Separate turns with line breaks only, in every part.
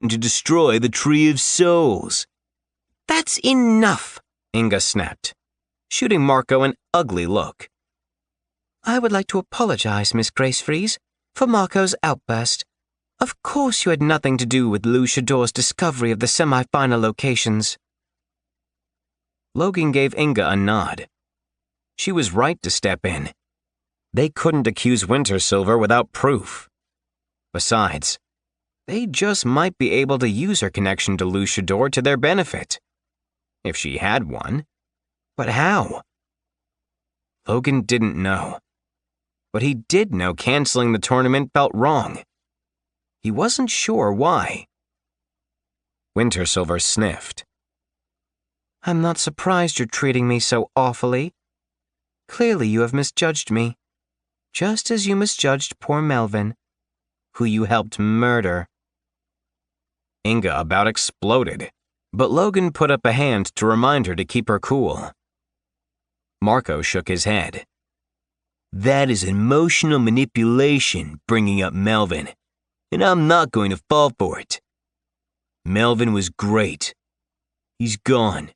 and to destroy the Tree of Souls."
"That's enough,"
Inga snapped, shooting Marco an ugly look.
"I would like to apologize, Miss Gracefreeze, for Marco's outburst. Of course you had nothing to do with Luchador's discovery of the semi-final locations."
Logan gave Inga a nod. She was right to step in. They couldn't accuse Wintersilver without proof. Besides, they just might be able to use her connection to Luchador to their benefit. If she had one. But how? Logan didn't know. But he did know canceling the tournament felt wrong. He wasn't sure why. Wintersilver sniffed.
"I'm not surprised you're treating me so awfully. Clearly you have misjudged me, just as you misjudged poor Melvin, who you helped murder."
Inga about exploded, but Logan put up a hand to remind her to keep her cool. Marco shook his head. "That is emotional manipulation, bringing up Melvin, and I'm not going to fall for it. Melvin was great. He's gone.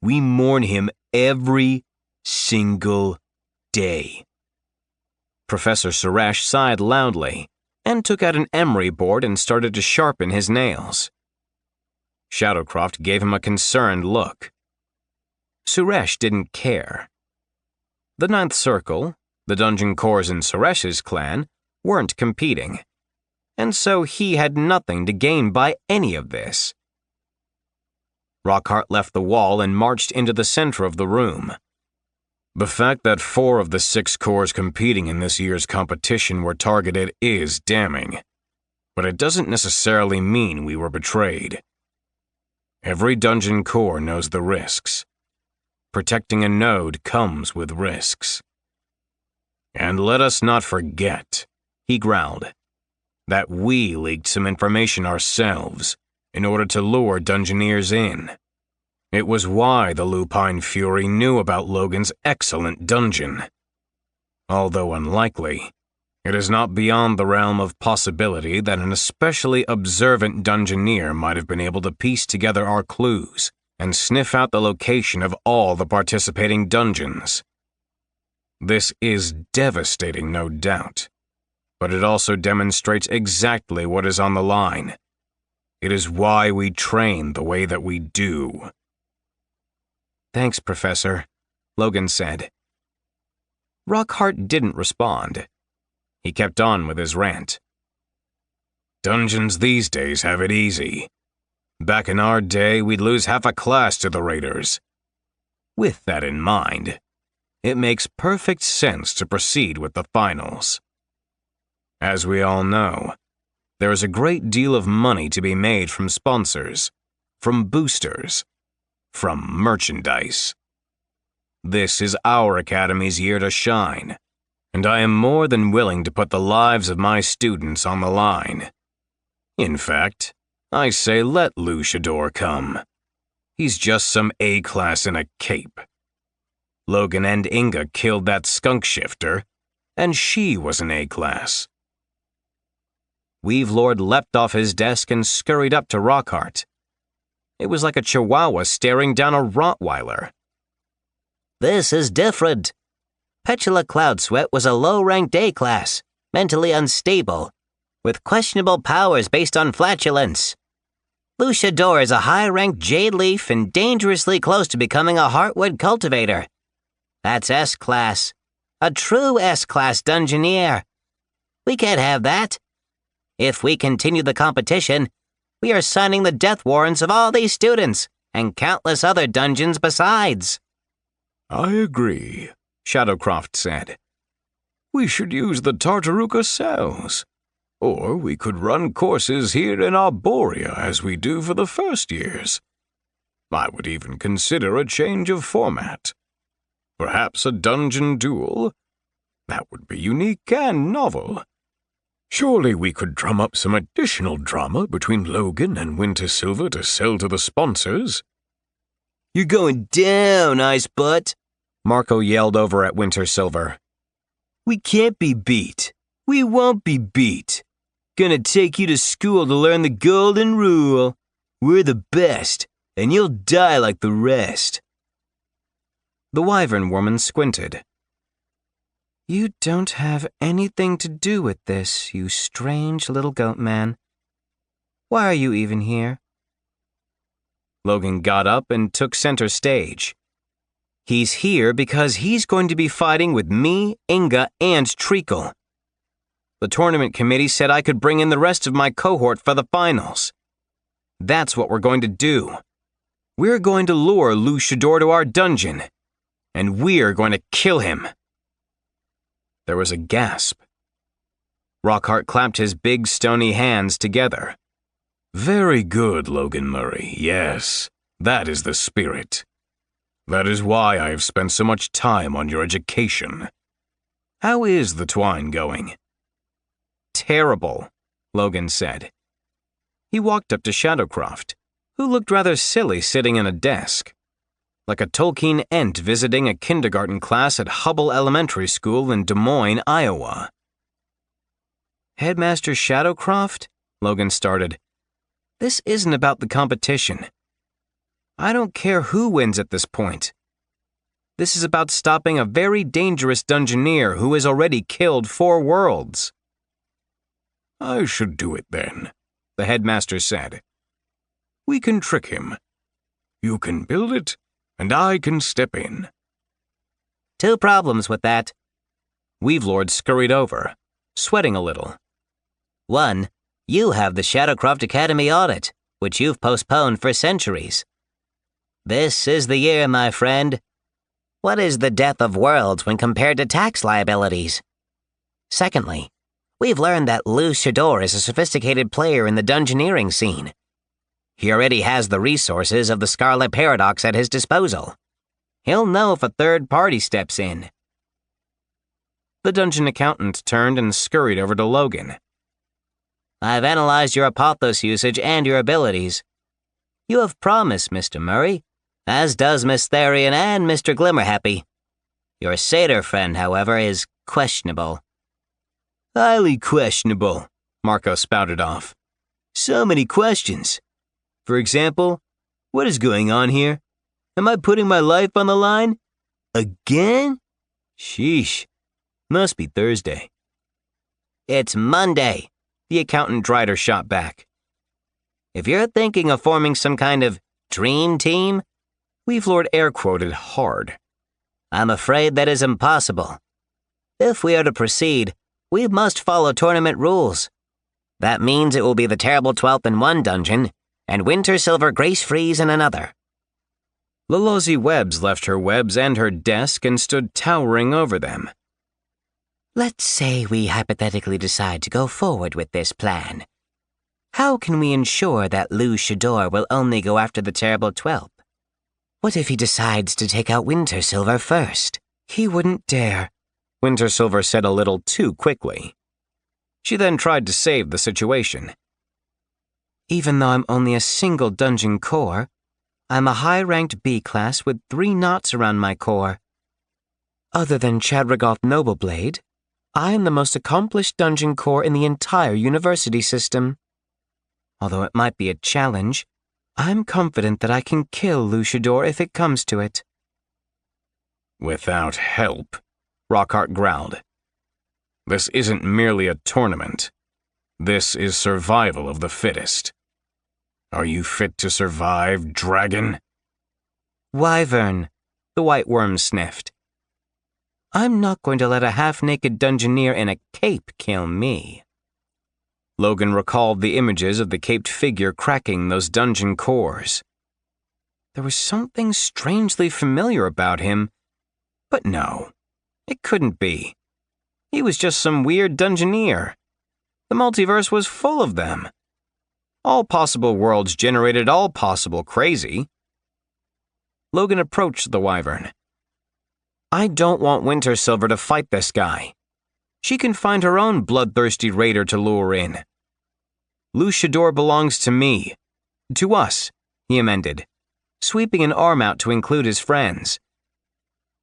We mourn him every single day." Professor Suresh sighed loudly and took out an emery board and started to sharpen his nails. Shadowcroft gave him a concerned look. Suresh didn't care. The Ninth Circle, the dungeon cores in Suresh's clan, weren't competing, and so he had nothing to gain by any of this. Rockhart left the wall and marched into the center of the room. "The fact that 4 of the 6 cores competing in this year's competition were targeted is damning, but it doesn't necessarily mean we were betrayed. Every dungeon core knows the risks. Protecting a node comes with risks. And let us not forget," he growled, "that we leaked some information ourselves in order to lure Dungeoneers in. It was why the Lupine Fury knew about Logan's excellent dungeon. Although unlikely, it is not beyond the realm of possibility that an especially observant Dungeoneer might have been able to piece together our clues and sniff out the location of all the participating dungeons. This is devastating, no doubt, but it also demonstrates exactly what is on the line. It is why we train the way that we do."
"Thanks, Professor," Logan said. Rockhart didn't respond.
He kept on with his rant. "Dungeons these days have it easy. Back in our day, we'd lose half a class to the raiders. With that in mind, it makes perfect sense to proceed with the finals. As we all know, there is a great deal of money to be made from sponsors, from boosters, from merchandise. This is our academy's year to shine, and I am more than willing to put the lives of my students on the line. In fact, I say let Luchador come. He's just some A-class in a cape. Logan and Inga killed that skunk shifter, and she was an A-class." Weavelord leapt off his desk and scurried up to Rockhart. It was like a chihuahua staring down a Rottweiler.
"This is different. Petula Cloudsweat was a low-ranked A-class, mentally unstable, with questionable powers based on flatulence. Luchador is a high-ranked Jade Leaf and dangerously close to becoming a Heartwood cultivator. That's S-class. A true S-class Dungeoneer. We can't have that. If we continue the competition, we are signing the death warrants of all these students and countless other dungeons besides."
"I agree," Shadowcroft said. "We should use the Tartaruga cells. Or we could run courses here in Arborea as we do for the first years. I would even consider a change of format. Perhaps a dungeon duel. That would be unique and novel. Surely we could drum up some additional drama between Logan and Wintersilver to sell to the sponsors." "You're going down, Ice Butt," Marco yelled over at Wintersilver. "We can't be beat. We won't be beat.
Gonna take you to school to learn the golden rule. We're the best, and you'll die like the rest.
The Wyvern woman squinted.
You don't have anything to do with this, you strange little goat man. Why are you even here?
Logan got up and took center stage. He's here because he's going to be fighting with me, Inga, and Treacle. The tournament committee said I could bring in the rest of my cohort for the finals. That's what we're going to do. We're going to lure Lou Shador to our dungeon, and we're going to kill him. There was a gasp. Rockhart clapped his big stony hands together. Very good, Logan Murray. Yes, that is the spirit. That is why I have spent so much time on your education. How is the twine going? Terrible, Logan said. He walked up to Shadowcroft, who looked rather silly sitting in a desk, like a Tolkien Ent visiting a kindergarten class at Hubble Elementary School in Des Moines, Iowa. Headmaster Shadowcroft, Logan started. This isn't about the competition. I don't care who wins at this point. This is about stopping a very dangerous dungeoneer who has already killed 4 worlds. I should do it then, the headmaster said. We can trick him. You can build it, and I can step in.
2 problems with that.
Weavelord scurried over, sweating a little.
1, you have the Shadowcroft Academy audit, which you've postponed for centuries. This is the year, my friend. What is the death of worlds when compared to tax liabilities? Secondly, we've learned that Lou Shador is a sophisticated player in the dungeoneering scene. He already has the resources of the Scarlet Paradox at his disposal. He'll know if a third party steps in.
The dungeon accountant turned and scurried over to Logan.
I've analyzed your Apothos usage and your abilities. You have promise, Mr. Murray, as does Miss Therian and Mr. Glimmerhappy. Your satyr friend, however, is questionable.
Highly questionable, Marco spouted off. So many questions. For example, what is going on here? Am I putting my life on the line? Again? Sheesh. Must be Thursday.
It's Monday, the accountant Drider shot back. If you're thinking of forming some kind of dream team,
Weavelord air-quoted hard.
I'm afraid that is impossible. If we are to proceed, we must follow tournament rules. That means it will be the Terrible 12th in one dungeon, and Winter Silver Grace Freeze in another.
Lolozi Webbs left her webs and her desk and stood towering over them.
Let's say we hypothetically decide to go forward with this plan. How can we ensure that Lou Shador will only go after the Terrible 12th? What if he decides to take out Winter Silver first?
He wouldn't dare, Winter Silver said a little too quickly. She then tried to save the situation. Even though I'm only a single dungeon core, I'm a high-ranked B-class with 3 knots around my core. Other than Chadrigoth Nobleblade, I am the most accomplished dungeon core in the entire university system. Although it might be a challenge, I'm confident that I can kill Lou Shador if it comes to it. Without help, Rockhart growled. This isn't merely a tournament. This is survival of the fittest. Are you fit to survive, dragon? Wyvern, the white worm sniffed. I'm not going to let a half-naked dungeoneer in a cape kill me. Logan recalled the images of the caped figure cracking those dungeon cores. There was something strangely familiar about him, but no, it couldn't be. He was just some weird dungeoneer. The multiverse was full of them. All possible worlds generated all possible crazy. Logan approached the Wyvern. I don't want Winter Silver to fight this guy. She can find her own bloodthirsty raider to lure in. Lou Shador belongs to me. To us, he amended, sweeping an arm out to include his friends.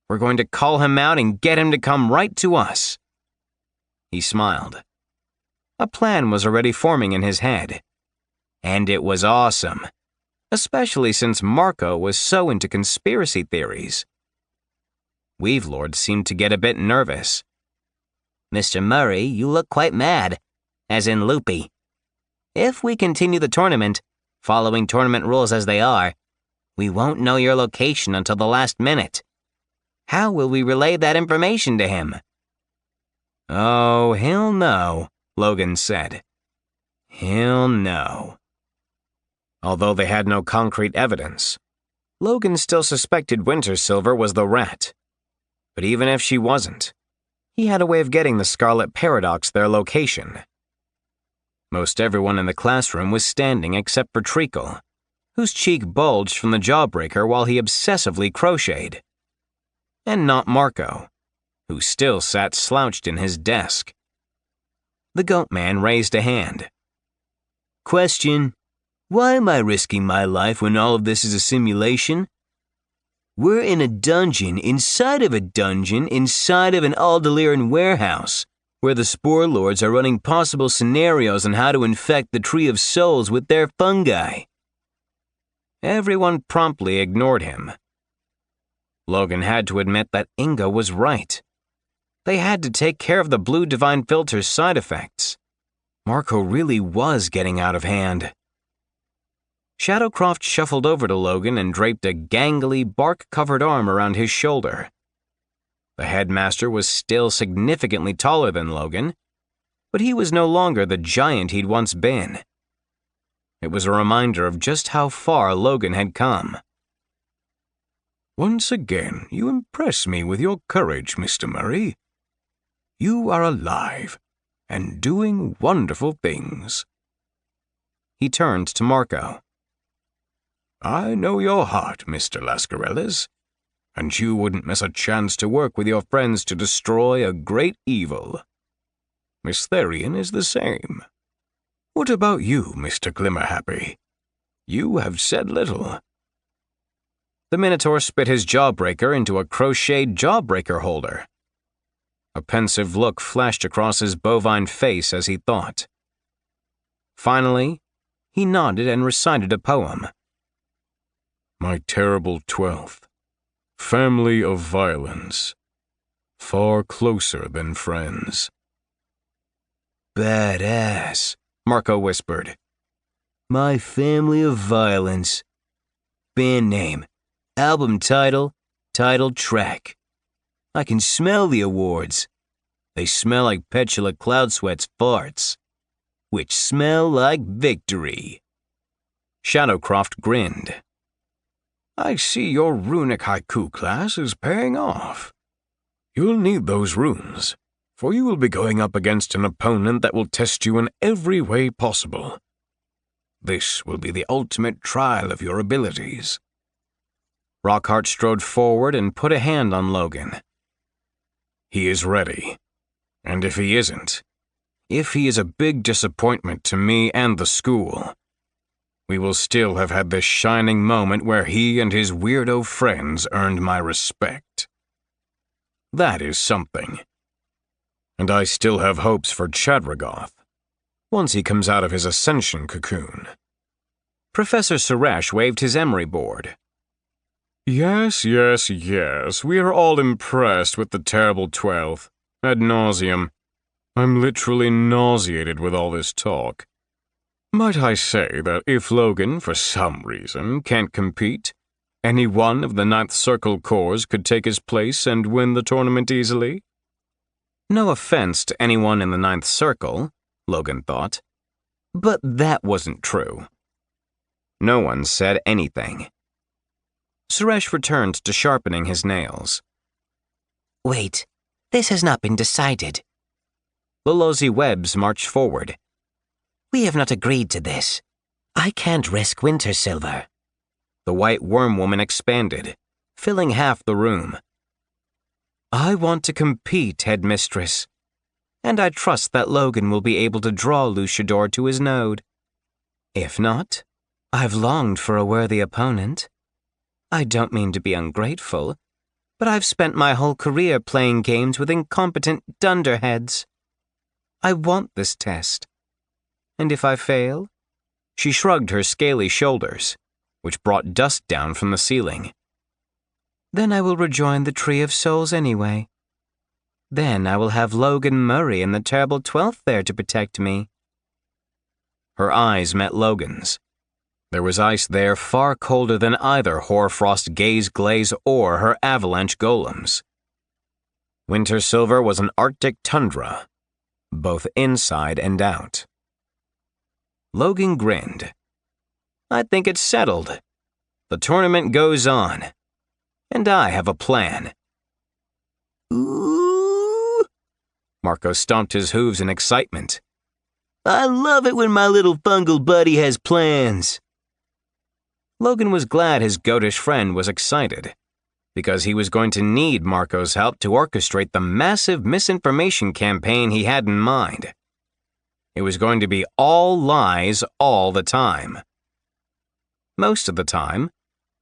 We're going to call him out and get him to come right to us. He smiled. A plan was already forming in his head. And it was awesome, especially since Marco was so into conspiracy theories. Weavelord seemed to get a bit nervous.
Mr. Murray, you look quite mad, as in loopy. If we continue the tournament, following tournament rules as they are, we won't know your location until the last minute. How will we relay that information to him?
Oh, he'll know, Logan said. He'll know. Although they had no concrete evidence, Logan still suspected Wintersilver was the rat. But even if she wasn't, he had a way of getting the Scarlet Paradox their location. Most everyone in the classroom was standing except for Treacle, whose cheek bulged from the jawbreaker while he obsessively crocheted. And not Marco, who still sat slouched in his desk. The goat man raised a hand.
Question: why am I risking my life when all of this is a simulation? We're in a dungeon inside of a dungeon inside of an Aldeliran warehouse, where the Spore Lords are running possible scenarios on how to infect the Tree of Souls with their fungi.
Everyone promptly ignored him. Logan had to admit that Inga was right. They had to take care of the Blue Divine Filter's side effects. Marco really was getting out of hand. Shadowcroft shuffled over to Logan and draped a gangly, bark-covered arm around his shoulder. The headmaster was still significantly taller than Logan, but he was no longer the giant he'd once been. It was a reminder of just how far Logan had come.
Once again, you impress me with your courage, Mr. Murray. You are alive and doing wonderful things.
He turned to Marco.
I know your heart, Mr. Lascarellas, and you wouldn't miss a chance to work with your friends to destroy a great evil. Miss Therian is the same. What about you, Mr. Glimmerhappy? You have said little.
The Minotaur spit his jawbreaker into a crocheted jawbreaker holder. A pensive look flashed across his bovine face as he thought. Finally, he nodded and recited a poem.
My terrible 12th, family of violence, far closer than friends.
Badass, Marco whispered.
My family of violence. Band name, album title, title track. I can smell the awards. They smell like Petula Cloudsweat's farts, which smell like victory.
Shadowcroft grinned.
I see your runic haiku class is paying off. You'll need those runes, for you will be going up against an opponent that will test you in every way possible. This will be the ultimate trial of your abilities.
Rockhart strode forward and put a hand on Logan.
He is ready. And if he isn't, if he is a big disappointment to me and the school, we will still have had this shining moment where he and his weirdo friends earned my respect. That is something. And I still have hopes for Chadragoth, once he comes out of his ascension cocoon.
Professor Suresh waved his emery board.
Yes, we are all impressed with the terrible 12th, ad nauseum. I'm literally nauseated with all this talk. Might I say that if Logan, for some reason, can't compete, any one of the 9th Circle Corps could take his place and win the tournament easily?
No offense to anyone in the 9th Circle, Logan thought, but that wasn't true. No one said anything. Suresh returned to sharpening his nails.
Wait, this has not been decided.
The Lozy Webbs marched forward.
We have not agreed to this. I can't risk Wintersilver.
The White Worm Woman expanded, filling half the room. I want to compete, Headmistress, and I trust that Logan will be able to draw Luchador to his node. If not, I've longed for a worthy opponent. I don't mean to be ungrateful, but I've spent my whole career playing games with incompetent dunderheads. I want this test.
And if I fail? She shrugged her scaly shoulders, which brought dust down from the ceiling. Then I will rejoin the Tree of Souls anyway. Then I will have Logan Murray and the Terrible 12th there to protect me. Her eyes met Logan's. There was ice there far colder than either hoarfrost gaze glaze or her avalanche golems. Winter Silver was an Arctic tundra, both inside and out. Logan grinned. I think it's settled. The tournament goes on, and I have a plan. Ooh! Marco stomped his hooves in excitement. I love it when my little fungal buddy has plans. Logan was glad his goatish friend was excited, because he was going to need Marco's help to orchestrate the massive misinformation campaign he had in mind. It was going to be all lies all the time. Most of the time,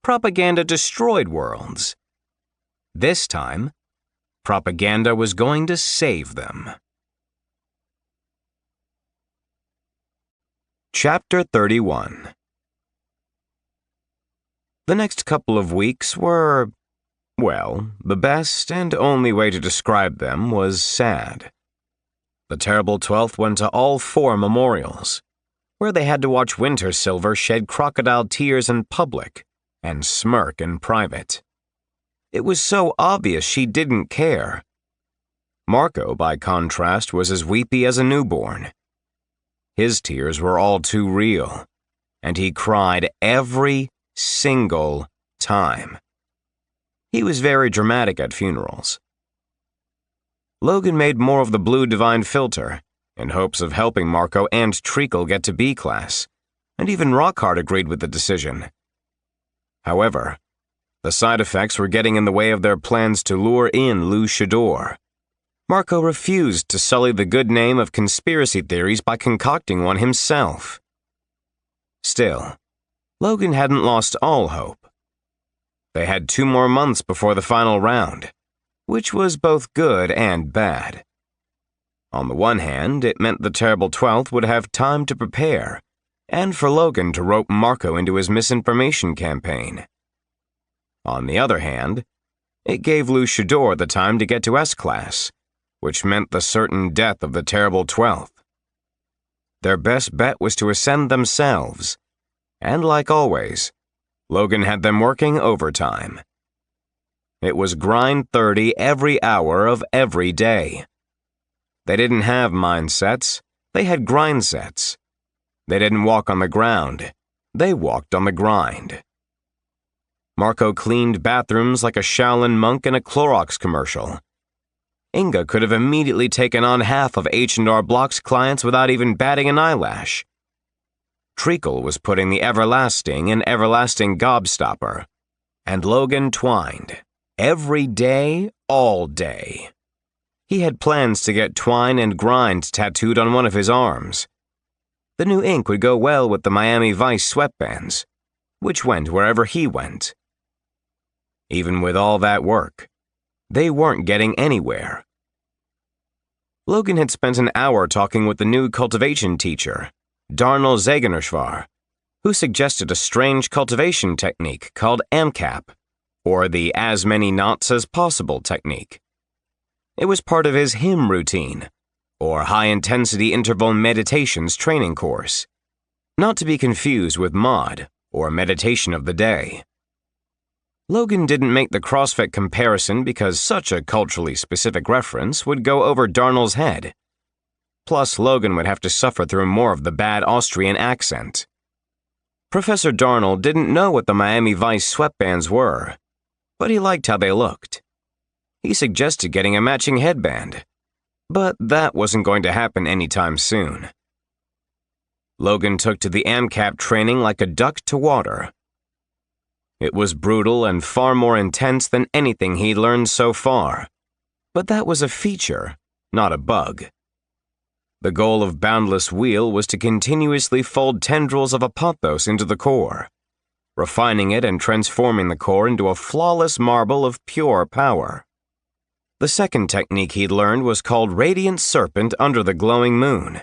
propaganda destroyed worlds. This time, propaganda was going to save them. Chapter 31. The next couple of weeks were, well, the best and only way to describe them was sad. The Terrible 12th went to all 4 memorials, where they had to watch Winter Silver shed crocodile tears in public and smirk in private. It was so obvious she didn't care. Marco, by contrast, was as weepy as a newborn. His tears were all too real, and he cried every single time. He was very dramatic at funerals. Logan made more of the blue divine filter in hopes of helping Marco and Treacle get to B class, and even Rockhart agreed with the decision. However, the side effects were getting in the way of their plans to lure in Lou Shador. Marco refused to sully the good name of conspiracy theories by concocting one himself. Still, Logan hadn't lost all hope. They had 2 more months before the final round, which was both good and bad. On the one hand, it meant the Terrible 12th would have time to prepare, and for Logan to rope Marco into his misinformation campaign. On the other hand, it gave Lou Shador the time to get to S-Class, which meant the certain death of the Terrible 12th. Their best bet was to ascend themselves, and like always, Logan had them working overtime. It was grind 30 every hour of every day. They didn't have mindsets, they had grind sets. They didn't walk on the ground, they walked on the grind. Marco cleaned bathrooms like a Shaolin monk in a Clorox commercial. Inga could have immediately taken on half of H&R Block's clients without even batting an eyelash. Treacle was putting the everlasting in everlasting gobstopper, and Logan twined, every day, all day. He had plans to get twine and grind tattooed on one of his arms. The new ink would go well with the Miami Vice sweatbands, which went wherever he went. Even with all that work, they weren't getting anywhere. Logan had spent an hour talking with the new cultivation teacher, Darnell Zagenerschwar, who suggested a strange cultivation technique called AMCAP, or the as many knots as possible technique. It was part of his HIM routine, or high-intensity interval meditations training course, not to be confused with MOD, or meditation of the day. Logan didn't make the CrossFit comparison because such a culturally specific reference would go over Darnell's head. Plus, Logan would have to suffer through more of the bad Austrian accent. Professor Darnell didn't know what the Miami Vice sweatbands were, but he liked how they looked. He suggested getting a matching headband, but that wasn't going to happen anytime soon. Logan took to the AMCAP training like a duck to water. It was brutal and far more intense than anything he'd learned so far, but that was a feature, not a bug. The goal of Boundless Wheel was to continuously fold tendrils of apothos into the core, refining it and transforming the core into a flawless marble of pure power. The second technique he'd learned was called Radiant Serpent Under the Glowing Moon,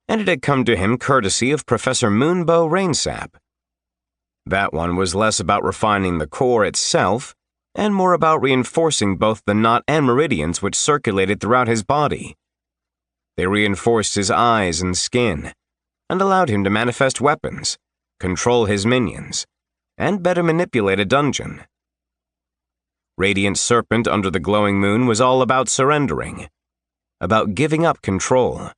and it had come to him courtesy of Professor Moonbow Rainsap. That one was less about refining the core itself, and more about reinforcing both the knot and meridians which circulated throughout his body. They reinforced his eyes and skin, and allowed him to manifest weapons, control his minions, and better manipulate a dungeon. Radiant Serpent under the glowing moon was all about surrendering, about giving up control,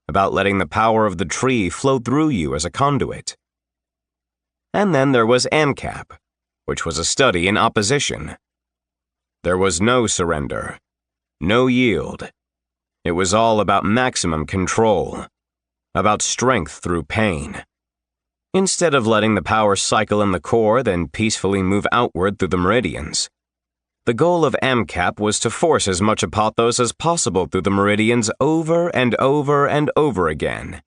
about letting the power of the tree flow through you as a conduit. And then there was AMCAP, which was a study in opposition. There was no surrender, no yield. It was all about maximum control, about strength through pain. Instead of letting the power cycle in the core, then peacefully move outward through the meridians, the goal of AMCAP was to force as much apothos as possible through the meridians over and over and over again.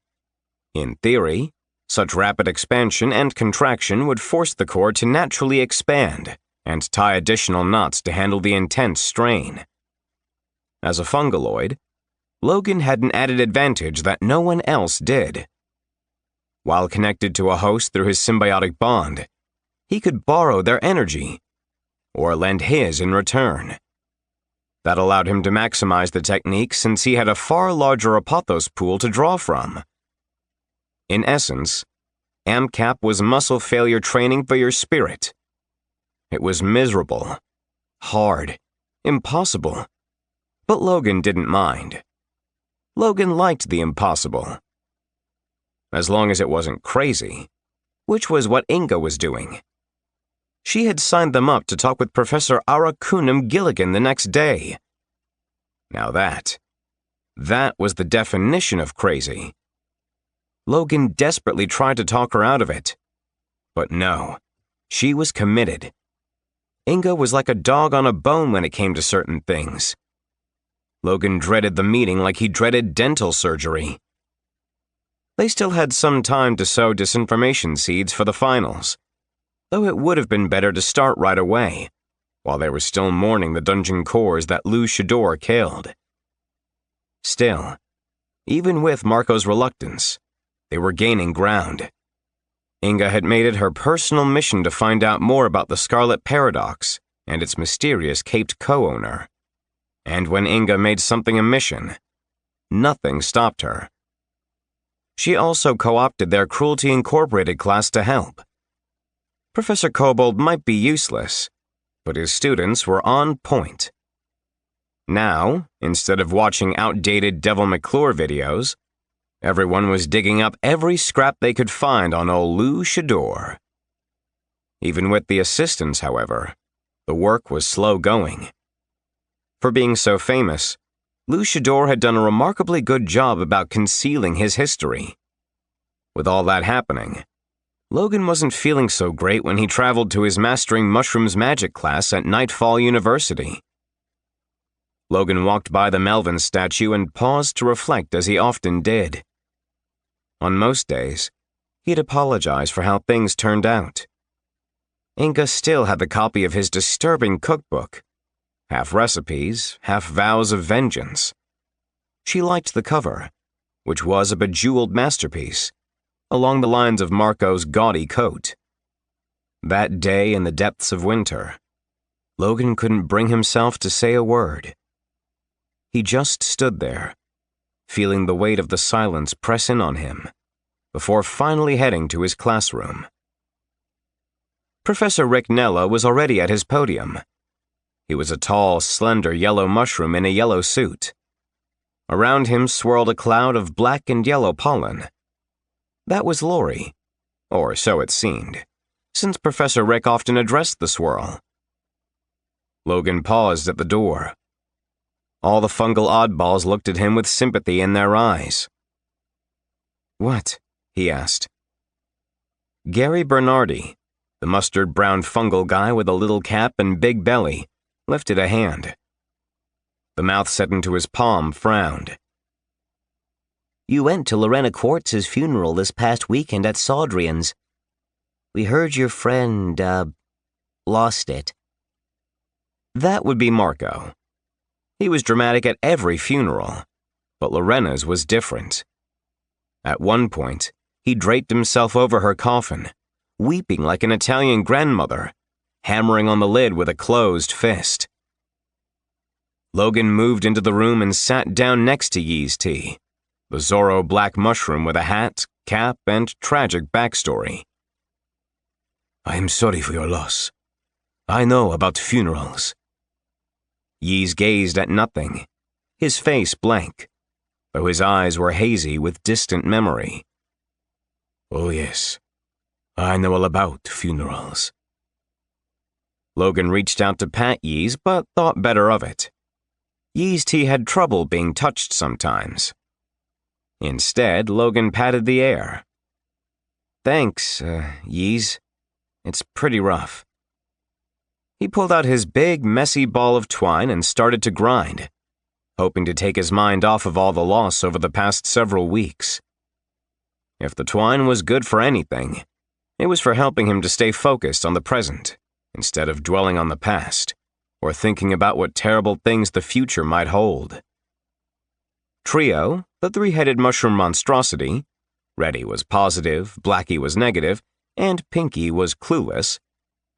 In theory, such rapid expansion and contraction would force the core to naturally expand and tie additional knots to handle the intense strain. As a fungaloid, Logan had an added advantage that no one else did. While connected to a host through his symbiotic bond, he could borrow their energy, or lend his in return. That allowed him to maximize the technique since he had a far larger apothos pool to draw from. In essence, AMCAP was muscle failure training for your spirit. It was miserable, hard, impossible, but Logan didn't mind. Logan liked the impossible. As long as it wasn't crazy, which was what Inga was doing. She had signed them up to talk with Professor Arakunum Gilligan the next day. Now that was the definition of crazy. Logan desperately tried to talk her out of it. But no, she was committed. Inga was like a dog on a bone when it came to certain things. Logan dreaded the meeting like he dreaded dental surgery. They still had some time to sow disinformation seeds for the finals, though it would have been better to start right away, while they were still mourning the dungeon cores that Lou Shador killed. Still, even with Marco's reluctance, they were gaining ground. Inga had made it her personal mission to find out more about the Scarlet Paradox and its mysterious caped co-owner. And when Inga made something a mission, nothing stopped her. She also co-opted their Cruelty Incorporated class to help. Professor Kobold might be useless, but his students were on point. Now, instead of watching outdated Devil McClure videos, everyone was digging up every scrap they could find on old Lou Shador. Even with the assistants, however, the work was slow going. For being so famous, Lou Shador had done a remarkably good job about concealing his history. With all that happening, Logan wasn't feeling so great when he traveled to his Mastering Mushrooms Magic class at Nightfall University. Logan walked by the Melvin statue and paused to reflect as he often did. On most days, he'd apologize for how things turned out. Inga still had the copy of his disturbing cookbook, half recipes, half vows of vengeance. She liked the cover, which was a bejeweled masterpiece, along the lines of Marco's gaudy coat. That day in the depths of winter, Logan couldn't bring himself to say a word. He just stood there, feeling the weight of the silence press in on him, before finally heading to his classroom. Professor Rick Nella was already at his podium. He was a tall, slender yellow mushroom in a yellow suit. Around him swirled a cloud of black and yellow pollen. That was Lori, or so it seemed, since Professor Rick often addressed the swirl. Logan paused at the door. All the fungal oddballs looked at him with sympathy in their eyes. "What?" he asked. Gary Bernardi, the mustard-brown fungal guy with a little cap and big belly, lifted a hand. The mouth set into his palm frowned.
You went to Lorena Quartz's funeral this past weekend at Saudrian's. We heard your friend, lost it.
That would be Marco. He was dramatic at every funeral, but Lorena's was different. At one point, he draped himself over her coffin, weeping like an Italian grandmother, hammering on the lid with a closed fist. Logan moved into the room and sat down next to Yeast-T, the Zorro black mushroom with a hat, cap, and tragic backstory. I am sorry for your loss. I know about funerals. Yeez gazed at nothing, his face blank, though his eyes were hazy with distant memory. Oh yes, I know all about funerals. Logan reached out to pat Yeez, but thought better of it. Yeast-T had trouble being touched sometimes. Instead, Logan patted the air. Thanks, Yeez. It's pretty rough. He pulled out his big, messy ball of twine and started to grind, hoping to take his mind off of all the loss over the past several weeks. If the twine was good for anything, it was for helping him to stay focused on the present instead of dwelling on the past or thinking about what terrible things the future might hold. Trio, the three-headed mushroom monstrosity, Reddy was positive, Blackie was negative, and Pinky was clueless,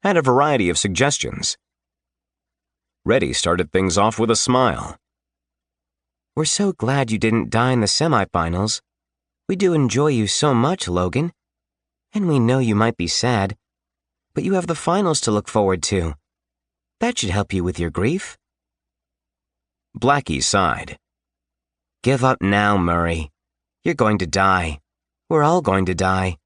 had a variety of suggestions. Reddy started things off with a smile. We're so glad you didn't die in the semifinals. We do enjoy you so much, Logan. And we know you might be sad, but you have the finals to look forward to. That should help you with your grief. Blackie sighed. Give up now, Murray. You're going to die. We're all going to die.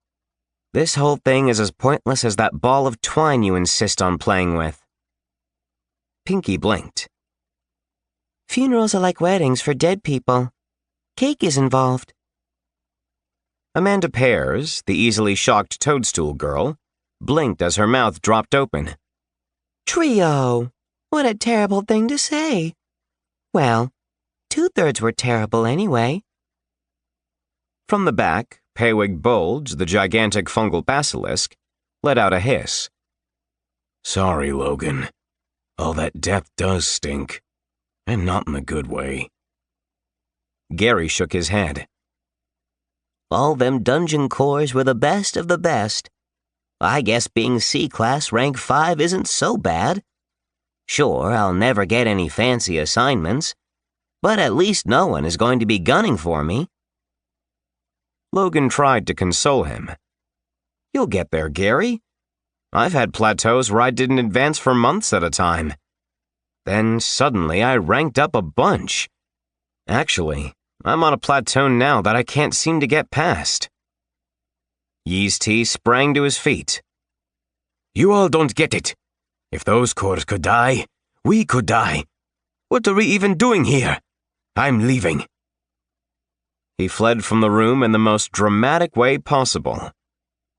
This whole thing is as pointless as that ball of twine you insist on playing with. Pinky blinked. Funerals are like weddings for dead people. Cake is involved. Amanda Pears, the easily shocked toadstool girl, blinked as her mouth dropped open. Trio! What a terrible thing to say. Well, 2/3 were terrible anyway. From the back, Paywig Bulge, the gigantic fungal basilisk, let out a hiss. Sorry, Logan. All that death does stink, and not in a good way. Gary shook his head. All them dungeon cores were the best of the best. I guess being C-Class rank 5 isn't so bad. Sure, I'll never get any fancy assignments, but at least no one is going to be gunning for me. Logan tried to console him. You'll get there, Gary. I've had plateaus where I didn't advance for months at a time. Then suddenly I ranked up a bunch. Actually, I'm on a plateau now that I can't seem to get past. Yeast-T sprang to his feet. You all don't get it. If those cores could die, we could die. What are we even doing here? I'm leaving. He fled from the room in the most dramatic way possible.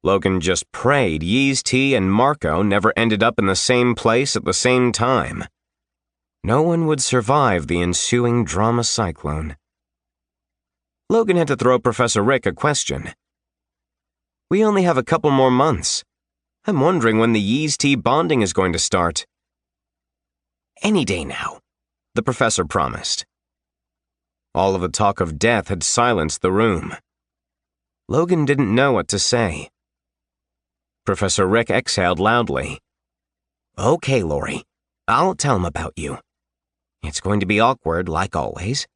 Logan just prayed Yeast-T and Marco never ended up in the same place at the same time. No one would survive the ensuing drama cyclone. Logan had to throw Professor Rick a question. We only have a couple more months. I'm wondering when the Yeast-T bonding is going to start. Any day now, the professor promised. All of the talk of death had silenced the room. Logan didn't know what to say. Professor Rick exhaled loudly. Okay, Lori, I'll tell him about you. It's going to be awkward, like always,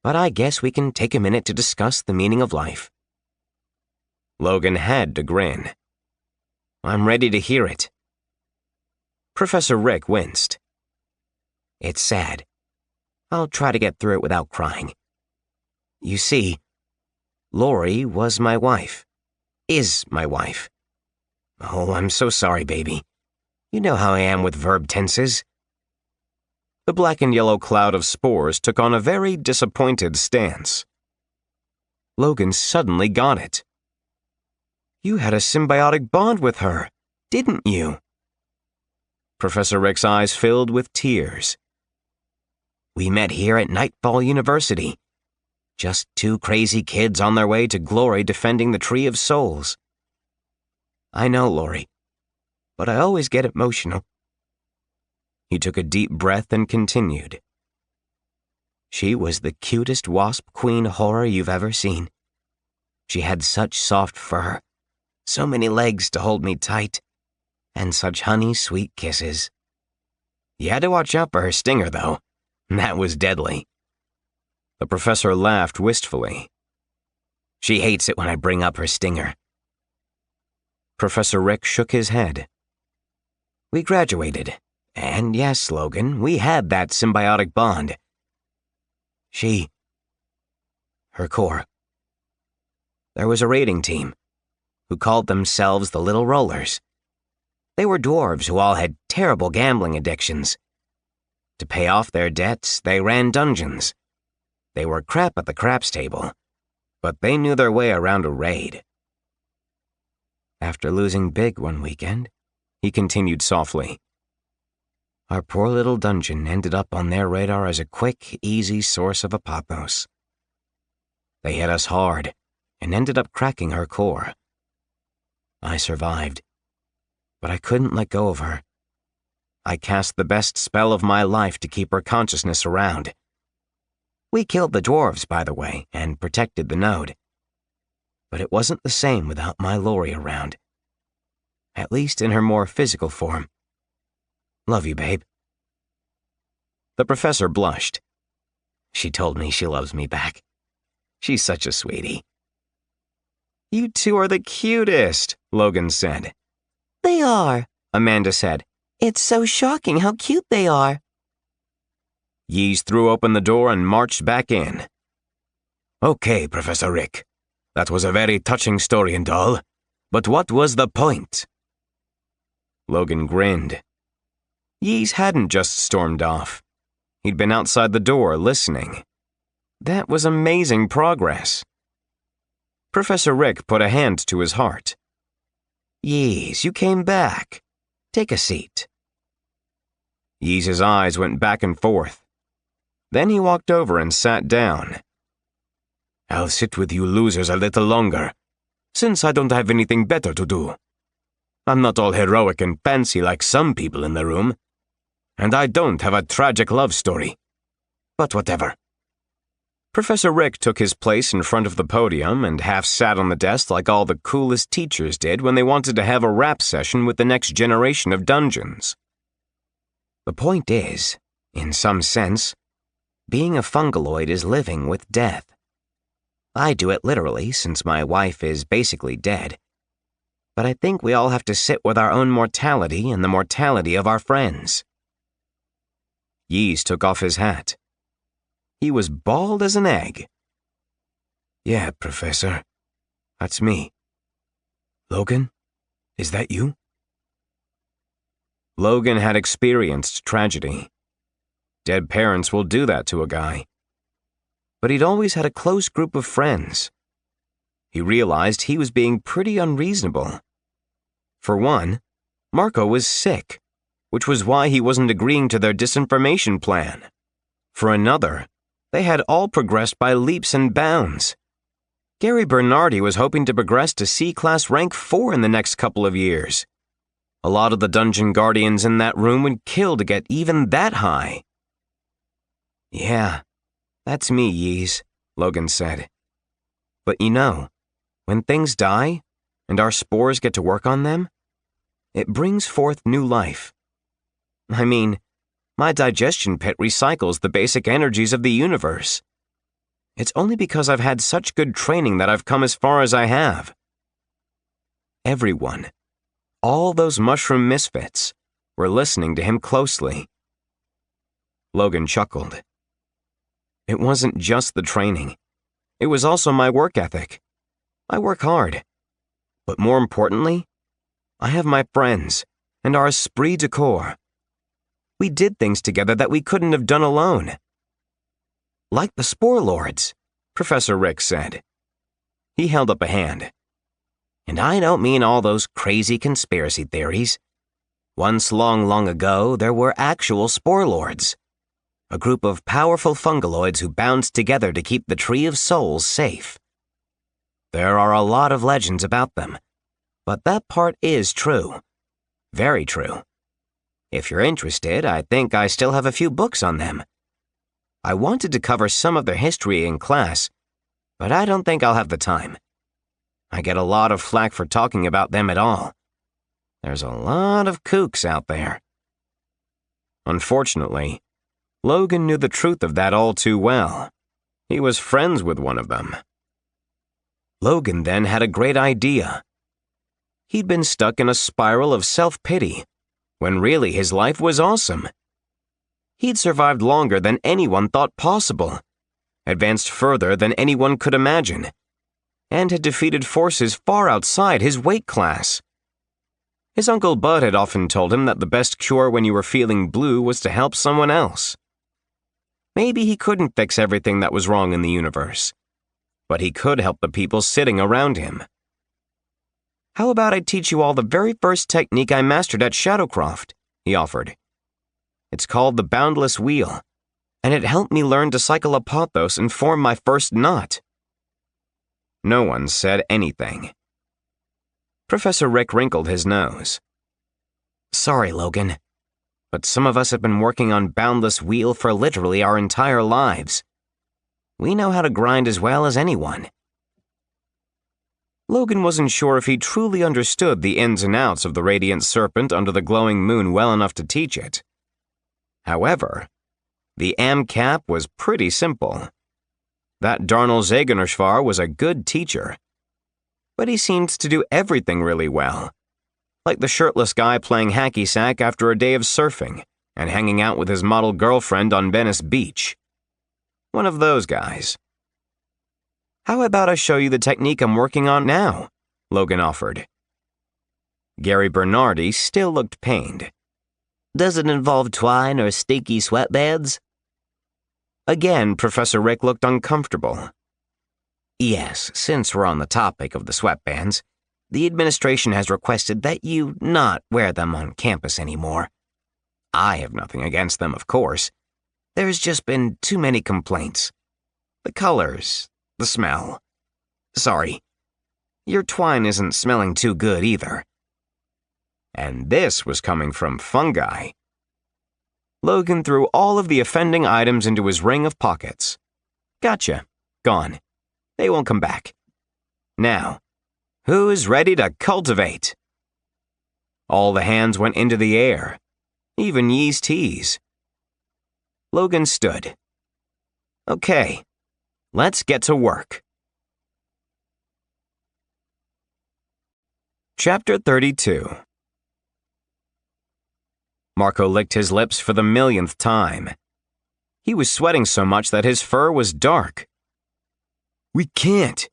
but I guess we can take a minute to discuss the meaning of life. Logan had to grin. I'm ready to hear it. Professor Rick winced. It's sad. I'll try to get through it without crying. You see, Lori was my wife. Is my wife. Oh, I'm so sorry, baby. You know how I am with verb tenses. The black and yellow cloud of spores took on a very disappointed stance. Logan suddenly got it. You had a symbiotic bond with her, didn't you? Professor Rick's eyes filled with tears. We met here at Nightfall University. Just two crazy kids on their way to glory defending the Tree of Souls. I know, Lori, but I always get emotional. He took a deep breath and continued. She was the cutest wasp queen horror you've ever seen.
She had such soft fur, so many legs to hold me tight, and such honey-sweet kisses. You had to watch out for her stinger, though. That was deadly. The professor laughed wistfully. She hates it when I bring up her stinger. Professor Rick shook his head. We graduated, and yes, Logan, we had that symbiotic bond. Her core. There was a raiding team who called themselves the Little Rollers. They were dwarves who all had terrible gambling addictions. To pay off their debts, they ran dungeons. They were crap at the craps table, but they knew their way around a raid. After losing big one weekend, he continued softly, our poor little dungeon ended up on their radar as a quick, easy source of apothos. They hit us hard and ended up cracking her core. I survived, but I couldn't let go of her. I cast the best spell of my life to keep her consciousness around. We killed the dwarves, by the way, and protected the node. But it wasn't the same without my Lori around. At least in her more physical form. Love you, babe. The professor blushed. She told me she loves me back. She's such a sweetie. You two are the cutest, Logan said.
They are,
Amanda said.
It's so shocking how cute they are.
Yeez threw open the door and marched back in. Okay, Professor Rick. That was a very touching story and all. But what was the point?
Logan grinned. Yeez hadn't just stormed off. He'd been outside the door listening. That was amazing progress. Professor Rick put a hand to his heart. Yeez, you came back. Take a seat. Yeez's eyes went back and forth. Then he walked over and sat down. I'll sit with you losers a little longer, since I don't have anything better to do. I'm not all heroic and fancy like some people in the room, and I don't have a tragic love story. But whatever. Professor Rick took his place in front of the podium and half sat on the desk like all the coolest teachers did when they wanted to have a rap session with the next generation of dungeons. The point is, in some sense, being a fungaloid is living with death. I do it literally since my wife is basically dead. But I think we all have to sit with our own mortality and the mortality of our friends. Yeez took off his hat. He was bald as an egg. Yeah, Professor. That's me. Logan, is that you? Logan had experienced tragedy. Dead parents will do that to a guy. But he'd always had a close group of friends. He realized he was being pretty unreasonable. For one, Marco was sick, which was why he wasn't agreeing to their disinformation plan. For another, they had all progressed by leaps and bounds. Gary Bernardi was hoping to progress to C-Class rank 4 in the next couple of years. A lot of the dungeon guardians in that room would kill to get even that high. Yeah, that's me, Yeez, Logan said. But you know, when things die, and our spores get to work on them, it brings forth new life. I mean, my digestion pit recycles the basic energies of the universe. It's only because I've had such good training that I've come as far as I have. Everyone, all those mushroom misfits, were listening to him closely. Logan chuckled. It wasn't just the training. It was also my work ethic. I work hard. But more importantly, I have my friends and our esprit de corps. We did things together that we couldn't have done alone. Like the Spore Lords, Professor Rick said. He held up a hand. And I don't mean all those crazy conspiracy theories. Once long ago, there were actual Spore Lords. A group of powerful fungaloids who bound together to keep the Tree of Souls safe. There are a lot of legends about them, but that part is true. Very true. If you're interested, I think I still have a few books on them. I wanted to cover some of their history in class, but I don't think I'll have the time.
I get a lot of flack for talking about them at all. There's a lot of kooks out there. Unfortunately, Logan knew the truth of that all too well. He was friends with one of them. Logan then had a great idea. He'd been stuck in a spiral of self-pity, when really his life was awesome. He'd survived longer than anyone thought possible, advanced further than anyone could imagine, and had defeated forces far outside his weight class. His Uncle Bud had often told him that the best cure when you were feeling blue was to help someone else. Maybe he couldn't fix everything that was wrong in the universe, but he could help the people sitting around him. How about I teach you all the very first technique I mastered at Shadowcroft, he offered. It's called the Boundless Wheel, and it helped me learn to cycle a pothos and form my first knot. No one said anything. Professor Rick wrinkled his nose. Sorry, Logan, but some of us have been working on Boundless Wheel for literally our entire lives. We know how to grind as well as anyone. Logan wasn't sure if he truly understood the ins and outs of the Radiant Serpent under the glowing moon well enough to teach it. However, the AMCAP was pretty simple. That Darnell Zagenerschwar was a good teacher, but he seemed to do everything really well, like the shirtless guy playing hacky sack after a day of surfing and hanging out with his model girlfriend on Venice Beach. One of those guys. How about I show you the technique I'm working on now? Logan offered. Gary Bernardi still looked pained.
Does it involve twine or stinky sweatbands?
Again, Professor Rick looked uncomfortable.
Yes, since we're on the topic of the sweatbands, the administration has requested that you not wear them on campus anymore. I have nothing against them, of course. There's just been too many complaints. The colors, the smell. Sorry, your twine isn't smelling too good either. And this was coming from fungi. Logan threw all of the offending items into his ring of pockets. Gotcha. Gone. They won't come back. Now, who's ready to cultivate? All the hands went into the air, even Yee's teas. Logan stood. Okay, let's get to work. Chapter 32. Marco licked his lips for the millionth time. He was sweating so much that his fur was dark. We can't.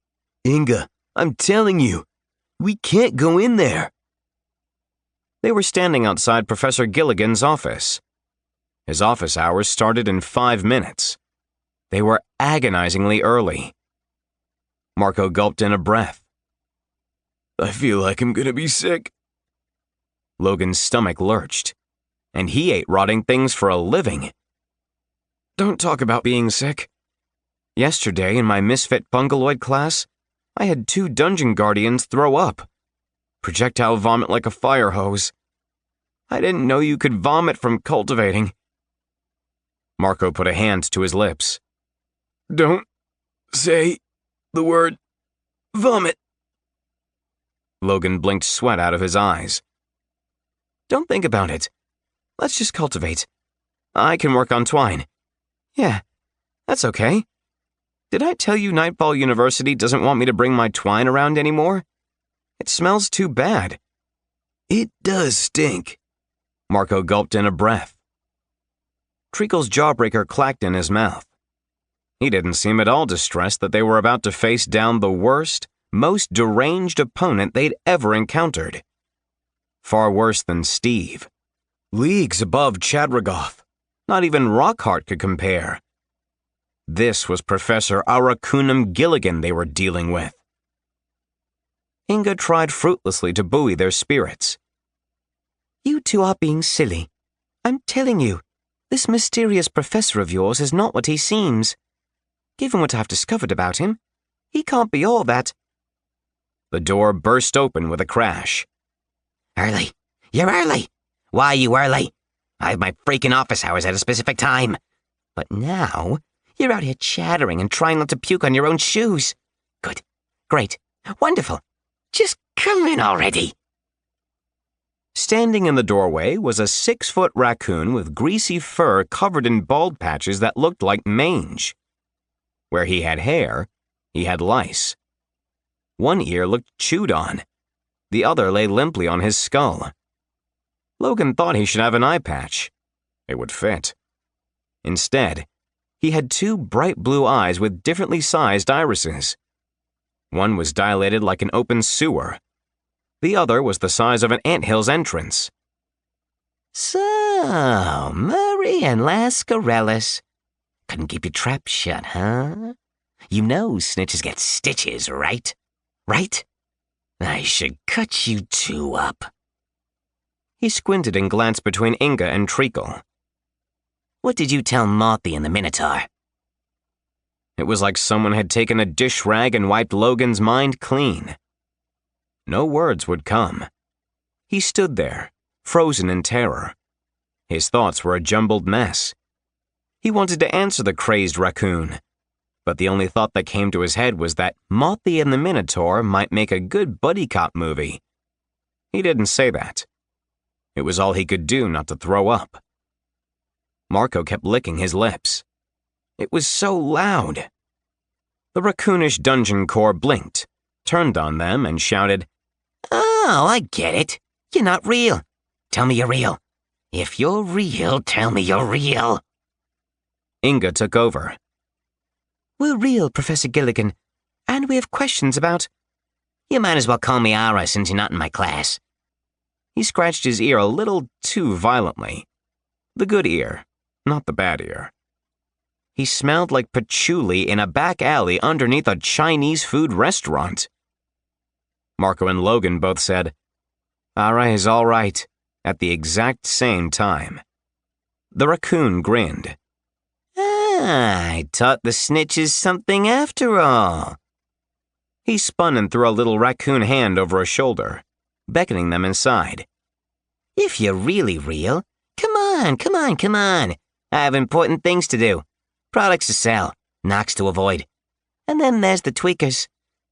Inga, I'm telling you, we can't go in there. They were standing outside Professor Gilligan's office. His office hours started in 5 minutes. They were agonizingly early. Marco gulped in a breath. I feel like I'm gonna be sick. Logan's stomach lurched, and he ate rotting things for a living. Don't talk about being sick. Yesterday, in my misfit Bungaloid class, I had 2 dungeon guardians throw up. Projectile vomit like a fire hose. I didn't know you could vomit from cultivating. Marco put a hand to his lips. Don't say the word vomit. Logan blinked sweat out of his eyes. Don't think about it. Let's just cultivate. I can work on twine. Yeah, that's okay. Did I tell you Nightfall University doesn't want me to bring my twine around anymore? It smells too bad. It does stink. Marco gulped in a breath. Treacle's jawbreaker clacked in his mouth. He didn't seem at all distressed that they were about to face down the worst, most deranged opponent they'd ever encountered. Far worse than Steve. Leagues above Chadragoth. Not even Rockhart could compare. This was Professor Arakunum Gilligan they were dealing with. Inga tried fruitlessly to buoy their spirits. You two are being silly. I'm telling you, this mysterious professor of yours is not what he seems. Given what I've discovered about him, he can't be all that. The door burst open with a crash. Early. You're early. Why you early? I have my freaking office hours at a specific time. But now, you're out here chattering and trying not to puke on your own shoes. Good. Great. Wonderful. Just come in already. Standing in the doorway was a 6-foot raccoon with greasy fur covered in bald patches that looked like mange. Where he had hair, he had lice. One ear looked chewed on. The other lay limply on his skull. Logan thought he should have an eye patch. It would fit. Instead, he had 2 bright blue eyes with differently sized irises. One was dilated like an open sewer. The other was the size of an anthill's entrance.
So, Murray and Lascarellis. Couldn't keep your trap shut, huh? You know snitches get stitches, right? Right? I should cut you 2 up.
He squinted and glanced between Inga and Treacle.
What did you tell Marthy and the Minotaur?
It was like someone had taken a dish rag and wiped Logan's mind clean. No words would come. He stood there, frozen in terror. His thoughts were a jumbled mess. He wanted to answer the crazed raccoon, but the only thought that came to his head was that Marthy and the Minotaur might make a good buddy cop movie. He didn't say that. It was all he could do not to throw up. Marco kept licking his lips. It was so loud. The raccoonish dungeon core blinked, turned on them, and shouted,
Oh, I get it. You're not real. Tell me you're real. If you're real, tell me you're real.
Inga took over.
We're real, Professor Gilligan, and we have questions about... You might as well call me Ara since you're not in my class.
He scratched his ear a little too violently. The good ear, not the bad ear. He smelled like patchouli in a back alley underneath a Chinese food restaurant. Marco and Logan both said, Ara is all right, at the exact same time. The raccoon grinned.
I taught the snitches something after all.
He spun and threw a little raccoon hand over a shoulder, beckoning them inside.
If you're really real, come on. I have important things to do. Products to sell, knocks to avoid. And then there's the tweakers.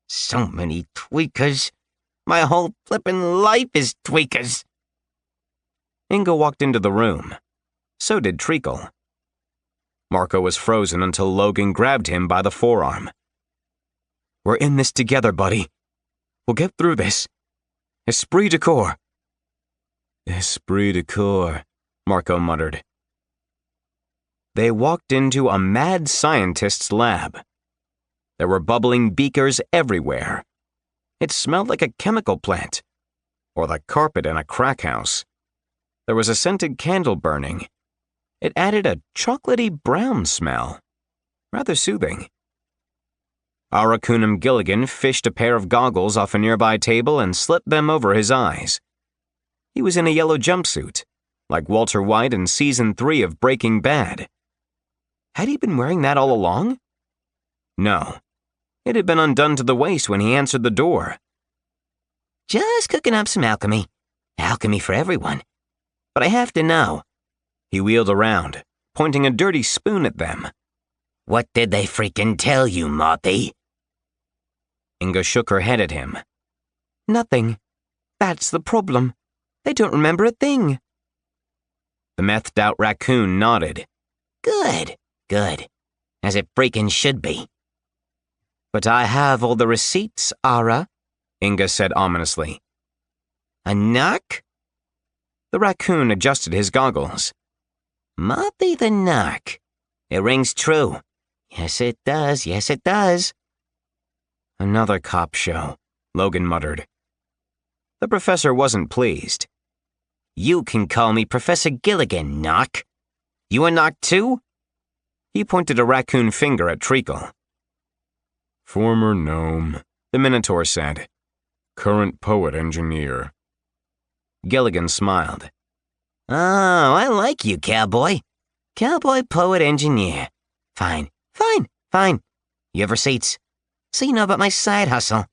So many tweakers. My whole flippin' life is tweakers.
Inga walked into the room. So did Treacle. Marco was frozen until Logan grabbed him by the forearm. We're in this together, buddy. We'll get through this. Esprit de corps. Esprit de corps, Marco muttered. They walked into a mad scientist's lab. There were bubbling beakers everywhere. It smelled like a chemical plant, or the carpet in a crack house. There was a scented candle burning. It added a chocolatey brown smell, rather soothing. Arakunum Gilligan fished a pair of goggles off a nearby table and slipped them over his eyes. He was in a yellow jumpsuit, like Walter White in Season 3 of Breaking Bad. Had he been wearing that all along? No. It had been undone to the waist when he answered the door.
Just cooking up some alchemy. Alchemy for everyone. But I have to know.
He wheeled around, pointing a dirty spoon at them.
What did they freaking tell you, Marthy?
Inga shook her head at him.
Nothing. That's the problem. They don't remember a thing.
The methed out raccoon nodded.
Good. As it freaking should be.
But I have all the receipts, Ara, Inga said ominously.
A narc?
The raccoon adjusted his goggles.
Marthy the narc. It rings true. Yes, it does.
Another cop show, Logan muttered. The professor wasn't pleased.
You can call me Professor Gilligan, narc. You a narc too?
He pointed a raccoon finger at Treacle. Former gnome, the Minotaur said. Current poet-engineer. Gilligan smiled.
Oh, I like you, cowboy. Cowboy, poet, engineer. Fine. You have receipts. So you know about my side hustle.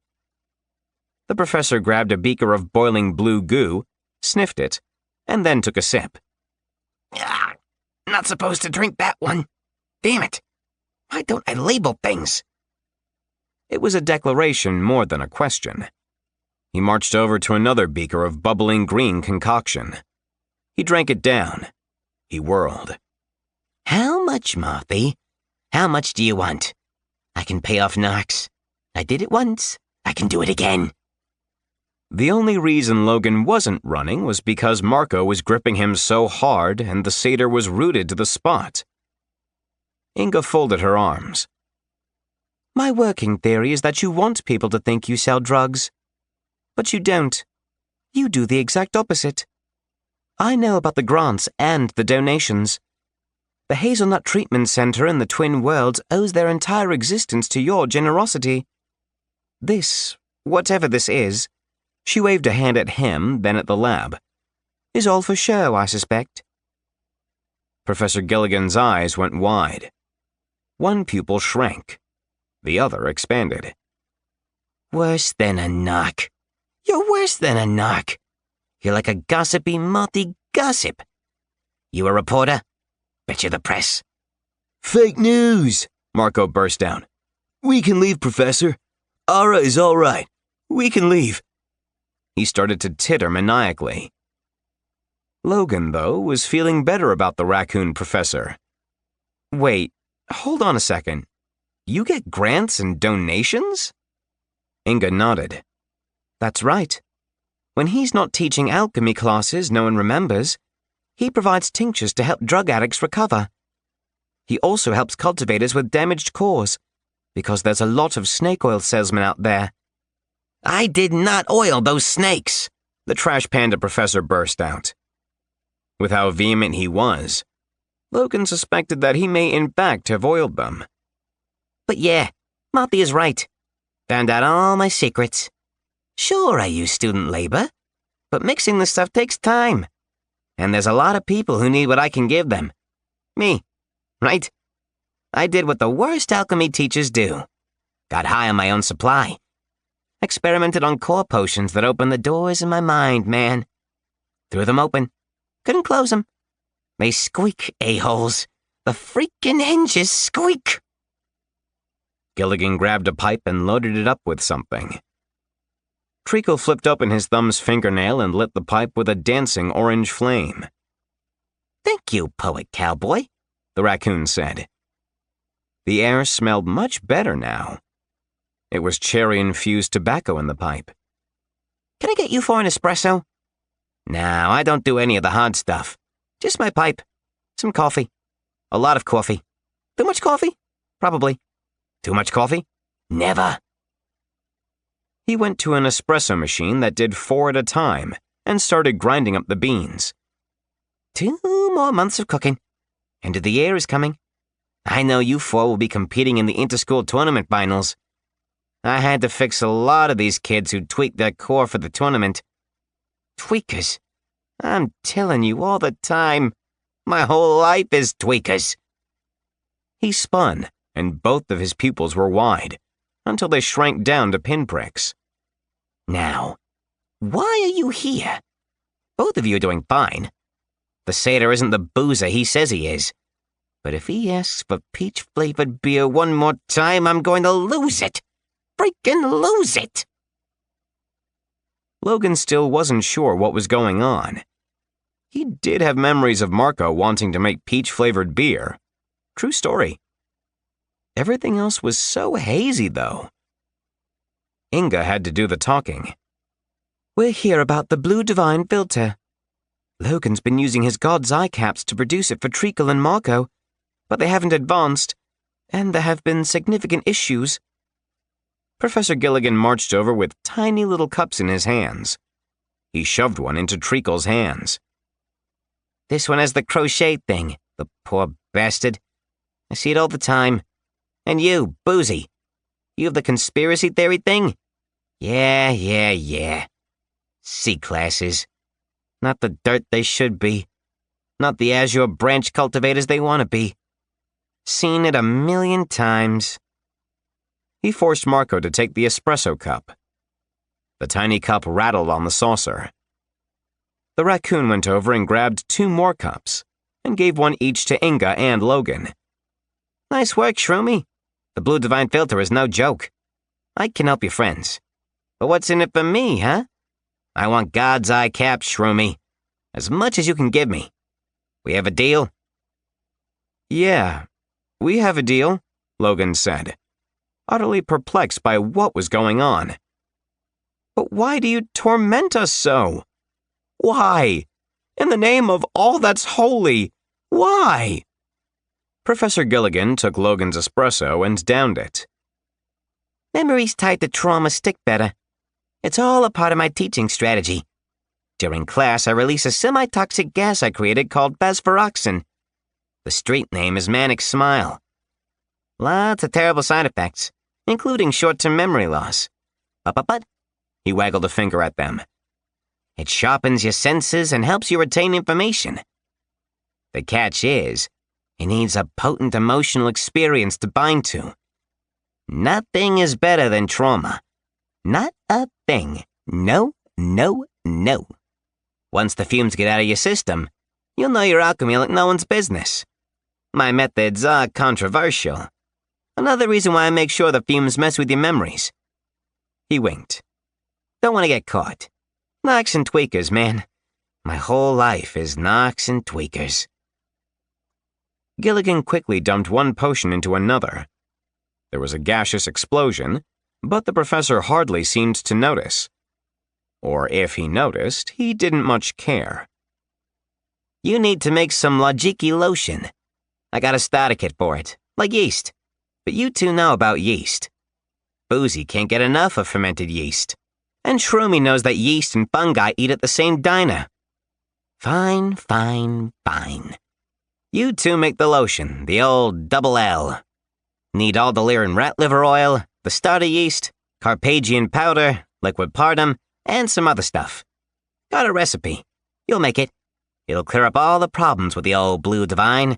The professor grabbed a beaker of boiling blue goo, sniffed it, and then took a sip.
Not supposed to drink that one. Damn it. Why don't I label things?
It was a declaration more than a question. He marched over to another beaker of bubbling green concoction. He drank it down. He whirled.
How much, Marthy? How much do you want? I can pay off Knox. I did it once. I can do it again.
The only reason Logan wasn't running was because Marco was gripping him so hard and the satyr was rooted to the spot. Inga folded her arms. My working theory is that you want people to think you sell drugs. But you don't. You do the exact opposite. I know about the grants and the donations. The Hazelnut Treatment Center in the Twin Worlds owes their entire existence to your generosity. This, whatever this is, she waved a hand at him, then at the lab, is all for show, I suspect. Professor Gilligan's eyes went wide. One pupil shrank. The other expanded.
Worse than a knock. You're worse than a knock. You're like a gossipy multi-gossip. You a reporter? Bet you're the press.
Fake news, Marco burst out. We can leave, Professor. Ara is all right. We can leave. He started to titter maniacally. Logan, though, was feeling better about the raccoon professor. Wait, hold on a second. You get grants and donations? Inga nodded. That's right. When he's not teaching alchemy classes no one remembers, he provides tinctures to help drug addicts recover. He also helps cultivators with damaged cores, because there's a lot of snake oil salesmen out there.
I did not oil those snakes,
the trash panda professor burst out. With how vehement he was, Logan suspected that he may in fact have oiled them.
But yeah, Marthy is right. Found out all my secrets. Sure, I use student labor, but mixing this stuff takes time. And there's a lot of people who need what I can give them. Me, right? I did what the worst alchemy teachers do. Got high on my own supply. Experimented on core potions that opened the doors in my mind, man. Threw them open. Couldn't close them. They squeak, a-holes. The freaking hinges squeak.
Gilligan grabbed a pipe and loaded it up with something. Treacle flipped open his thumb's fingernail and lit the pipe with a dancing orange flame.
Thank you, poet cowboy,
the raccoon said. The air smelled much better now. It was cherry-infused tobacco in the pipe.
Can I get you for an espresso? No, I don't do any of the hard stuff. Just my pipe. Some coffee. A lot of coffee. Too much coffee? Probably. Too much coffee? Never.
He went to an espresso machine that did 4 at a time and started grinding up the beans.
2 more months of cooking. End of the year is coming. I know you 4 will be competing in the inter-school tournament finals. I had to fix a lot of these kids who tweaked their core for the tournament. Tweakers. I'm telling you all the time. My whole life is tweakers.
He spun, and both of his pupils were wide, until they shrank down to pinpricks.
Now, why are you here? Both of you are doing fine. The satyr isn't the boozer he says he is. But if he asks for peach-flavored beer one more time, I'm going to lose it. Freaking lose it!
Logan still wasn't sure what was going on. He did have memories of Marco wanting to make peach-flavored beer. True story. Everything else was so hazy, though. Inga had to do the talking. We're here about the blue divine filter. Logan's been using his God's eye caps to produce it for Treacle and Marco, but they haven't advanced, and there have been significant issues. Professor Gilligan marched over with tiny little cups in his hands. He shoved one into Treacle's hands.
This one has the crochet thing, the poor bastard. I see it all the time. And you, Boozy, you have the conspiracy theory thing? Yeah. C-classes. Not the dirt they should be. Not the Azure branch cultivators they want to be. Seen it 1,000,000 times. He forced Marco to take the espresso cup. The tiny cup rattled on the saucer. The raccoon went over and grabbed 2 more cups, and gave one each to Inga and Logan. Nice work, Shroomy. The blue divine filter is no joke. I can help your friends. But what's in it for me, huh? I want God's eye caps, Shroomy. As much as you can give me. We have a deal?
Yeah, we have a deal, Logan said, utterly perplexed by what was going on. But why do you torment us so? Why? In the name of all that's holy, why? Professor Gilligan took Logan's espresso and downed it.
Memories tied to trauma stick better. It's all a part of my teaching strategy. During class, I release a semi-toxic gas I created called basferoxin. The street name is Manic Smile. Lots of terrible side effects, including short-term memory loss. But, he waggled a finger at them. It sharpens your senses and helps you retain information. The catch is, it needs a potent emotional experience to bind to. Nothing is better than trauma. Not a thing. No, no, no. Once the fumes get out of your system, you'll know your alchemy like no one's business. My methods are controversial. Another reason why I make sure the fumes mess with your memories. He winked. Don't want to get caught. Knocks and tweakers, man. My whole life is knocks and tweakers.
Gilligan quickly dumped one potion into another. There was a gaseous explosion, but the professor hardly seemed to notice. Or if he noticed, he didn't much care.
You need to make some Logiki lotion. I got a starter kit for it, like yeast. But you two know about yeast. Boozy can't get enough of fermented yeast. And Shroomy knows that yeast and fungi eat at the same diner. Fine, fine, fine. You two make the lotion, the old double L. Need aldelir and rat liver oil, the starter yeast, Carpathian powder, liquid pardum, and some other stuff. Got a recipe. You'll make it. It'll clear up all the problems with the old blue divine.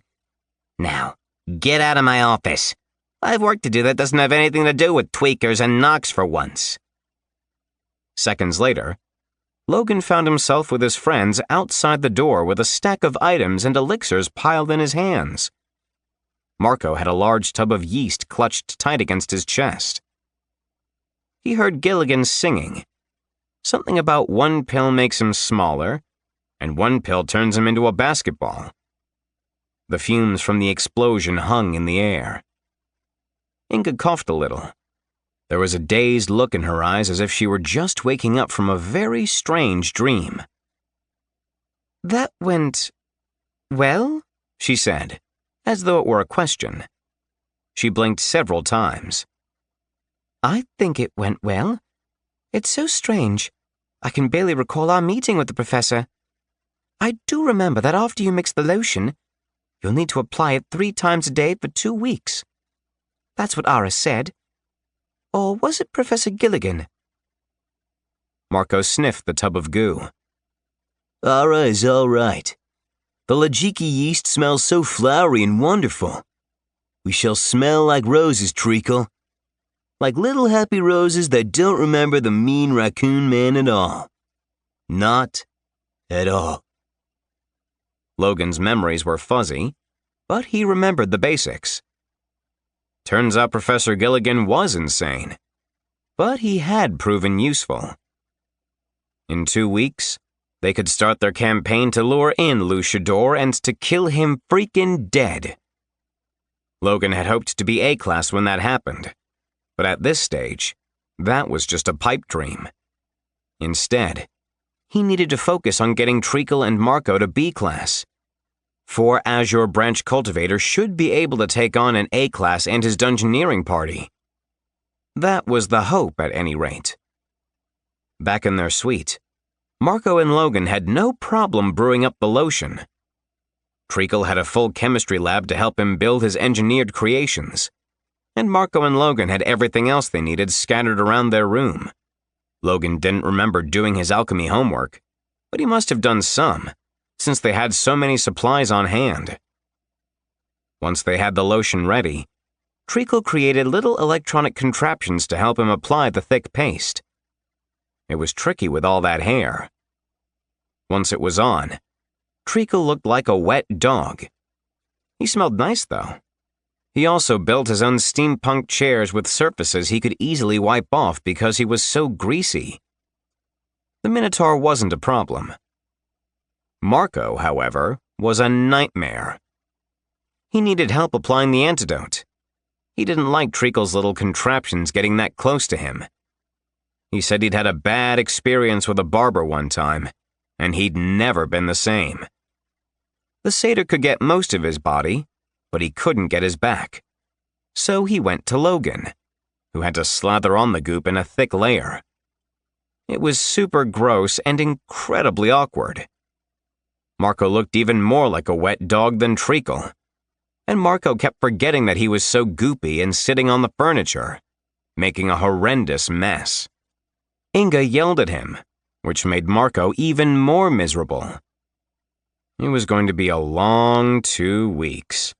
Now, get out of my office. I've work to do that doesn't have anything to do with tweakers and knocks for once.
Seconds later, Logan found himself with his friends outside the door with a stack of items and elixirs piled in his hands. Marco had a large tub of yeast clutched tight against his chest. He heard Gilligan singing. Something about one pill makes him smaller, and one pill turns him into a basketball. The fumes from the explosion hung in the air. Inga coughed a little. There was a dazed look in her eyes as if she were just waking up from a very strange dream.
That went well,
she said, as though it were a question. She blinked several times.
I think it went well. It's so strange. I can barely recall our meeting with the professor. I do remember that after you mix the lotion, you'll need to apply it 3 times a day for 2 weeks. That's what Ara said. Or was it Professor Gilligan?
Marco sniffed the tub of goo.
Ara is all right. The Logiki yeast smells so flowery and wonderful. We shall smell like roses, Treacle. Like little happy roses that don't remember the mean raccoon man at all. Not at all.
Logan's memories were fuzzy, but he remembered the basics. Turns out Professor Gilligan was insane, but he had proven useful. In 2 weeks, they could start their campaign to lure in Luchador and to kill him freaking dead. Logan had hoped to be A-class when that happened, but at this stage, that was just a pipe dream. Instead, he needed to focus on getting Treacle and Marco to B-class. 4 Azure Branch Cultivators should be able to take on an A-class and his dungeoneering party. That was the hope, at any rate. Back in their suite, Marco and Logan had no problem brewing up the lotion. Treacle had a full chemistry lab to help him build his engineered creations, and Marco and Logan had everything else they needed scattered around their room. Logan didn't remember doing his alchemy homework, but he must have done some, since they had so many supplies on hand. Once they had the lotion ready, Treacle created little electronic contraptions to help him apply the thick paste. It was tricky with all that hair. Once it was on, Treacle looked like a wet dog. He smelled nice, though. He also built his own steampunk chairs with surfaces he could easily wipe off because he was so greasy. The Minotaur wasn't a problem. Marco, however, was a nightmare. He needed help applying the antidote. He didn't like Treacle's little contraptions getting that close to him. He said he'd had a bad experience with a barber one time, and he'd never been the same. The satyr could get most of his body, but he couldn't get his back. So he went to Logan, who had to slather on the goop in a thick layer. It was super gross and incredibly awkward. Marco looked even more like a wet dog than Treacle, and Marco kept forgetting that he was so goopy and sitting on the furniture, making a horrendous mess. Inga yelled at him, which made Marco even more miserable. It was going to be a long 2 weeks.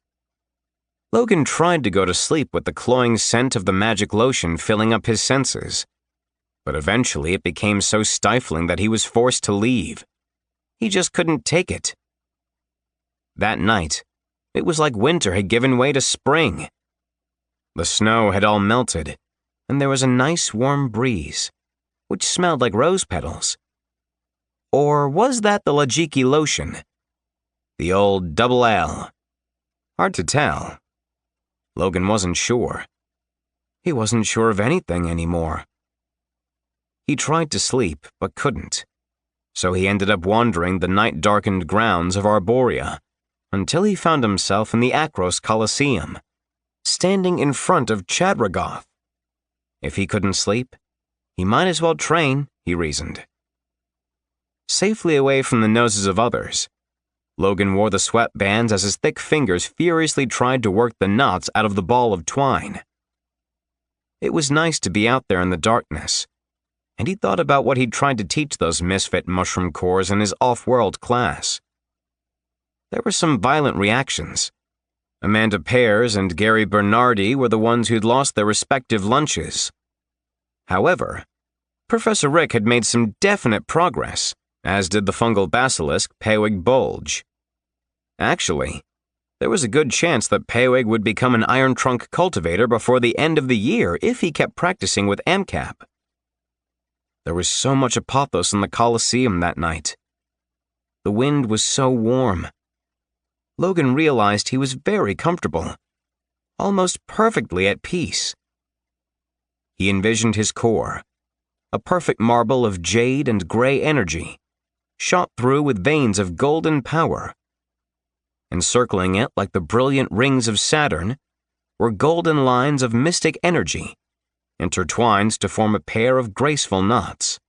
Logan tried to go to sleep with the cloying scent of the magic lotion filling up his senses, but eventually it became so stifling that he was forced to leave. He just couldn't take it. That night, it was like winter had given way to spring. The snow had all melted, and there was a nice warm breeze, which smelled like rose petals. Or was that the Lajiki lotion? The old double L. Hard to tell. Logan wasn't sure. He wasn't sure of anything anymore. He tried to sleep, but couldn't, so he ended up wandering the night-darkened grounds of Arborea until he found himself in the Akros Coliseum, standing in front of Chadragoth. If he couldn't sleep, he might as well train, he reasoned. Safely away from the noses of others, Logan wore the sweatbands as his thick fingers furiously tried to work the knots out of the ball of twine. It was nice to be out there in the darkness, and he thought about what he'd tried to teach those misfit mushroom cores in his off-world class. There were some violent reactions. Amanda Pears and Gary Bernardi were the ones who'd lost their respective lunches. However, Professor Rick had made some definite progress, as did the fungal basilisk Pewig Bulge. Actually, there was a good chance that Pewig would become an Iron Trunk cultivator before the end of the year if he kept practicing with AMCAP. There was so much apothos in the Colosseum that night. The wind was so warm. Logan realized he was very comfortable, almost perfectly at peace. He envisioned his core, a perfect marble of jade and gray energy, shot through with veins of golden power. Encircling it like the brilliant rings of Saturn were golden lines of mystic energy, intertwined to form a pair of graceful knots.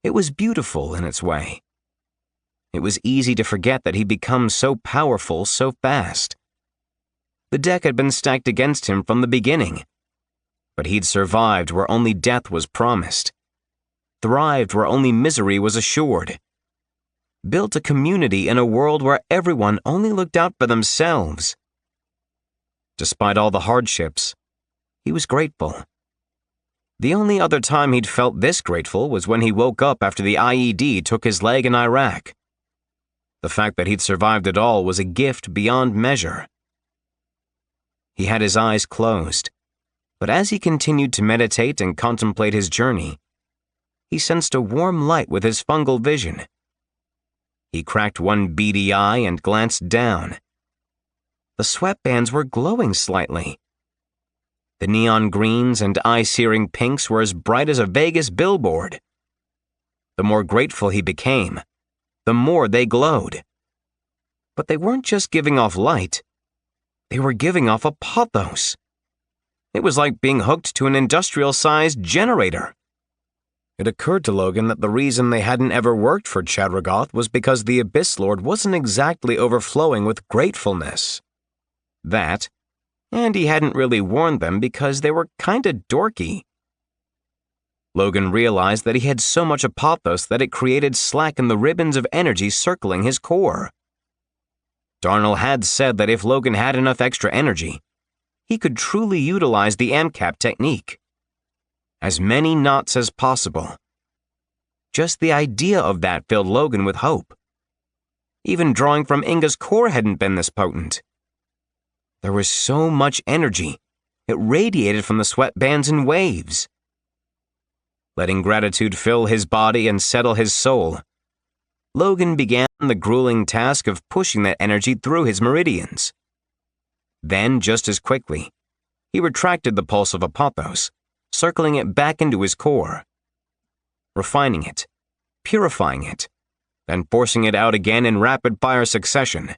It was beautiful in its way. It was easy to forget that he'd become so powerful so fast. The deck had been stacked against him from the beginning, but he'd survived where only death was promised, thrived where only misery was assured, built a community in a world where everyone only looked out for themselves. Despite all the hardships, he was grateful. The only other time he'd felt this grateful was when he woke up after the IED took his leg in Iraq. The fact that he'd survived it all was a gift beyond measure. He had his eyes closed, but as he continued to meditate and contemplate his journey, he sensed a warm light with his fungal vision. He cracked one beady eye and glanced down. The sweatbands were glowing slightly. The neon greens and eye-searing pinks were as bright as a Vegas billboard. The more grateful he became, the more they glowed. But they weren't just giving off light. They were giving off a pothos. It was like being hooked to an industrial-sized generator. It occurred to Logan that the reason they hadn't ever worked for Chadragoth was because the Abyss Lord wasn't exactly overflowing with gratefulness. That, and he hadn't really warned them because they were kinda dorky. Logan realized that he had so much apothos that it created slack in the ribbons of energy circling his core. Darnell had said that if Logan had enough extra energy, he could truly utilize the AMCAP technique. As many knots as possible. Just the idea of that filled Logan with hope. Even drawing from Inga's core hadn't been this potent. There was so much energy. It radiated from the sweatbands in waves. Letting gratitude fill his body and settle his soul, Logan began the grueling task of pushing that energy through his meridians. Then, just as quickly, he retracted the pulse of Apothos, circling it back into his core, refining it, purifying it, then forcing it out again in rapid-fire succession.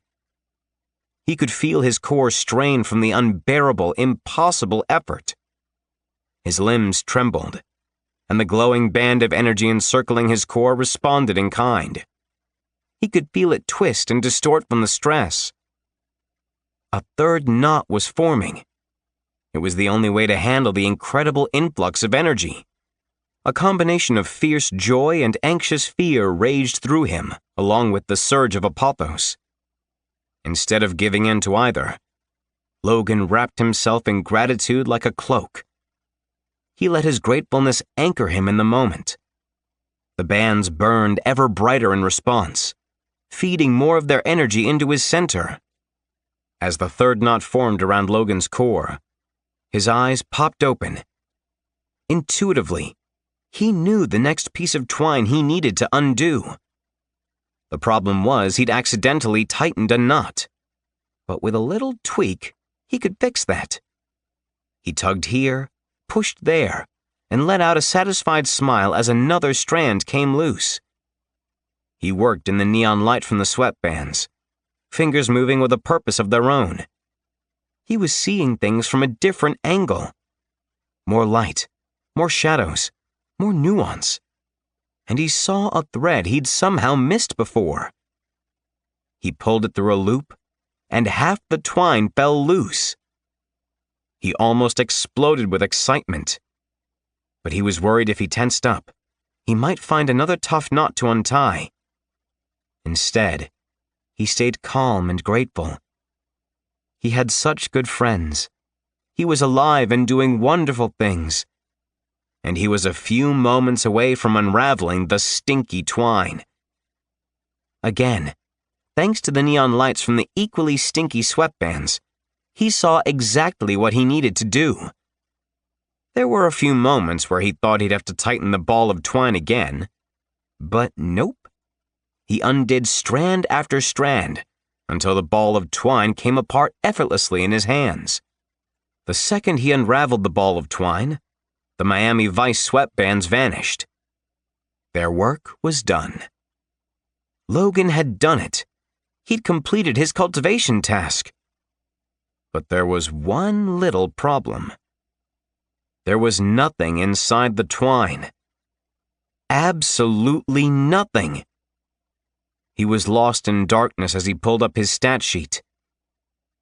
He could feel his core strain from the unbearable, impossible effort. His limbs trembled, and the glowing band of energy encircling his core responded in kind. He could feel it twist and distort from the stress. A third knot was forming. It was the only way to handle the incredible influx of energy. A combination of fierce joy and anxious fear raged through him, along with the surge of Apothos. Instead of giving in to either, Logan wrapped himself in gratitude like a cloak. He let his gratefulness anchor him in the moment. The bands burned ever brighter in response, feeding more of their energy into his center. As the third knot formed around Logan's core, his eyes popped open. Intuitively, he knew the next piece of twine he needed to undo. The problem was he'd accidentally tightened a knot. But with a little tweak, he could fix that. He tugged here, pushed there, and let out a satisfied smile as another strand came loose. He worked in the neon light from the sweatbands, fingers moving with a purpose of their own. He was seeing things from a different angle. More light, more shadows, more nuance. And he saw a thread he'd somehow missed before. He pulled it through a loop, and half the twine fell loose. He almost exploded with excitement. But he was worried if he tensed up, he might find another tough knot to untie. Instead, he stayed calm and grateful. He had such good friends. He was alive and doing wonderful things. And he was a few moments away from unraveling the stinky twine. Again, thanks to the neon lights from the equally stinky sweatbands, he saw exactly what he needed to do. There were a few moments where he thought he'd have to tighten the ball of twine again, but nope. He undid strand after strand until the ball of twine came apart effortlessly in his hands. The second he unraveled the ball of twine, the Miami Vice sweatbands vanished. Their work was done. Logan had done it. He'd completed his cultivation task. But there was one little problem. There was nothing inside the twine. Absolutely nothing. He was lost in darkness as he pulled up his stat sheet.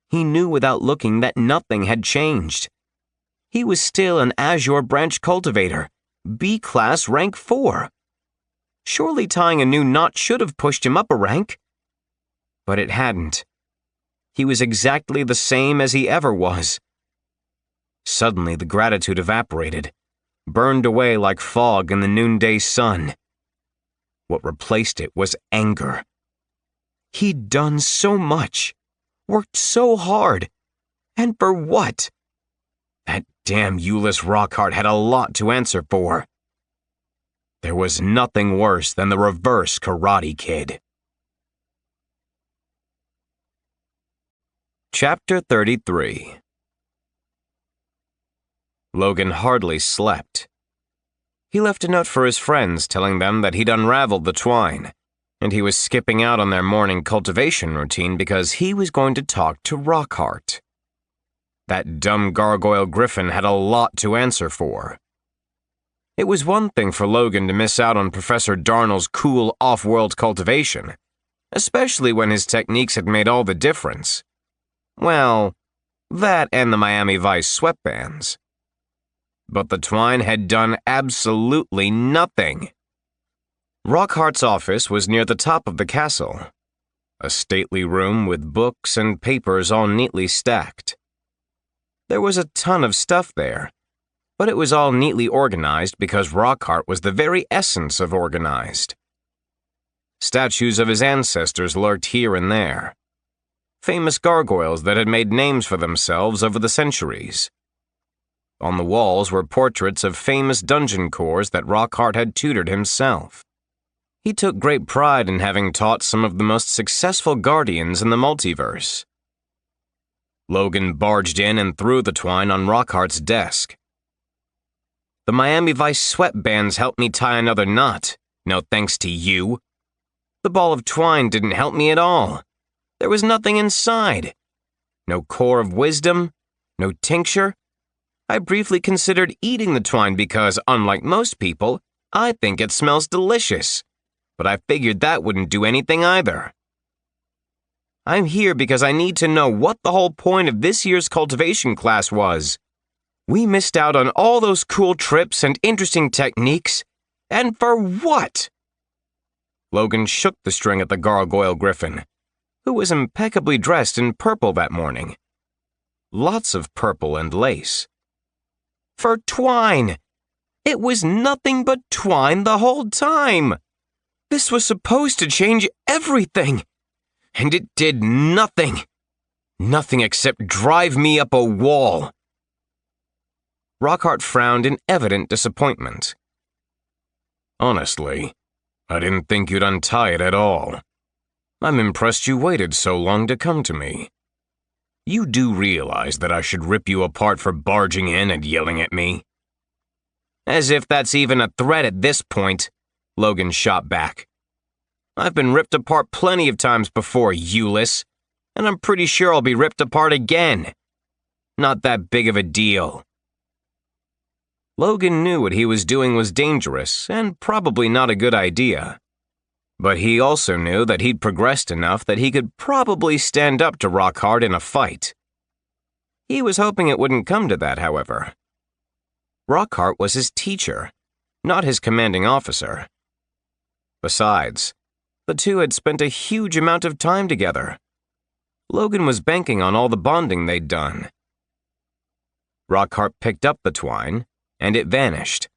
He knew without looking that nothing had changed. He was still an Azure Branch Cultivator, B-Class Rank 4. Surely tying a new knot should have pushed him up a rank. But it hadn't. He was exactly the same as he ever was. Suddenly, the gratitude evaporated, burned away like fog in the noonday sun. What replaced it was anger. He'd done so much, worked so hard, and for what? That damn Euless Rockhart had a lot to answer for. There was nothing worse than the reverse Karate Kid. Chapter 33. Logan hardly slept. He left a note for his friends telling them that he'd unraveled the twine, and he was skipping out on their morning cultivation routine because he was going to talk to Rockhart. That dumb gargoyle Griffin had a lot to answer for. It was one thing for Logan to miss out on Professor Darnell's cool off-world cultivation, especially when his techniques had made all the difference. Well, that and the Miami Vice sweatbands. But the twine had done absolutely nothing. Rockhart's office was near the top of the castle, a stately room with books and papers all neatly stacked. There was a ton of stuff there, but it was all neatly organized because Rockhart was the very essence of organized. Statues of his ancestors lurked here and there. famous gargoyles that had made names for themselves over the centuries. On the walls were portraits of famous dungeon cores that Rockhart had tutored himself. He took great pride in having taught some of the most successful guardians in the multiverse. Logan barged in and threw the twine on Rockhart's desk. The Miami Vice sweatbands helped me tie another knot, no thanks to you. The ball of twine didn't help me at all. There was nothing inside. No core of wisdom, no tincture. I briefly considered eating the twine because, unlike most people, I think it smells delicious. But I figured that wouldn't do anything either. I'm here because I need to know what the whole point of this year's cultivation class was. We missed out on all those cool trips and interesting techniques. And for what? Logan shook the string at the gargoyle griffin, who was impeccably dressed in purple that morning. Lots of purple and lace. For twine! It was nothing but twine the whole time! This was supposed to change everything! And it did nothing! Nothing except drive me up a wall! Rockhart frowned in evident disappointment. Honestly, I didn't think you'd untie it at all. I'm impressed you waited so long to come to me. You do realize that I should rip you apart for barging in and yelling at me? As if that's even a threat at this point, Logan shot back. I've been ripped apart plenty of times before, Ulyss, and I'm pretty sure I'll be ripped apart again. Not that big of a deal. Logan knew what he was doing was dangerous and probably not a good idea. But he also knew that he'd progressed enough that he could probably stand up to Rockhart in a fight. He was hoping it wouldn't come to that, however. Rockhart was his teacher, not his commanding officer. Besides, the two had spent a huge amount of time together. Logan was banking on all the bonding they'd done. Rockhart picked up the twine, and it vanished.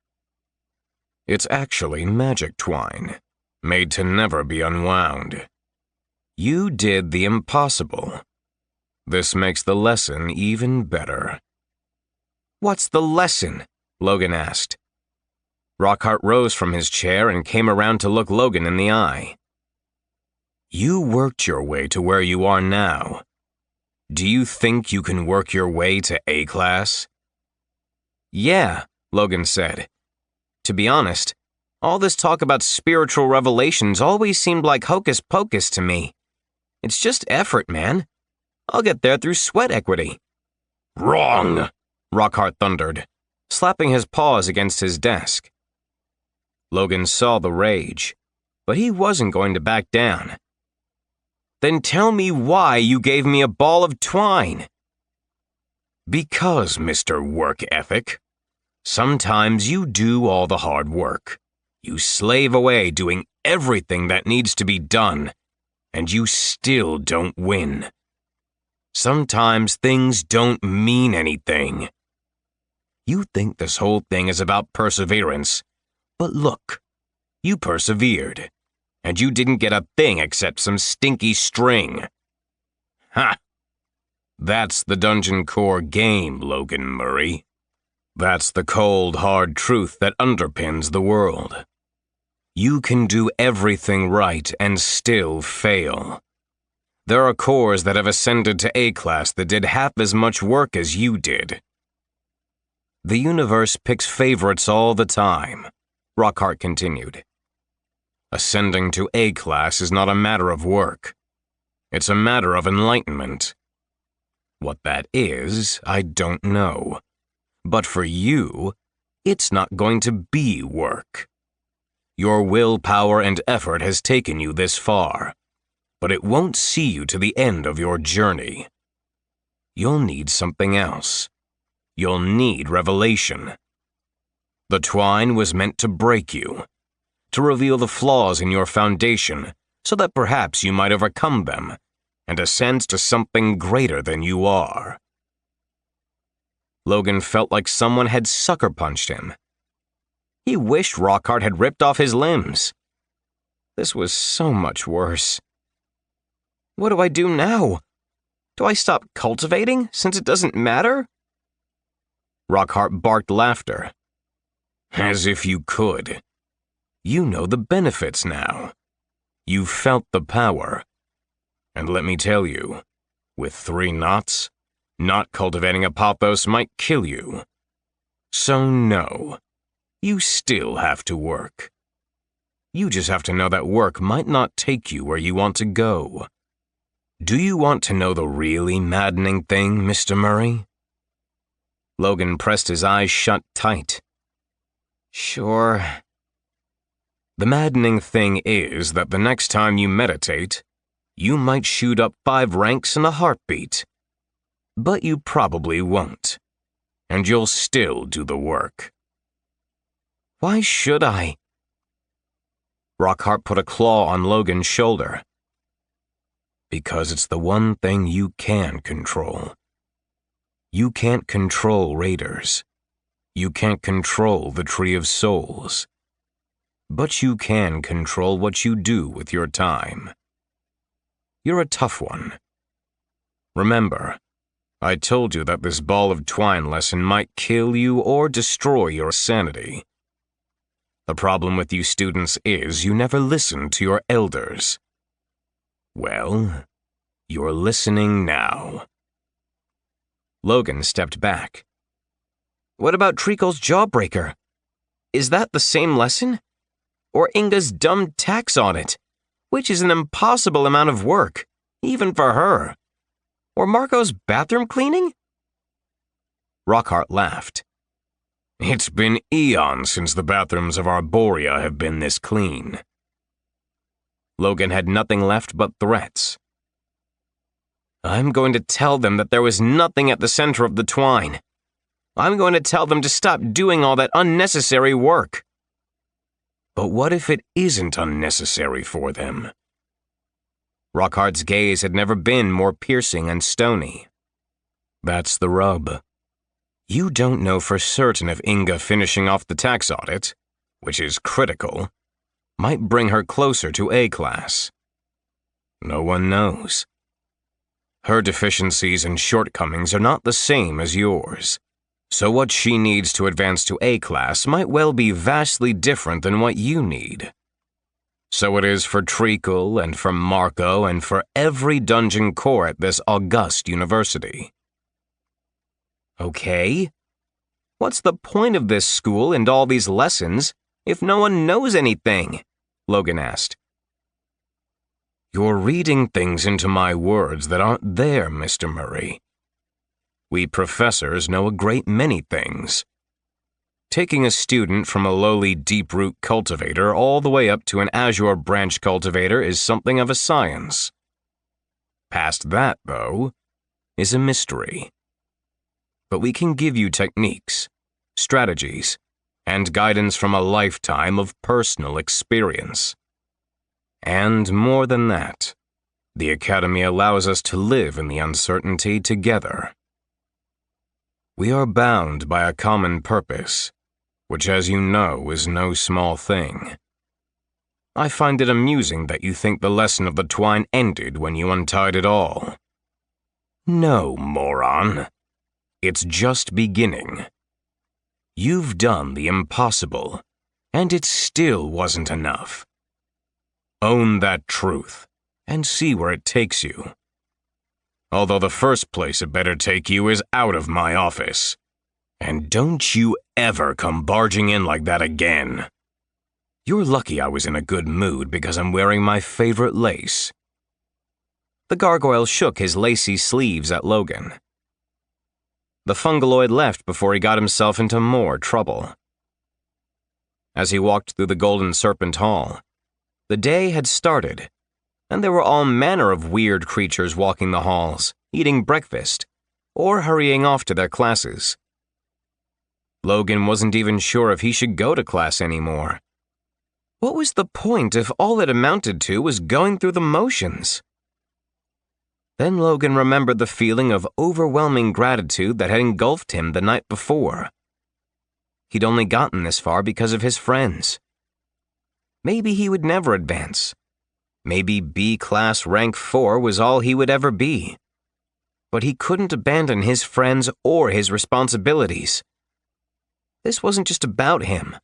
It's actually magic twine, made to never be unwound. You did the impossible. This makes the lesson even better. What's the lesson? Logan asked. Rockhart rose from his chair and came around to look Logan in the eye. You worked your way to where you are now. Do you think you can work your way to A-class? Yeah, Logan said. To be honest, all this talk about spiritual revelations always seemed like hocus pocus to me. It's just effort, man. I'll get there through sweat equity. Wrong, Rockhart thundered, slapping his paws against his desk. Logan saw the rage, but he wasn't going to back down. Then tell me why you gave me a ball of twine. Because, Mr. Work Ethic, sometimes you do all the hard work. You slave away doing everything that needs to be done, and you still don't win. Sometimes things don't mean anything. You think this whole thing is about perseverance, but look, you persevered, and you didn't get a thing except some stinky string. Ha! That's the Dungeon Core game, Logan Murray. That's the cold, hard truth that underpins the world. You can do everything right and still fail. There are cores that have ascended to A-class that did half as much work as you did. The universe picks favorites all the time, Rockhart continued. Ascending to A-class is not a matter of work. It's a matter of enlightenment. What that is, I don't know. But for you, it's not going to be work. Your willpower and effort has taken you this far, but it won't see you to the end of your journey. You'll need something else. You'll need revelation. The twine was meant to break you, to reveal the flaws in your foundation so that perhaps you might overcome them and ascend to something greater than you are. Logan felt like someone had sucker punched him. He wished Rockhart had ripped off his limbs. This was so much worse. What do I do now? Do I stop cultivating since it doesn't matter? Rockhart barked laughter. As if you could. You know the benefits now. You've felt the power. And let me tell you, with 3 knots, not cultivating a pothos might kill you. So no, you still have to work. You just have to know that work might not take you where you want to go. Do you want to know the really maddening thing, Mr. Murray? Logan pressed his eyes shut tight. Sure. The maddening thing is that the next time you meditate, you might shoot up 5 ranks in a heartbeat. But you probably won't. And you'll still do the work. Why should I? Rockhart put a claw on Logan's shoulder. Because it's the one thing you can control. You can't control raiders. You can't control the Tree of Souls. But you can control what you do with your time. You're a tough one. Remember, I told you that this ball of twine lesson might kill you or destroy your sanity. The problem with you students is you never listen to your elders. Well, you're listening now. Logan stepped back. What about Treacle's Jawbreaker? Is that the same lesson? Or Inga's dumb tax audit, which is an impossible amount of work, even for her? Or Marco's bathroom cleaning? Rockhart laughed. It's been eons since the bathrooms of Arborea have been this clean. Logan had nothing left but threats. I'm going to tell them that there was nothing at the center of the twine. I'm going to tell them to stop doing all that unnecessary work. But what if it isn't unnecessary for them? Rockhart's gaze had never been more piercing and stony. That's the rub. You don't know for certain if Inga finishing off the tax audit, which is critical, might bring her closer to A-class. No one knows. Her deficiencies and shortcomings are not the same as yours, so what she needs to advance to A-class might well be vastly different than what you need. So it is for Treacle and for Marco and for every dungeon core at this august university. Okay. What's the point of this school and all these lessons if no one knows anything? Logan asked. You're reading things into my words that aren't there, Mr. Murray. We professors know a great many things. Taking a student from a lowly deep-root cultivator all the way up to an azure branch cultivator is something of a science. Past that, though, is a mystery. But we can give you techniques, strategies, and guidance from a lifetime of personal experience. And more than that, the Academy allows us to live in the uncertainty together. We are bound by a common purpose, which, as you know, is no small thing. I find it amusing that you think the lesson of the twine ended when you untied it all. No, moron. It's just beginning. You've done the impossible, and it still wasn't enough. Own that truth, and see where it takes you. Although the first place it better take you is out of my office. And don't you ever come barging in like that again. You're lucky I was in a good mood because I'm wearing my favorite lace. The gargoyle shook his lacy sleeves at Logan. The fungaloid left before he got himself into more trouble. As he walked through the Golden Serpent Hall, the day had started, and there were all manner of weird creatures walking the halls, eating breakfast, or hurrying off to their classes. Logan wasn't even sure if he should go to class anymore. What was the point if all it amounted to was going through the motions? Then Logan remembered the feeling of overwhelming gratitude that had engulfed him the night before. He'd only gotten this far because of his friends. Maybe he would never advance. Maybe B-class rank 4 was all he would ever be. but he couldn't abandon his friends or his responsibilities. This wasn't just about him.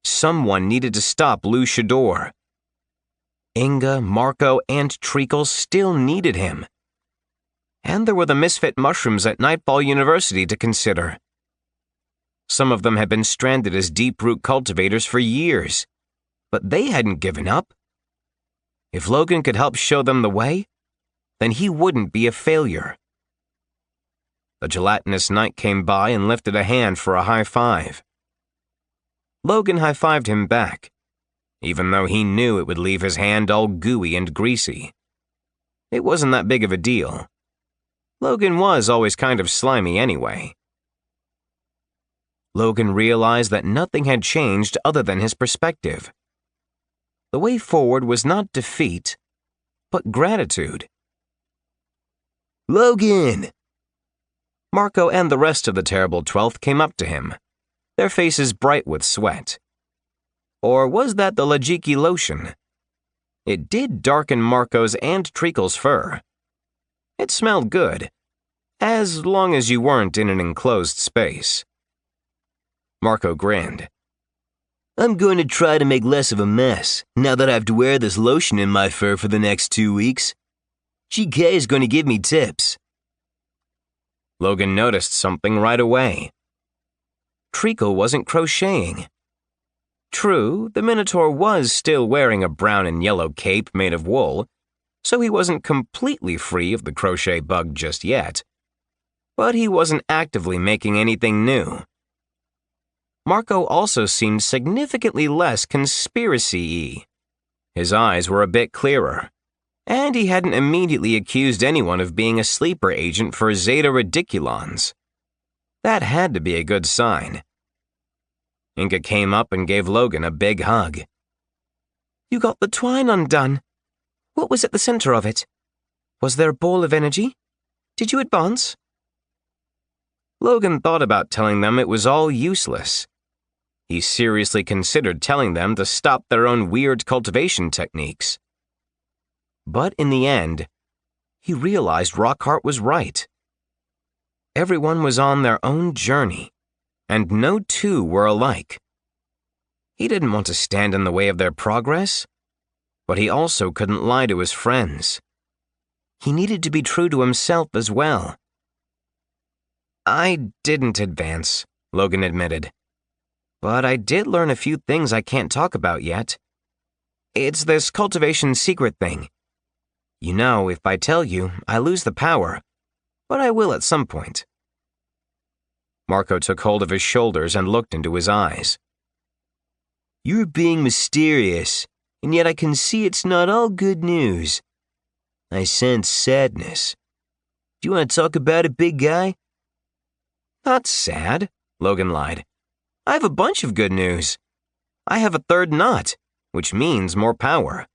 Someone needed to stop Lou Shador. Inga, Marco, and Treacle still needed him. And there were the misfit mushrooms at Nightfall University to consider. Some of them had been stranded as deep-root cultivators for years, but they hadn't given up. If Logan could help show them the way, then he wouldn't be a failure. The gelatinous knight came by and lifted a hand for a high five. Logan high-fived him back, even though he knew it would leave his hand all gooey and greasy. It wasn't that big of a deal. Logan was always kind of slimy anyway. Logan realized that nothing had changed other than his perspective. The way forward was not defeat, but gratitude.
Logan!
Marco and the rest of the Terrible 12th came up to him, their faces bright with sweat. Or was that the Lajiki lotion? It did darken Marco's and Treacle's fur. It smelled good, as long as you weren't in an enclosed space. Marco grinned.
I'm going to try to make less of a mess, now that I have to wear this lotion in my fur for the next 2 weeks. GK is going to give me tips.
Logan noticed something right away. Treacle wasn't crocheting. True, the Minotaur was still wearing a brown and yellow cape made of wool, so he wasn't completely free of the crochet bug just yet. But he wasn't actively making anything new. Marco also seemed significantly less conspiracy-y. His eyes were a bit clearer, and he hadn't immediately accused anyone of being a sleeper agent for Zeta Ridiculons. That had to be a good sign. Inga came up and gave Logan a big hug.
You got the twine undone. What was at the center of it? Was there a ball of energy? Did you advance?
Logan thought about telling them it was all useless. He seriously considered telling them to stop their own weird cultivation techniques. But in the end, he realized Rockhart was right. Everyone was on their own journey, and no two were alike. He didn't want to stand in the way of their progress, but he also couldn't lie to his friends. He needed to be true to himself as well. I didn't advance, Logan admitted. But I did learn a few things I can't talk about yet. It's this cultivation secret thing. You know, if I tell you, I lose the power, but I will at some point. Marco took hold of his shoulders and looked into his eyes.
You're being mysterious, and yet I can see it's not all good news. I sense sadness. Do you want to talk about it, big guy?
Not sad, Logan lied. I have a bunch of good news. I have a third knot, which means more power.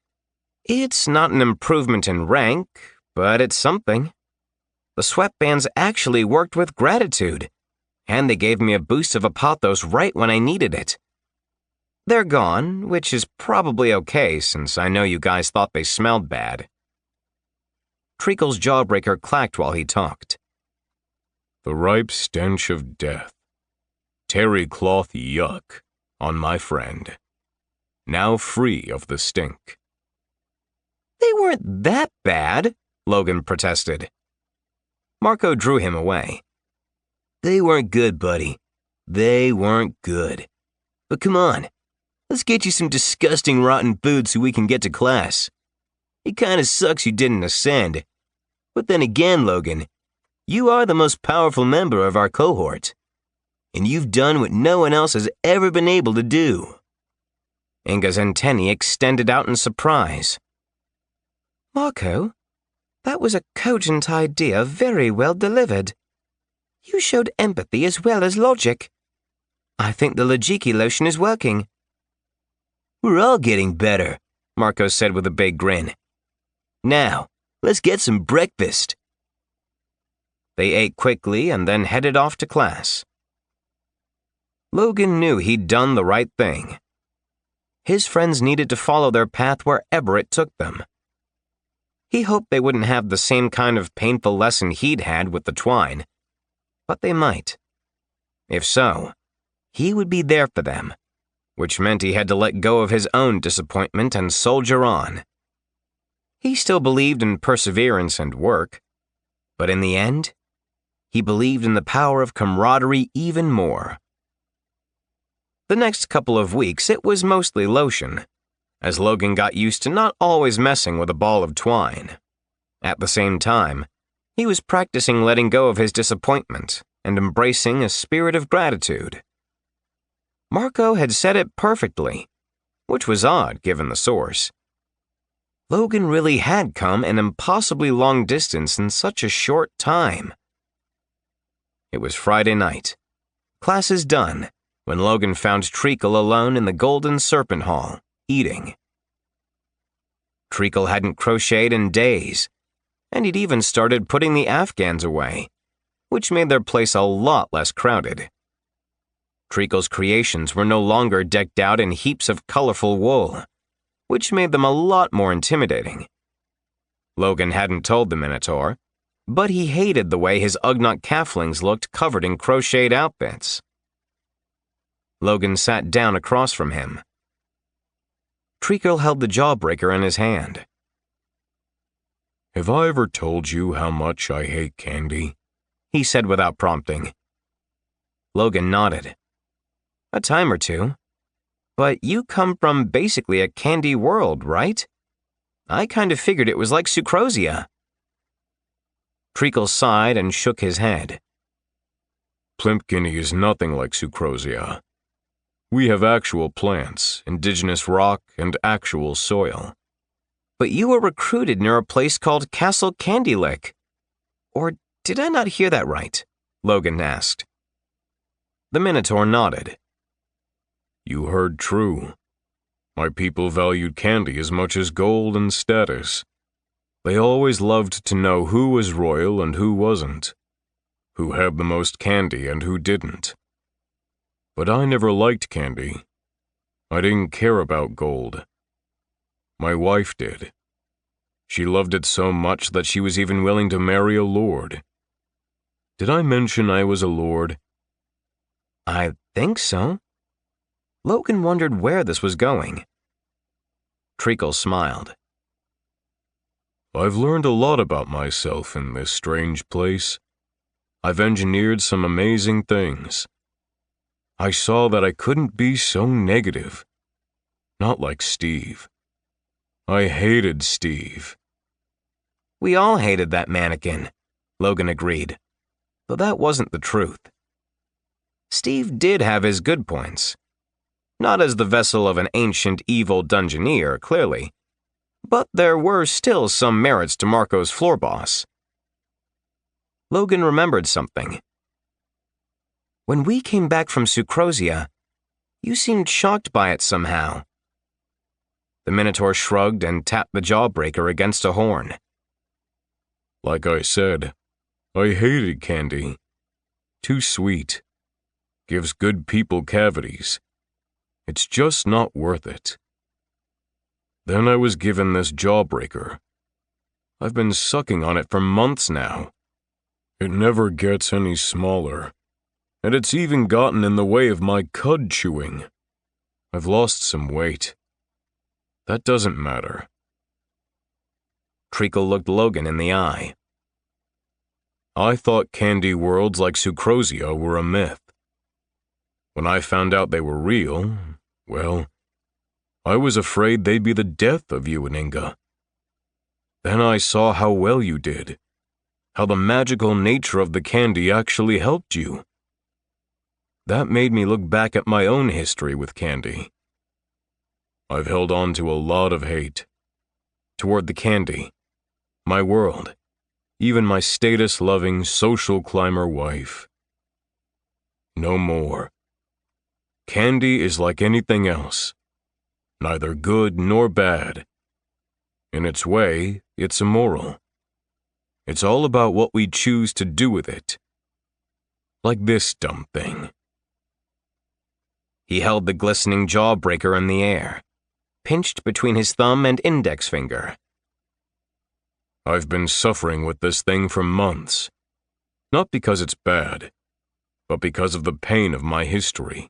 It's not an improvement in rank, but it's something. The sweatbands actually worked with gratitude, and they gave me a boost of apothos right when I needed it. They're gone, which is probably okay since I know you guys thought they smelled bad. Treacle's jawbreaker clacked while he talked.
The ripe stench of death. Terry cloth yuck on my friend. Now free of the stink.
They weren't that bad, Logan protested. Marco drew him away.
They weren't good, buddy. They weren't good. But come on, let's get you some disgusting rotten food so we can get to class. It kinda sucks you didn't ascend. But then again, Logan, you are the most powerful member of our cohort. And you've done what no one else has ever been able to do.
Inga's antennae extended out in surprise.
Marco, that was a cogent idea very well delivered. You showed empathy as well as logic. I think the Lajiki lotion is working.
We're all getting better,
Marco said with a big grin.
Now, let's get some breakfast.
They ate quickly and then headed off to class. Logan knew he'd done the right thing. His friends needed to follow their path wherever it took them.
He hoped they wouldn't have the same kind of painful lesson he'd had with the twine, but they might. If so, he would be there for them, which meant he had to let go of his own disappointment and soldier on. He still believed in perseverance and work, but in the end, he believed in the power of camaraderie even more. The next couple of weeks, it was mostly lotion, as Logan got used to not always messing with a ball of twine. At the same time, he was practicing letting go of his disappointment and embracing a spirit of gratitude. Marco had said it perfectly, which was odd given the source. Logan really had come an impossibly long distance in such a short time. It was Friday night. Classes done, when Logan found Treacle alone in the Golden Serpent Hall, eating. Treacle hadn't crocheted in days, and he'd even started putting the Afghans away, which made their place a lot less crowded. Treacle's creations were no longer decked out in heaps of colorful wool, which made them a lot more intimidating. Logan hadn't told the Minotaur, but he hated the way his Ugnaught calflings looked covered in crocheted outfits. Logan sat down across from him. Treacle held the jawbreaker in his hand.
"Have I ever told you how much I hate candy?"
he said without prompting. Logan nodded. A time or two. But you come from basically a candy world, right? I kind of figured it was like Sucrosia. Treacle sighed and shook his head.
Plimpkini is nothing like Sucrosia. We have actual plants, indigenous rock, and actual soil.
But you were recruited near a place called Castle Candylick. Or did I not hear that right? Logan asked. The Minotaur nodded.
You heard true. My people valued candy as much as gold and status. They always loved to know who was royal and who wasn't, who had the most candy and who didn't. But I never liked candy. I didn't care about gold. My wife did. She loved it so much that she was even willing to marry a lord. Did I mention I was a lord?
I think so. Logan wondered where this was going. Treacle smiled.
I've learned a lot about myself in this strange place. I've engineered some amazing things. I saw that I couldn't be so negative. Not like Steve. I hated Steve.
We all hated that mannequin, Logan agreed, though that wasn't the truth. Steve did have his good points. Not as the vessel of an ancient evil dungeoneer, clearly, but there were still some merits to Marco's floor boss. Logan remembered something. When we came back from Sucrosia, you seemed shocked by it somehow. The Minotaur shrugged and tapped the jawbreaker against a horn.
Like I said, I hated candy. Too sweet. Gives good people cavities. It's just not worth it. Then I was given this jawbreaker. I've been sucking on it for months now. It never gets any smaller. And it's even gotten in the way of my cud chewing. I've lost some weight. That doesn't matter.
Treacle looked Logan in the eye.
I thought candy worlds like Sucrosia were a myth. When I found out they were real, well, I was afraid they'd be the death of you and Inga. Then I saw how well you did, how the magical nature of the candy actually helped you. That made me look back at my own history with candy. I've held on to a lot of hate. Toward the candy, my world, even my status-loving social climber wife. No more. Candy is like anything else, neither good nor bad. In its way, it's immoral. It's all about what we choose to do with it. Like this dumb thing.
He held the glistening jawbreaker in the air, pinched between his thumb and index finger.
I've been suffering with this thing for months. Not because it's bad, but because of the pain of my history.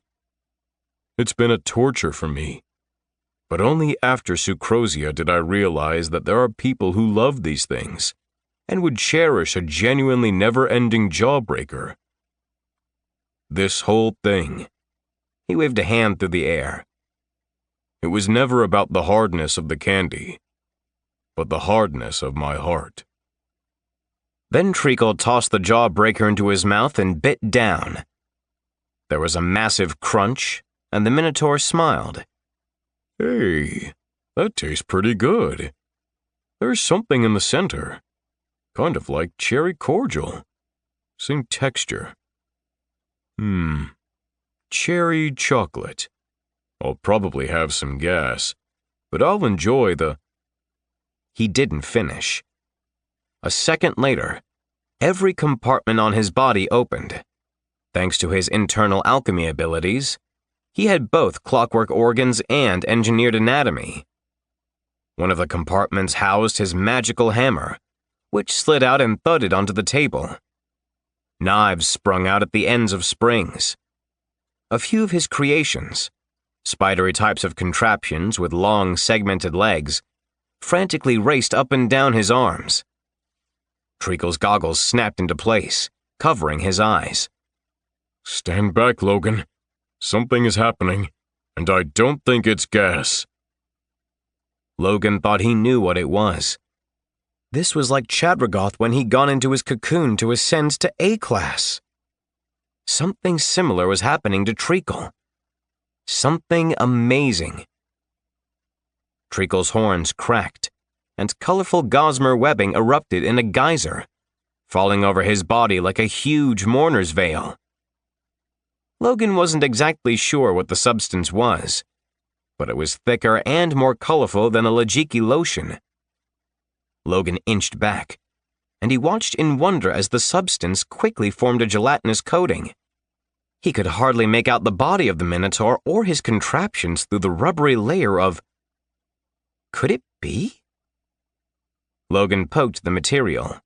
It's been a torture for me. But only after Sucrosia did I realize that there are people who love these things and would cherish a genuinely never-ending jawbreaker. This whole thing, he waved a hand through the air. It was never about the hardness of the candy, but the hardness of my heart.
Then Treacle tossed the jawbreaker into his mouth and bit down. There was a massive crunch, and the Minotaur smiled.
Hey, that tastes pretty good. There's something in the center, kind of like cherry cordial. Same texture. Cherry chocolate. I'll probably have some gas, but I'll enjoy the...
He didn't finish. A second later, every compartment on his body opened. Thanks to his internal alchemy abilities, he had both clockwork organs and engineered anatomy. One of the compartments housed his magical hammer, which slid out and thudded onto the table. Knives sprung out at the ends of springs. A few of his creations, spidery types of contraptions with long, segmented legs, frantically raced up and down his arms. Treacle's goggles snapped into place, covering his eyes.
Stand back, Logan. Something is happening, and I don't think it's gas.
Logan thought he knew what it was. This was like Chadragoth when he'd gone into his cocoon to ascend to A-class. Something similar was happening to Treacle. Something amazing. Treacle's horns cracked, and colorful gossamer webbing erupted in a geyser, falling over his body like a huge mourner's veil. Logan wasn't exactly sure what the substance was, but it was thicker and more colorful than a Lajiki lotion. Logan inched back, and he watched in wonder as the substance quickly formed a gelatinous coating. He could hardly make out the body of the Minotaur or his contraptions through the rubbery layer of... Could it be? Logan poked the material.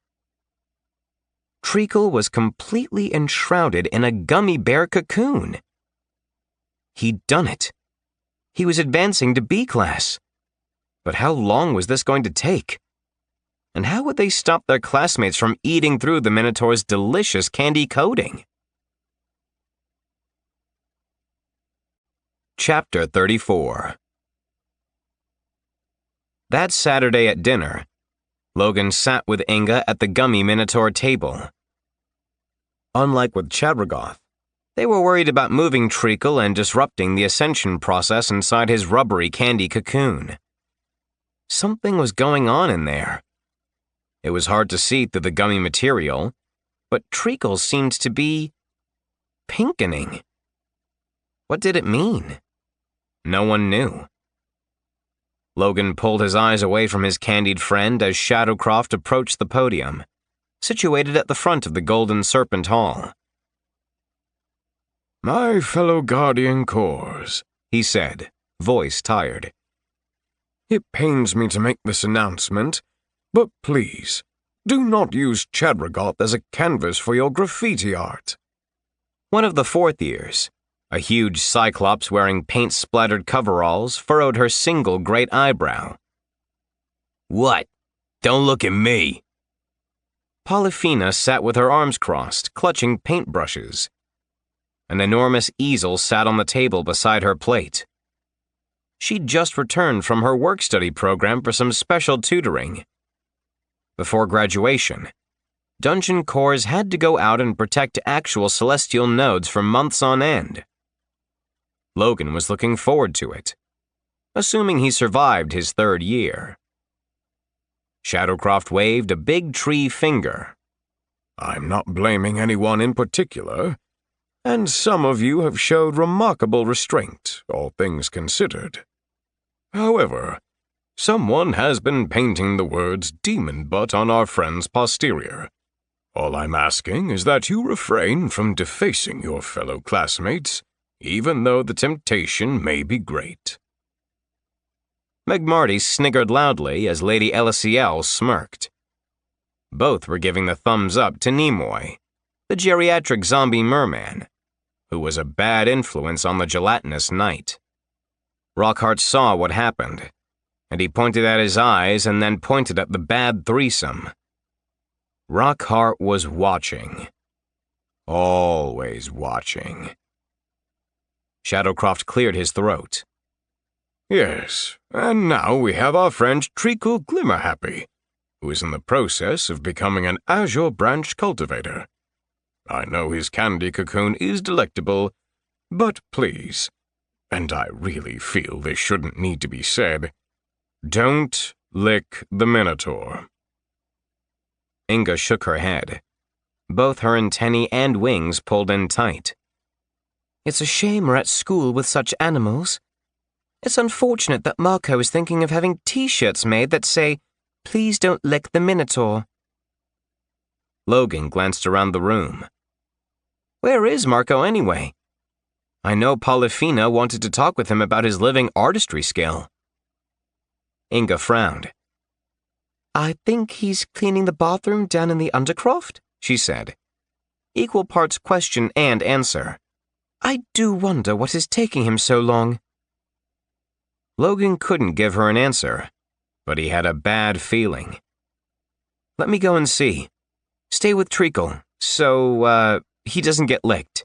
Treacle was completely enshrouded in a gummy bear cocoon. He'd done it. He was advancing to B-class. But how long was this going to take? And how would they stop their classmates from eating through the Minotaur's delicious candy coating? Chapter 34. That Saturday at dinner, Logan sat with Inga at the gummy Minotaur table. Unlike with Chadragoth, they were worried about moving Treacle and disrupting the ascension process inside his rubbery candy cocoon. Something was going on in there. It was hard to see through the gummy material, but Treacle seemed to be pinkening. What did it mean? No one knew. Logan pulled his eyes away from his candied friend as Shadowcroft approached the podium, situated at the front of the Golden Serpent Hall.
My fellow Guardian Corps, he said, voice tired. It pains me to make this announcement, but please, do not use Chadragoth as a canvas for your graffiti art.
One of the fourth years, a huge cyclops wearing paint-splattered coveralls, furrowed her single great eyebrow.
What? Don't look at me.
Polyphena sat with her arms crossed, clutching paintbrushes. An enormous easel sat on the table beside her plate. She'd just returned from her work-study program for some special tutoring. Before graduation, Dungeon Corps had to go out and protect actual celestial nodes for months on end. Logan was looking forward to it, assuming he survived his third year. Shadowcroft waved a big tree finger.
I'm not blaming anyone in particular, and some of you have showed remarkable restraint, all things considered. However, someone has been painting the words demon butt on our friend's posterior. All I'm asking is that you refrain from defacing your fellow classmates, even though the temptation may be great.
McMarty sniggered loudly as Lady Elisiel smirked.
Both were giving the thumbs up to Nimoy, the geriatric zombie merman, who was a bad influence on the gelatinous knight. Rockhart saw what happened, and he pointed at his eyes and then pointed at the bad threesome. Rockhart was watching. Always watching. Shadowcroft cleared his throat. Yes, and now we have our friend Treacle Glimmerhappy, who is in the process of becoming an Azure Branch cultivator. I know his candy cocoon is delectable, but please, and I really feel this shouldn't need to be said, don't lick the Minotaur. Inga shook her head. Both her antennae and wings pulled in tight.
It's a shame we're at school with such animals. It's unfortunate that Marco is thinking of having T-shirts made that say, "Please don't lick the Minotaur."
Logan glanced around the room. Where is Marco anyway? I know Polyphena wanted to talk with him about his living artistry skill. Inga frowned.
I think he's cleaning the bathroom down in the Undercroft, she said. Equal parts question and answer. I do wonder what is taking him so long.
Logan couldn't give her an answer, but he had a bad feeling. Let me go and see. Stay with Treacle, so, he doesn't get licked.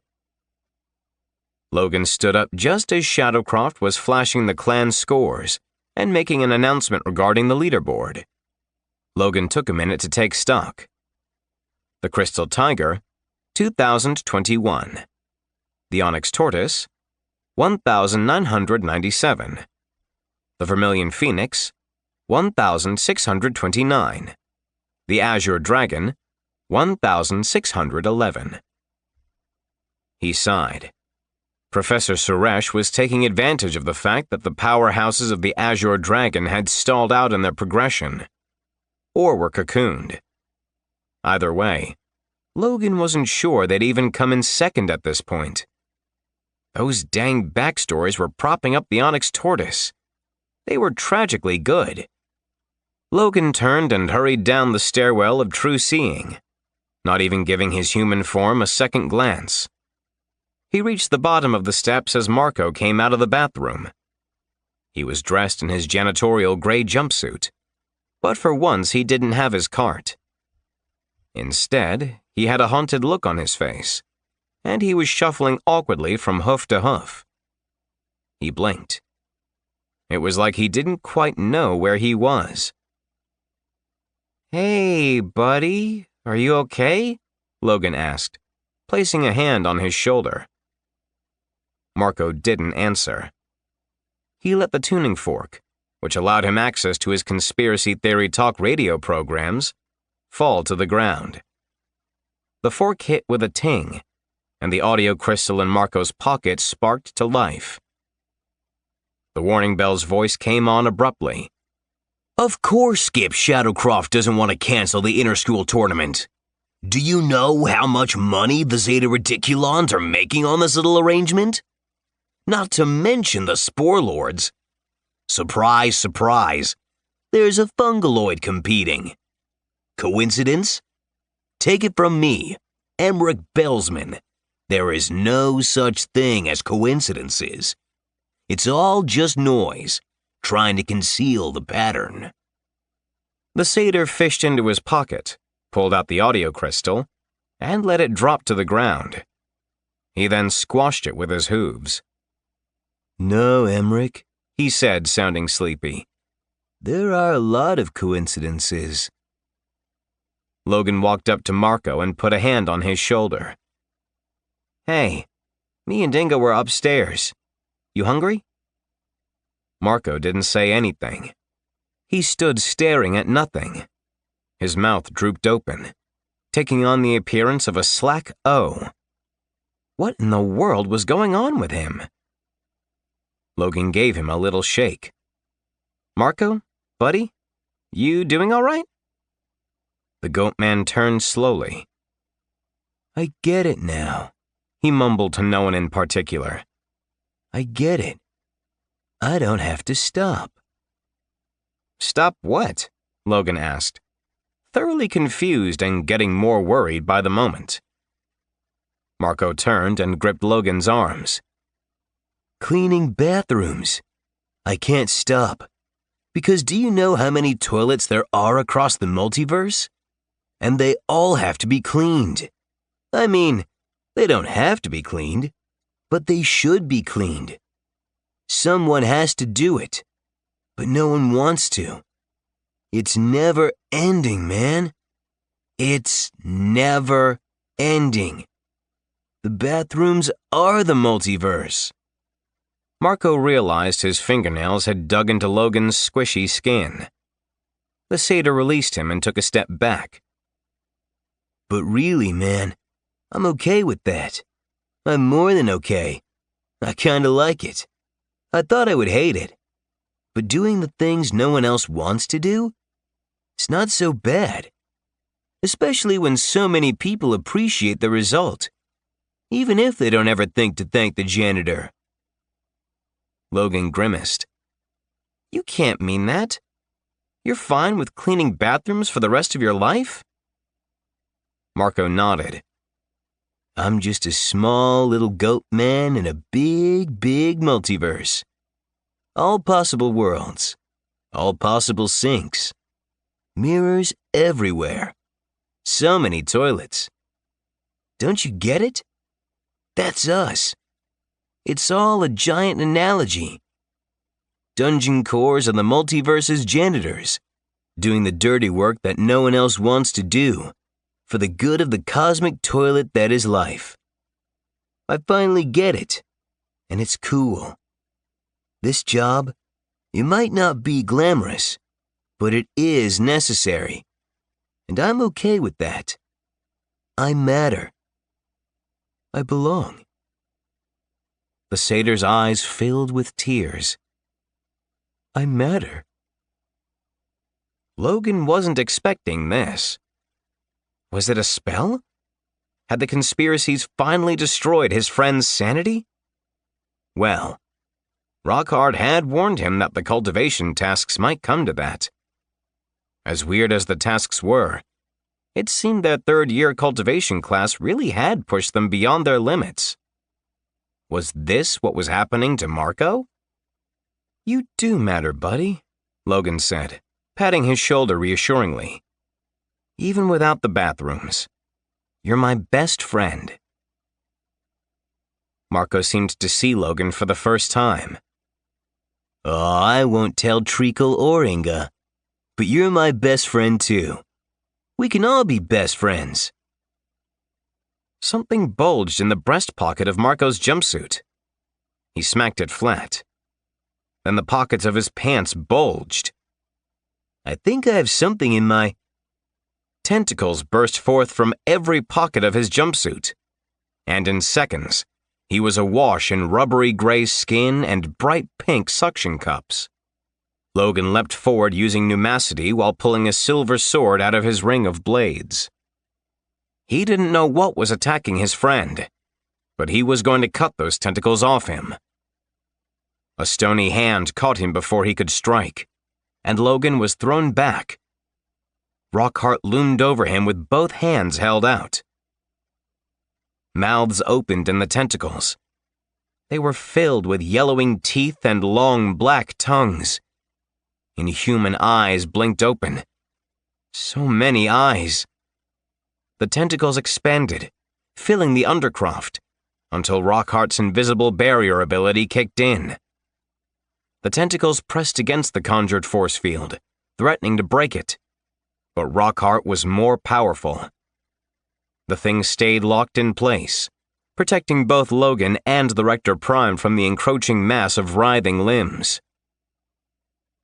Logan stood up just as Shadowcroft was flashing the clan scores and making an announcement regarding the leaderboard. Logan took a minute to take stock. The Crystal Tiger, 2021. The Onyx Tortoise, 1,997. The Vermilion Phoenix, 1,629. The Azure Dragon, 1,611. He sighed. Professor Suresh was taking advantage of the fact that the powerhouses of the Azure Dragon had stalled out in their progression, or were cocooned. Either way, Logan wasn't sure they'd even come in second at this point. Those dang backstories were propping up the Onyx Tortoise. They were tragically good. Logan turned and hurried down the stairwell of true seeing, not even giving his human form a second glance. He reached the bottom of the steps as Marco came out of the bathroom. He was dressed in his janitorial gray jumpsuit, but for once he didn't have his cart. Instead, he had a haunted look on his face, and he was shuffling awkwardly from hoof to hoof. He blinked. It was like he didn't quite know where he was. Hey, buddy, are you okay? Logan asked, placing a hand on his shoulder. Marco didn't answer. He let the tuning fork, which allowed him access to his conspiracy theory talk radio programs, fall to the ground. The fork hit with a ting, and the audio crystal in Marco's pocket sparked to life. The warning bell's voice came on abruptly.
Of course Skip Shadowcroft doesn't want to cancel the inter-school tournament. Do you know how much money the Zeta Reticulons are making on this little arrangement? Not to mention the Spore Lords. Surprise, surprise. There's a Fungaloid competing. Coincidence? Take it from me, Emmerich Belsman. There is no such thing as coincidences. It's all just noise, trying to conceal the pattern.
The satyr fished into his pocket, pulled out the audio crystal, and let it drop to the ground. He then squashed it with his hooves.
No, Emmerich,
he said, sounding sleepy.
There are a lot of coincidences.
Logan walked up to Marco and put a hand on his shoulder. Hey, me and Inga were upstairs. You hungry? Marco didn't say anything. He stood staring at nothing. His mouth drooped open, taking on the appearance of a slack O. What in the world was going on with him? Logan gave him a little shake. Marco, buddy, you doing all right? The goat man turned slowly.
I get it now,
he mumbled to no one in particular.
I get it. I don't have to stop.
Stop what? Logan asked. thoroughly confused and getting more worried by the moment. Marco turned and gripped Logan's arms.
Cleaning bathrooms. I can't stop. Because do you know how many toilets there are across the multiverse? And they all have to be cleaned. I mean, they don't have to be cleaned, but they should be cleaned. Someone has to do it, but no one wants to. It's never ending, man. It's never ending. The bathrooms are the multiverse.
Marco realized his fingernails had dug into Logan's squishy skin. The satyr released him and took a step back.
But really, man, I'm okay with that. I'm more than okay. I kinda like it. I thought I would hate it. But doing the things no one else wants to do? It's not so bad. Especially when so many people appreciate the result. Even if they don't ever think to thank the janitor.
Logan grimaced. You can't mean that. You're fine with cleaning bathrooms for the rest of your life? Marco nodded.
I'm just a small little goat man in a big, big multiverse. All possible worlds. All possible sinks. Mirrors everywhere. So many toilets. Don't you get it? That's us. It's all a giant analogy. Dungeon cores are the multiverse's janitors, doing the dirty work that no one else wants to do, for the good of the cosmic toilet that is life. I finally get it, and it's cool. This job, it might not be glamorous, but it is necessary, and I'm okay with that. I matter. I belong.
The satyr's eyes filled with tears.
I matter.
Logan wasn't expecting this. Was it a spell? Had the conspiracies finally destroyed his friend's sanity? Well, Rockhard had warned him that the cultivation tasks might come to that. As weird as the tasks were, it seemed their third-year cultivation class really had pushed them beyond their limits. Was this what was happening to Marco? You do matter, buddy, Logan said, patting his shoulder reassuringly. Even without the bathrooms, you're my best friend. Marco seemed to see Logan for the first time.
Oh, I won't tell Treacle or Inga, but you're my best friend too. We can all be best friends.
Something bulged in the breast pocket of Marco's jumpsuit. He smacked it flat. Then the pockets of his pants bulged.
I think I have something in my...
Tentacles burst forth from every pocket of his jumpsuit. And in seconds, he was awash in rubbery gray skin and bright pink suction cups. Logan leapt forward using pneumacity while pulling a silver sword out of his ring of blades. He didn't know what was attacking his friend, but he was going to cut those tentacles off him. A stony hand caught him before he could strike, and Logan was thrown back. Rockhart loomed over him with both hands held out. Mouths opened in the tentacles. They were filled with yellowing teeth and long black tongues. Inhuman eyes blinked open. So many eyes. The tentacles expanded, filling the undercroft, until Rockhart's invisible barrier ability kicked in. The tentacles pressed against the conjured force field, threatening to break it. But Rockhart was more powerful. The thing stayed locked in place, protecting both Logan and the Rector Prime from the encroaching mass of writhing limbs.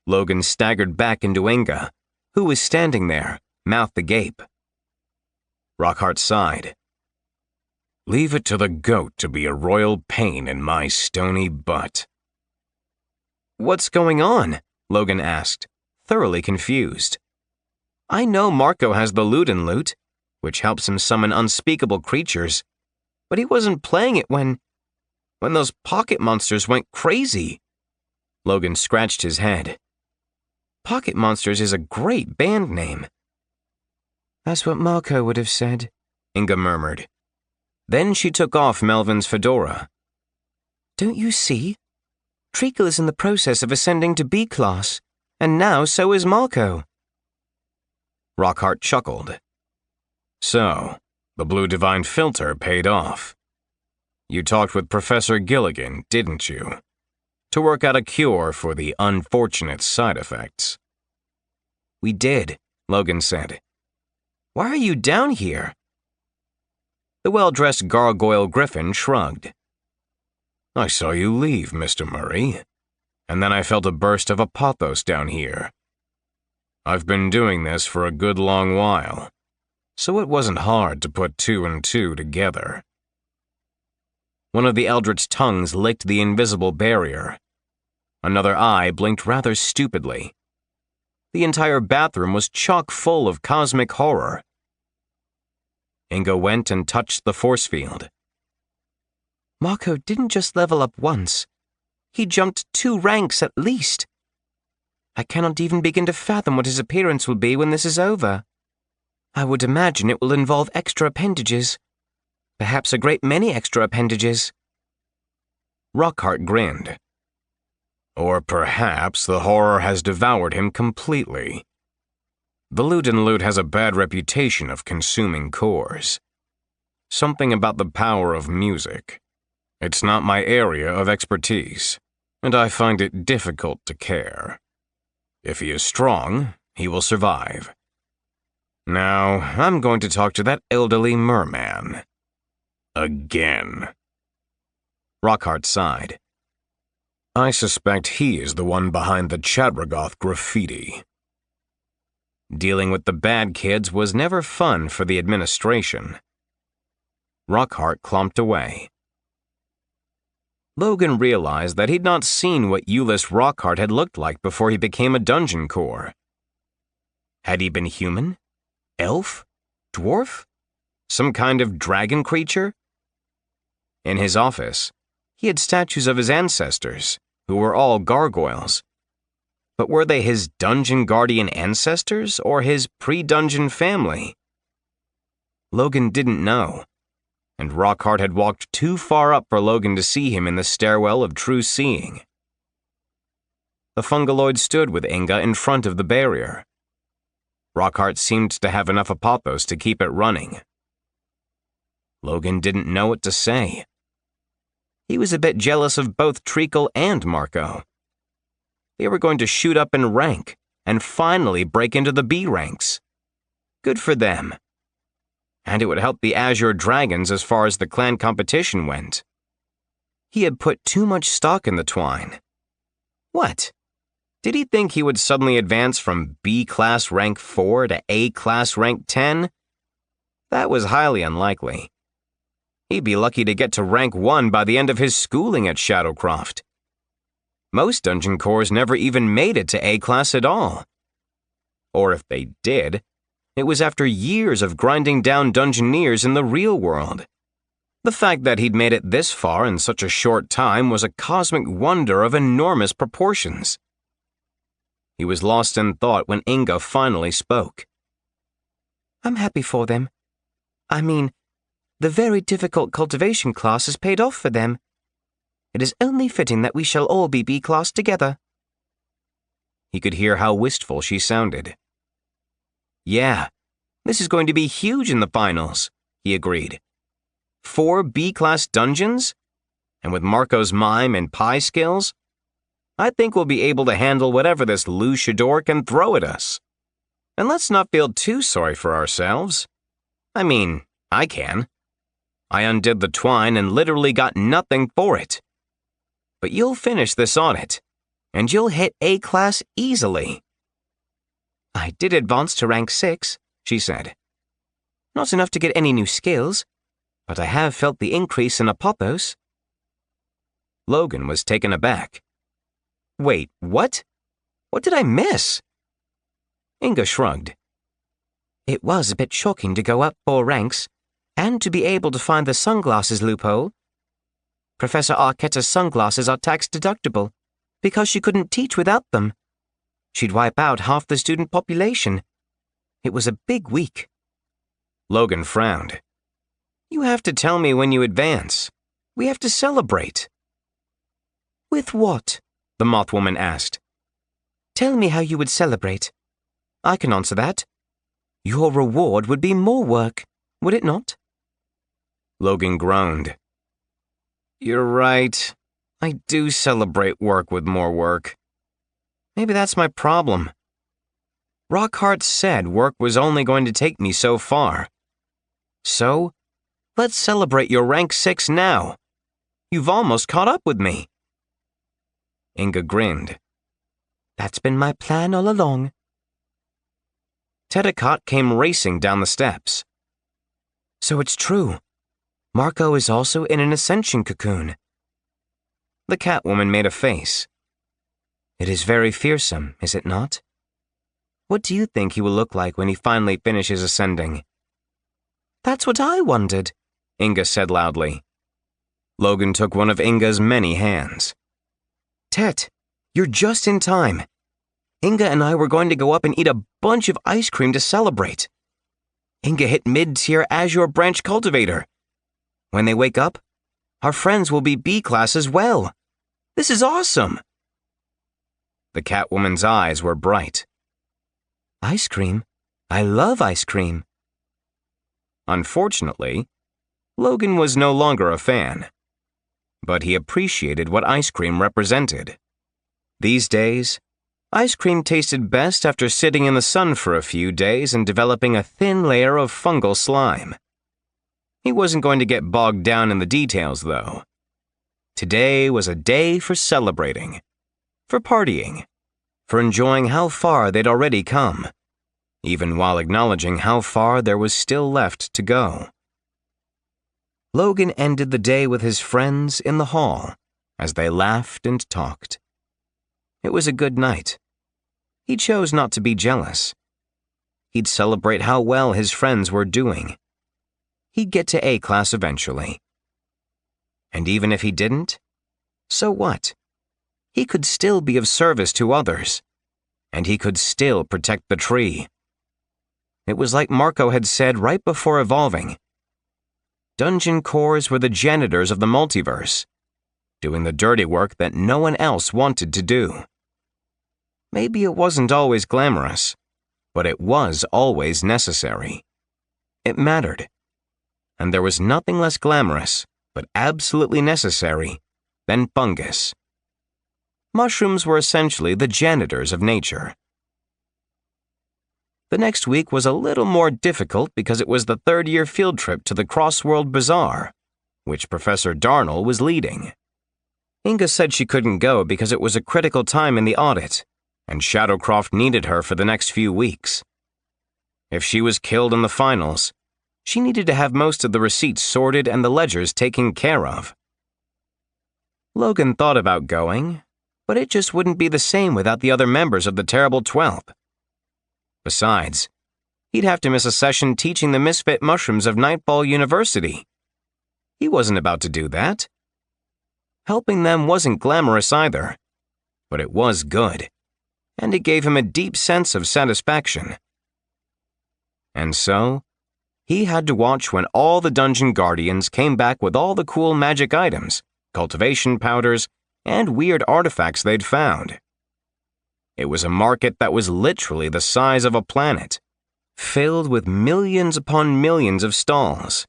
Logan staggered back into Inga, who was standing there, mouth agape. Rockhart sighed. Leave it to the goat to be a royal pain in my stony butt. What's going on? Logan asked, thoroughly confused. I know Marco has the Luden loot, which helps him summon unspeakable creatures, but he wasn't playing it when those pocket monsters went crazy. Logan scratched his head. Pocket Monsters is a great band name.
That's what Marco would have said,
Inga murmured. Then she took off Melvin's fedora.
Don't you see? Treacle is in the process of ascending to B class, and now so is Marco.
Rockhart chuckled. So, the Blue Divine filter paid off. You talked with Professor Gilligan, didn't you? To work out a cure for the unfortunate side effects.
We did, Logan said. Why are you down here?
The well-dressed gargoyle griffin shrugged. I saw you leave, Mr. Murray, and then I felt a burst of pathos down here. I've been doing this for a good long while, so it wasn't hard to put 2 and 2 together. One of the eldritch tongues licked the invisible barrier. Another eye blinked rather stupidly. The entire bathroom was chock full of cosmic horror. Inga went and touched the force field.
Marco didn't just level up once. He jumped 2 ranks at least. I cannot even begin to fathom what his appearance will be when this is over. I would imagine it will involve extra appendages. Perhaps a great many extra appendages.
Rockhart grinned. Or perhaps the horror has devoured him completely. The Luden Loot has a bad reputation of consuming cores. Something about the power of music. It's not my area of expertise, and I find it difficult to care. If he is strong, he will survive. Now, I'm going to talk to that elderly merman. Again. Rockhart sighed. I suspect he is the one behind the Chadragoth graffiti. Dealing with the bad kids was never fun for the administration. Rockhart clomped away. Logan realized that he'd not seen what Ulyss Rockhart had looked like before he became a dungeon core. Had he been human? Elf? Dwarf? Some kind of dragon creature? In his office, he had statues of his ancestors, who were all gargoyles. But were they his dungeon guardian ancestors or his pre-dungeon family? Logan didn't know, and Rockhart had walked too far up for Logan to see him in the stairwell of true seeing. The fungaloid stood with Inga in front of the barrier. Rockhart seemed to have enough apothos to keep it running. Logan didn't know what to say. He was a bit jealous of both Treacle and Marco. They were going to shoot up in rank and finally break into the B ranks. Good for them. And it would help the Azure Dragons as far as the clan competition went. He had put too much stock in the twine. What? Did he think he would suddenly advance from B-class rank 4 to A-class rank 10? That was highly unlikely. He'd be lucky to get to rank 1 by the end of his schooling at Shadowcroft. Most dungeon cores never even made it to A-class at all. Or if they did, it was after years of grinding down dungeoneers in the real world. The fact that he'd made it this far in such a short time was a cosmic wonder of enormous proportions. He was lost in thought when Inga finally spoke.
I'm happy for them. I mean, the very difficult cultivation class has paid off for them. It is only fitting that we shall all be B-class together.
He could hear how wistful she sounded. Yeah, this is going to be huge in the finals, he agreed. 4 B-class dungeons? And with Marco's mime and pie skills? I think we'll be able to handle whatever this luchador can throw at us. And let's not feel too sorry for ourselves. I mean, I can. I undid the twine and literally got nothing for it. But you'll finish this audit, and you'll hit A-class easily.
I did advance to rank 6, she said. Not enough to get any new skills, but I have felt the increase in apothos.
Logan was taken aback. Wait, what? What did I miss?
Inga shrugged. It was a bit shocking to go up 4 ranks, and to be able to find the sunglasses loophole. Professor Arquetta's sunglasses are tax-deductible, because she couldn't teach without them. She'd wipe out half the student population. It was a big week.
Logan frowned. You have to tell me when you advance. We have to celebrate.
With what? The Mothwoman asked. Tell me how you would celebrate. I can answer that. Your reward would be more work, would it not?
Logan groaned. You're right. I do celebrate work with more work. Maybe that's my problem. Rockhart said work was only going to take me so far. So, let's celebrate your rank 6 now. You've almost caught up with me. Inga grinned.
That's been my plan all along.
Tedicott came racing down the steps.
So it's true. Marco is also in an ascension cocoon.
The Catwoman made a face.
It is very fearsome, is it not? What do you think he will look like when he finally finishes ascending? That's what I wondered,
Inga said loudly. Logan took one of Inga's many hands.
Tet, you're just in time. Inga and I were going to go up and eat a bunch of ice cream to celebrate. Inga hit mid-tier Azure Branch Cultivator. When they wake up, our friends will be B-class as well. This is awesome.
The Catwoman's eyes were bright.
Ice cream? I love ice cream.
Unfortunately, Logan was no longer a fan. But he appreciated what ice cream represented. These days, ice cream tasted best after sitting in the sun for a few days and developing a thin layer of fungal slime. He wasn't going to get bogged down in the details, though. Today was a day for celebrating, for partying, for enjoying how far they'd already come, even while acknowledging how far there was still left to go. Logan ended the day with his friends in the hall as they laughed and talked. It was a good night. He chose not to be jealous. He'd celebrate how well his friends were doing. He'd get to A-class eventually. And even if he didn't, so what? He could still be of service to others, and he could still protect the tree. It was like Marco had said right before evolving. Dungeon cores were the janitors of the multiverse, doing the dirty work that no one else wanted to do. Maybe it wasn't always glamorous, but it was always necessary. It mattered. And there was nothing less glamorous, but absolutely necessary, than fungus. Mushrooms were essentially the janitors of nature. The next week was a little more difficult because it was the third-year field trip to the Crossworld Bazaar, which Professor Darnell was leading. Inga said she couldn't go because it was a critical time in the audit, and Shadowcroft needed her for the next few weeks. If she was killed in the finals, she needed to have most of the receipts sorted and the ledgers taken care of. Logan thought about going, but it just wouldn't be the same without the other members of the Terrible 12. Besides, he'd have to miss a session teaching the misfit mushrooms of Nightfall University. He wasn't about to do that. Helping them wasn't glamorous either, but it was good, and it gave him a deep sense of satisfaction. And so, he had to watch when all the dungeon guardians came back with all the cool magic items, cultivation powders, and weird artifacts they'd found. It was a market that was literally the size of a planet, filled with millions upon millions of stalls.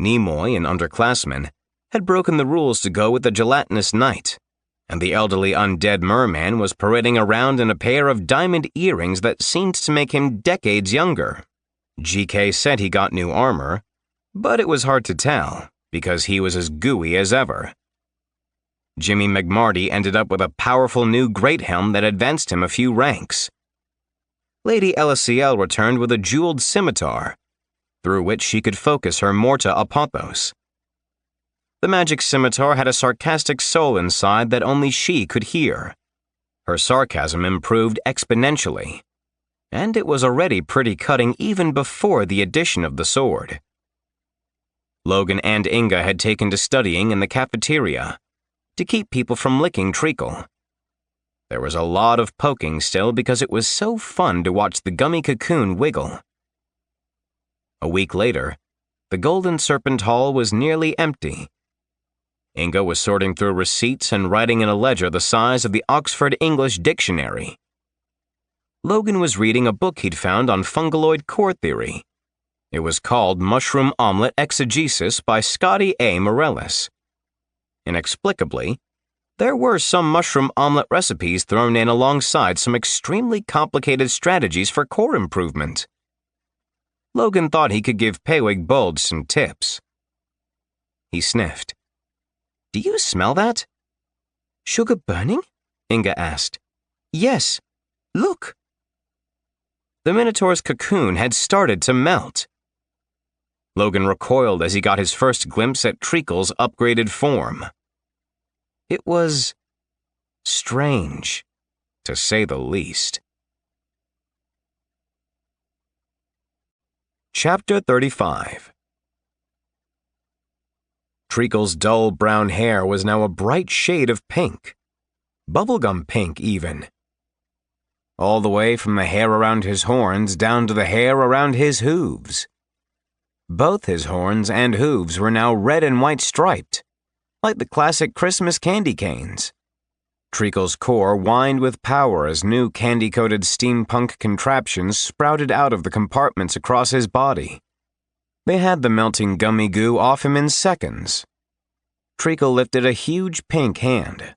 Nimoy, an underclassman, had broken the rules to go with the gelatinous knight, and the elderly undead merman was parading around in a pair of diamond earrings that seemed to make him decades younger. GK said he got new armor, but it was hard to tell, because he was as gooey as ever. Jimmy McMarty ended up with a powerful new great helm that advanced him a few ranks. Lady LSCL returned with a jeweled scimitar, through which she could focus her Morta Apothos. The magic scimitar had a sarcastic soul inside that only she could hear. Her sarcasm improved exponentially, and it was already pretty cutting even before the addition of the sword. Logan and Inga had taken to studying in the cafeteria, to keep people from licking treacle. There was a lot of poking still because it was so fun to watch the gummy cocoon wiggle. A week later, the Golden Serpent Hall was nearly empty. Inga was sorting through receipts and writing in a ledger the size of the Oxford English Dictionary. Logan was reading a book he'd found on fungaloid core theory. It was called Mushroom Omelet Exegesis by Scotty A. Morellis. Inexplicably, there were some mushroom omelet recipes thrown in alongside some extremely complicated strategies for core improvement. Logan thought he could give Pewig Bulge some tips. He sniffed. "Do you smell that?"
"Sugar burning?"
Inga asked.
"Yes. Look."
The Minotaur's cocoon had started to melt. Logan recoiled as he got his first glimpse at Treacle's upgraded form. It was strange, to say the least. Chapter 35. Treacle's dull brown hair was now a bright shade of pink. Bubblegum pink, even. All the way from the hair around his horns down to the hair around his hooves. Both his horns and hooves were now red and white striped, like the classic Christmas candy canes. Treacle's core whined with power as new candy-coated steampunk contraptions sprouted out of the compartments across his body. They had the melting gummy goo off him in seconds. Treacle lifted a huge pink hand.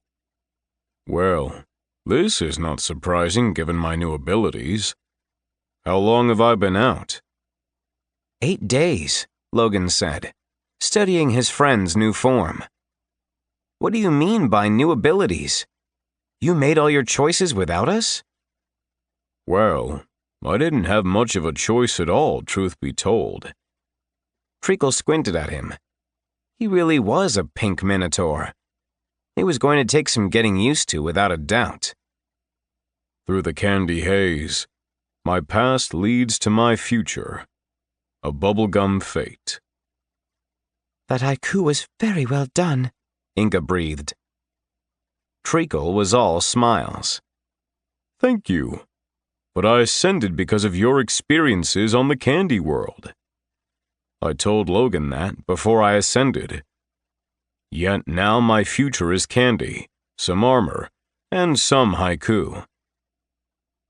"Well, this is not surprising given my new abilities. How long have I been out?" 8 days, Logan said, studying his friend's new form. "What do you mean by new abilities? You made all your choices without us?" "Well, I didn't have much of a choice at all, truth be told." Treacle squinted at him. He really was a pink minotaur. It was going to take some getting used to without a doubt. "Through the candy haze, my past leads to my future. A bubblegum fate."
"That haiku was very well done,"
Inga breathed. Treacle was all smiles. "Thank you, but I ascended because of your experiences on the candy world. I told Logan that before I ascended. Yet now my future is candy, some armor, and some haiku."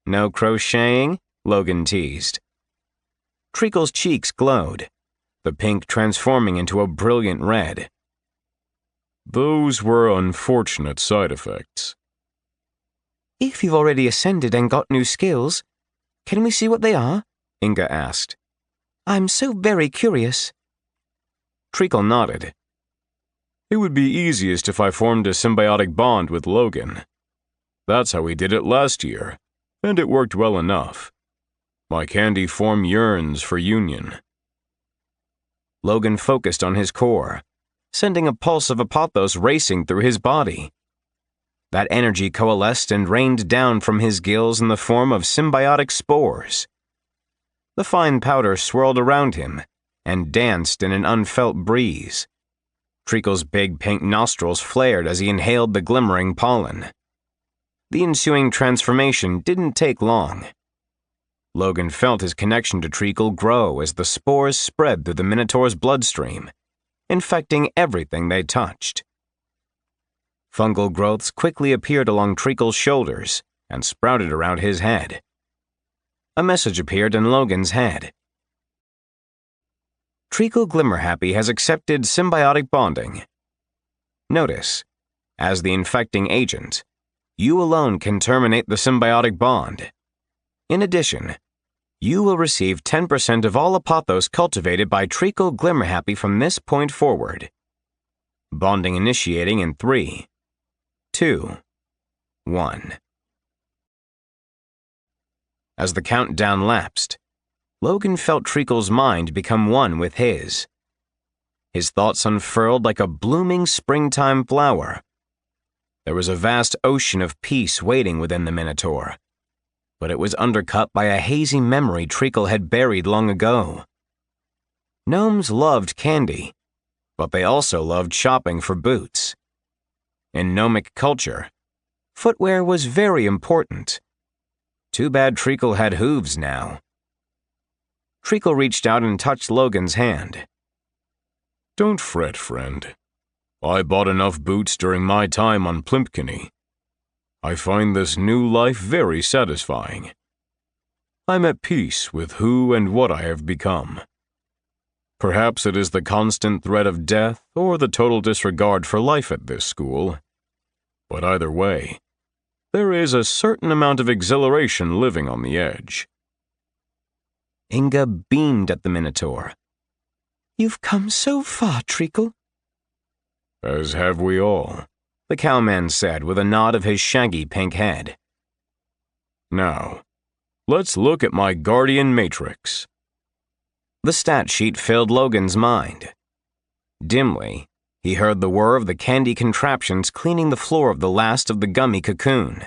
"No crocheting?" Logan teased. Treacle's cheeks glowed, the pink transforming into a brilliant red. "Those were unfortunate side effects."
"If you've already ascended and got new skills, can we see what they are?" Inga asked. "I'm so very curious."
Treacle nodded. "It would be easiest if I formed a symbiotic bond with Logan. That's how we did it last year, and it worked well enough. My candy form yearns for union." Logan focused on his core, sending a pulse of apothos racing through his body. That energy coalesced and rained down from his gills in the form of symbiotic spores. The fine powder swirled around him and danced in an unfelt breeze. Treacle's big pink nostrils flared as he inhaled the glimmering pollen. The ensuing transformation didn't take long. Logan felt his connection to Treacle grow as the spores spread through the Minotaur's bloodstream, infecting everything they touched. Fungal growths quickly appeared along Treacle's shoulders and sprouted around his head. A message appeared in Logan's head. "Treacle Glimmerhappy has accepted symbiotic bonding. Notice, as the infecting agent, you alone can terminate the symbiotic bond. In addition, you will receive 10% of all apothos cultivated by Treacle Glimmerhappy from this point forward. Bonding initiating in 3, 2, 1. As the countdown lapsed, Logan felt Treacle's mind become one with his. His thoughts unfurled like a blooming springtime flower. There was a vast ocean of peace waiting within the Minotaur, but it was undercut by a hazy memory Treacle had buried long ago. Gnomes loved candy, but they also loved shopping for boots. In gnomic culture, footwear was very important. Too bad Treacle had hooves now. Treacle reached out and touched Logan's hand. Don't fret, friend. I bought enough boots during my time on Plimpkiny. I find this new life very satisfying. I'm at peace with who and what I have become. Perhaps it is the constant threat of death or the total disregard for life at this school. But either way, there is a certain amount of exhilaration living on the edge.
Inga beamed at the Minotaur. You've come so far, Treacle.
As have we all,
the cowman said with a nod of his shaggy pink head.
Now, let's look at my guardian matrix.
The stat sheet filled Logan's mind. Dimly, he heard the whir of the candy contraptions cleaning the floor of the last of the gummy cocoon.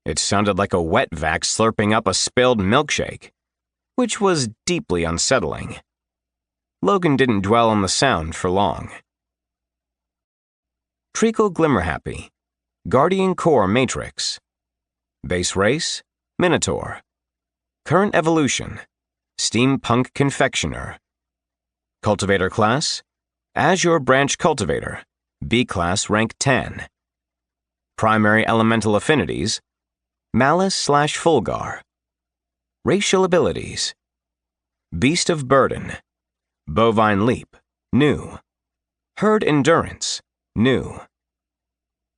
It sounded like a wet vac slurping up a spilled milkshake, which was deeply unsettling. Logan didn't dwell on the sound for long. Treacle Glimmerhappy, Guardian Core Matrix. Base race, Minotaur. Current evolution, Steampunk Confectioner. Cultivator class, Azure Branch Cultivator, B class rank 10. Primary elemental affinities, Malice/Fulgar. Racial abilities, Beast of Burden, Bovine Leap, new. Herd Endurance, new.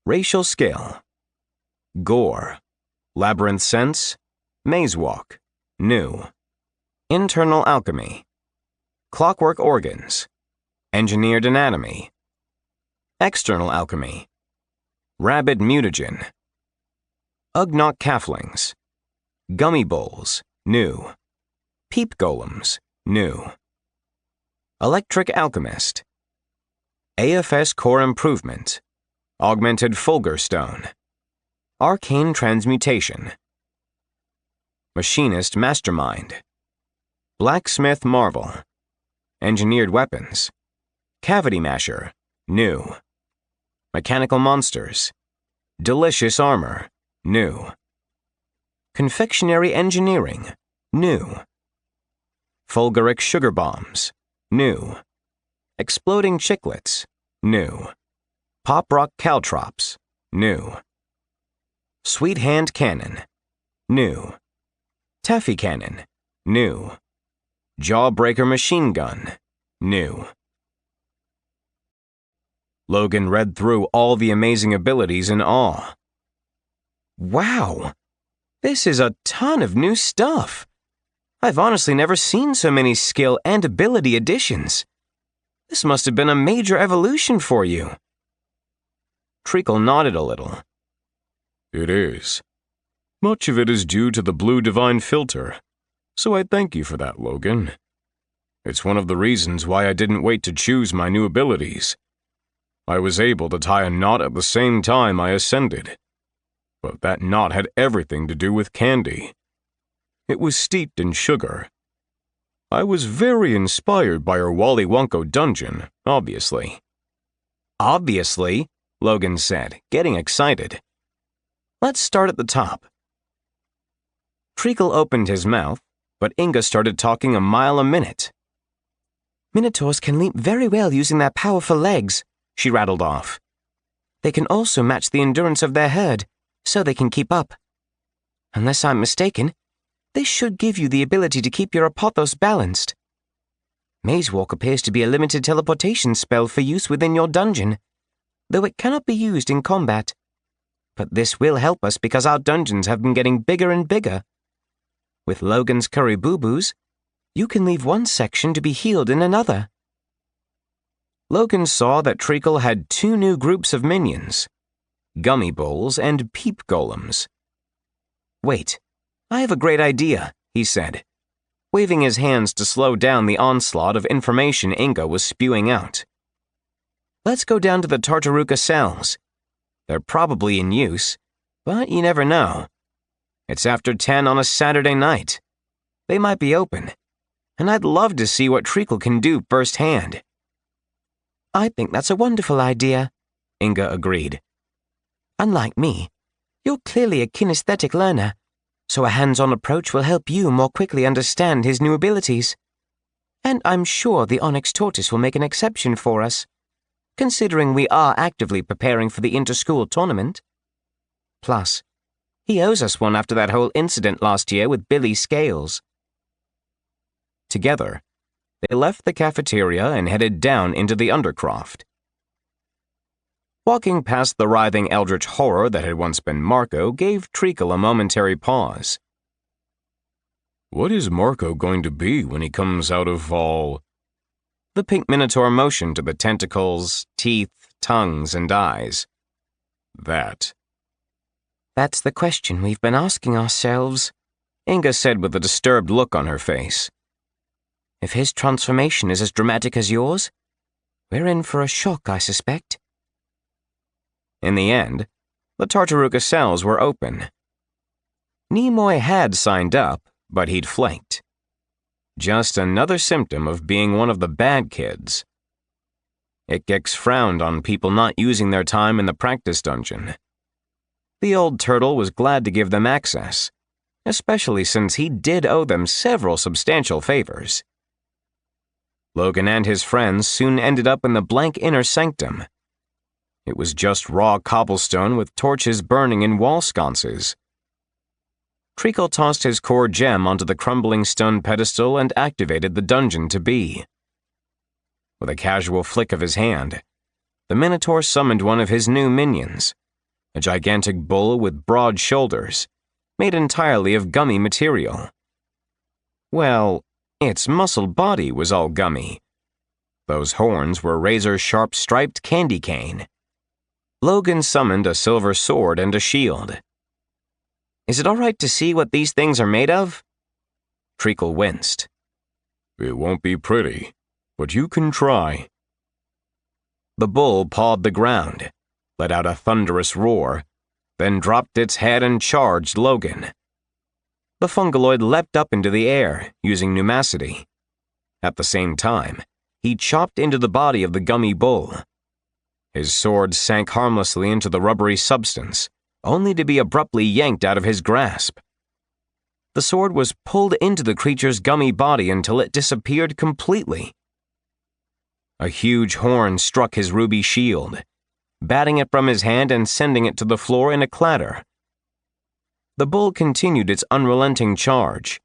Racial skill, Gore, Labyrinth Sense, Maze Walk, new. Internal alchemy, Clockwork Organs, Engineered anatomy. External alchemy, Rabid mutagen. Ugnaught calflings, Gummy bowls, new. Peep golems, new. Electric alchemist, AFS core improvement, augmented Fulgur stone, arcane transmutation. Machinist mastermind, blacksmith marvel, engineered weapons, cavity masher, new. Mechanical monsters, delicious armor, new. Confectionery engineering, new. Fulguric sugar bombs, new. Exploding chiclets, new. Pop rock caltrops, new. Sweet hand cannon, new. Taffy cannon, new. Jawbreaker machine gun, new. Logan read through all the amazing abilities in awe. Wow! This is a ton of new stuff. I've honestly never seen so many skill and ability additions. This must have been a major evolution for you. Treacle nodded a little.
It is. Much of it is due to the Blue Divine Filter, so I thank you for that, Logan. It's one of the reasons why I didn't wait to choose my new abilities. I was able to tie a knot at the same time I ascended. But that knot had everything to do with candy. It was steeped in sugar. I was very inspired by our Wally Wonko dungeon, obviously.
Obviously, Logan said, getting excited. Let's start at the top. Treacle opened his mouth, but Inga started talking a mile a minute. Minotaurs can leap very well using their powerful legs, she rattled off. They can also match the endurance of their herd, so they can keep up. Unless I'm mistaken, this should give you the ability to keep your apothos balanced. Maze Walk appears to be a limited teleportation spell for use within your dungeon, though it cannot be used in combat. But this will help us because our dungeons have been getting bigger and bigger. With Logan's Curry Boo Boos, you can leave one section to be healed in another. Logan saw that Treacle had two new groups of minions, Gummy Bowls and Peep Golems. Wait, I have a great idea, he said, waving his hands to slow down the onslaught of information Inga was spewing out. Let's go down to the Tartaruga cells. They're probably in use, but you never know. It's after 10 on a Saturday night. They might be open, and I'd love to see what Treacle can do firsthand. I think that's a wonderful idea, Inga agreed. Unlike me, you're clearly a kinesthetic learner, so a hands-on approach will help you more quickly understand his new abilities. And I'm sure the onyx tortoise will make an exception for us, considering we are actively preparing for the inter-school tournament. Plus, he owes us one after that whole incident last year with Billy Scales.
Together, they left the cafeteria and headed down into the Undercroft. Walking past the writhing eldritch horror that had once been Marco gave Treacle a momentary pause. What is Marco going to be when he comes out of all? The pink minotaur motioned to the tentacles, teeth, tongues, and eyes. That's
the question we've been asking ourselves,
Inga said with a disturbed look on her face.
If his transformation is as dramatic as yours, we're in for a shock, I suspect.
In the end, the Tartaruga cells were open. Nimoy had signed up, but he'd flaked. Just another symptom of being one of the bad kids. Ikgex frowned on people not using their time in the practice dungeon. The old turtle was glad to give them access, especially since he did owe them several substantial favors. Logan and his friends soon ended up in the blank inner sanctum. It was just raw cobblestone with torches burning in wall sconces. Treacle tossed his core gem onto the crumbling stone pedestal and activated the dungeon to be. With a casual flick of his hand, the Minotaur summoned one of his new minions, a gigantic bull with broad shoulders, made entirely of gummy material. Well, its muscled body was all gummy. Those horns were razor-sharp striped candy cane. Logan summoned a silver sword and a shield. Is it all right to see what these things are made of? Treacle winced. It won't be pretty, but you can try. The bull pawed the ground, let out a thunderous roar, then dropped its head and charged Logan. The fungaloid leapt up into the air, using pneumacity. At the same time, he chopped into the body of the gummy bull. His sword sank harmlessly into the rubbery substance, only to be abruptly yanked out of his grasp. The sword was pulled into the creature's gummy body until it disappeared completely. A huge horn struck his ruby shield, batting it from his hand and sending it to the floor in a clatter. The bull continued its unrelenting charge,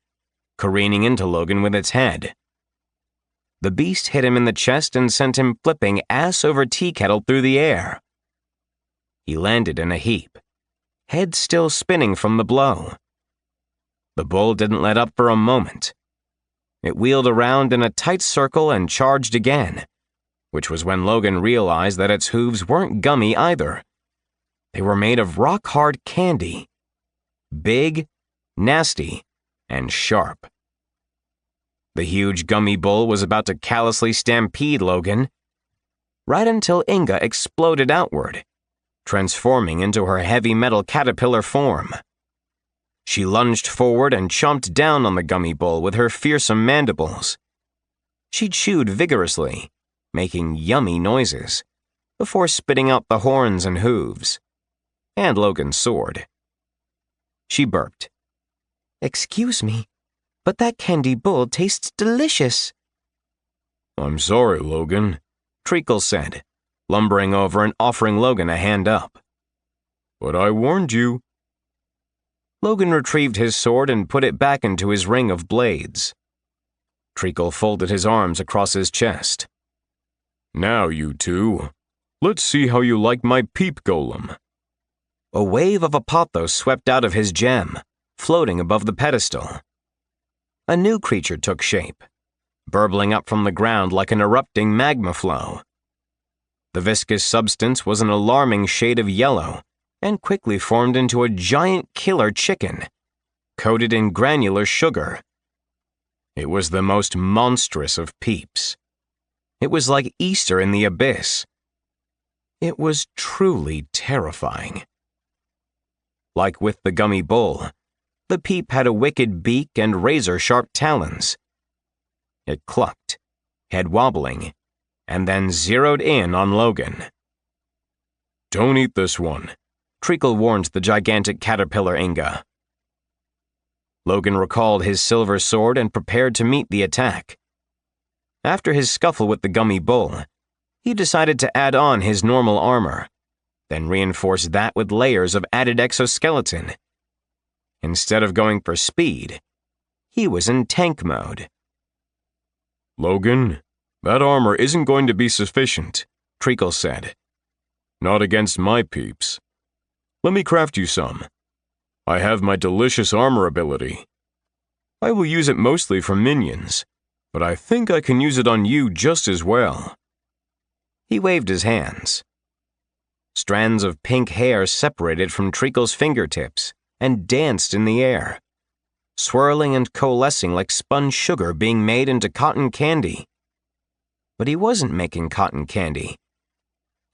careening into Logan with its head. The beast hit him in the chest and sent him flipping ass over tea kettle through the air. He landed in a heap, head still spinning from the blow. The bull didn't let up for a moment. It wheeled around in a tight circle and charged again, which was when Logan realized that its hooves weren't gummy either. They were made of rock-hard candy. Big, nasty, and sharp. The huge gummy bull was about to callously stampede Logan, right until Inga exploded outward, transforming into her heavy metal caterpillar form. She lunged forward and chomped down on the gummy bull with her fearsome mandibles. She chewed vigorously, making yummy noises, before spitting out the horns and hooves, and Logan's sword. She burped.
Excuse me, but that candy bull tastes delicious.
I'm sorry, Logan, Treacle said, lumbering over and offering Logan a hand up. But I warned you. Logan retrieved his sword and put it back into his ring of blades. Treacle folded his arms across his chest. Now, you two, let's see how you like my peep golem. A wave of apothos swept out of his gem, floating above the pedestal. A new creature took shape, burbling up from the ground like an erupting magma flow. The viscous substance was an alarming shade of yellow and quickly formed into a giant killer chicken, coated in granular sugar. It was the most monstrous of peeps. It was like Easter in the abyss. It was truly terrifying. Like with the gummy bull, the peep had a wicked beak and razor-sharp talons. It clucked, head wobbling, and then zeroed in on Logan. Don't eat this one, Treacle warned the gigantic caterpillar Inga. Logan recalled his silver sword and prepared to meet the attack. After his scuffle with the gummy bull, he decided to add on his normal armor, then reinforce that with layers of added exoskeleton. Instead of going for speed, he was in tank mode.
Logan, that armor isn't going to be sufficient,
Treacle said.
Not against my peeps. Let me craft you some. I have my delicious armor ability. I will use it mostly for minions, but I think I can use it on you just as well.
He waved his hands. Strands of pink hair separated from Treacle's fingertips and danced in the air, swirling and coalescing like spun sugar being made into cotton candy. But he wasn't making cotton candy.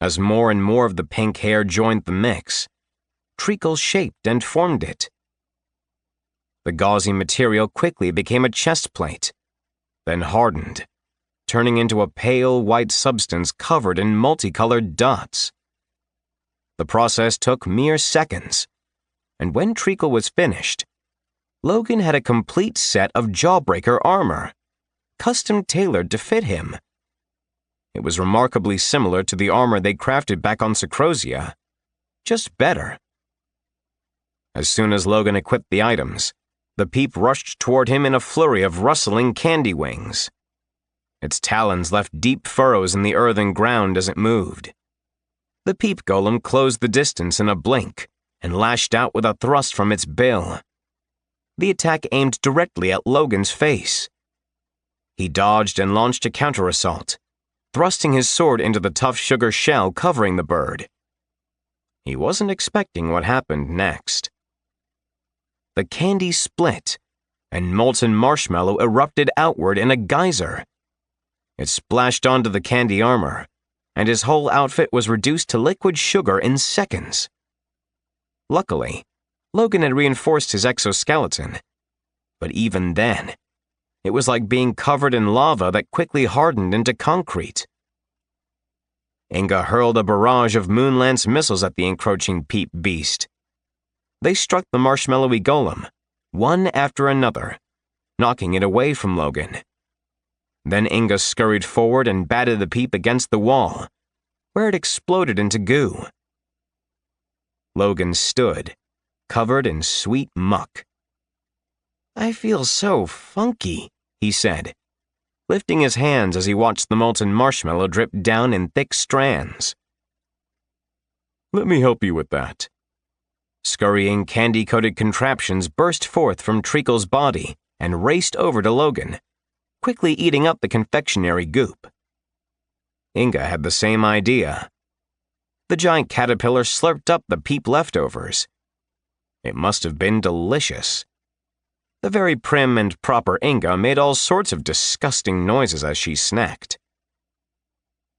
As more and more of the pink hair joined the mix, Treacle shaped and formed it. The gauzy material quickly became a chest plate, then hardened, turning into a pale white substance covered in multicolored dots. The process took mere seconds, and when Treacle was finished, Logan had a complete set of Jawbreaker armor, custom-tailored to fit him. It was remarkably similar to the armor they'd crafted back on Secrosia, just better. As soon as Logan equipped the items, the peep rushed toward him in a flurry of rustling candy wings. Its talons left deep furrows in the earthen ground as it moved. The peep golem closed the distance in a blink and lashed out with a thrust from its bill. The attack aimed directly at Logan's face. He dodged and launched a counter-assault, thrusting his sword into the tough sugar shell covering the bird. He wasn't expecting what happened next. The candy split, and molten marshmallow erupted outward in a geyser. It splashed onto the candy armor, and his whole outfit was reduced to liquid sugar in seconds. Luckily, Logan had reinforced his exoskeleton, but even then, it was like being covered in lava that quickly hardened into concrete. Inga hurled a barrage of Moonlance missiles at the encroaching peep beast. They struck the marshmallowy golem, one after another, knocking it away from Logan. Then Inga scurried forward and batted the peep against the wall, where it exploded into goo. Logan stood, covered in sweet muck. "I feel so funky," he said, lifting his hands as he watched the molten marshmallow drip down in thick strands.
Let me help you with that.
Scurrying, candy-coated contraptions burst forth from Treacle's body and raced over to Logan, quickly eating up the confectionery goop. Inga had the same idea. The giant caterpillar slurped up the peep leftovers. It must have been delicious. The very prim and proper Inga made all sorts of disgusting noises as she snacked.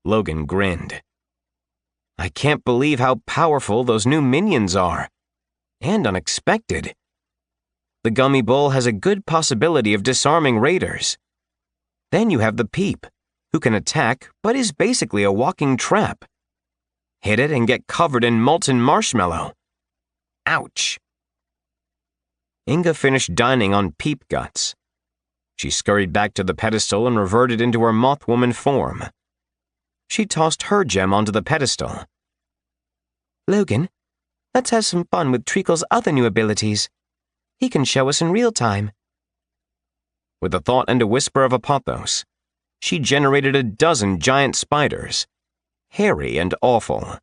Logan grinned. "I can't believe how powerful those new minions are. And unexpected. The gummy bull has a good possibility of disarming raiders. Then you have the peep, who can attack but is basically a walking trap. Hit it and get covered in molten marshmallow. Ouch." Inga finished dining on peep guts. She scurried back to the pedestal and reverted into her mothwoman form. She tossed her gem onto the pedestal. "Logan, let's have some fun with Treacle's other new abilities. He can show us in real time." With a thought and a whisper of Apothos, she generated a dozen giant spiders, hairy and awful.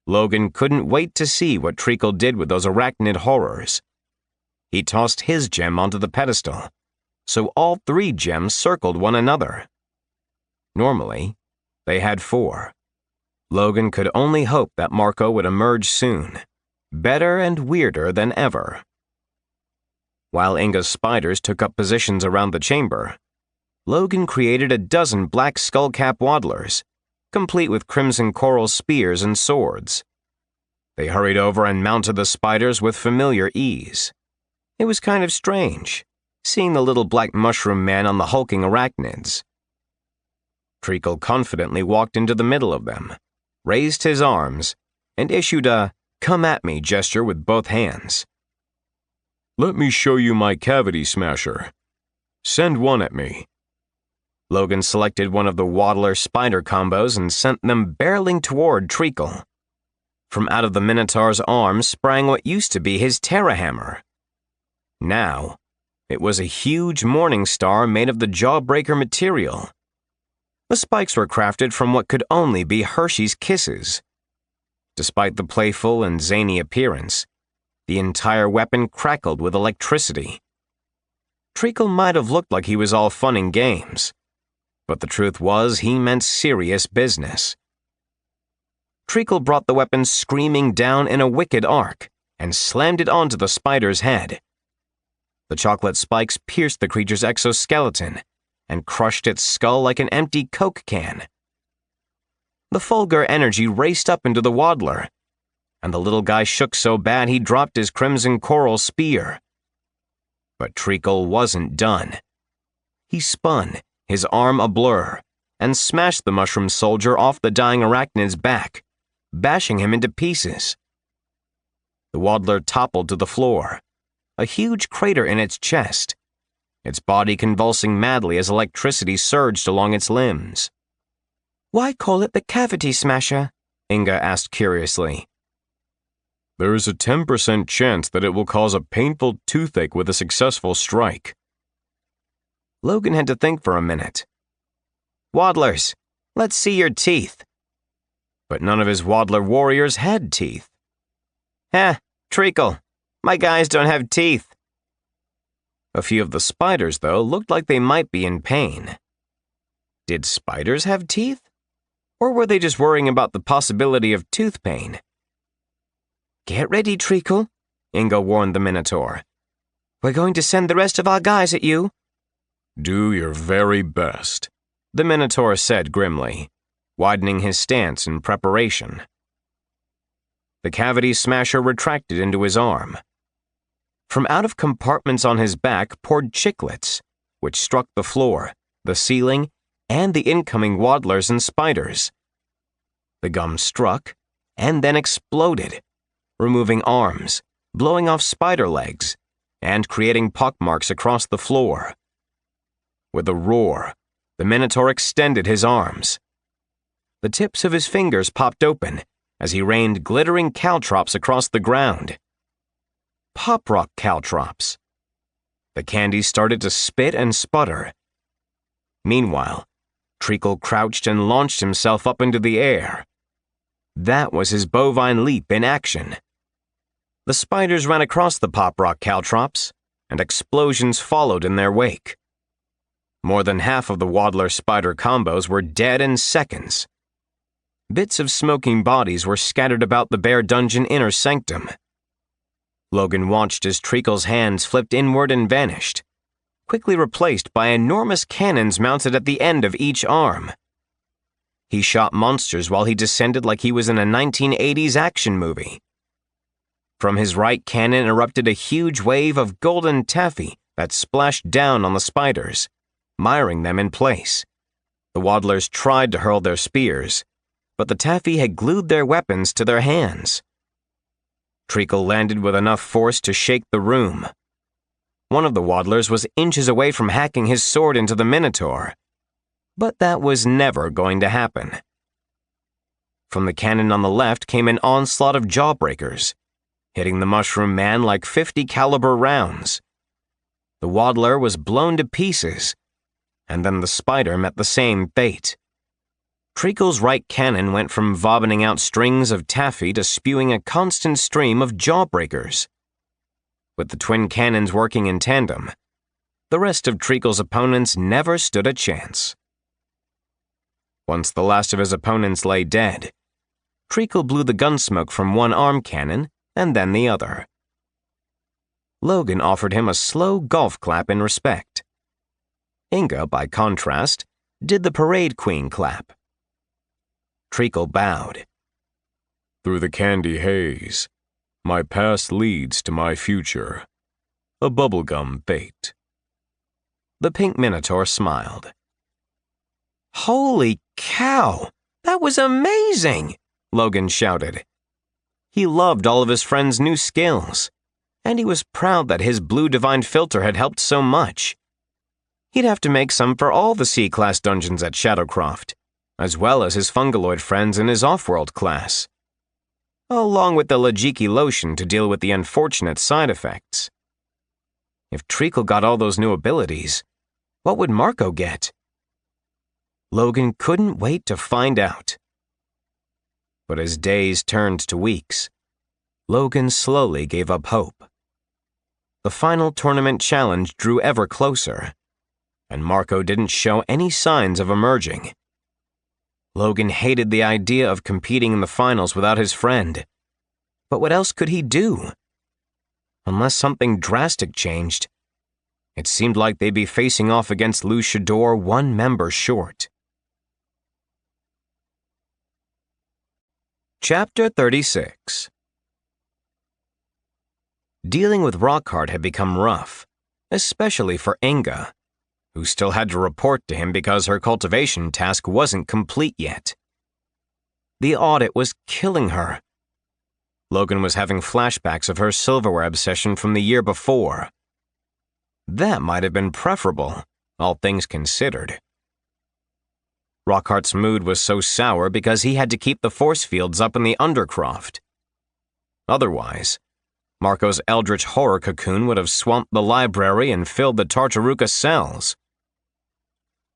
Logan couldn't wait to see what Treacle did with those arachnid horrors. He tossed his gem onto the pedestal, so all 3 gems circled one another. Normally, they had 4. Logan could only hope that Marco would emerge soon, better and weirder than ever. While Inga's spiders took up positions around the chamber, Logan created a dozen black skullcap waddlers, complete with crimson coral spears and swords. They hurried over and mounted the spiders with familiar ease. It was kind of strange, seeing the little black mushroom man on the hulking arachnids. Treacle confidently walked into the middle of them, raised his arms, and issued a come-at-me gesture with both hands.
Let me show you my cavity smasher. Send one at me.
Logan selected one of the Waddler spider combos and sent them barreling toward Treacle. From out of the Minotaur's arms sprang what used to be his Terra Hammer. Now, it was a huge morning star made of the Jawbreaker material. The spikes were crafted from what could only be Hershey's Kisses. Despite the playful and zany appearance, the entire weapon crackled with electricity. Treacle might have looked like he was all fun and games, but the truth was he meant serious business. Treacle brought the weapon screaming down in a wicked arc and slammed it onto the spider's head. The chocolate spikes pierced the creature's exoskeleton and crushed its skull like an empty Coke can. The Fulgur energy raced up into the Waddler, and the little guy shook so bad he dropped his crimson coral spear. But Treacle wasn't done. He spun, his arm a blur, and smashed the mushroom soldier off the dying arachnid's back, bashing him into pieces. The Waddler toppled to the floor, a huge crater in its chest, its body convulsing madly as electricity surged along its limbs.
Why call it the Cavity Smasher? Inga asked curiously.
There is a 10% chance that it will cause a painful toothache with a successful strike.
Logan had to think for a minute. Waddlers, let's see your teeth.
But none of his Waddler warriors had teeth.
Treacle, my guys don't have teeth.
A few of the spiders, though, looked like they might be in pain. Did spiders have teeth? Or were they just worrying about the possibility of tooth pain?
Get ready, Treacle, Inga warned the Minotaur. We're going to send the rest of our guys at you.
Do your very best, the Minotaur said grimly, widening his stance in preparation. The Cavity Smasher retracted into his arm. From out of compartments on his back poured chiclets, which struck the floor, the ceiling, and the incoming Waddlers and spiders. The gum struck, and then exploded, removing arms, blowing off spider legs, and creating pockmarks across the floor. With a roar, the Minotaur extended his arms. The tips of his fingers popped open as he rained glittering caltrops across the ground. Pop rock caltrops. The candy started to spit and sputter. Meanwhile, Treacle crouched and launched himself up into the air. That was his bovine leap in action. The spiders ran across the pop rock caltrops, and explosions followed in their wake. More than half of the Waddler spider combos were dead in seconds. Bits of smoking bodies were scattered about the bare dungeon inner sanctum. Logan watched as Treacle's hands flipped inward and vanished, quickly replaced by enormous cannons mounted at the end of each arm. He shot monsters while he descended like he was in a 1980s action movie. From his right cannon erupted a huge wave of golden taffy that splashed down on the spiders, miring them in place. The Waddlers tried to hurl their spears, but the taffy had glued their weapons to their hands. Treacle landed with enough force to shake the room. One of the Waddlers was inches away from hacking his sword into the Minotaur, but that was never going to happen. From the cannon on the left came an onslaught of Jawbreakers, hitting the Mushroom Man like 50 caliber rounds. The Waddler was blown to pieces, and then the spider met the same fate. Treacle's right cannon went from vomiting out strings of taffy to spewing a constant stream of Jawbreakers. With the twin cannons working in tandem, the rest of Treacle's opponents never stood a chance. Once the last of his opponents lay dead, Treacle blew the gunsmoke from one arm cannon and then the other. Logan offered him a slow golf clap in respect. Inga, by contrast, did the Parade Queen clap. Treacle bowed. Through the candy haze, my past leads to my future. A bubblegum fate. The pink Minotaur smiled. Holy cow! That was amazing! Logan shouted. He loved all of his friend's new skills, and he was proud that his blue divine filter had helped so much.
He'd have to make some for all the C-class dungeons at Shadowcroft, as well as his fungaloid friends in his off-world class, along with the Lajiki lotion to deal with the unfortunate side effects. If Treacle got all those new abilities, what would Marco get? Logan couldn't wait to find out. But as days turned to weeks, Logan slowly gave up hope. The final tournament challenge drew ever closer, and Marco didn't show any signs of emerging. Logan hated the idea of competing in the finals without his friend. But what else could he do? Unless something drastic changed, it seemed like they'd be facing off against Luchador one member short. Chapter 36. Dealing with Rockhart had become rough, especially for Inga, who still had to report to him because her cultivation task wasn't complete yet. The audit was killing her. Logan was having flashbacks of her silverware obsession from the year before. That might have been preferable, all things considered. Rockhart's mood was so sour because he had to keep the force fields up in the Undercroft. Otherwise, Marco's eldritch horror cocoon would have swamped the library and filled the Tartaruga cells.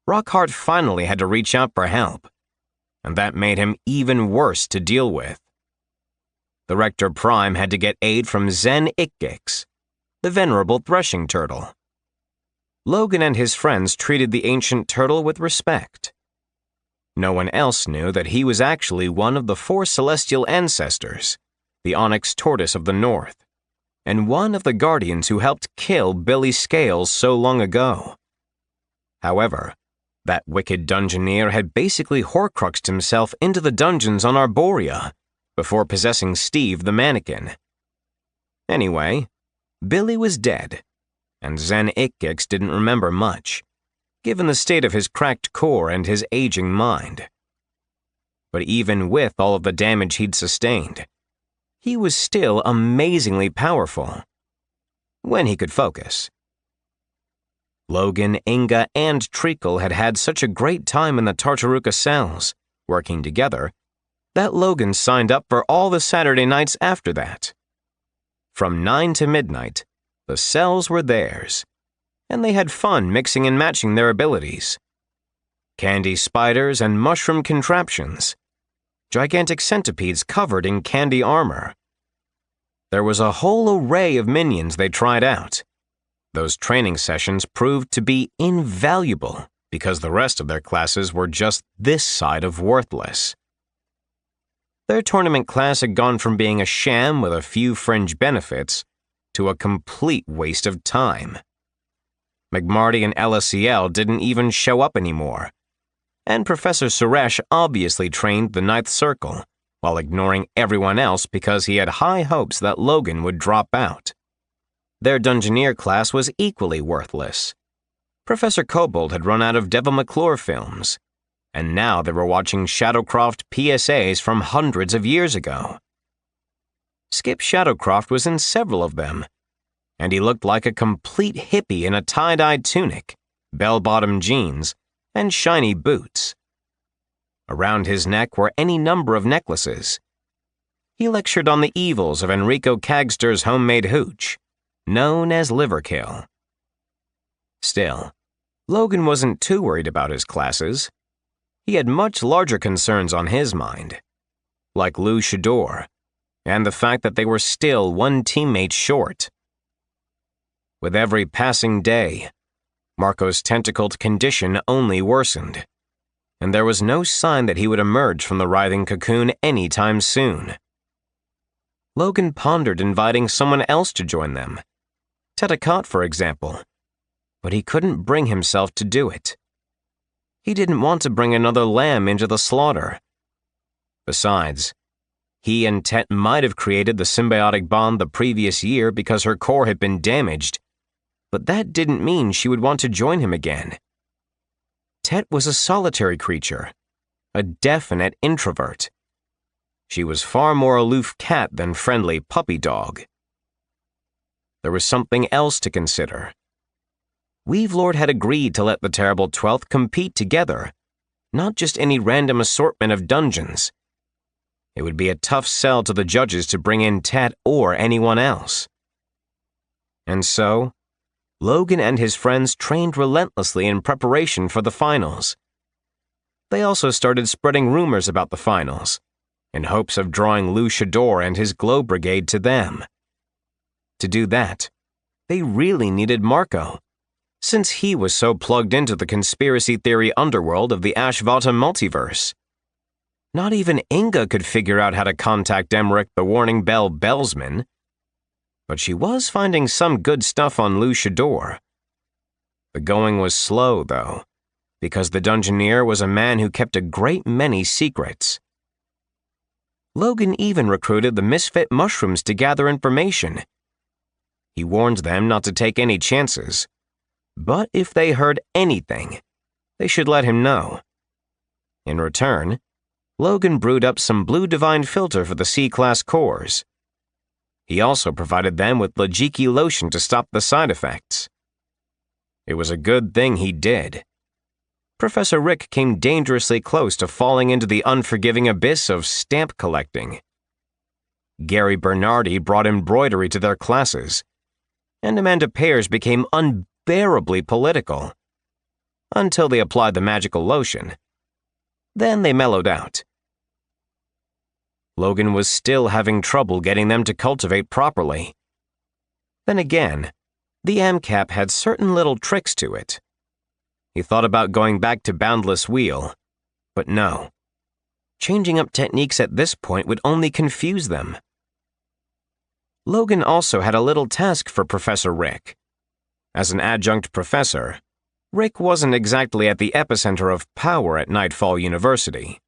Rockhart finally had to reach out for help, and that made him even worse to deal with. The Rector Prime had to get aid from Zen Ikgix, the venerable threshing turtle. Logan and his friends treated the ancient turtle with respect. No one else knew that he was actually one of the 4 celestial ancestors, the Onyx Tortoise of the North, and one of the guardians who helped kill Billy Scales so long ago. However, that wicked dungeoneer had basically Horcruxed himself into the dungeons on Arborea before possessing Steve the mannequin. Anyway, Billy was dead, and Zen Ikgix didn't remember much, given the state of his cracked core and his aging mind. But even with all of the damage he'd sustained, he was still amazingly powerful, when he could focus. Logan, Inga, and Treacle had had such a great time in the Tartaruga cells, working together, that Logan signed up for all the Saturday nights after that. From 9 to midnight, the cells were theirs, and they had fun mixing and matching their abilities. Candy spiders and mushroom contraptions, gigantic centipedes covered in candy armor. There was a whole array of minions they tried out. Those training sessions proved to be invaluable because the rest of their classes were just this side of worthless. Their tournament class had gone from being a sham with a few fringe benefits to a complete waste of time. McMarty and LSCL didn't even show up anymore, and Professor Suresh obviously trained the Ninth Circle while ignoring everyone else because he had high hopes that Logan would drop out. Their Dungeoneer class was equally worthless. Professor Kobold had run out of Devil McClure films, and now they were watching Shadowcroft PSAs from hundreds of years ago. Skip Shadowcroft was in several of them, and he looked like a complete hippie in a tie-dyed tunic, bell-bottom jeans, and shiny boots. Around his neck were any number of necklaces. He lectured on the evils of Enrico Cagster's homemade hooch, known as Liverkill. Still, Logan wasn't too worried about his classes. He had much larger concerns on his mind, like Luchador, and the fact that they were still one teammate short. With every passing day, Marco's tentacled condition only worsened, and there was no sign that he would emerge from the writhing cocoon anytime soon. Logan pondered inviting someone else to join them, Tetakat, for example, but he couldn't bring himself to do it. He didn't want to bring another lamb into the slaughter. Besides, he and Tet might have created the symbiotic bond the previous year because her core had been damaged, but that didn't mean she would want to join him again. Tet was a solitary creature, a definite introvert. She was far more aloof cat than friendly puppy dog. There was something else to consider.
Weavelord had agreed to let the Terrible 12th compete together, not just any random assortment of dungeons. It would be a tough sell to the judges to bring in Tet or anyone else. And so, Logan and his friends trained relentlessly in preparation for the finals. They also started spreading rumors about the finals, in hopes of drawing Lou Shador and his Glow Brigade to them. To do that, they really needed Marco, since he was so plugged into the conspiracy theory underworld of the Ashvata multiverse. Not even Inga could figure out how to contact Emmerich the Warning Bell Bellsman, but she was finding some good stuff on Lou Shador. The going was slow, though, because the Dungeoneer was a man who kept a great many secrets. Logan even recruited the Misfit Mushrooms to gather information. He warned them not to take any chances, but if they heard anything, they should let him know. In return, Logan brewed up some Blue Divine Filter for the C-Class cores. He also provided them with Lajiki lotion to stop the side effects. It was a good thing he did. Professor Rick came dangerously close to falling into the unforgiving abyss of stamp collecting. Gary Bernardi brought embroidery to their classes, and Amanda Pears became unbearably political. Until they applied the magical lotion. Then they mellowed out. Logan was still having trouble getting them to cultivate properly. Then again, the AMCAP had certain little tricks to it. He thought about going back to Boundless Wheel, but no. Changing up techniques at this point would only confuse them. Logan also had a little task for Professor Rick. As an adjunct professor, Rick wasn't exactly at the epicenter of power at Nightfall University,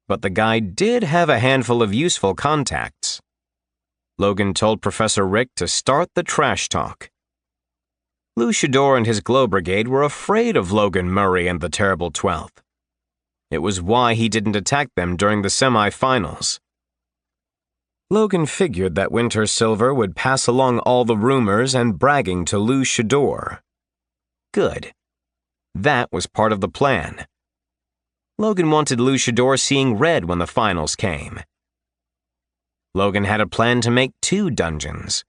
but the guy did have a handful of useful contacts. Logan told Professor Rick to start the trash talk. Lou Shador and his Glow Brigade were afraid of Logan Murray and the Terrible 12th. It was why he didn't attack them during the semi-finals. Logan figured that Winter Silver would pass along all the rumors and bragging to Lou Shador. Good. That was part of the plan. Logan wanted Lou Shador seeing red when the finals came. Logan had a plan to make 2 dungeons.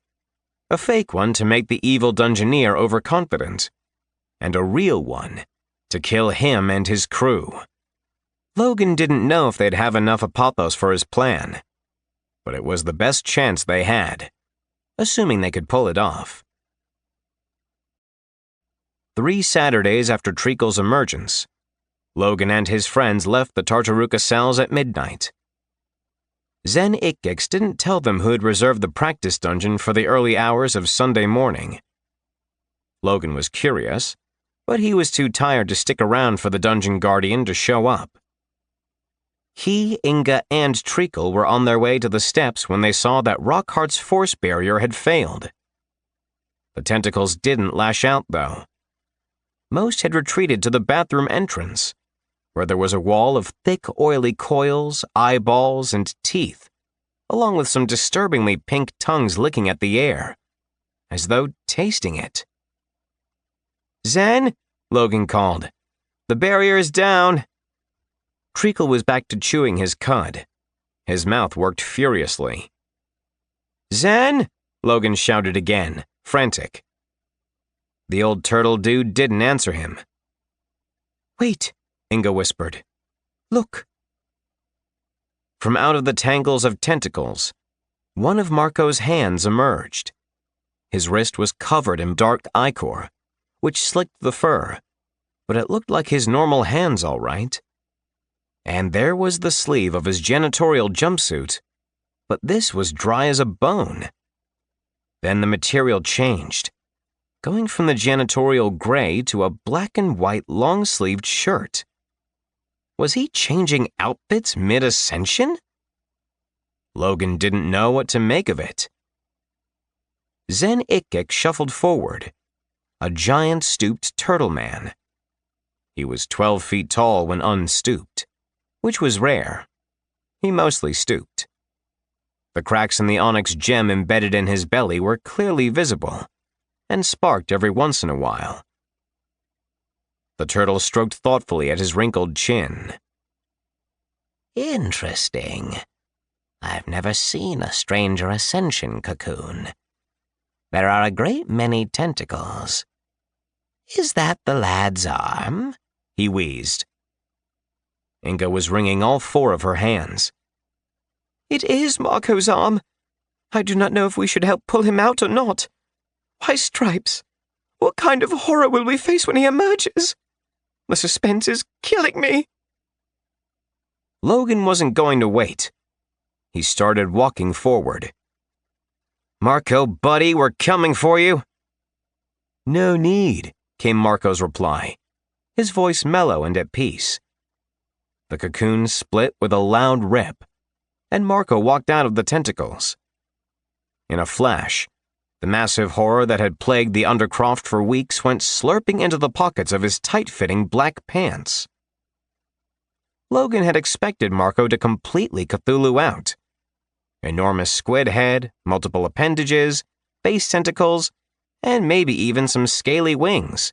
A fake one to make the evil Dungeoneer overconfident, and a real one to kill him and his crew. Logan didn't know if they'd have enough Apothos for his plan, but it was the best chance they had, assuming they could pull it off. 3 Saturdays after Treacle's emergence, Logan and his friends left the Tartaruka cells at midnight. Zen Ikix didn't tell them who had reserved the practice dungeon for the early hours of Sunday morning. Logan was curious, but he was too tired to stick around for the dungeon guardian to show up. He, Inga, and Treacle were on their way to the steps when they saw that Rockhart's force barrier had failed. The tentacles didn't lash out, though. Most had retreated to the bathroom entrance, where there was a wall of thick, oily coils, eyeballs, and teeth, along with some disturbingly pink tongues licking at the air, as though tasting it. "Zen," Logan called. "The barrier is down." Treacle was back to chewing his cud. His mouth worked furiously. "Zen!" Logan shouted again, frantic. The old turtle dude didn't answer him. "Wait," Inga whispered. "Look." From out of the tangles of tentacles, one of Marco's hands emerged. His wrist was covered in dark ichor, which slicked the fur, but it looked like his normal hands all right. And there was the sleeve of his janitorial jumpsuit, but this was dry as a bone. Then the material changed, going from the janitorial gray to a black and white long-sleeved shirt. Was he changing outfits mid-ascension? Logan didn't know what to make of it. Zen Ikik shuffled forward, a giant stooped turtle man. He was 12 feet tall when unstooped, which was rare. He mostly stooped. The cracks in the onyx gem embedded in his belly were clearly visible, and sparked every once in a while, The turtle stroked thoughtfully at his wrinkled chin.
Interesting. I've never seen a stranger ascension cocoon. There are a great many tentacles. Is that the lad's arm?
He wheezed. Inga was wringing all 4 of her hands.
It is Marco's arm. I do not know if we should help pull him out or not. Why, Stripes, what kind of horror will we face when he emerges? The suspense is killing me.
Logan wasn't going to wait. He started walking forward. Marco, buddy, we're coming for you.
No need,
came Marco's reply, his voice mellow and at peace. The cocoon split with a loud rip, and Marco walked out of the tentacles. In a flash, the massive horror that had plagued the Undercroft for weeks went slurping into the pockets of his tight-fitting black pants. Logan had expected Marco to completely Cthulhu out. Enormous squid head, multiple appendages, face tentacles, and maybe even some scaly wings.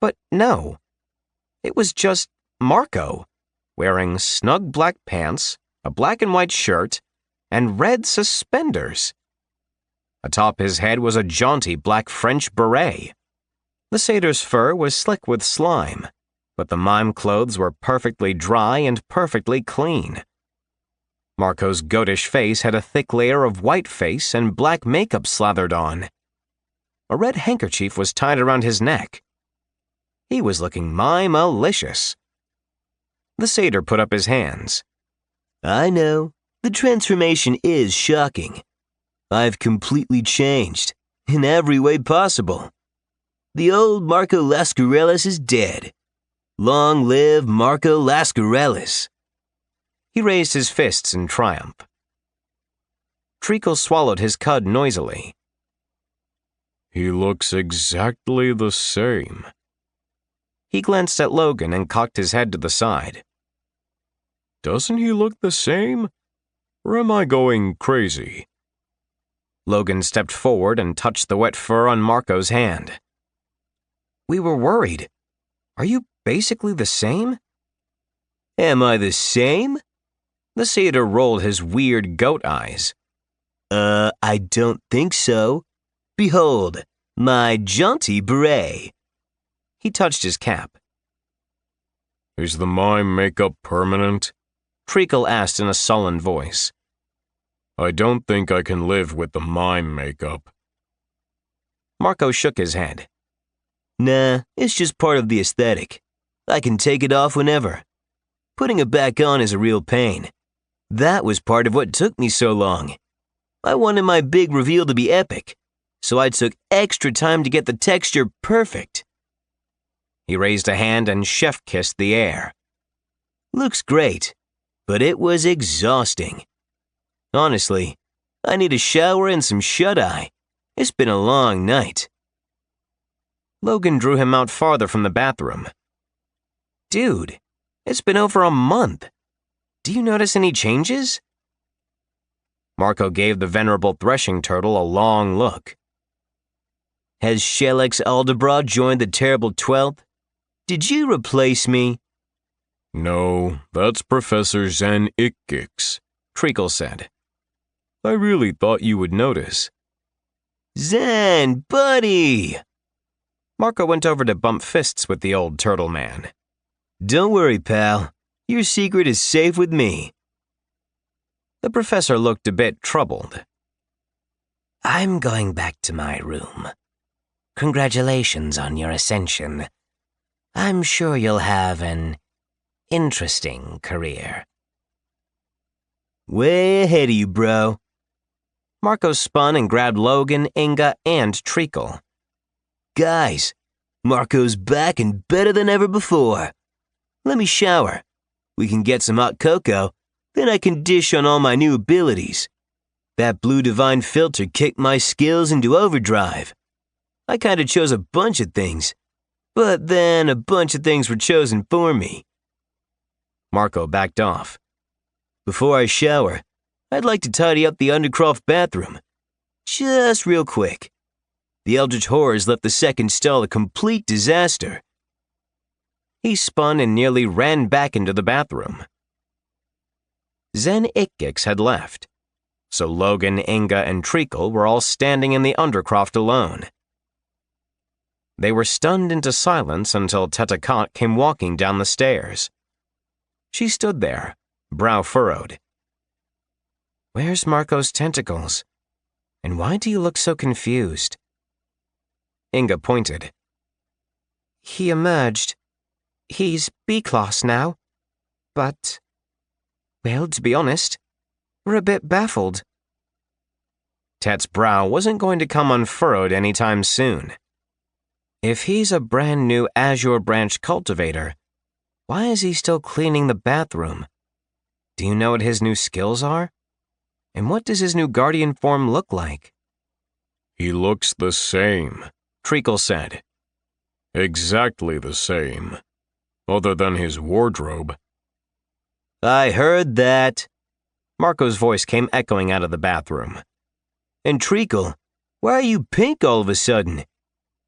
But no, it was just Marco, wearing snug black pants, a black and white shirt, and red suspenders. Atop his head was a jaunty black French beret. The satyr's fur was slick with slime, but the mime clothes were perfectly dry and perfectly clean. Marco's goatish face had a thick layer of white face and black makeup slathered on. A red handkerchief was tied around his neck. He was looking mime-alicious. The satyr put up his hands.
I know, the transformation is shocking. I've completely changed, in every way possible. The old Marco Lascarellis is dead. Long live Marco Lascarellis.
He raised his fists in triumph. Treacle swallowed his cud noisily.
He looks exactly the same.
He glanced at Logan and cocked his head to the side.
Doesn't he look the same? Or am I going crazy?
Logan stepped forward and touched the wet fur on Marco's hand. We were worried. Are you basically the same?
Am I the same?
The satyr rolled his weird goat eyes.
I don't think so. Behold, my jaunty beret.
He touched his cap.
Is the mime makeup permanent?
Treacle asked in a sullen voice.
I don't think I can live with the mime makeup.
Marco shook his head.
Nah, it's just part of the aesthetic. I can take it off whenever. Putting it back on is a real pain. That was part of what took me so long. I wanted my big reveal to be epic, so I took extra time to get the texture perfect.
He raised a hand and chef-kissed the air.
Looks great, but it was exhausting. Honestly, I need a shower and some shut-eye. It's been a long night.
Logan drew him out farther from the bathroom. Dude, it's been over a month. Do you notice any changes? Marco gave the venerable threshing turtle a long look.
Has Shellex Aldebra joined the Terrible 12th? Did you replace me?
No, that's Professor Zen Ikkix,
Treacle said.
I really thought you would notice.
Zen, buddy!
Marco went over to bump fists with the old turtle man.
Don't worry, pal. Your secret is safe with me.
The professor looked a bit troubled.
I'm going back to my room. Congratulations on your ascension. I'm sure you'll have an interesting career.
Way ahead of you, bro.
Marco spun and grabbed Logan, Inga, and Treacle.
Guys, Marco's back and better than ever before. Let me shower. We can get some hot cocoa, then I can dish on all my new abilities. That blue divine filter kicked my skills into overdrive. I kinda chose a bunch of things, but then a bunch of things were chosen for me.
Marco backed off.
Before I shower, I'd like to tidy up the Undercroft bathroom. Just real quick. The Eldritch Horrors left the second stall a complete disaster.
He spun and nearly ran back into the bathroom. Zen Ikgix had left, so Logan, Inga, and Treacle were all standing in the undercroft alone. They were stunned into silence until Tetakat came walking down the stairs. She stood there, brow furrowed. "Where's Marco's tentacles? And why do you look so confused?" Inga pointed. "He emerged. He's B-class now. But, well, to be honest, we're a bit baffled." Tet's brow wasn't going to come unfurrowed anytime soon. If he's a brand new Azure Branch cultivator, why is he still cleaning the bathroom? Do you know what his new skills are? And what does his new guardian form look like?
"He looks the same,"
Treacle said.
"Exactly the same. Other than his wardrobe."
"I heard that." Marco's voice came echoing out of the bathroom. "And Treacle, why are you pink all of a sudden?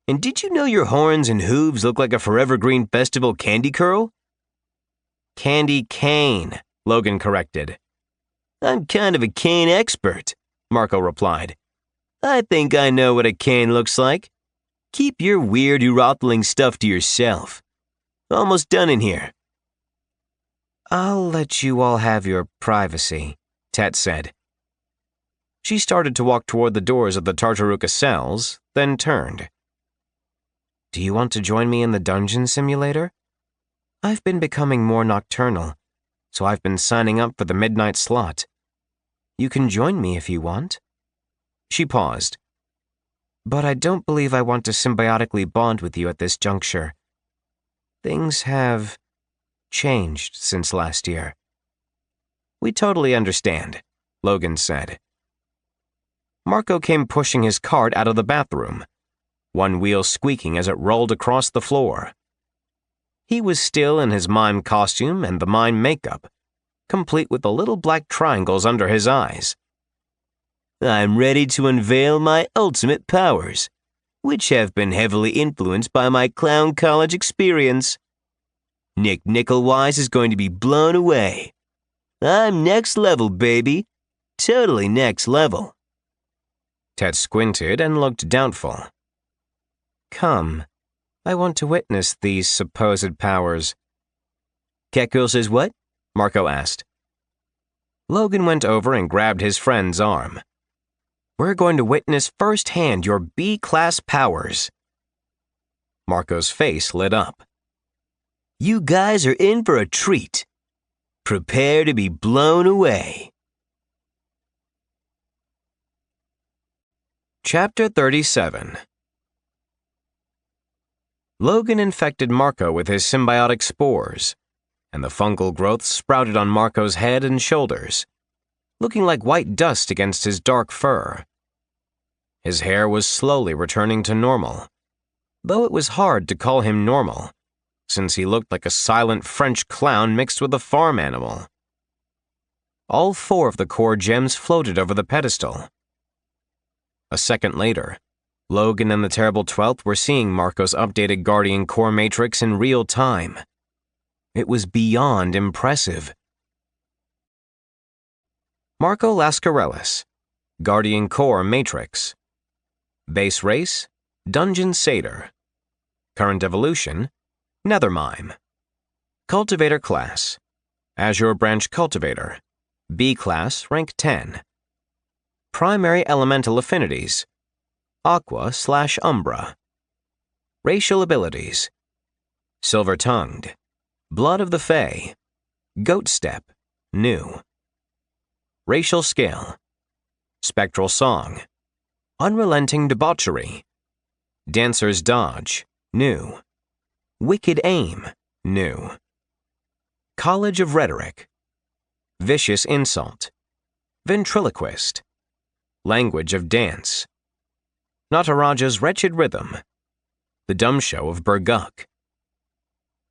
And did you know your horns and hooves look like a Forever Green Festival candy curl?" "Candy cane," Logan corrected. "I'm kind of a cane expert," Marco replied. "I think I know what a cane looks like. Keep your weird, urothling stuff to yourself. Almost done in here." "I'll let you all have your privacy," Tet said. She started to walk toward the doors of the Tartaruka cells, then turned. "Do you want to join me in the dungeon simulator? I've been becoming more nocturnal, so I've been signing up for the midnight slot. You can join me if you want." She paused. "But I don't believe I want to symbiotically bond with you at this juncture. Things have changed since last year." "We totally understand," Logan said. Marco came pushing his cart out of the bathroom, one wheel squeaking as it rolled across the floor. He was still in his mime costume and the mime makeup, complete with the little black triangles under his eyes. "I'm ready to unveil my ultimate powers, which have been heavily influenced by my clown college experience. Nick Nickelwise is going to be blown away. I'm next level, baby. Totally next level." Ted squinted and looked doubtful. "Come, I want to witness these supposed powers." "Catgirl says what?" Marco asked. Logan went over and grabbed his friend's arm. "We're going to witness firsthand your B-class powers." Marco's face lit up. "You guys are in for a treat. Prepare to be blown away." Chapter 37. Logan infected Marco with his symbiotic spores, and the fungal growths sprouted on Marco's head and shoulders, looking like white dust against his dark fur. His hair was slowly returning to normal, though it was hard to call him normal, since he looked like a silent French clown mixed with a farm animal. All 4 of the core gems floated over the pedestal. A second later, Logan and the Terrible 12th were seeing Marco's updated Guardian Core Matrix in real time. It was beyond impressive. Marco Lascarellis, Guardian Core Matrix. Base race, Dungeon Satyr. Current evolution, Nethermime. Cultivator class, Azure Branch Cultivator. B class, rank 10. Primary elemental affinities, Aqua/Umbra. Racial abilities, Silver-Tongued, Blood of the Fae, Goat Step, new. Racial scale, Spectral Song, Unrelenting Debauchery, Dancer's Dodge, new. Wicked Aim, new. College of Rhetoric, Vicious Insult, Ventriloquist, Language of Dance, Nataraja's Wretched Rhythm, The Dumb Show of Burguk,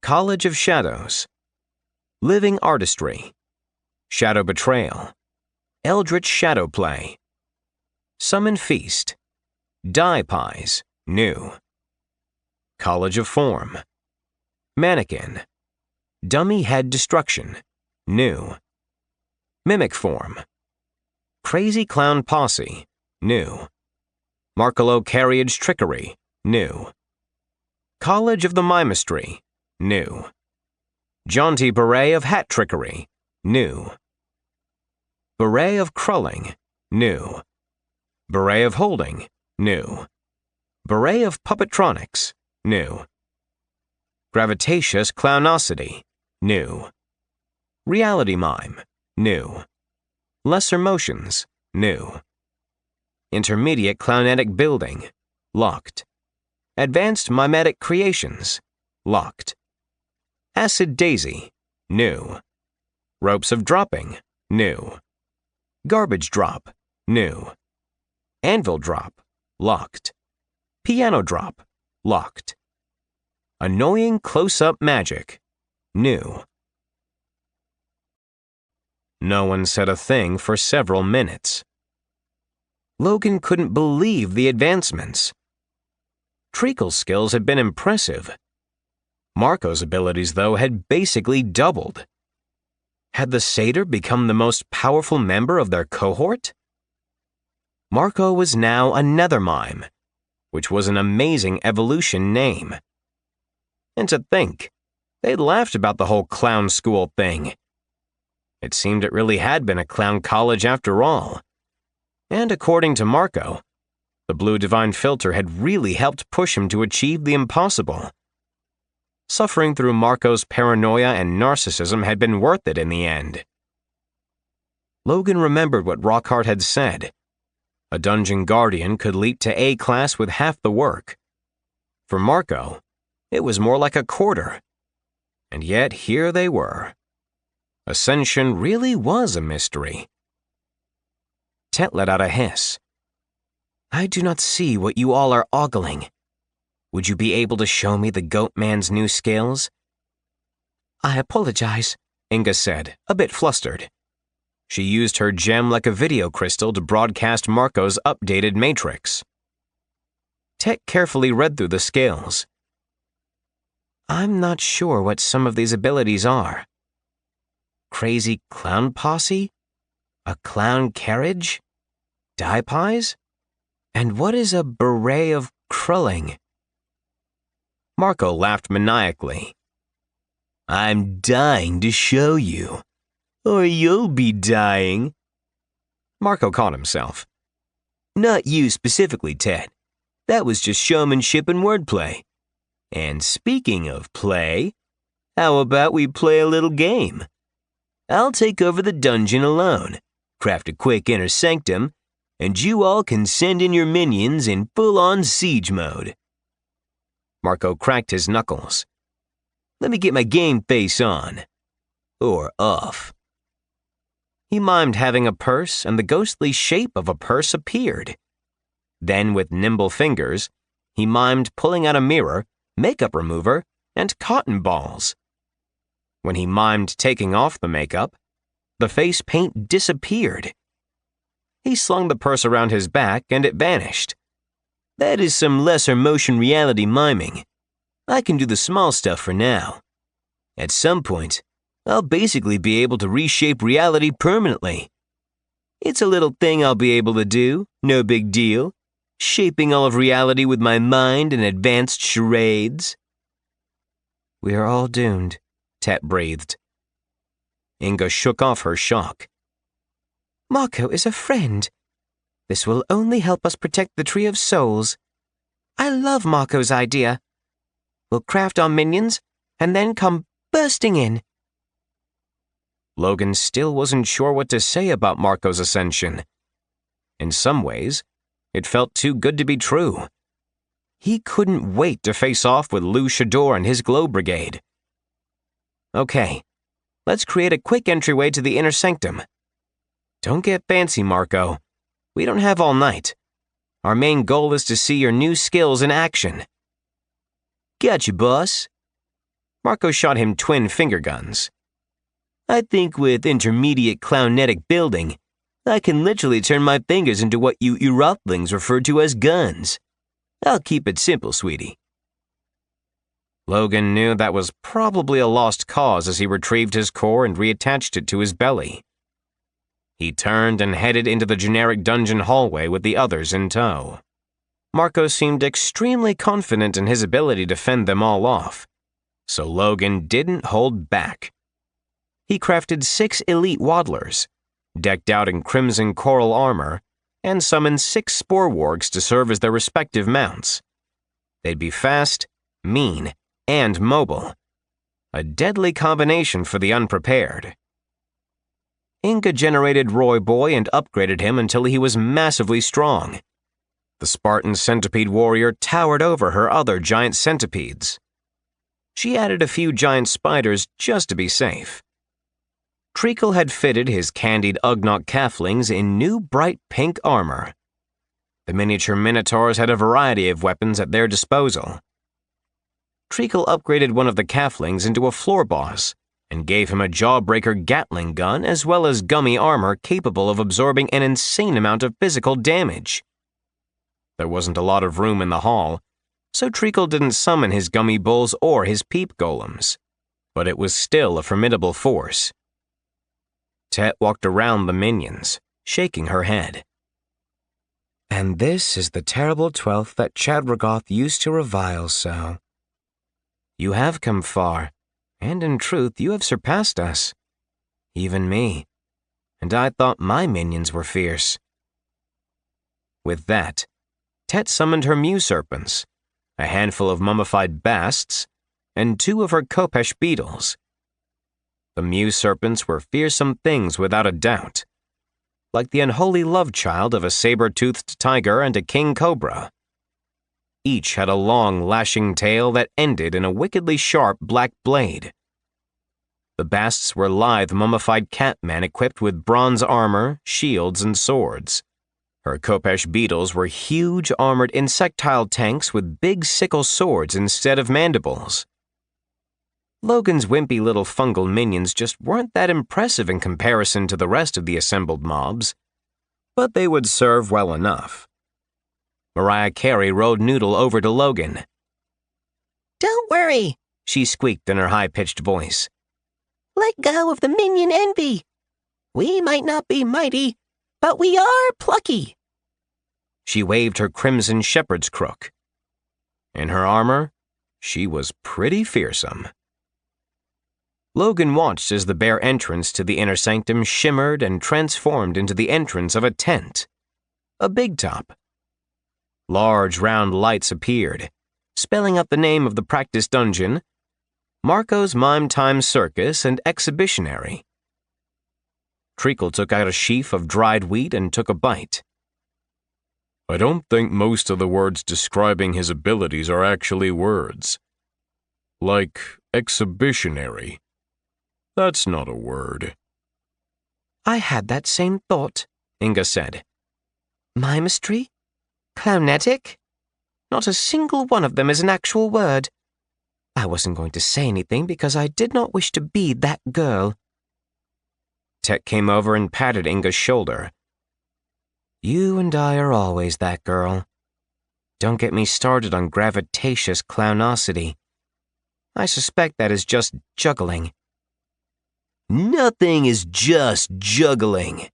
College of Shadows, Living Artistry, Shadow Betrayal, Eldritch Shadow Play, Summon Feast, Die Pies, new. College of Form, Mannequin. Dummy head destruction. New. Mimic form. Crazy clown posse. New. Markolo carriage trickery. New. College of the Mimistry. New. Jaunty beret of hat trickery. New. Beret of crulling. New. Beret of holding. New. Beret of puppetronics. New. Gravitatious clownosity. New. Reality mime. New. Lesser motions. New. Intermediate clownetic building. Locked. Advanced mimetic creations. Locked. Acid daisy. New. Ropes of dropping. New. Garbage drop. New. Anvil drop. Locked. Piano drop. Locked. Annoying close-up magic. New. No one said a thing for several minutes. Logan couldn't believe the advancements. Treacle's skills had been impressive. Marco's abilities, though, had basically doubled. Had the satyr become the most powerful member of their cohort? Marco was now another mime, which was an amazing evolution name. And to think, they'd laughed about the whole clown school thing. It seemed it really had been a clown college after all. And according to Marco, the Blue Divine Filter had really helped push him to achieve the impossible. Suffering through Marco's paranoia and narcissism had been worth it in the end. Logan remembered what Rockhart had said. A dungeon guardian could leap to A class with half the work. For Marco, it was more like a quarter. And yet here they were. Ascension really was a mystery. Tet let out a hiss. I do not see what you all are ogling. Would you be able to show me the goat man's new skills? I apologize, Inga said, a bit flustered. She used her gem like a video crystal to broadcast Marco's updated matrix. Tet carefully read through the skills. I'm not sure what some of these abilities are. Crazy clown posse? A clown carriage? Dye pies? And what is a beret of crulling? Marco laughed maniacally. I'm dying to show you. Or you'll be dying. Marco caught himself. Not you specifically, Ted. That was just showmanship and wordplay. And speaking of play, how about we play a little game? I'll take over the dungeon alone, craft a quick inner sanctum, and you all can send in your minions in full-on siege mode. Marco cracked his knuckles. Let me get my game face on. Or off. He mimed having a purse, and the ghostly shape of a purse appeared. Then, with nimble fingers, he mimed pulling out a mirror, makeup remover, and cotton balls. When he mimed taking off the makeup, the face paint disappeared. He slung the purse around his back, and it vanished. That is some lesser motion reality miming. I can do the small stuff for now. At some point, I'll basically be able to reshape reality permanently. It's a little thing I'll be able to do, no big deal. Shaping all of reality with my mind and advanced charades. We are all doomed, Tet breathed. Inga shook off her shock. Marco is a friend. This will only help us protect the Tree of Souls. I love Marco's idea. We'll craft our minions and then come bursting in. Logan still wasn't sure what to say about Marco's ascension. In some ways, it felt too good to be true. He couldn't wait to face off with Lou Shador and his Glow Brigade. Okay, let's create a quick entryway to the inner sanctum. Don't get fancy, Marco. We don't have all night. Our main goal is to see your new skills in action. Gotcha, boss. Marco shot him twin finger guns. I think with intermediate clownetic building, I can literally turn my fingers into what you Erotlings refer to as guns. I'll keep it simple, sweetie. Logan knew that was probably a lost cause as he retrieved his core and reattached it to his belly. He turned and headed into the generic dungeon hallway with the others in tow. Marco seemed extremely confident in his ability to fend them all off, so Logan didn't hold back. He crafted 6 elite waddlers, decked out in crimson coral armor, and summoned 6 spore wargs to serve as their respective mounts. They'd be fast, mean, and mobile. A deadly combination for the unprepared. Inga generated Roy Boy and upgraded him until he was massively strong. The Spartan centipede warrior towered over her other giant centipedes. She added a few giant spiders just to be safe. Treacle had fitted his candied Ugnaught calflings in new bright pink armor. The miniature minotaurs had a variety of weapons at their disposal. Treacle upgraded one of the calflings into a floor boss and gave him a jawbreaker Gatling gun as well as gummy armor capable of absorbing an insane amount of physical damage. There wasn't a lot of room in the hall, so Treacle didn't summon his gummy bulls or his peep golems, but it was still a formidable force. Tet walked around the minions, shaking her head.
And this is the terrible 12th that Chadragoth used to revile so. You have come far, and in truth you have surpassed us. Even me. And I thought my minions were fierce.
With that, Tet summoned her Mew Serpents, a handful of mummified basts, and 2 of her Kopesh beetles. The Mew Serpents were fearsome things without a doubt, like the unholy love child of a saber-toothed tiger and a king cobra. Each had a long, lashing tail that ended in a wickedly sharp black blade. The basts were lithe, mummified catmen equipped with bronze armor, shields, and swords. Her Kopesh beetles were huge, armored insectile tanks with big sickle swords instead of mandibles. Logan's wimpy little fungal minions just weren't that impressive in comparison to the rest of the assembled mobs, but they would serve well enough. Mariah Carey rode Noodle over to Logan.
Don't worry,
She squeaked in her high-pitched voice.
let go of the minion envy. We might not be mighty, but we are plucky.
She waved her crimson shepherd's crook. In her armor, she was pretty fearsome. Logan watched as the bare entrance to the inner sanctum shimmered and transformed into the entrance of a tent. A big top. Large round lights appeared, spelling out the name of the practice dungeon, Marco's Mime Time Circus and Exhibitionary. Treacle took out a sheaf of dried wheat and took a bite. I don't think most of the words describing his abilities are actually words. Like exhibitionary. That's not a word.
I had that same thought,
Inga said.
Mimistry? Clownetic? Not a single one of them is an actual word. I wasn't going to say anything because I did not wish to be that girl.
Tet came over and patted Inga's shoulder.
You and I are always that girl. Don't get me started on gravitatious clownosity. I suspect that is just juggling.
Nothing is just juggling.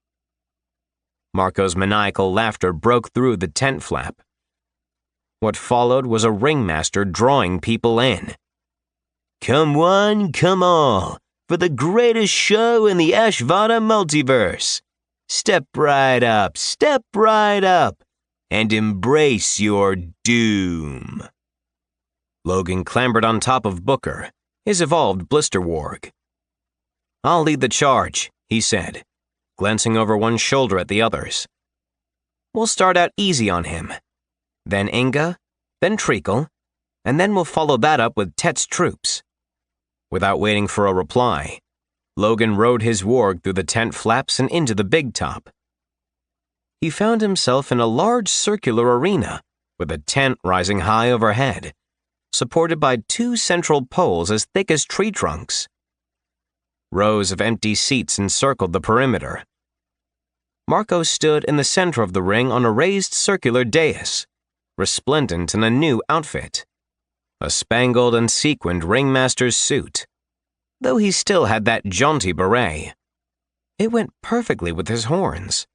Marco's maniacal laughter broke through the tent flap. What followed was a ringmaster drawing people in.
Come one, come all, for the greatest show in the Ashvada multiverse. Step right up, and embrace your doom.
Logan clambered on top of Booker, his evolved blister warg. I'll lead the charge, he said, glancing over one shoulder at the others. We'll start out easy on him. Then Inga, then Treacle, and then we'll follow that up with Tet's troops. Without waiting for a reply, Logan rode his warg through the tent flaps and into the big top. He found himself in a large circular arena with a tent rising high overhead, supported by 2 central poles as thick as tree trunks. Rows of empty seats encircled the perimeter. Marco stood in the center of the ring on a raised circular dais, resplendent in a new outfit. a spangled and sequined ringmaster's suit, though he still had that jaunty beret. It went perfectly with his horns.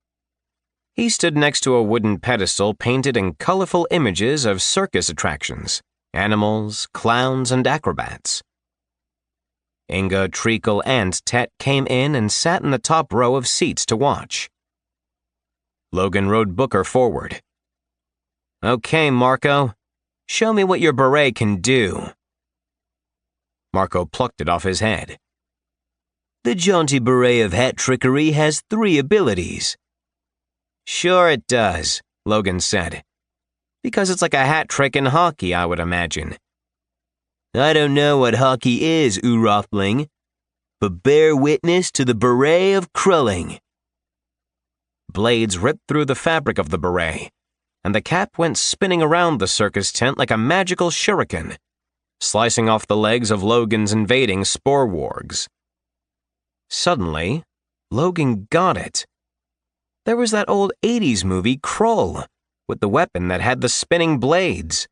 He stood next to a wooden pedestal painted in colorful images of circus attractions, animals, clowns, and acrobats. Inga, Treacle, and Tet came in and sat in the top row of seats to watch. Logan rode Booker forward. "Okay, Marco, show me what your beret can do." Marco plucked it off his head.
"The jaunty beret of hat trickery has 3 abilities."
"Sure it does," Logan said. "Because it's like a hat trick in hockey, I would imagine."
"I don't know what hockey is, Urothling, but bear witness to the beret of Krulling."
Blades ripped through the fabric of the beret, and the cap went spinning around the circus tent like a magical shuriken, slicing off the legs of Logan's invading spore wargs. Suddenly, Logan got it. There was that old 80s movie, Krull, with the weapon that had the spinning blades.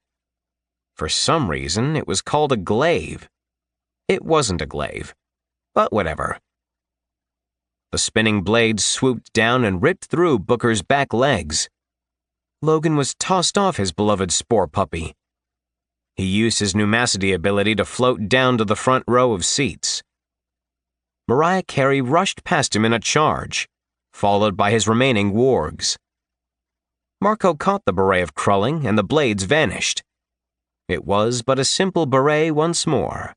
For some reason, it was called a glaive. It wasn't a glaive, but whatever. The spinning blades swooped down and ripped through Booker's back legs. Logan was tossed off his beloved spore puppy. He used his pneumacity ability to float down to the front row of seats. Mariah Carey rushed past him in a charge, followed by his remaining wargs. Marco caught the beret of Krulling, and the blades vanished. It was but a simple beret once more.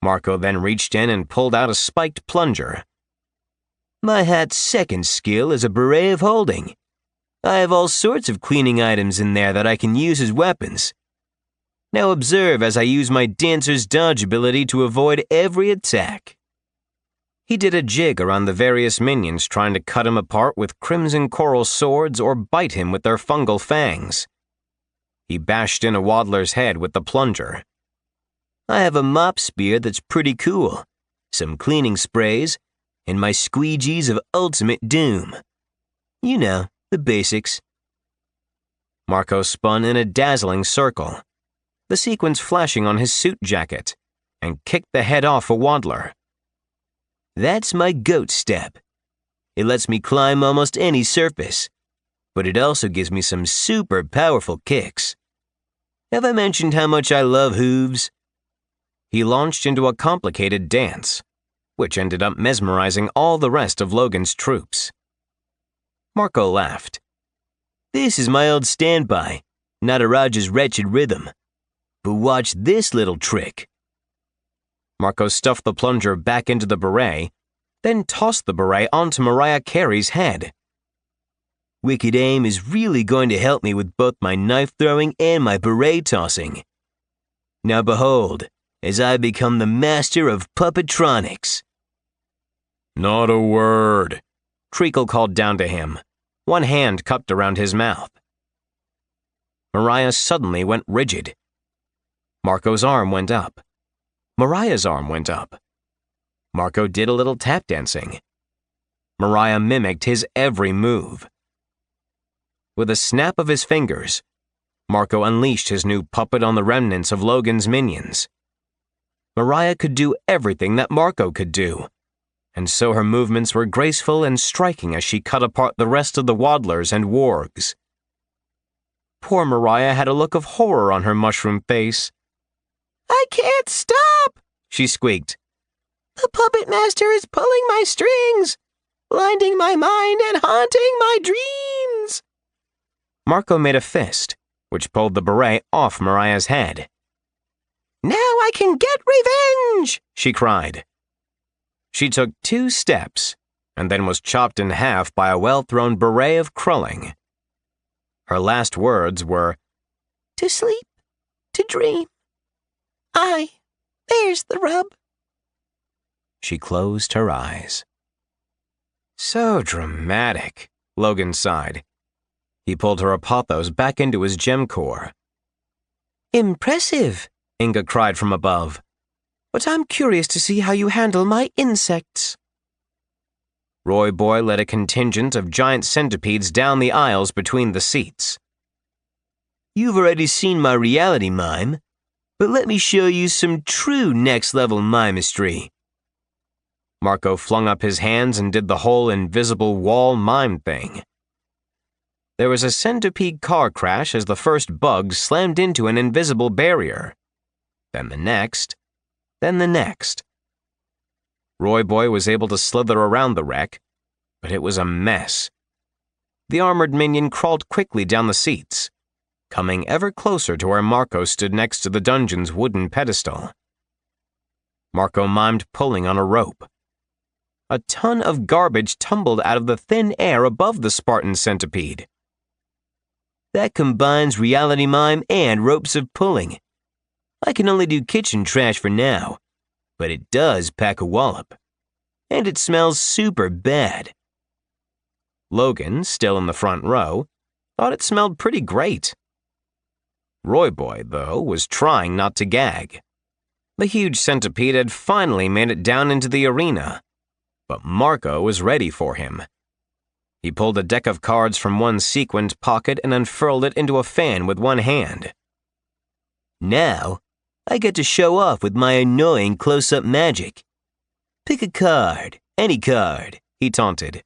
Marco then reached in and pulled out a spiked plunger.
"My hat's second skill is a beret of holding. I have all sorts of cleaning items in there that I can use as weapons. Now observe as I use my dancer's dodge ability to avoid every attack."
He did a jig around the various minions trying to cut him apart with crimson coral swords or bite him with their fungal fangs. He bashed in a waddler's head with the plunger.
"I have a mop spear that's pretty cool, some cleaning sprays, and my squeegees of ultimate doom. You know, the basics."
Marco spun in a dazzling circle, the sequins flashing on his suit jacket, and kicked the head off a waddler.
"That's my goat step. It lets me climb almost any surface, but it also gives me some super powerful kicks. Have I mentioned how much I love hooves?"
He launched into a complicated dance, which ended up mesmerizing all the rest of Logan's troops. Marco laughed.
"This is my old standby, not a Roger's wretched rhythm. But watch this little trick."
Marco stuffed the plunger back into the beret, then tossed the beret onto Mariah Carey's head.
"Wicked aim is really going to help me with both my knife throwing and my beret tossing. Now behold, as I become the master of puppetronics."
"Not a word," Treacle called down to him, one hand cupped around his mouth. Mariah suddenly went rigid. Marco's arm went up. Mariah's arm went up. Marco did a little tap dancing. Mariah mimicked his every move. With a snap of his fingers, Marco unleashed his new puppet on the remnants of Logan's minions. Mariah could do everything that Marco could do, and so her movements were graceful and striking as she cut apart the rest of the waddlers and wargs. Poor Mariah had a look of horror on her mushroom face.
"I can't stop," she squeaked. "The puppet master is pulling my strings, blinding my mind and haunting my dreams."
Marco made a fist, which pulled the beret off Mariah's head.
"Now I can get revenge," she cried.
She took 2 steps, and then was chopped in half by a well-thrown beret of Krulling. Her last words were,
"To sleep, to dream. There's the rub."
She closed her eyes. So dramatic, Logan sighed. He pulled her apothos back into his gem core.
"Impressive," Inga cried from above. "But I'm curious to see how you handle my insects."
Roy Boy led a contingent of giant centipedes down the aisles between the seats.
"You've already seen my reality mime. but let me show you some true next-level mimistry.
Marco flung up his hands and did the whole invisible wall mime thing. There was a centipede car crash as the first bug slammed into an invisible barrier. Then the next. Then the next. Roy Boy was able to slither around the wreck, but it was a mess. The armored minion crawled quickly down the seats, coming ever closer to where Marco stood next to the dungeon's wooden pedestal. Marco mimed pulling on a rope. A ton of garbage tumbled out of the thin air above the Spartan centipede.
That combines reality mime and ropes of pulling. I can only do kitchen trash for now, but it does pack a wallop. And it smells super bad.
Logan, still in the front row, thought it smelled pretty great. Roy Boy, though, was trying not to gag. The huge centipede had finally made it down into the arena, but Marco was ready for him. He pulled a deck of cards from one sequined pocket and unfurled it into a fan with one hand.
Now, I get to show off with my annoying close-up magic. Pick a card, any card, he taunted.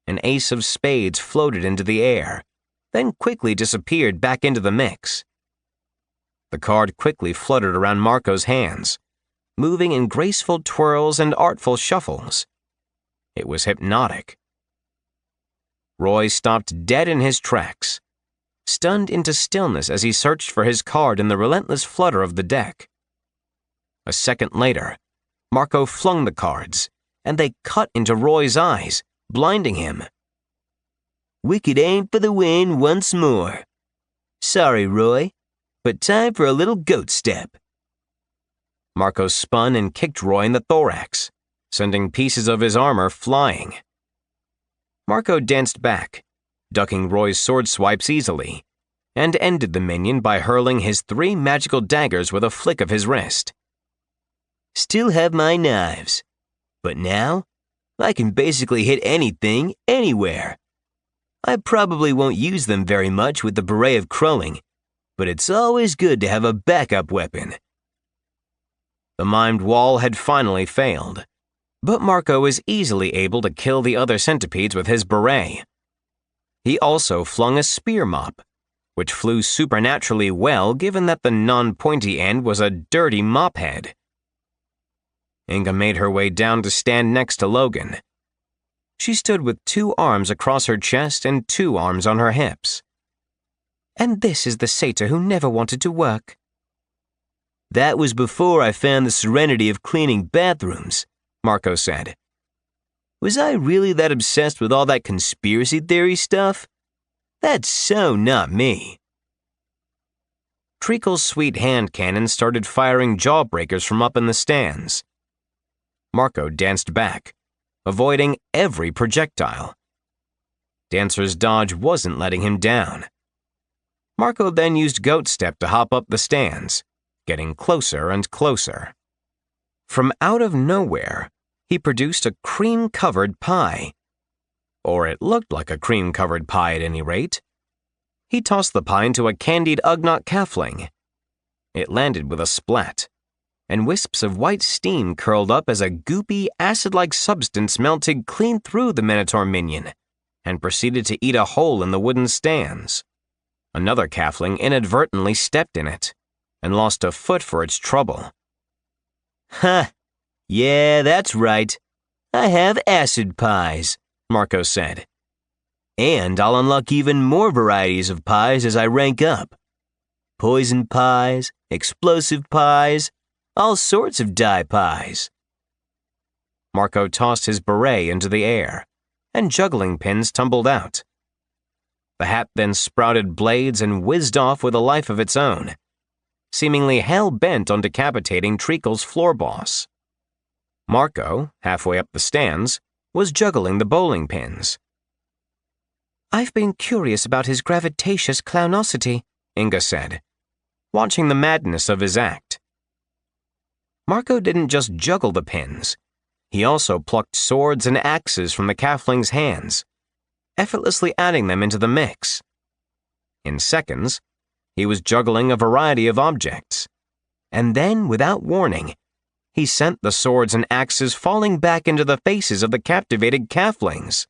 An ace of spades floated into the air, then quickly disappeared back into the mix. The card quickly fluttered around Marco's hands, moving in graceful twirls and artful shuffles. It was hypnotic. Roy stopped dead in his tracks, stunned into stillness as he searched for his card in the relentless flutter of the deck. A second later, Marco flung the cards, and they cut into Roy's eyes, blinding him.
Wicked aim for the win once more. Sorry, Roy, but time for a little goat step.
Marco spun and kicked Roy in the thorax, sending pieces of his armor flying. Marco danced back, ducking Roy's sword swipes easily, and ended the minion by hurling his 3 magical daggers with a flick of his wrist.
Still have my knives, but now I can basically hit anything, anywhere. I probably won't use them very much with the Beret of Crowing, but it's always good to have a backup weapon.
The mimed wall had finally failed, but Marco was easily able to kill the other centipedes with his beret. He also flung a spear mop, which flew supernaturally well given that the non-pointy end was a dirty mop head. Inga made her way down to stand next to Logan. She stood with 2 arms across her chest and 2 arms on her hips.
And this is the satyr who never wanted to work.
That was before I found the serenity of cleaning bathrooms, Marco said. Was I really that obsessed with all that conspiracy theory stuff? That's so not me.
Treacle's sweet hand cannon started firing jawbreakers from up in the stands. Marco danced back, avoiding every projectile. Dancer's dodge wasn't letting him down. Marco then used Goat Step to hop up the stands, getting closer and closer. From out of nowhere, he produced a cream-covered pie. Or it looked like a cream-covered pie at any rate. He tossed the pie into a candied Ugnaught calfling. It landed with a splat, and wisps of white steam curled up as a goopy, acid-like substance melted clean through the Minotaur minion and proceeded to eat a hole in the wooden stands. Another calfling inadvertently stepped in it and lost a foot for its trouble.
Ha! Yeah, that's right. I have acid pies, Marco said. And I'll unlock even more varieties of pies as I rank up. Poison pies, explosive pies, all sorts of dye pies.
Marco tossed his beret into the air, and juggling pins tumbled out. The hat then sprouted blades and whizzed off with a life of its own, seemingly hell-bent on decapitating Treacle's floor boss. Marco, halfway up the stands, was juggling the bowling pins.
I've been curious about his gravitatious clownosity,
Inga said, watching the madness of his act. Marco didn't just juggle the pins. He also plucked swords and axes from the calfling's hands, effortlessly adding them into the mix. In seconds, he was juggling a variety of objects,
And then, without warning, he sent the swords and axes falling back into the faces of the captivated calflings.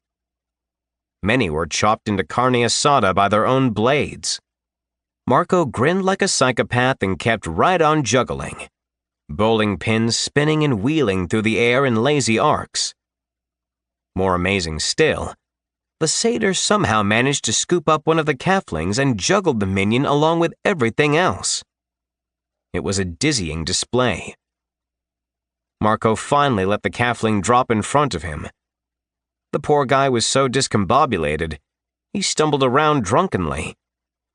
Many were chopped into carne asada by their own blades. Marco grinned like a psychopath and kept right on juggling, bowling pins spinning and wheeling through the air in lazy arcs. More amazing still, the satyr somehow managed to scoop up one of the calflings and juggled the minion along with everything else. It was a dizzying display. Marco finally let the calfling drop in front of him. The poor guy was so discombobulated, he stumbled around drunkenly,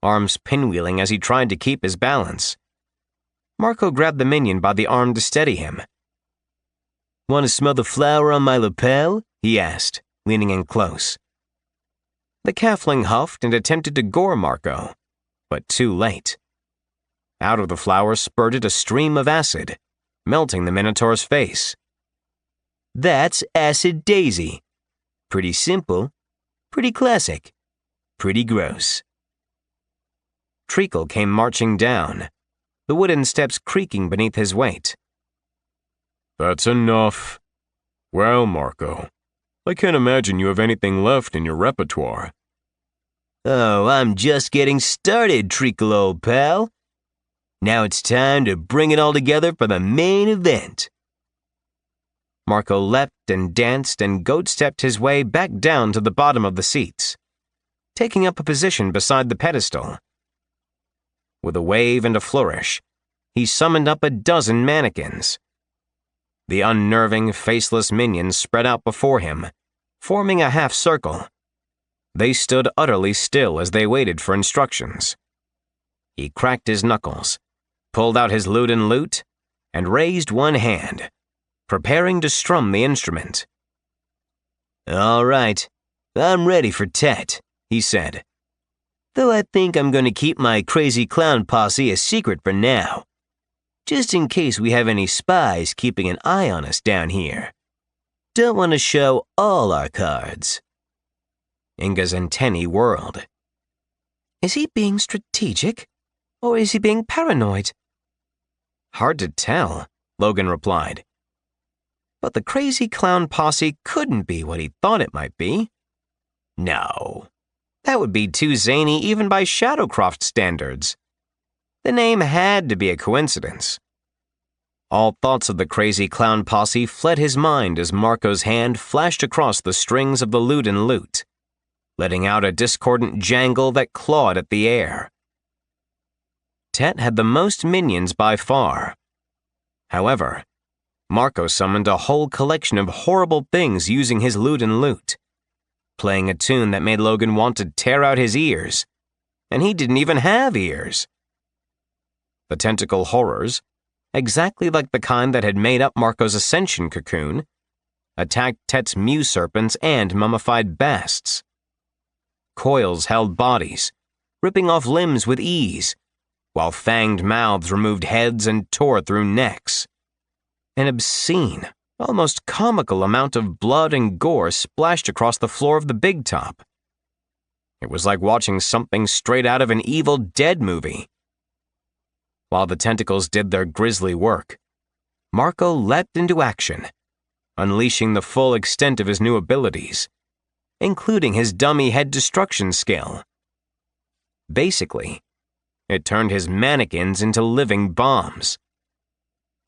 arms pinwheeling as he tried to keep his balance. Marco grabbed the minion by the arm to steady him.
"Want to smell the flower on my lapel?" he asked, leaning in close.
The calfling huffed and attempted to gore Marco, but too late. Out of the flower spurted a stream of acid, melting the Minotaur's face.
"That's Acid Daisy. Pretty simple, pretty classic, pretty gross."
Treacle came marching down, the wooden steps creaking beneath his weight.
"That's enough. Well, Marco, I can't imagine you have anything left in your repertoire."
"Oh, I'm just getting started, Treacle, old pal. Now it's time to bring it all together for the main event."
Marco leapt and danced and goat-stepped his way back down to the bottom of the seats, taking up a position beside the pedestal. With a wave and a flourish, he summoned up a dozen mannequins. The unnerving, faceless minions spread out before him, forming a half circle. They stood utterly still as they waited for instructions. He cracked his knuckles, pulled out his lute and raised one hand, preparing to strum the instrument.
"All right, I'm ready for Tet," he said. "Though I think I'm going to keep my crazy clown posse a secret for now, just in case we have any spies keeping an eye on us down here. Don't want to show all our cards."
Inga's antennae whirled. Is he being strategic, or is he being paranoid? Hard to tell, Logan replied. But the crazy clown posse couldn't be what he thought it might be. No, that would be too zany even by Shadowcroft standards. The name had to be a coincidence. All thoughts of the crazy clown posse fled his mind as Marco's hand flashed across the strings of the lute, letting out a discordant jangle that clawed at the air. Tet had the most minions by far. However, Marco summoned a whole collection of horrible things using his lute, playing a tune that made Logan want to tear out his ears, and he didn't even have ears. The tentacle horrors, exactly like the kind that had made up Marco's ascension cocoon, attacked Tet's mew serpents and mummified basts. Coils held bodies, ripping off limbs with ease, while fanged mouths removed heads and tore through necks. An obscene, almost comical amount of blood and gore splashed across the floor of the big top. It was like watching something straight out of an Evil Dead movie. While the tentacles did their grisly work, Marco leapt into action, unleashing the full extent of his new abilities, including his dummy head destruction skill. Basically, it turned his mannequins into living bombs.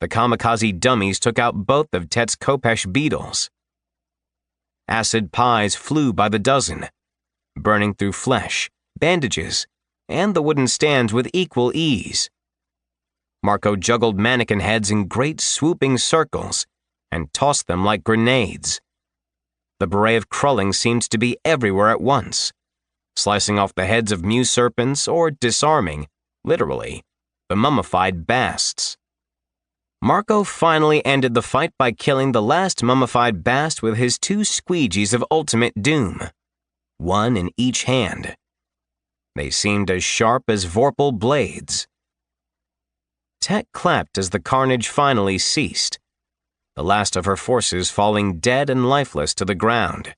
The kamikaze dummies took out both of Tet's Kopesh beetles. Acid pies flew by the dozen, burning through flesh, bandages, and the wooden stands with equal ease. Marco juggled mannequin heads in great swooping circles and tossed them like grenades. The beret of Krulling seemed to be everywhere at once, slicing off the heads of mew serpents or disarming, literally, the mummified basts. Marco finally ended the fight by killing the last mummified bast with his 2 squeegees of ultimate doom, one in each hand. They seemed as sharp as Vorpal blades. Tet clapped as the carnage finally ceased, the last of her forces falling dead and lifeless to the ground.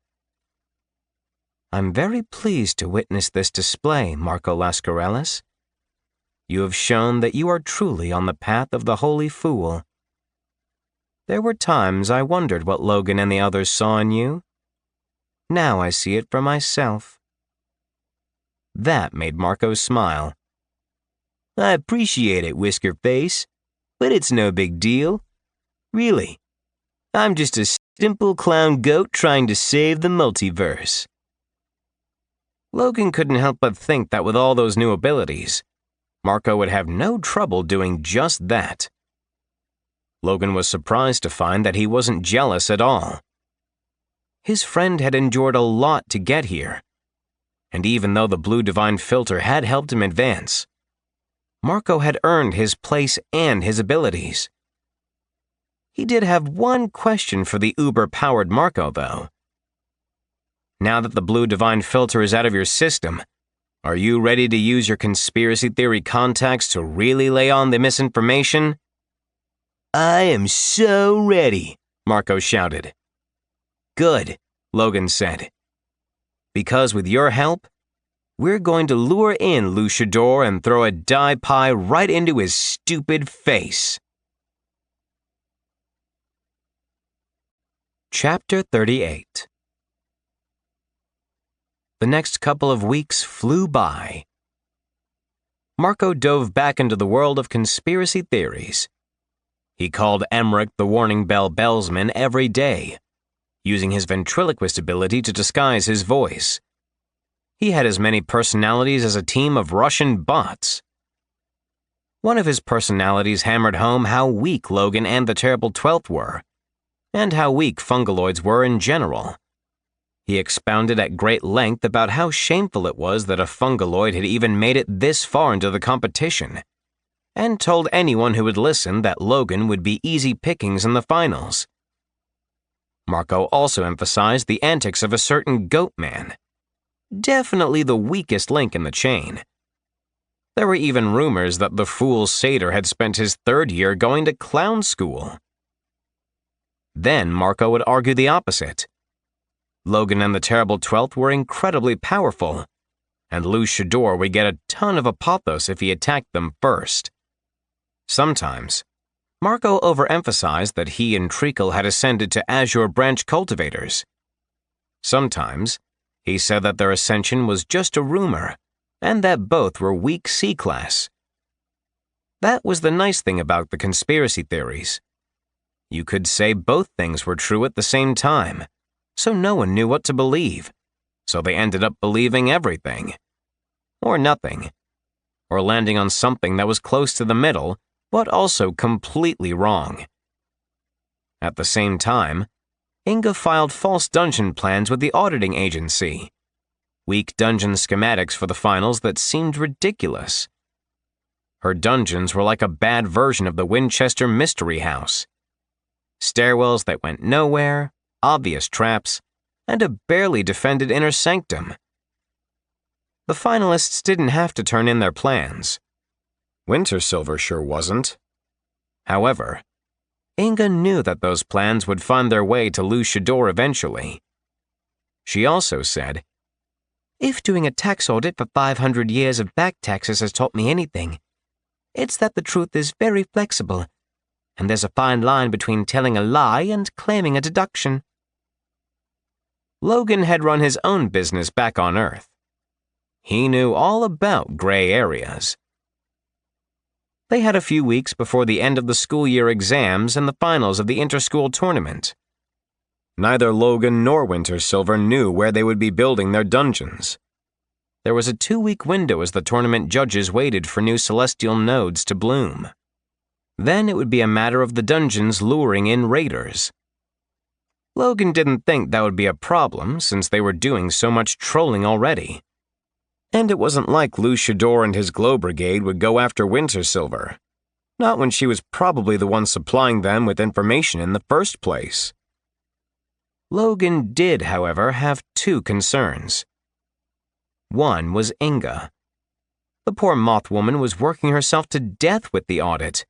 I'm very pleased to witness this display, Marco Lascarelis. You have shown that you are truly on the path of the holy fool. There were times I wondered what Logan and the others saw in you. Now I see it for myself." That made Marco smile.
"I appreciate it, Whisker Face, but it's no big deal. Really, I'm just a simple clown goat trying to save the multiverse."
Logan couldn't help but think that with all those new abilities, Marco would have no trouble doing just that. Logan was surprised to find that he wasn't jealous at all. His friend had endured a lot to get here, and even though the blue divine filter had helped him advance, Marco had earned his place and his abilities. He did have one question for the uber-powered Marco, though. Now that the blue divine filter is out of your system, are you ready to use your conspiracy theory contacts to really lay on the misinformation?
"I am so ready,"
Marco shouted.
"Good,"
Logan said. "Because with your help, we're going to lure in Luchador and throw a dye pie right into his stupid face." Chapter 38. The next couple of weeks flew by. Marco dove back into the world of conspiracy theories. He called Emmerich the Warning Bell Bellsman every day, using his ventriloquist ability to disguise his voice. He had as many personalities as a team of Russian bots. One of his personalities hammered home how weak Logan and the Terrible 12th were, and how weak fungaloids were in general. He expounded at great length about how shameful it was that a fungaloid had even made it this far into the competition, and told anyone who would listen that Logan would be easy pickings in the finals. Marco also emphasized the antics of a certain goat man, definitely the weakest link in the chain. There were even rumors that the fool satyr had spent his 3rd year going to clown school. Then Marco would argue the opposite. Logan and the Terrible 12th were incredibly powerful, and Luchador would get a ton of apothos if he attacked them first. Sometimes, Marco overemphasized that he and Treacle had ascended to Azure Branch cultivators. Sometimes, he said that their ascension was just a rumor, and that both were weak C-class. That was the nice thing about the conspiracy theories. You could say both things were true at the same time, so no one knew what to believe, so they ended up believing everything. Or nothing. Or landing on something that was close to the middle, but also completely wrong. At the same time, Inga filed false dungeon plans with the auditing agency. Weak dungeon schematics for the finals that seemed ridiculous. Her dungeons were like a bad version of the Winchester Mystery House. Stairwells that went nowhere, obvious traps, and a barely defended inner sanctum. The finalists didn't have to turn in their plans. Winter Silver sure wasn't. However, Inga knew that those plans would find their way to Luchador eventually. She also said,
"If doing a tax audit for 500 years of back taxes has taught me anything, it's that the truth is very flexible, and there's a fine line between telling a lie and claiming a deduction."
Logan had run his own business back on Earth. He knew all about gray areas. They had a few weeks before the end of the school year exams and the finals of the inter-school tournament. Neither Logan nor Winter Silver knew where they would be building their dungeons. There was a 2-week window as the tournament judges waited for new celestial nodes to bloom. Then it would be a matter of the dungeons luring in raiders. Logan didn't think that would be a problem since they were doing so much trolling already. And it wasn't like Luchador and his Glow Brigade would go after Winter Silver. Not when she was probably the one supplying them with information in the first place. Logan did, however, have 2 concerns. One was Inga. The poor moth woman was working herself to death with the audit.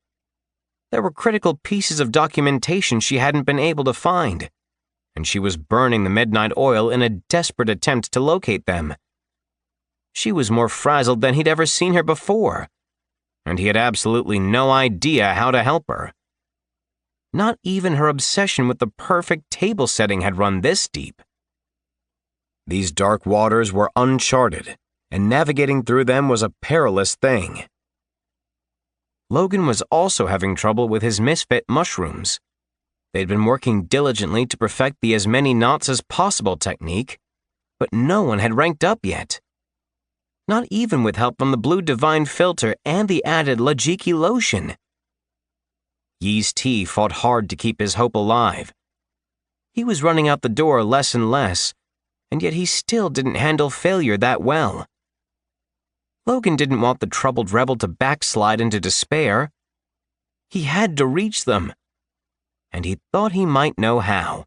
There were critical pieces of documentation she hadn't been able to find, and she was burning the midnight oil in a desperate attempt to locate them. She was more frazzled than he'd ever seen her before.
and he had absolutely no idea how to help her. Not even her obsession with the perfect table setting had run this deep. These dark waters were uncharted, and navigating through them was a perilous thing. Logan was also having trouble with his misfit mushrooms. They'd been working diligently to perfect the as many knots as possible technique, but no one had ranked up yet. Not even with help from the Blue Divine filter and the added Lajiki lotion. Yi's tea fought hard to keep his hope alive. He was running out the door less and less, and yet he still didn't handle failure that well. Logan didn't want the troubled rebel to backslide into despair. He had to reach them, and he thought he might know how.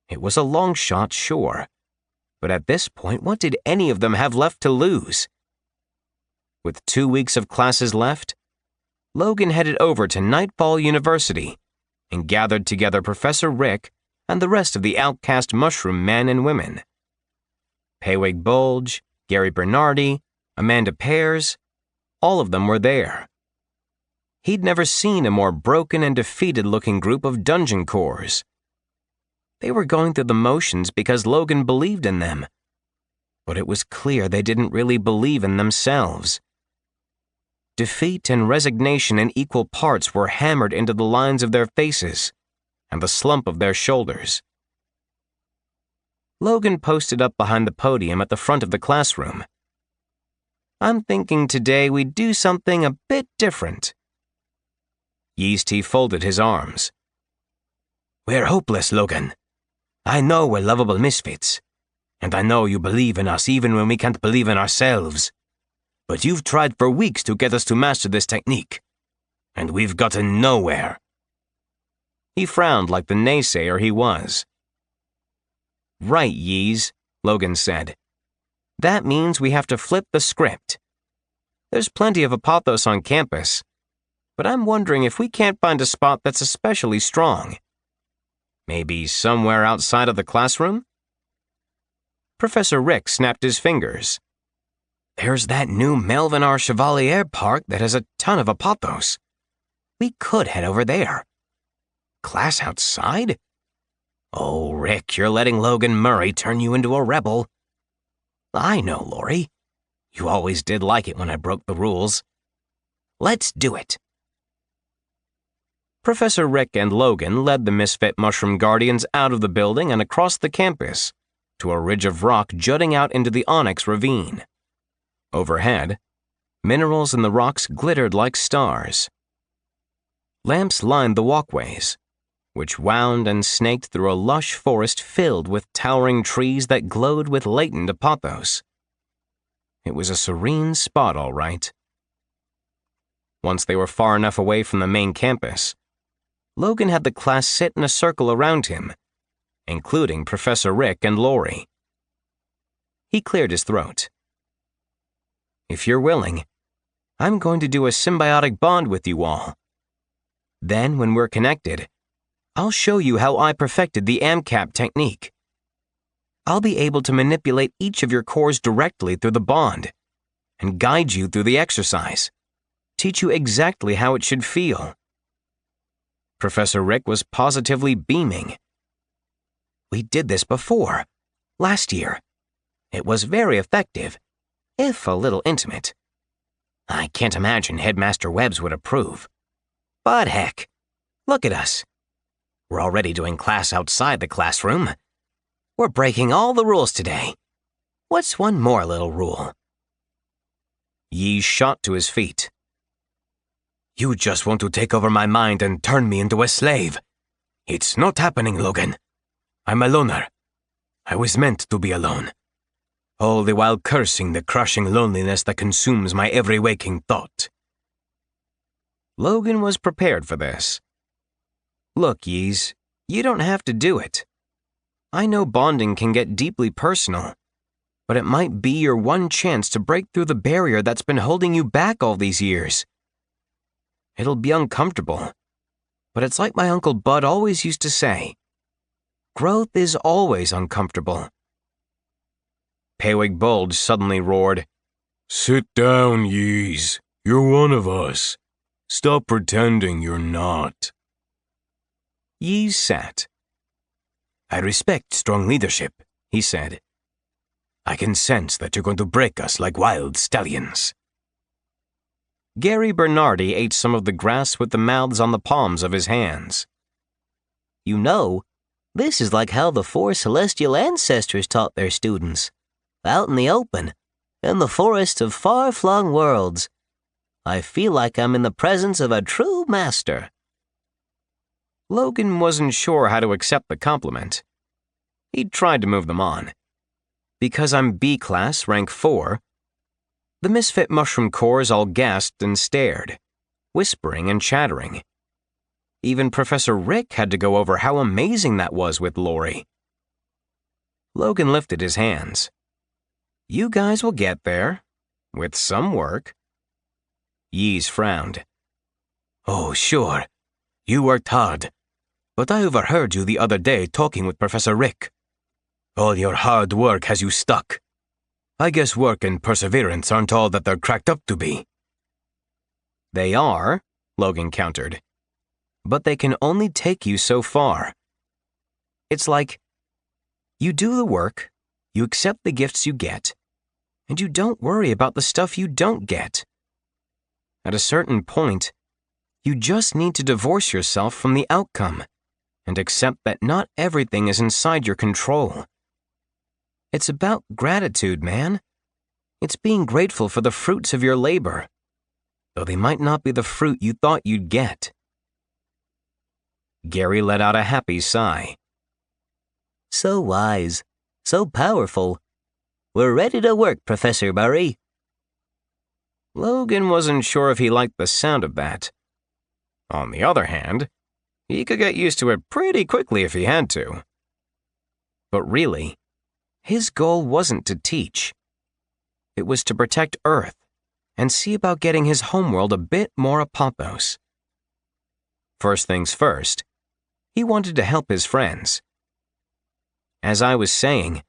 It was a long shot, sure, but at this point, what did any of them have left to lose? With 2 weeks of classes left, Logan headed over to Nightfall University and gathered together Professor Rick and the rest of the outcast mushroom men and women. Paywig Bulge, Gary Bernardi, Amanda Pears, all of them were there. He'd never seen a more broken and defeated-looking group of dungeon cores. They were going through the motions because Logan believed in them, but it was clear they didn't really believe in themselves. Defeat and resignation in equal parts were hammered into the lines of their faces and the slump of their shoulders. Logan posted up behind the podium at the front of the classroom. I'm thinking today we'd do something a bit different. Yeasty folded his arms. We're hopeless, Logan. I know we're lovable misfits, and I know you believe in us even when we can't believe in ourselves. But you've tried for weeks to get us to master this technique, and we've gotten nowhere. He frowned like the naysayer he was. Right, Yeez, Logan said. That means we have to flip the script. There's plenty of Apothos on campus, but I'm wondering if we can't find a spot that's especially strong. Maybe somewhere outside of the classroom? Professor Rick snapped his fingers. There's that new Melvin R. Chevalier park that has a ton of Apothos. We could head over there. Class outside? Oh, Rick, you're letting Logan Murray turn you into a rebel. I know, Lori. You always did like it when I broke the rules. Let's do it. Professor Rick and Logan led the misfit mushroom guardians out of the building and across the campus to a ridge of rock jutting out into the Onyx ravine. Overhead, minerals in the rocks glittered like stars. Lamps lined the walkways, which wound and snaked through a lush forest filled with towering trees that glowed with latent Apothos. It was a serene spot, all right. Once they were far enough away from the main campus, Logan had the class sit in a circle around him, including Professor Rick and Lori. He cleared his throat. If you're willing, I'm going to do a symbiotic bond with you all. Then, when we're connected, I'll show you how I perfected the AMCAP technique. I'll be able to manipulate each of your cores directly through the bond and guide you through the exercise, teach you exactly how it should feel. Professor Rick was positively beaming. We did this before, last year. It was very effective, if a little intimate. I can't imagine Headmaster Webbs would approve. But heck, look at us. We're already doing class outside the classroom. We're breaking all the rules today. What's one more little rule? Yi shot to his feet. You just want to take over my mind and turn me into a slave. It's not happening, Logan. I'm a loner. I was meant to be alone. All the while cursing the crushing loneliness that consumes my every waking thought. Logan was prepared for this. Look, Yeez, you don't have to do it. I know bonding can get deeply personal, but it might be your one chance to break through the barrier that's been holding you back all these years. It'll be uncomfortable, but it's like my Uncle Bud always used to say, growth is always uncomfortable. Paywig Bulge suddenly roared, Sit down, Yeez. You're one of us. Stop pretending you're not.
Yeez sat.
I respect strong leadership, he said. I can sense that you're going to break us like wild stallions.
Gary Bernardi ate some of the grass with the mouths on the palms of his hands.
You know, this is like how the four celestial ancestors taught their students. Out in the open, in the forests of far-flung worlds. I feel like I'm in the presence of a true master.
Logan wasn't sure how to accept the compliment. He tried to move them on. Because I'm B class, rank 4, the misfit mushroom cores all gasped and stared, whispering and chattering. Even Professor Rick had to go over how amazing that was with Lori. Logan lifted his hands. You guys will get there, with some work. Yeez frowned.
Oh, sure. You worked hard. But I overheard you the other day talking with Professor Rick. All your hard work has you stuck. I guess work and perseverance aren't all that they're cracked up to be.
They are, Logan countered. But they can only take you so far. It's like, you do the work, you accept the gifts you get, and you don't worry about the stuff you don't get. At a certain point, you just need to divorce yourself from the outcome and accept that not everything is inside your control. It's about gratitude, man. It's being grateful for the fruits of your labor, though they might not be the fruit you thought you'd get. Gary let out a happy sigh.
So wise, so powerful. We're ready to work, Professor Murray.
Logan wasn't sure if he liked the sound of that. On the other hand, he could get used to it pretty quickly if he had to. But really, his goal wasn't to teach. It was to protect Earth and see about getting his homeworld a bit more apothos. First things first, he wanted to help his friends. As I was saying,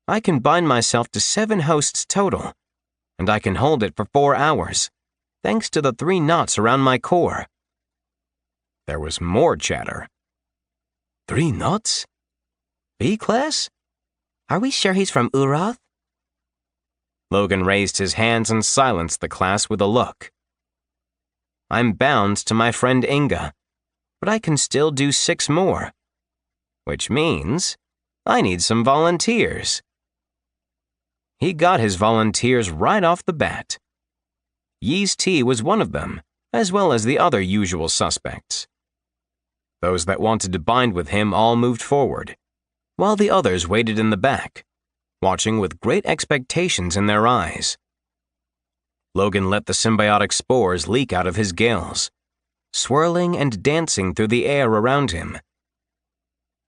I can bind myself to 7 hosts total, and I can hold it for 4 hours, thanks to the 3 knots around my core. There was more chatter.
3 knots?
B-class? Are we sure he's from Uroth?
Logan raised his hands and silenced the class with a look. I'm bound to my friend Inga, but I can still do 6 more, which means I need some volunteers. He got his volunteers right off the bat. Yee's T was one of them, as well as the other usual suspects. Those that wanted to bind with him all moved forward, while the others waited in the back, watching with great expectations in their eyes. Logan let the symbiotic spores leak out of his gills, swirling and dancing through the air around him.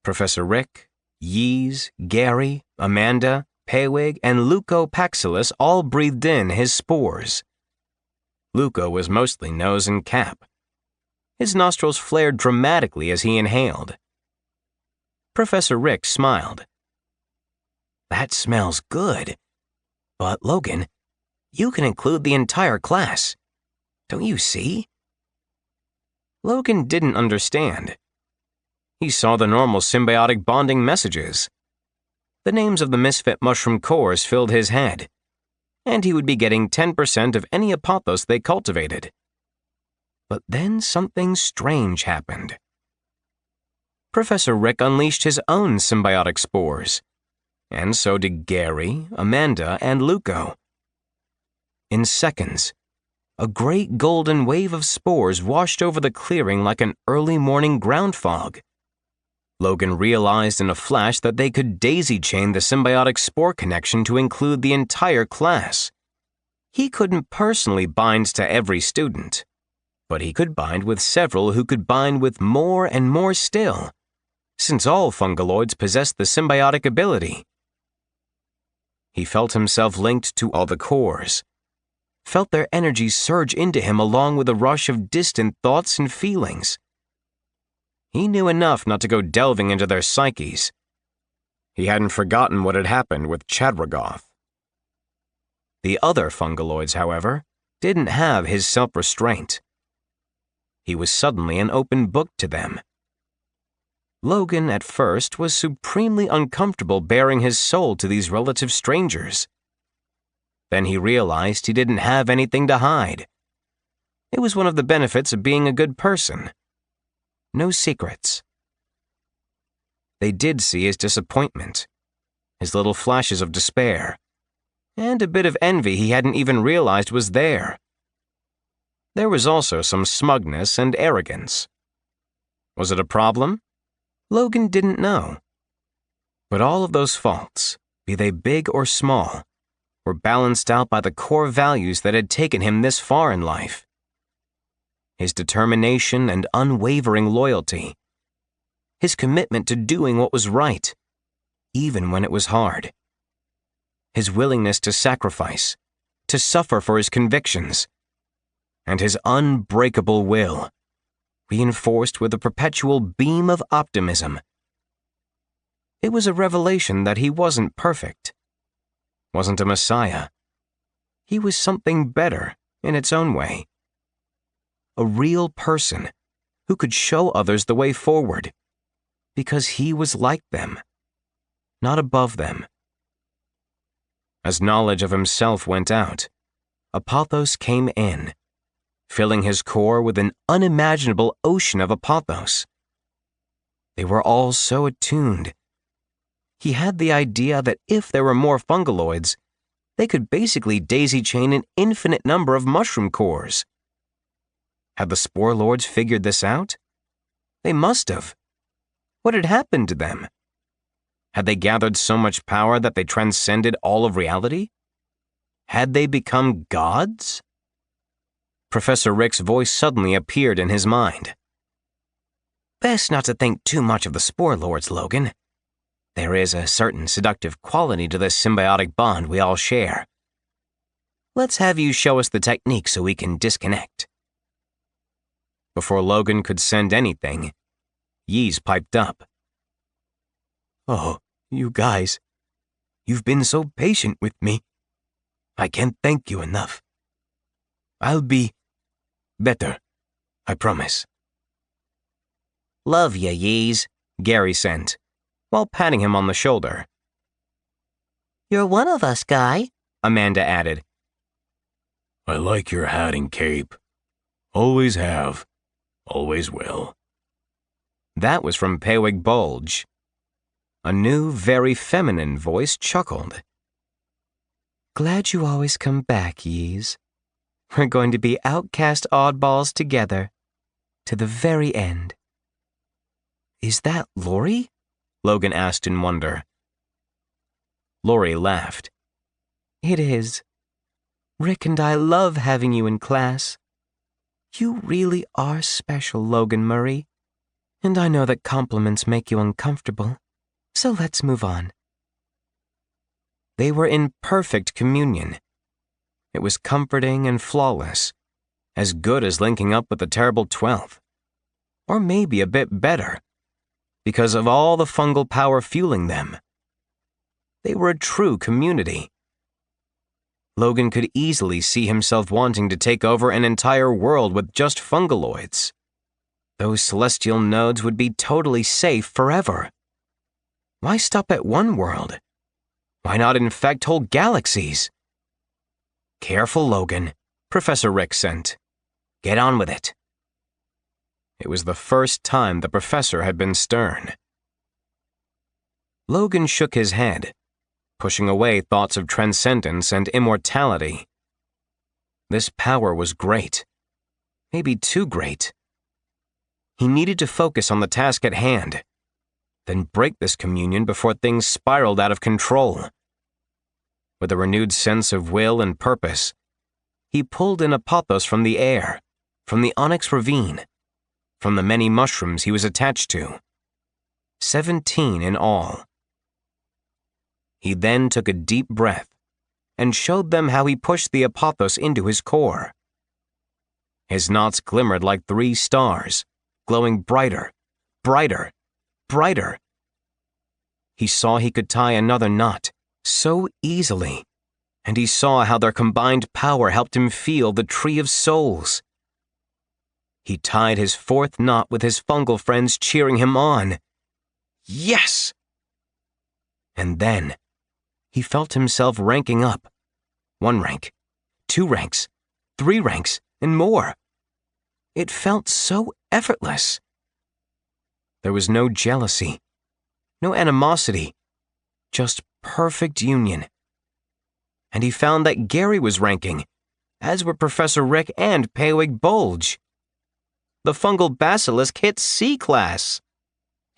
Professor Rick, Yeez, Gary, Amanda, Pewig, and Luco Paxillus all breathed in his spores. Luco was mostly nose and cap. His nostrils flared dramatically as he inhaled. Professor Rick smiled.
That smells good. But, Logan, you can include the entire class. Don't you see?
Logan didn't understand. He saw the normal symbiotic bonding messages. The names of the misfit mushroom cores filled his head, and he would be getting 10% of any apothos they cultivated. But then something strange happened. Professor Rick unleashed his own symbiotic spores, and so did Gary, Amanda, and Luco. In seconds, a great golden wave of spores washed over the clearing like an early morning ground fog. Logan realized in a flash that they could daisy-chain the symbiotic spore connection to include the entire class. He couldn't personally bind to every student, but he could bind with several who could bind with more and more still, since all fungaloids possessed the symbiotic ability. He felt himself linked to all the cores, felt their energy surge into him along with a rush of distant thoughts and feelings. He knew enough not to go delving into their psyches. He hadn't forgotten what had happened with Chadragoth. The other fungaloids, however,
didn't have his self-restraint. He was suddenly an open book to them. Logan, at first, was supremely uncomfortable baring his soul to these relative strangers. Then he realized he didn't have anything to hide. It was one of the benefits of being a good person. No secrets. They did see his disappointment, his little flashes of despair, and a bit of envy he hadn't even realized was there. There was also some smugness and arrogance. Was it a problem? Logan didn't know. But all of those faults, be they big or small, were balanced out by the core values that had taken him this far in life. His determination and unwavering loyalty. His commitment to doing what was right, even when it was hard. His willingness to sacrifice, to suffer for his convictions, and his unbreakable will, reinforced with a perpetual beam of optimism. It was a revelation that he wasn't perfect, wasn't a messiah. He was something better in its own way. A real person who could show others the way forward, because he was like them, not above them. As knowledge of himself went out, apothos came in, filling his core with an unimaginable ocean of apothos. They were all so attuned. He had the idea that if there were more fungaloids, they could basically daisy-chain an infinite number of mushroom cores. Had the Spore Lords figured this out? They must have. What had happened to them? Had they gathered so much power that they transcended all of reality? Had they become gods? Professor Rick's voice suddenly appeared in his mind. Best not to think too much of the Spore Lords, Logan. There is a certain seductive quality to this symbiotic bond we all share. Let's have you show us the technique so we can disconnect. Before Logan could send anything, Yeez piped up. Oh, you guys. You've been so patient with me. I can't thank you enough. I'll be better, I promise.
Love ya, Yeez,
Gary sent, while patting him on the shoulder.
You're one of us, Guy,
Amanda added.
I like your hat and cape. Always have. Always will.
That was from Pewig Bulge. A new, very feminine voice chuckled.
Glad you always come back, Yeez. We're going to be outcast oddballs together, to the very end.
Is that Lori? Logan asked in wonder. Lori laughed.
It is. Rick and I love having you in class. You really are special, Logan Murray. And I know that compliments make you uncomfortable, so let's move on.
They were in perfect communion. It was comforting and flawless, as good as linking up with the terrible 12th. Or maybe a bit better, because of all the fungal power fueling them. They were a true community. Logan could easily see himself wanting to take over an entire world with just fungaloids. Those celestial nodes would be totally safe forever. Why stop at one world? Why not infect whole galaxies? Careful, Logan, Professor Rick sent. Get on with it. It was the first time the professor had been stern. Logan shook his head, pushing away thoughts of transcendence and immortality. This power was great. Maybe too great. He needed to focus on the task at hand, then break this communion before things spiraled out of control. With a renewed sense of will and purpose, he pulled in apothos from the air, from the onyx ravine, from the many mushrooms he was attached to. 17 in all. He then took a deep breath and showed them how he pushed the apothos into his core. His knots glimmered like 3 stars, glowing brighter, brighter, brighter. He saw he could tie another knot so easily,
and he saw how their combined power helped him feel the Tree of Souls. He tied his fourth knot with his fungal friends cheering him on. Yes! And then, he felt himself ranking up. 1 rank, 2 ranks, 3 ranks, and more. It felt so effortless. There was no jealousy, no animosity, just perfect union. And he found that Gary was ranking, as were Professor Rick and Paywig Bulge. The fungal basilisk hit C-class.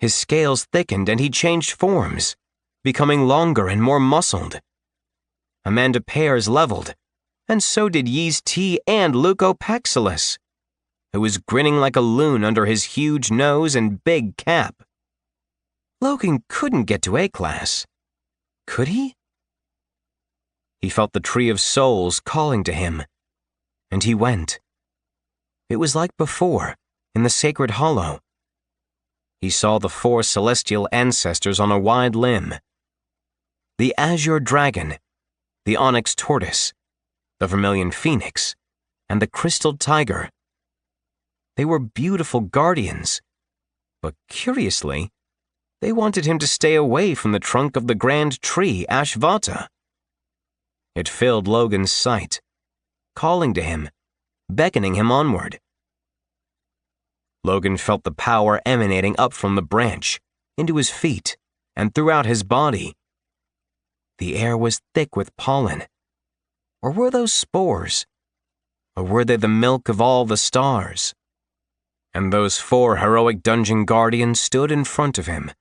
His scales thickened and he changed forms, becoming longer and more muscled. Amanda Pears leveled, and so did Yeez T and Leucopaxillus, who was grinning like a loon under his huge nose and big cap. Logan couldn't get to A-class. Could he? He felt the Tree of Souls calling to him, and he went. It was like before, in the Sacred Hollow. He saw the 4 celestial ancestors on a wide limb. The Azure Dragon, the Onyx Tortoise, the Vermilion Phoenix, and the Crystal Tiger. They were beautiful guardians, but curiously, they wanted him to stay away from the trunk of the grand tree Ashvata. It filled Logan's sight, calling to him, beckoning him onward. Logan felt the power emanating up from the branch, into his feet, and throughout his body. The air was thick with pollen. Or were those spores? Or were they the milk of all the stars? And those 4 heroic dungeon guardians stood in front of him,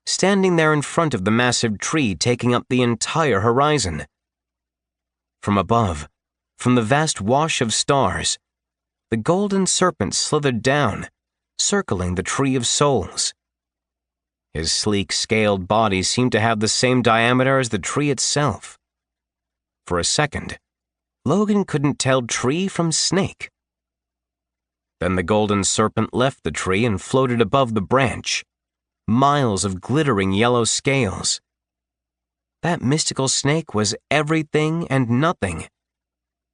standing there in front of the massive tree taking up the entire horizon. From above, from the vast wash of stars, the golden serpent slithered down, circling the Tree of Souls. His sleek, scaled body seemed to have the same diameter as the tree itself. For a second, Logan couldn't tell tree from snake. Then the golden serpent left the tree and floated above the branch, miles of glittering yellow scales. That mystical snake was everything and nothing,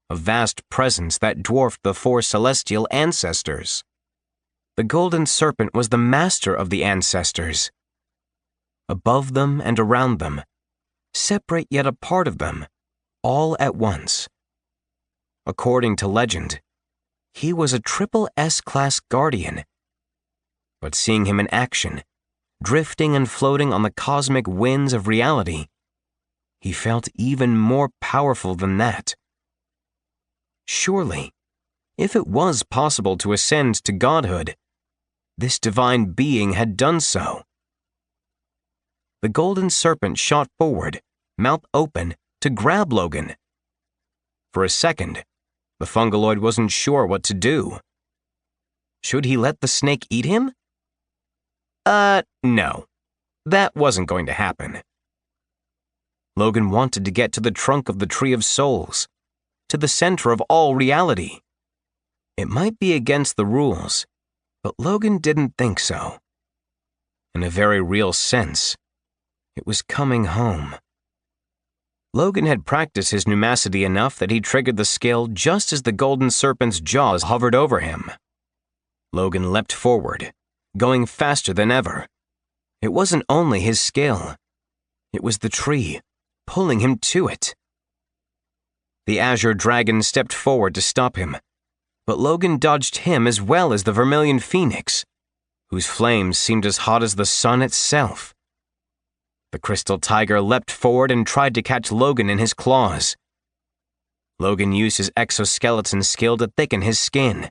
a vast presence that dwarfed the 4 celestial ancestors. The golden serpent was the master of the ancestors. Above them and around them, separate yet a part of them, all at once. According to legend, he was a triple S-class guardian. But seeing him in action, drifting and floating on the cosmic winds of reality, he felt even more powerful than that. Surely, if it was possible to ascend to godhood, this divine being had done so. The golden serpent shot forward, mouth open, to grab Logan. For a second, the fungaloid wasn't sure what to do. Should he let the snake eat him? No. That wasn't going to happen. Logan wanted to get to the trunk of the Tree of Souls, to the center of all reality. It might be against the rules, but Logan didn't think so. In a very real sense, it was coming home. Logan had practiced his pneumacity enough that he triggered the skill just as the golden serpent's jaws hovered over him. Logan leapt forward, going faster than ever. It wasn't only his skill. It was the tree, pulling him to it. The Azure Dragon stepped forward to stop him, but Logan dodged him as well as the Vermilion Phoenix, whose flames seemed as hot as the sun itself. The Crystal Tiger leapt forward and tried to catch Logan in his claws. Logan used his exoskeleton skill to thicken his skin.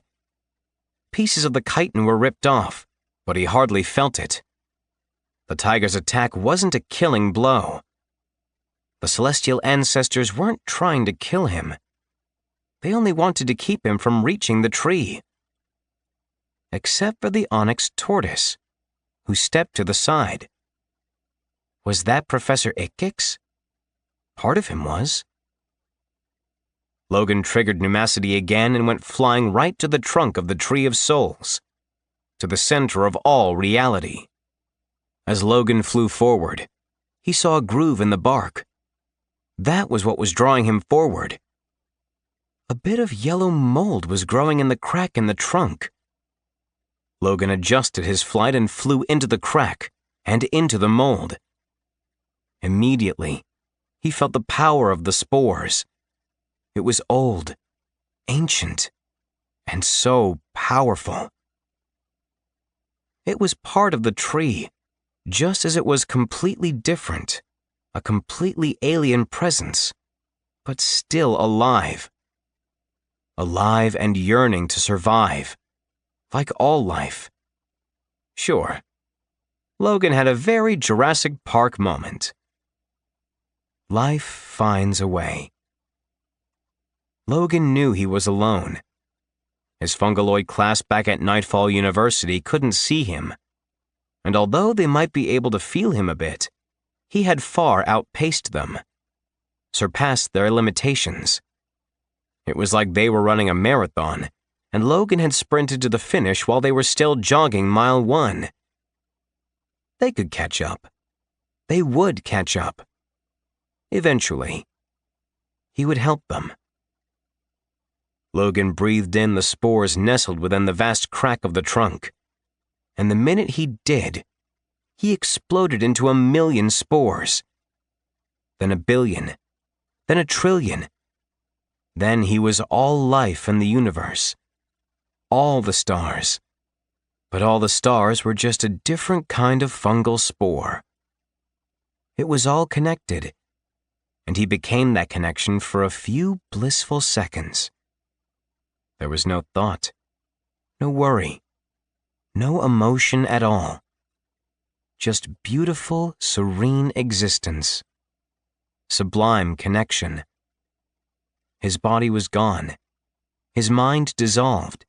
Pieces of the chitin were ripped off, but he hardly felt it. The tiger's attack wasn't a killing blow. The celestial ancestors weren't trying to kill him. They only wanted to keep him from reaching the tree. Except for the Onyx Tortoise, who stepped to the side. Was that Professor Ickix? Part of him was. Logan triggered pneumacity again and went flying right to the trunk of the Tree of Souls, to the center of all reality. As Logan flew forward, he saw a groove in the bark.
That was what was drawing him forward. A bit of yellow mold was growing in the crack in the trunk. Logan adjusted his flight and flew into the crack and into the mold. Immediately, he felt the power of the spores. It was old, ancient, and so powerful. It was part of the tree, just as it was completely different, a completely alien presence, but still alive. Alive and yearning to survive, like all life. Sure, Logan had a very Jurassic Park moment. Life finds a way. Logan knew he was alone. His Fungaloid class back at Nightfall University couldn't see him, and although they might be able to feel him a bit, he had far outpaced them, surpassed their limitations. It was like they were running a marathon, and Logan had sprinted to the finish while they were still jogging mile 1. They could catch up. They would catch up. Eventually. He would help them. Logan breathed in the spores nestled within the vast crack of the trunk, and the minute he did, he exploded into 1,000,000 spores. Then 1,000,000,000. Then 1,000,000,000,000. Then he was all life in the universe. All the stars. But all the stars were just a different kind of fungal spore. It was all connected, and he became that connection for a few blissful seconds. There was no thought, no worry, no emotion at all. Just beautiful, serene existence. Sublime connection. His body was gone. His mind dissolved.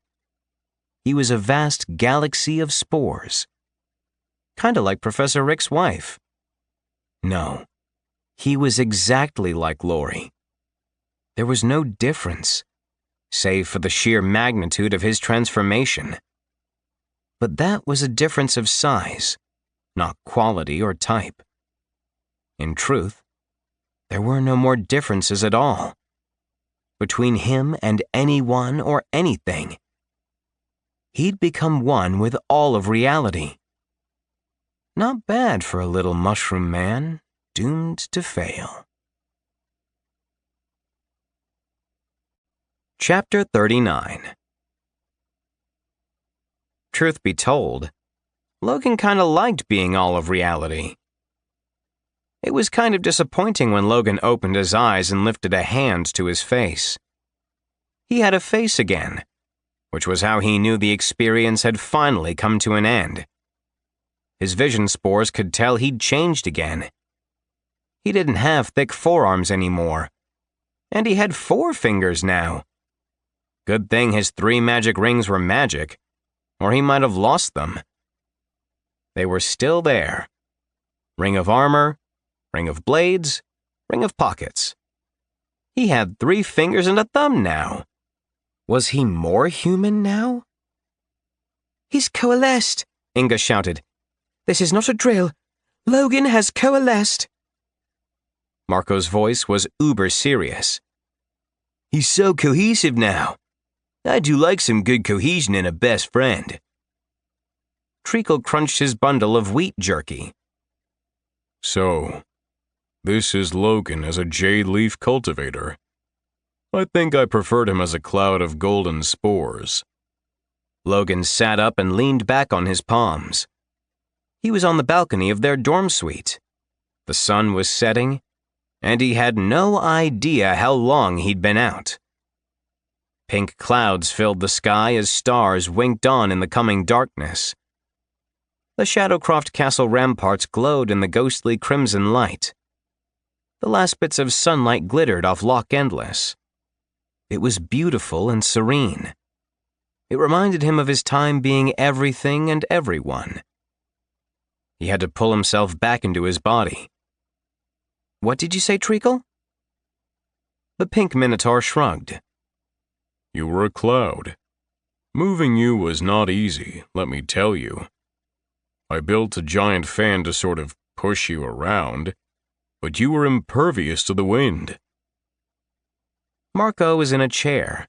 He was a vast galaxy of spores. Kinda like Professor Rick's wife. No, he was exactly like Lori. There was no difference, save for the sheer magnitude of his transformation. But that was a difference of size, not quality or type. In truth, there were no more differences at all between him and anyone or anything. He'd become one with all of reality. Not bad for a little mushroom man doomed to fail. Chapter 39. Truth be told, Logan kinda liked being all of reality. It was kind of disappointing when Logan opened his eyes and lifted a hand to his face. He had a face again, which was how he knew the experience had finally come to an end. His vision spores could tell he'd changed again. He didn't have thick forearms anymore, and he had 4 fingers now. Good thing his 3 magic rings were magic, or he might have lost them. They were still there. Ring of armor, ring of blades, ring of pockets. He had 3 fingers and a thumb now. Was he more human now? "He's coalesced," Inga shouted. "This is not a drill. Logan has coalesced." Marco's voice was uber serious. "He's so cohesive now. I do like some good cohesion in a best friend." Treacle crunched his bundle of wheat jerky.
So, this is Logan as a jade leaf cultivator. I think I preferred him as a cloud of golden spores.
Logan sat up and leaned back on his palms. He was on the balcony of their dorm suite. The sun was setting, and he had no idea how long he'd been out. Pink clouds filled the sky as stars winked on in the coming darkness. The Shadowcroft Castle ramparts glowed in the ghostly crimson light. The last bits of sunlight glittered off Loch Endless. It was beautiful and serene. It reminded him of his time being everything and everyone. He had to pull himself back into his body. "What did you say, Treacle?" The pink minotaur shrugged.
You were a cloud. Moving you was not easy, let me tell you. I built a giant fan to sort of push you around, but you were impervious to the wind.
Marco was in a chair,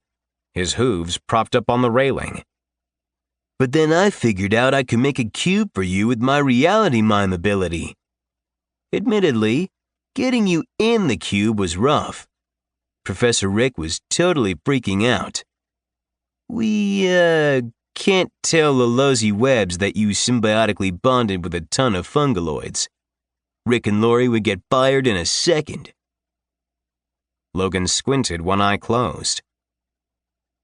his hooves propped up on the railing.
But then I figured out I could make a cube for you with my reality mime ability. Admittedly, getting you in the cube was rough. Professor Rick was totally freaking out. We, can't tell the lousy webs that you symbiotically bonded with a ton of fungaloids. Rick and Lori would get fired in a second.
Logan squinted, one eye closed.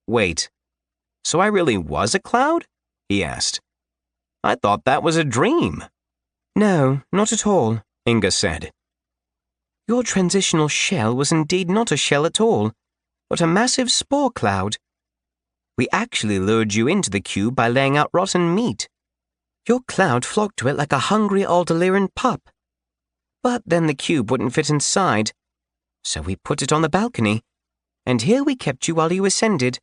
Wait, so I really was a cloud? He asked. I thought that was a dream.
No, not at all, Inga said. Your transitional shell was indeed not a shell at all, but a massive spore cloud. We actually lured you into the cube by laying out rotten meat. Your cloud flocked to it like a hungry Alderaran pup. But then the cube wouldn't fit inside, so we put it on the balcony, and here we kept you while you ascended.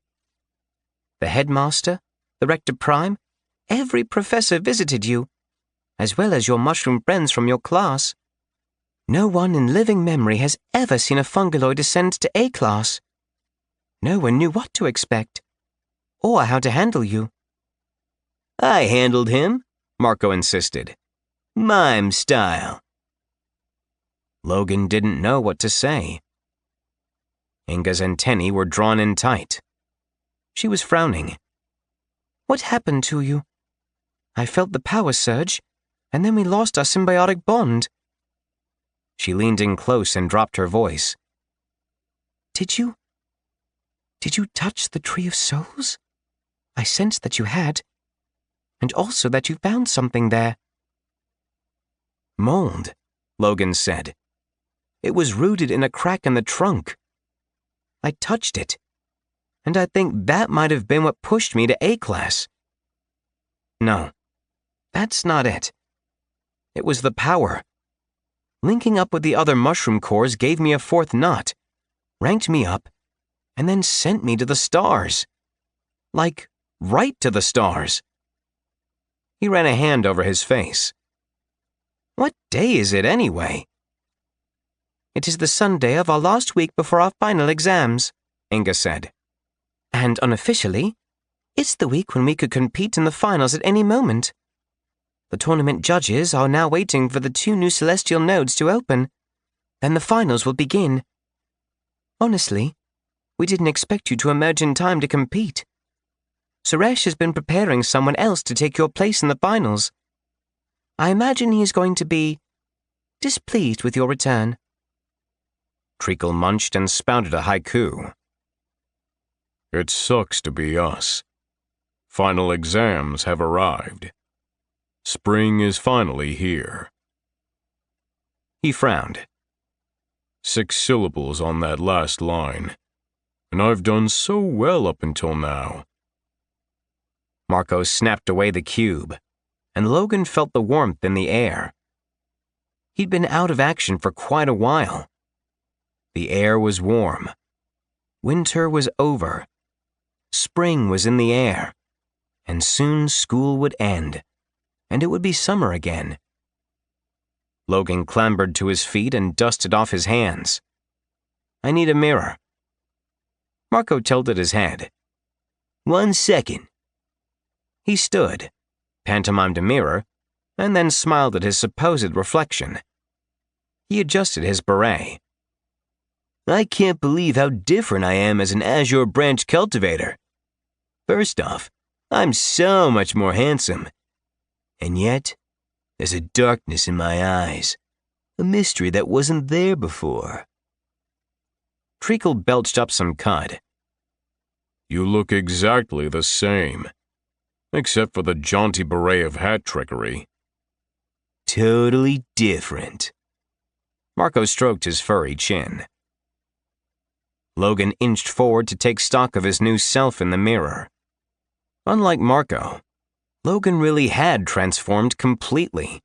The headmaster, the rector prime, every professor visited you, as well as your mushroom friends from your class. No one in living memory has ever seen a fungaloid ascend to A class. No one knew what to expect, or how to handle you.
I handled him, Marco insisted. Mime style.
Logan didn't know what to say. Inga's antennae were drawn in tight. She was frowning.
What happened to you? I felt the power surge, and then we lost our symbiotic bond.
She leaned in close and dropped her voice.
Did you touch the Tree of Souls? I sensed that you had, and also that you found something there.
Mold, Logan said. It was rooted in a crack in the trunk. I touched it, and I think that might have been what pushed me to A class. No, that's not it. It was the power. Linking up with the other mushroom cores gave me a fourth knot, ranked me up, and then sent me to the stars. Like, right to the stars. He ran a hand over his face. What day is it anyway?
It is the Sunday of our last week before our final exams, Inga said. And unofficially, it's the week when we could compete in the finals at any moment. The tournament judges are now waiting for the 2 new celestial nodes to open. Then the finals will begin. Honestly, we didn't expect you to emerge in time to compete. Suresh has been preparing someone else to take your place in the finals. I imagine he is going to be displeased with your return.
Treacle munched and spouted a haiku.
It sucks to be us. Final exams have arrived. Spring is finally here.
He frowned.
6 syllables on that last line, and I've done so well up until now.
Marco snapped away the cube, and Logan felt the warmth in the air. He'd been out of action for quite a while. The air was warm. Winter was over. Spring was in the air, and soon school would end, and it would be summer again. Logan clambered to his feet and dusted off his hands. I need a mirror. Marco tilted his head.
1 second.
He stood, pantomimed a mirror, and then smiled at his supposed reflection. He adjusted his beret.
I can't believe how different I am as an Azure branch cultivator. First off, I'm so much more handsome. And yet, there's a darkness in my eyes, a mystery that wasn't there before.
Treacle belched up some cud.
You look exactly the same, except for the jaunty beret of hat trickery.
Totally different.
Marco stroked his furry chin. Logan inched forward to take stock of his new self in the mirror. Unlike Marco, Logan really had transformed completely.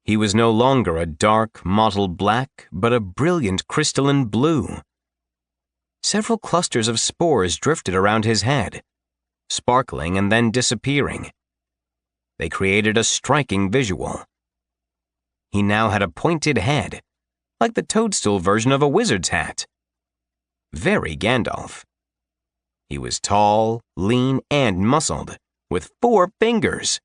He was no longer a dark, mottled black, but a brilliant crystalline blue. Several clusters of spores drifted around his head, sparkling and then disappearing. They created a striking visual. He now had a pointed head,
like the toadstool version of a wizard's hat. Very Gandalf. He was tall, lean, and muscled, with 4 fingers.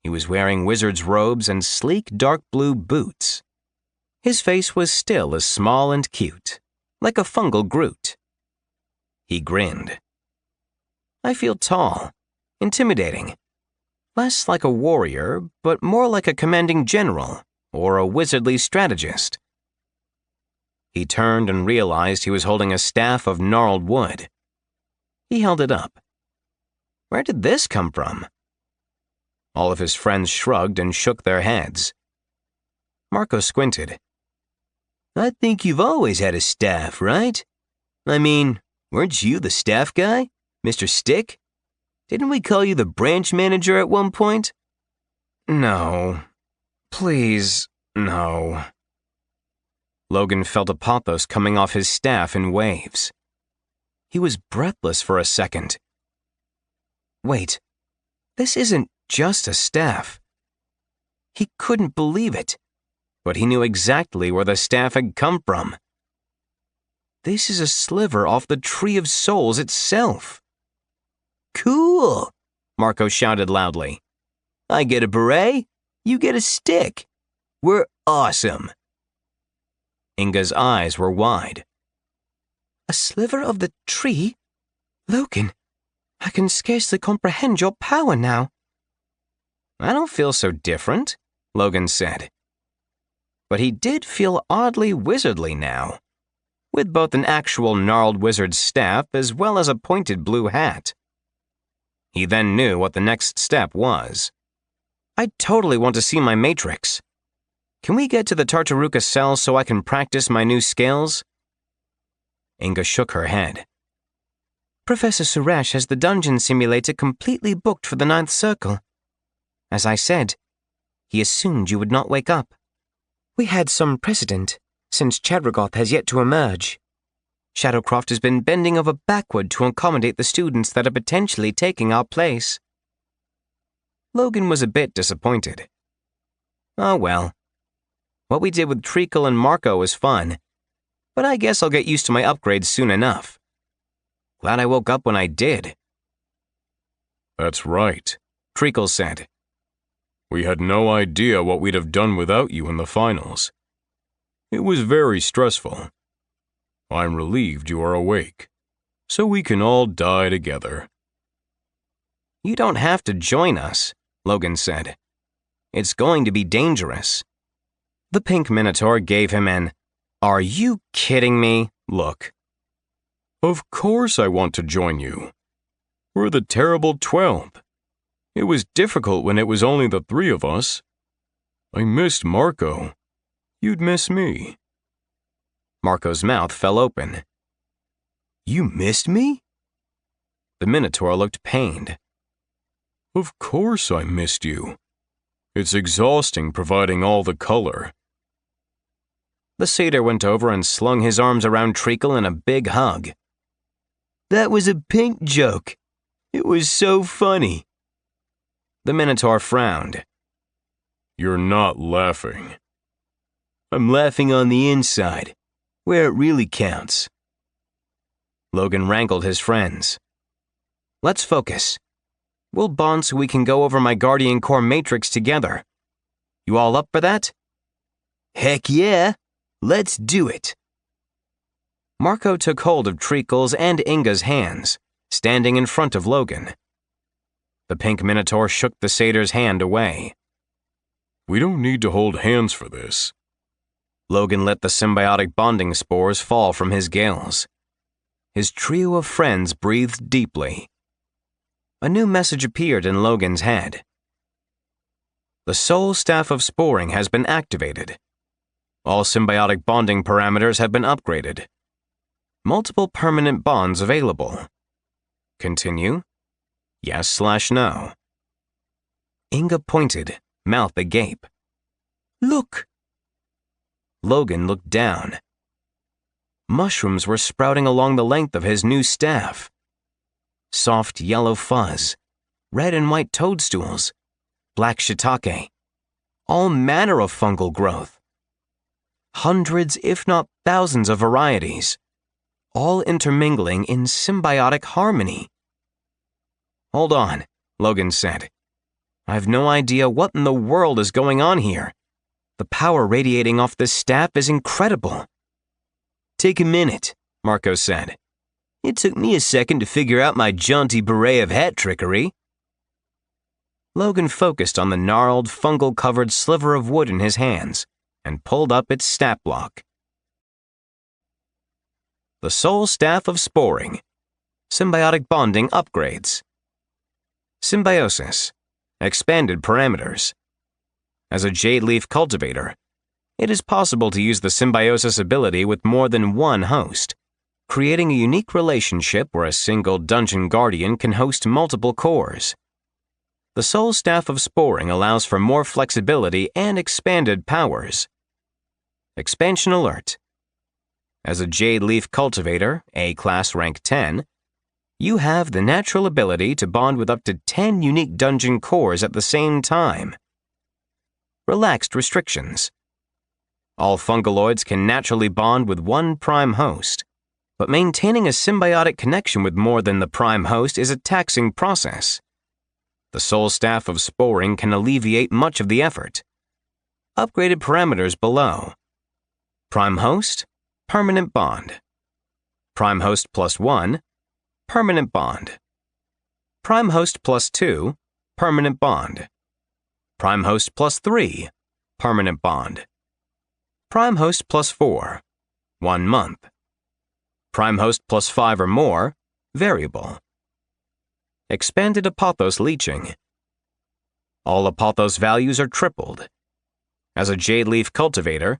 He was wearing wizard's robes and sleek dark blue boots. His face was still as small and cute, like a fungal Groot. He grinned. I feel tall, intimidating, less like a warrior, but more like a commanding general or a wizardly strategist. He turned and realized he was holding a staff of gnarled wood. He held it up. Where did this come from? All of his friends shrugged and shook their heads. Marco squinted.
I think you've always had a staff, right? I mean, weren't you the staff guy, Mr. Stick? Didn't we call you the branch manager at one point?
No. Please, no. Logan felt a pathos coming off his staff in waves. He was breathless for a second. Wait, this isn't just a staff. He couldn't believe it, but he knew exactly where the staff had come from. This is a sliver off the Tree of Souls itself.
Cool, Marco shouted loudly. I get a beret, you get a stick. We're awesome.
Inga's eyes were wide.
A sliver of the tree? Logan, I can scarcely comprehend your power now.
I don't feel so different, Logan said. But he did feel oddly wizardly now, with both an actual gnarled wizard's staff as well as a pointed blue hat. He then knew what the next step was. I totally want to see my matrix. Can we get to the Tartaruka cell so I can practice my new skills? Inga shook her head.
Professor Suresh has the dungeon simulator completely booked for the 9th circle. As I said, he assumed you would not wake up. We had some precedent, since Chadragoth has yet to emerge. Shadowcroft has been bending over backward to accommodate the students that are potentially taking our place.
Logan was a bit disappointed. Oh well. What we did with Treacle and Marco was fun, but I guess I'll get used to my upgrades soon enough. Glad I woke up when I did.
That's right, Treacle said. We had no idea what we'd have done without you in the finals. It was very stressful. I'm relieved you are awake, so we can all die together.
You don't have to join us, Logan said. It's going to be dangerous. The pink minotaur gave him an, "Are you kidding me?" look.
Of course I want to join you. We're the Terrible 12. It was difficult when it was only the 3 of us. I missed Marco. You'd miss me.
Marco's mouth fell open.
You missed me?
The minotaur looked pained.
Of course I missed you. It's exhausting providing all the color.
The satyr went over and slung his arms around Treacle in a big hug.
That was a pink joke. It was so funny.
The minotaur frowned.
You're not laughing.
I'm laughing on the inside, where it really counts.
Logan wrangled his friends. Let's focus. We'll bond so we can go over my Guardian Core matrix together. You all up for that?
Heck yeah! Let's do it!
Marco took hold of Treacle's and Inga's hands, standing in front of Logan. The pink minotaur shook the satyr's hand away.
We don't need to hold hands for this.
Logan let the symbiotic bonding spores fall from his gills. His trio of friends breathed deeply. A new message appeared in Logan's head. The Soul Staff of Sporing has been activated. All symbiotic bonding parameters have been upgraded. Multiple permanent bonds available. Continue? Yes/no. Inga pointed, mouth agape.
Look!
Logan looked down. Mushrooms were sprouting along the length of his new staff. Soft yellow fuzz, red and white toadstools, black shiitake, all manner of fungal growth. Hundreds, if not thousands, of varieties, all intermingling in symbiotic harmony. "Hold on," Logan said. "I've no idea what in the world is going on here. The power radiating off this staff is incredible."
"Take a minute," Marco said. "It took me a second to figure out my jaunty beret of hat trickery."
Logan focused on the gnarled, fungal-covered sliver of wood in his hands and pulled up its stat block. The Soul Staff of Sporing. Symbiotic Bonding Upgrades. Symbiosis. Expanded Parameters. As a jade leaf cultivator, it is possible to use the symbiosis ability with more than one host, creating a unique relationship where a single dungeon guardian can host multiple cores. The Soul Staff of Sporing allows for more flexibility and expanded powers. Expansion Alert. As a Jade Leaf Cultivator, A-Class Rank 10, you have the natural ability to bond with up to 10 unique dungeon cores at the same time. Relaxed Restrictions. All fungaloids can naturally bond with one prime host, but maintaining a symbiotic connection with more than the prime host is a taxing process. The Soul Staff of Sporing can alleviate much of the effort. Upgraded parameters below. Prime Host, Permanent Bond. Prime Host plus 1, Permanent Bond. Prime Host plus 2, Permanent Bond. Prime Host plus 3, Permanent Bond. Prime Host plus 4, 1 month. Prime Host plus 5 or more, Variable. Expanded Apothos Leeching. All Apothos values are tripled. As a Jade Leaf Cultivator,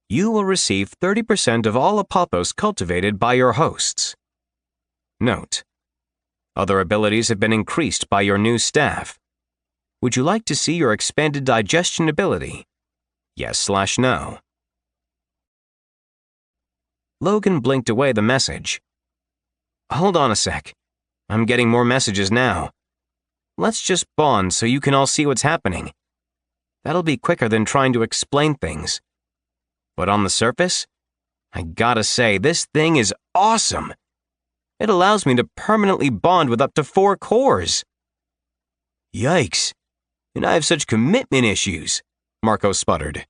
you will receive 30% of all Apothos cultivated by your hosts. Note: other abilities have been increased by your new staff. Would you like to see your expanded digestion ability? Yes/no. Logan blinked away the message. "Hold on a sec. I'm getting more messages now. Let's just bond so you can all see what's happening. That'll be quicker than trying to explain things. But on the surface, I gotta say, this thing is awesome. It allows me to permanently bond with up to 4 cores."
"Yikes. And I have such commitment issues," Marco sputtered.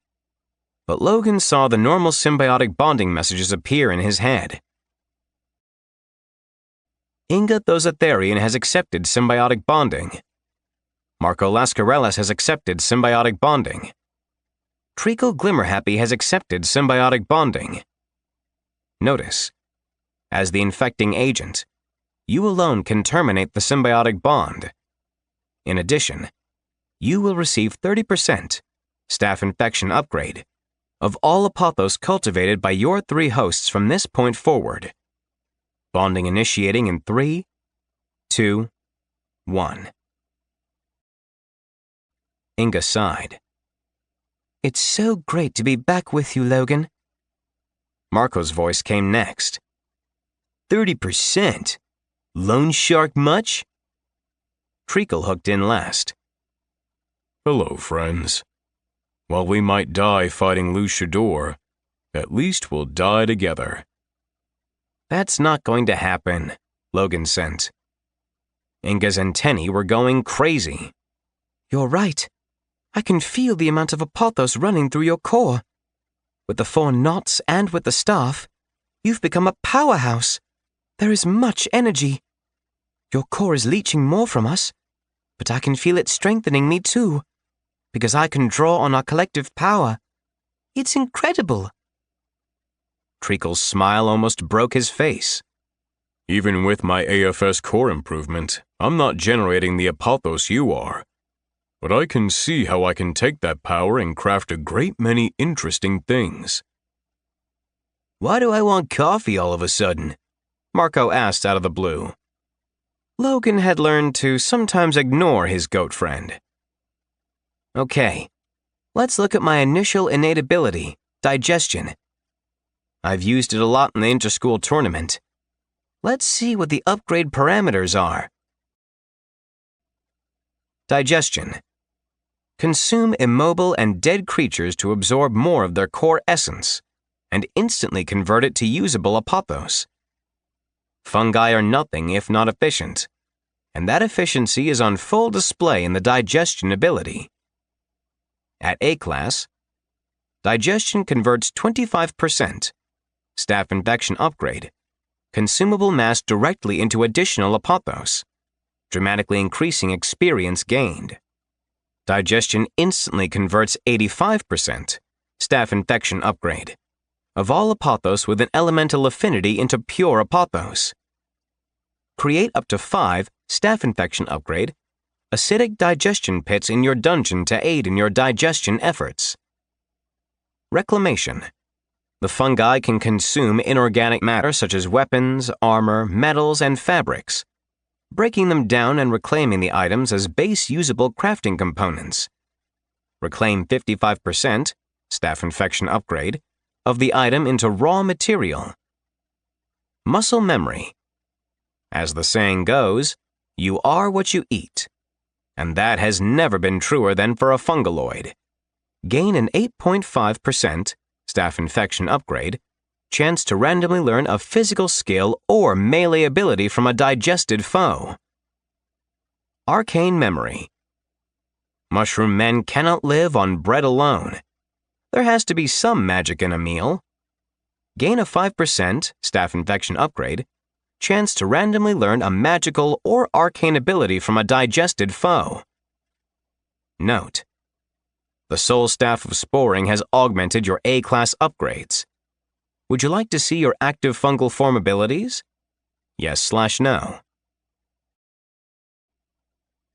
But Logan saw the normal symbiotic bonding messages appear in his head. Inga Thosatherian has accepted symbiotic bonding. Marco Lascarellas has accepted symbiotic bonding. Treacle Glimmerhappy has accepted symbiotic bonding. Notice, as the infecting agent, you alone can terminate the symbiotic bond. In addition, you will receive 30% staff infection upgrade of all Apothos cultivated by your 3 hosts from this point forward. Bonding initiating in 3, 2, 1. Inga sighed. "It's so great to be back with you, Logan." Marco's voice came next.
30%? Loan shark much?
Treacle hooked in last.
"Hello, friends. While we might die fighting Luchador, at least we'll die together."
"That's not going to happen," Logan sent. Inga's antennae were going crazy. "You're right. I can feel the amount of Apothos running through your core. With the 4 knots and with the staff, you've become a powerhouse. There is much energy. Your core is leeching more from us, but I can feel it strengthening me too, because I can draw on our collective power. It's incredible."
Treacle's smile almost broke his face. "Even with my AFS core improvement, I'm not generating the Apothos you are. But I can see how I can take that power and craft a great many interesting things."
"Why do I want coffee all of a sudden?"
Marco asked out of the blue. Logan had learned to sometimes ignore his goat friend. "Okay, let's look at my initial innate ability, digestion. I've used it a lot in the inter-school tournament. Let's see what the upgrade parameters are. Digestion. Consume immobile and dead creatures to absorb more of their core essence, and instantly convert it to usable apothos. Fungi are nothing if not efficient, and that efficiency is on full display in the digestion ability. At A class, digestion converts 25%, staff infection upgrade, consumable mass directly into additional apothos, dramatically increasing experience gained. Digestion instantly converts 85%, staff infection upgrade, of all apothos with an elemental affinity into pure apothos. Create up to 5 staff infection upgrade, acidic digestion pits in your dungeon to aid in your digestion efforts. Reclamation. The fungi can consume inorganic matter such as weapons, armor, metals, and fabrics, breaking them down and reclaiming the items as base usable crafting components. Reclaim 55%, staff infection upgrade, of the item into raw material. Muscle memory. As the saying goes, you are what you eat. And that has never been truer than for a fungaloid. Gain an 8.5%, staff infection upgrade, chance to randomly learn a physical skill or melee ability from a digested foe. Arcane memory. Mushroom men cannot live on bread alone. There has to be some magic in a meal. Gain a 5%, staff infection upgrade, chance to randomly learn a magical or arcane ability from a digested foe. Note: the Soul Staff of Sporing has augmented your A-class upgrades. Would you like to see your active fungal form abilities? Yes/no.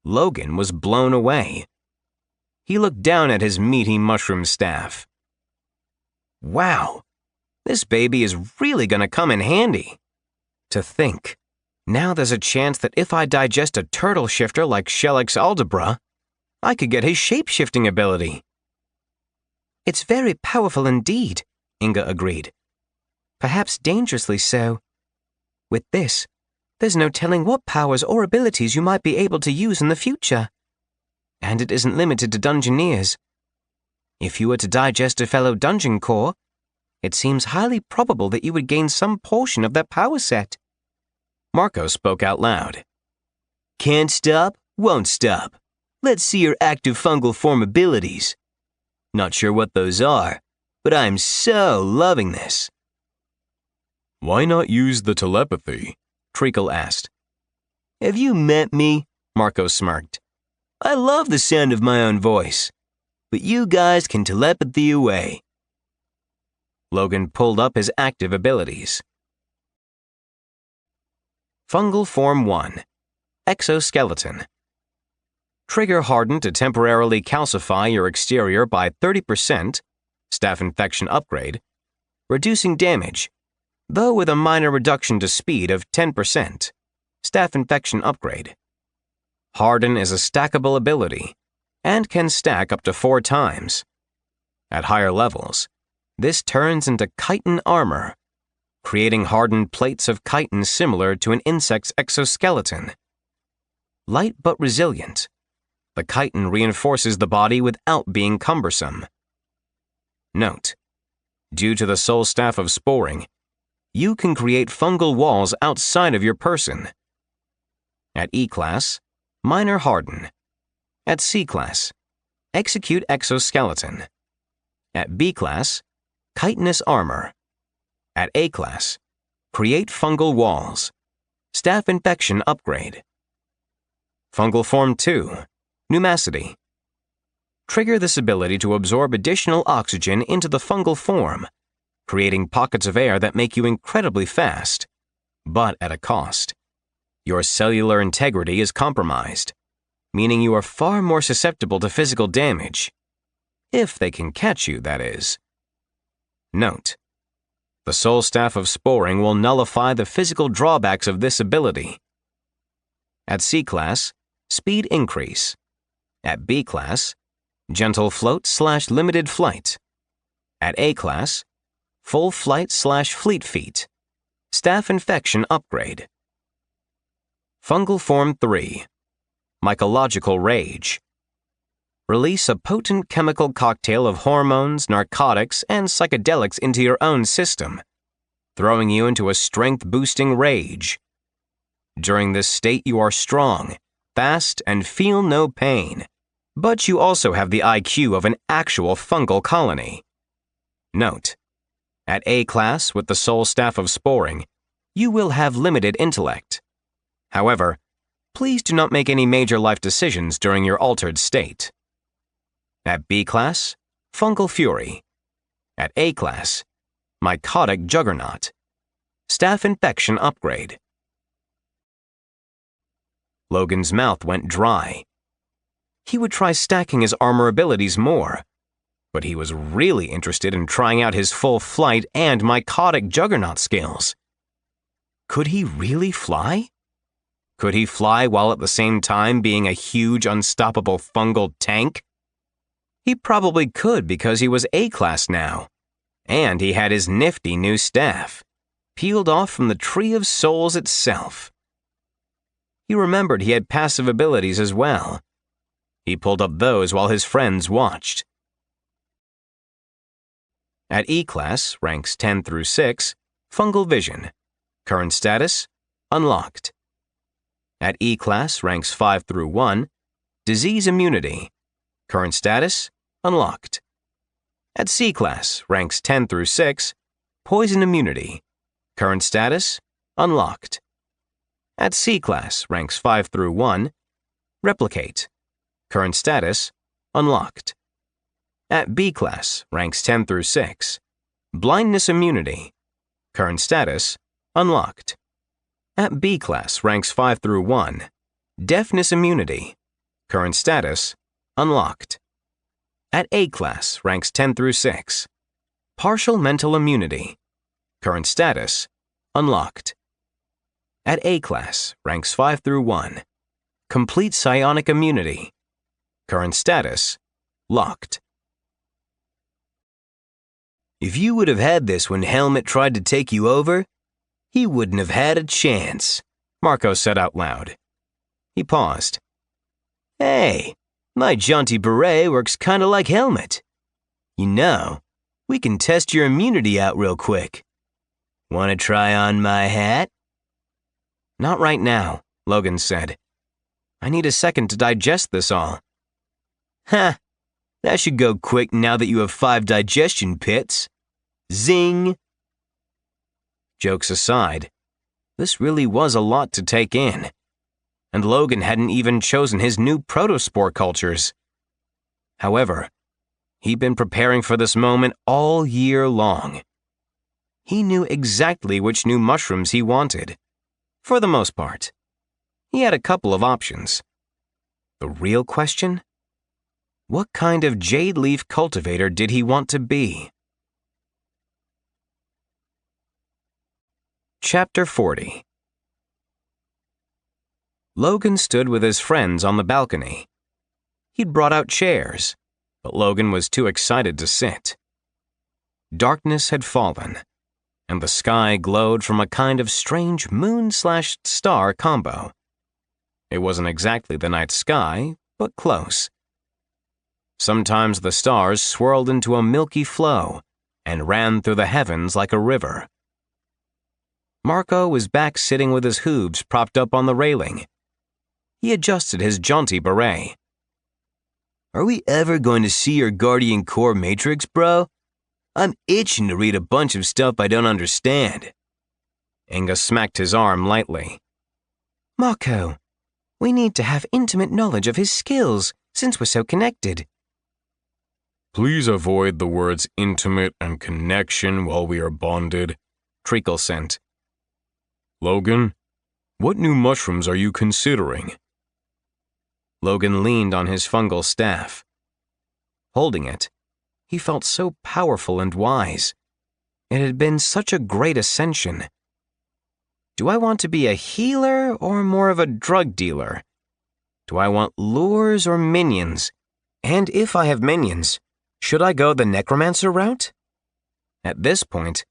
Logan was blown away. He looked down at his meaty mushroom staff. Wow, this baby is really gonna come in handy. To think, now there's a chance that if I digest a turtle shifter like Shellix Aldebra, I could get his shape-shifting ability. It's very powerful indeed, Inga agreed. Perhaps dangerously so. With this, there's no telling what powers or abilities you might be able to use in the future. And it isn't limited to Dungeoneers. If you were to digest a fellow Dungeon Core, it seems highly probable that you would gain some portion of their power set. Marco spoke out loud. Can't stop, won't stop. Let's see your active fungal form abilities. Not sure what those are, but I'm so loving this.
Why not use the telepathy?
Treacle asked.
Have you met me?
Marco smirked.
I love the sound of my own voice, but you guys can telepathy away.
Logan pulled up his active abilities. Fungal Form 1. Exoskeleton. Trigger harden to temporarily calcify your exterior by 30%, staff infection upgrade, reducing damage, though with a minor reduction to speed of 10%, staff infection upgrade. Harden is a stackable ability, and can stack up to 4 times. At higher levels, this turns into chitin armor, creating hardened plates of chitin similar to an insect's exoskeleton. Light but resilient, the chitin reinforces the body without being cumbersome. Note: due to the Soul Staff of Sporing, you can create fungal walls outside of your person. At E-Class, Minor Harden. At C-Class, Execute Exoskeleton. At B-Class, Chitinous Armor. At A-Class, Create Fungal Walls. Staff Infection Upgrade. Fungal Form 2. Pneumacity. Trigger this ability to absorb additional oxygen into the fungal form, creating pockets of air that make you incredibly fast, but at a cost. Your cellular integrity is compromised, meaning you are far more susceptible to physical damage. If they can catch you, that is. Note: the Soul Staff of Sporing will nullify the physical drawbacks of this ability. At C-Class, Speed Increase. At B-Class, Gentle Float/Limited Flight. At A-Class, Full Flight/Fleet Feet. Staff Infection Upgrade. Fungal Form 3. Mycological Rage. Release a potent chemical cocktail of hormones, narcotics, and psychedelics into your own system, throwing you into a strength-boosting rage. During this state, you are strong, fast, and feel no pain, but you also have the IQ of an actual fungal colony. Note: at A class with the sole staff of sporing, you will have limited intellect. However, please do not make any major life decisions during your altered state. At B class, fungal fury. At A class, mycotic juggernaut. Staff infection upgrade. Logan's mouth went dry. He would try stacking his armor abilities more, but he was really interested in trying out his full flight and mycotic juggernaut skills. Could he really fly? Could he fly while at the same time being a huge, unstoppable fungal tank? He probably could because he was A-class now, and he had his nifty new staff, peeled off from the Tree of Souls itself. He remembered he had passive abilities as well. He pulled up those while his friends watched. At E-class, ranks 10 through 6, fungal vision. Current status, unlocked. At E-class, ranks 5 through 1, disease immunity. Current status, unlocked. At C-class, ranks 10 through 6, poison immunity. Current status, unlocked. At C-class, ranks 5 through 1, replicate. Current status, unlocked. At B-class, ranks 10 through 6, blindness immunity. Current status, unlocked. At B-class, ranks 5 through 1, deafness immunity. Current status, unlocked. At A-class, ranks 10 through 6, partial mental immunity. Current status, unlocked. At A-class, ranks 5 through 1, complete psionic immunity. Current status, locked.
If you would have had this when Helmet tried to take you over, he wouldn't have had a chance,
Marco said out loud. He paused.
Hey, my jaunty beret works kinda like Helmet. You know, we can test your immunity out real quick. Wanna try on my hat?
Not right now, Logan said. I need a second to digest this all.
Ha! That should go quick now that you have 5 digestion pits. Zing!
Jokes aside, this really was a lot to take in, and Logan hadn't even chosen his new protospore cultures. However, he'd been preparing for this moment all year long. He knew exactly which new mushrooms he wanted, for the most part. He had a couple of options. The real question? What kind of jade leaf cultivator did he want to be? Chapter 40. Logan stood with his friends on the balcony. He'd brought out chairs, but Logan was too excited to sit. Darkness had fallen, and the sky glowed from a kind of strange moon/star combo. It wasn't exactly the night sky, but close. Sometimes the stars swirled into a milky flow and ran through the heavens like a river. Marco was back sitting with his hooves propped up on the railing. He adjusted his jaunty beret.
Are we ever going to see your Guardian Core Matrix, bro? I'm itching to read a bunch of stuff I don't understand.
Inga smacked his arm lightly.
Marco, we need to have intimate knowledge of his skills since we're so connected.
Please avoid the words intimate and connection while we are bonded,
Treacle sent.
Logan, what new mushrooms are you considering?
Logan leaned on his fungal staff. Holding it, he felt so powerful and wise. It had been such a great ascension. Do I want to be a healer or more of a drug dealer? Do I want lures or minions? And if I have minions, should I go the necromancer route? At this point,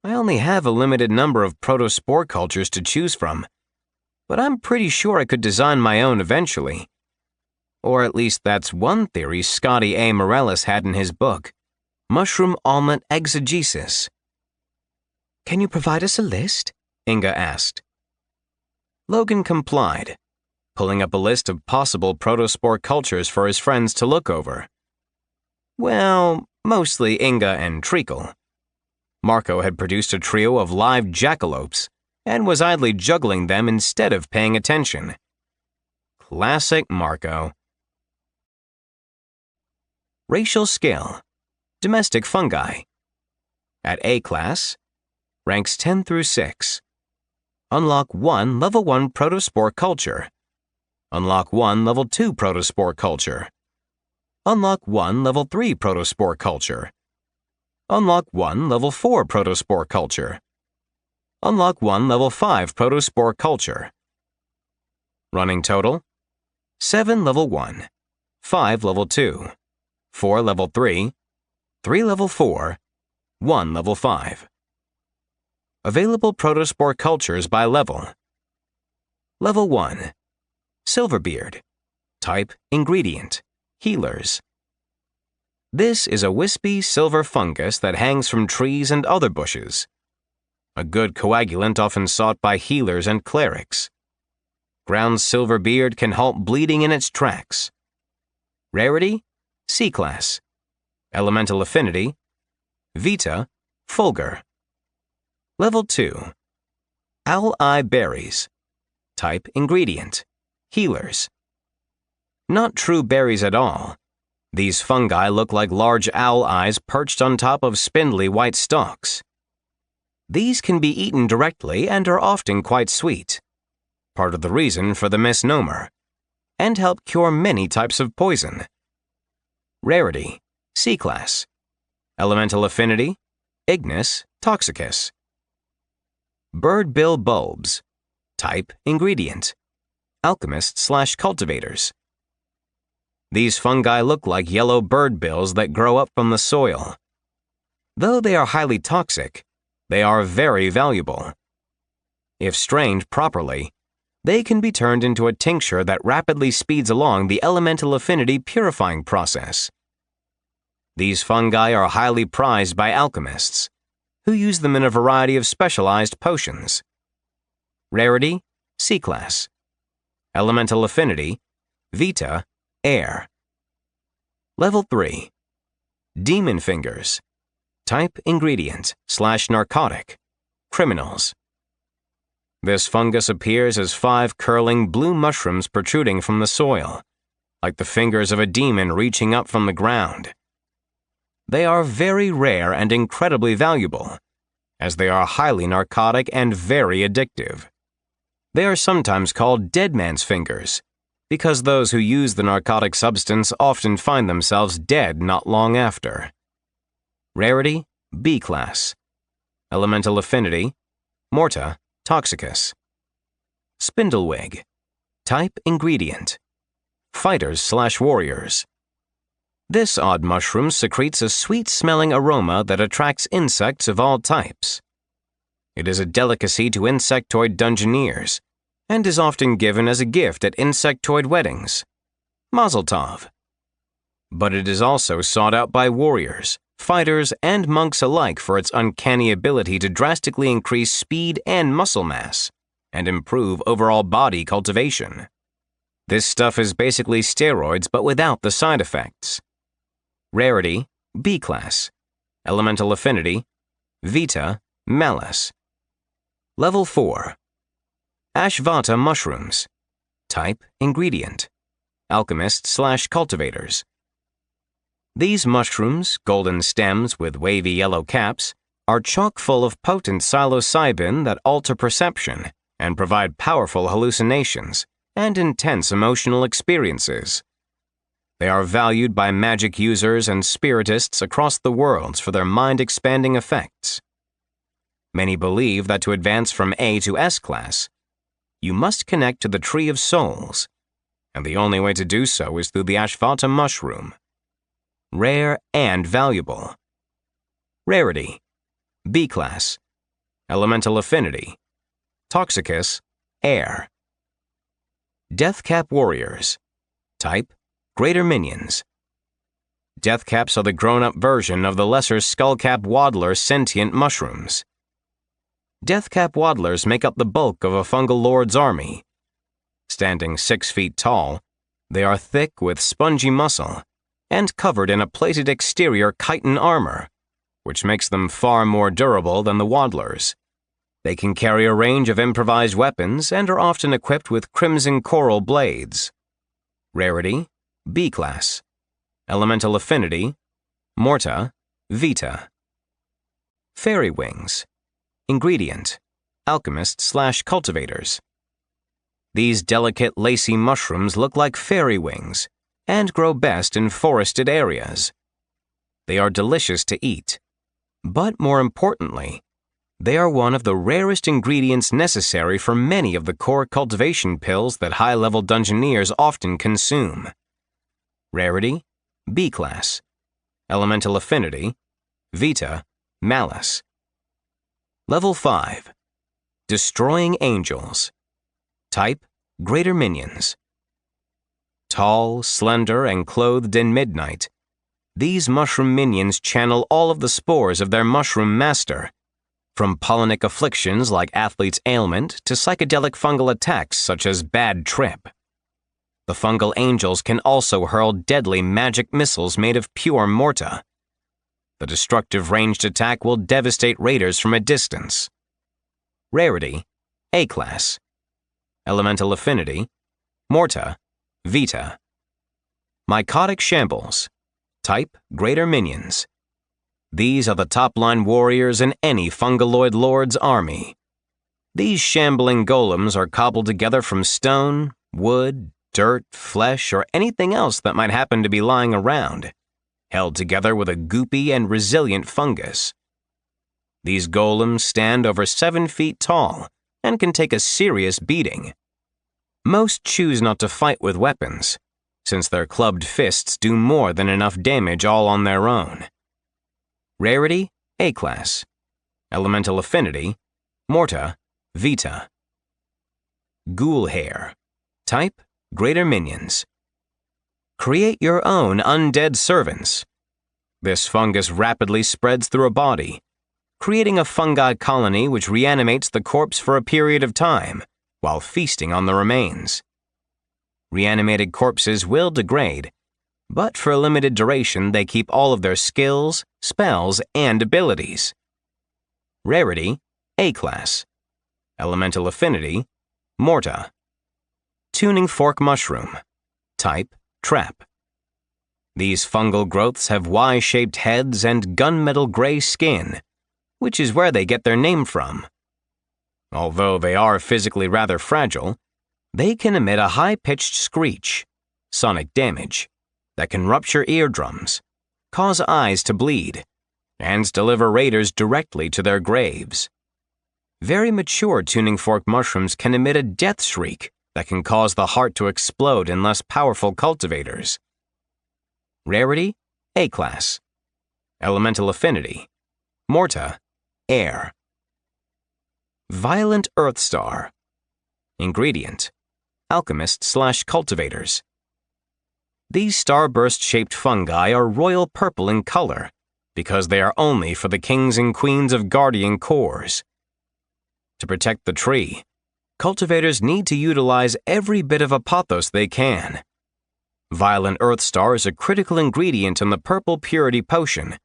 I only have a limited number of protospore cultures to choose from, but I'm pretty sure I could design my own eventually.
Or at least that's one theory Scotty A. Morellis had in his book, Mushroom Almond Exegesis.
Can you provide us a list?
Inga asked. Logan complied, pulling up a list of possible protospore cultures for his friends to look over. Well, mostly Inga and Treacle. Marco had produced a trio of live jackalopes and was idly juggling them instead of paying attention. Classic Marco. Racial scale. Domestic fungi. At A class, ranks 10 through 6. Unlock 1 Level 1 Protospore Culture. Unlock 1 Level 2 Protospore Culture. Unlock 1 Level 3 Protospore Culture. Unlock 1 Level 4 Protospore Culture. Unlock 1 Level 5 Protospore Culture. Running total: 7 Level 1, 5 Level 2, 4 Level 3, 3 Level 4, 1 Level 5. Available Protospore Cultures by level. Level 1. Silverbeard. Type Ingredient. Healers. This is a wispy silver fungus that hangs from trees and other bushes. A good coagulant often sought by healers and clerics. Ground silverbeard can halt bleeding in its tracks. Rarity: C class. Elemental affinity: Vita, Fulgur. Level 2. Owl Eye Berries. Type Ingredient. Healers. Not true berries at all. These fungi look like large owl eyes perched on top of spindly white stalks. These can be eaten directly and are often quite sweet, part of the reason for the misnomer, and help cure many types of poison. Rarity: C class. Elemental affinity: Ignis, Toxicus. Bird-bill bulbs. Type Ingredient. Alchemists/cultivators. These fungi look like yellow bird bills that grow up from the soil. Though they are highly toxic, they are very valuable. If strained properly, they can be turned into a tincture that rapidly speeds along the elemental affinity purifying process. These fungi are highly prized by alchemists, who use them in a variety of specialized potions. Rarity: C class. Elemental affinity: Vita, Air. Level 3. Demon Fingers. Type Ingredient/narcotic. Criminals. This fungus appears as 5 curling blue mushrooms protruding from the soil, like the fingers of a demon reaching up from the ground. They are very rare and incredibly valuable, as they are highly narcotic and very addictive. They are sometimes called dead man's fingers, because those who use the narcotic substance often find themselves dead not long after. Rarity: B class. Elemental affinity: Morta, Toxicus. Spindlewig. Type Ingredient. Fighters/warriors. This odd mushroom secretes a sweet-smelling aroma that attracts insects of all types. It is a delicacy to insectoid dungeoneers, and is often given as a gift at insectoid weddings. Mazel tov. But it is also sought out by warriors, fighters, and monks alike for its uncanny ability to drastically increase speed and muscle mass, and improve overall body cultivation. This stuff is basically steroids but without the side effects. Rarity: B class. Elemental affinity: Vita, Malus. Level 4. Ashvata mushrooms. Type Ingredient. Alchemists/cultivators. These mushrooms, golden stems with wavy yellow caps, are chock full of potent psilocybin that alter perception and provide powerful hallucinations and intense emotional experiences. They are valued by magic users and spiritists across the worlds for their mind-expanding effects. Many believe that to advance from A to S class, you must connect to the Tree of Souls, and the only way to do so is through the Ashvata mushroom. Rare and valuable. Rarity: B class. Elemental affinity: Toxicus, Air. Deathcap warriors. Type Greater minions. Deathcaps are the grown-up version of the lesser skullcap waddler sentient mushrooms. Deathcap waddlers make up the bulk of a fungal lord's army. Standing 6 feet tall, they are thick with spongy muscle and covered in a plated exterior chitin armor, which makes them far more durable than the waddlers. They can carry a range of improvised weapons and are often equipped with crimson coral blades. Rarity, B class. Elemental affinity, Morta, Vita. Fairy wings. Ingredient, alchemist/cultivators. These delicate lacy mushrooms look like fairy wings and grow best in forested areas. They are delicious to eat, but more importantly, they are one of the rarest ingredients necessary for many of the core cultivation pills that high-level dungeoneers often consume. Rarity, B class. Elemental affinity, Vita, Malice. Level 5. Destroying Angels. Type, Greater Minions. Tall, slender, and clothed in midnight, these mushroom minions channel all of the spores of their mushroom master, from pollenic afflictions like athlete's ailment to psychedelic fungal attacks such as bad trip. The fungal angels can also hurl deadly magic missiles made of pure morta. The destructive ranged attack will devastate raiders from a distance. Rarity, A class. Elemental affinity, Morta, Vita. Mycotic Shambles. Type, Greater Minions. These are the top-line warriors in any fungaloid lord's army. These shambling golems are cobbled together from stone, wood, dirt, flesh, or anything else that might happen to be lying around, held together with a goopy and resilient fungus. These golems stand over 7 feet tall and can take a serious beating. Most choose not to fight with weapons, since their clubbed fists do more than enough damage all on their own. Rarity, A class. Elemental affinity, Morta, Vita. Ghoul Hair. Type, Greater Minions. Create your own undead servants. This fungus rapidly spreads through a body, creating a fungi colony which reanimates the corpse for a period of time, while feasting on the remains. Reanimated corpses will degrade, but for a limited duration they keep all of their skills, spells, and abilities. Rarity, A class. Elemental affinity, Morta. Tuning Fork Mushroom. Type, Trap. These fungal growths have Y-shaped heads and gunmetal gray skin, which is where they get their name from. Although they are physically rather fragile, they can emit a high-pitched screech, sonic damage, that can rupture eardrums, cause eyes to bleed, and deliver raiders directly to their graves. Very mature tuning fork mushrooms can emit a death shriek that can cause the heart to explode in less powerful cultivators. Rarity, A class. Elemental affinity, Morta, Air. Violent Earth Star. Ingredient, alchemist/cultivators. These starburst-shaped fungi are royal purple in color because they are only for the kings and queens of guardian cores. To protect the tree, cultivators need to utilize every bit of apothos they can. Violent Earth Star is a critical ingredient in the Purple Purity Potion,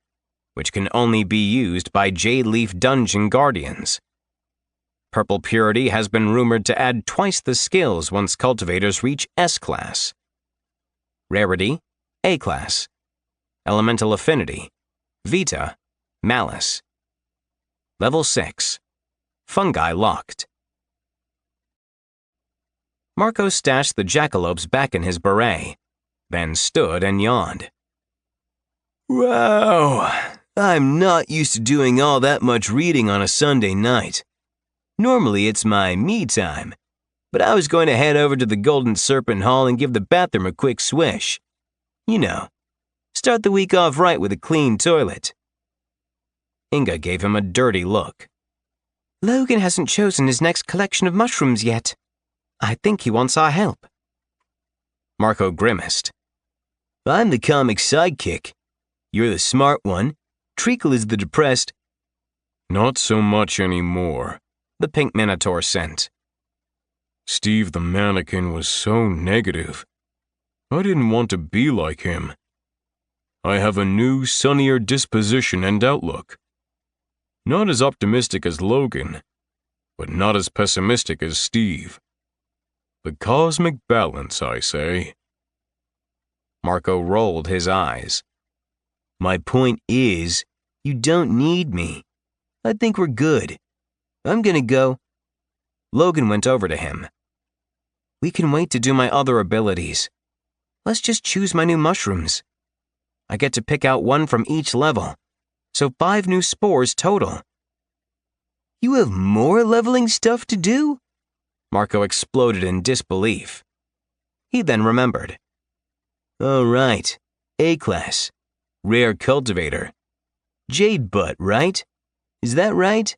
which can only be used by Jade Leaf Dungeon Guardians. Purple Purity has been rumored to add twice the skills once cultivators reach S class. Rarity, A class. Elemental affinity, Vita, Malice. Level 6. Fungi Locked. Marco stashed the jackalopes back in his beret, then stood and yawned.
Wow, I'm not used to doing all that much reading on a Sunday night. Normally it's my me time, but I was going to head over to the Golden Serpent Hall and give the bathroom a quick swish. You know, start the week off right with a clean toilet.
Inga gave him a dirty look.
Logan hasn't chosen his next collection of mushrooms yet. I think he wants our help.
Marco grimaced.
I'm the comic sidekick. You're the smart one. Treacle is the depressed.
Not so much anymore,
the pink minotaur sent.
Steve the mannequin was so negative. I didn't want to be like him. I have a new, sunnier disposition and outlook. Not as optimistic as Logan, but not as pessimistic as Steve. The cosmic balance, I say.
Marco rolled his eyes.
My point is, you don't need me. I think we're good. I'm gonna go.
Logan went over to him. We can wait to do my other abilities. Let's just choose my new mushrooms. I get to pick out one from each level, so 5 new spores total.
You have more leveling stuff to do?
Marco exploded in disbelief. He then remembered.
Oh, right. A-class. Rare cultivator. Jade butt, right? Is that right?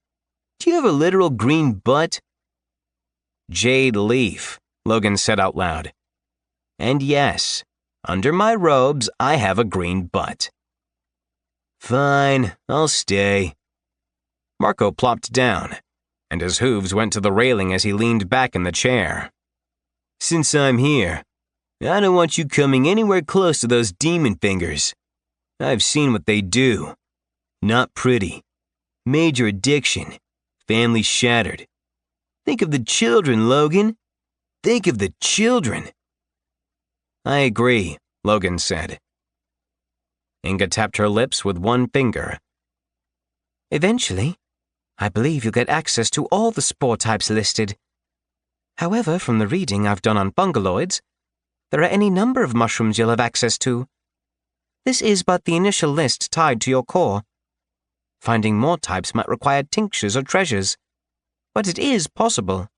Do you have a literal green butt?
Jade leaf, Logan said out loud. And yes, under my robes, I have a green butt.
Fine, I'll stay.
Marco plopped down, and his hooves went to the railing as he leaned back in the chair.
Since I'm here, I don't want you coming anywhere close to those demon fingers. I've seen what they do. Not pretty. Major addiction. Family shattered. Think of the children, Logan. Think of the children.
I agree, Logan said. Inga tapped her lips with one finger. Eventually, I believe you'll get access to all the spore types listed. However, from the reading I've done on fungaloids, there are any number of mushrooms you'll have access to. This is but the initial list tied to your core. Finding more types might require tinctures or treasures, but it is possible.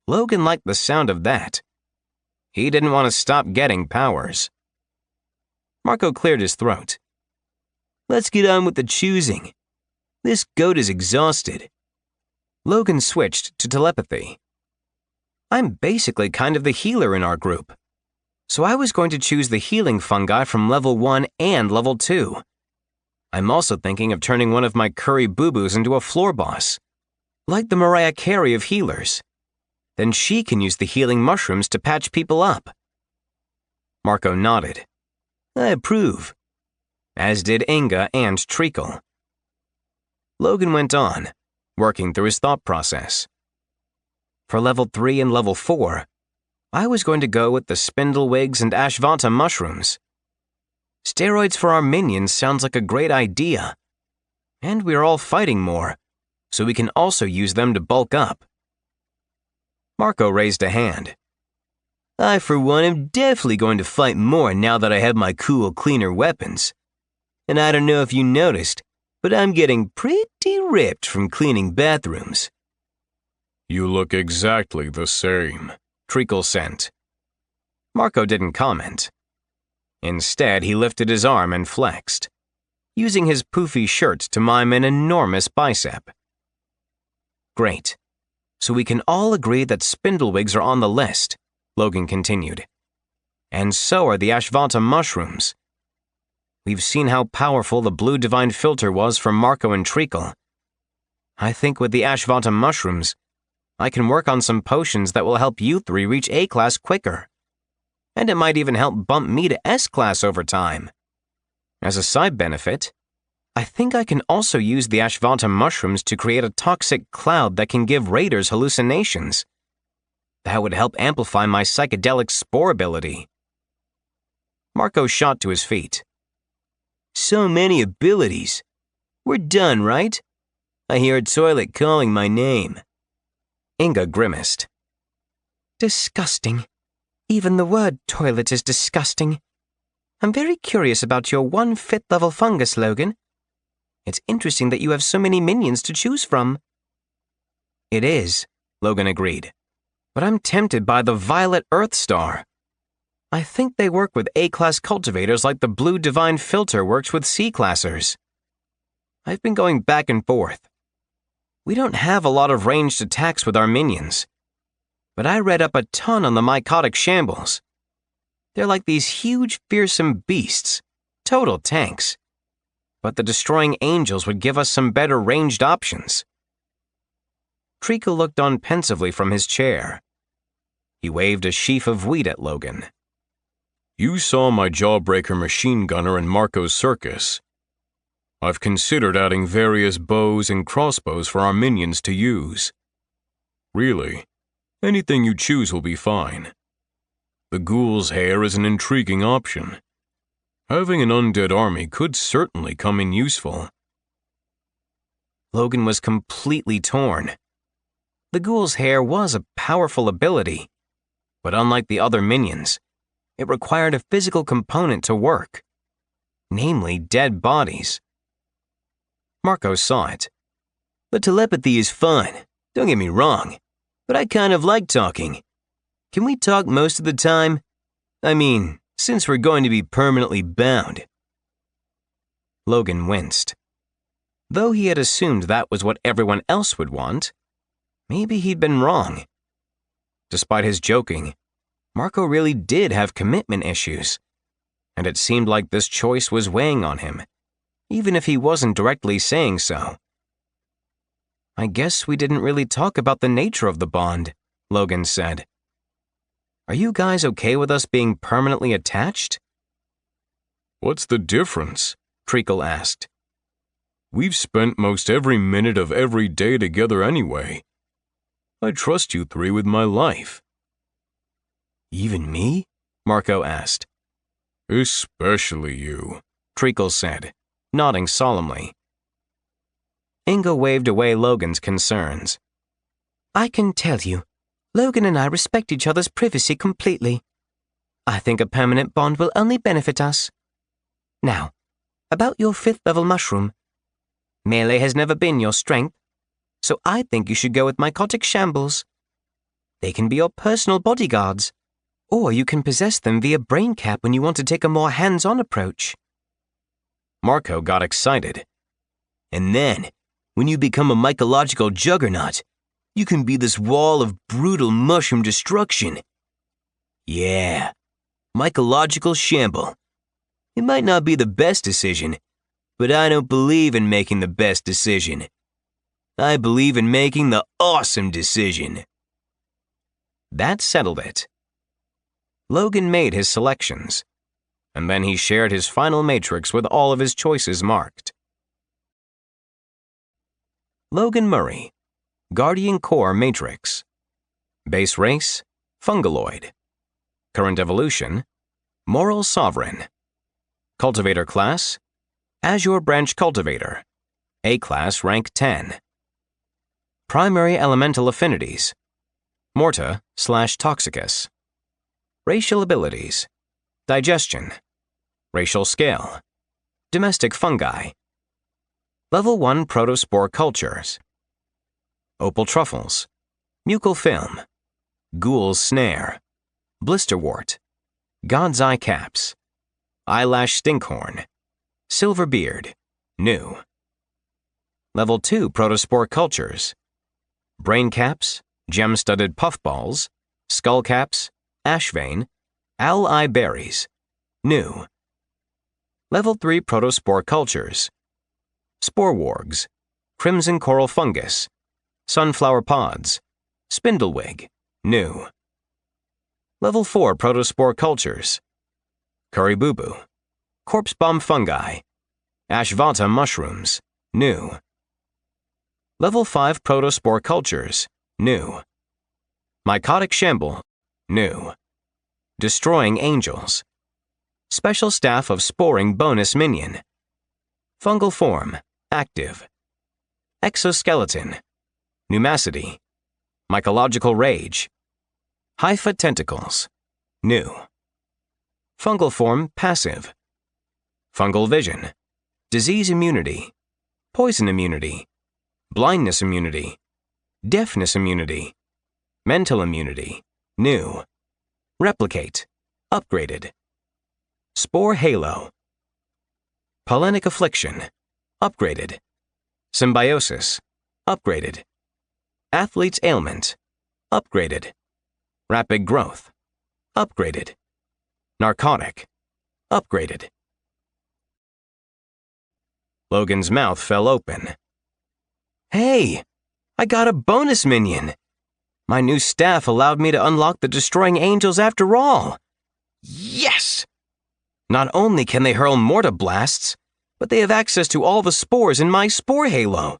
Logan liked the sound of that. He didn't want to stop getting powers. Marco cleared his throat.
Let's get on with the choosing. This goat is exhausted.
Logan switched to telepathy. I'm basically kind of the healer in our group, so I was going to choose the healing fungi from level 1 and level 2. I'm also thinking of turning one of my curry boo-boos into a floor boss, like the Mariah Carey of healers. Then she can use the healing mushrooms to patch people up. Marco nodded.
I approve.
As did Inga and Treacle. Logan went on, working through his thought process. For level 3 and level 4, I was going to go with the spindlewigs and ashvata mushrooms. Steroids for our minions sounds like a great idea. And we're all fighting more, so we can also use them to bulk up. Marco raised a hand.
I, for one, am definitely going to fight more now that I have my cool, cleaner weapons. And I don't know if you noticed, but I'm getting pretty ripped from cleaning bathrooms.
You look exactly the same,
Treacle sent. Marco didn't comment. Instead, he lifted his arm and flexed, using his poofy shirt to mime an enormous bicep. Great. So we can all agree that spindlewigs are on the list, Logan continued. And so are the ashvata mushrooms. We've seen how powerful the blue divine filter was for Marco and Treacle. I think with the ashvata mushrooms, I can work on some potions that will help you 3 reach A-class quicker. And it might even help bump me to S-class over time. As a side benefit, I think I can also use the ashvata mushrooms to create a toxic cloud that can give raiders hallucinations. That would help amplify my psychedelic spore ability. Marco shot to his feet.
So many abilities. We're done, right? I hear a toilet calling my name.
Inga grimaced. Disgusting. Even the word toilet is disgusting. I'm very curious about your 1 5th level fungus, Logan. It's interesting that you have so many minions to choose from. It is, Logan agreed. But I'm tempted by the violet earth star. I think they work with A-class cultivators like the blue divine filter works with C-classers. I've been going back and forth. We don't have a lot of ranged attacks with our minions, but I read up a ton on the mycotic shambles.
They're like these huge, fearsome beasts. Total tanks. But the destroying angels would give us some better ranged options. Treacle looked on pensively from his chair. He waved a sheaf of wheat at Logan.
You saw my jawbreaker machine gunner in Marco's circus. I've considered adding various bows and crossbows for our minions to use. Really, anything you choose will be fine. The ghoul's hair is an intriguing option. Having an undead army could certainly come in useful.
Logan was completely torn. The ghoul's hair was a powerful ability, but unlike the other minions, it required a physical component to work, namely dead bodies. Marco saw it.
The telepathy is fine, don't get me wrong, but I kind of like talking. Can we talk most of the time? I mean, since we're going to be permanently bound.
Logan winced. Though he had assumed that was what everyone else would want, maybe he'd been wrong. Despite his joking, Marco really did have commitment issues, and it seemed like this choice was weighing on him, even if he wasn't directly saying so. I guess we didn't really talk about the nature of the bond, Logan said. Are you guys okay with us being permanently attached?
What's the difference? Treacle asked. We've spent most every minute of every day together anyway. I trust you three with my life.
Even me?
Marco asked.
Especially you,
Treacle said, nodding solemnly. Inga waved away Logan's concerns. I can tell you, Logan and I respect each other's privacy completely. I think a permanent bond will only benefit us. Now, about your 5th level mushroom. Melee has never been your strength, so I think you should go with mycotic shambles. They can be your personal bodyguards, or you can possess them via brain cap when you want to take a more hands-on approach.
Marco got excited. And then, when you become a mycological juggernaut, you can be this wall of brutal mushroom destruction. Yeah, mycological shamble. It might not be the best decision, but I don't believe in making the best decision. I believe in making the awesome decision.
That settled it. Logan made his selections, and then he shared his final matrix with all of his choices marked. Logan Murray, Guardian Core Matrix. Base race, Fungaloid. Current evolution, Moral Sovereign. Cultivator class, Azure Branch Cultivator. A class rank 10. Primary elemental affinities, Morta/Toxicus. Racial abilities, Digestion. Racial scale, Domestic fungi. Level 1 protospore cultures. Opal truffles, Mucal film, Ghoul's snare, Blisterwort, God's eye caps, Eyelash stinkhorn, Silver beard, new. Level 2 protospore cultures. Brain caps, gem-studded puffballs, skull caps, ashvein, owl eye berries, new. Level 3 protospore cultures. Spore wargs, crimson coral fungus, sunflower pods, spindlewig, new. Level 4 protospore cultures. Currybubu, corpse bomb fungi, ashvata mushrooms, new. Level 5 protospore cultures, new. Mycotic shamble, new. Destroying angels. Special staff of sporing bonus minion. Fungal form, active. Exoskeleton, pneumacity. Mycological rage. Hypha tentacles, new. Fungal form, passive. Fungal vision, disease immunity, poison immunity, blindness immunity, deafness immunity, mental immunity, new. Replicate, upgraded. Spore halo. Pollenic affliction, upgraded. Symbiosis, upgraded. Athlete's ailment, upgraded. Rapid growth, upgraded.
Narcotic. Upgraded. Logan's mouth fell open. Hey! I got a bonus minion! My new staff allowed me to unlock the Destroying Angels after all! Yes! Not only can they hurl mortar-blasts, but they have access to all the spores in my spore halo.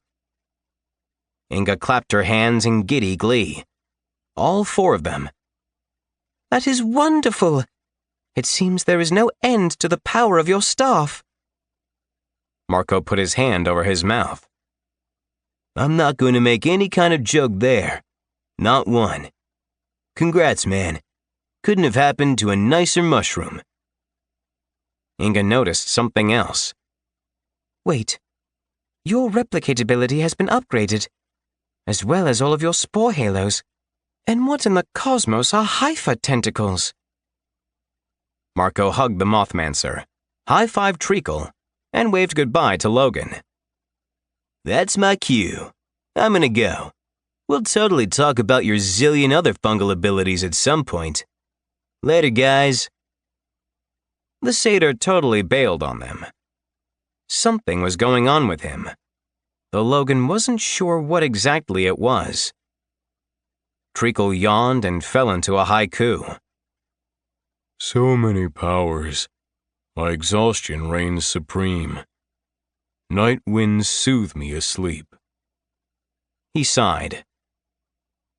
Inga clapped her hands in giddy glee. All 4 of them. That is wonderful! It seems there is no end to the power of your staff. Marco put his hand over his mouth. I'm not going to make any kind of joke there. Not one. Congrats, man. Couldn't have happened to a nicer mushroom. Inga noticed something else. Wait. Your replicatability has been upgraded, as well as all of your spore halos. And what in the cosmos are Haifa tentacles? Marco hugged the Mothmancer, high-fived Treacle, and waved goodbye to Logan. That's my cue. I'm gonna go. We'll totally talk about your zillion other fungal abilities at some point. Later, guys. The satyr totally bailed on them. Something was going on with him, though Logan wasn't sure what exactly it was. Treacle yawned and fell into a haiku.
So many powers. My exhaustion reigns supreme. Night winds soothe me asleep.
He sighed.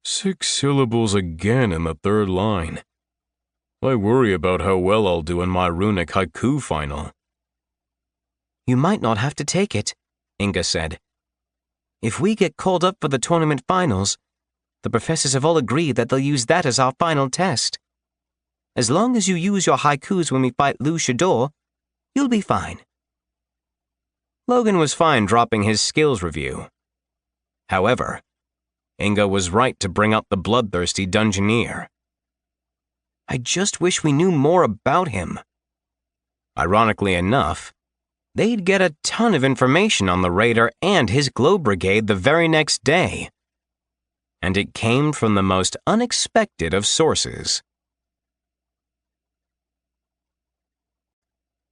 6 syllables again in the 3rd line. I worry about how well I'll do in my runic haiku final.
You might not have to take it, Inga said. If we get called up for the tournament finals, the professors have all agreed that they'll use that as our final test. As long as you use your haikus when we fight Lu Shador, you'll be fine.
Logan was fine dropping his skills review. However, Inga was right to bring up the bloodthirsty dungeoneer. I just wish we knew more about him. Ironically enough, they'd get a ton of information on the raider and his glow brigade the very next day. And it came from the most unexpected of sources.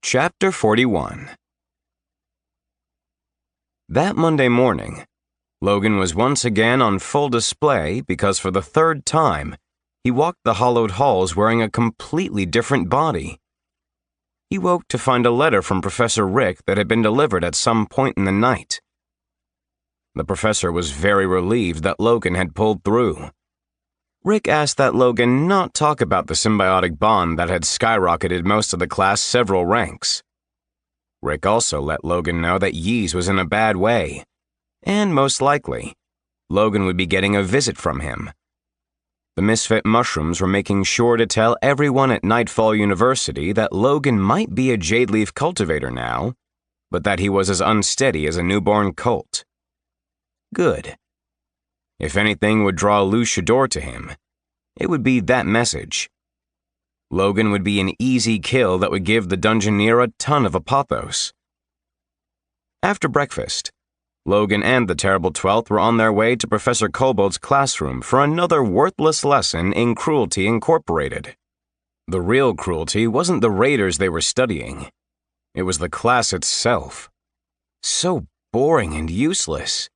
Chapter 41. That Monday morning, Logan was once again on full display because for the 3rd time, he walked the hollowed halls wearing a completely different body. He woke to find a letter from Professor Rick that had been delivered at some point in the night. The professor was very relieved that Logan had pulled through. Rick asked that Logan not talk about the symbiotic bond that had skyrocketed most of the class several ranks. Rick also let Logan know that Yeez was in a bad way, and most likely, Logan would be getting a visit from him. The misfit mushrooms were making sure to tell everyone at Nightfall University that Logan might be a jade leaf cultivator now, but that he was as unsteady as a newborn colt. Good. If anything would draw Lu Shador to him, it would be that message. Logan would be an easy kill that would give the dungeoneer a ton of apothos. After breakfast, Logan and the Terrible 12th were on their way to Professor Kobold's classroom for another worthless lesson in Cruelty Incorporated. The real cruelty wasn't the raiders they were studying. It was the class itself. So boring and useless.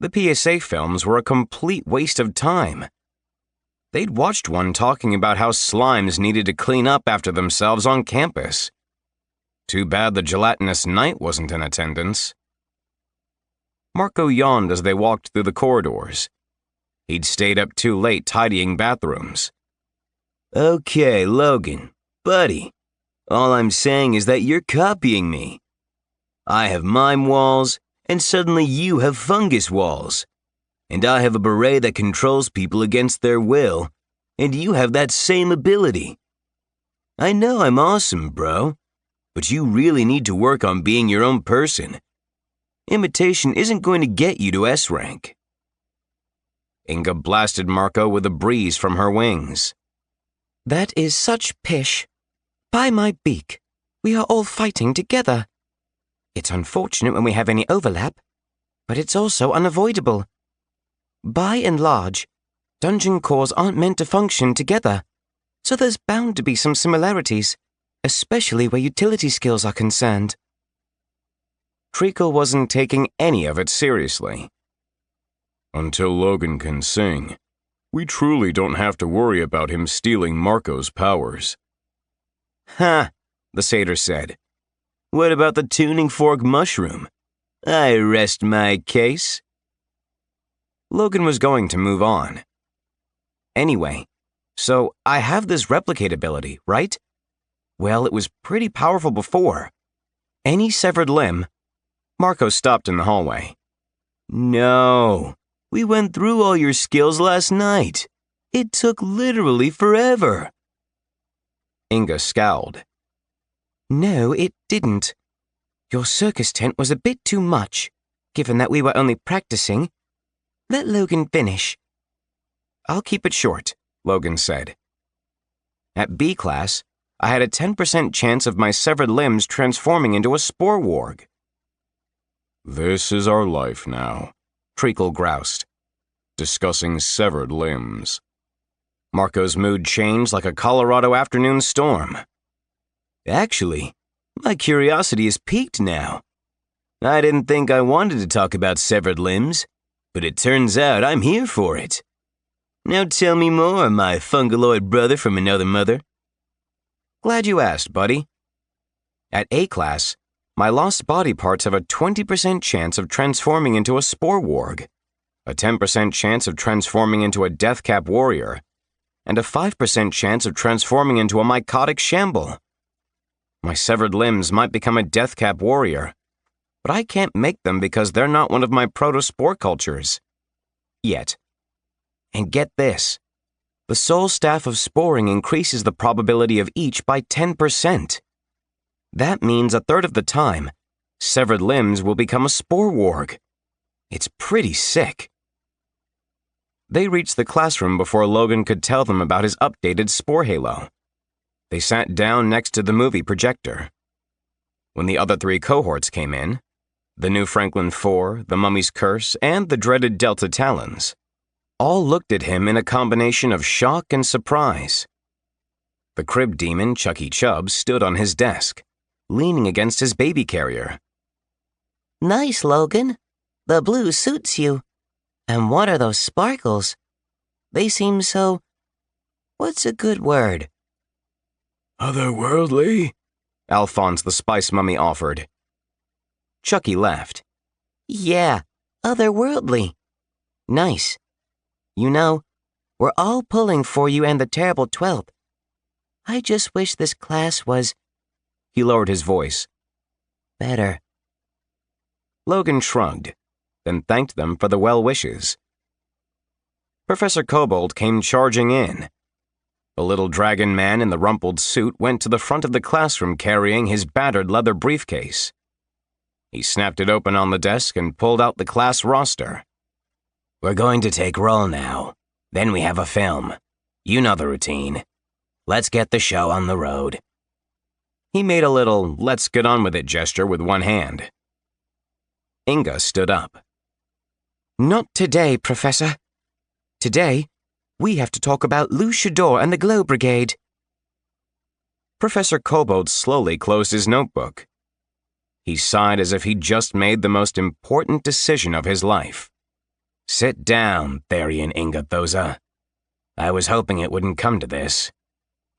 The PSA films were a complete waste of time. They'd watched one talking about how slimes needed to clean up after themselves on campus. Too bad the gelatinous knight wasn't in attendance. Marco yawned as they walked through the corridors. He'd stayed up too late tidying bathrooms. Okay, Logan, buddy, all I'm saying is that you're copying me. I have mime walls, and suddenly you have fungus walls. And I have a beret that controls people against their will, and you have that same ability. I know I'm awesome, bro, but you really need to work on being your own person. Imitation isn't going to get you to S rank. Inga blasted Marco with a breeze from her wings.
That is such pish. By my beak, we are all fighting together. It's unfortunate when we have any overlap, but it's also unavoidable. By and large, dungeon cores aren't meant to function together,
so there's bound to be some similarities, especially where utility skills are concerned.
Treacle wasn't taking any of it seriously. Until Logan can sing, we truly don't have to worry about him stealing Marco's powers.
Ha, the satyr said. What about the tuning fork mushroom? I rest my case.
Logan was going to move on. Anyway, so I have this replicate ability, right? Well, it was pretty powerful before. Any severed limb. Marco stopped in the hallway.
No, we went through all your skills last night. It took literally forever.
Inga scowled.
No, it didn't. Your circus tent was a bit too much, given that we were only practicing. Let Logan finish.
I'll keep it short, Logan said. At B class, I had a 10% chance of my severed limbs transforming into a spore warg. This is our life now, Treacle groused, discussing severed limbs. Marco's mood changed like a Colorado afternoon storm.
Actually, my curiosity is piqued now. I didn't think I wanted to talk about severed limbs, but it turns out I'm here for it. Now tell me more, my fungaloid brother from another mother.
Glad you asked, buddy. At A class, my lost body parts have a 20% chance of transforming into a spore warg, a 10% chance of transforming into a deathcap warrior, and a 5% chance of transforming into a mycotic shamble. My severed limbs might become a deathcap warrior, but I can't make them because they're not one of my proto-spore cultures. Yet. And get this. The soul staff of sporing increases the probability of each by 10%. That means a third of the time, severed limbs will become a spore warg. It's pretty sick. They reached the classroom before Logan could tell them about his updated spore halo. They sat down next to the movie projector. When the other 3 cohorts came in, the new Franklin 4, the Mummy's Curse, and the dreaded Delta Talons, all looked at him in a combination of shock and surprise. The crib demon, Chucky Chubbs, stood on his desk, leaning against his baby carrier.
Nice, Logan. The blue suits you. And what are those sparkles? They seem so... What's a good word?
Otherworldly? Alphonse the Spice Mummy offered. Chucky laughed.
Yeah, otherworldly. Nice. You know, we're all pulling for you and the terrible 12th. I just wish this class was...
He lowered his voice.
better.
Logan shrugged, then thanked them for the well wishes. Professor Kobold came charging in. The little dragon man in the rumpled suit went to the front of the classroom carrying his battered leather briefcase. He snapped it open on the desk and pulled out the class roster.
We're going to take roll now. Then we have a film. You know the routine. Let's get the show on the road.
He made a little let's get on with it gesture with one hand. Inga stood up.
Not today, Professor. Today, we have to talk about Luchador and the Glow Brigade.
Professor Kobold slowly closed his notebook. He sighed as if he'd just made the most important decision of his life.
Sit down, Therian Ingathosa. I was hoping it wouldn't come to this.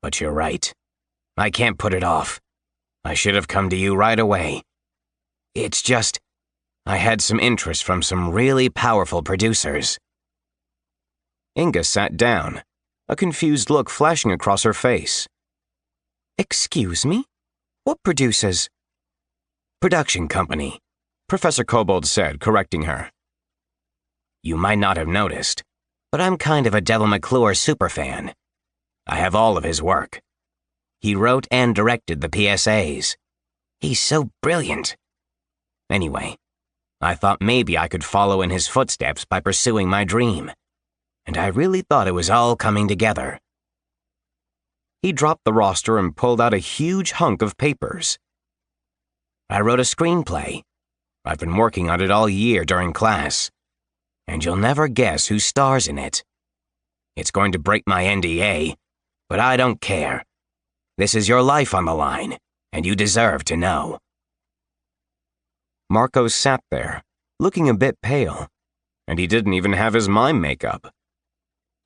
But you're right. I can't put it off. I should have come to you right away. It's just, I had some interest from some really powerful producers.
Inga sat down, a confused look flashing across her face.
Excuse me? What producers?
Production company,
Professor Kobold said, correcting her.
You might not have noticed, but I'm kind of a Devil McClure superfan. I have all of his work. He wrote and directed the PSAs. He's so brilliant. Anyway, I thought maybe I could follow in his footsteps by pursuing my dream. And I really thought it was all coming together.
He dropped the roster and pulled out a huge hunk of papers.
I wrote a screenplay. I've been working on it all year during class. And you'll never guess who stars in it. It's going to break my NDA,
but I don't care. This is your life on the line, and you deserve to know.
Marco sat there, looking a bit pale, and he didn't even have his mime makeup.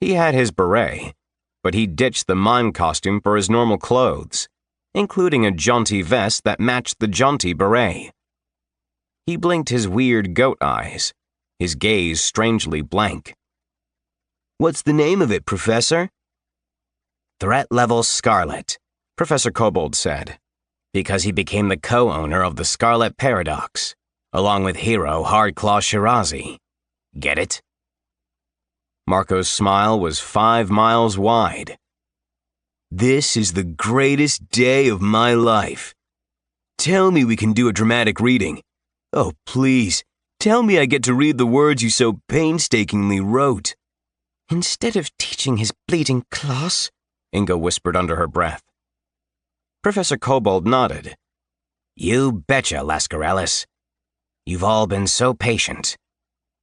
He had his beret, but he ditched the mime costume for his normal clothes, including a jaunty vest that matched the jaunty beret. He blinked his weird goat eyes, his gaze strangely blank.
What's the name of it, Professor?
Threat Level Scarlet, Professor Kobold said, because he became the co-owner of the Scarlet Paradox, along with hero Hardclaw Shirazi. Get it?
Marco's smile was 5 miles wide.
This is the greatest day of my life. Tell me we can do a dramatic reading. Oh, please, tell me I get to read the words you so painstakingly wrote.
Instead of teaching his bleeding class,
Inga whispered under her breath. Professor Kobold nodded.
You betcha, Lascarelis. You've all been so patient.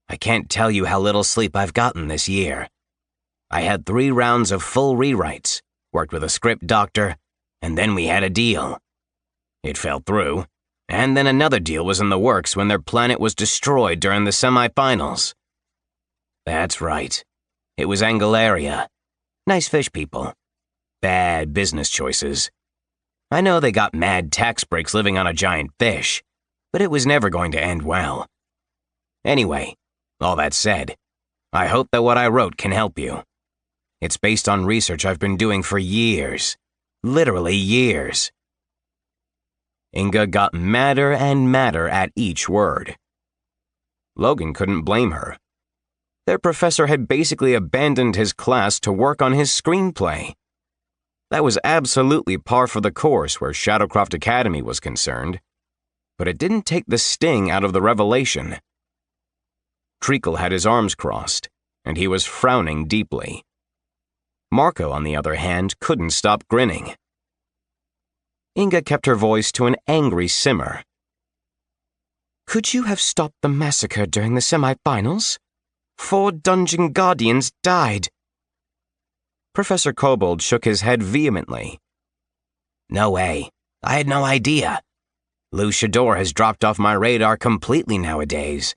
I can't tell you how little sleep I've gotten this year. I had 3 rounds of full rewrites, worked with a script doctor, and then we had a deal. It fell through, and then another deal was in the works when their planet was destroyed during the semifinals. That's right. It was Angularia. Nice fish people. Bad business choices. I know they got mad tax breaks living on a giant fish, but it was never going to end well. Anyway, all that said, I hope that what I wrote can help you. It's based on research I've been doing for years. Literally years.
Inga got madder and madder at each word. Logan couldn't blame her. Their professor had basically abandoned his class to work on his screenplay. That was absolutely par for the course where Shadowcroft Academy was concerned, but it didn't take the sting out of the revelation. Treacle had his arms crossed, and he was frowning deeply. Marco, on the other hand, couldn't stop grinning. Inga kept her voice to an angry simmer.
Could you have stopped the massacre during the semifinals? 4 dungeon guardians died.
Professor Kobold shook his head vehemently.
No way. I had no idea. Lou Shador has dropped off my radar completely nowadays.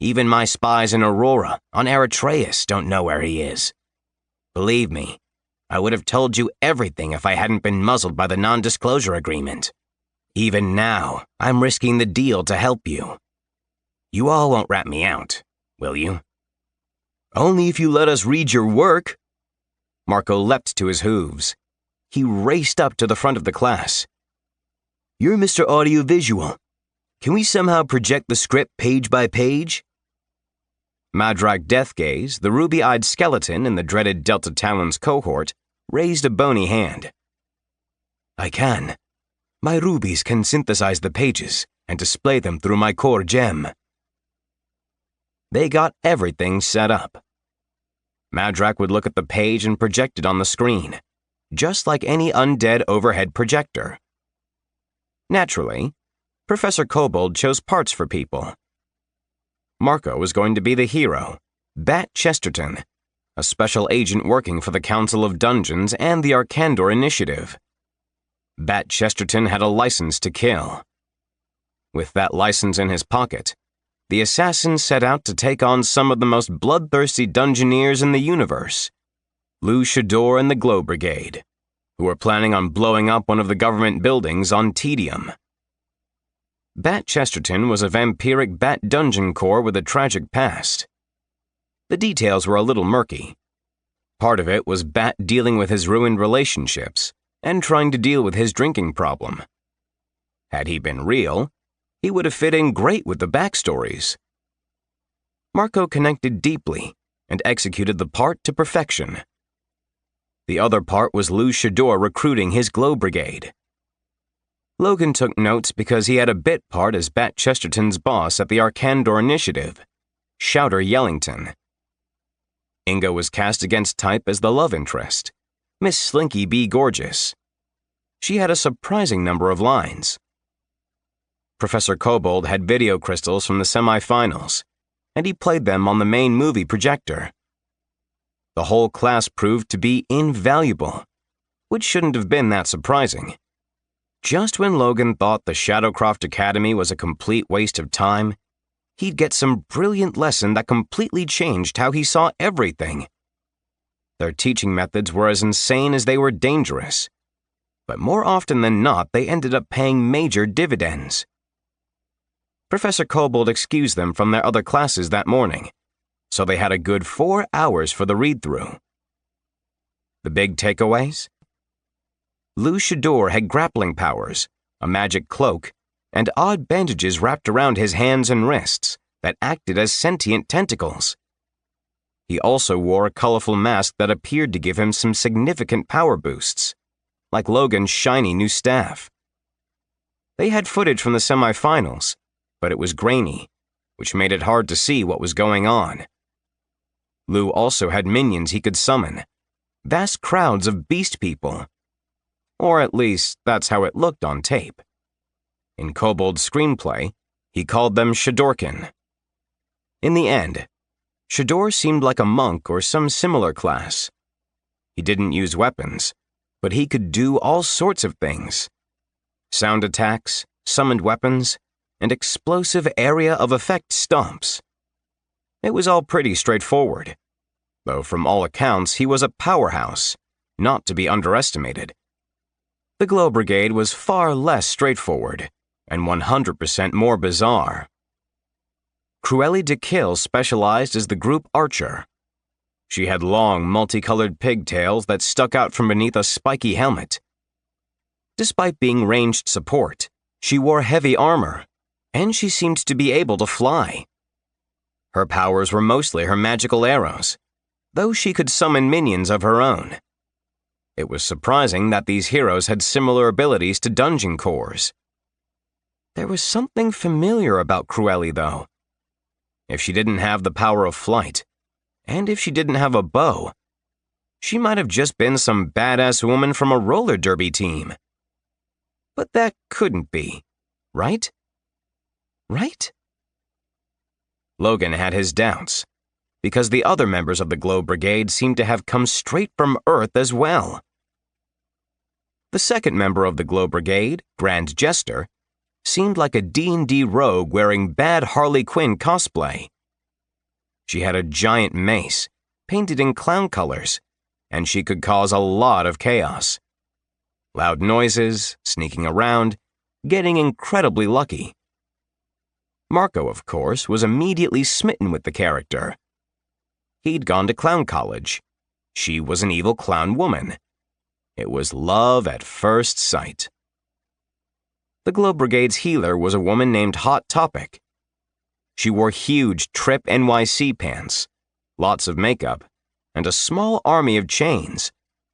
Even my spies in Aurora, on Eritreus, don't know where he is. Believe me, I would have told you everything if I hadn't been muzzled by the non-disclosure agreement. Even now, I'm risking the deal to help you. You all won't rat me out, will you?
Only if you let us read your work.
Marco leapt to his hooves. He raced up to the front of the class.
You're Mr. Audiovisual. Can we somehow project the script page by page?
Madrak Deathgaze, the ruby-eyed skeleton in the dreaded Delta Talons cohort, raised a bony hand.
I can. My rubies can synthesize the pages and display them through my core gem.
They got everything set up. Madrak would look at the page and project it on the screen, just like any undead overhead projector. Naturally, Professor Kobold chose parts for people. Marco was going to be the hero, Bat Chesterton, a special agent working for the Council of Dungeons and the Arkandor Initiative. Bat Chesterton had a license to kill. With that license in his pocket, the assassin set out to take on some of the most bloodthirsty dungeoneers in the universe, Lou Shador and the Glow Brigade, who were planning on blowing up one of the government buildings on Tedium. Bat Chesterton was a vampiric bat dungeon core with a tragic past. The details were a little murky. Part of it was Bat dealing with his ruined relationships and trying to deal with his drinking problem. Had he been real, he would have fit in great with the backstories. Marco connected deeply and executed the part to perfection. The other part was Lou Shador recruiting his Glow Brigade. Logan took notes because he had a bit part as Bat Chesterton's boss at the Arkandor Initiative, Shouter Yellington. Inga was cast against type as the love interest, Miss Slinky B. Gorgeous. She had a surprising number of lines. Professor Kobold had video crystals from the semifinals, and he played them on the main movie projector. The whole class proved to be invaluable, which shouldn't have been that surprising. Just when Logan thought the Shadowcroft Academy was a complete waste of time, he'd get some brilliant lesson that completely changed how he saw everything. Their teaching methods were as insane as they were dangerous, but more often than not, they ended up paying major dividends. Professor Kobold excused them from their other classes that morning, so they had a good 4 hours for the read-through. The big takeaways? Lou Shador had grappling powers, a magic cloak, and odd bandages wrapped around his hands and wrists that acted as sentient tentacles. He also wore a colorful mask that appeared to give him some significant power boosts, like Logan's shiny new staff. They had footage from the semifinals, but it was grainy, which made it hard to see what was going on. Lou also had minions he could summon, vast crowds of beast people. Or at least, that's how it looked on tape. In Kobold's screenplay, he called them Shadorkin. In the end, Shador seemed like a monk or some similar class. He didn't use weapons, but he could do all sorts of things. Sound attacks, summoned weapons, and explosive area of effect stomps. It was all pretty straightforward, though from all accounts he was a powerhouse, not to be underestimated. The Glow Brigade was far less straightforward, and 100% more bizarre. Cruelli de Kill specialized as the group archer. She had long, multicolored pigtails that stuck out from beneath a spiky helmet. Despite being ranged support, she wore heavy armor, and she seemed to be able to fly. Her powers were mostly her magical arrows, though she could summon minions of her own. It was surprising that these heroes had similar abilities to dungeon cores. There was something familiar about Cruelli, though. If she didn't have the power of flight, and if she didn't have a bow, she might have just been some badass woman from a roller derby team. But that couldn't be, right? Right? Logan had his doubts, because the other members of the Glow Brigade seemed to have come straight from Earth as well. The second member of the Glow Brigade, Grand Jester, seemed like a D&D rogue wearing bad Harley Quinn cosplay. She had a giant mace, painted in clown colors, and she could cause a lot of chaos. Loud noises, sneaking around, getting incredibly lucky. Marco, of course, was immediately smitten with the character. He'd gone to clown college. She was an evil clown woman. It was love at first sight. The Glow Brigade's healer was a woman named Hot Topic. She wore huge Trip NYC pants, lots of makeup, and a small army of chains,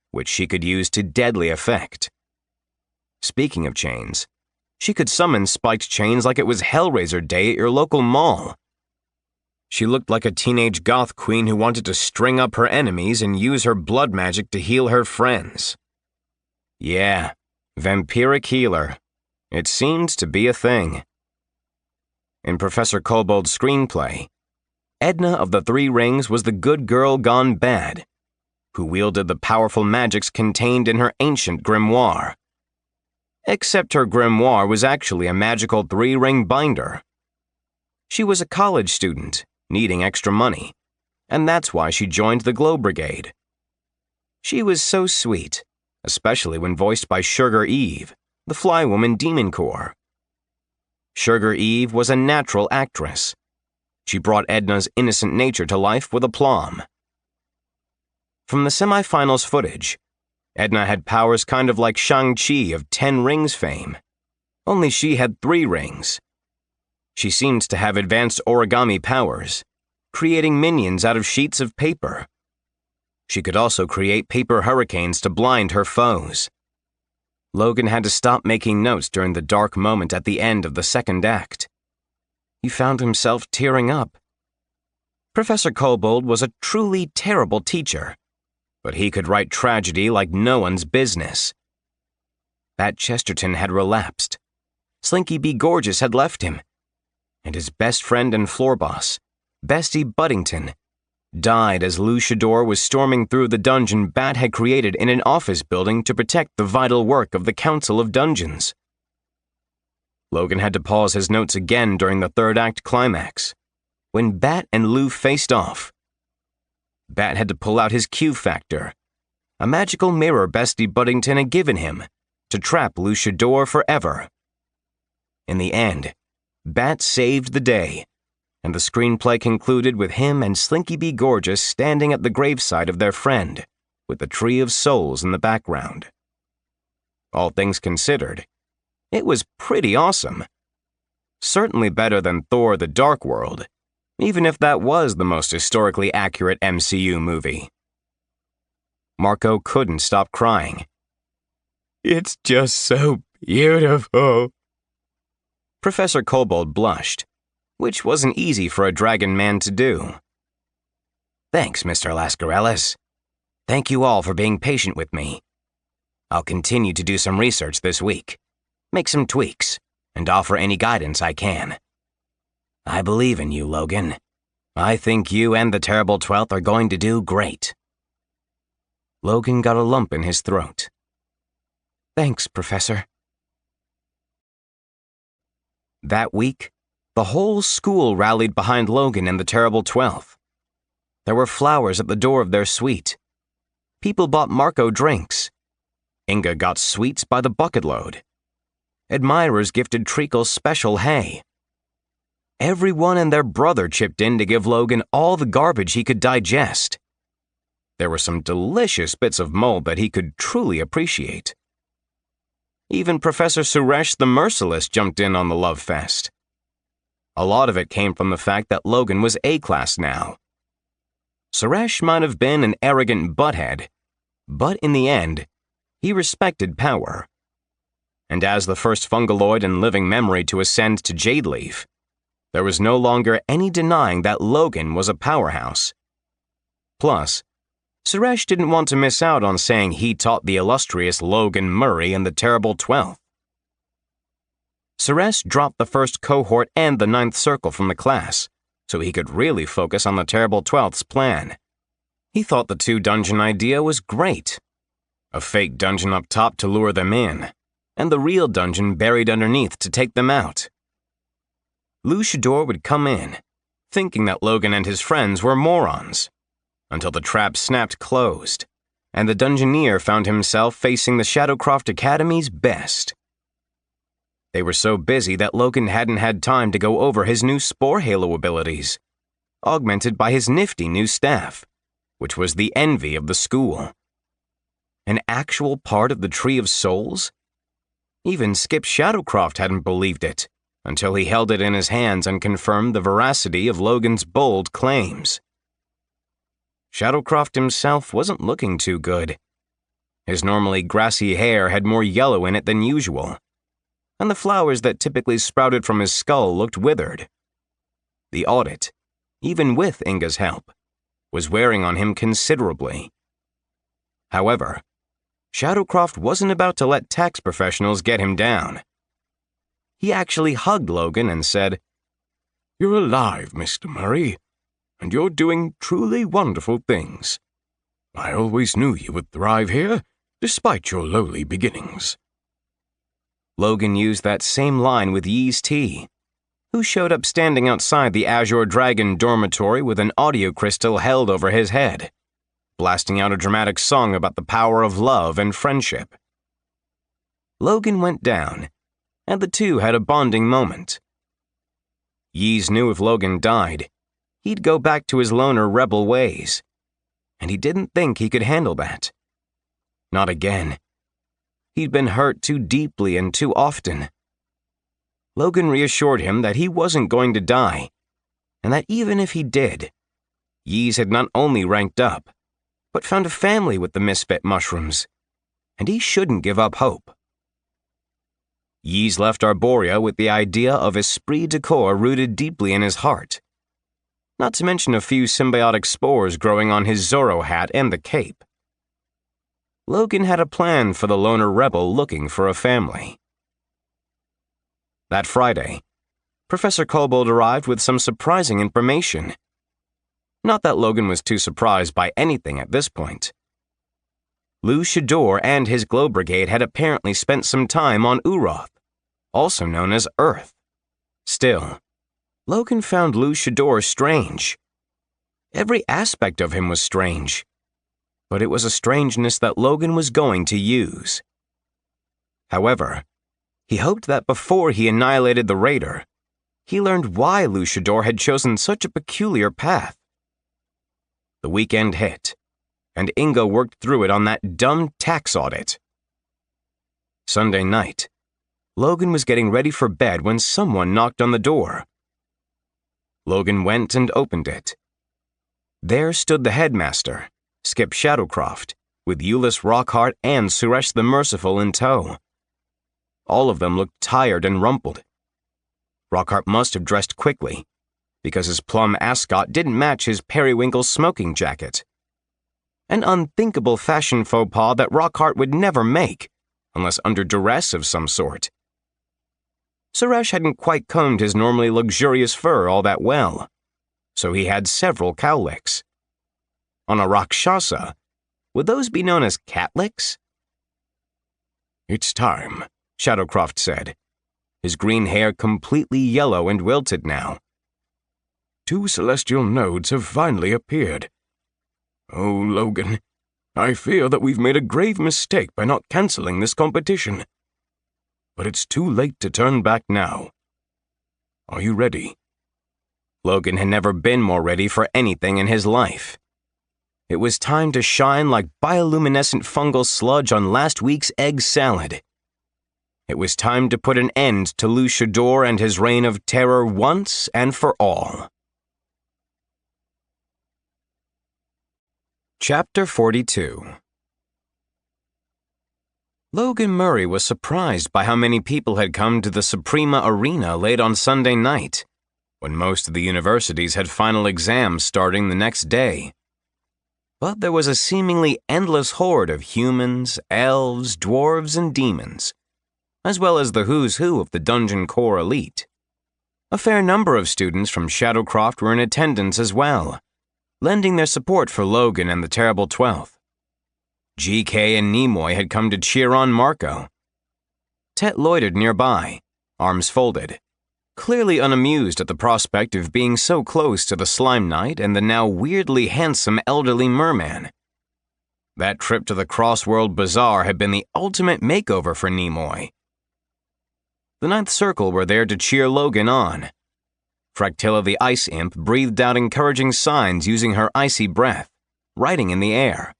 which she could use to deadly effect. Speaking of chains, she could summon spiked chains like it was Hellraiser Day at your local mall. She looked like a teenage goth queen who wanted to string up her enemies and use her blood magic to heal her friends. Yeah, vampiric healer. It seemed to be a thing. In Professor Kobold's screenplay, Edna of the Three Rings was the good girl gone bad, who wielded the powerful magics contained in her ancient grimoire. Except her grimoire was actually a magical 3-ring binder. She was a college student, needing extra money, and that's why she joined the Glow Brigade. She was so sweet, especially when voiced by Sugar Eve, the Flywoman Demon Corps. Sugar Eve was a natural actress. She brought Edna's innocent nature to life with aplomb. From the semifinals footage, Edna had powers kind of like Shang-Chi of 10 Rings fame, only she had 3 rings. She seemed to have advanced origami powers, creating minions out of sheets of paper. She could also create paper hurricanes to blind her foes. Logan had to stop making notes during the dark moment at the end of the second act. He found himself tearing up. Professor Kobold was a truly terrible teacher, but he could write tragedy like no one's business. Bat Chesterton had relapsed. Slinky B. Gorgeous had left him. And his best friend and floor boss, Bestie Buddington, died as Luchador was storming through the dungeon Bat had created in an office building to protect the vital work of the Council of Dungeons. Logan had to pause his notes again during the third act climax, when Bat and Lou faced off. Bat had to pull out his Q factor, a magical mirror Bestie Buddington had given him, to trap Luchador forever. In the end, Bat saved the day, and the screenplay concluded with him and Slinky B. Gorgeous standing at the graveside of their friend, with the Tree of Souls in the background. All things considered, it was pretty awesome. Certainly better than Thor: The Dark World, even if that was the most historically accurate MCU movie. Marco couldn't stop crying. "It's just so beautiful." Professor Kobold blushed, which wasn't easy for a dragon man to do. "Thanks, Mr. Lascarellis. Thank you all for being patient with me. I'll continue to do some research this week, make some tweaks, and offer any guidance I can. I believe in you, Logan. I think you and the Terrible Twelfth are going to do great." Logan got a lump in his throat. "Thanks, Professor." That week, the whole school rallied behind Logan and the Terrible Twelfth. There were flowers at the door of their suite. People bought Marco drinks. Inga got sweets by the bucketload. Admirers gifted Treacle special hay. Everyone and their brother chipped in to give Logan all the garbage he could digest. There were some delicious bits of mold that he could truly appreciate. Even Professor Suresh the Merciless jumped in on the love fest. A lot of it came from the fact that Logan was A-class now. Suresh might have been an arrogant butthead, but in the end, he respected power. And as the first fungaloid in living memory to ascend to Jade Leaf, there was no longer any denying that Logan was a powerhouse. Plus, Suresh didn't want to miss out on saying he taught the illustrious Logan Murray and the Terrible Twelfth. Suresh dropped the first cohort and the ninth circle from the class, so he could really focus on the Terrible Twelfth's plan. He thought the two-dungeon idea was great. A fake dungeon up top to lure them in, and the real dungeon buried underneath to take them out. Luchador would come in, thinking that Logan and his friends were morons, until the trap snapped closed, and the Dungeoneer found himself facing the Shadowcroft Academy's best. They were so busy that Logan hadn't had time to go over his new Spore Halo abilities, augmented by his nifty new staff, which was the envy of the school. An actual part of the Tree of Souls? Even Skip Shadowcroft hadn't believed it, until he held it in his hands and confirmed the veracity of Logan's bold claims. Shadowcroft himself wasn't looking too good. His normally grassy hair had more yellow in it than usual, and the flowers that typically sprouted from his skull looked withered. The audit, even with Inga's help, was wearing on him considerably. However, Shadowcroft wasn't about to let tax professionals get him down. He actually hugged Logan and said, "You're alive, Mr. Murray, and you're doing truly wonderful things. I always knew you would thrive here, despite your lowly beginnings." Logan used that same line with Yee's T, who showed up standing outside the Azure Dragon dormitory with an audio crystal held over his head, blasting out a dramatic song about the power of love and friendship. Logan went down, and the two had a bonding moment. Yees knew if Logan died, he'd go back to his loner rebel ways, and he didn't think he could handle that. Not again. He'd been hurt too deeply and too often. Logan reassured him that he wasn't going to die, and that even if he did, Yees had not only ranked up, but found a family with the misfit mushrooms, and he shouldn't give up hope. Yees left Arborea with the idea of esprit de corps rooted deeply in his heart, not to mention a few symbiotic spores growing on his Zorro hat and the cape. Logan had a plan for the loner rebel looking for a family. That Friday, Professor Kobold arrived with some surprising information. Not that Logan was too surprised by anything at this point. Lou Shador and his Glow Brigade had apparently spent some time on Uroth, also known as Earth. Still, Logan found Lou Shador strange. Every aspect of him was strange, but it was a strangeness that Logan was going to use. However, he hoped that before he annihilated the raider, he learned why Lou Shador had chosen such a peculiar path. The weekend hit, and Ingo worked through it on that dumb tax audit. Sunday night, Logan was getting ready for bed when someone knocked on the door. Logan went and opened it. There stood the headmaster, Skip Shadowcroft, with Euless Rockhart and Suresh the Merciful in tow. All of them looked tired and rumpled. Rockhart must have dressed quickly, because his plum ascot didn't match his periwinkle smoking jacket. An unthinkable fashion faux pas that Rockhart would never make, unless under duress of some sort. Suresh hadn't quite combed his normally luxurious fur all that well, so he had several cowlicks. On a Rakshasa, would those be known as catlicks? "It's time," Shadowcroft said, his green hair completely yellow and wilted now. "2 celestial nodes have finally appeared. Oh, Logan, I fear that we've made a grave mistake by not canceling this competition. But it's too late to turn back now. Are you ready?" Logan had never been more ready for anything in his life. It was time to shine like bioluminescent fungal sludge on last week's egg salad. It was time to put an end to Lou Shador and his reign of terror once and for all. Chapter 42. Logan Murray was surprised by how many people had come to the Suprema Arena late on Sunday night, when most of the universities had final exams starting the next day. But there was a seemingly endless horde of humans, elves, dwarves, and demons, as well as the who's who of the Dungeon Corps elite. A fair number of students from Shadowcroft were in attendance as well, lending their support for Logan and the Terrible Twelfth. GK and Nimoy had come to cheer on Marco. Tet loitered nearby, arms folded, clearly unamused at the prospect of being so close to the Slime Knight and the now weirdly handsome elderly merman. That trip to the Crossworld Bazaar had been the ultimate makeover for Nimoy. The Ninth Circle were there to cheer Logan on. Fractilla the Ice Imp breathed out encouraging signs using her icy breath, writing in the air.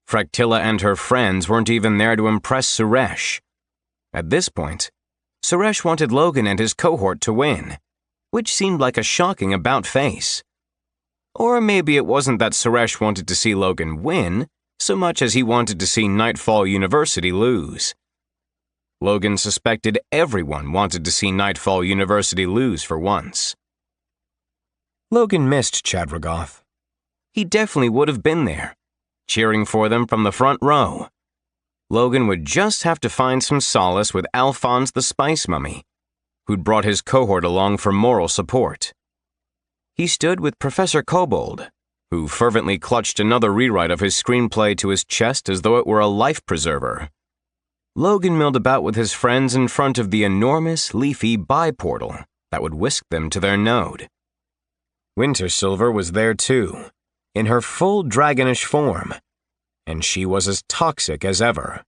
Fractilla and her friends weren't even there to impress Suresh. At this point, Suresh wanted Logan and his cohort to win, which seemed like a shocking about-face. Or maybe it wasn't that Suresh wanted to see Logan win, so much as he wanted to see Nightfall University lose. Logan suspected everyone wanted to see Nightfall University lose for once. Logan missed Chadragoth. He definitely would have been there, cheering for them from the front row. Logan would just have to find some solace with Alphonse the Spice Mummy, who'd brought his cohort along for moral support. He stood with Professor Kobold, who fervently clutched another rewrite of his screenplay to his chest as though it were a life preserver. Logan milled about with his friends in front of the enormous, leafy bi-portal that would whisk them to their node. Winter Silver was there too, in her full dragonish form, and she was as toxic as ever.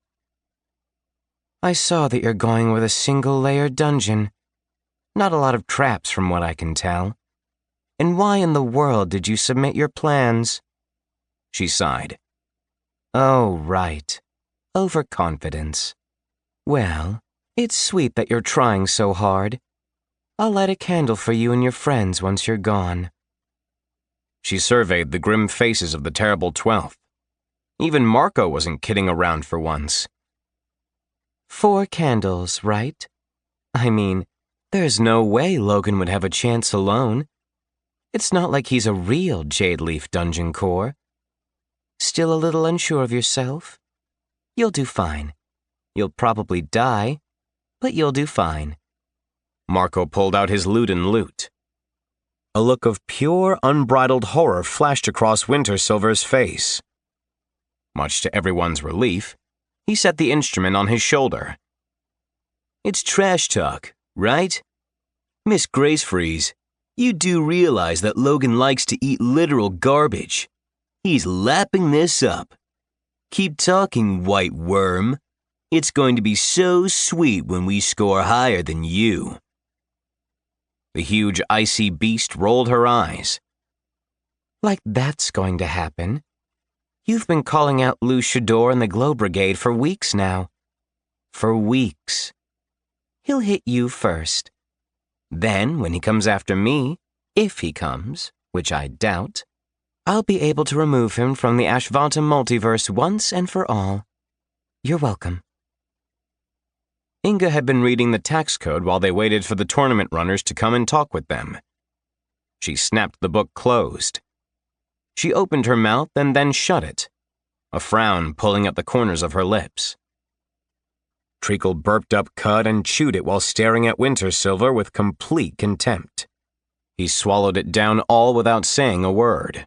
I saw that you're going with a single-layer dungeon. Not a lot of traps from what I can tell. And why in the world did you submit your plans? She sighed. Oh, right. Overconfidence. Well, it's sweet that you're trying so hard. I'll light a candle for you and your friends once you're gone.
She surveyed the grim faces of the Terrible Twelfth. Even Marco wasn't kidding around for once.
4 candles, right? I mean, there's no way Logan would have a chance alone. It's not like he's a real Jade Leaf Dungeon Core. Still a little unsure of yourself? You'll do fine. You'll probably die, but you'll do fine.
Marco pulled out his Luden lute.
A look of pure, unbridled horror flashed across Winter Silver's face. Much to everyone's relief, he set the instrument on his shoulder.
It's trash talk, right? Miss Gracefreeze, you do realize that Logan likes to eat literal garbage. He's lapping this up. Keep talking, white worm. It's going to be so sweet when we score higher than you.
The huge icy beast rolled her eyes.
Like that's going to happen. You've been calling out Lou Shador and the Glow Brigade for weeks now. For weeks. He'll hit you first. Then, when he comes after me, if he comes, which I doubt, I'll be able to remove him from the Ashvanta multiverse once and for all. You're welcome.
Inga had been reading the tax code while they waited for the tournament runners to come and talk with them. She snapped the book closed. She opened her mouth and then shut it, a frown pulling at the corners of her lips. Treacle burped up cud and chewed it while staring at Winter Silver with complete contempt. He swallowed it down all without saying a word.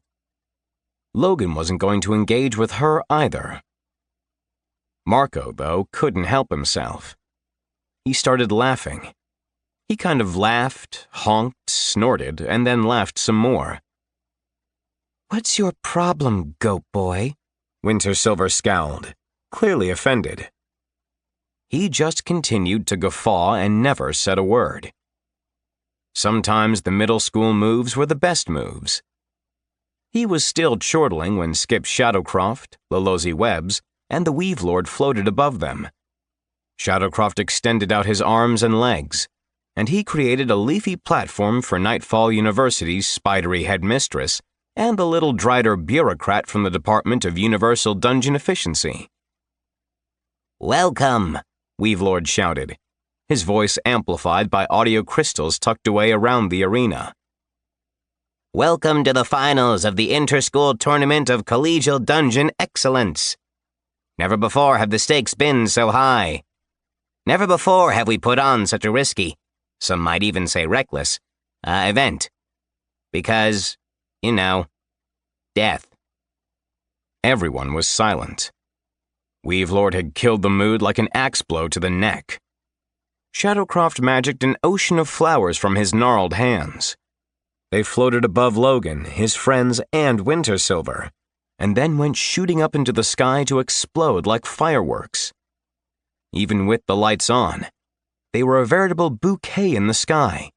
Logan wasn't going to engage with her either. Marco, though, couldn't help himself. He started laughing. He kind of laughed, honked, snorted, and then laughed some more.
What's your problem, goat boy?
Winter Silver scowled, clearly offended. He just continued to guffaw and never said a word. Sometimes the middle school moves were the best moves. He was still chortling when Skip Shadowcroft, Lolosi Webbs, and the Weave Lord floated above them. Shadowcroft extended out his arms and legs, and he created a leafy platform for Nightfall University's spidery headmistress and the little drider bureaucrat from the Department of Universal Dungeon Efficiency.
Welcome,
Weavelord shouted, his voice amplified by audio crystals tucked away around the arena.
Welcome to the finals of the Interschool Tournament of Collegial Dungeon Excellence. Never before have the stakes been so high. Never before have we put on such a risky, some might even say reckless, event. Because, death.
Everyone was silent. Weavelord had killed the mood like an axe blow to the neck. Shadowcroft magicked an ocean of flowers from his gnarled hands. They floated above Logan, his friends, and Winter Silver, and then went shooting up into the sky to explode like fireworks. Even with the lights on, they were a veritable bouquet in the sky.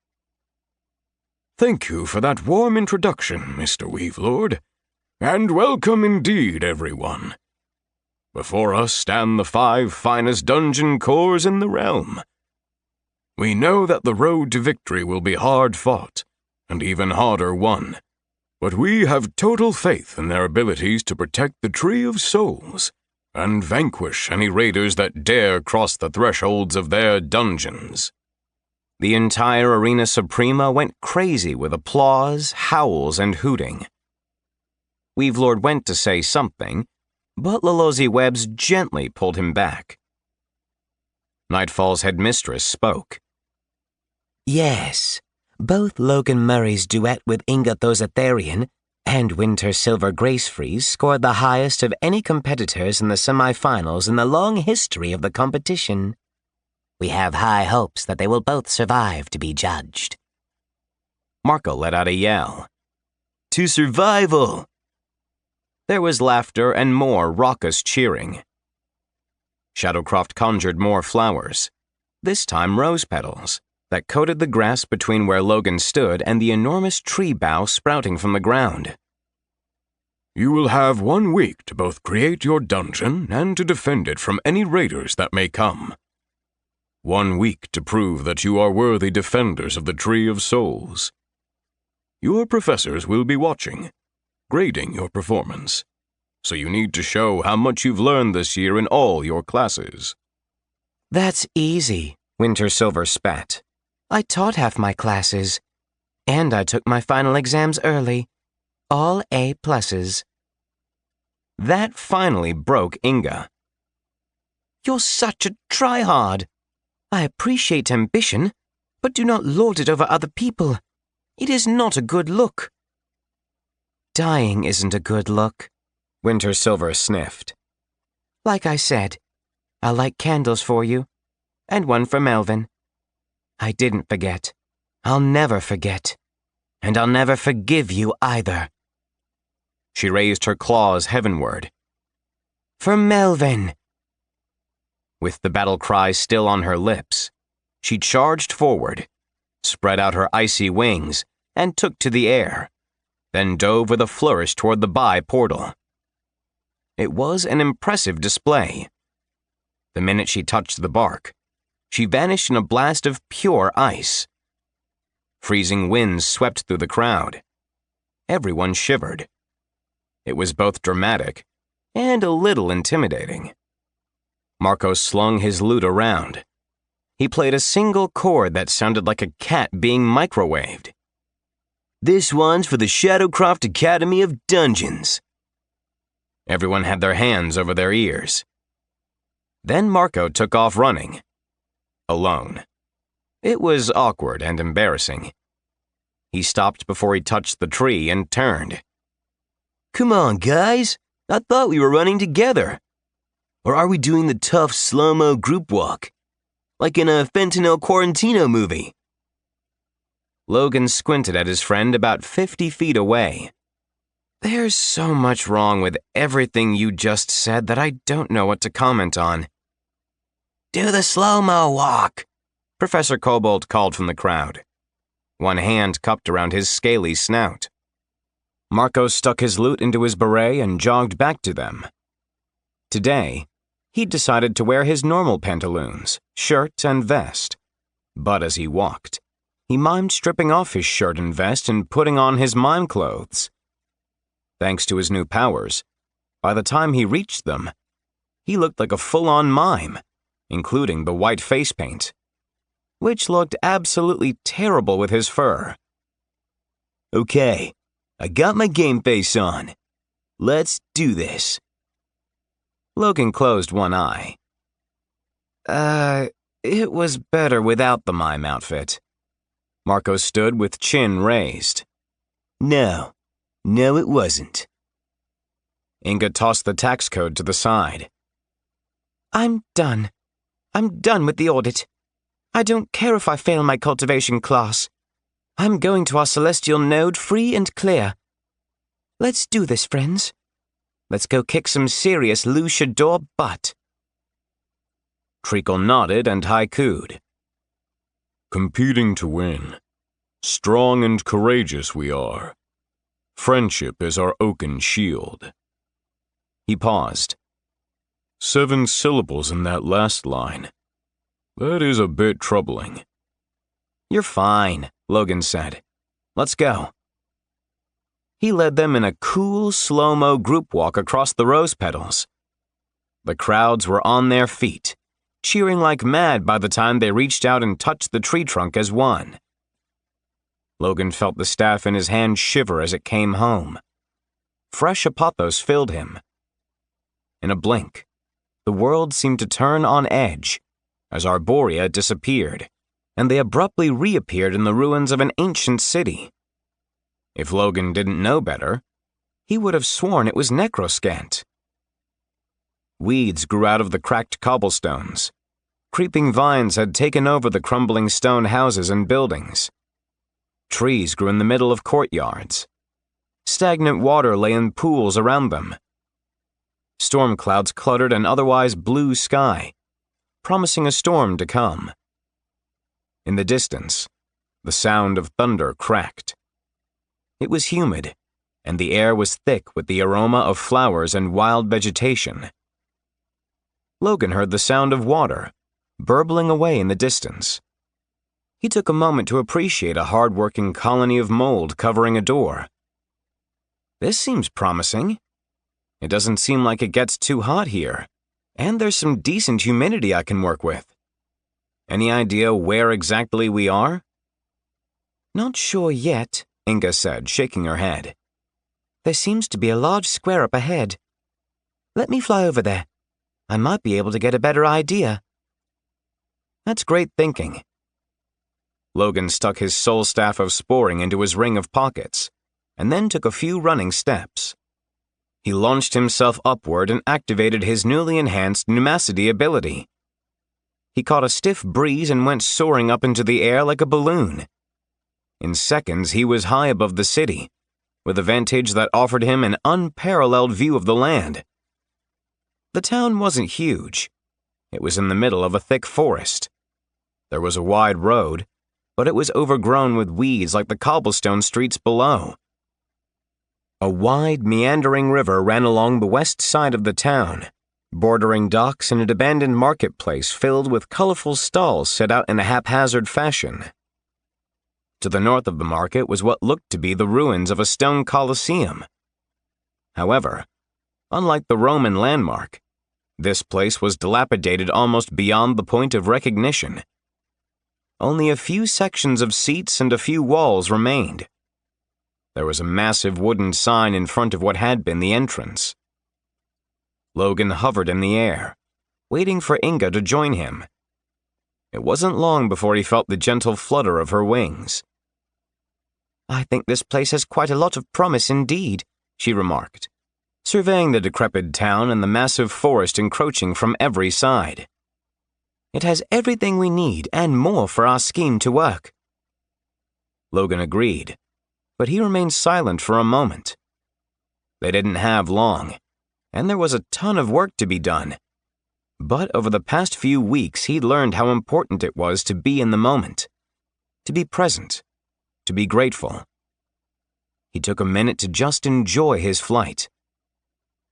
Thank you for that warm introduction, Mr. Weavelord, and welcome indeed, everyone. Before us stand the 5 finest dungeon cores in the realm. We know that the road to victory will be hard fought, and even harder won, but we have total faith in their abilities to protect the Tree of Souls and vanquish any raiders that dare cross the thresholds of their dungeons.
The entire Arena Suprema went crazy with applause, howls, and hooting. Weavelord went to say something, but Lolosi Webbs gently pulled him back. Nightfall's headmistress spoke.
Yes, both Logan Murray's duet with Inga Thozatherian and Winter Silver Gracefreeze scored the highest of any competitors in the semifinals in the long history of the competition.
We have high hopes that they will both survive to be judged.
Marco let out a yell.
To survival!
There was laughter and more raucous cheering. Shadowcroft conjured more flowers, this time rose petals, that coated the grass between where Logan stood and the enormous tree bough sprouting from the ground.
You will have 1 week to both create your dungeon and to defend it from any raiders that may come. 1 week to prove that you are worthy defenders of the Tree of Souls. Your professors will be watching, grading your performance, so you need to show how much you've learned this year in all your classes.
That's easy, Winter Silver spat. I taught half my classes, and I took my final exams early. All A pluses.
That finally broke Inga.
You're such a tryhard. I appreciate ambition, but do not lord it over other people.
It is not a good look. Dying isn't a good look,
Winter Silver sniffed.
Like I said, I'll light candles for you, and one for Melvin. I didn't forget. I'll never forget. And I'll never forgive you either.
She raised her claws heavenward.
For Melvin!
With the battle cry still on her lips, she charged forward, spread out her icy wings, and took to the air, then dove with a flourish toward the Bai portal. It was an impressive display. The minute she touched the bark, she vanished in a blast of pure ice. Freezing winds swept through the crowd. Everyone shivered. It was both dramatic and a little intimidating. Marco slung his lute around. He played a single chord that sounded like a cat being microwaved.
This one's for the Shadowcroft Academy of Dungeons.
Everyone had their hands over their ears. Then Marco took off running. Alone. It was awkward and embarrassing. He stopped before he touched the tree and turned.
Come on, guys. I thought we were running together. Or are we doing the tough slow-mo group walk? Like in a Fentanyl Quarantino movie?
Logan squinted at his friend about 50 feet away. There's so much wrong with everything you just said that I don't know what to comment on.
Do the slow-mo walk,
Professor Kobold called from the crowd, one hand cupped around his scaly snout. Marco stuck his lute into his beret and jogged back to them. Today, he'd decided to wear his normal pantaloons, shirt, and vest. But as he walked, he mimed stripping off his shirt and vest and putting on his mime clothes. Thanks to his new powers, by the time he reached them, he looked like a full-on mime, including the white face paint, which looked absolutely terrible with his fur.
Okay, I got my game face on. Let's do this.
Logan closed one eye. It was better without the mime outfit. Marco stood with chin raised.
No, it wasn't.
Inga tossed the tax code to the side.
I'm done. I'm done with the audit. I don't care if I fail my cultivation class. I'm going to our celestial node free and clear. Let's do this, friends. Let's go kick some serious luchador butt.
Treacle nodded and haikued.
Competing to win. Strong and courageous we are. Friendship is our oaken shield.
He paused.
7 syllables in that last line. That is a bit troubling.
You're fine, Logan said. Let's go. He led them in a cool, slow-mo group walk across the rose petals. The crowds were on their feet, cheering like mad by the time they reached out and touched the tree trunk as one. Logan felt the staff in his hand shiver as it came home. Fresh apothos filled him. In a blink, the world seemed to turn on edge as Arborea disappeared, and they abruptly reappeared in the ruins of an ancient city. If Logan didn't know better, he would have sworn it was Necroscant. Weeds grew out of the cracked cobblestones. Creeping vines had taken over the crumbling stone houses and buildings. Trees grew in the middle of courtyards. Stagnant water lay in pools around them. Storm clouds cluttered an otherwise blue sky, promising a storm to come. In the distance, the sound of thunder cracked. It was humid, and the air was thick with the aroma of flowers and wild vegetation. Logan heard the sound of water, burbling away in the distance. He took a moment to appreciate a hard-working colony of mold covering a door. This seems promising. It doesn't seem like it gets too hot here, and there's some decent humidity I can work with. Any idea where exactly we are?
Not sure yet, Inga said, shaking her head. There seems to be a large square up ahead. Let me fly over there. I might be able to get a better idea.
That's great thinking. Logan stuck his soul staff of sporing into his ring of pockets, and then took a few running steps. He launched himself upward and activated his newly enhanced pneumacity ability. He caught a stiff breeze and went soaring up into the air like a balloon. In seconds, he was high above the city, with a vantage that offered him an unparalleled view of the land. The town wasn't huge. It was in the middle of a thick forest. There was a wide road, but it was overgrown with weeds like the cobblestone streets below. A wide, meandering river ran along the west side of the town, bordering docks and an abandoned marketplace filled with colorful stalls set out in a haphazard fashion. To the north of the market was what looked to be the ruins of a stone colosseum. However, unlike the Roman landmark, this place was dilapidated almost beyond the point of recognition. Only a few sections of seats and a few walls remained. There was a massive wooden sign in front of what had been the entrance. Logan hovered in the air, waiting for Inga to join him. It wasn't long before he felt the gentle flutter of her wings.
"I think this place has quite a lot of promise indeed," she remarked,
surveying the decrepit town and the massive forest encroaching from every side.
"It has everything we need and more for our scheme to work."
Logan agreed, but he remained silent for a moment. They didn't have long, and there was a ton of work to be done. But over the past few weeks, he'd learned how important it was to be in the moment, to be present, to be grateful. He took a minute to just enjoy his flight.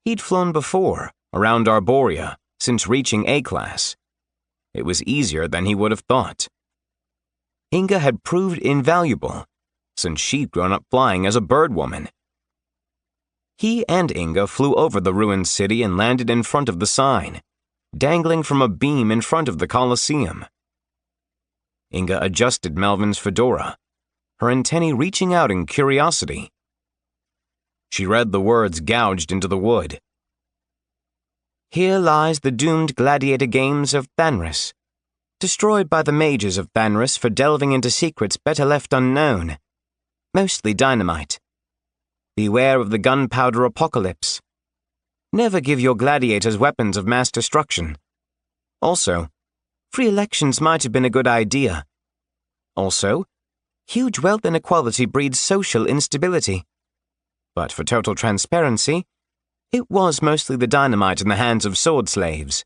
He'd flown before, around Arborea, since reaching A-class. It was easier than he would have thought. Inga had proved invaluable, since she'd grown up flying as a bird woman. He and Inga flew over the ruined city and landed in front of the sign, dangling from a beam in front of the Colosseum. Inga adjusted Melvin's fedora, her antennae reaching out in curiosity. She read the words gouged into the wood.
"Here lies the doomed gladiator games of Thanris, destroyed by the mages of Thanris for delving into secrets better left unknown. Mostly dynamite. Beware of the gunpowder apocalypse. Never give your gladiators weapons of mass destruction. Also, free elections might have been a good idea. Also, huge wealth inequality breeds social instability. But for total transparency, it was mostly the dynamite in the hands of sword slaves."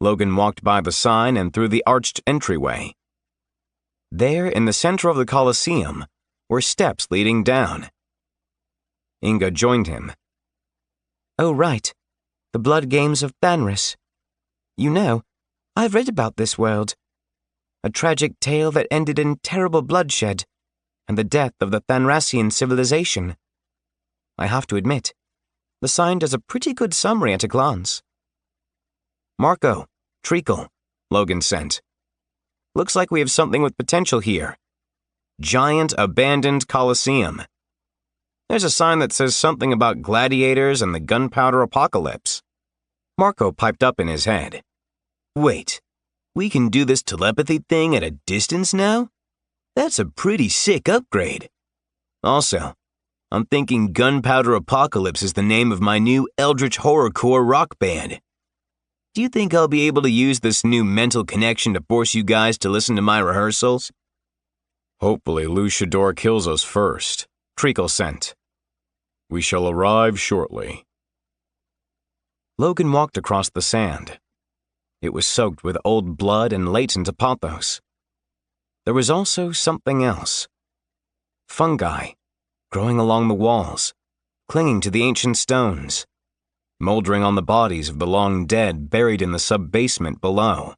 Logan walked by the sign and through the arched entryway. There, in the center of the Colosseum, were steps leading down. Inga joined him.
"Oh, right. The blood games of Thanris. You know, I've read about this world. A tragic tale that ended in terrible bloodshed and the death of the Thanrasian civilization. I have to admit, the sign does a pretty good summary at a glance."
"Marco, treacle," Logan sent. "Looks like we have something with potential here. Giant abandoned Colosseum. There's a sign that says something about gladiators and the gunpowder apocalypse." Marco piped up in his head.
"Wait, we can do this telepathy thing at a distance now? That's a pretty sick upgrade. Also, I'm thinking Gunpowder Apocalypse is the name of my new Eldritch Horrorcore rock band. Do you think I'll be able to use this new mental connection to force you guys to listen to my rehearsals?"
"Hopefully Luchador kills us first," Treacle sent. "We shall arrive shortly." Logan walked across the sand. It was soaked with old blood and latent apothos. There was also something else. Fungi, growing along the walls, clinging to the ancient stones, moldering on the bodies of the long dead buried in the sub-basement below.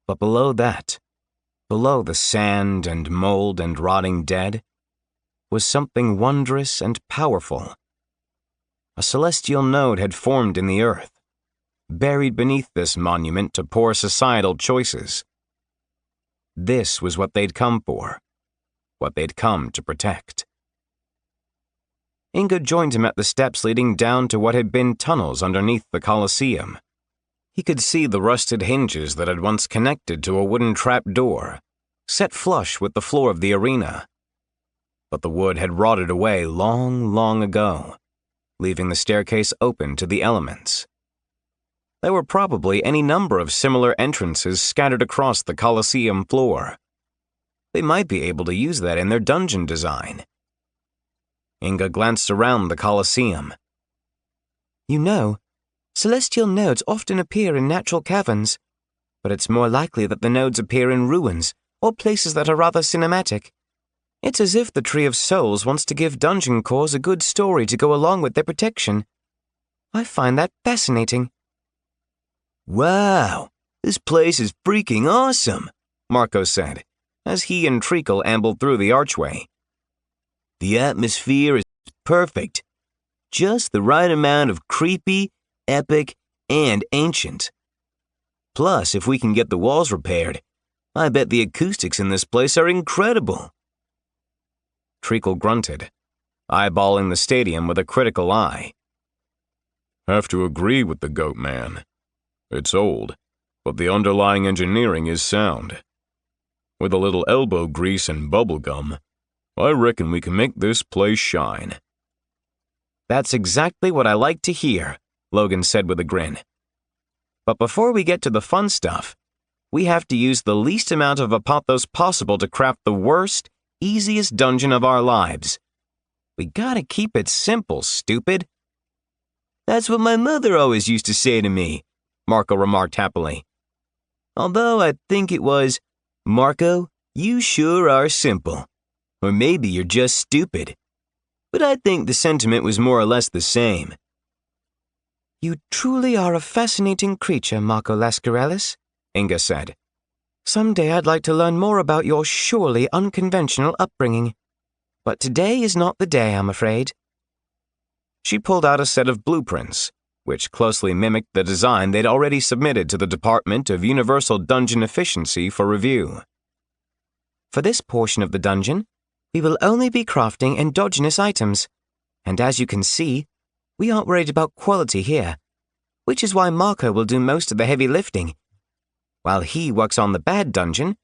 But below that, below the sand and mold and rotting dead, was something wondrous and powerful. A celestial node had formed in the earth, buried beneath this monument to poor societal choices. This was what they'd come for, what they'd come to protect. Inga joined him at the steps leading down to what had been tunnels underneath the Colosseum. He could see the rusted hinges that had once connected to a wooden trap door, set flush with the floor of the arena. But the wood had rotted away long, long ago, leaving the staircase open to the elements. There were probably any number of similar entrances scattered across the Colosseum floor. They might be able to use that in their dungeon design. Inga glanced around the Colosseum.
You know, celestial nodes often appear in natural caverns, but it's more likely that the nodes appear in ruins or places that are rather cinematic. It's as if the Tree of Souls wants to give dungeon cores a good story to go along with their protection. I find that fascinating.
Wow, this place is freaking awesome,
Marco said, as he and Treacle ambled through the archway.
The atmosphere is perfect. Just the right amount of creepy, epic, and ancient. Plus, if we can get the walls repaired, I bet the acoustics in this place are incredible.
Treacle grunted, eyeballing the stadium with a critical eye.
Have to agree with the goat man. It's old, but the underlying engineering is sound. With a little elbow grease and bubble gum, I reckon we can make this place shine.
That's exactly what I like to hear, Logan said with a grin. But before we get to the fun stuff, we have to use the least amount of apothos possible to craft the worst, easiest dungeon of our lives. We gotta keep it simple, stupid.
That's what my mother always used to say to me, Marco remarked happily. Although I think it was, Marco, you sure are simple. Or maybe you're just stupid. But I think the sentiment was more or less the same.
You truly are a fascinating creature, Marco Lascarellis, Inga said. Someday I'd like to learn more about your surely unconventional upbringing. But today is not the day, I'm afraid.
She pulled out a set of blueprints, which closely mimicked the design they'd already submitted to the Department of Universal Dungeon Efficiency for review.
For this portion of the dungeon, we will only be crafting endogenous items, and as you can see, we aren't worried about quality here, which is why Marco will do most of the heavy lifting. While he works on the bad dungeon,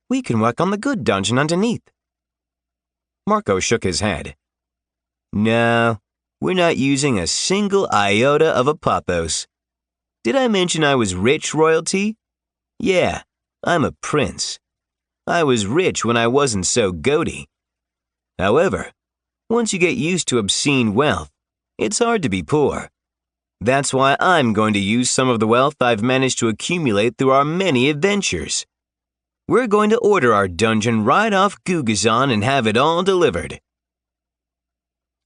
we can work on the good dungeon underneath.
Marco shook his head.
No, we're not using a single iota of apothos. Did I mention I was rich, royalty? Yeah, I'm a prince. I was rich when I wasn't so goaty. However, once you get used to obscene wealth, it's hard to be poor. That's why I'm going to use some of the wealth I've managed to accumulate through our many adventures. We're going to order our dungeon right off Gugazon and have it all delivered.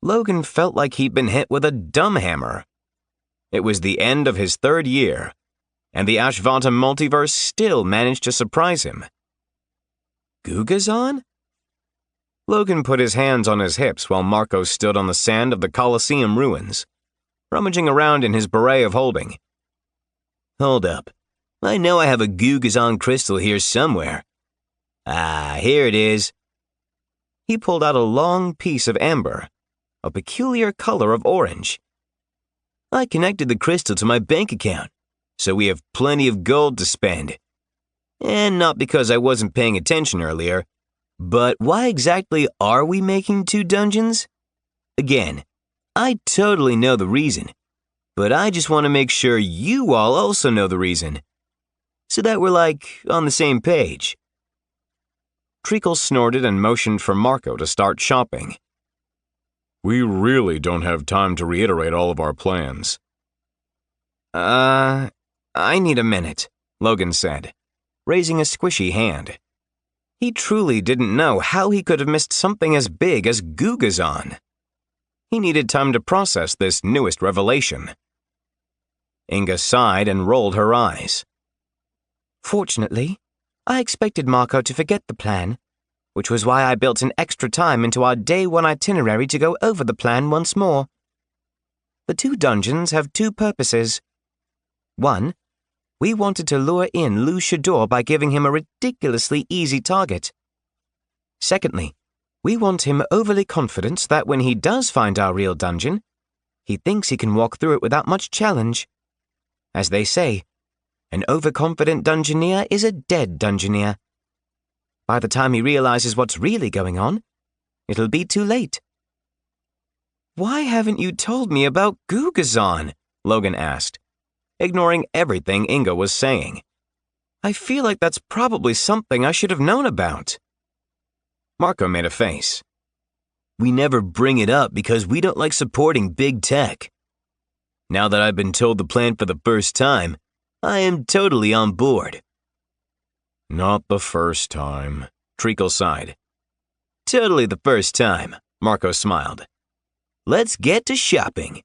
Logan felt like he'd been hit with a dumb hammer. It was the end of his 3rd year, and the Ashvanta multiverse still managed to surprise him. Gugazon? Logan put his hands on his hips while Marco stood on the sand of the Colosseum ruins, rummaging around in his beret of holding.
Hold up. I know I have a Gugazon crystal here somewhere. Ah, here it is.
He pulled out a long piece of amber, a peculiar color of orange.
I connected the crystal to my bank account, so we have plenty of gold to spend. And not because I wasn't paying attention earlier, but why exactly are we making 2 dungeons? Again, I totally know the reason, but I just want to make sure you all also know the reason, so that we're on the same page.
Treacle snorted and motioned for Marco to start shopping.
We really don't have time to reiterate all of our plans.
I need a minute, Logan said, raising a squishy hand. He truly didn't know how he could have missed something as big as Gugazon. He needed time to process this newest revelation. Inga sighed and rolled her eyes.
Fortunately, I expected Marco to forget the plan, which was why I built an extra time into our day 1 itinerary to go over the plan once more. The 2 dungeons have 2 purposes. 1, we wanted to lure in Lou Shador by giving him a ridiculously easy target. Secondly, we want him overly confident that when he does find our real dungeon, he thinks he can walk through it without much challenge. As they say,
An overconfident dungeoneer is a dead dungeoneer. By the time he realizes what's really going on, it'll be too late. "Why haven't you told me about Gugazon?" Logan asked, ignoring everything Inga was saying. "I feel like that's probably something I should have known about."
Marco made a face.
"We never bring it up because we don't like supporting big tech. Now that I've been told the plan for the first time, I am totally on board."
"Not the first time," Treacle sighed.
"Totally the first time," Marco smiled. "Let's get to shopping."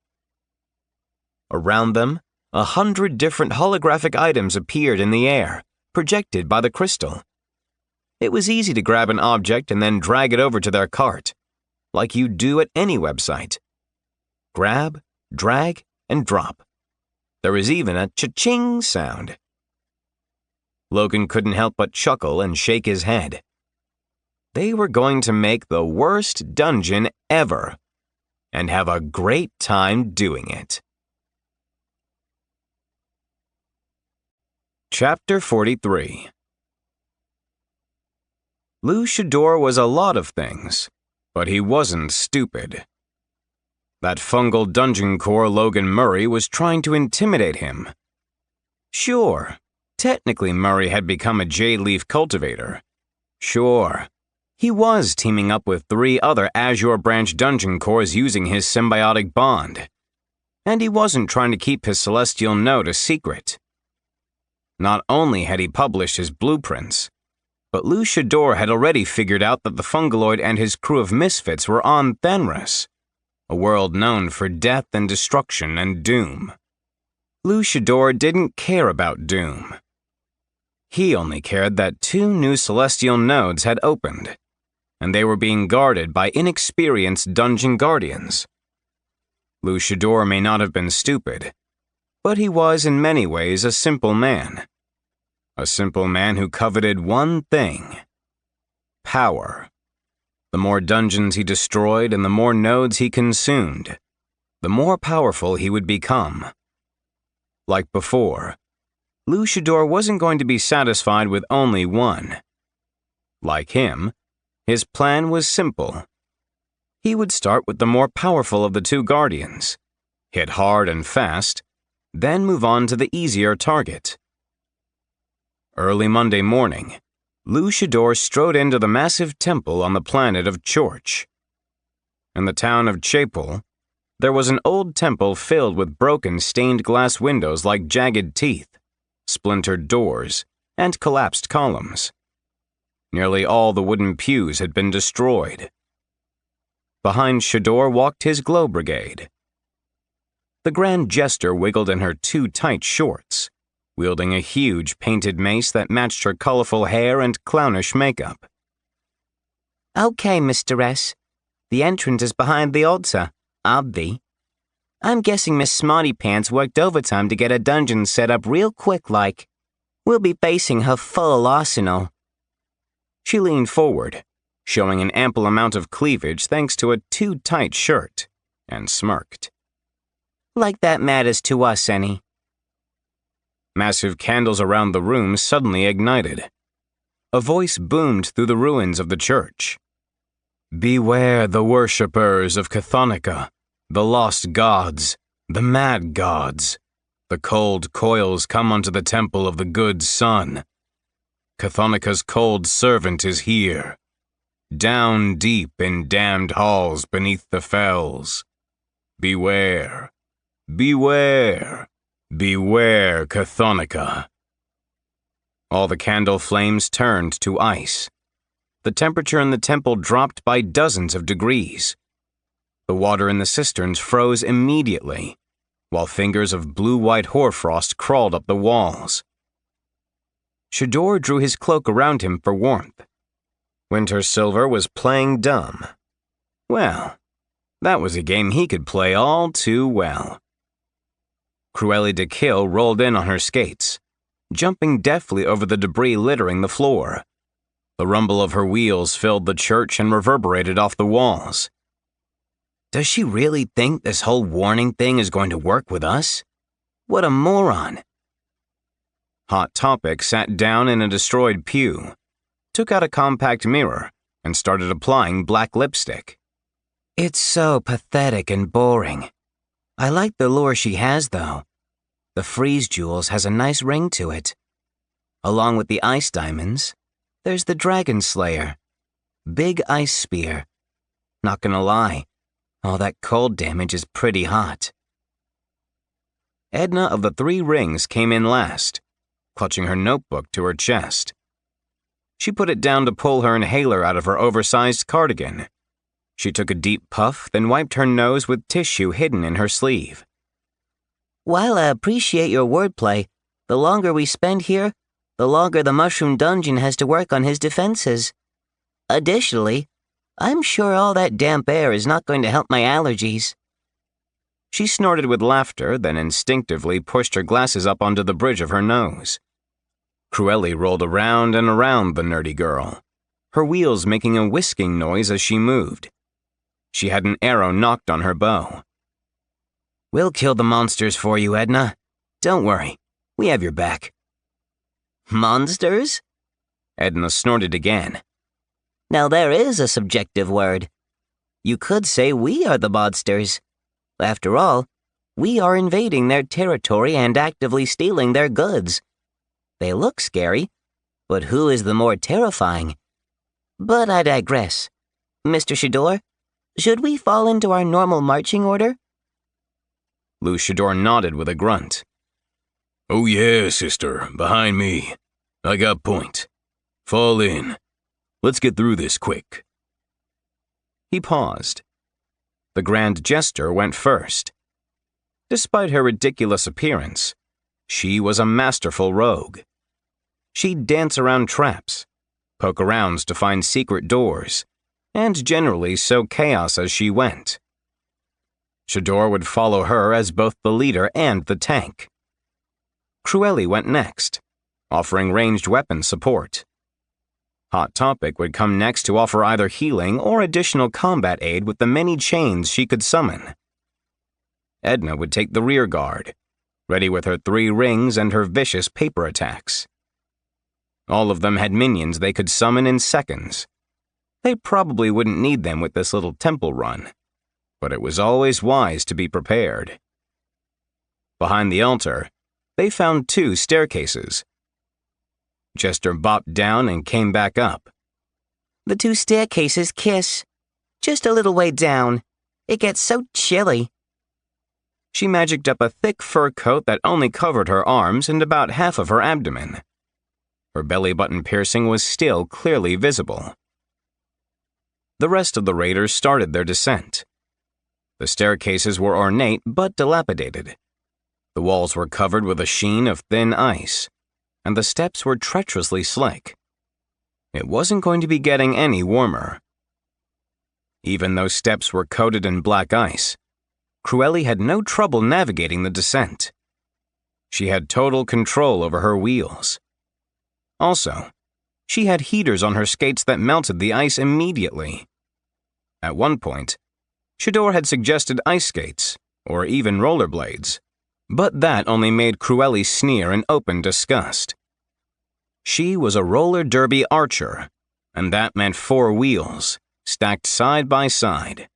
Around them, 100 different holographic items appeared in the air, projected by the crystal. It was easy to grab an object and then drag it over to their cart, like you do at any website. Grab, drag, and drop. There was even a cha-ching sound. Logan couldn't help but chuckle and shake his head. They were going to make the worst dungeon ever, and have a great time doing it. Chapter 43. Lou Shador was a lot of things, but he wasn't stupid. That fungal dungeon core Logan Murray was trying to intimidate him. Sure, technically Murray had become a jade leaf cultivator. Sure, he was teaming up with 3 other Azure Branch dungeon cores using his symbiotic bond. And he wasn't trying to keep his celestial node a secret. Not only had he published his blueprints, but Lou Shador had already figured out that the Fungaloid and his crew of misfits were on Thenris, a world known for death and destruction and doom. Lou Shador didn't care about doom. He only cared that 2 new celestial nodes had opened, and they were being guarded by inexperienced dungeon guardians. Lou Shador may not have been stupid, but he was in many ways a simple man. A simple man who coveted one thing: power. The more dungeons he destroyed and the more nodes he consumed, the more powerful he would become. Like before, Lou Shador wasn't going to be satisfied with only one. Like him, his plan was simple. He would start with the more powerful of the 2 guardians, hit hard and fast, then move on to the easier target. Early Monday morning, Lou Shador strode into the massive temple on the planet of Chorch. In the town of Chapel, there was an old temple filled with broken stained glass windows like jagged teeth, splintered doors, and collapsed columns. Nearly all the wooden pews had been destroyed. Behind Shador walked his glow brigade. The Grand Jester wiggled in her too tight shorts, wielding a huge painted mace that matched her colorful hair and clownish makeup.
"Okay, Mr. S. The entrance is behind the altar, obvi. I'm guessing Miss Smarty Pants worked overtime to get a dungeon set up real quick like. We'll be facing her full arsenal."
She leaned forward, showing an ample amount of cleavage thanks to a too tight shirt, and smirked.
"Like that matters to us any."
Massive candles around the room suddenly ignited. A voice boomed through the ruins of the church. "Beware the worshippers of Cathonica, the lost gods, the mad gods. The cold coils come unto the temple of the good sun. Cathonica's cold servant is here, down deep in damned halls beneath the fells. Beware, beware, beware Cathonica." All the candle flames turned to ice. The temperature in the temple dropped by dozens of degrees. The water in the cisterns froze immediately, while fingers of blue-white hoarfrost crawled up the walls. Shador drew his cloak around him for warmth. Winter Silver was playing dumb. Well, that was a game he could play all too well. Cruella de Kill rolled in on her skates, jumping deftly over the debris littering the floor. The rumble of her wheels filled the church and reverberated off the walls. Does she really think this whole warning thing is going to work with us? What a moron. Hot Topic sat down in a destroyed pew, took out a compact mirror, and started applying black lipstick.
It's so pathetic and boring. I like the lure she has, though. The Freeze Jewels has a nice ring to it. Along with the Ice Diamonds, there's the Dragon Slayer. Big Ice Spear. Not gonna lie, all that cold damage is pretty hot.
Edna of the 3 rings came in last, clutching her notebook to her chest. She put it down to pull her inhaler out of her oversized cardigan. She took a deep puff, then wiped her nose with tissue hidden in her sleeve.
While I appreciate your wordplay, the longer we spend here, the longer the Mushroom Dungeon has to work on his defenses. Additionally, I'm sure all that damp air is not going to help my allergies.
She snorted with laughter, then instinctively pushed her glasses up onto the bridge of her nose. Cruelli rolled around and around the nerdy girl, her wheels making a whisking noise as she moved. She had an arrow knocked on her bow.
We'll kill the monsters for you, Edna. Don't worry, we have your back.
Monsters?
Edna snorted again.
Now there is a subjective word. You could say we are the monsters. After all, we are invading their territory and actively stealing their goods. They look scary, but who is the more terrifying? But I digress. Mr. Shador, should we fall into our normal marching order?
Lou Shador nodded with a grunt.
Oh yeah, sister, behind me. I got point. Fall in. Let's get through this quick.
He paused. The Grand Jester went first. Despite her ridiculous appearance, she was a masterful rogue. She'd dance around traps, poke arounds to find secret doors, and generally sow chaos as she went. Shador would follow her as both the leader and the tank. Cruelli went next, offering ranged weapon support. Hot Topic would come next to offer either healing or additional combat aid with the many chains she could summon. Edna would take the rear guard, ready with her 3 rings and her vicious paper attacks. All of them had minions they could summon in seconds. They probably wouldn't need them with this little temple run, but it was always wise to be prepared. Behind the altar, they found 2 staircases. Jester bopped down and came back up.
The 2 staircases kiss. Just a little way down. It gets so chilly.
She magicked up a thick fur coat that only covered her arms and about half of her abdomen. Her belly button piercing was still clearly visible. The rest of the raiders started their descent. The staircases were ornate but dilapidated. The walls were covered with a sheen of thin ice, and the steps were treacherously slick. It wasn't going to be getting any warmer. Even though steps were coated in black ice, Cruelli had no trouble navigating the descent. She had total control over her wheels. Also, she had heaters on her skates that melted the ice immediately. At one point, Shador had suggested ice skates, or even rollerblades, but that only made Cruelli sneer in open disgust. She was a roller derby archer, and that meant 4 wheels, stacked side by side.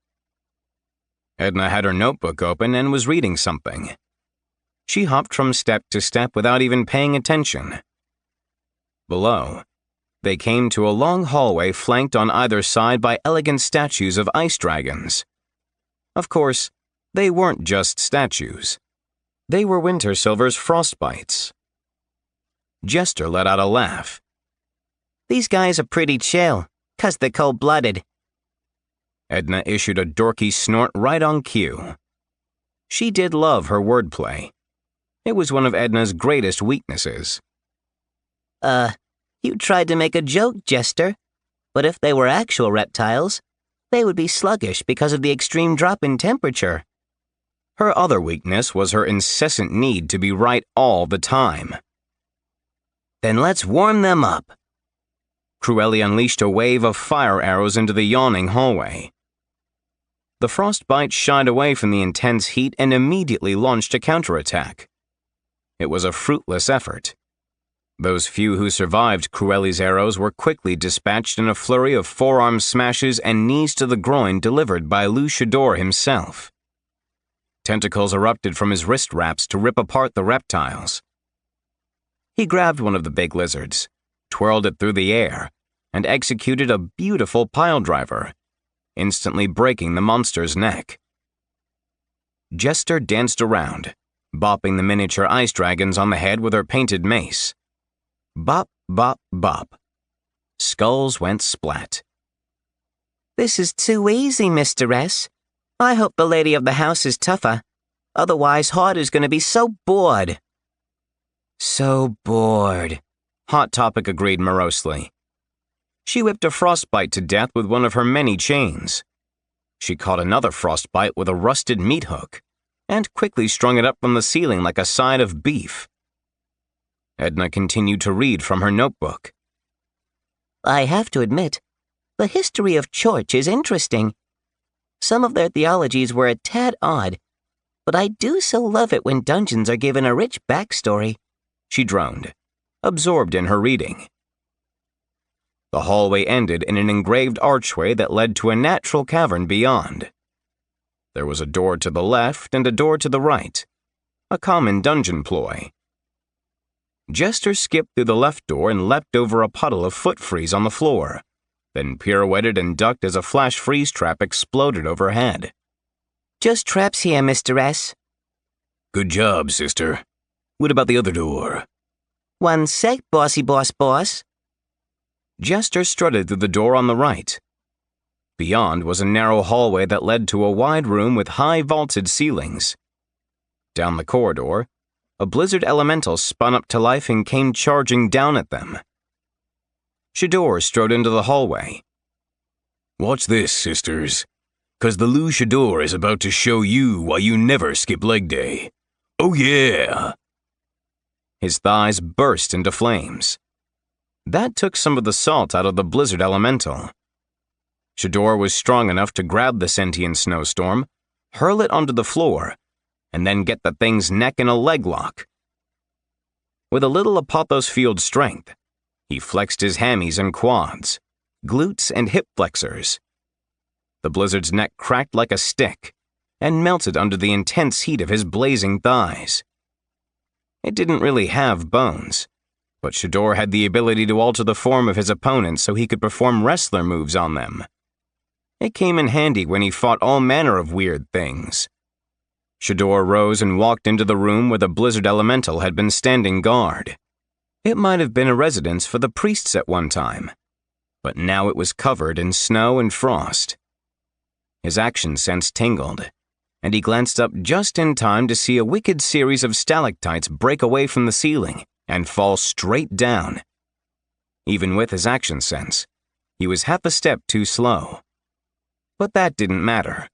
Edna had her notebook open and was reading something. She hopped from step to step without even paying attention. Below, they came to a long hallway flanked on either side by elegant statues of ice dragons. Of course, they weren't just statues. They were Winter Silver's frostbites. Jester let out a laugh.
These guys are pretty chill, 'cause they're cold-blooded.
Edna issued a dorky snort right on cue. She did love her wordplay. It was one of Edna's greatest weaknesses.
You tried to make a joke, Jester, but if they were actual reptiles, they would be sluggish because of the extreme drop in temperature.
Her other weakness was her incessant need to be right all the time.
Then let's warm them up.
Cruelli unleashed a wave of fire arrows into the yawning hallway. The frostbite shied away from the intense heat and immediately launched a counterattack. It was a fruitless effort. Those few who survived Cruelli's arrows were quickly dispatched in a flurry of forearm smashes and knees to the groin delivered by Luchador himself. Tentacles erupted from his wrist wraps to rip apart the reptiles. He grabbed one of the big lizards, twirled it through the air, and executed a beautiful piledriver, instantly breaking the monster's neck. Jester danced around, bopping the miniature ice dragons on the head with her painted mace. Bop, bop, bop. Skulls went splat.
This is too easy, Mr. S. I hope the lady of the house is tougher. Otherwise, Harder's going to be so bored.
So bored, Hot Topic agreed morosely. She whipped a frostbite to death with one of her many chains. She caught another frostbite with a rusted meat hook, and quickly strung it up from the ceiling like a side of beef. Edna continued to read from her notebook.
I have to admit, the history of Church is interesting. Some of their theologies were a tad odd, but I do so love it when dungeons are given a rich backstory,
she droned, absorbed in her reading. The hallway ended in an engraved archway that led to a natural cavern beyond. There was a door to the left and a door to the right, a common dungeon ploy. Jester skipped through the left door and leapt over a puddle of foot freeze on the floor, then pirouetted and ducked as a flash freeze trap exploded overhead.
Just traps here, Mr. S.
Good job, sister. What about the other door?
One sec, bossy boss.
Jester strutted through the door on the right. Beyond was a narrow hallway that led to a wide room with high vaulted ceilings. Down the corridor, a blizzard elemental spun up to life and came charging down at them. Shador strode into the hallway.
Watch this, sisters, 'cause the Luchador is about to show you why you never skip leg day. Oh yeah!
His thighs burst into flames. That took some of the salt out of the blizzard elemental. Shador was strong enough to grab the sentient snowstorm, hurl it onto the floor, and then get the thing's neck in a leg lock. With a little Apothos field strength, he flexed his hammies and quads, glutes and hip flexors. The blizzard's neck cracked like a stick and melted under the intense heat of his blazing thighs. It didn't really have bones, but Shador had the ability to alter the form of his opponents so he could perform wrestler moves on them. It came in handy when he fought all manner of weird things. Shador rose and walked into the room where the blizzard elemental had been standing guard. It might have been a residence for the priests at one time, but now it was covered in snow and frost. His action sense tingled, and he glanced up just in time to see a wicked series of stalactites break away from the ceiling and fall straight down. Even with his action sense, he was half a step too slow. But that didn't matter.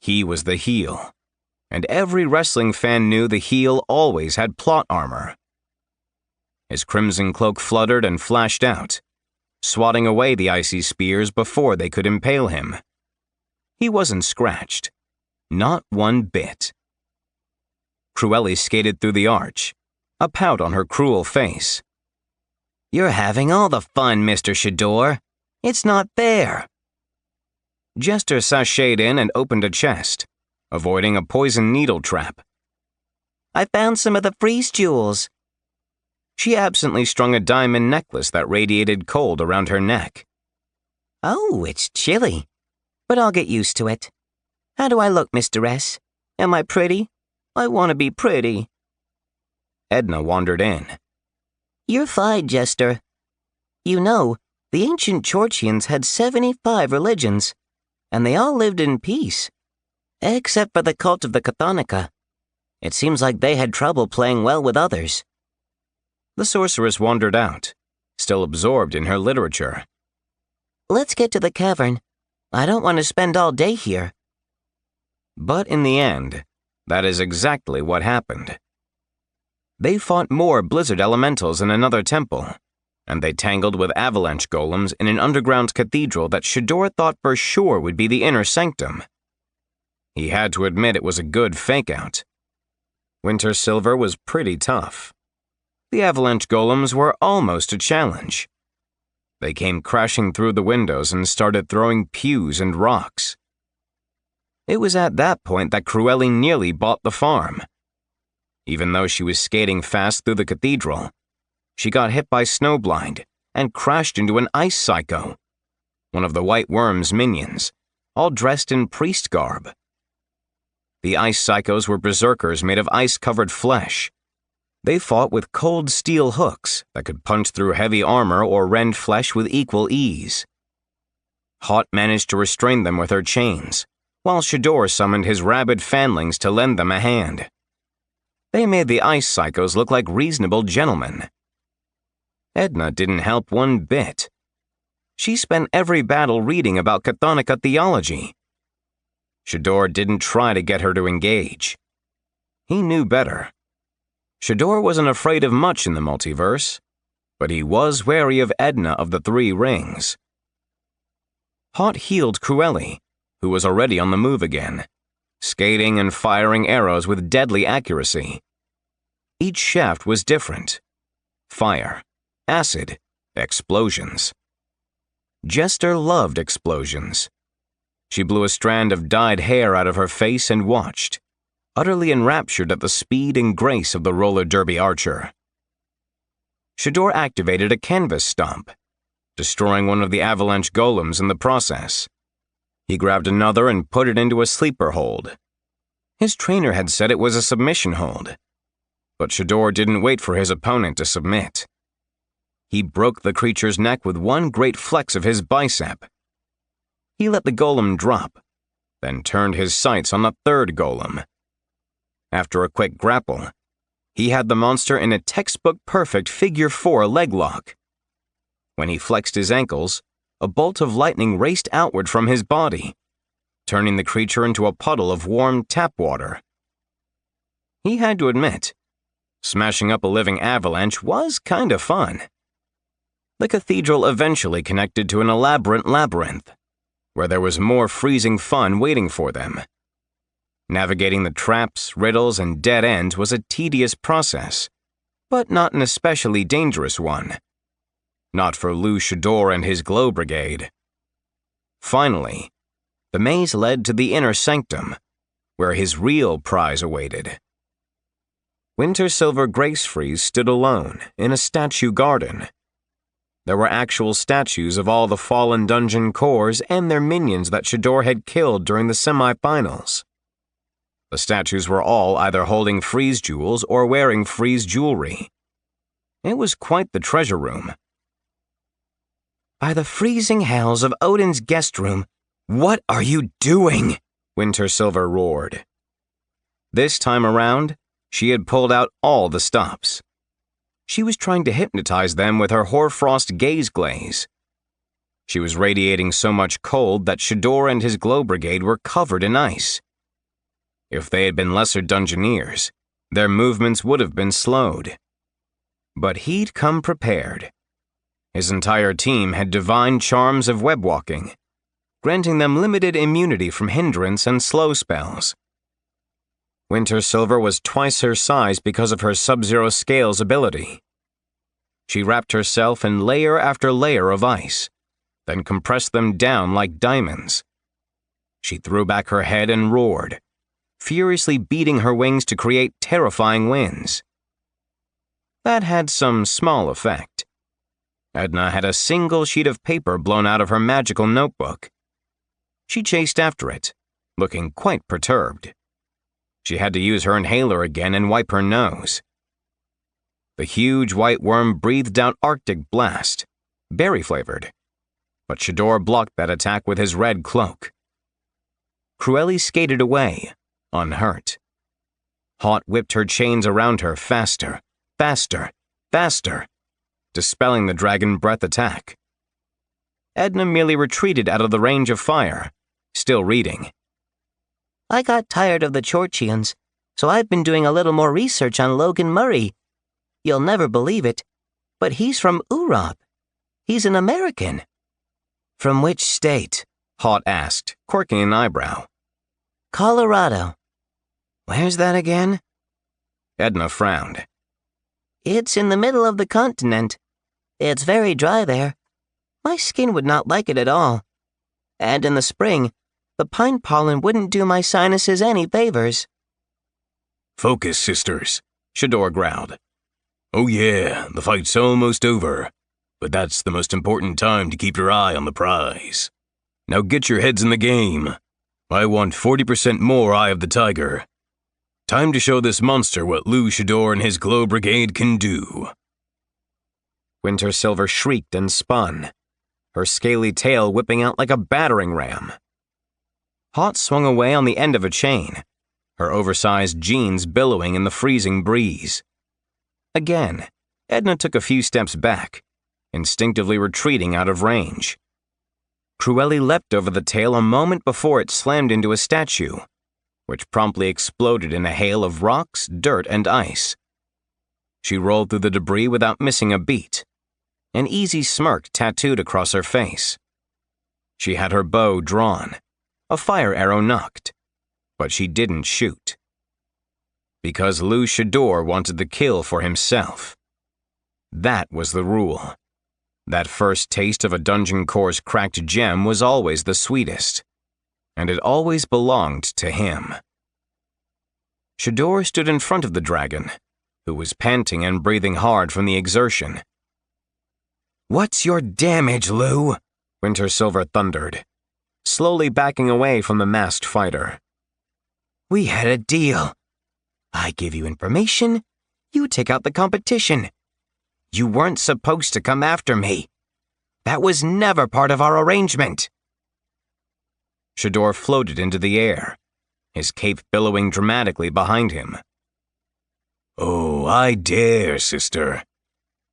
He was the heel, and every wrestling fan knew the heel always had plot armor. His crimson cloak fluttered and flashed out, swatting away the icy spears before they could impale him. He wasn't scratched. Not one bit. Cruelli skated through the arch, a pout on her cruel face.
You're having all the fun, Mr. Shador. It's not fair.
Jester sashayed in and opened a chest, avoiding a poison needle trap.
I found some of the freeze jewels.
She absently strung a diamond necklace that radiated cold around her neck.
Oh, it's chilly, but I'll get used to it. How do I look, Mr. S? Am I pretty? I want to be pretty.
Edna wandered in.
You're fine, Jester. You know, the ancient Chorchians had 75 religions, and they all lived in peace, except for the cult of the Cathonica. It seems like they had trouble playing well with others.
The sorceress wandered out, still absorbed in her literature.
Let's get to the cavern. I don't want to spend all day here.
But in the end, that is exactly what happened. They fought more blizzard elementals in another temple, and they tangled with avalanche golems in an underground cathedral that Shador thought for sure would be the inner sanctum. He had to admit it was a good fake-out. Winter Silver was pretty tough. The avalanche golems were almost a challenge. They came crashing through the windows and started throwing pews and rocks. It was at that point that Cruelli nearly bought the farm. Even though she was skating fast through the cathedral, she got hit by Snowblind and crashed into an ice psycho, one of the White Worm's minions, all dressed in priest garb. The ice psychos were berserkers made of ice-covered flesh. They fought with cold steel hooks that could punch through heavy armor or rend flesh with equal ease. Hot managed to restrain them with her chains, while Shador summoned his rabid fanlings to lend them a hand. They made the ice psychos look like reasonable gentlemen. Edna didn't help one bit. She spent every battle reading about Chthonic theology. Shador didn't try to get her to engage. He knew better. Shador wasn't afraid of much in the multiverse, but he was wary of Edna of the Three Rings. Hot healed Cruelli, who was already on the move again, skating and firing arrows with deadly accuracy. Each shaft was different. Fire, acid, explosions. Jester loved explosions. She blew a strand of dyed hair out of her face and watched, utterly enraptured at the speed and grace of the roller derby archer. Shador activated a canvas stomp, destroying one of the avalanche golems in the process. He grabbed another and put it into a sleeper hold. His trainer had said it was a submission hold, but Shador didn't wait for his opponent to submit. He broke the creature's neck with one great flex of his bicep. He let the golem drop, then turned his sights on the third golem. After a quick grapple, he had the monster in a textbook-perfect figure-4 leg lock. When he flexed his ankles, a bolt of lightning raced outward from his body, turning the creature into a puddle of warm tap water. He had to admit, smashing up a living avalanche was kinda fun. The cathedral eventually connected to an elaborate labyrinth, where there was more freezing fun waiting for them. Navigating the traps, riddles, and dead ends was a tedious process, but not an especially dangerous one. Not for Lou Shador and his glow brigade. Finally, the maze led to the inner sanctum, where his real prize awaited. Winter Silver Gracefreeze stood alone in a statue garden. There were actual statues of all the fallen dungeon cores and their minions that Shador had killed during the semi-finals. The statues were all either holding freeze jewels or wearing freeze jewelry. It was quite the treasure room. By the freezing hells of Odin's guest room, what are you doing? Winter Silver roared. This time around, she had pulled out all the stops. She was trying to hypnotize them with her hoarfrost gaze glaze. She was radiating so much cold that Shador and his glow brigade were covered in ice. If they had been lesser dungeoneers, their movements would have been slowed. But he'd come prepared. His entire team had divine charms of webwalking, granting them limited immunity from hindrance and slow spells. Winter Silver was twice her size because of her Sub-Zero Scales ability. She wrapped herself in layer after layer of ice, then compressed them down like diamonds. She threw back her head and roared, furiously beating her wings to create terrifying winds. That had some small effect. Edna had a single sheet of paper blown out of her magical notebook. She chased after it, looking quite perturbed. She had to use her inhaler again and wipe her nose. The huge white worm breathed out Arctic blast, berry-flavored, but Shador blocked that attack with his red cloak. Cruelli skated away, unhurt. Hot whipped her chains around her faster, faster, faster, dispelling the dragon breath attack. Edna merely retreated out of the range of fire, still reading.
I got tired of the Chorchians, so I've been doing a little more research on Logan Murray. You'll never believe it, but he's from Urop. He's an American.
From which state? Hot asked, quirking an eyebrow.
Colorado.
Where's that again? Edna frowned.
It's in the middle of the continent. It's very dry there. My skin would not like it at all. And in the spring, the pine pollen wouldn't do my sinuses any favors.
Focus, sisters, Shador growled. Oh yeah, the fight's almost over, but that's the most important time to keep your eye on the prize. Now get your heads in the game. I want 40% more Eye of the Tiger. Time to show this monster what Lou Shador and his Glow Brigade can do.
Winter Silver shrieked and spun, her scaly tail whipping out like a battering ram. Hot swung away on the end of a chain, her oversized jeans billowing in the freezing breeze. Again, Edna took a few steps back, instinctively retreating out of range. Cruelli leapt over the tail a moment before it slammed into a statue, which promptly exploded in a hail of rocks, dirt, and ice. She rolled through the debris without missing a beat, an easy smirk tattooed across her face. She had her bow drawn, a fire arrow nocked, but she didn't shoot. Because Lou Shador wanted the kill for himself. That was the rule. That first taste of a Dungeon Core's cracked gem was always the sweetest, and it always belonged to him. Shador stood in front of the dragon, who was panting and breathing hard from the exertion. "What's your damage, Lou?" Winter Silver thundered, slowly backing away from the masked fighter. "We had a deal. I give you information, you take out the competition. You weren't supposed to come after me. That was never part of our arrangement." Shador floated into the air, his cape billowing dramatically behind him.
Oh, I dare, sister.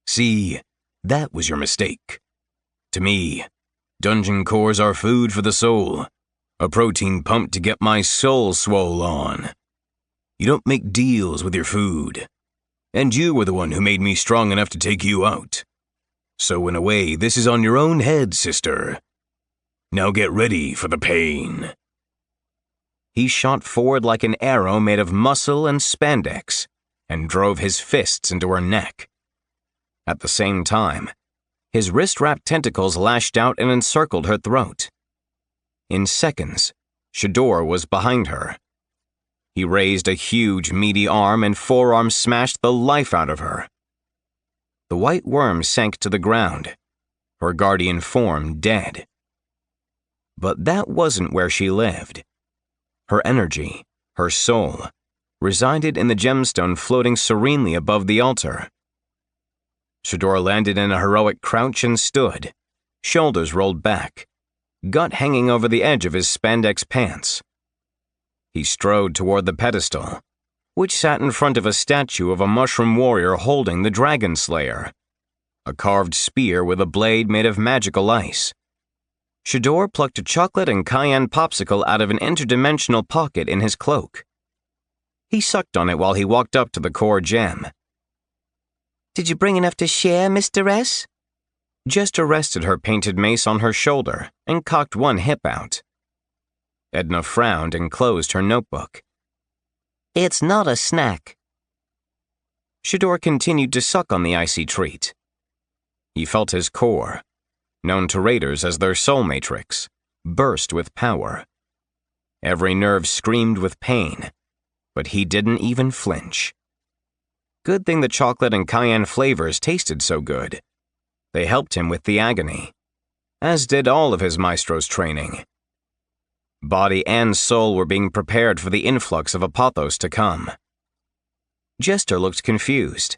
See, that was your mistake. To me, Dungeon Cores are food for the soul, a protein pump to get my soul swole on. You don't make deals with your food. And you were the one who made me strong enough to take you out. So in a way, this is on your own head, sister. Now get ready for the pain.
He shot forward like an arrow made of muscle and spandex, and drove his fists into her neck. At the same time, his wrist-wrapped tentacles lashed out and encircled her throat. In seconds, Shador was behind her. He raised a huge, meaty arm and forearm smashed the life out of her. The white worm sank to the ground, her guardian form dead. But that wasn't where she lived. Her energy, her soul, resided in the gemstone floating serenely above the altar. Shador landed in a heroic crouch and stood, shoulders rolled back, gut hanging over the edge of his spandex pants. He strode toward the pedestal, which sat in front of a statue of a mushroom warrior holding the dragon slayer, a carved spear with a blade made of magical ice. Shador plucked a chocolate and cayenne popsicle out of an interdimensional pocket in his cloak. He sucked on it while he walked up to the core gem. "Did you bring enough to share, Mr. S?" Jester rested her painted mace on her shoulder and cocked one hip out. Edna frowned and closed her notebook.
"It's not a snack."
Shador continued to suck on the icy treat. He felt his core, known to raiders as their soul matrix, burst with power. Every nerve screamed with pain, but he didn't even flinch. Good thing the chocolate and cayenne flavors tasted so good. They helped him with the agony, as did all of his maestro's training. Body and soul were being prepared for the influx of Apothos to come. Jester looked confused.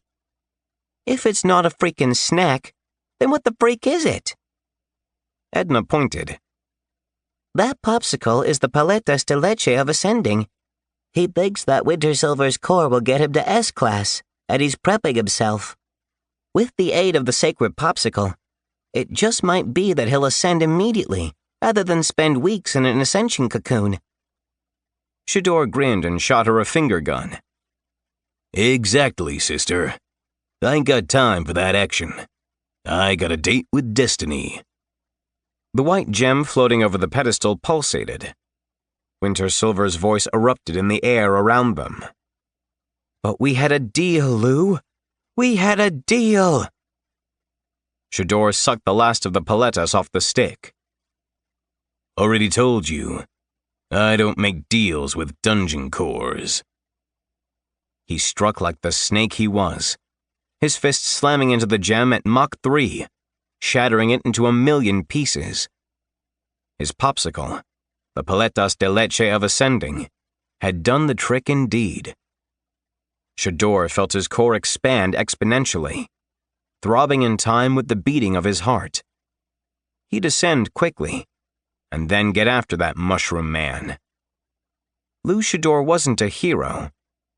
"If it's not a freaking snack, then what the freak is it?"
Edna pointed.
"That popsicle is the paletas de leche of ascending. He thinks that Winter Silver's core will get him to S-class, and he's prepping himself. With the aid of the sacred popsicle, it just might be that he'll ascend immediately, rather than spend weeks in an ascension cocoon."
Shador grinned and shot her a finger gun.
Exactly, sister. I ain't got time for that action. I got a date with destiny.
The white gem floating over the pedestal pulsated. Winter Silver's voice erupted in the air around them.
"But we had a deal, Lou. We had a deal!
Shador sucked the last of the paletas off the stick. Already told you, I don't make deals with dungeon cores. He struck like the snake he was, his fist slamming into the gem at Mach 3, shattering it into 1,000,000 pieces. His popsicle, the paletas de leche of ascending, had done the trick indeed. Shador felt his core expand exponentially, throbbing in time with the beating of his heart. He'd ascend quickly, and then get after that mushroom man. Lou Shador wasn't a hero,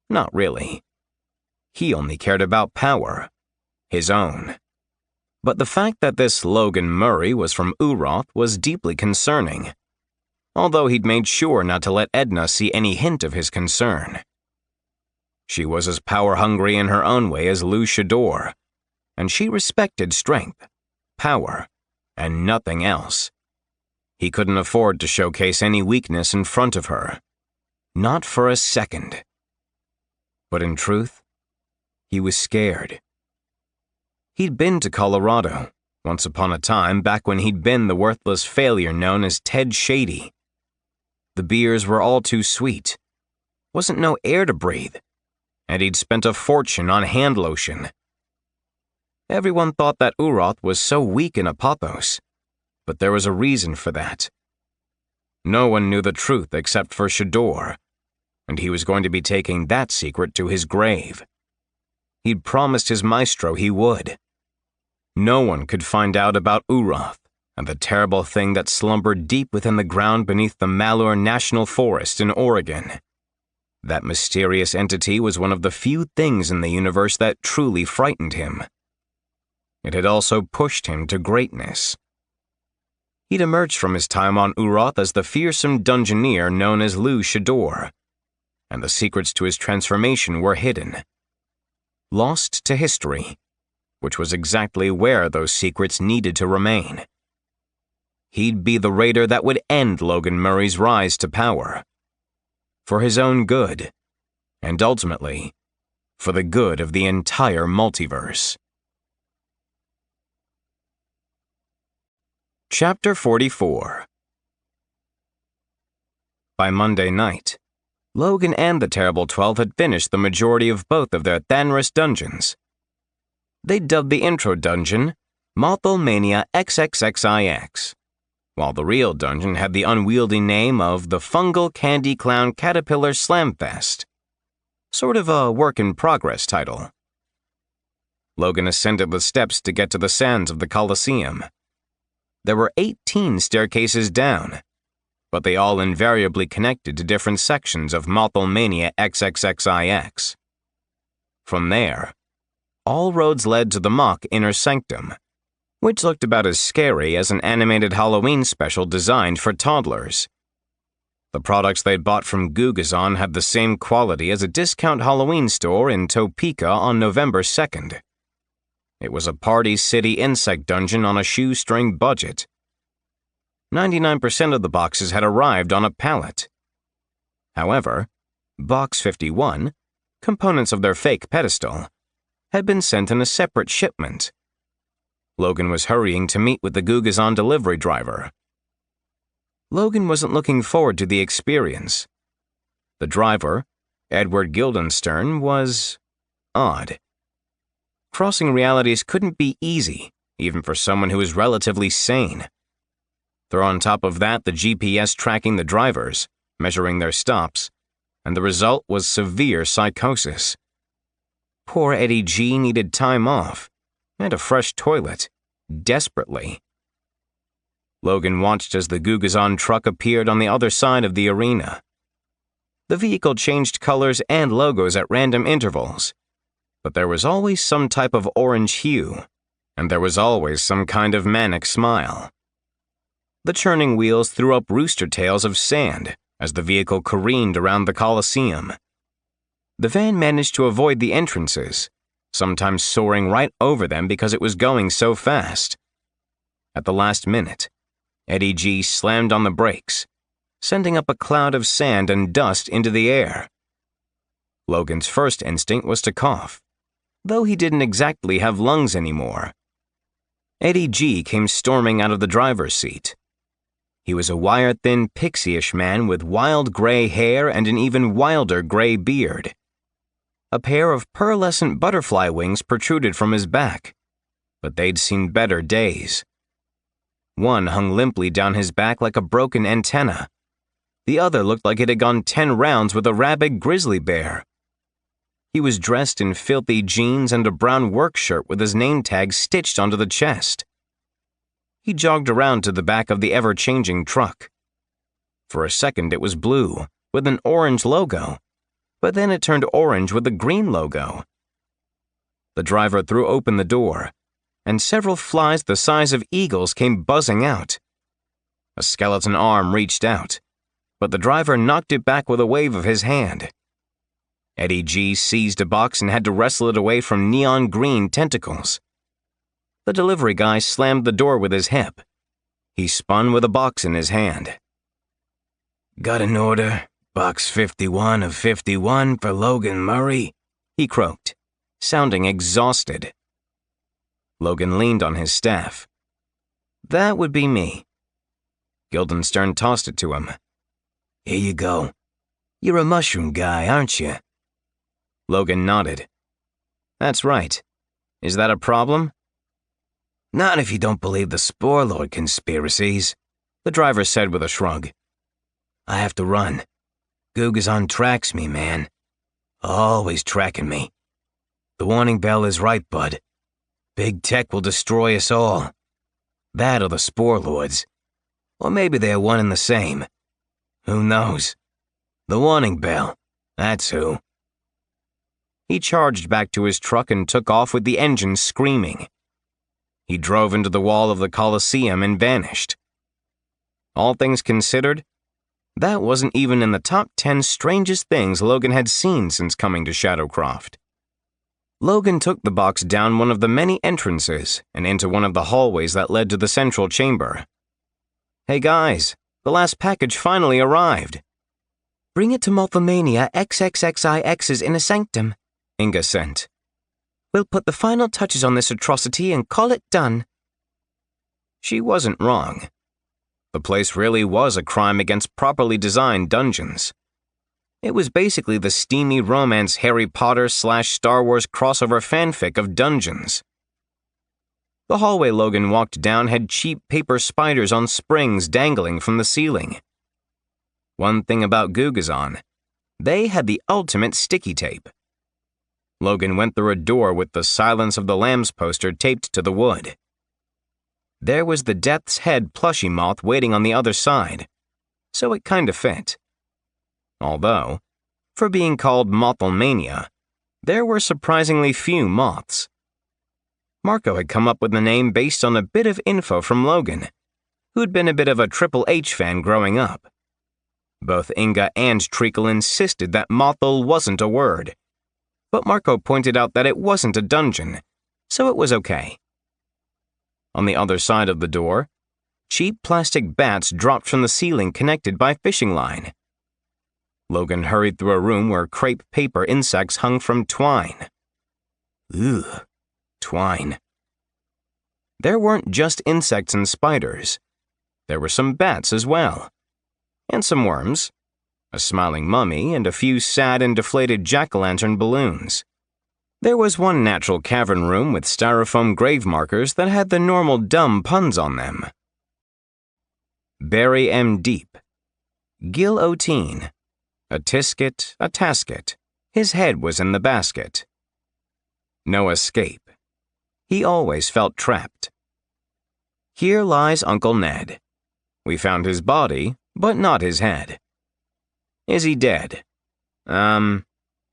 not really. He only cared about power, his own. But the fact that this Logan Murray was from Uroth was deeply concerning, although he'd made sure not to let Edna see any hint of his concern. She was as power-hungry in her own way as Lou Shador, and she respected strength, power, and nothing else. He couldn't afford to showcase any weakness in front of her. Not for a second. But in truth, he was scared. He'd been to Colorado, once upon a time back when he'd been the worthless failure known as Ted Shady. The beers were all too sweet. Wasn't no air to breathe, and he'd spent a fortune on hand lotion. Everyone thought that Uroth was so weak in Apothos, but there was a reason for that. No one knew the truth except for Shador, and he was going to be taking that secret to his grave. He'd promised his maestro he would. No one could find out about Uroth and the terrible thing that slumbered deep within the ground beneath the Malheur National Forest in Oregon. That mysterious entity was one of the few things in the universe that truly frightened him. It had also pushed him to greatness. He'd emerged from his time on Uroth as the fearsome dungeoneer known as Lou Shador, and the secrets to his transformation were hidden. Lost to history, which was exactly where those secrets needed to remain. He'd be the raider that would end Logan Murray's rise to power. For his own good, and ultimately, for the good of the entire multiverse. Chapter 44. By Monday night, Logan and the Terrible 12 had finished the majority of both of their Thanris dungeons. They dubbed the intro dungeon Mothlemania XXXIX, while the real dungeon had the unwieldy name of the Fungal Candy Clown Caterpillar Slamfest. Sort of a work-in-progress title. Logan ascended the steps to get to the sands of the Colosseum. There were 18 staircases down, but they all invariably connected to different sections of Mothlemania XXXIX. From there, all roads led to the mock inner sanctum, which looked about as scary as an animated Halloween special designed for toddlers. The products they'd bought from Gugazon had the same quality as a discount Halloween store in Topeka on November 2nd. It was a Party City insect dungeon on a shoestring budget. 99% of the boxes had arrived on a pallet. However, Box 51, components of their fake pedestal, had been sent in a separate shipment. Logan was hurrying to meet with the Gugazon delivery driver. Logan wasn't looking forward to the experience. The driver, Edward Guildenstern, was odd. Crossing realities couldn't be easy, even for someone who was relatively sane. Throw on top of that the GPS tracking the drivers, measuring their stops, and the result was severe psychosis. Poor Eddie G needed time off, and a fresh toilet, desperately. Logan watched as the Gugazon truck appeared on the other side of the arena. The vehicle changed colors and logos at random intervals, but there was always some type of orange hue, and there was always some kind of manic smile. The churning wheels threw up rooster tails of sand as the vehicle careened around the Colosseum. The van managed to avoid the entrances, sometimes soaring right over them because it was going so fast. At the last minute, Eddie G slammed on the brakes, sending up a cloud of sand and dust into the air. Logan's first instinct was to cough, though he didn't exactly have lungs anymore. Eddie G came storming out of the driver's seat. He was a wire-thin, pixie-ish man with wild gray hair and an even wilder gray beard. A pair of pearlescent butterfly wings protruded from his back, but they'd seen better days. One hung limply down his back like a broken antenna. The other looked like it had gone 10 rounds with a rabid grizzly bear. He was dressed in filthy jeans and a brown work shirt with his name tag stitched onto the chest. He jogged around to the back of the ever-changing truck. For a second it was blue, with an orange logo, but then it turned orange with a green logo. The driver threw open the door, and several flies the size of eagles came buzzing out. A skeleton arm reached out, but the driver knocked it back with a wave of his hand. Eddie G seized a box and had to wrestle it away from neon green tentacles. The delivery guy slammed the door with his hip. He spun with a box in his hand.
"Got an order, box 51 of 51 for Logan Murray,"
he croaked, sounding exhausted. Logan leaned on his staff. "That would be me." Guildenstern tossed it to him.
"Here you go. You're a mushroom guy, aren't you?"
Logan nodded. "That's right. Is that a problem?"
"Not if you don't believe the Spore Lord conspiracies,"
the driver said with a shrug.
"I have to run. Gugazon tracks me, man. Always tracking me. The warning bell is right, bud. Big Tech will destroy us all. That or the Spore Lords. Or maybe they're one and the same. Who knows? The warning bell, that's who."
He charged back to his truck and took off with the engine screaming. He drove into the wall of the Coliseum and vanished. All things considered, that wasn't even in the top 10 strangest things Logan had seen since coming to Shadowcroft. Logan took the box down one of the many entrances and into one of the hallways that led to the central chamber. "Hey guys, the last package finally arrived."
"Bring it to Mothomania XXXIX's Inner Sanctum,"
Inga sent.
"We'll put the final touches on this atrocity and call it done."
She wasn't wrong. The place really was a crime against properly designed dungeons. It was basically the steamy romance Harry Potter/Star Wars crossover fanfic of dungeons. The hallway Logan walked down had cheap paper spiders on springs dangling from the ceiling. One thing about Gugazon, they had the ultimate sticky tape. Logan went through a door with the Silence of the Lambs poster taped to the wood. There was the Death's Head plushie moth waiting on the other side, so it kinda fit. Although, for being called Mothomania, there were surprisingly few moths. Marco had come up with the name based on a bit of info from Logan, who'd been a bit of a Triple H fan growing up. Both Inga and Treacle insisted that Mothel wasn't a word, but Marco pointed out that it wasn't a dungeon, so it was okay. On the other side of the door, cheap plastic bats dropped from the ceiling connected by fishing line. Logan hurried through a room where crepe paper insects hung from twine. Ugh, twine. There weren't just insects and spiders. There were some bats as well. And some worms, a smiling mummy, and a few sad and deflated jack-o'-lantern balloons. There was one natural cavern room with styrofoam grave markers that had the normal dumb puns on them. Bury 'em deep. Guillotine. A tisket, a tasket. His head was in the basket. No escape. He always felt trapped. Here lies Uncle Ned. We found his body, but not his head. Is he dead?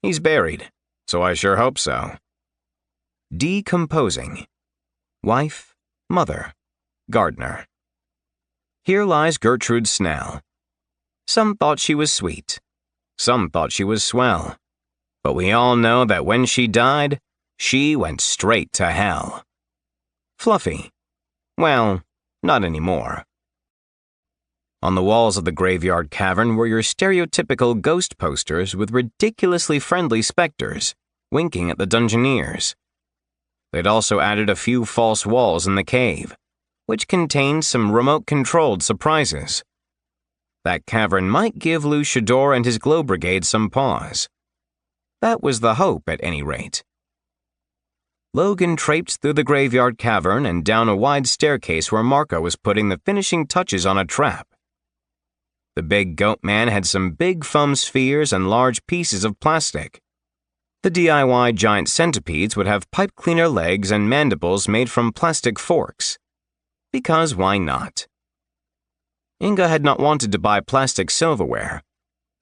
He's buried, so I sure hope so. Decomposing. Wife, mother, gardener. Here lies Gertrude Snell. Some thought she was sweet. Some thought she was swell. But we all know that when she died, she went straight to hell. Fluffy. Well, not anymore. On the walls of the graveyard cavern were your stereotypical ghost posters with ridiculously friendly specters, winking at the dungeoneers. They'd also added a few false walls in the cave, which contained some remote-controlled surprises. That cavern might give Luchador and his Glow Brigade some pause. That was the hope, at any rate. Logan traipsed through the graveyard cavern and down a wide staircase where Marco was putting the finishing touches on a trap. The big goat man had some big foam spheres and large pieces of plastic. The DIY giant centipedes would have pipe cleaner legs and mandibles made from plastic forks. Because why not? Inga had not wanted to buy plastic silverware.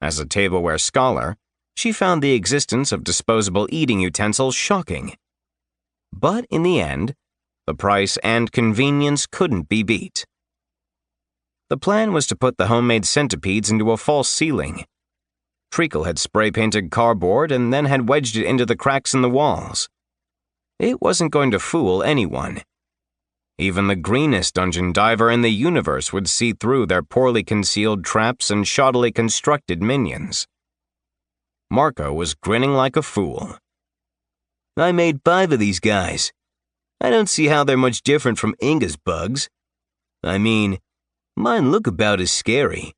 As a tableware scholar, she found the existence of disposable eating utensils shocking. But in the end, the price and convenience couldn't be beat. The plan was to put the homemade centipedes into a false ceiling. Treacle had spray-painted cardboard and then had wedged it into the cracks in the walls. It wasn't going to fool anyone. Even the greenest dungeon diver in the universe would see through their poorly concealed traps and shoddily constructed minions. Marco was grinning like a fool.
I made 5 of these guys. I don't see how they're much different from Inga's bugs. I mean, mine look about as scary.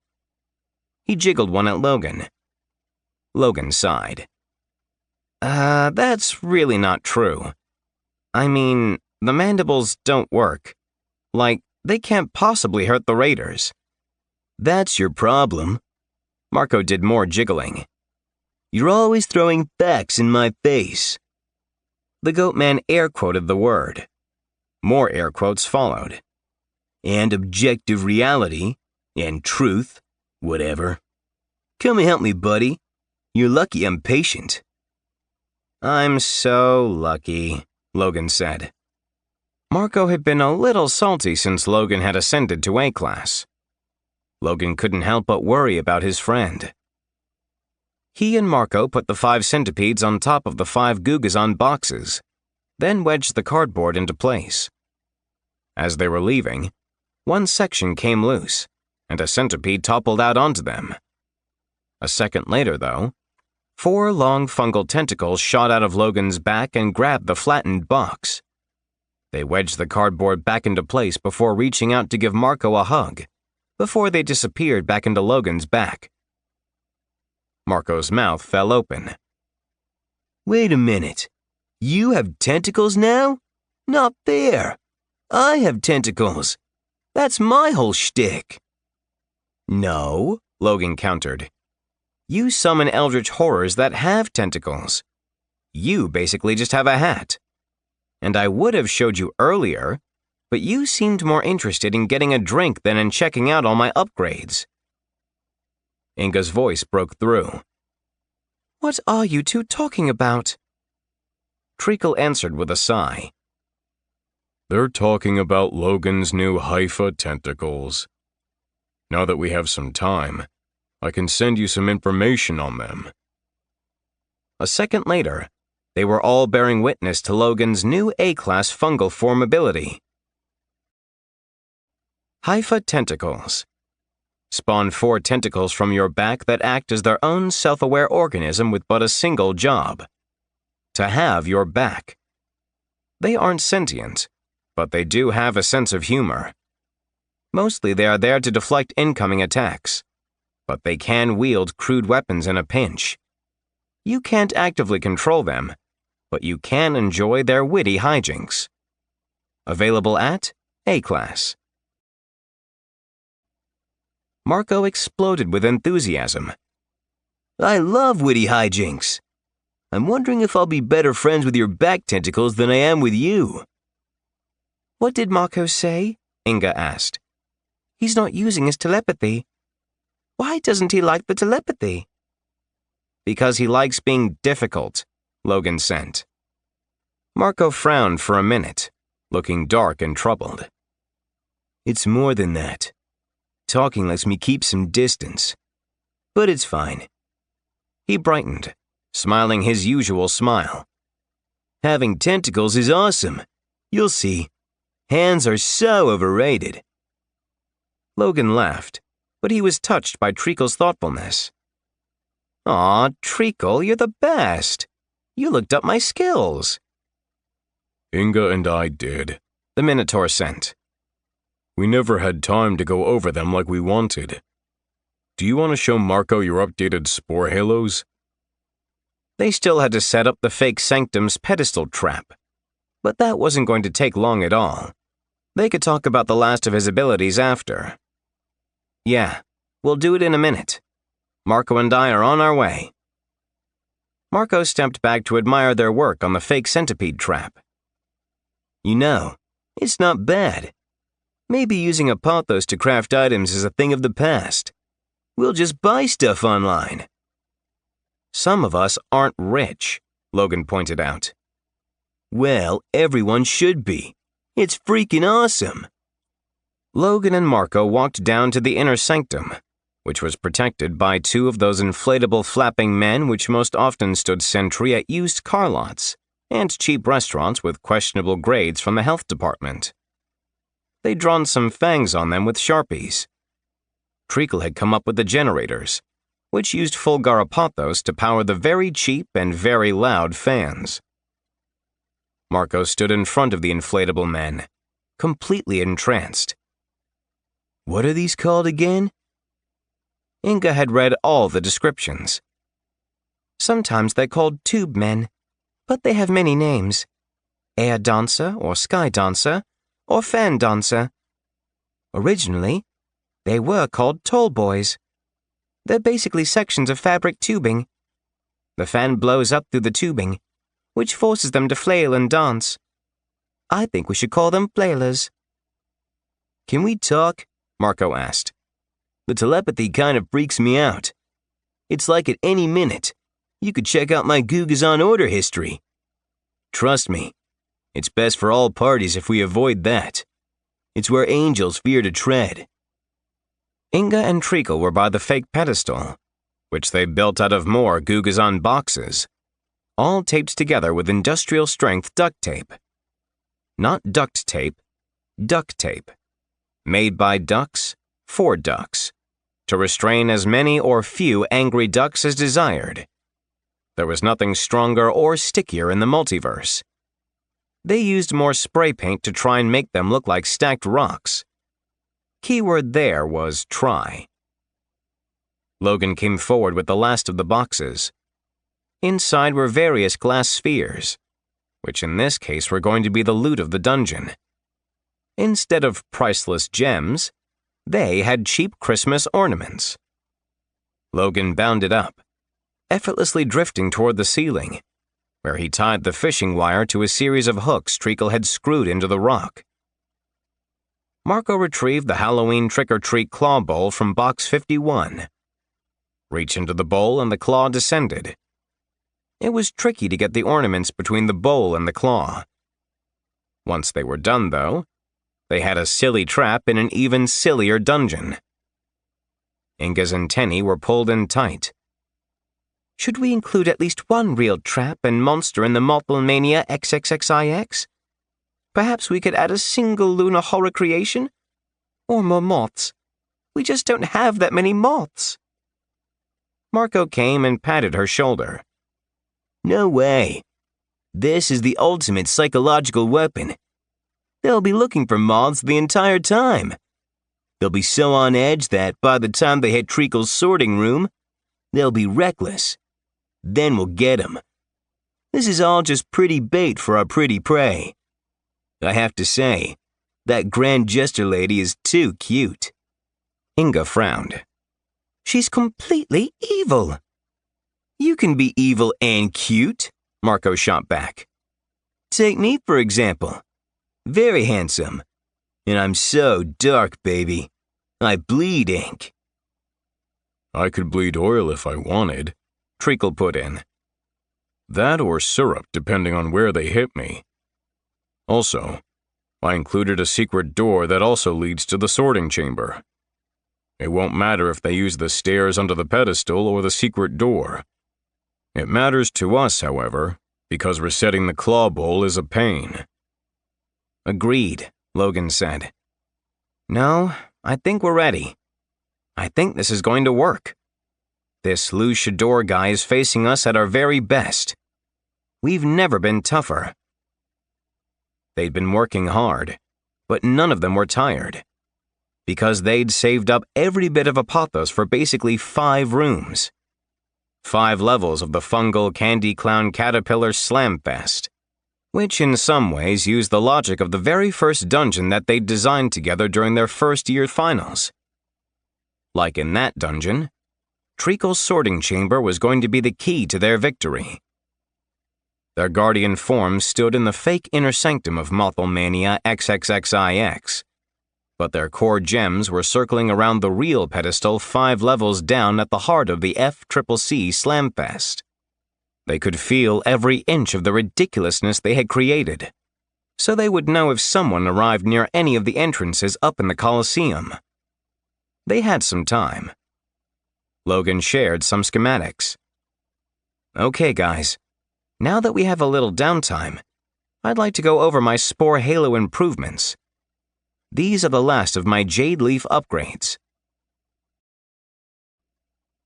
He jiggled one at Logan. Logan sighed. That's really not true. I mean, the mandibles don't work. Like, they can't possibly hurt the raiders.
That's your problem.
Marco did more jiggling.
You're always throwing facts in my face.
The goat man air-quoted the word. More air quotes followed.
And objective reality, and truth, whatever. Come and help me, buddy. You're lucky I'm patient.
I'm so lucky, Logan said. Marco had been a little salty since Logan had ascended to A-class. Logan couldn't help but worry about his friend. He and Marco put the 5 centipedes on top of the 5 Gugazon boxes, then wedged the cardboard into place. As they were leaving, one section came loose, and a centipede toppled out onto them. A second later, though, 4 long fungal tentacles shot out of Logan's back and grabbed the flattened box. They wedged the cardboard back into place before reaching out to give Marco a hug, before they disappeared back into Logan's back. Marco's mouth fell open.
Wait a minute. You have tentacles now? Not fair. I have tentacles. That's my whole shtick.
No, Logan countered. You summon eldritch horrors that have tentacles. You basically just have a hat. And I would have showed you earlier, but you seemed more interested in getting a drink than in checking out all my upgrades. Inga's voice broke through.
What are you two talking about?
Treacle answered with a sigh.
They're talking about Logan's new Haifa tentacles. Now that we have some time, I can send you some information on them.
A second later, they were all bearing witness to Logan's new A-class fungal form ability. Haifa tentacles. Spawn 4 tentacles from your back that act as their own self-aware organism with but a single job: to have your back. They aren't sentient, but they do have a sense of humor. Mostly they are there to deflect incoming attacks, but they can wield crude weapons in a pinch. You can't actively control them, but you can enjoy their witty hijinks. Available at A-Class. Marco exploded with enthusiasm.
I love witty hijinks. I'm wondering if I'll be better friends with your back tentacles than I am with you.
What did Marco say? Inga asked. He's not using his telepathy. Why doesn't he like the telepathy?
Because he likes being difficult, Logan sent. Marco frowned for a minute, looking dark and troubled.
It's more than that. Talking lets me keep some distance. But it's fine.
He brightened, smiling his usual smile.
Having tentacles is awesome. You'll see. Hands are so overrated.
Logan laughed, but he was touched by Treacle's thoughtfulness. Aw, Treacle, you're the best. You looked up my skills. Inga and I did,
the Minotaur sent.
We never had time to go over them like we wanted. Do you want to show Marco your updated spore halos?
They still had to set up the fake Sanctum's pedestal trap, but that wasn't going to take long at all. They could talk about the last of his abilities after. Yeah, we'll do it in a minute. Marco and I are on our way. Marco stepped back to admire their work on the fake centipede trap.
You know, it's not bad. Maybe using a pothos to craft items is a thing of the past. We'll just buy stuff online.
Some of us aren't rich, Logan pointed out.
Well, everyone should be. It's freaking awesome.
Logan and Marco walked down to the inner sanctum, which was protected by two of those inflatable flapping men which most often stood sentry at used car lots and cheap restaurants with questionable grades from the health department. They'd drawn some fangs on them with Sharpies. Treacle had come up with the generators, which used Fulgarapothos to power the very cheap and very loud fans. Marco stood in front of the inflatable men, completely entranced.
What are these called again?
Inga had read all the descriptions.
Sometimes they're called tube men, but they have many names. Air dancer or sky dancer or fan dancer. Originally, they were called tall boys. They're basically sections of fabric tubing. The fan blows up through the tubing, which forces them to flail and dance. I think we should call them flailers.
Can we talk?
Marco asked.
The telepathy kind of freaks me out. It's like at any minute, you could check out my Gugazon order history. Trust me, it's best for all parties if we avoid that. It's where angels fear to tread.
Inga and Treacle were by the fake pedestal, which they built out of more Gugazon boxes, all taped together with industrial-strength duct tape. Not duct tape, duct tape. Made by ducks, for ducks, to restrain as many or few angry ducks as desired. There was nothing stronger or stickier in the multiverse. They used more spray paint to try and make them look like stacked rocks. Keyword there was try. Logan came forward with the last of the boxes. Inside were various glass spheres, which in this case were going to be the loot of the dungeon. Instead of priceless gems, they had cheap Christmas ornaments. Logan bounded up, effortlessly drifting toward the ceiling, where he tied the fishing wire to a series of hooks Treacle had screwed into the rock. Marco retrieved the Halloween trick-or-treat claw bowl from box 51. Reached into the bowl and the claw descended. It was tricky to get the ornaments between the bowl and the claw. Once they were done, though, they had a silly trap in an even sillier dungeon. Inga's antennae were pulled in tight.
Should we include at least one real trap and monster in the Mothlemania XXXIX? Perhaps we could add a single lunar horror creation? Or more moths. We just don't have that many moths.
Marco came and patted her shoulder.
No way. This is the ultimate psychological weapon. They'll be looking for moths the entire time. They'll be so on edge that by the time they hit Treacle's sorting room, they'll be reckless. Then we'll get 'em. This is all just pretty bait for our pretty prey. I have to say, that Grand Jester lady is too cute.
Inga frowned.
She's completely evil.
You can be evil and cute, Marco shot back. Take me, for example. Very handsome. And I'm so dark, baby. I bleed ink.
I could bleed oil if I wanted,
Treacle put in.
That or syrup, depending on where they hit me. Also, I included a secret door that also leads to the sorting chamber. It won't matter if they use the stairs under the pedestal or the secret door. It matters to us, however, because resetting the claw bowl is a pain.
Agreed, Logan said. No, I think we're ready. I think this is going to work. This luchador guy is facing us at our very best. We've never been tougher.
They'd been working hard, but none of them were tired, because they'd saved up every bit of Apothos for basically 5 rooms. 5 levels of the fungal candy clown caterpillar slamfest, which in some ways used the logic of the very first dungeon that they'd designed together during their first-year finals. Like in that dungeon, Treacle's sorting chamber was going to be the key to their victory. Their guardian forms stood in the fake inner sanctum of Mothlemania XXXIX, but their core gems were circling around the real pedestal 5 levels down at the heart of the FCCC Slamfest. They could feel every inch of the ridiculousness they had created, so they would know if someone arrived near any of the entrances up in the Colosseum. They had some time. Logan shared some schematics. Okay, guys. Now that we have a little downtime, I'd like to go over my Spore Halo improvements. These are the last of my Jade Leaf upgrades.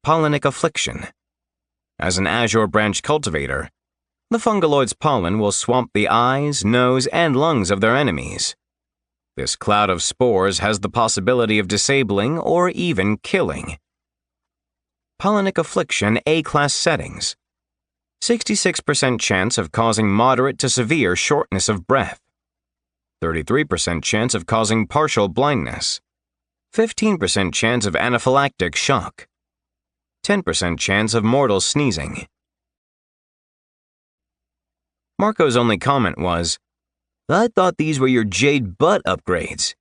Pollenic Affliction. As an Azure Branch cultivator, the fungaloid's pollen will swamp the eyes, nose, and lungs of their enemies. This cloud of spores has the possibility of disabling or even killing. Pollenic Affliction A-class settings. 66% chance of causing moderate to severe shortness of breath. 33% chance of causing partial blindness. 15% chance of anaphylactic shock. 10% chance of mortal sneezing. Marco's only comment was, "I thought these were your jade butt upgrades.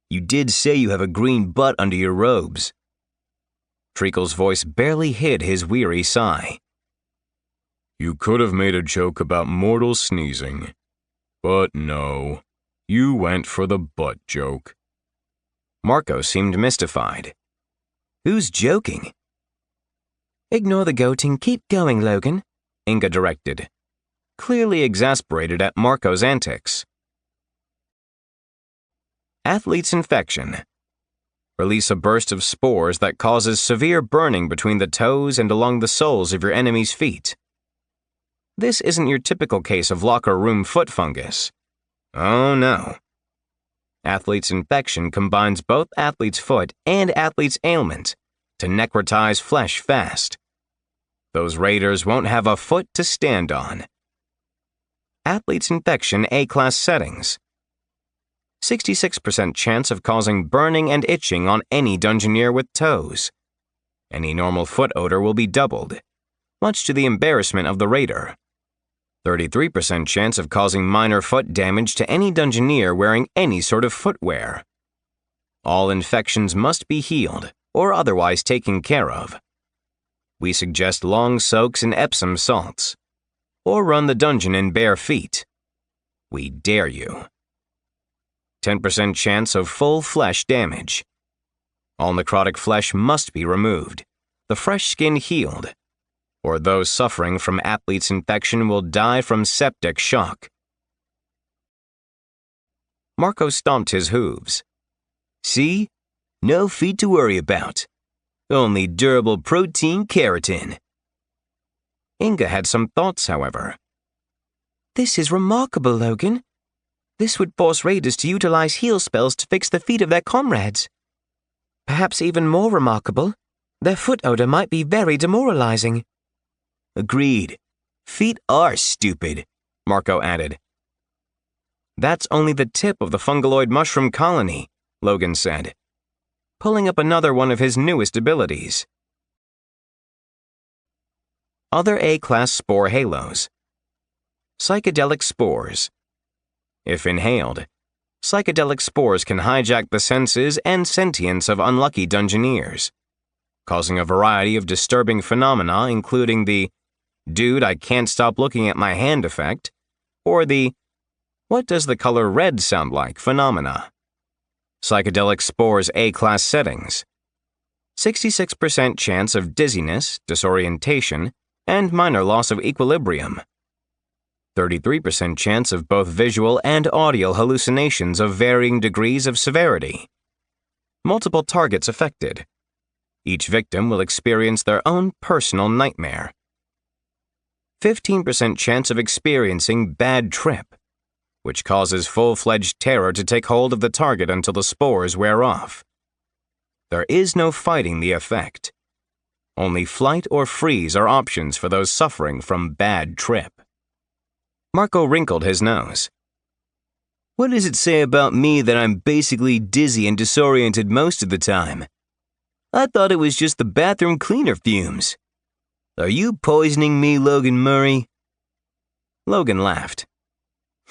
You did say you have a green butt under your robes." Treacle's voice barely hid his weary sigh.
You could have made a joke about mortal sneezing. But no, you went for the butt joke.
Marco seemed mystified. Who's joking?
Ignore the goat and keep going, Logan,
Inga directed, clearly exasperated at Marco's antics. Athlete's Infection. Release a burst of spores that causes severe burning between the toes and along the soles of your enemy's feet. This isn't your typical case of locker room foot fungus. Oh no. Athlete's Infection combines both athlete's foot and athlete's ailment to necrotize flesh fast. Those raiders won't have a foot to stand on. Athlete's Infection A-class settings. 66% chance of causing burning and itching on any dungeoneer with toes. Any normal foot odor will be doubled, much to the embarrassment of the raider. 33% chance of causing minor foot damage to any dungeoneer wearing any sort of footwear. All infections must be healed or otherwise taken care of. We suggest long soaks in Epsom salts, or run the dungeon in bare feet. We dare you. 10% chance of full flesh damage. All necrotic flesh must be removed, the fresh skin healed, or those suffering from athlete's infection will die from septic shock. Marco stomped his hooves. See? No feet to worry about. Only durable protein keratin. Inga had some thoughts, however.
This is remarkable, Logan. This would force raiders to utilize heal spells to fix the feet of their comrades. Perhaps even more remarkable, their foot odor might be very demoralizing.
Agreed. Feet are stupid,
Marco added. That's only the tip of the fungaloid mushroom colony, Logan said, pulling up another one of his newest abilities. Other A-class spore halos. Psychedelic spores. If inhaled, psychedelic spores can hijack the senses and sentience of unlucky dungeoneers, causing a variety of disturbing phenomena including the "dude, I can't stop looking at my hand" effect, or the "what does the color red sound like" phenomena. Psychedelic spores A-class settings. 66% chance of dizziness, disorientation, and minor loss of equilibrium. 33% chance of both visual and audio hallucinations of varying degrees of severity. Multiple targets affected. Each victim will experience their own personal nightmare. 15% chance of experiencing bad trip, which causes full-fledged terror to take hold of the target until the spores wear off. There is no fighting the effect. Only flight or freeze are options for those suffering from bad trip. Marco wrinkled his nose.
What does it say about me that I'm basically dizzy and disoriented most of the time? I thought it was just the bathroom cleaner fumes. Are you poisoning me, Logan Murray?
Logan laughed.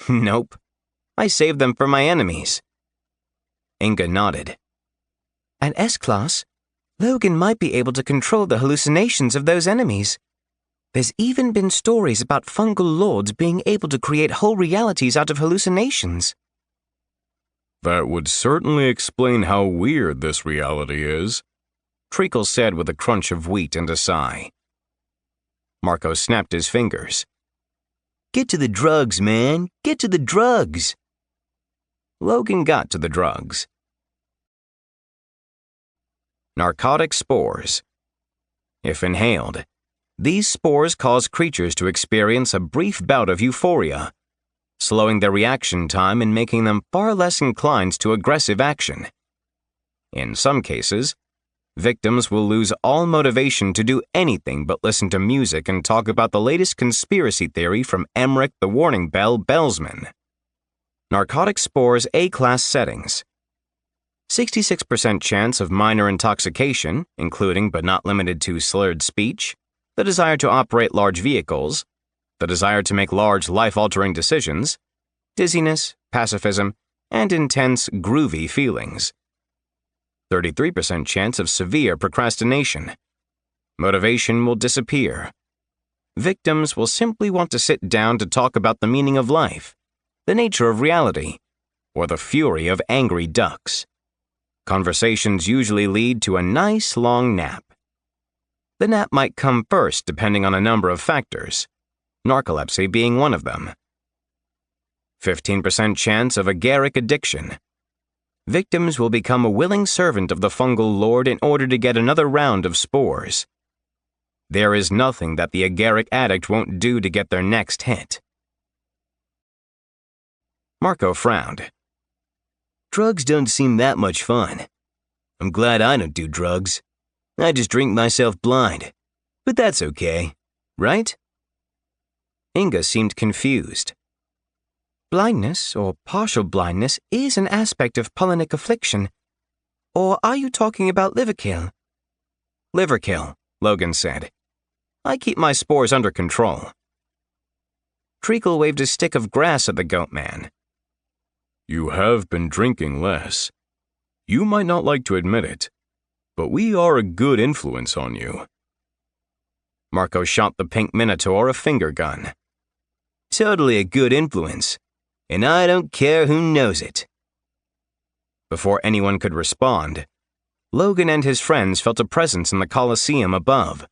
Nope. I saved them for my enemies. Inga nodded.
At S-Class, Logan might be able to control the hallucinations of those enemies. There's even been stories about fungal lords being able to create whole realities out of hallucinations.
That would certainly explain how weird this reality is,
Treacle said with a crunch of wheat and a sigh. Marco snapped his fingers.
Get to the drugs, man. Get to the drugs.
Logan got to the drugs. Narcotic spores. If inhaled, these spores cause creatures to experience a brief bout of euphoria, slowing their reaction time and making them far less inclined to aggressive action. In some cases, victims will lose all motivation to do anything but listen to music and talk about the latest conspiracy theory from Emmerich the Warning Bell Bellsman. Narcotic spores A-class settings. 66% chance of minor intoxication, including but not limited to slurred speech, the desire to operate large vehicles, the desire to make large life-altering decisions, dizziness, pacifism, and intense, groovy feelings. 33% chance of severe procrastination. Motivation will disappear. Victims will simply want to sit down to talk about the meaning of life, the nature of reality, or the fury of angry ducks. Conversations usually lead to a nice long nap. The nap might come first depending on a number of factors, narcolepsy being one of them. 15% chance of agaric addiction. Victims will become a willing servant of the fungal lord in order to get another round of spores. There is nothing that the agaric addict won't do to get their next hit. Marco frowned.
Drugs don't seem that much fun. I'm glad I don't do drugs. I just drink myself blind. But that's okay, right?
Inga seemed confused.
Blindness, or partial blindness, is an aspect of polonic affliction. Or are you talking about liverkill?
Liverkill, Logan said. I keep my spores under control. Treacle waved a stick of grass at the goat man.
You have been drinking less. You might not like to admit it, but we are a good influence on you.
Marco shot the pink minotaur a finger gun.
Totally a good influence, and I don't care who knows it.
Before anyone could respond, Logan and his friends felt a presence in the Colosseum above.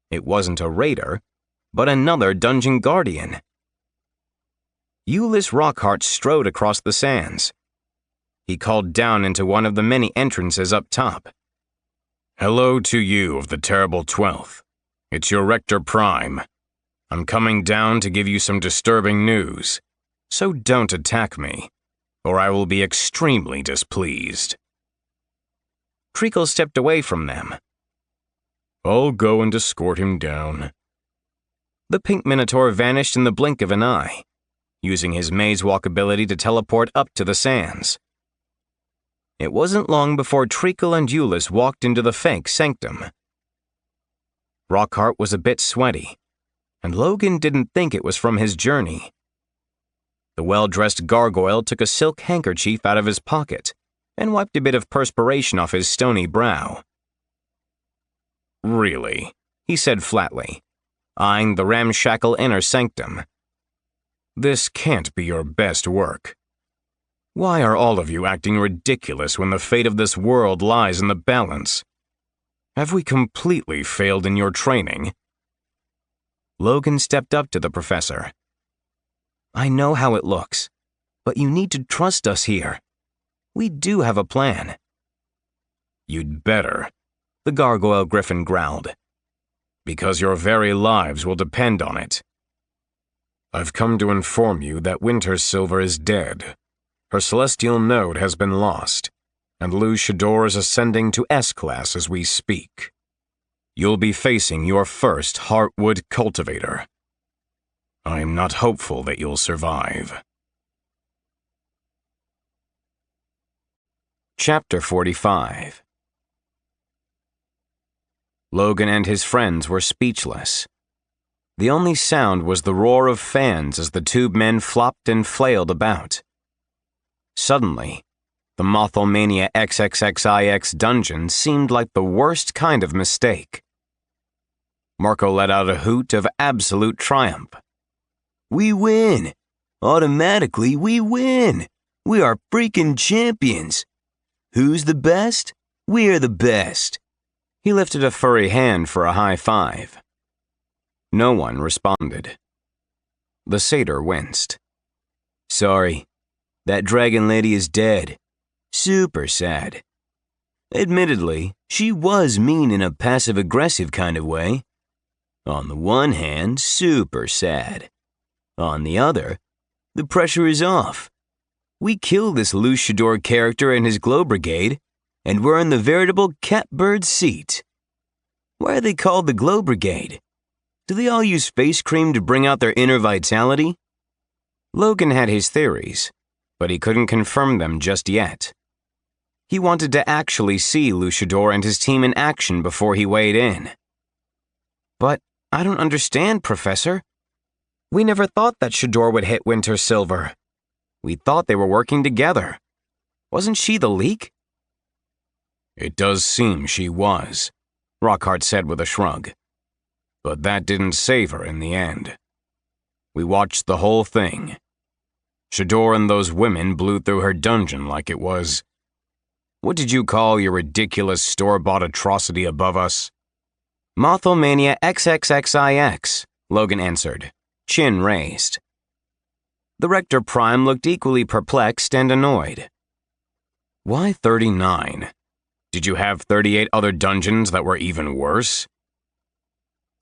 It wasn't a raider, but another dungeon guardian. Ulyss Rockhart strode across the sands. He called down into one of the many entrances up top.
Hello to you of the terrible 12th. It's your Rector Prime. I'm coming down to give you some disturbing news, so don't attack me, or I will be extremely displeased.
Treacle stepped away from them.
I'll go and escort him down.
The pink minotaur vanished in the blink of an eye, using his maze walk ability to teleport up to the sands. It wasn't long before Treacle and Ulyss walked into the fake sanctum. Rockhart was a bit sweaty, and Logan didn't think it was from his journey. The well-dressed gargoyle took a silk handkerchief out of his pocket and wiped a bit of perspiration off his stony brow.
Really?
He said flatly, eyeing the ramshackle inner sanctum.
This can't be your best work. Why are all of you acting ridiculous when the fate of this world lies in the balance? Have we completely failed in your training?
Logan stepped up to the professor. I know how it looks, but you need to trust us here. We do have a plan.
You'd better,
the gargoyle griffin growled,
because your very lives will depend on it.
I've come to inform you that Winter Silver is dead. Her celestial node has been lost, and Lou Shador is ascending to S-Class as we speak. You'll be facing your first Heartwood Cultivator. I am not hopeful that you'll survive. Chapter 45. Logan and his friends were speechless. The only sound was the roar of fans as the tube men flopped and flailed about. Suddenly, the Mothlemania XXXIX dungeon seemed like the worst kind of mistake. Marco let out a hoot of absolute triumph.
We win! Automatically, we win! We are freaking champions! Who's the best? We're the best!
He lifted a furry hand for a high five. No one responded. The satyr winced.
Sorry, that dragon lady is dead. Super sad. Admittedly, she was mean in a passive-aggressive kind of way. On the one hand, super sad. On the other, the pressure is off. We killed this Lou Shador character and his glow brigade, and we're in the veritable catbird seat. Why are they called the glow brigade? Do they all use face cream to bring out their inner vitality?
Logan had his theories, but he couldn't confirm them just yet. He wanted to actually see Lou Shador and his team in action before he weighed in.
But I don't understand, Professor. We never thought that Shador would hit Winter Silver. We thought they were working together. Wasn't she the leak?
It does seem she was, Rockhart said with a shrug. But that didn't save her in the end. We watched the whole thing. Shador and those women blew through her dungeon like it was... What did you call your ridiculous store-bought atrocity above us?
Mothlemania XXXIX, Logan answered, chin raised. The Rector Prime looked equally perplexed and annoyed.
Why 39? Did you have 38 other dungeons that were even worse?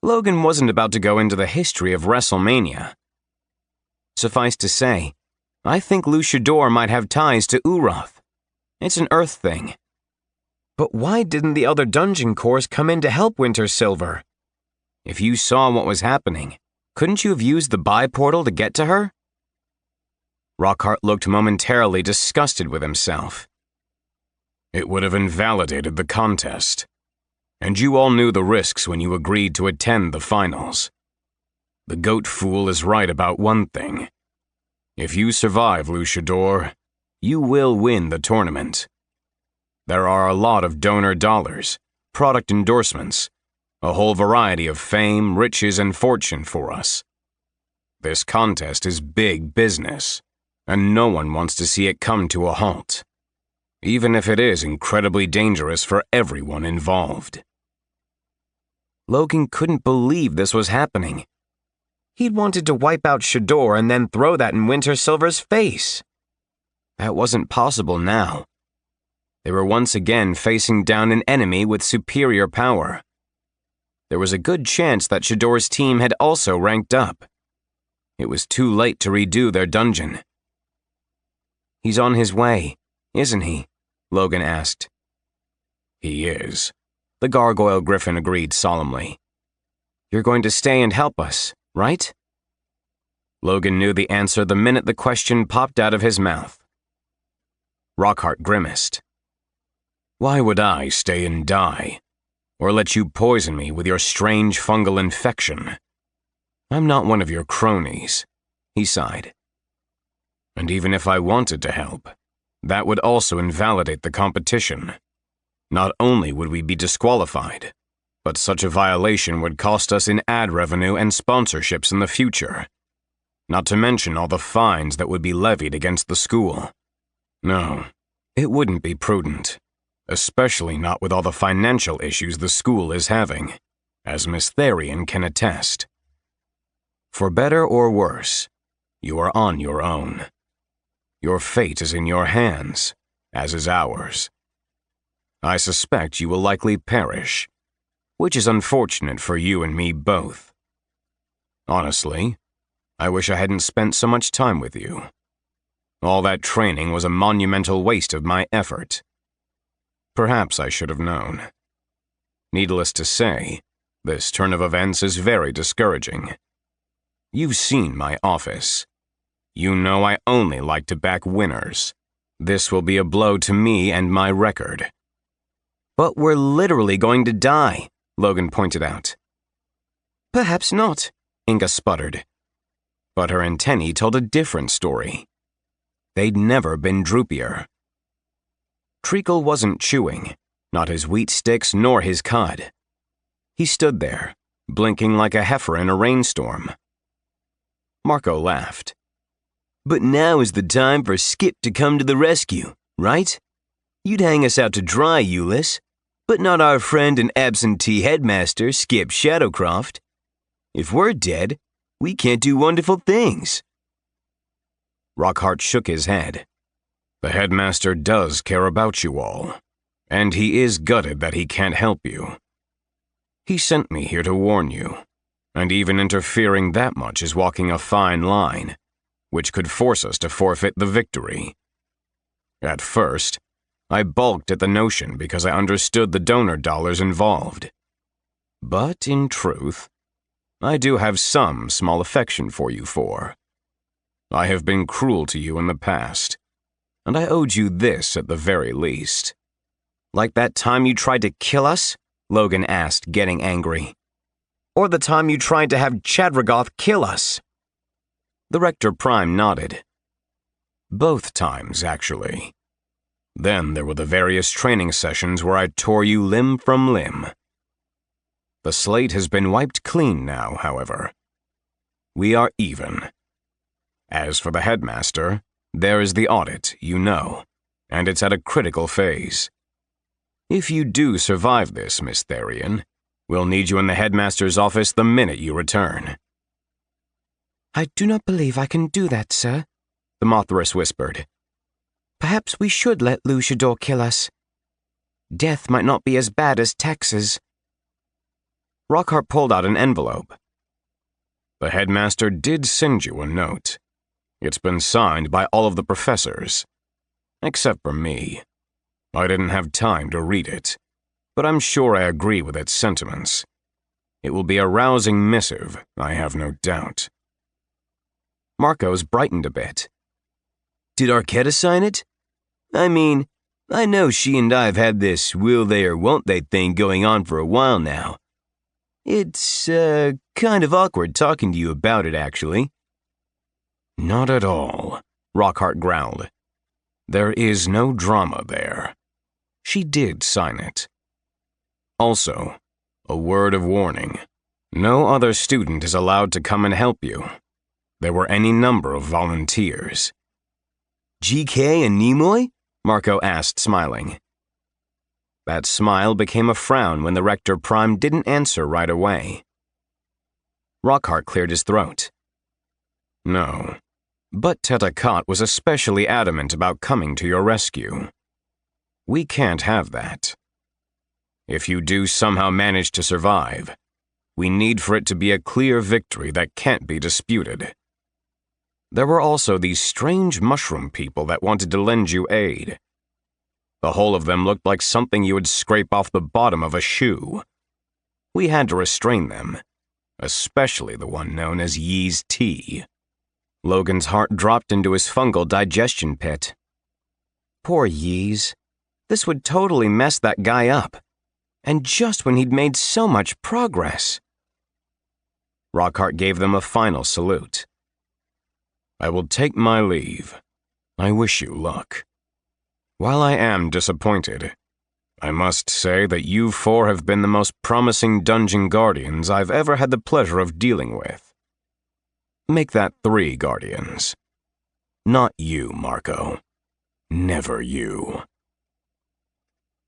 Logan wasn't about to go into the history of WrestleMania. Suffice to say, I think Lou Shador might have ties to Uroth. It's an Earth thing. But why didn't the other dungeon cores come in to help Winter Silver? If you saw what was happening, couldn't you have used the bi-portal to get to her? Rockhart looked momentarily disgusted with himself.
It would have invalidated the contest. And you all knew the risks when you agreed to attend the finals. The goat fool is right about one thing. If you survive, Lou Shador, you will win the tournament. There are a lot of donor dollars, product endorsements, a whole variety of fame, riches, and fortune for us. This contest is big business, and no one wants to see it come to a halt, even if it is incredibly dangerous for everyone involved.
Logan couldn't believe this was happening. He'd wanted to wipe out Shador and then throw that in Winter Silver's face. That wasn't possible now. They were once again facing down an enemy with superior power. There was a good chance that Shador's team had also ranked up. It was too late to redo their dungeon. He's on his way, isn't he? Logan asked.
He is.
The Gargoyle Griffin agreed solemnly. You're going to stay and help us, right? Logan knew the answer the minute the question popped out of his mouth. Rockhart grimaced.
Why would I stay and die? Or let you poison me with your strange fungal infection? I'm not one of your cronies, he sighed. And even if I wanted to help, that would also invalidate the competition. Not only would we be disqualified, but such a violation would cost us in ad revenue and sponsorships in the future. Not to mention all the fines that would be levied against the school. No, it wouldn't be prudent, especially not with all the financial issues the school is having, as Miss Therian can attest. For better or worse, you are on your own. Your fate is in your hands, as is ours. I suspect you will likely perish, which is unfortunate for you and me both. Honestly, I wish I hadn't spent so much time with you. All that training was a monumental waste of my effort. Perhaps I should have known. Needless to say, this turn of events is very discouraging. You've seen my office. You know I only like to back winners. This will be a blow to me and my record.
But we're literally going to die, Logan pointed out. Perhaps not, Inga sputtered. But her antennae told a different story. They'd never been droopier. Treacle wasn't chewing, not his wheat sticks nor his cud. He stood there, blinking like a heifer in a rainstorm. Marco laughed. But now is the time for Skip to come to the rescue, right? You'd hang us out to dry, Euless, but not our friend and absentee headmaster, Skip Shadowcroft. If we're dead, we can't do wonderful things. Rockhart shook his head.
The headmaster does care about you all, and he is gutted that he can't help you. He sent me here to warn you, and even interfering that much is walking a fine line, which could force us to forfeit the victory. At first, I balked at the notion because I understood the donor dollars involved. But in truth, I do have some small affection for you four. I have been cruel to you in the past, and I owed you this at the very least.
Like that time you tried to kill us? Logan asked, getting angry. Or the time you tried to have Chadragoth kill us?
The Rector Prime nodded. Both times, actually. Then there were the various training sessions where I tore you limb from limb. The slate has been wiped clean now, however. We are even. As for the headmaster, there is the audit, you know, and it's at a critical phase. If you do survive this, Miss Therian, we'll need you in the headmaster's office the minute you return.
I do not believe I can do that, sir, the Mothress whispered. Perhaps we should let Luchador kill us. Death might not be as bad as taxes.
Rockhart pulled out an envelope. The headmaster did send you a note. It's been signed by all of the professors, except for me. I didn't have time to read it, but I'm sure I agree with its sentiments. It will be a rousing missive, I have no doubt.
Marco's brightened a bit. Did Arquetta sign it? I mean, I know she and I have had this will they or won't they thing going on for a while now. It's, kind of awkward talking to you about it, actually.
Not at all, Rockhart growled. There is no drama there. She did sign it. Also, a word of warning. No other student is allowed to come and help you. There were any number of volunteers.
GK and Nimoy? Marco asked, smiling. That smile became a frown when the Rector Prime didn't answer right away. Rockhart cleared his throat.
No, but Teta Kot was especially adamant about coming to your rescue. We can't have that. If you do somehow manage to survive, we need for it to be a clear victory that can't be disputed. There were also these strange mushroom people that wanted to lend you aid. The whole of them looked like something you would scrape off the bottom of a shoe. We had to restrain them, especially the one known as Yee's Tea.
Logan's heart dropped into his fungal digestion pit. Poor Yees. This would totally mess that guy up. And just when he'd made so much progress.
Rockhart gave them a final salute. I will take my leave. I wish you luck. While I am disappointed, I must say that you four have been the most promising dungeon guardians I've ever had the pleasure of dealing with. Make that 3 guardians. Not you, Marco. Never you.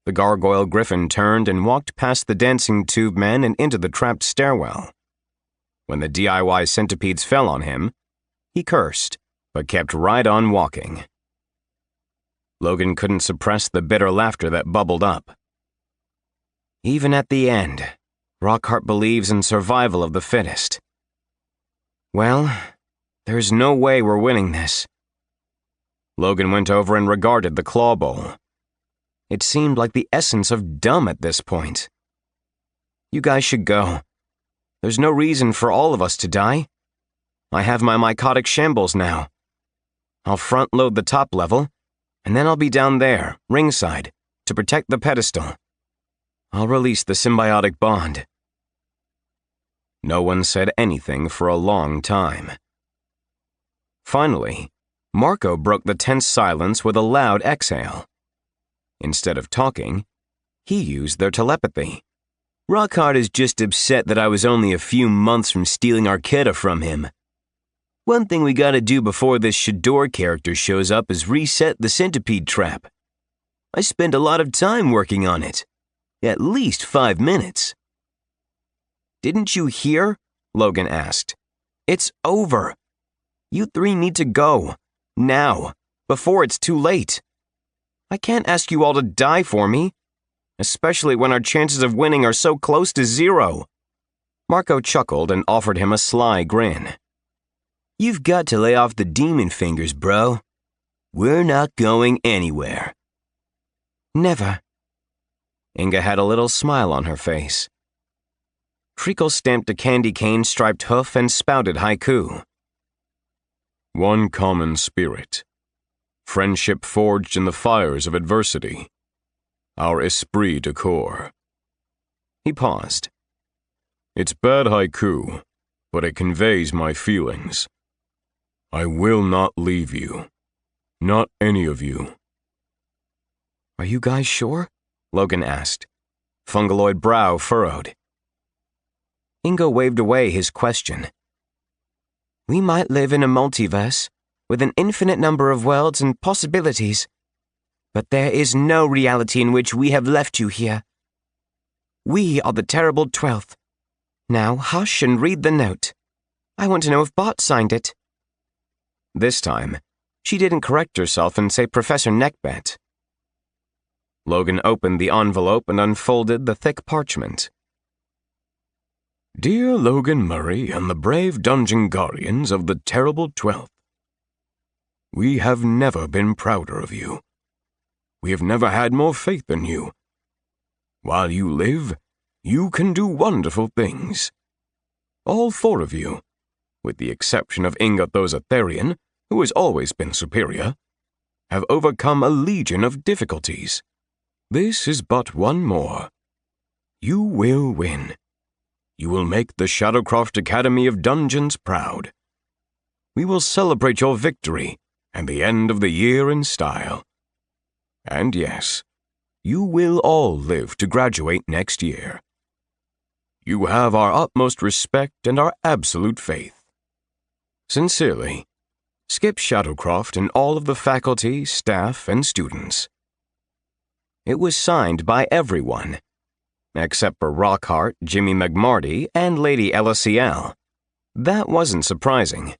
The gargoyle griffin turned and walked past the dancing tube men and into the trapped stairwell. When the DIY centipedes fell on him, he cursed, but kept right on walking. Logan couldn't suppress the bitter laughter that bubbled up. Even at the end, Rockhart believes in survival of the fittest. Well,
There's no way we're winning this. Logan went over and regarded the claw bowl. It seemed like the essence of dumb at this point. You guys should go. There's no reason for all of us to die. I have my mycotic shambles now. I'll front-load the top level, and then I'll be down there, ringside, to protect the pedestal. I'll release the symbiotic bond. No one said anything for a long time. Finally, Marco broke the tense silence with a loud exhale. Instead of talking, he used their telepathy. Rockhart is just upset that I was only a few months from stealing Arquetta from him. One thing we gotta do before this Shador character shows up is reset the centipede trap. I spent a lot of time working on it. At least 5 minutes. Didn't you hear? Logan asked. It's over. You three need to go. Now. Before it's too late. I can't ask you all to die for me. Especially when our chances of winning are so close to 0. Marco chuckled and offered him a sly grin. You've got to lay off the demon fingers, bro. We're not going anywhere. Never. Inga had a little smile on her face. Treacle stamped a candy cane-striped hoof and spouted haiku. One common spirit. Friendship forged in the fires of adversity. Our esprit de corps. He paused. It's bad haiku, but it conveys my feelings. I will not leave you. Not any of you. Are you guys sure? Logan asked. Fungaloid brow furrowed. Ingo waved away his question. We might live in a multiverse, with an infinite number of worlds and possibilities, but there is no reality in which we have left you here. We are the terrible 12th. Now hush and read the note. I want to know if Bart signed it. This time, she didn't correct herself and say Professor Neckbat. Logan opened the envelope and unfolded the thick parchment. Dear Logan Murray and the brave Dungeon Guardians of the Terrible 12th, we have never been prouder of you. We have never had more faith in you. While you live, you can do wonderful things. All 4 of you, with the exception of Inga Thozetherian, who has always been superior, have overcome a legion of difficulties. This is but one more. You will win. You will make the Shadowcroft Academy of Dungeons proud. We will celebrate your victory and the end of the year in style. And yes, you will all live to graduate next year. You have our utmost respect and our absolute faith. Sincerely, Skip Shadowcroft and all of the faculty, staff, and students. It was signed by everyone, except for Rockhart, Jimmy McMarty, and Lady LCL. That wasn't surprising.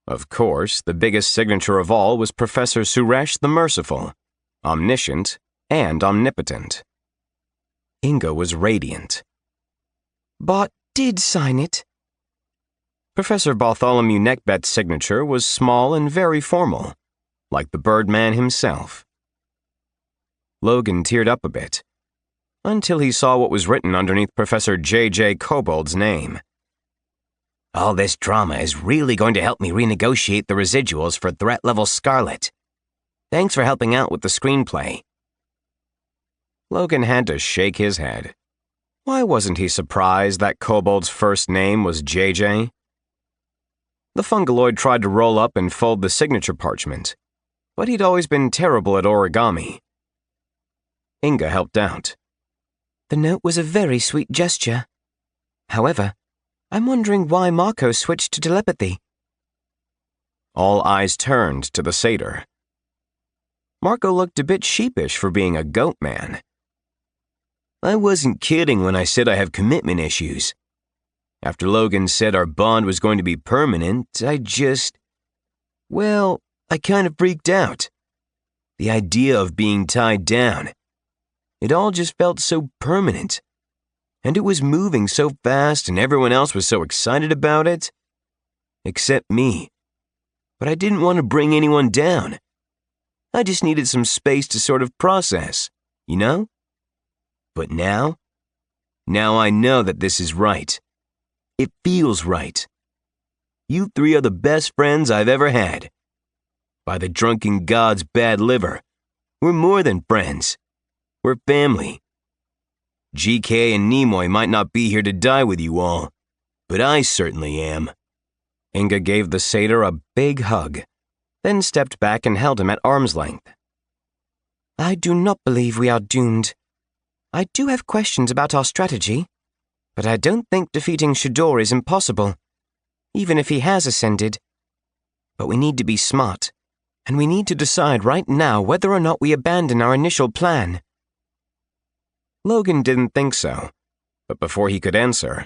Of course, the biggest signature of all was Professor Suresh the Merciful, omniscient and omnipotent. Inga was radiant. Bart did sign it. Professor Bartholomew Neckbat's signature was small and very formal, like the Birdman himself. Logan teared up a bit, until he saw what was written underneath Professor J.J. Kobold's name. All this drama is really going to help me renegotiate the residuals for Threat Level Scarlet. Thanks for helping out with the screenplay. Logan had to shake his head. Why wasn't he surprised that Kobold's first name was J.J.? The Fungaloid tried to roll up and fold the signature parchment, but he'd always been terrible at origami. Inga helped out. The note was a very sweet gesture. However, I'm wondering why Marco switched to telepathy. All eyes turned to the satyr. Marco looked a bit sheepish for being a goat man. I wasn't kidding when I said I have commitment issues. After Logan said our bond was going to be permanent, I kind of freaked out. The idea of being tied down. It all just felt so permanent. And it was moving so fast and everyone else was so excited about it. Except me,
but I didn't want to bring anyone down. I just needed some space to sort of process, you know? But now I know that this is right. It feels right. You three are the best friends I've ever had. By the drunken god's bad liver, we're more than friends. We're family. GK and Nimoy might not be here to die with you all, but I certainly am.
Inga gave the satyr a big hug, then stepped back and held him at arm's length.
I do not believe we are doomed. I do have questions about our strategy, but I don't think defeating Shador is impossible, even if he has ascended. But we need to be smart, and we need to decide right now whether or not we abandon our initial plan.
Logan didn't think so, but before he could answer,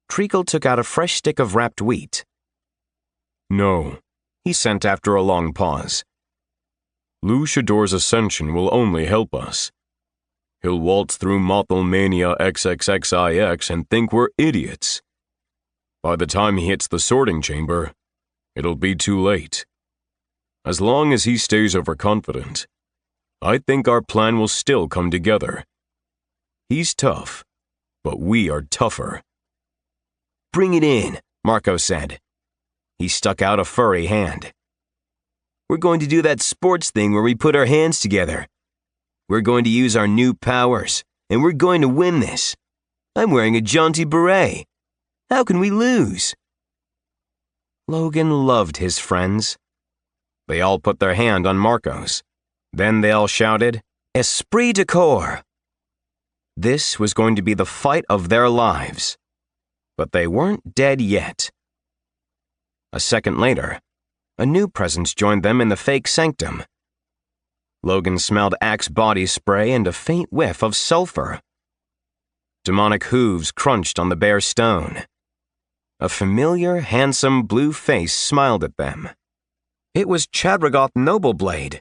Treacle took out a fresh stick of wrapped wheat.
No,
he sent after a long pause.
Lou Shador's ascension will only help us. He'll waltz through Mothelmania XXXIX and think we're idiots. By the time he hits the sorting chamber, it'll be too late. As long as he stays overconfident, I think our plan will still come together. He's tough, but we are tougher.
Bring it in,
Marco said. He stuck out a furry hand.
We're going to do that sports thing where we put our hands together. We're going to use our new powers, and we're going to win this. I'm wearing a jaunty beret. How can we lose?
Logan loved his friends. They all put their hand on Marco's. Then they all shouted, "Esprit de corps!" This was going to be the fight of their lives. But they weren't dead yet. A second later, a new presence joined them in the fake sanctum. Logan smelled Axe body spray and a faint whiff of sulfur. Demonic hooves crunched on the bare stone. A familiar, handsome blue face smiled at them. It was Chadragoth Nobleblade,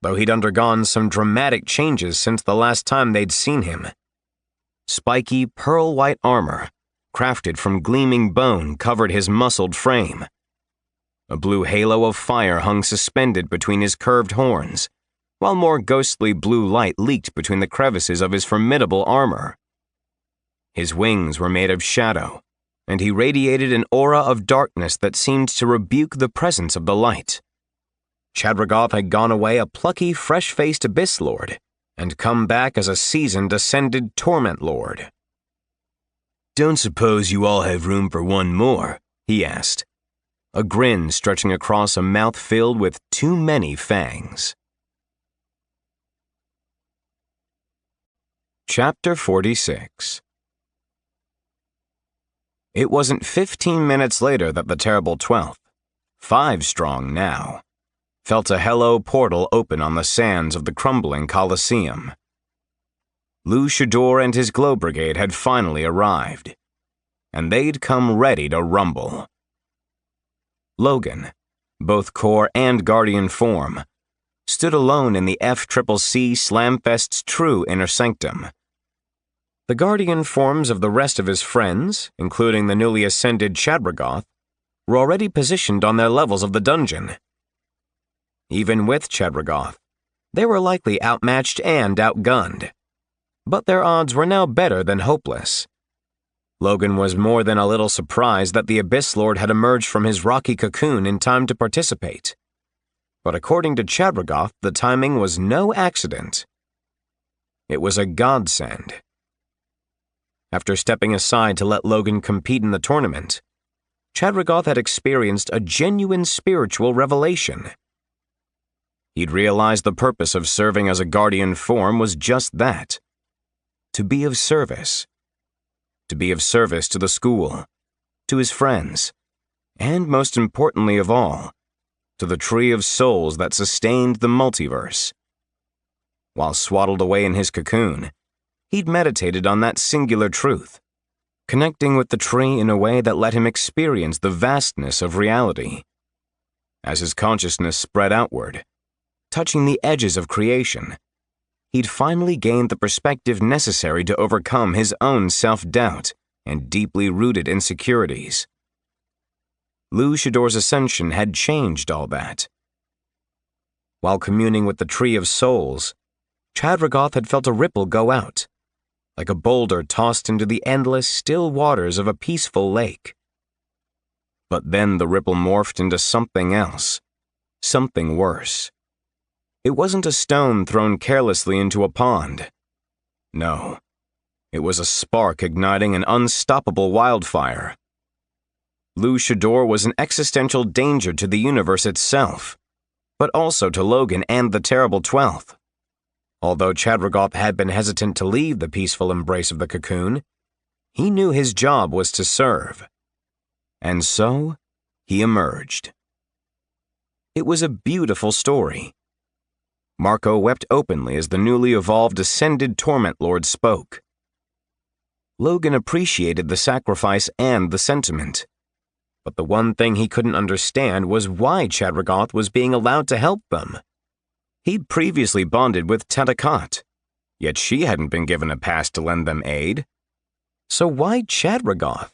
though he'd undergone some dramatic changes since the last time they'd seen him. Spiky, pearl-white armor, crafted from gleaming bone, covered his muscled frame. A blue halo of fire hung suspended between his curved horns, while more ghostly blue light leaked between the crevices of his formidable armor. His wings were made of shadow, and he radiated an aura of darkness that seemed to rebuke the presence of the light. Chadragoth had gone away a plucky, fresh-faced Abyss Lord, and come back as a seasoned, ascended Torment Lord.
Don't suppose you all have room for one more? He asked, a grin stretching across a mouth filled with too many fangs.
Chapter 46. It wasn't 15 minutes later that the terrible 12th, 5 strong now, felt a hello portal open on the sands of the crumbling Colosseum. Lou Shador and his Glow Brigade had finally arrived, and they'd come ready to rumble. Logan, both core and guardian form, stood alone in the FCCC Slamfest's true inner sanctum. The guardian forms of the rest of his friends, including the newly ascended Chadragoth, were already positioned on their levels of the dungeon. Even with Chadragoth, they were likely outmatched and outgunned. But their odds were now better than hopeless. Logan was more than a little surprised that the Abyss Lord had emerged from his rocky cocoon in time to participate. But according to Chadragoth, the timing was no accident. It was a godsend. After stepping aside to let Logan compete in the tournament, Chadragoth had experienced a genuine spiritual revelation. He'd realized the purpose of serving as a guardian form was just that: to be of service. To be of service to the school, to his friends, and most importantly of all, to the tree of souls that sustained the multiverse. While swaddled away in his cocoon, he'd meditated on that singular truth, connecting with the tree in a way that let him experience the vastness of reality. As his consciousness spread outward, touching the edges of creation, he'd finally gained the perspective necessary to overcome his own self-doubt and deeply rooted insecurities. Lou Shador's ascension had changed all that. While communing with the Tree of Souls, Chadragoth had felt a ripple go out, like a boulder tossed into the endless, still waters of a peaceful lake. But then the ripple morphed into something else, something worse. It wasn't a stone thrown carelessly into a pond. No, it was a spark igniting an unstoppable wildfire. Lou Shador was an existential danger to the universe itself, but also to Logan and the Terrible Twelfth. Although Chadragoth had been hesitant to leave the peaceful embrace of the cocoon, he knew his job was to serve. And so, he emerged. It was a beautiful story. Marco wept openly as the newly evolved Ascended Torment Lord spoke. Logan appreciated the sacrifice and the sentiment, but the one thing he couldn't understand was why Chadragoth was being allowed to help them. He'd previously bonded with Tatakat, yet she hadn't been given a pass to lend them aid. So why Chadragoth?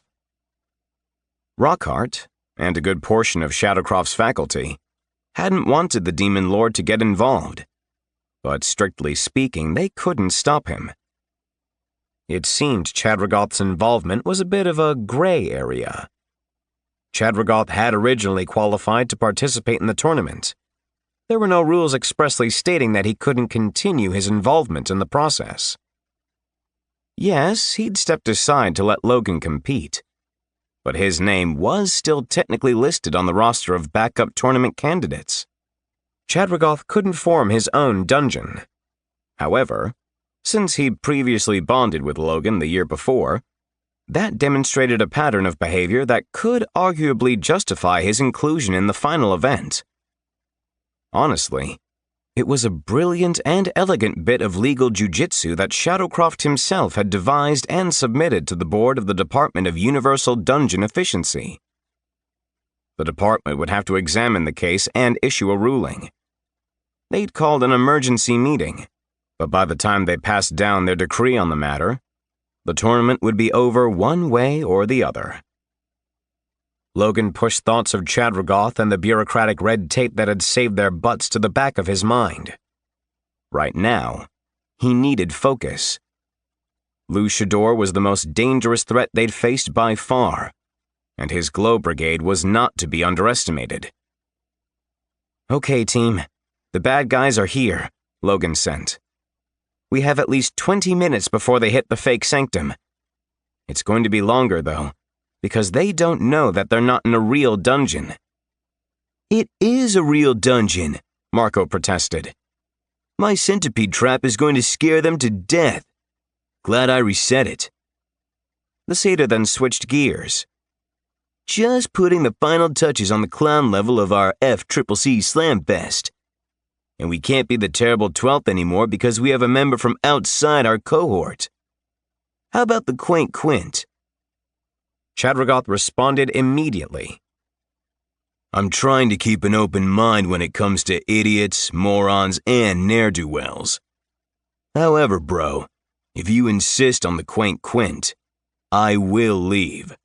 Rockhart, and a good portion of Shadowcroft's faculty, hadn't wanted the Demon Lord to get involved, but strictly speaking, they couldn't stop him. It seemed Chadragoth's involvement was a bit of a gray area. Chadragoth had originally qualified to participate in the tournament. There were no rules expressly stating that he couldn't continue his involvement in the process. Yes, he'd stepped aside to let Logan compete, but his name was still technically listed on the roster of backup tournament candidates. Chadragoth couldn't form his own dungeon. However, since he'd previously bonded with Logan the year before, that demonstrated a pattern of behavior that could arguably justify his inclusion in the final event. Honestly, it was a brilliant and elegant bit of legal jujitsu that Shadowcroft himself had devised and submitted to the board of the Department of Universal Dungeon Efficiency. The department would have to examine the case and issue a ruling. They'd called an emergency meeting, but by the time they passed down their decree on the matter, the tournament would be over one way or the other. Logan pushed thoughts of Chadragoth and the bureaucratic red tape that had saved their butts to the back of his mind. Right now, he needed focus. Lou Shador was the most dangerous threat they'd faced by far, and his Glow Brigade was not to be underestimated. "Okay, team. The bad guys are here," Logan sent. "We have at least 20 minutes before they hit the fake sanctum. It's going to be longer, though, because they don't know that they're not in a real dungeon." "It is a real dungeon," Marco protested. "My centipede trap is going to scare them to death. Glad I reset it." The satyr then switched gears. "Just putting the final touches on the clown level of our FCCC Slam Fest. And we can't be the Terrible 12th anymore because we have a member from outside our cohort. How about the Quaint Quint?" Chadragoth responded immediately. "I'm trying to keep an open mind when it comes to idiots, morons, and ne'er-do-wells. However, bro, if you insist on the Quaint Quint, I will leave.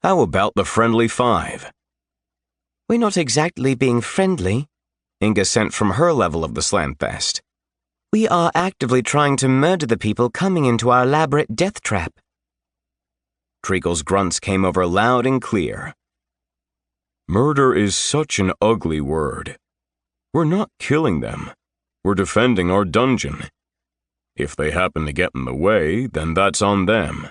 How about the Friendly Five?"
"We're not exactly being friendly," Inga sent from her level of the Slamfest. "We are actively trying to murder the people coming into our elaborate death trap."
Treacle's grunts came over loud and clear. "Murder is such an ugly word. We're not killing them. We're defending our dungeon. If they happen to get in the way, then that's on them."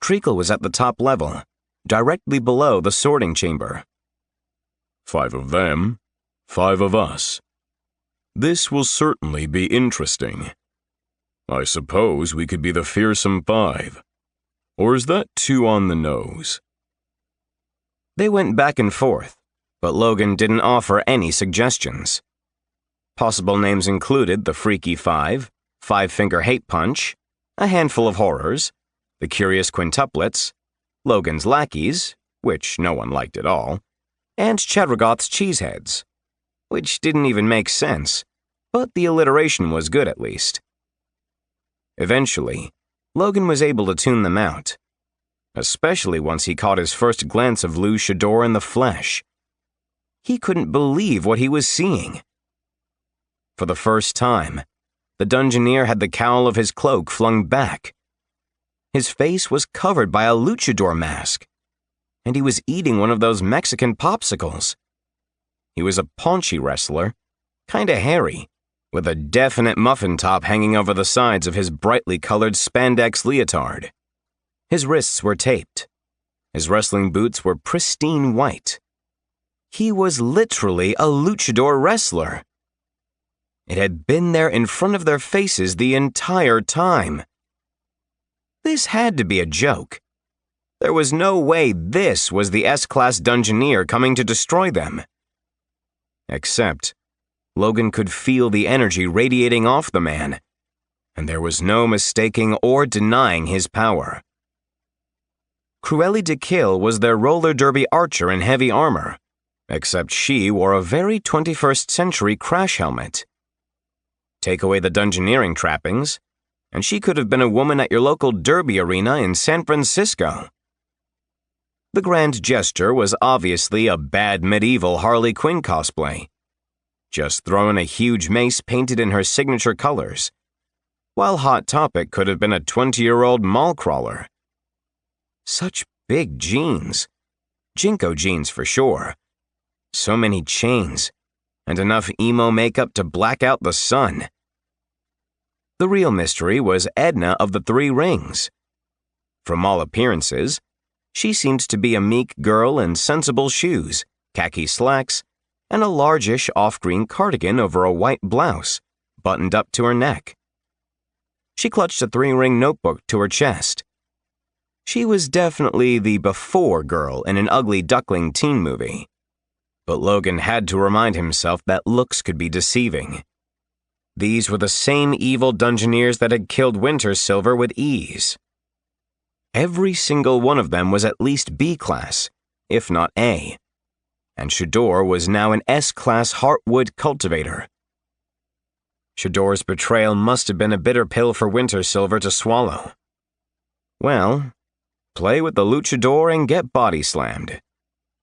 Treacle was at the top level, directly below the sorting chamber. "5 of them, 5 of us. This will certainly be interesting. I suppose we could be the fearsome 5. Or is that too on the nose?" They went back and forth, but Logan didn't offer any suggestions. Possible names included the Freaky 5, Five-Finger Hate Punch, a handful of horrors, the Curious Quintuplets, Logan's Lackeys, which no one liked at all, and Chadragoth's Cheeseheads, which didn't even make sense, but the alliteration was good at least. Eventually, Logan was able to tune them out. especially once he caught his first glance of Luchador in the flesh. He couldn't believe what he was seeing. For the first time, the Dungeoneer had the cowl of his cloak flung back. His face was covered by a luchador mask, and he was eating one of those Mexican popsicles. He was a paunchy wrestler, kinda hairy, with a definite muffin top hanging over the sides of his brightly colored spandex leotard. His wrists were taped. His wrestling boots were pristine white. He was literally a luchador wrestler. It had been there in front of their faces the entire time. This had to be a joke. There was no way this was the S-Class Dungeoneer coming to destroy them. Except, Logan could feel the energy radiating off the man, and there was no mistaking or denying his power. Cruelli de Kill was their roller derby archer in heavy armor, except she wore a very 21st century crash helmet. Take away the dungeoneering trappings, and she could have been a woman at your local derby arena in San Francisco. The Grand Jester was obviously a bad medieval Harley Quinn cosplay, just throwing a huge mace painted in her signature colors, while Hot Topic could have been a 20-year-old mall crawler. Such big jeans. Jinko jeans for sure. So many chains, and enough emo makeup to black out the sun. The real mystery was Edna of the Three Rings. From all appearances, she seemed to be a meek girl in sensible shoes, khaki slacks, and a largish off-green cardigan over a white blouse, buttoned up to her neck. She clutched a three-ring notebook to her chest. She was definitely the before girl in an ugly duckling teen movie. But Logan had to remind himself that looks could be deceiving. These were the same evil Dungeoneers that had killed Winter Silver with ease. Every single one of them was at least B-class, if not A, and Shador was now an S-class Heartwood cultivator. Shador's betrayal must have been a bitter pill for Winter Silver to swallow. Well, play with the luchador and get body slammed.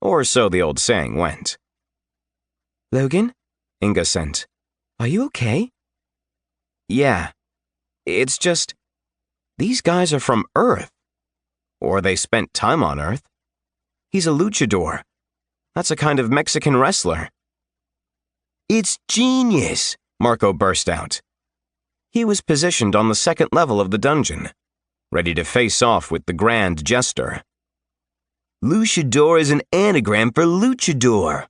Or so the old saying went.
Logan?
Inga sent.
Are you okay?
Yeah. It's just, these guys are from Earth. Or they spent time on Earth. He's a luchador. That's a kind of Mexican wrestler.
It's genius,
Marco burst out. He was positioned on the second level of the dungeon, ready to face off with the Grand Jester.
Luchador is an anagram for luchador.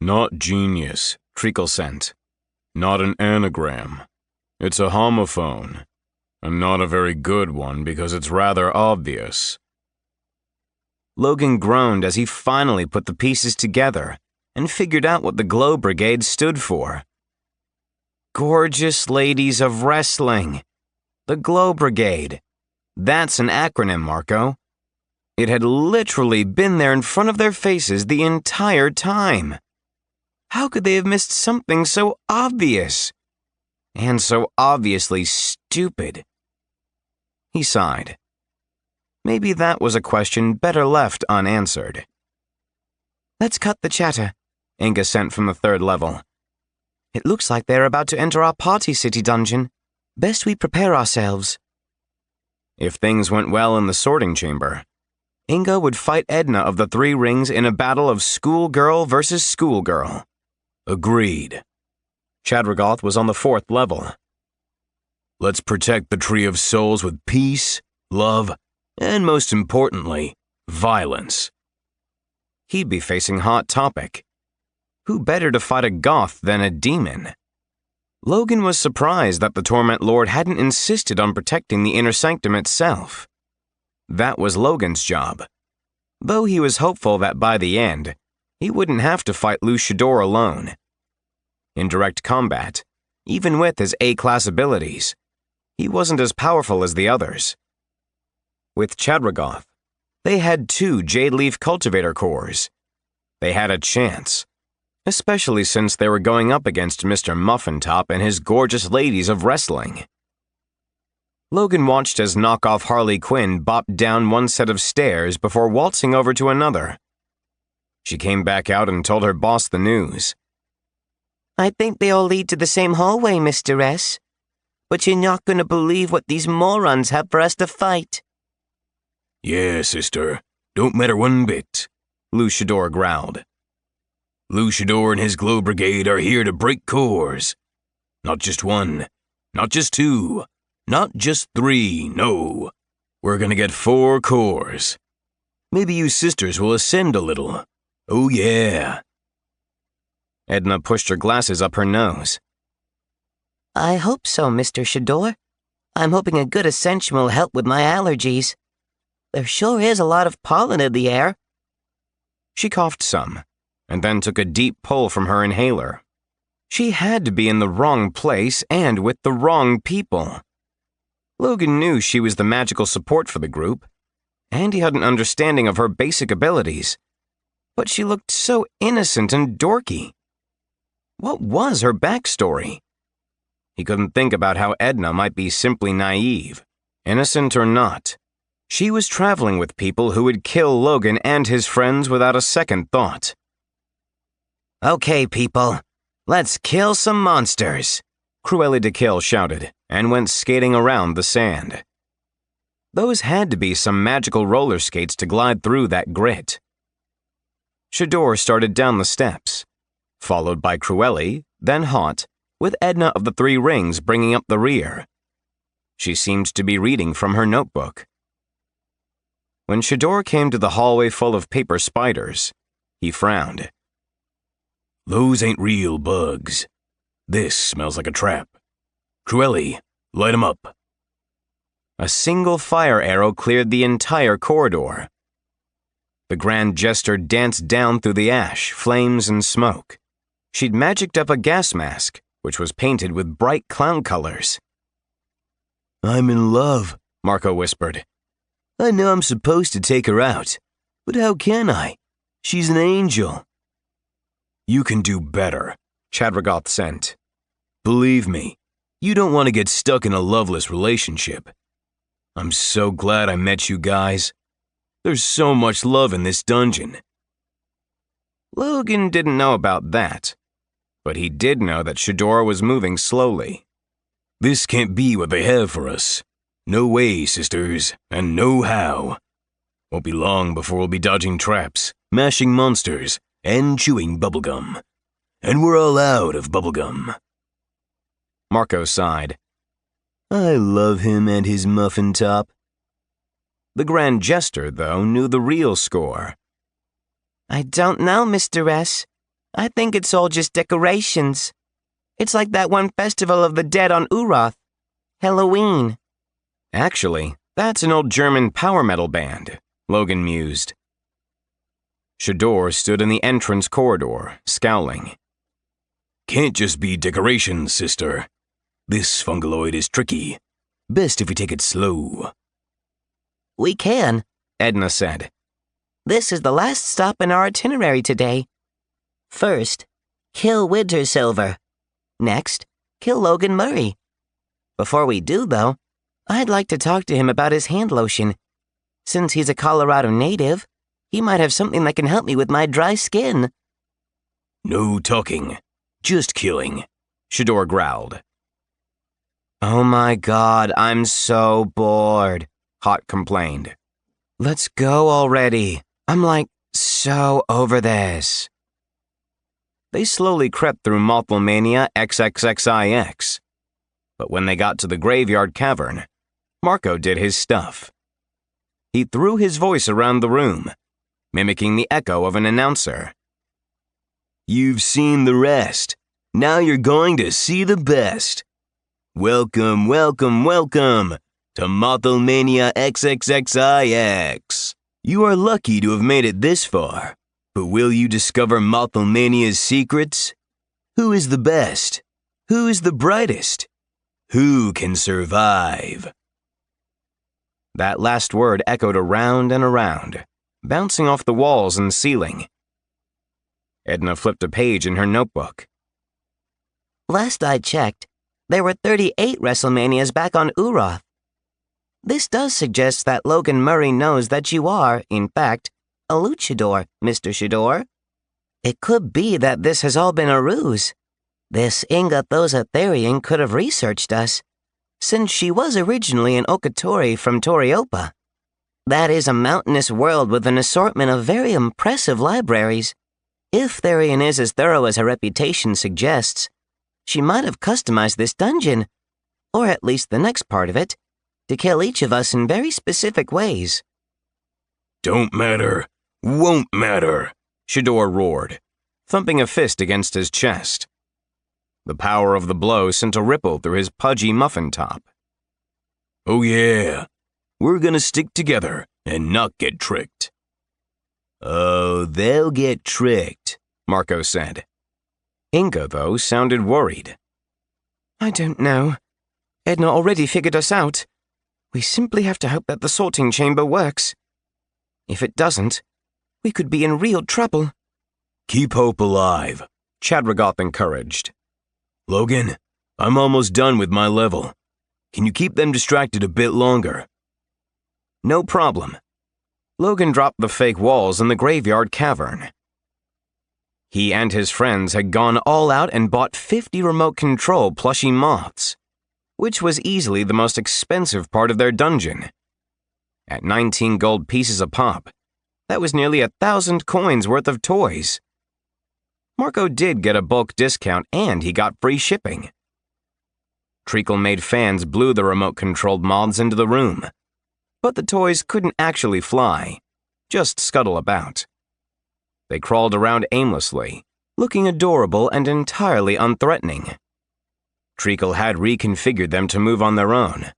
Not genius, Treacle sent. Not an anagram. It's a homophone. And not a very good one because it's rather obvious.
Logan groaned as he finally put the pieces together and figured out what the Glow Brigade stood for. Gorgeous Ladies of Wrestling. The Glow Brigade. That's an acronym, Marco. It had literally been there in front of their faces the entire time. How could they have missed something so obvious? And so obviously stupid. He sighed. Maybe that was a question better left unanswered.
Let's cut the chatter, Inga sent from the third level. It looks like they're about to enter our Party City dungeon. Best we prepare ourselves.
If things went well in the sorting chamber, Inga would fight Edna of the Three Rings in a battle of schoolgirl versus schoolgirl.
Agreed.
Chadragoth was on the fourth level.
Let's protect the Tree of Souls with peace, love, and most importantly, violence.
He'd be facing Hot Topic. Who better to fight a goth than a demon? Logan was surprised that the Torment Lord hadn't insisted on protecting the Inner Sanctum itself. That was Logan's job, though he was hopeful that by the end, he wouldn't have to fight Luchador alone. In direct combat, even with his A-class abilities, he wasn't as powerful as the others. With Chadragoth, they had 2 Jade Leaf Cultivator cores. They had a chance, especially since they were going up against Mr. Muffin Top and his gorgeous ladies of wrestling. Logan watched as knockoff Harley Quinn bopped down one set of stairs before waltzing over to another. She came back out and told her boss the news.
I think they all lead to the same hallway, Mr. S. But you're not going to believe what these morons have for us to fight.
Yeah, sister. Don't matter one bit, Luchador growled. Luchador and his Glow Brigade are here to break cores. Not just one, not just two, not just three, no. We're gonna get 4 cores. Maybe you sisters will ascend a little. Oh yeah.
Edna pushed her glasses up her nose.
I hope so, Mr. Shador. I'm hoping a good ascension will help with my allergies. There sure is a lot of pollen in the air.
She coughed some, and then took a deep pull from her inhaler. She had to be in the wrong place and with the wrong people. Logan knew she was the magical support for the group, and he had an understanding of her basic abilities. But she looked so innocent and dorky. What was her backstory? He couldn't think about how Edna might be simply naive. Innocent or not, she was traveling with people who would kill Logan and his friends without a second thought.
Okay, people, let's kill some monsters,
Cruella de Kill shouted, and went skating around the sand. Those had to be some magical roller skates to glide through that grit. Shador started down the steps, followed by Cruella, then Hot, with Edna of the 3 Rings bringing up the rear. She seemed to be reading from her notebook. When Shador came to the hallway full of paper spiders, he frowned.
Those ain't real bugs. This smells like a trap. Cruella, light 'em up.
A single fire arrow cleared the entire corridor. The Grand Jester danced down through the ash, flames, and smoke. She'd magicked up a gas mask, which was painted with bright clown colors.
I'm in love,
Marco whispered.
I know I'm supposed to take her out, but how can I? She's an angel.
You can do better,
Chadragoth sent.
Believe me, you don't want to get stuck in a loveless relationship. I'm so glad I met you guys. There's so much love in this dungeon.
Logan didn't know about that, but he did know that Shador was moving slowly.
This can't be what they have for us. No way, sisters, and no how. Won't be long before we'll be dodging traps, mashing monsters, and chewing bubblegum. And we're all out of bubblegum.
Marco sighed.
I love him and his muffin top.
The Grand Jester, though, knew the real score.
I don't know, Mr. S. I think it's all just decorations. It's like that one festival of the dead on Uroth. Halloween.
Actually, that's an old German power metal band, Logan mused. Shador stood in the entrance corridor, scowling.
Can't just be decorations, sister. This fungaloid is tricky. Best if we take it slow.
We can,
Edna said.
This is the last stop in our itinerary today. First, kill Winter Silver. Next, kill Logan Murray. Before we do, though, I'd like to talk to him about his hand lotion. Since he's a Colorado native, he might have something that can help me with my dry skin.
No talking, just killing,
Shador growled. Oh my God, I'm so bored, Hot complained. Let's go already. I'm so over this. They slowly crept through Mothlemania XXXIX. But when they got to the graveyard cavern, Marco did his stuff. He threw his voice around the room, mimicking the echo of an announcer.
You've seen the rest. Now you're going to see the best. Welcome, welcome, welcome to Mothlemania XXXIX. You are lucky to have made it this far, but will you discover Mothlemania's secrets? Who is the best? Who is the brightest? Who can survive?
That last word echoed around and around, bouncing off the walls and ceiling. Edna flipped a page in her notebook.
Last I checked, there were 38 WrestleManias back on Uroth.
This does suggest that Logan Murray knows that you are, in fact, a luchador, Mr. Shador. It could be that this has all been a ruse. This Inga Thosautherian could have researched us, since she was originally an Okatori from Toriopa. That is a mountainous world with an assortment of very impressive libraries. If Therian is as thorough as her reputation suggests, she might have customized this dungeon, or at least the next part of it, to kill each of us in very specific ways.
Don't matter. Won't matter,
Shador roared, thumping a fist against his chest. The power of the blow sent a ripple through his pudgy muffin top.
Oh yeah, we're gonna stick together and not get tricked.
Oh, they'll get tricked,
Marco said. Inga, though, sounded worried.
I don't know. Edna already figured us out. We simply have to hope that the sorting chamber works. If it doesn't, we could be in real trouble.
Keep hope alive,
Chadragoth encouraged.
Logan, I'm almost done with my level. Can you keep them distracted a bit longer?
No problem. Logan dropped the fake walls in the graveyard cavern. He and his friends had gone all out and bought 50 remote control plushy moths, which was easily the most expensive part of their dungeon. At 19 gold pieces a pop, that was nearly 1,000 coins worth of toys. Marco did get a bulk discount and he got free shipping. Treacle-made fans blew the remote-controlled moths into the room, but the toys couldn't actually fly, just scuttle about. They crawled around aimlessly, looking adorable and entirely unthreatening. Treacle had reconfigured them to move on their own,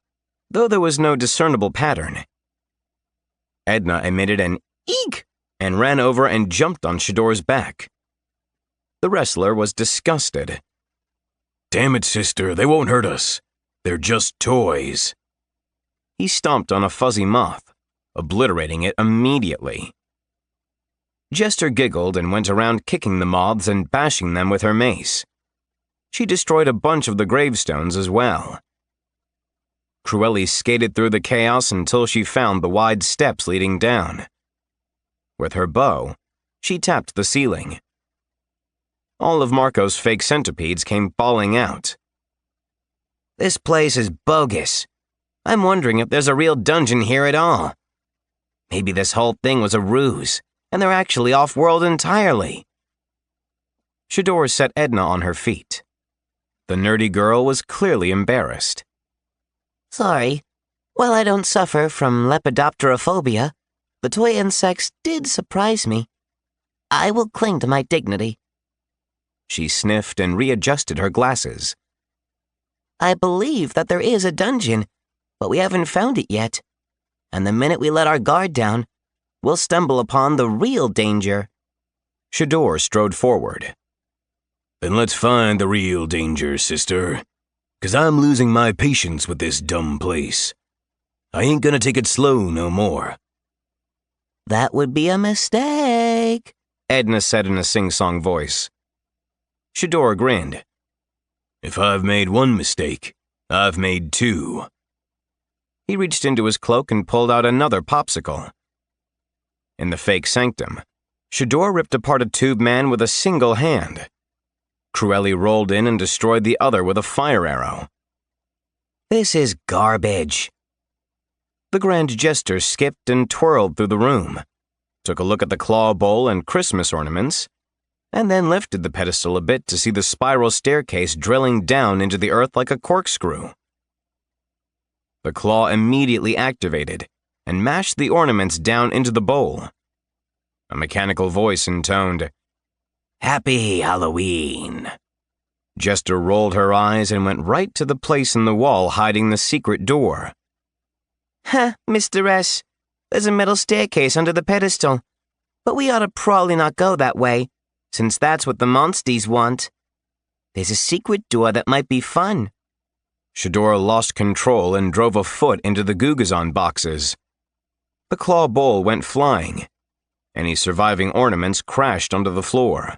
though there was no discernible pattern. Edna emitted an eek and ran over and jumped on Shador's back. The wrestler was disgusted.
Damn it, sister, they won't hurt us. They're just toys.
He stomped on a fuzzy moth, obliterating it immediately. Jester giggled and went around kicking the moths and bashing them with her mace. She destroyed a bunch of the gravestones as well. Cruelli skated through the chaos until she found the wide steps leading down. With her bow, she tapped the ceiling. All of Marco's fake centipedes came falling out.
This place is bogus. I'm wondering if there's a real dungeon here at all. Maybe this whole thing was a ruse, and they're actually off-world entirely.
Shador set Edna on her feet. The nerdy girl was clearly embarrassed.
Sorry. While I don't suffer from lepidopterophobia, the toy insects did surprise me. I will cling to my dignity.
She sniffed and readjusted her glasses.
I believe that there is a dungeon, but we haven't found it yet. And the minute we let our guard down, we'll stumble upon the real danger.
Shador strode forward.
Then let's find the real danger, sister. 'Cause I'm losing my patience with this dumb place. I ain't gonna take it slow no more.
That would be a mistake,
Edna said in a sing-song voice. Shador grinned.
If I've made one mistake, I've made two.
He reached into his cloak and pulled out another popsicle. In the fake sanctum, Shador ripped apart a tube man with a single hand. Cruelli rolled in and destroyed the other with a fire arrow.
This is garbage.
The Grand Jester skipped and twirled through the room, took a look at the claw bowl and Christmas ornaments, and then lifted the pedestal a bit to see the spiral staircase drilling down into the earth like a corkscrew. The claw immediately activated and mashed the ornaments down into the bowl. A mechanical voice intoned,
Happy Halloween.
Jester rolled her eyes and went right to the place in the wall hiding the secret door.
Ha, Mr. S. There's a metal staircase under the pedestal, but we ought to probably not go that way, since that's what the monsties want. There's a secret door that might be fun.
Shador lost control and drove a foot into the Gugazon boxes. The claw bowl went flying. Any surviving ornaments crashed onto the floor.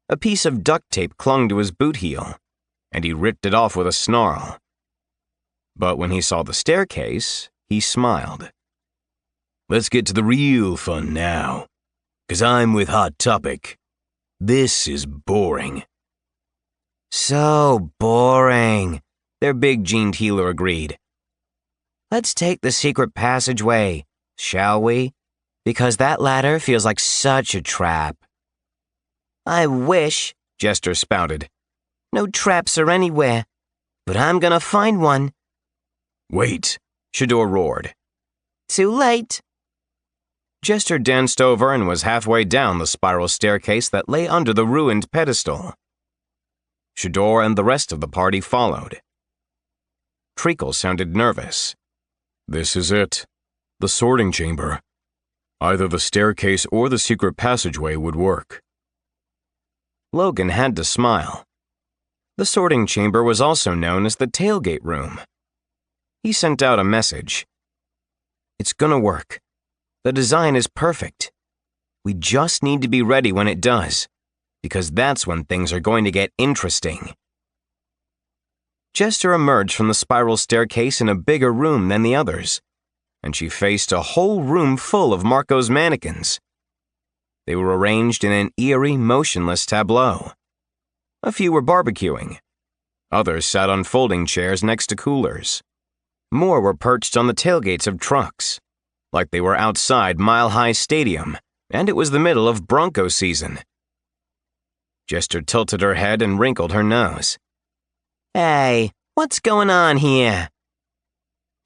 A piece of duct tape clung to his boot heel, and he ripped it off with a snarl. But when he saw the staircase,
He smiled. Let's get to the real fun now, 'cause I'm with Hot Topic. This is boring.
So boring, their big-jeaned healer agreed. Let's take the secret passageway, shall we? Because that ladder feels like such a trap. I wish, Jester spouted. No traps are anywhere, but I'm gonna find one.
Wait, Shador roared.
Too late.
Jester danced over and was halfway down the spiral staircase that lay under the ruined pedestal. Shador and the rest of the party followed. Treacle sounded nervous. This is it. The sorting chamber. Either the staircase or the secret passageway would work. Logan had to smile. The sorting chamber was also known as the tailgate room. He sent out a message. It's gonna work. The design is perfect. We just need to be ready when it does, because that's when things are going to get interesting. Jester emerged from the spiral staircase in a bigger room than the others, and she faced a whole room full of Marco's mannequins. They were arranged in an eerie, motionless tableau. A few were barbecuing. Others sat on folding chairs next to coolers. More were perched on the tailgates of trucks, like they were outside Mile High Stadium, and it was the middle of Bronco season. Jester tilted her head and wrinkled her nose.
Hey, what's going on here?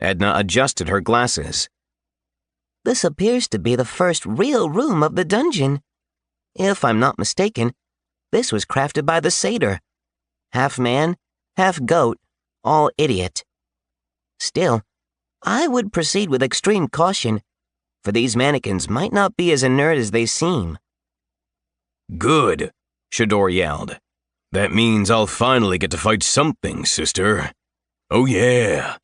Edna adjusted her glasses.
This appears to be the first real room of the dungeon. If I'm not mistaken, this was crafted by the satyr. Half man, half goat, all idiot. Still, I would proceed with extreme caution, for these mannequins might not be as inert as they seem.
Good, Shador yelled. That means I'll finally get to fight something, sister. Oh yeah,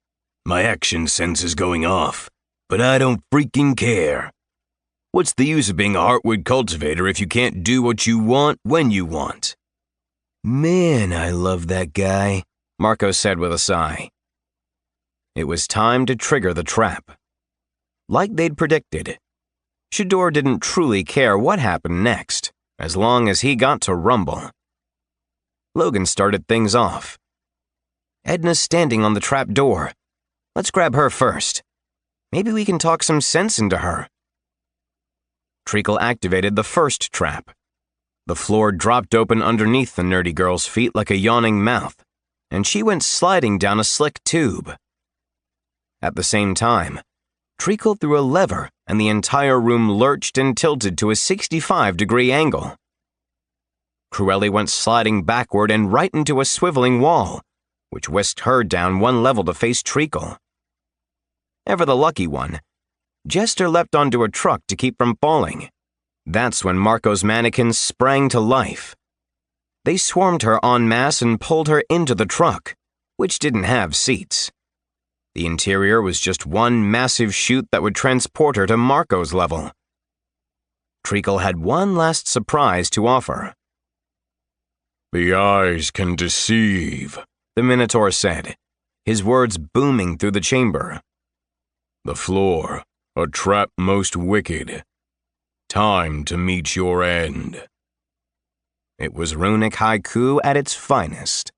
my action sense is going off, but I don't freaking care. What's the use of being a heartwood cultivator if you can't do what you want when you want? Man, I love that guy, Marco said with a sigh. It was time to trigger the trap. Like they'd predicted, Shador didn't truly care what happened next, as long as he got to rumble. Logan started things off. Edna's standing on the trap door. Let's grab her first. Maybe we can talk some sense into her. Treacle activated the first trap. The floor dropped open underneath the nerdy girl's feet like a yawning mouth, and she went sliding down a slick tube. At the same time, Treacle threw a lever and the entire room lurched and tilted to a 65-degree angle. Cruelli went sliding backward and right into a swiveling wall, which whisked her down one level to face Treacle. Ever the lucky one, Jester leapt onto a truck to keep from falling. That's when Marco's mannequins sprang to life. They swarmed her en masse and pulled her into the truck, which didn't have seats. The interior was just one massive chute that would transport her to Marco's level. Treacle had one last surprise to offer. The eyes can deceive, the Minotaur said, his words booming through the chamber. The floor, a trap most wicked. Time to meet your end. It was runic haiku at its finest.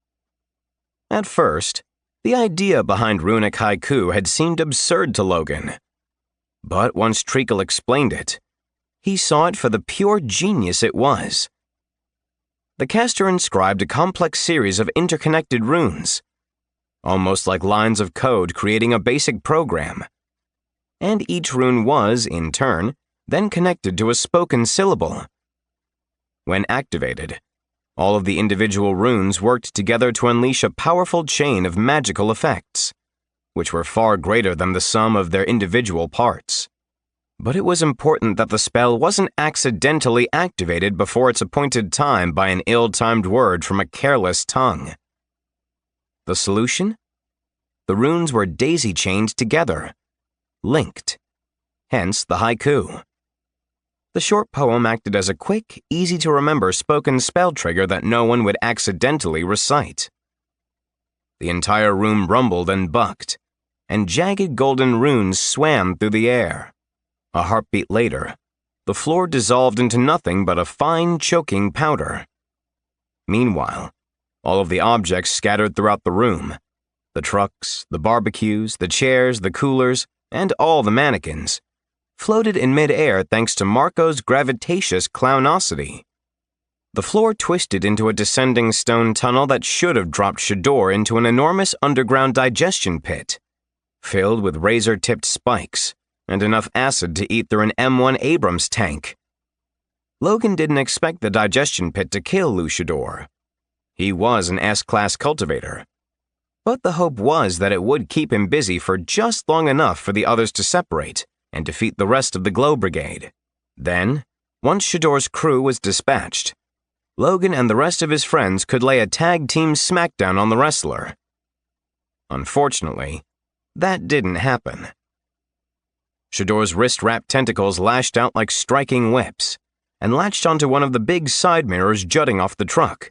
At first, the idea behind runic haiku had seemed absurd to Logan. But once Treacle explained it, he saw it for the pure genius it was. The caster inscribed a complex series of interconnected runes, almost like lines of code creating a basic program. And each rune was, in turn, then connected to a spoken syllable. When activated, all of the individual runes worked together to unleash a powerful chain of magical effects, which were far greater than the sum of their individual parts. But it was important that the spell wasn't accidentally activated before its appointed time by an ill-timed word from a careless tongue. The solution? The runes were daisy-chained together, linked, hence the haiku. The short poem acted as a quick, easy-to-remember spoken spell trigger that no one would accidentally recite. The entire room rumbled and bucked, and jagged golden runes swam through the air. A heartbeat later, the floor dissolved into nothing but a fine, choking powder. Meanwhile, all of the objects scattered throughout the room, the trucks, the barbecues, the chairs, the coolers, and all the mannequins, floated in mid-air thanks to Marco's gravitatious clownosity. The floor twisted into a descending stone tunnel that should have dropped Shador into an enormous underground digestion pit, filled with razor-tipped spikes and enough acid to eat through an M1 Abrams tank. Logan didn't expect the digestion pit to kill Luchador. He was an S-class cultivator, but the hope was that it would keep him busy for just long enough for the others to separate and defeat the rest of the Glow Brigade. Then, once Shador's crew was dispatched, Logan and the rest of his friends could lay a tag team smackdown on the wrestler. Unfortunately, that didn't happen. Shador's wrist-wrapped tentacles lashed out like striking whips and latched onto one of the big side mirrors jutting off the truck,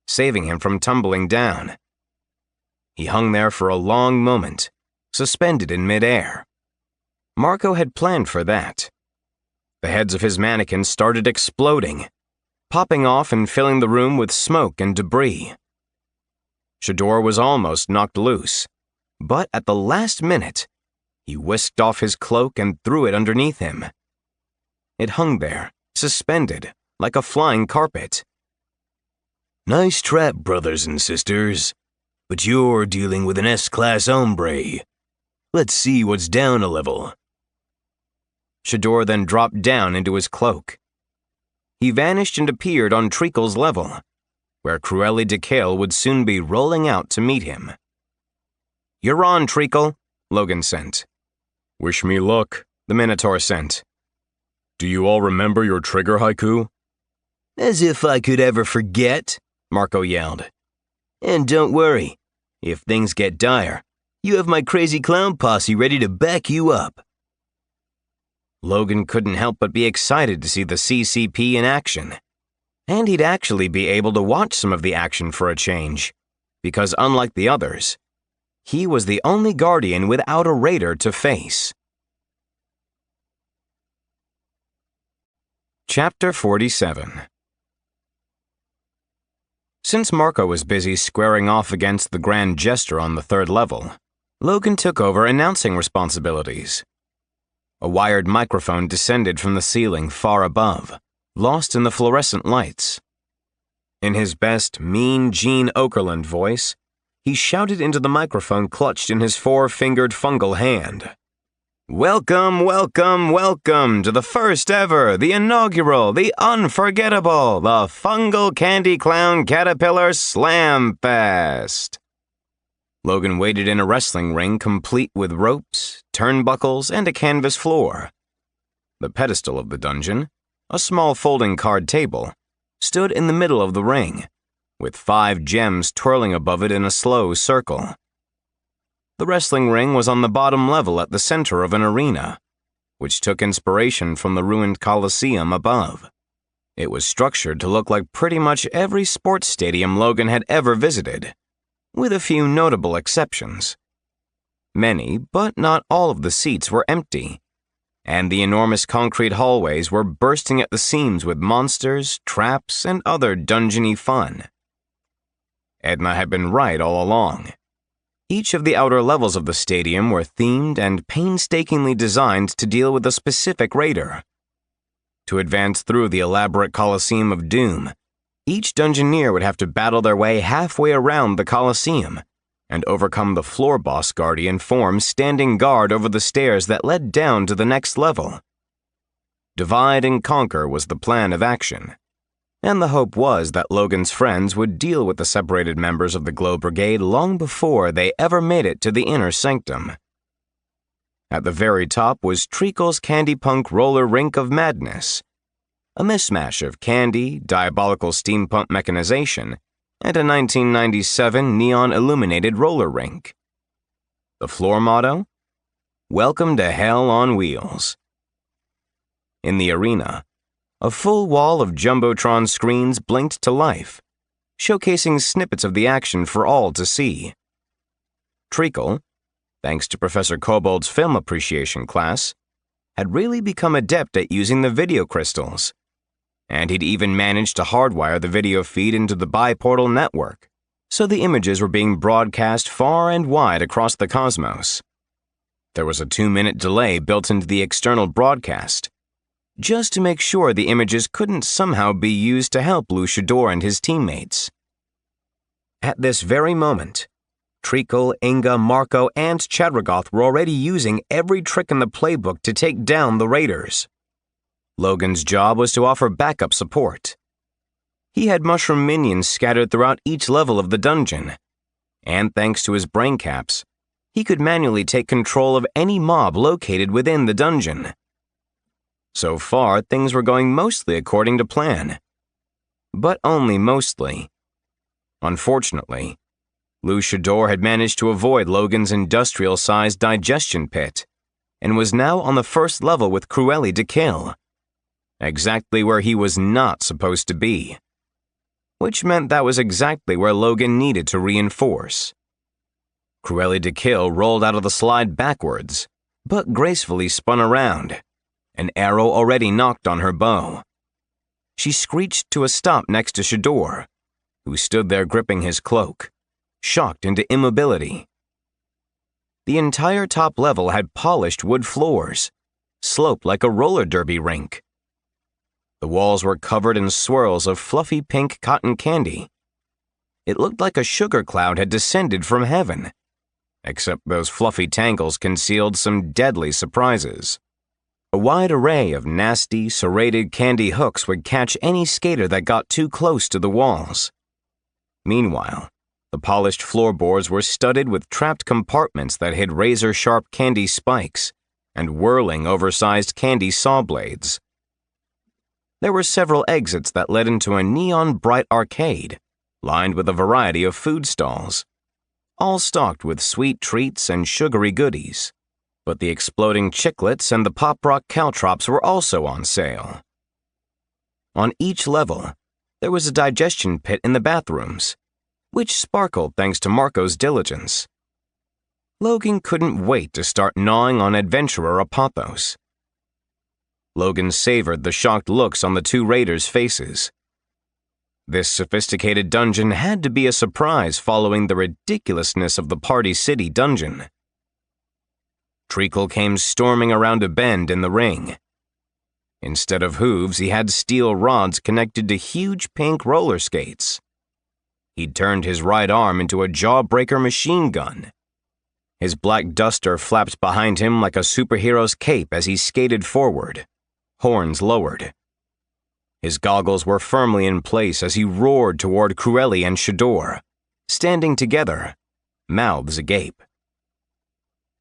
saving him from tumbling down. He hung there for a long moment, suspended in midair. Marco had planned for that. The heads of his mannequins started exploding, popping off and filling the room with smoke and debris. Shador was almost knocked loose, but at the last minute, he whisked off his cloak and threw it underneath him. It hung there, suspended, like a flying carpet.
Nice trap, brothers and sisters, but you're dealing with an S-class hombre. Let's see what's down a level.
Shador then dropped down into his cloak. He vanished and appeared on Treacle's level, where Cruelli DeKale would soon be rolling out to meet him. "You're on, Treacle," Logan sent.
"Wish me luck,"
the Minotaur sent.
"Do you all remember your trigger haiku?"
As if I could ever forget,
Marco yelled.
And don't worry, if things get dire, you have my crazy clown posse ready to back you up.
Logan couldn't help but be excited to see the CCP in action. And he'd actually be able to watch some of the action for a change, because unlike the others, he was the only Guardian without a Raider to face. Chapter 47. Since Marco was busy squaring off against the Grand Jester on the 3rd level, Logan took over announcing responsibilities. A wired microphone descended from the ceiling far above, lost in the fluorescent lights. In his best Mean Gene Okerlund voice, he shouted into the microphone clutched in his 4-fingered fungal hand. "Welcome, welcome, welcome to the first ever, the inaugural, the unforgettable, the Fungal Candy Clown Caterpillar Slam Fest." Logan waited in a wrestling ring complete with ropes, turnbuckles, and a canvas floor. The pedestal of the dungeon, a small folding card table, stood in the middle of the ring, with 5 gems twirling above it in a slow circle. The wrestling ring was on the bottom level at the center of an arena, which took inspiration from the ruined Colosseum above. It was structured to look like pretty much every sports stadium Logan had ever visited, with a few notable exceptions. Many, but not all of the seats were empty, and the enormous concrete hallways were bursting at the seams with monsters, traps, and other dungeony fun. Edna had been right all along. Each of the outer levels of the stadium were themed and painstakingly designed to deal with a specific raider. To advance through the elaborate Colosseum of Doom, each dungeoneer would have to battle their way halfway around the Colosseum and overcome the floor boss guardian form standing guard over the stairs that led down to the next level. Divide and conquer was the plan of action, and the hope was that Logan's friends would deal with the separated members of the Glow Brigade long before they ever made it to the inner sanctum. At the very top was Treacle's Candy Punk Roller Rink of Madness, a mismatch of candy, diabolical steampunk mechanization, and a 1997 neon-illuminated roller rink. The floor motto? Welcome to Hell on Wheels. In the arena, a full wall of Jumbotron screens blinked to life, showcasing snippets of the action for all to see. Treacle, thanks to Professor Kobold's film appreciation class, had really become adept at using the video crystals, and he'd even managed to hardwire the video feed into the biportal network, so the images were being broadcast far and wide across the cosmos. There was a 2-minute delay built into the external broadcast, just to make sure the images couldn't somehow be used to help Luchador and his teammates. At this very moment, Treacle, Inga, Marco, and Chadragoth were already using every trick in the playbook to take down the raiders. Logan's job was to offer backup support. He had mushroom minions scattered throughout each level of the dungeon, and thanks to his brain caps, he could manually take control of any mob located within the dungeon. So far, things were going mostly according to plan. But only mostly. Unfortunately, Luchador had managed to avoid Logan's industrial-sized digestion pit, and was now on the first level with Cruelli to kill. Exactly where he was not supposed to be. Which meant that was exactly where Logan needed to reinforce. Cruelli to kill rolled out of the slide backwards, but gracefully spun around, an arrow already knocked on her bow. She screeched to a stop next to Shador, who stood there gripping his cloak, shocked into immobility. The entire top level had polished wood floors, sloped like a roller derby rink. The walls were covered in swirls of fluffy pink cotton candy. It looked like a sugar cloud had descended from heaven, except those fluffy tangles concealed some deadly surprises. A wide array of nasty, serrated candy hooks would catch any skater that got too close to the walls. Meanwhile, the polished floorboards were studded with trapped compartments that hid razor-sharp candy spikes and whirling, oversized candy saw blades. There were several exits that led into a neon-bright arcade, lined with a variety of food stalls, all stocked with sweet treats and sugary goodies. But the exploding chiclets and the pop rock caltrops were also on sale. On each level, there was a digestion pit in the bathrooms, which sparkled thanks to Marco's diligence. Logan couldn't wait to start gnawing on adventurer Apothos. Logan savored the shocked looks on the two raiders' faces. This sophisticated dungeon had to be a surprise following the ridiculousness of the Party City dungeon. Treacle came storming around a bend in the ring. Instead of hooves, he had steel rods connected to huge pink roller skates. He'd turned his right arm into a jawbreaker machine gun. His black duster flapped behind him like a superhero's cape as he skated forward, horns lowered. His goggles were firmly in place as he roared toward Cruelli and Shador, standing together, mouths agape.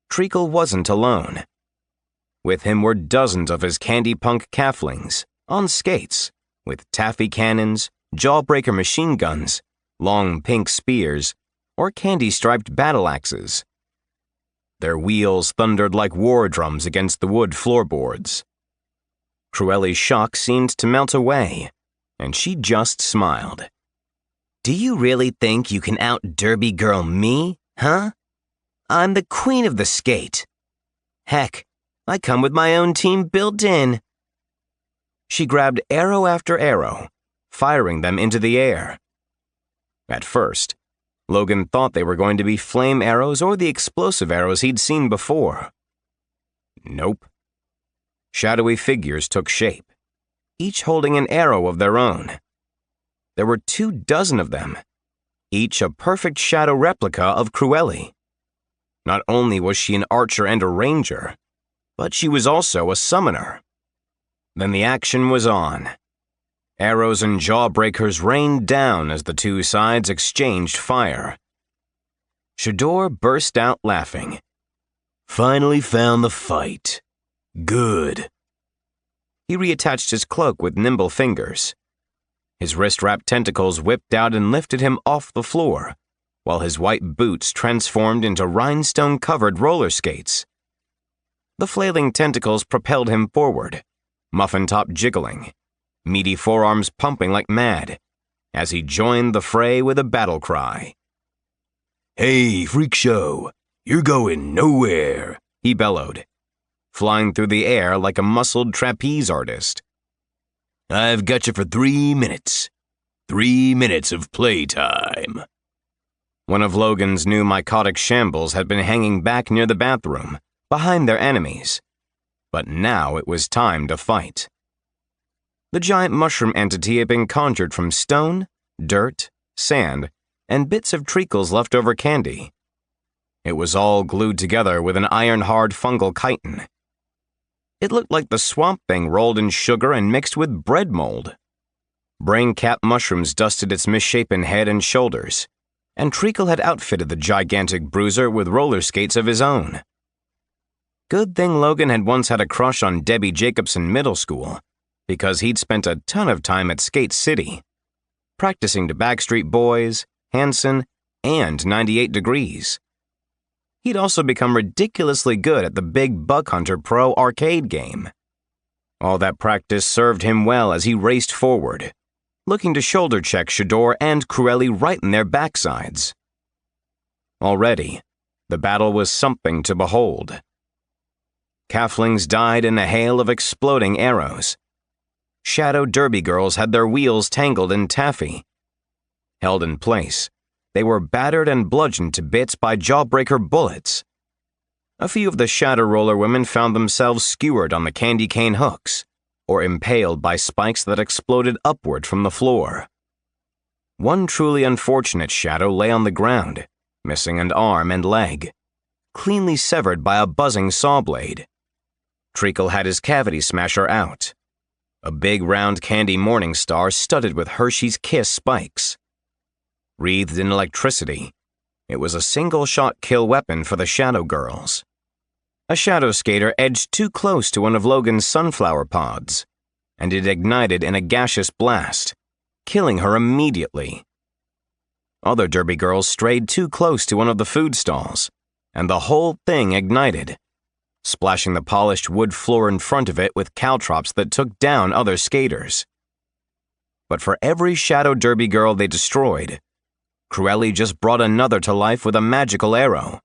Treacle wasn't alone. With him were dozens of his candy punk calflings, on skates, with taffy cannons, jawbreaker machine guns, long pink spears, or candy-striped battle axes. Their wheels thundered like war drums against the wood floorboards. Cruelli's shock seemed to melt away, and she just smiled.
Do you really think you can out-derby girl me, huh? I'm the queen of the skate. Heck, I come with my own team built in.
She grabbed arrow after arrow, firing them into the air. At first, Logan thought they were going to be flame arrows or the explosive arrows he'd seen before. Nope. Shadowy figures took shape, each holding an arrow of their own. There were 24 of them, each a perfect shadow replica of Cruelli. Not only was she an archer and a ranger, but she was also a summoner. Then the action was on. Arrows and jawbreakers rained down as the two sides exchanged fire. Shador burst out laughing.
Finally found the fight. Good.
He reattached his cloak with nimble fingers. His wrist-wrapped tentacles whipped out and lifted him off the floor, while his white boots transformed into rhinestone-covered roller skates. The flailing tentacles propelled him forward, muffin top jiggling, meaty forearms pumping like mad, as he joined the fray with a battle cry.
Hey, freak show!
You're going nowhere, he bellowed, flying through the air like a muscled trapeze artist. I've got you for 3 minutes. 3 minutes of playtime. One of Logan's new mycotic shambles had been hanging back near the bathroom, behind their enemies. But now it was time to fight. The giant mushroom entity had been conjured from stone, dirt, sand, and bits of Treacle's leftover candy. It was all glued together with an iron-hard fungal chitin. It looked like the swamp thing rolled in sugar and mixed with bread mold. Brain-capped mushrooms dusted its misshapen head and shoulders, and Treacle had outfitted the gigantic bruiser with roller skates of his own. Good thing Logan had once had a crush on Debbie Jacobson Middle School, because he'd spent a ton of time at Skate City, practicing to Backstreet Boys, Hanson, and 98 Degrees. He'd also become ridiculously good at the Big Buck Hunter Pro arcade game. All that practice served him well as he raced forward, looking to shoulder check Shador and Cruelli right in their backsides. Already, the battle was something to behold. Calflings died in a hail of exploding arrows. Shadow derby girls had their wheels tangled in taffy. Held in place, they were battered and bludgeoned to bits by jawbreaker bullets. A few of the shadow roller women found themselves skewered on the candy cane hooks, or impaled by spikes that exploded upward from the floor. One truly unfortunate shadow lay on the ground, missing an arm and leg, cleanly severed by a buzzing saw blade. Treacle had his cavity smasher out, a big round candy morning star studded with Hershey's Kiss spikes. Wreathed in electricity, it was a single-shot kill weapon for the Shadow Girls. A shadow skater edged too close to one of Logan's sunflower pods, and it ignited in a gaseous blast, killing her immediately. Other derby girls strayed too close to one of the food stalls, and the whole thing ignited, splashing the polished wood floor in front of it with caltrops that took down other skaters. But for every shadow derby girl they destroyed, Cruelli just brought another to life with a magical arrow.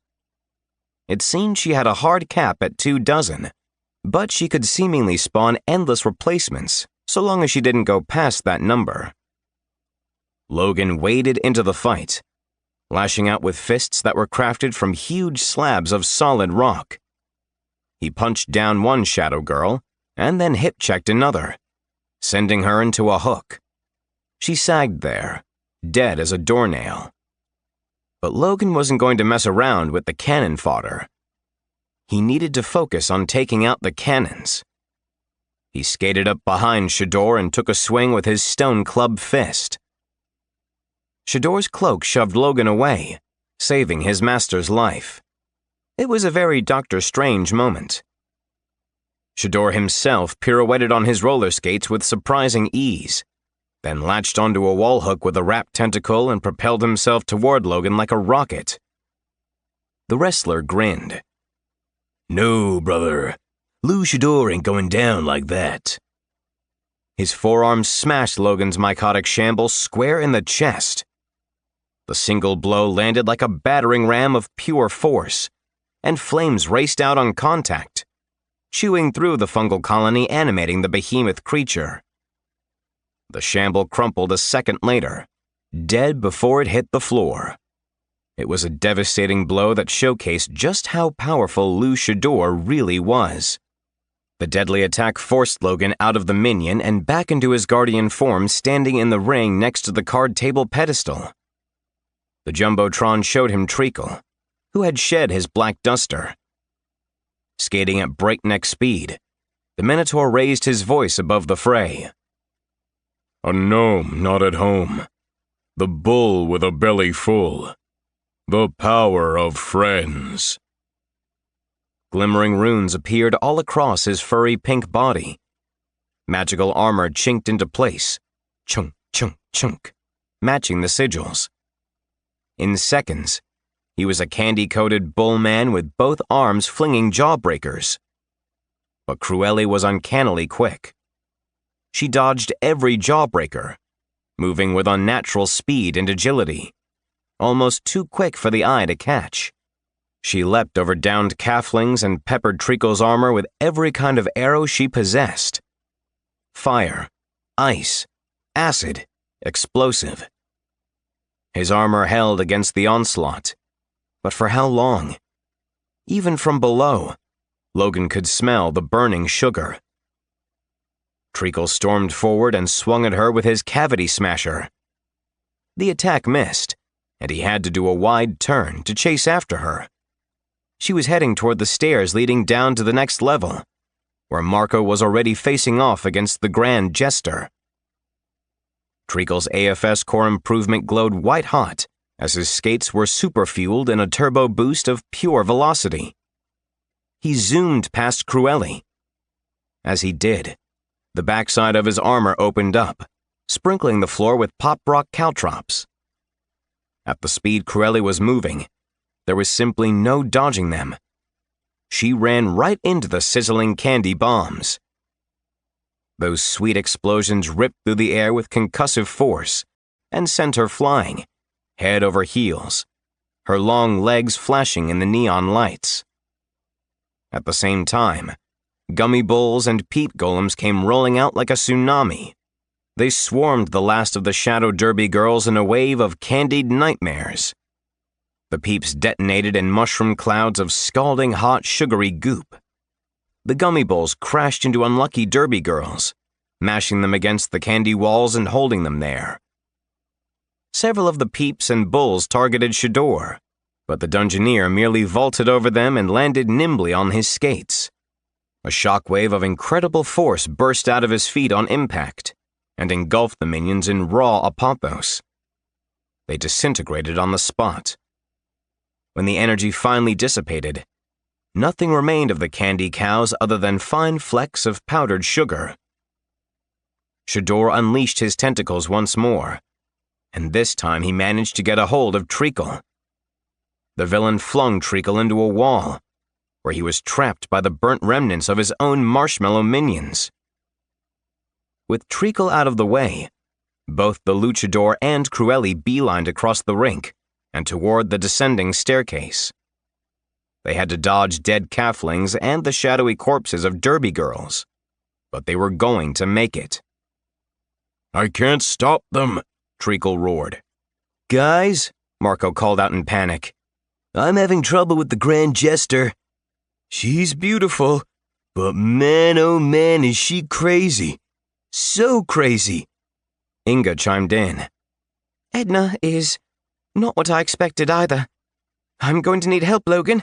It seemed she had a hard cap at 24, but she could seemingly spawn endless replacements so long as she didn't go past that number. Logan waded into the fight, lashing out with fists that were crafted from huge slabs of solid rock. He punched down one shadow girl and then hip-checked another, sending her into a hook. She sagged there, dead as a doornail. But Logan wasn't going to mess around with the cannon fodder. He needed to focus on taking out the cannons. He skated up behind Shador and took a swing with his stone club fist. Shador's cloak shoved Logan away, saving his master's life. It was a very Doctor Strange moment. Shador himself pirouetted on his roller skates with surprising ease, then latched onto a wall hook with a wrapped tentacle and propelled himself toward Logan like a rocket. The wrestler grinned. No, brother. Lou Shador ain't going down like that. His forearm smashed Logan's mycotic shamble square in the chest. The single blow landed like a battering ram of pure force, and flames raced out on contact, chewing through the fungal colony animating the behemoth creature. The shamble crumpled a second later, dead before it hit the floor. It was a devastating blow that showcased just how powerful Lou Shador really was. The deadly attack forced Logan out of the minion and back into his guardian form standing in the ring next to the card table pedestal. The Jumbotron showed him Treacle, who had shed his black duster. Skating at breakneck speed, the Minotaur raised his voice above the fray. A gnome not at home. The bull with a belly full. The power of friends. Glimmering runes appeared all across his furry pink body. Magical armor chinked into place, chunk, chunk, chunk, matching the sigils. In seconds, he was a candy-coated bull man with both arms flinging jawbreakers. But Cruelli was uncannily quick. She dodged every jawbreaker, moving with unnatural speed and agility, almost too quick for the eye to catch. She leapt over downed calflings and peppered Treacle's armor with every kind of arrow she possessed. Fire, ice, acid, explosive. His armor held against the onslaught. But for how long? Even from below, Logan could smell the burning sugar. Treacle stormed forward and swung at her with his cavity smasher. The attack missed, and he had to do a wide turn to chase after her. She was heading toward the stairs leading down to the next level, where Marco was already facing off against the Grand Jester. Treacle's AFS core improvement glowed white-hot as his skates were super-fueled in a turbo boost of pure velocity. He zoomed past Cruelli. As he did, the backside of his armor opened up, sprinkling the floor with pop-rock caltrops. At the speed Cruelli was moving, there was simply no dodging them. She ran right into the sizzling candy bombs. Those sweet explosions ripped through the air with concussive force and sent her flying, head over heels, her long legs flashing in the neon lights. At the same time, gummy bulls and peep golems came rolling out like a tsunami. They swarmed the last of the Shadow Derby girls in a wave of candied nightmares. The peeps detonated in mushroom clouds of scalding hot sugary goop. The gummy bulls crashed into unlucky Derby girls, mashing them against the candy walls and holding them there. Several of the peeps and bulls targeted Shador, but the Dungeoneer merely vaulted over them and landed nimbly on his skates. A shockwave of incredible force burst out of his feet on impact and engulfed the minions in raw apotheos. They disintegrated on the spot. When the energy finally dissipated, nothing remained of the candy cows other than fine flecks of powdered sugar. Shador unleashed his tentacles once more, and this time he managed to get a hold of Treacle. The villain flung Treacle into a wall, where he was trapped by the burnt remnants of his own marshmallow minions. With Treacle out of the way, both the luchador and Cruelli beelined across the rink and toward the descending staircase. They had to dodge dead calflings and the shadowy corpses of Derby girls, but they were going to make it.
I can't stop them, Treacle roared.
Guys, Marco called out in panic.
I'm having trouble with the Grand Jester. She's beautiful, but man, oh man, is she crazy. So crazy.
Inga chimed in.
Edna is not what I expected either. I'm going to need help, Logan.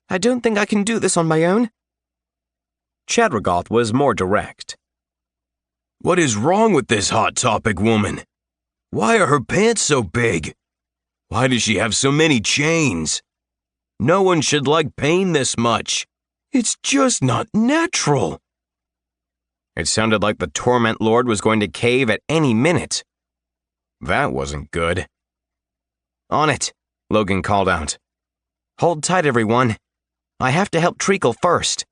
I don't think I can do this on my own.
Chadragoth was more direct.
What is wrong with this Hot Topic woman? Why are her pants so big? Why does she have so many chains? No one should like pain this much. It's just not natural.
It sounded like the Torment Lord was going to cave at any minute. That wasn't good.
On it, Logan called out. Hold tight, everyone. I have to help Treacle first.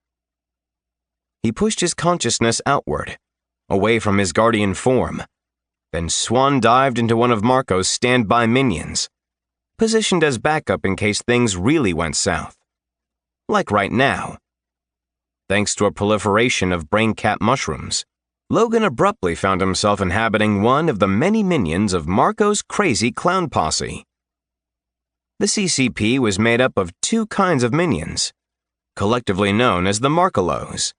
He pushed his consciousness outward, away from his guardian form, then swan dived into one of Marco's standby minions, positioned as backup in case things really went south. Like right now. Thanks to a proliferation of brain cap mushrooms, Logan abruptly found himself inhabiting one of the many minions of Marco's crazy clown posse. The CCP was made up of two kinds of minions, collectively known as the Markelos.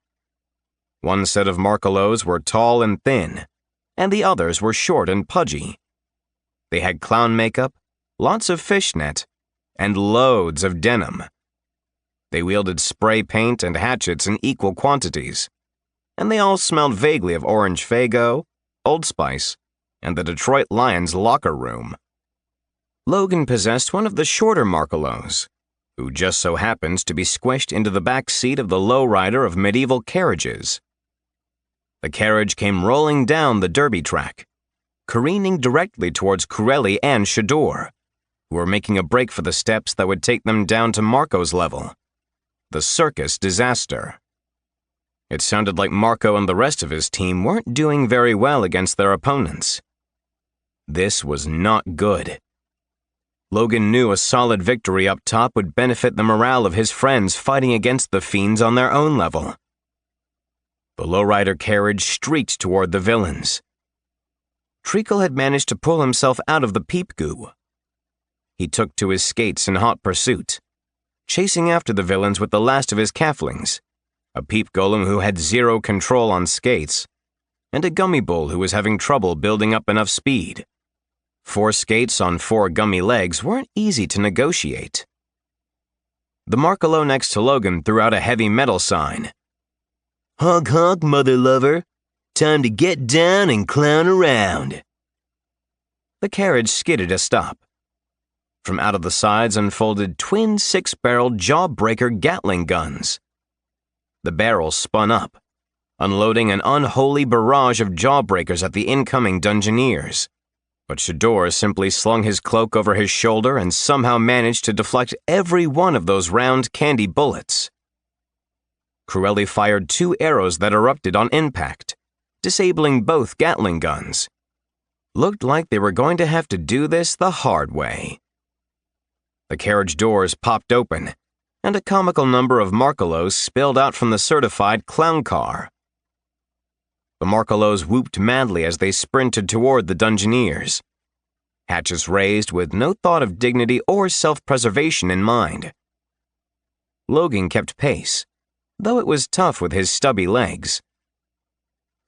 One set of Markelos were tall and thin, and the others were short and pudgy. They had clown makeup, lots of fishnet, and loads of denim. They wielded spray paint and hatchets in equal quantities, and they all smelled vaguely of Orange Faygo, Old Spice, and the Detroit Lions locker room. Logan possessed one of the shorter Markelos, who just so happens to be squished into the back seat of the lowrider of medieval carriages. The carriage came rolling down the derby track, careening directly towards Cruelli and Shador, who were making a break for the steps that would take them down to Marco's level, the circus disaster. It sounded like Marco and the rest of his team weren't doing very well against their opponents. This was not good. Logan knew a solid victory up top would benefit the morale of his friends fighting against the fiends on their own level. The lowrider carriage streaked toward the villains. Treacle had managed to pull himself out of the peep goo. He took to his skates in hot pursuit, chasing after the villains with the last of his calflings, a peep golem who had zero control on skates, and a gummy bull who was having trouble building up enough speed. 4 skates on 4 gummy legs weren't easy to negotiate. The Markalo next to Logan threw out a heavy metal sign.
Honk honk, mother lover. Time to get down and clown around.
The carriage skidded a stop. From out of the sides unfolded twin 6-barreled jawbreaker Gatling guns. The barrels spun up, unloading an unholy barrage of jawbreakers at the incoming Dungeoneers. But Shador simply slung his cloak over his shoulder and somehow managed to deflect every one of those round candy bullets. Cruelli fired 2 arrows that erupted on impact, disabling both Gatling guns. Looked like they were going to have to do this the hard way. The carriage doors popped open, and a comical number of Markalos spilled out from the certified clown car. The Markalos whooped madly as they sprinted toward the Dungeoneers, hatches raised with no thought of dignity or self-preservation in mind. Logan kept pace, though it was tough with his stubby legs.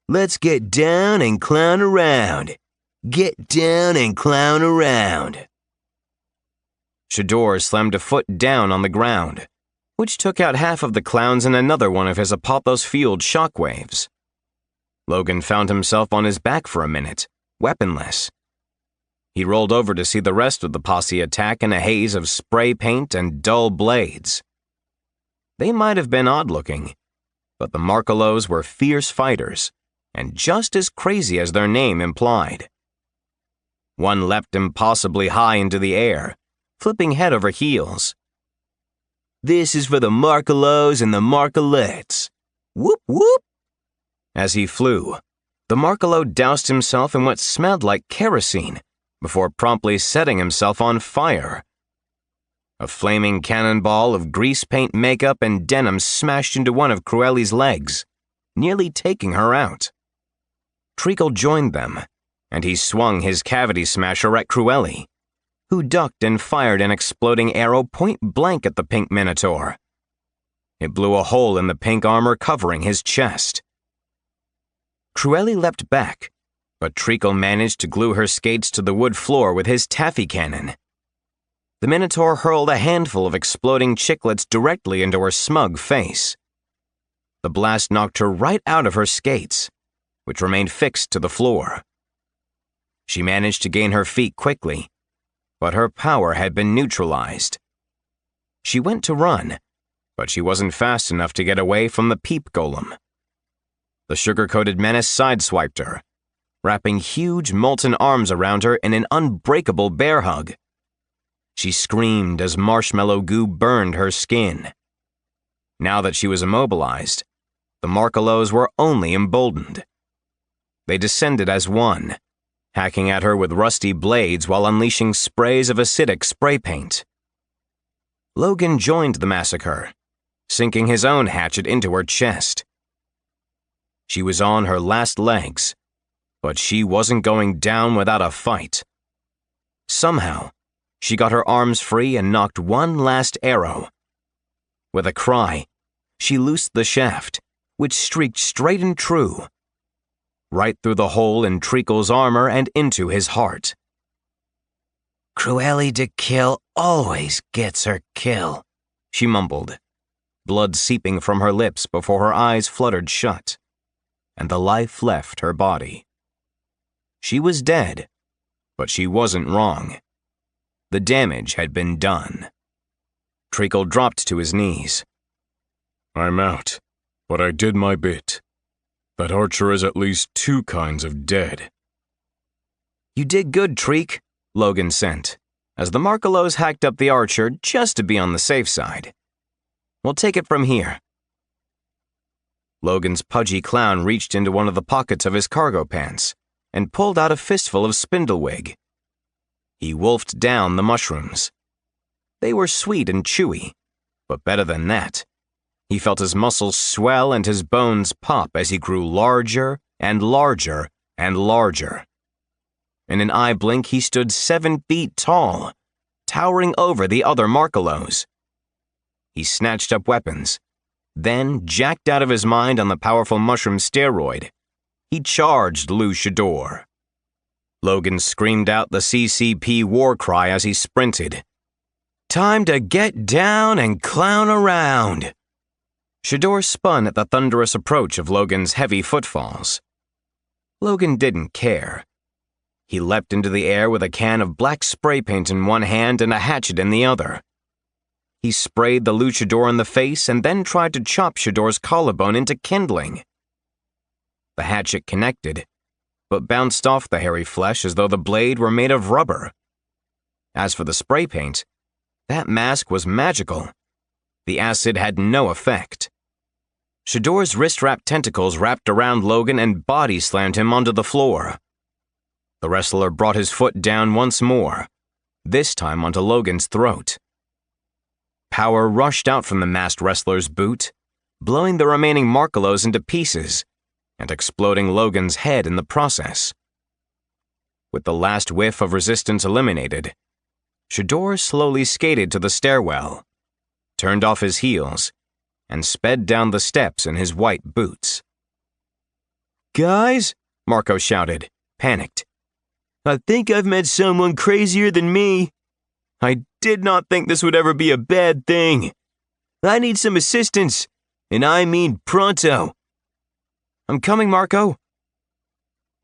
Let's get down and clown around. Get down and clown around.
Shador slammed a foot down on the ground, which took out half of the clowns and another one of his Apophos-fueled shockwaves. Logan found himself on his back for a minute, weaponless. He rolled over to see the rest of the posse attack in a haze of spray paint and dull blades. They might have been odd-looking, but the Markalos were fierce fighters, and just as crazy as their name implied. One leapt impossibly high into the air, flipping head over heels.
This is for the Markalos and the Markalettes. Whoop whoop!
As he flew, the Markalo doused himself in what smelled like kerosene before promptly setting himself on fire. A flaming cannonball of grease paint makeup and denim smashed into one of Cruelli's legs, nearly taking her out. Treacle joined them, and he swung his cavity smasher at Cruelli, who ducked and fired an exploding arrow point blank at the pink Minotaur. It blew a hole in the pink armor covering his chest. Cruelli leapt back, but Treacle managed to glue her skates to the wood floor with his taffy cannon. The Minotaur hurled a handful of exploding chiclets directly into her smug face. The blast knocked her right out of her skates, which remained fixed to the floor. She managed to gain her feet quickly, but her power had been neutralized. She went to run, but she wasn't fast enough to get away from the peep golem. The sugar-coated menace sideswiped her, wrapping huge molten arms around her in an unbreakable bear hug. She screamed as marshmallow goo burned her skin. Now that she was immobilized, the Markalos were only emboldened. They descended as one, hacking at her with rusty blades while unleashing sprays of acidic spray paint. Logan joined the massacre, sinking his own hatchet into her chest. She was on her last legs, but she wasn't going down without a fight. Somehow, she got her arms free and knocked one last arrow. With a cry, she loosed the shaft, which streaked straight and true, right through the hole in Treacle's armor and into his heart.
Cruelli to kill always gets her kill,
she mumbled, blood seeping from her lips before her eyes fluttered shut, and the life left her body. She was dead, but she wasn't wrong. The damage had been done. Treacle dropped to his knees.
I'm out, but I did my bit. That archer is at least 2 kinds of dead.
You did good, Treek, Logan sent, as the Markalos hacked up the archer just to be on the safe side. We'll take it from here. Logan's pudgy clown reached into one of the pockets of his cargo pants and pulled out a fistful of spindlewig. He wolfed down the mushrooms. They were sweet and chewy, but better than that, he felt his muscles swell and his bones pop as he grew larger and larger and larger. In an eye blink, he stood 7 feet tall, towering over the other Markelos. He snatched up weapons, then, jacked out of his mind on the powerful mushroom steroid, he charged Lou Shador. Logan screamed out the CCP war cry as he sprinted. Time to get down and clown around. Shador spun at the thunderous approach of Logan's heavy footfalls. Logan didn't care. He leapt into the air with a can of black spray paint in one hand and a hatchet in the other. He sprayed the luchador in the face and then tried to chop Shador's collarbone into kindling. The hatchet connected, but bounced off the hairy flesh as though the blade were made of rubber. As for the spray paint, that mask was magical. The acid had no effect. Shador's wrist-wrapped tentacles wrapped around Logan and body slammed him onto the floor. The wrestler brought his foot down once more, this time onto Logan's throat. Power rushed out from the masked wrestler's boot, blowing the remaining Markelos into pieces and exploding Logan's head in the process. With the last whiff of resistance eliminated, Shador slowly skated to the stairwell, turned off his heels, and sped down the steps in his white boots.
Guys,
Marco shouted, panicked.
I think I've met someone crazier than me. I did not think this would ever be a bad thing. I need some assistance, and I mean pronto.
I'm coming, Marco.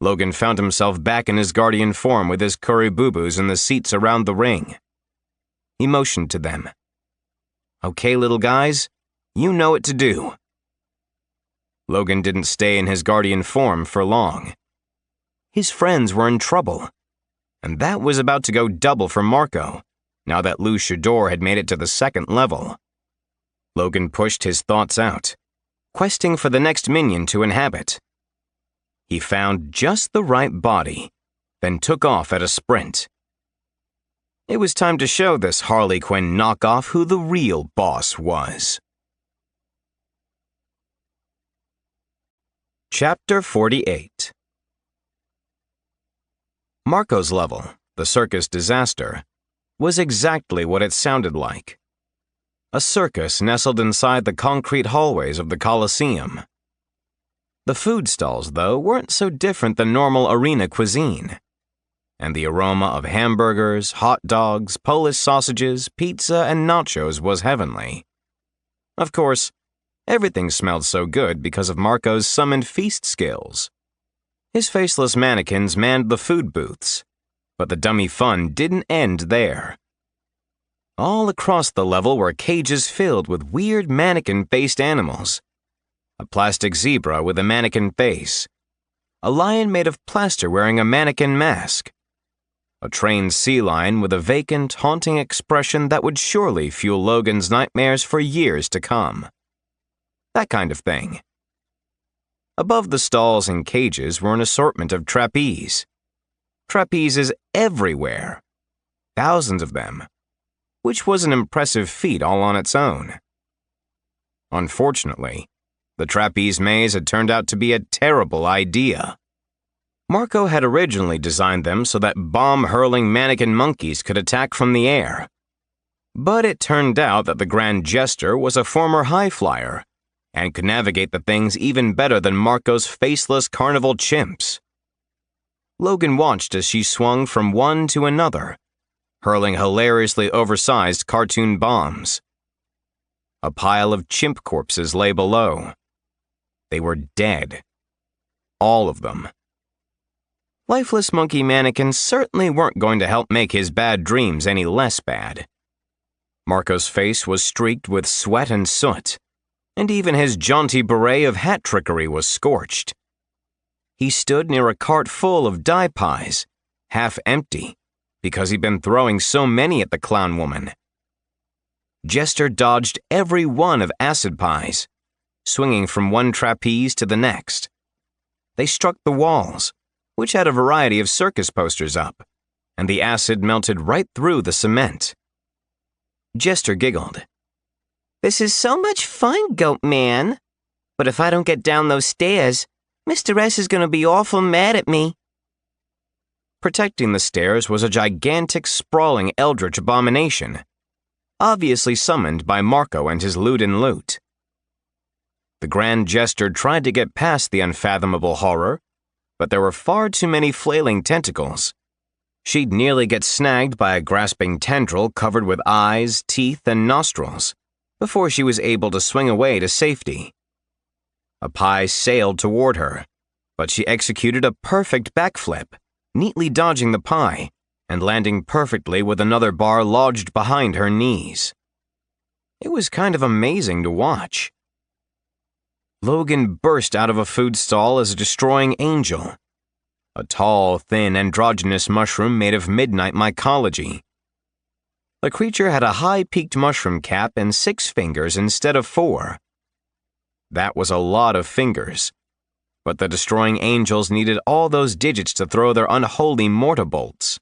Logan found himself back in his guardian form with his curry boo-boos in the seats around the ring. He motioned to them. Okay, little guys, you know what to do. Logan didn't stay in his guardian form for long. His friends were in trouble, and that was about to go double for Marco, now that Lou Shador had made it to the 2nd level. Logan pushed his thoughts out, questing for the next minion to inhabit. He found just the right body, then took off at a sprint. It was time to show this Harley Quinn knockoff who the real boss was. Chapter 48. Marco's level, the circus disaster, was exactly what it sounded like. A circus nestled inside the concrete hallways of the Colosseum. The food stalls, though, weren't so different than normal arena cuisine, and the aroma of hamburgers, hot dogs, Polish sausages, pizza, and nachos was heavenly. Of course, everything smelled so good because of Marco's summoned feast skills. His faceless mannequins manned the food booths, but the dummy fun didn't end there. All across the level were cages filled with weird mannequin-faced animals. A plastic zebra with a mannequin face. A lion made of plaster wearing a mannequin mask. A trained sea lion with a vacant, haunting expression that would surely fuel Logan's nightmares for years to come. That kind of thing. Above the stalls and cages were an assortment of trapeze. Trapezes everywhere. Thousands of them. Which was an impressive feat all on its own. Unfortunately, the trapeze maze had turned out to be a terrible idea. Marco had originally designed them so that bomb-hurling mannequin monkeys could attack from the air. But it turned out that the Grand Jester was a former high flyer and could navigate the things even better than Marco's faceless carnival chimps. Logan watched as she swung from one to another, hurling hilariously oversized cartoon bombs. A pile of chimp corpses lay below. They were dead. All of them. Lifeless monkey mannequins certainly weren't going to help make his bad dreams any less bad. Marco's face was streaked with sweat and soot, and even his jaunty beret of hat trickery was scorched. He stood near a cart full of dye pies, half empty, because he'd been throwing so many at the clown woman. Jester dodged every one of acid pies, swinging from one trapeze to the next. They struck the walls, which had a variety of circus posters up, and the acid melted right through the cement. Jester giggled.
This is so much fun, Goat Man. But if I don't get down those stairs, Mr. S is going to be awful mad at me.
Protecting the stairs was a gigantic, sprawling eldritch abomination, obviously summoned by Marco and his Luden loot. The Grand Jester tried to get past the unfathomable horror, but there were far too many flailing tentacles. She'd nearly get snagged by a grasping tendril covered with eyes, teeth, and nostrils before she was able to swing away to safety. A pie sailed toward her, but she executed a perfect backflip, neatly dodging the pie and landing perfectly with another bar lodged behind her knees. It was kind of amazing to watch. Logan burst out of a food stall as a destroying angel, a tall, thin, androgynous mushroom made of midnight mycology. The creature had a high-peaked mushroom cap and 6 fingers instead of 4. That was a lot of fingers, but the destroying angels needed all those digits to throw their unholy mortarbolts.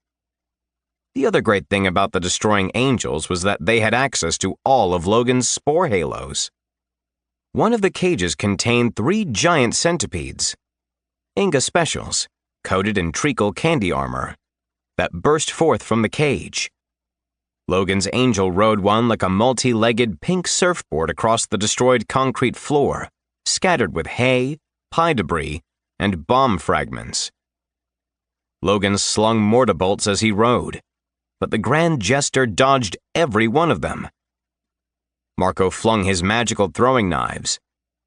The other great thing about the destroying angels was that they had access to all of Logan's spore halos. One of the cages contained 3 giant centipedes, Inga specials, coated in treacle candy armor, that burst forth from the cage. Logan's angel rode one like a multi-legged pink surfboard across the destroyed concrete floor, scattered with hay, pie debris, and bomb fragments. Logan slung mortarbolts as he rode, but the Grand Jester dodged every one of them. Marco flung his magical throwing knives,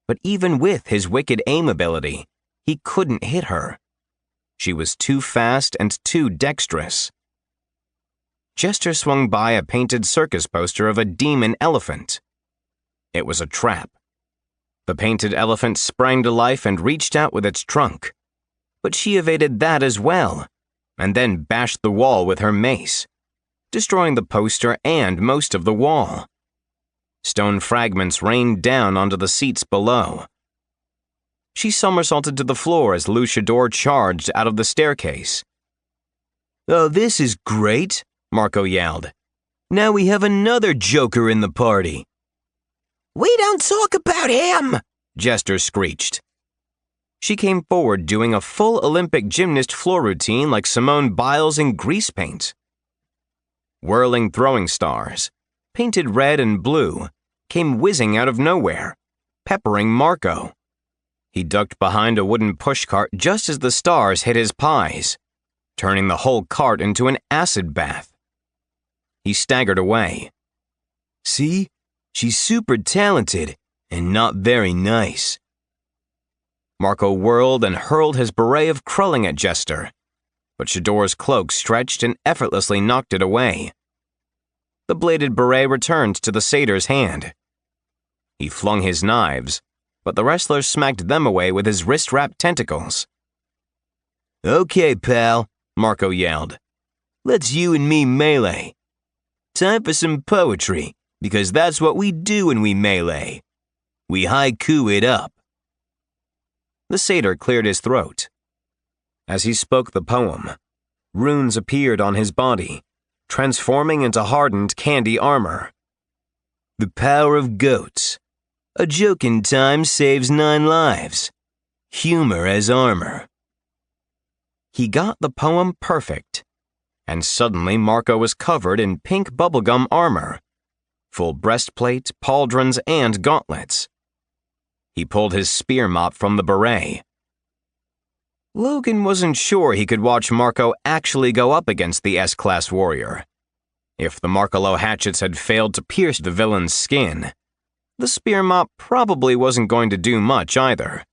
but even with his wicked aim ability, he couldn't hit her. She was too fast and too dexterous. Jester swung by a painted circus poster of a demon elephant. It was a trap. The painted elephant sprang to life and reached out with its trunk, but she evaded that as well, and then bashed the wall with her mace, destroying the poster and most of the wall. Stone fragments rained down onto the seats below. She somersaulted to the floor as Luchador charged out of the staircase.
"Oh, this is great," Marco yelled. "Now we have another joker in the party."
We don't talk about him,
Jester screeched. She came forward doing a full Olympic gymnast floor routine like Simone Biles in grease paint. Whirling throwing stars, painted red and blue, came whizzing out of nowhere, peppering Marco. He ducked behind a wooden pushcart just as the stars hit his pies, turning the whole cart into an acid bath. He staggered away.
"See? She's super talented and not very nice."
Marco whirled and hurled his beret of crulling at Jester, but Shador's cloak stretched and effortlessly knocked it away. The bladed beret returned to the satyr's hand. He flung his knives, but the wrestler smacked them away with his wrist-wrapped tentacles.
"Okay, pal,"
Marco yelled.
"Let's you and me melee. Time for some poetry, because that's what we do when we melee. We haiku it up."
The satyr cleared his throat. As he spoke the poem, runes appeared on his body, transforming into hardened candy armor.
"The power of goats. A joke in time saves 9 lives. Humor as armor."
He got the poem perfect, and suddenly Marco was covered in pink bubblegum armor, full breastplate, pauldrons, and gauntlets. He pulled his spear mop from the beret. Logan wasn't sure he could watch Marco actually go up against the S-Class warrior. If the Markolo hatchets had failed to pierce the villain's skin, the spear mop probably wasn't going to do much either.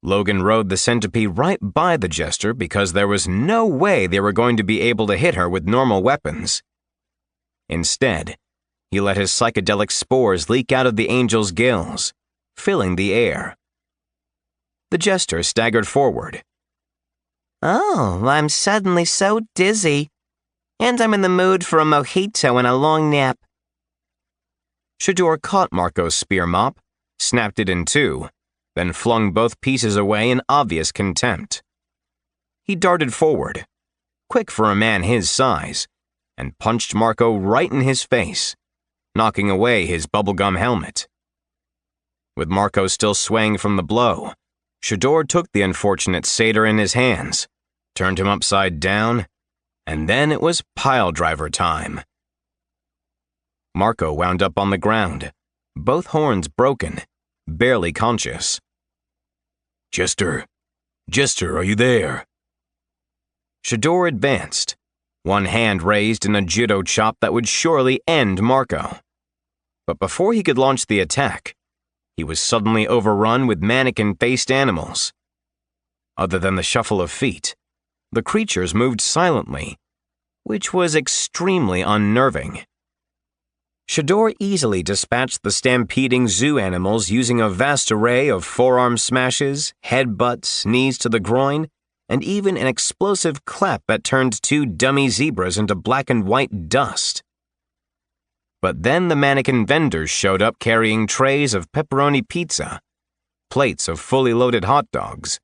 Logan rode the centipede right by the Jester because there was no way they were going to be able to hit her with normal weapons. Instead, he let his psychedelic spores leak out of the angel's gills, filling the air. The Jester staggered forward.
Oh, I'm suddenly so dizzy. And I'm in the mood for a mojito and a long nap.
Shador caught Marco's spear mop, snapped it in 2, then flung both pieces away in obvious contempt. He darted forward. quick for a man his size, and punched Marco right in his face, knocking away his bubblegum helmet. With Marco still swaying from the blow, Shador took the unfortunate satyr in his hands, turned him upside down, and then it was piledriver time. Marco wound up on the ground, both horns broken, barely conscious.
Jester, are you there?
Shador advanced, one hand raised in a judo chop that would surely end Marco. But before he could launch the attack, he was suddenly overrun with mannequin-faced animals. Other than the shuffle of feet, the creatures moved silently, which was extremely unnerving. Shador easily dispatched the stampeding zoo animals using a vast array of forearm smashes, headbutts, knees to the groin, and even an explosive clap that turned two dummy zebras into black and white dust. But then the mannequin vendors showed up carrying trays of pepperoni pizza, plates of fully loaded hot dogs,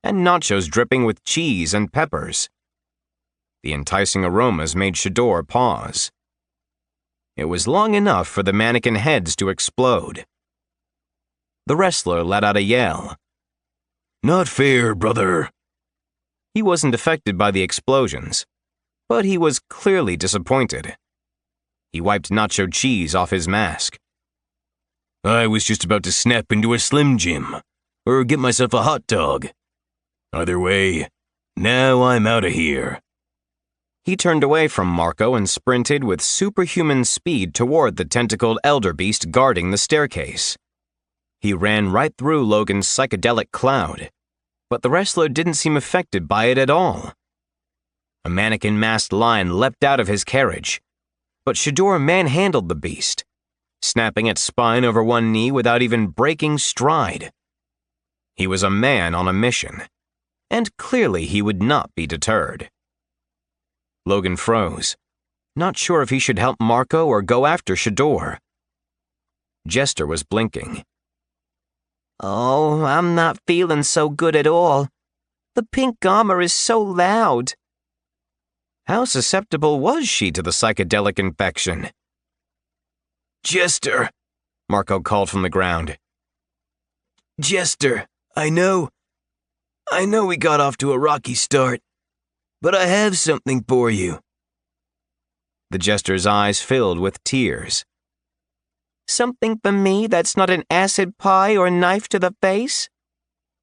and nachos dripping with cheese and peppers. The enticing aromas made Shador pause. It was long enough for the mannequin heads to explode. The wrestler let out a yell.
Not fair, brother.
He wasn't affected by the explosions, but he was clearly disappointed. He wiped nacho cheese off his mask.
I was just about to snap into a Slim Jim, or get myself a hot dog. Either way, now I'm out of here.
He turned away from Marco and sprinted with superhuman speed toward the tentacled elder beast guarding the staircase. He ran right through Logan's psychedelic cloud, but the wrestler didn't seem affected by it at all. A mannequin-masked lion leapt out of his carriage, but Shador manhandled the beast, snapping its spine over one knee without even breaking stride. He was a man on a mission, and clearly he would not be deterred. Logan froze, not sure if he should help Marco or go after Shador. Jester was blinking.
Oh, I'm not feeling so good at all. The pink armor is so loud.
How susceptible was she to the psychedelic infection?
Jester,
Marco called from the ground.
Jester, I know we got off to a rocky start, but I have something for you.
The Jester's eyes filled with tears.
Something for me that's not an acid pie or knife to the face?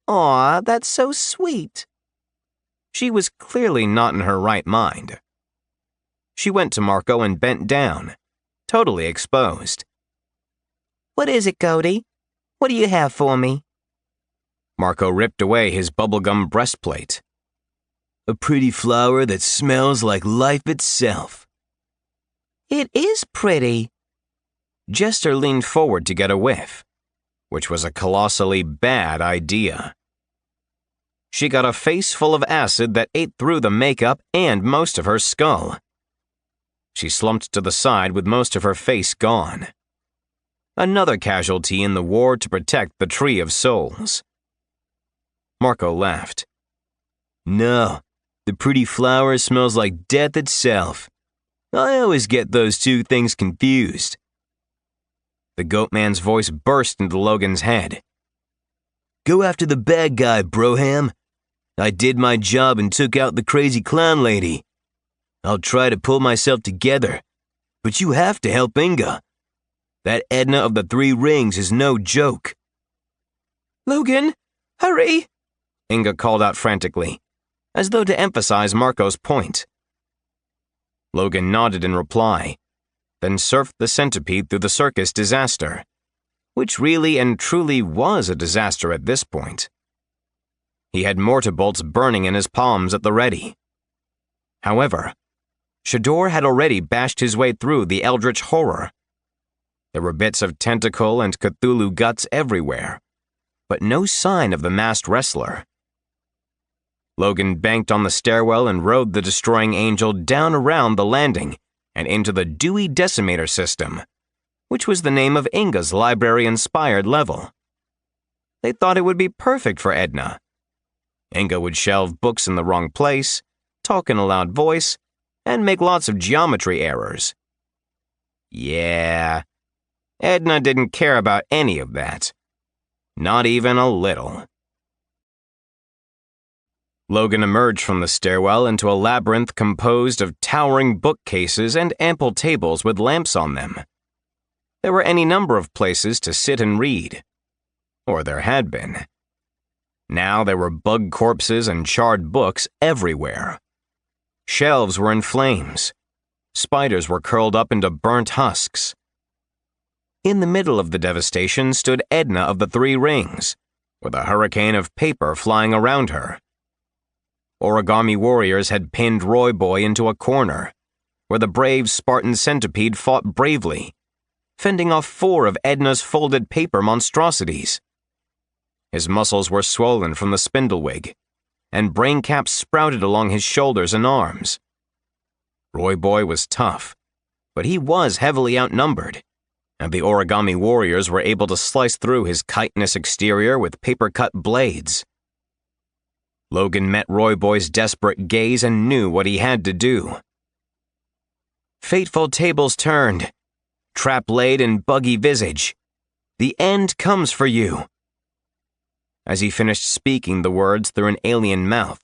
Aw, that's so sweet.
She was clearly not in her right mind. She went to Marco and bent down, totally exposed.
What is it, Cody? What do you have for me?
Marco ripped away his bubblegum breastplate.
A pretty flower that smells like life itself.
It is pretty.
Jester leaned forward to get a whiff, which was a colossally bad idea. She got a face full of acid that ate through the makeup and most of her skull. She slumped to the side with most of her face gone. Another casualty in the war to protect the Tree of Souls. Marco laughed.
No, the pretty flower smells like death itself. I always get those two things confused.
The goat man's voice burst into Logan's head.
Go after the bad guy, Broham. I did my job and took out the crazy clown lady. I'll try to pull myself together, but you have to help Inga. That Edna of the Three Rings is no joke.
Logan, hurry!
Inga called out frantically, as though to emphasize Marco's point. Logan nodded in reply, then surfed the centipede through the circus disaster, which really and truly was a disaster at this point. He had mortar bolts burning in his palms at the ready. However, Shador had already bashed his way through the eldritch horror. There were bits of tentacle and Cthulhu guts everywhere, but no sign of the masked wrestler. Logan banked on the stairwell and rode the destroying angel down around the landing and into the Dewey Decimator system, which was the name of Inga's library-inspired level. They thought it would be perfect for Edna. Inga would shelve books in the wrong place, talk in a loud voice, and make lots of geometry errors. Yeah, Edna didn't care about any of that. Not even a little. Logan emerged from the stairwell into a labyrinth composed of towering bookcases and ample tables with lamps on them. There were any number of places to sit and read. Or there had been. Now there were bug corpses and charred books everywhere. Shelves were in flames. Spiders were curled up into burnt husks. In the middle of the devastation stood Edna of the Three Rings, with a hurricane of paper flying around her. Origami warriors had pinned Roy Boy into a corner, where the brave Spartan centipede fought bravely, fending off 4 of Edna's folded paper monstrosities. His muscles were swollen from the spindlewig, and brain caps sprouted along his shoulders and arms. Roy Boy was tough, but he was heavily outnumbered, and the origami warriors were able to slice through his chitinous exterior with paper-cut blades. Logan met Roy Boy's desperate gaze and knew what he had to do. Fateful tables turned, trap laid in buggy visage. The end comes for you. As he finished speaking the words through an alien mouth,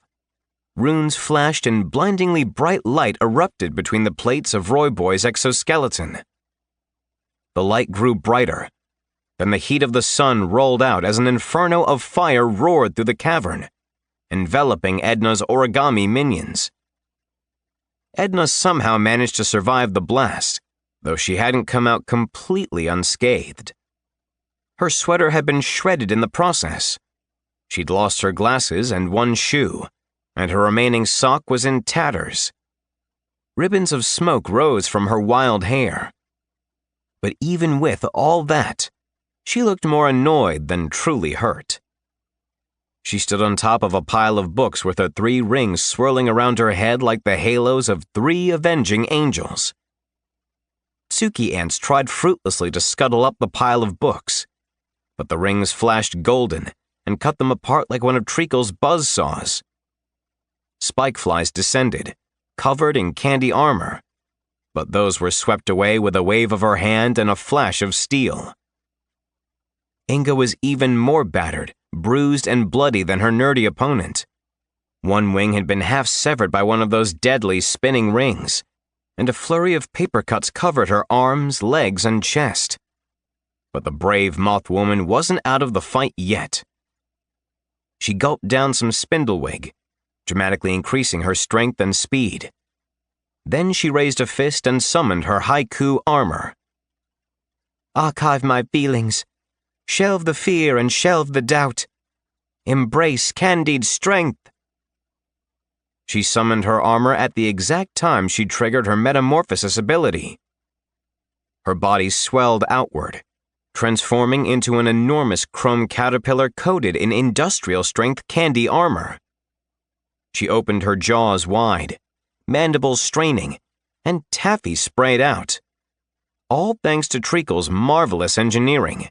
runes flashed and blindingly bright light erupted between the plates of Roy Boy's exoskeleton. The light grew brighter. Then the heat of the sun rolled out as an inferno of fire roared through the cavern, enveloping Edna's origami minions. Edna somehow managed to survive the blast, though she hadn't come out completely unscathed. Her sweater had been shredded in the process. She'd lost her glasses and one shoe, and her remaining sock was in tatters. Ribbons of smoke rose from her wild hair. But even with all that, she looked more annoyed than truly hurt. She stood on top of a pile of books with her 3 rings swirling around her head like the halos of 3 avenging angels. Tsuki ants tried fruitlessly to scuttle up the pile of books, but the rings flashed golden and cut them apart like one of Treacle's buzzsaws. Spikeflies descended, covered in candy armor, but those were swept away with a wave of her hand and a flash of steel. Inga was even more battered, bruised, and bloody than her nerdy opponent. One wing had been half severed by one of those deadly spinning rings, and a flurry of paper cuts covered her arms, legs, and chest. But the brave moth woman wasn't out of the fight yet. She gulped down some spindlewig, dramatically increasing her strength and speed. Then she raised a fist and summoned her haiku armor. Archive my feelings. Shelve the fear and shelve the doubt. Embrace candied strength. She summoned her armor at the exact time she triggered her metamorphosis ability. Her body swelled outward, transforming into an enormous chrome caterpillar coated in industrial-strength candy armor. She opened her jaws wide, mandibles straining, and taffy sprayed out. All thanks to Treacle's marvelous engineering.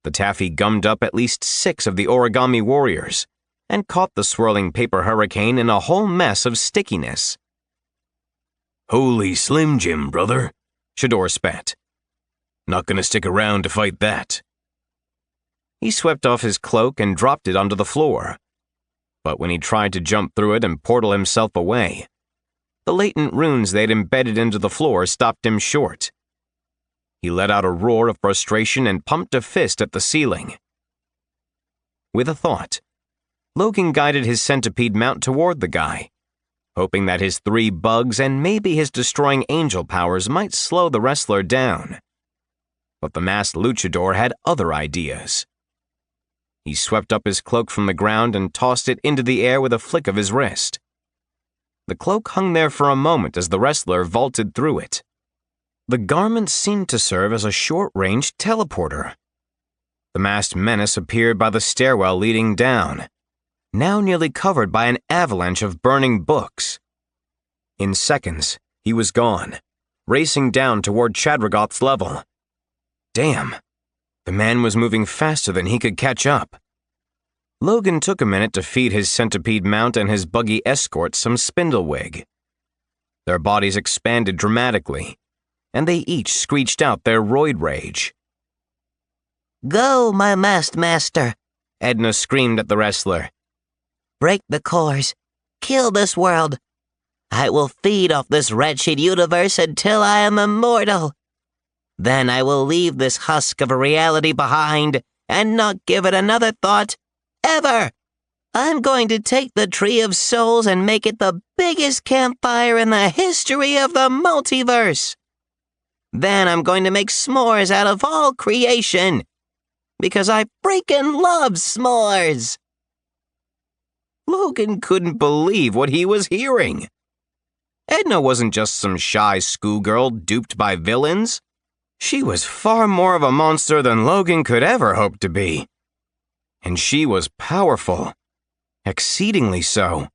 The taffy gummed up at least 6 of the origami warriors and caught the swirling paper hurricane in a whole mess of stickiness.
Holy Slim Jim, brother, Shador spat. Not gonna stick around to fight that.
He swept off his cloak and dropped it onto the floor. But when he tried to jump through it and portal himself away, the latent runes they'd embedded into the floor stopped him short. He let out a roar of frustration and pumped a fist at the ceiling. With a thought, Logan guided his centipede mount toward the guy, hoping that his 3 bugs and maybe his destroying angel powers might slow the wrestler down. But the masked luchador had other ideas. He swept up his cloak from the ground and tossed it into the air with a flick of his wrist. The cloak hung there for a moment as the wrestler vaulted through it. The garment seemed to serve as a short-range teleporter. The masked menace appeared by the stairwell leading down, now nearly covered by an avalanche of burning books. In seconds, he was gone, racing down toward Chadragoth's level. Damn, the man was moving faster than he could catch up. Logan took a minute to feed his centipede mount and his buggy escort some spindlewig. Their bodies expanded dramatically, and they each screeched out their roid rage.
Go, my master,
Edna screamed at the wrestler.
break the cores, kill this world. I will feed off this wretched universe until I am immortal. Then I will leave this husk of a reality behind and not give it another thought, ever. I'm going to take the Tree of Souls and make it the biggest campfire in the history of the multiverse. Then I'm going to make s'mores out of all creation, because I freaking love s'mores.
Logan couldn't believe what he was hearing. Edna wasn't just some shy schoolgirl duped by villains. She was far more of a monster than Logan could ever hope to be. And she was powerful. Exceedingly so.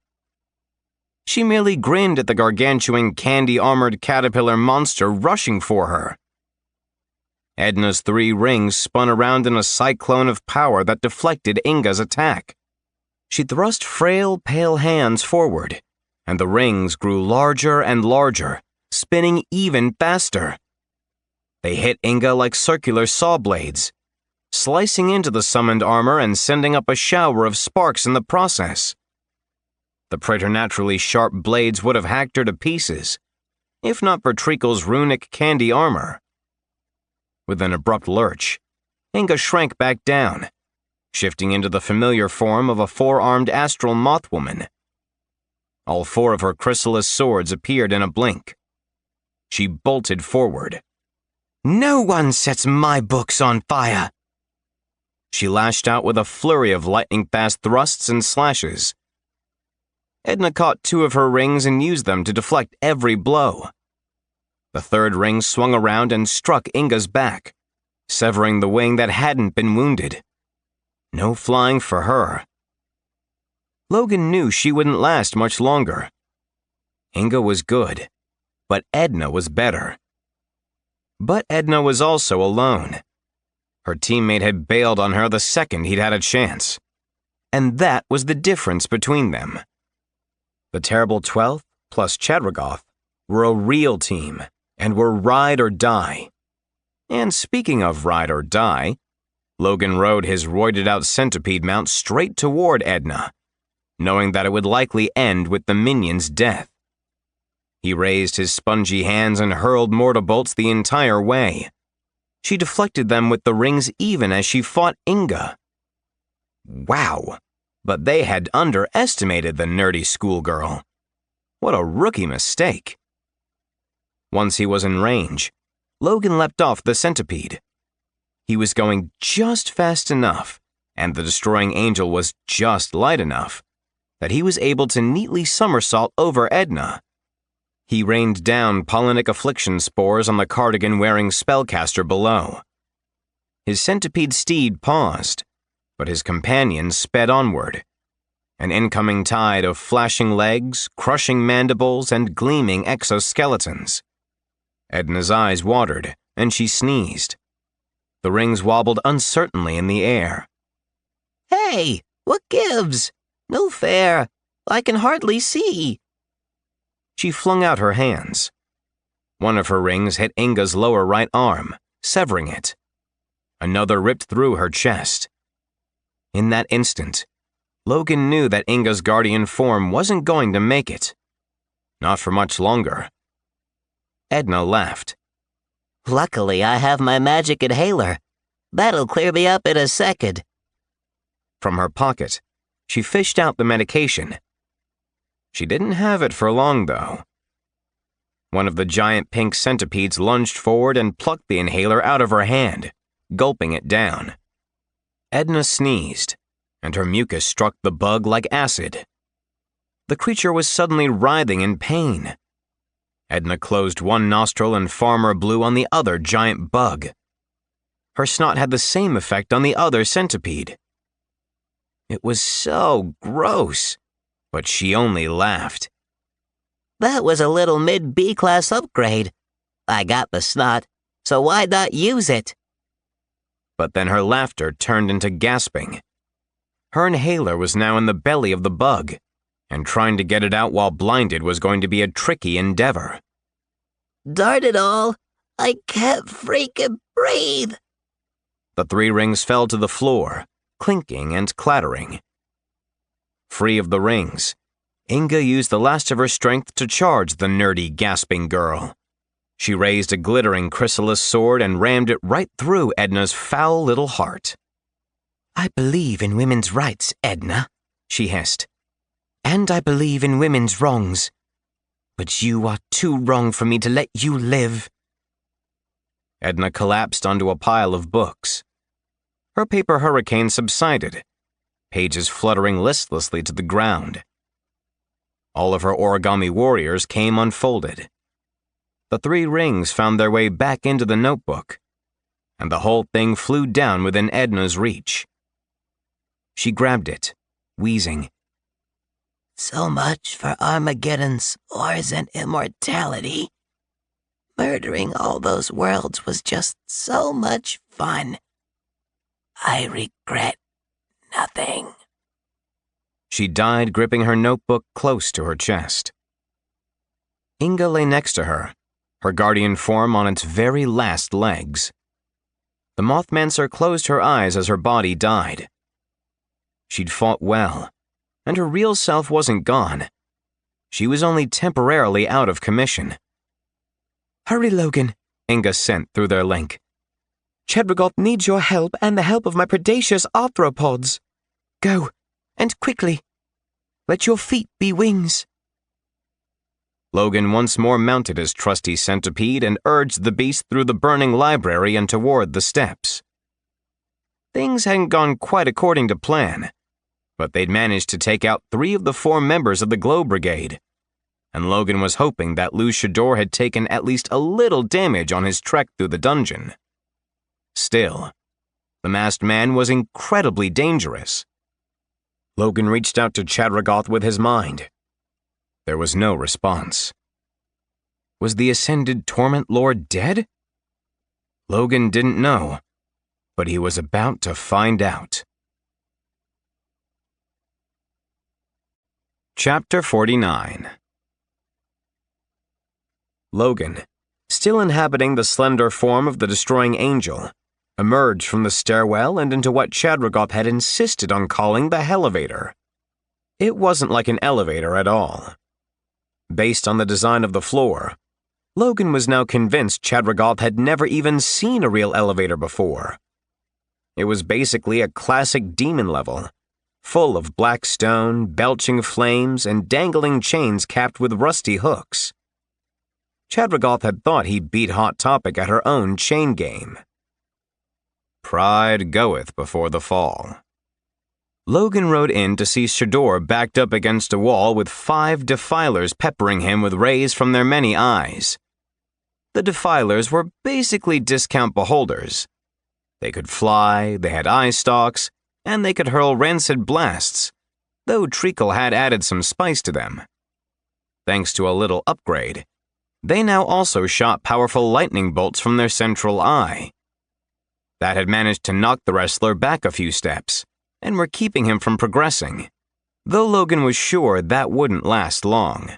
She merely grinned at the gargantuan candy-armored caterpillar monster rushing for her. Edna's 3 rings spun around in a cyclone of power that deflected Inga's attack. She thrust frail, pale hands forward, and the rings grew larger and larger, spinning even faster. They hit Inga like circular saw blades, slicing into the summoned armor and sending up a shower of sparks in the process. The preternaturally sharp blades would have hacked her to pieces, if not for Treacle's runic candy armor. With an abrupt lurch, Inga shrank back down, shifting into the familiar form of a 4-armed astral mothwoman. All 4 of her chrysalis swords appeared in a blink. She bolted forward. "No one sets my books on fire!" She lashed out with a flurry of lightning-fast thrusts and slashes. Edna caught 2 of her rings and used them to deflect every blow. The 3rd ring swung around and struck Inga's back, severing the wing that hadn't been wounded. No flying for her. Logan knew she wouldn't last much longer. Inga was good, but Edna was better. But Edna was also alone. Her teammate had bailed on her the second he'd had a chance. And that was the difference between them. The Terrible 12th plus Chadragoth were a real team and were ride or die. And speaking of ride or die, Logan rode his roided-out centipede mount straight toward Edna, knowing that it would likely end with the minion's death. He raised his spongy hands and hurled mortar bolts the entire way. She deflected them with the rings even as she fought Inga. Wow, but they had underestimated the nerdy schoolgirl. What a rookie mistake. Once he was in range, Logan leapt off the centipede. He was going just fast enough, and the destroying angel was just light enough, that he was able to neatly somersault over Edna. He rained down pollenic affliction spores on the cardigan-wearing spellcaster below. His centipede steed paused, but his companions sped onward. An incoming tide of flashing legs, crushing mandibles, and gleaming exoskeletons. Edna's eyes watered, and she sneezed. The rings wobbled uncertainly in the air.
Hey, what gives? No fair. I can hardly see.
She flung out her hands. One of her rings hit Inga's lower right arm, severing it. Another ripped through her chest. In that instant, Logan knew that Inga's guardian form wasn't going to make it. Not for much longer. Edna laughed.
Luckily, I have my magic inhaler. That'll clear me up in a second.
From her pocket, she fished out the medication. She didn't have it for long, though. One of the giant pink centipedes lunged forward and plucked the inhaler out of her hand, gulping it down. Edna sneezed, and her mucus struck the bug like acid. The creature was suddenly writhing in pain. Edna closed one nostril and Farmer blew on the other giant bug. Her snot had the same effect on the other centipede. It was so gross, but she only laughed.
That was a little mid-B-class upgrade. I got the snot, so why not use it?
But then her laughter turned into gasping. Her inhaler was now in the belly of the bug, and trying to get it out while blinded was going to be a tricky endeavor.
Darn it all, I can't freaking breathe.
The 3 rings fell to the floor, clinking and clattering. Free of the rings, Inga used the last of her strength to charge the nerdy, gasping girl. She raised a glittering chrysalis sword and rammed it right through Edna's foul little heart.
I believe in women's rights, Edna, she hissed. And I believe in women's wrongs. But you are too wrong for me to let you live.
Edna collapsed onto a pile of books. Her paper hurricane subsided, pages fluttering listlessly to the ground. All of her origami warriors came unfolded. The 3 rings found their way back into the notebook, and the whole thing flew down within Edna's reach. She grabbed it, wheezing.
So much for Armageddon's wars and immortality. Murdering all those worlds was just so much fun. I regret nothing.
She died gripping her notebook close to her chest. Inga lay next to her, her guardian form on its very last legs. The Mothmancer closed her eyes as her body died. She'd fought well, and her real self wasn't gone. She was only temporarily out of commission.
Hurry, Logan,
Inga sent through their link.
Chedrigoth needs your help and the help of my predaceous arthropods. Go, and quickly. Let your feet be wings.
Logan once more mounted his trusty centipede and urged the beast through the burning library and toward the steps. Things hadn't gone quite according to plan, but they'd managed to take out 3 of the 4 members of the Glow Brigade, and Logan was hoping that Lou Shador had taken at least a little damage on his trek through the dungeon. Still, the masked man was incredibly dangerous. Logan reached out to Chadrigoth with his mind. There was no response. Was the Ascended Torment Lord dead? Logan didn't know, but he was about to find out. Chapter 49. Logan, still inhabiting the slender form of the Destroying Angel, emerged from the stairwell and into what Chadrigoth had insisted on calling the Hellevator. It wasn't like an elevator at all. Based on the design of the floor, Logan was now convinced Chadrigoth had never even seen a real elevator before. It was basically a classic demon level, full of black stone, belching flames, and dangling chains capped with rusty hooks. Chadrigoth had thought he'd beat Hot Topic at her own chain game. Pride goeth before the fall. Logan rode in to see Shador backed up against a wall with 5 defilers peppering him with rays from their many eyes. The defilers were basically discount beholders. They could fly, they had eye stalks, and they could hurl rancid blasts, though treacle had added some spice to them. Thanks to a little upgrade, they now also shot powerful lightning bolts from their central eye. That had managed to knock the wrestler back a few steps, and were keeping him from progressing, though Logan was sure that wouldn't last long.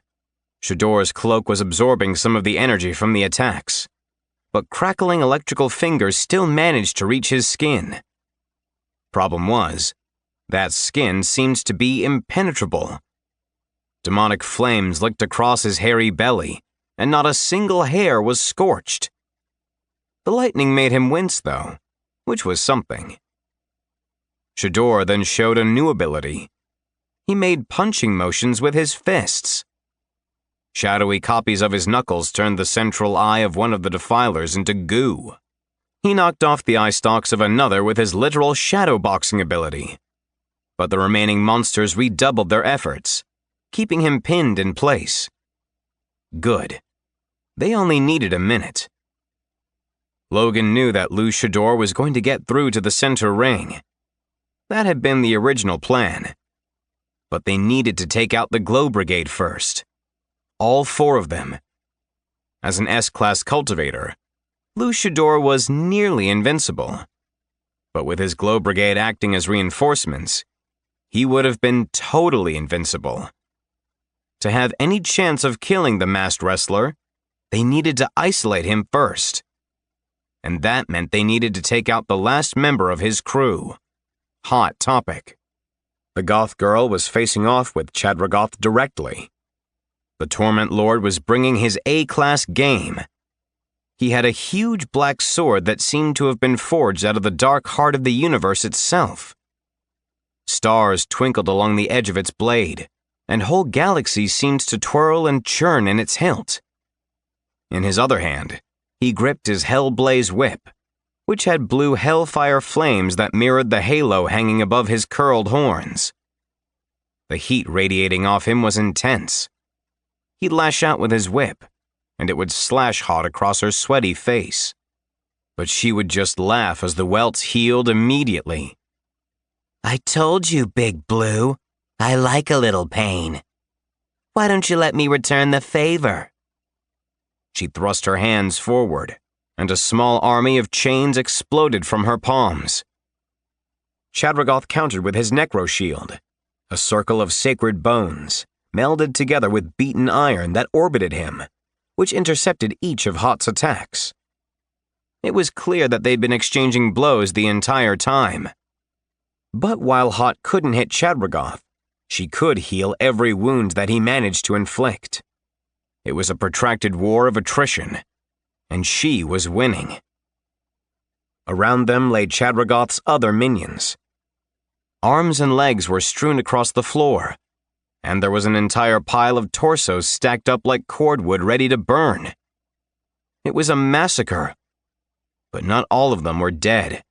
Shador's cloak was absorbing some of the energy from the attacks, but crackling electrical fingers still managed to reach his skin. Problem was, that skin seemed to be impenetrable. Demonic flames licked across his hairy belly, and not a single hair was scorched. The lightning made him wince, though, which was something. Shador then showed a new ability. He made punching motions with his fists. Shadowy copies of his knuckles turned the central eye of one of the defilers into goo. He knocked off the eye stalks of another with his literal shadowboxing ability. But the remaining monsters redoubled their efforts, keeping him pinned in place. Good. They only needed a minute. Logan knew that Lou Shador was going to get through to the center ring. That had been the original plan. But they needed to take out the Glow Brigade first. All 4 of them. As an S-class cultivator, Lou Shador was nearly invincible. But with his Glow Brigade acting as reinforcements, he would have been totally invincible. To have any chance of killing the masked wrestler, they needed to isolate him first. And that meant they needed to take out the last member of his crew. Hot topic. The goth girl was facing off with Chadragoth directly. The Torment Lord was bringing his A-class game. He had a huge black sword that seemed to have been forged out of the dark heart of the universe itself. Stars twinkled along the edge of its blade, and whole galaxies seemed to twirl and churn in its hilt. In his other hand, he gripped his Hellblaze whip, which had blue hellfire flames that mirrored the halo hanging above his curled horns. The heat radiating off him was intense. He'd lash out with his whip, and it would slash hot across her sweaty face. But she would just laugh as the welts healed immediately.
I told you, Big Blue, I like a little pain. Why don't you let me return the favor?
She thrust her hands forward, and a small army of chains exploded from her palms. Chadragoth countered with his necro shield, a circle of sacred bones, melded together with beaten iron that orbited him, which intercepted each of Hot's attacks. It was clear that they'd been exchanging blows the entire time. But while Hot couldn't hit Chadragoth, she could heal every wound that he managed to inflict. It was a protracted war of attrition, and she was winning. Around them lay Chadragoth's other minions. Arms and legs were strewn across the floor, and there was an entire pile of torsos stacked up like cordwood ready to burn. It was a massacre, but not all of them were dead.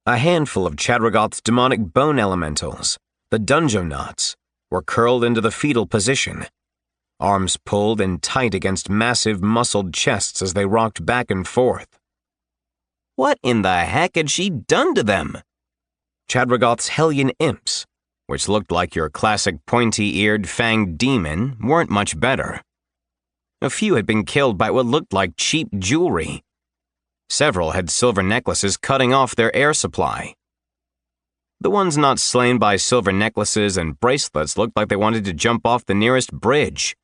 A handful of Chadragoth's demonic bone elementals, the Dungeonauts, were curled into the fetal position, arms pulled in tight against massive muscled chests as they rocked back and forth. What in the heck had she done to them? Chadragoth's Hellion imps, which looked like your classic pointy-eared fanged demon, weren't much better. A few had been killed by what looked like cheap jewelry. Several had silver necklaces cutting off their air supply. The ones not slain by silver necklaces and bracelets looked like they wanted to jump off the nearest bridge.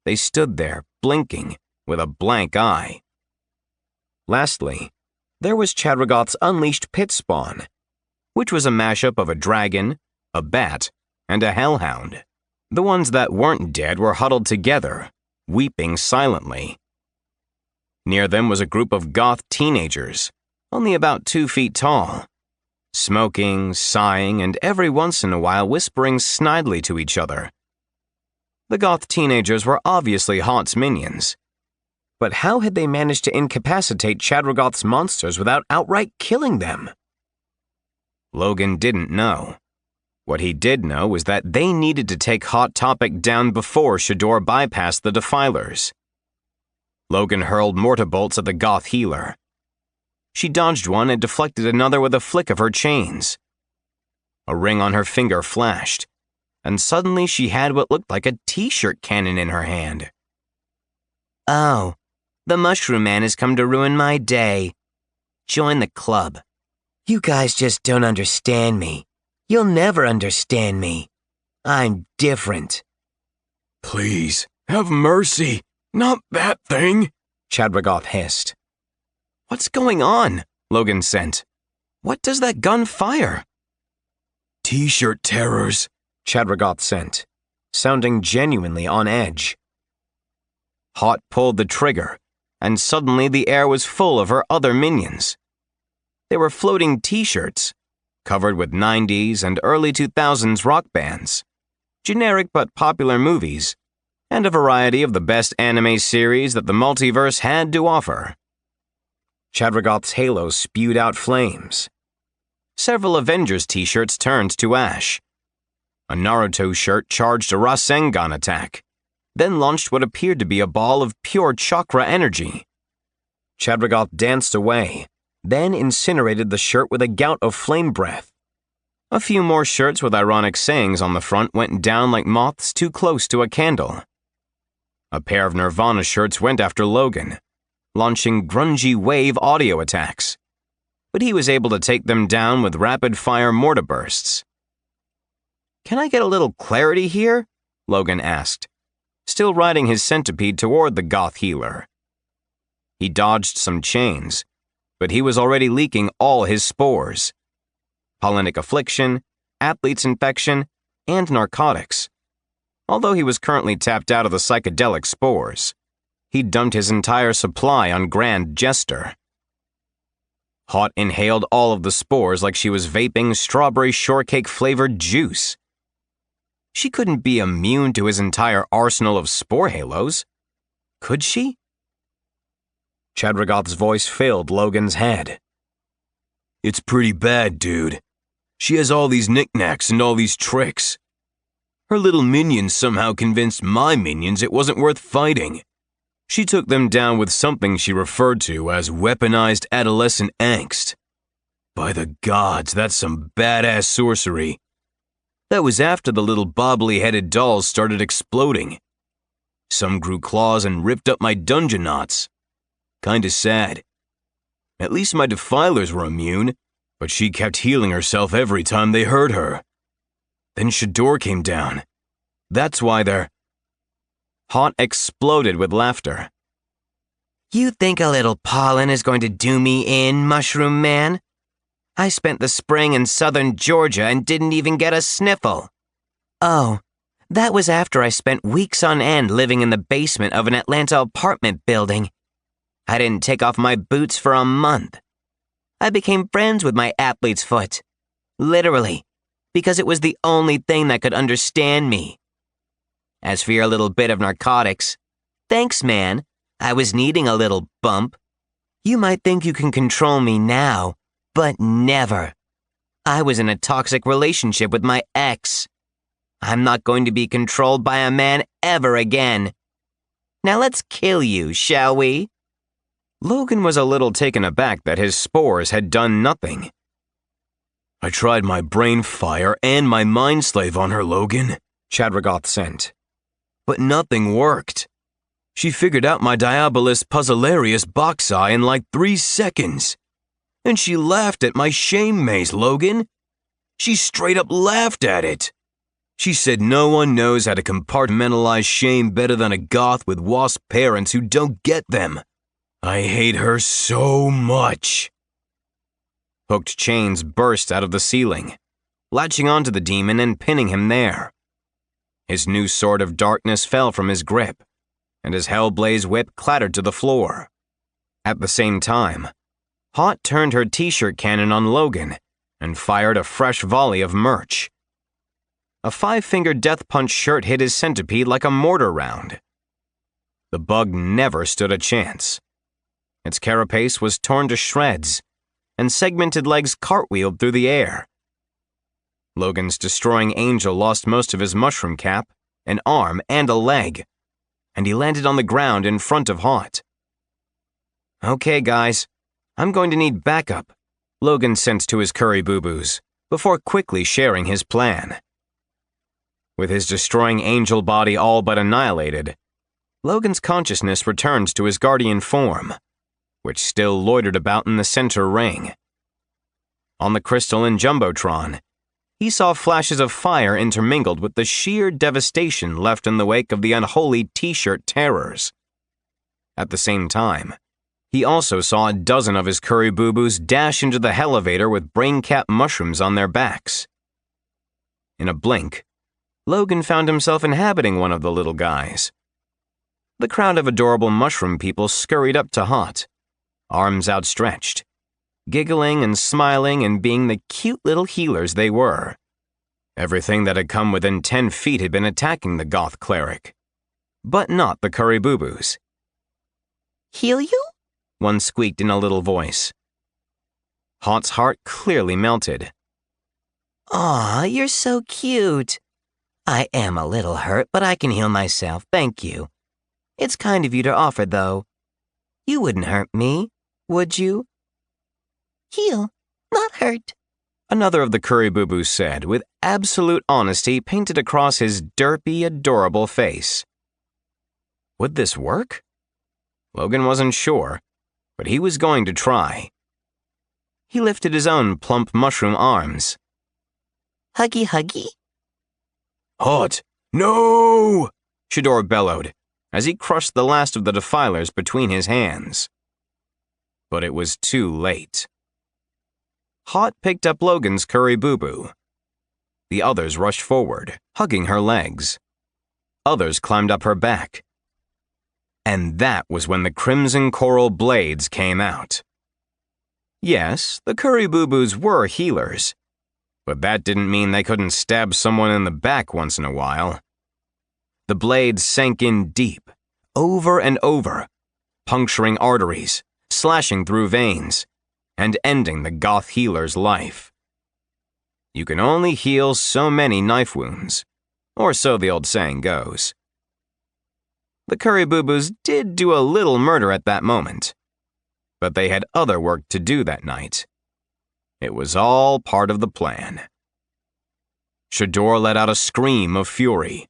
They stood there, blinking, with a blank eye. Lastly, there was Chadragoth's unleashed pit spawn, which was a mashup of a dragon, a bat, and a hellhound. The ones that weren't dead were huddled together, weeping silently. Near them was a group of goth teenagers, only about 2 feet tall, smoking, sighing, and every once in a while whispering snidely to each other. The goth teenagers were obviously Hot's minions, but how had they managed to incapacitate Chadragoth's monsters without outright killing them? Logan didn't know. What he did know was that they needed to take Hot Topic down before Shador bypassed the Defilers. Logan hurled mortar bolts at the goth healer. She dodged one and deflected another with a flick of her chains. A ring on her finger flashed, and suddenly she had what looked like a t-shirt cannon in her hand.
Oh, the Mushroom Man has come to ruin my day. Join the club. You guys just don't understand me. You'll never understand me. I'm different.
Please, have mercy. Not that thing, Chadragoth hissed. What's going on? Logan sent. What does that gun fire? T-shirt terrors, Chadragoth sent, sounding genuinely on edge. Hot pulled the trigger, and suddenly the air was full of her other minions. They were floating T-shirts, covered with 90s and early 2000s rock bands, generic but popular movies, and a variety of the best anime series that the multiverse had to offer. Chadragoth's halo spewed out flames. Several Avengers t-shirts turned to ash. A Naruto shirt charged a Rasengan attack, then launched what appeared to be a ball of pure chakra energy. Chadragoth danced away, then incinerated the shirt with a gout of flame breath. A few more shirts with ironic sayings on the front went down like moths too close to a candle. A pair of Nirvana shirts went after Logan, launching grungy wave audio attacks, but he was able to take them down with rapid-fire mortar bursts. Can I get a little clarity here? Logan asked, still riding his centipede toward the goth healer. He dodged some chains, but he was already leaking all his spores. Pollenic affliction, athlete's infection, and narcotics. Although he was currently tapped out of the psychedelic spores, he dumped his entire supply on Grand Jester. Hot inhaled all of the spores like she was vaping strawberry shortcake-flavored juice. She couldn't be immune to his entire arsenal of spore halos. Could she? Chadragoth's voice filled Logan's head. It's pretty bad, dude. She has all these knickknacks and all these tricks. Her little minions somehow convinced my minions it wasn't worth fighting. She took them down with something she referred to as weaponized adolescent angst. By the gods, that's some badass sorcery. That was after the little bobbly-headed dolls started exploding. Some grew claws and ripped up my dungeon knots. Kinda sad. At least my defilers were immune, but she kept healing herself every time they hurt her. Then Shador came down. That's why they're... Haunt exploded with laughter.
You think a little pollen is going to do me in, Mushroom Man? I spent the spring in southern Georgia and didn't even get a sniffle. Oh, that was after I spent weeks on end living in the basement of an Atlanta apartment building. I didn't take off my boots for a month. I became friends with my athlete's foot. Literally, because it was the only thing that could understand me. As for your little bit of narcotics, thanks, man. I was needing a little bump. You might think you can control me now, but never. I was in a toxic relationship with my ex. I'm not going to be controlled by a man ever again. Now let's kill you, shall we?
Logan was a little taken aback that his spores had done nothing. I tried my brain fire and my mind slave on her, Logan, Chadragoth sent. But nothing worked. She figured out my Diabolus Puzzlarius box eye in like 3 seconds. And she laughed at my shame maze, Logan. She straight up laughed at it. She said no one knows how to compartmentalize shame better than a goth with wasp parents who don't get them. I hate her so much. Hooked chains burst out of the ceiling, latching onto the demon and pinning him there. His new sword of darkness fell from his grip, and his Hellblaze whip clattered to the floor. At the same time, Hot turned her t-shirt cannon on Logan and fired a fresh volley of merch. A 5-fingered death punch shirt hit his centipede like a mortar round. The bug never stood a chance. Its carapace was torn to shreds, and segmented legs cartwheeled through the air. Logan's destroying angel lost most of his mushroom cap, an arm, and a leg, and he landed on the ground in front of Haunt. Okay, guys, I'm going to need backup, Logan sent to his curry boo-boos, before quickly sharing his plan. With his destroying angel body all but annihilated, Logan's consciousness returned to his guardian form, which still loitered about in the center ring. On the crystal and jumbotron, he saw flashes of fire intermingled with the sheer devastation left in the wake of the unholy t-shirt terrors. At the same time, he also saw a dozen of his curry boo-boos dash into the elevator with brain-cap mushrooms on their backs. In a blink, Logan found himself inhabiting one of the little guys. The crowd of adorable mushroom people scurried up to Hot, arms outstretched, giggling and smiling and being the cute little healers they were. Everything that had come within 10 feet had been attacking the goth cleric, but not the curry boo-boos.
Heal you?
One squeaked in a little voice. Haught's heart clearly melted.
Aw, you're so cute. I am a little hurt, but I can heal myself, thank you. It's kind of you to offer, though. You wouldn't hurt me, would you? Heal, not hurt,
another of the curry boo-boos said, with absolute honesty painted across his derpy, adorable face. Would this work? Logan wasn't sure, but he was going to try. He lifted his own plump mushroom arms.
Huggy huggy?
Hot! No! Shador bellowed, as he crushed the last of the defilers between his hands. But it was too late. Hot picked up Logan's curry boo-boo. The others rushed forward, hugging her legs. Others climbed up her back. And that was when the crimson coral blades came out. Yes, the curry boo-boos were healers, but that didn't mean they couldn't stab someone in the back once in a while. The blades sank in deep, over and over, puncturing arteries, slashing through veins, and ending the goth healer's life. You can only heal so many knife wounds, or so the old saying goes. The curry boo-boos did do a little murder at that moment, but they had other work to do that night. It was all part of the plan. Shador let out a scream of fury.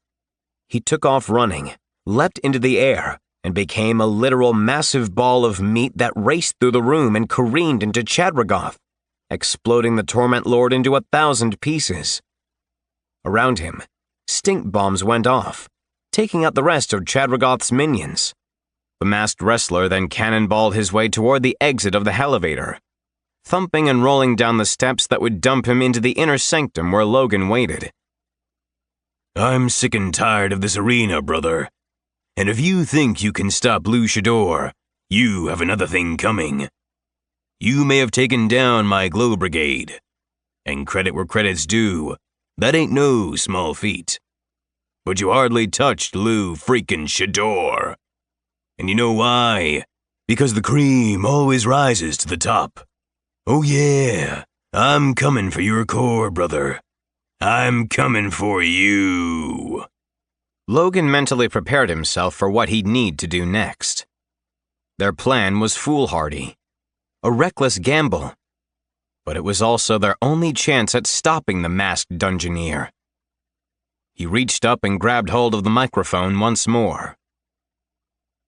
He took off running, leapt into the air, and became a literal massive ball of meat that raced through the room and careened into Chadragoth, exploding the Torment Lord into 1,000 pieces. Around him, stink bombs went off, taking out the rest of Chadragoth's minions. The masked wrestler then cannonballed his way toward the exit of the elevator, thumping and rolling down the steps that would dump him into the inner sanctum where Logan waited.
I'm sick and tired of this arena, brother. And if you think you can stop Blue Shador, you have another thing coming. You may have taken down my Glow Brigade. And credit where credit's due, that ain't no small feat. But you hardly touched Lou freaking Shador. And you know why? Because the cream always rises to the top. Oh yeah, I'm coming for your core, brother. I'm coming for you.
Logan mentally prepared himself for what he'd need to do next. Their plan was foolhardy, a reckless gamble, but it was also their only chance at stopping the masked dungeoneer. He reached up and grabbed hold of the microphone once more.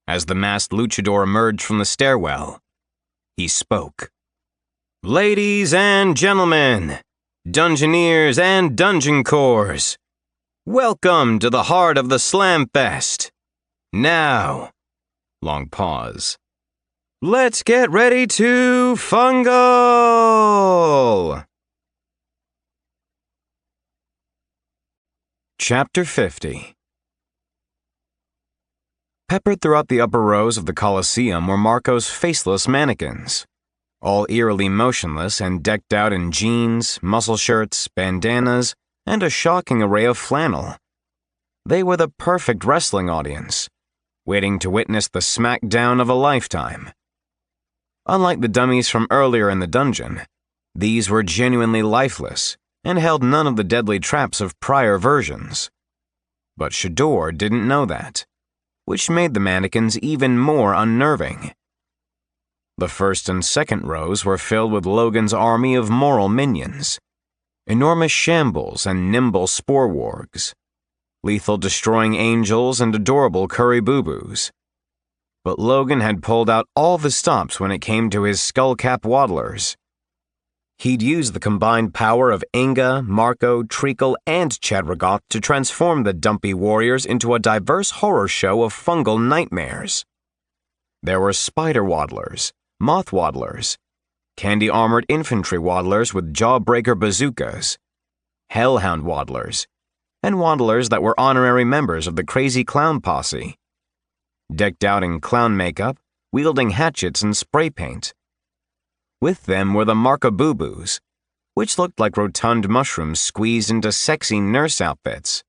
As the masked luchador emerged from the stairwell, he spoke. Ladies and gentlemen, Dungeoneers and Dungeon Cores, welcome to the heart of the Slam Fest. Now, long pause, let's get ready to fungal! Chapter 50. Peppered throughout the upper rows of the Colosseum were Marco's faceless mannequins, all eerily motionless and decked out in jeans, muscle shirts, bandanas, and a shocking array of flannel. They were the perfect wrestling audience, waiting to witness the smackdown of a lifetime. Unlike the dummies from earlier in the dungeon, these were genuinely lifeless and held none of the deadly traps of prior versions. But Shador didn't know that, which made the mannequins even more unnerving. The first and second rows were filled with Logan's army of moral minions, enormous shambles and nimble spore wargs, lethal destroying angels and adorable curry boo-boos. But Logan had pulled out all the stops when it came to his skullcap waddlers. He'd used the combined power of Inga, Marco, Treacle, and Chadragoth to transform the dumpy warriors into a diverse horror show of fungal nightmares. There were spider waddlers, moth waddlers, candy-armored infantry waddlers with jawbreaker bazookas, hellhound waddlers, and waddlers that were honorary members of the Crazy Clown Posse. Decked out in clown makeup, wielding hatchets and spray paint. With them were the Marka-Boo-Boos, which looked like rotund mushrooms squeezed into sexy nurse outfits.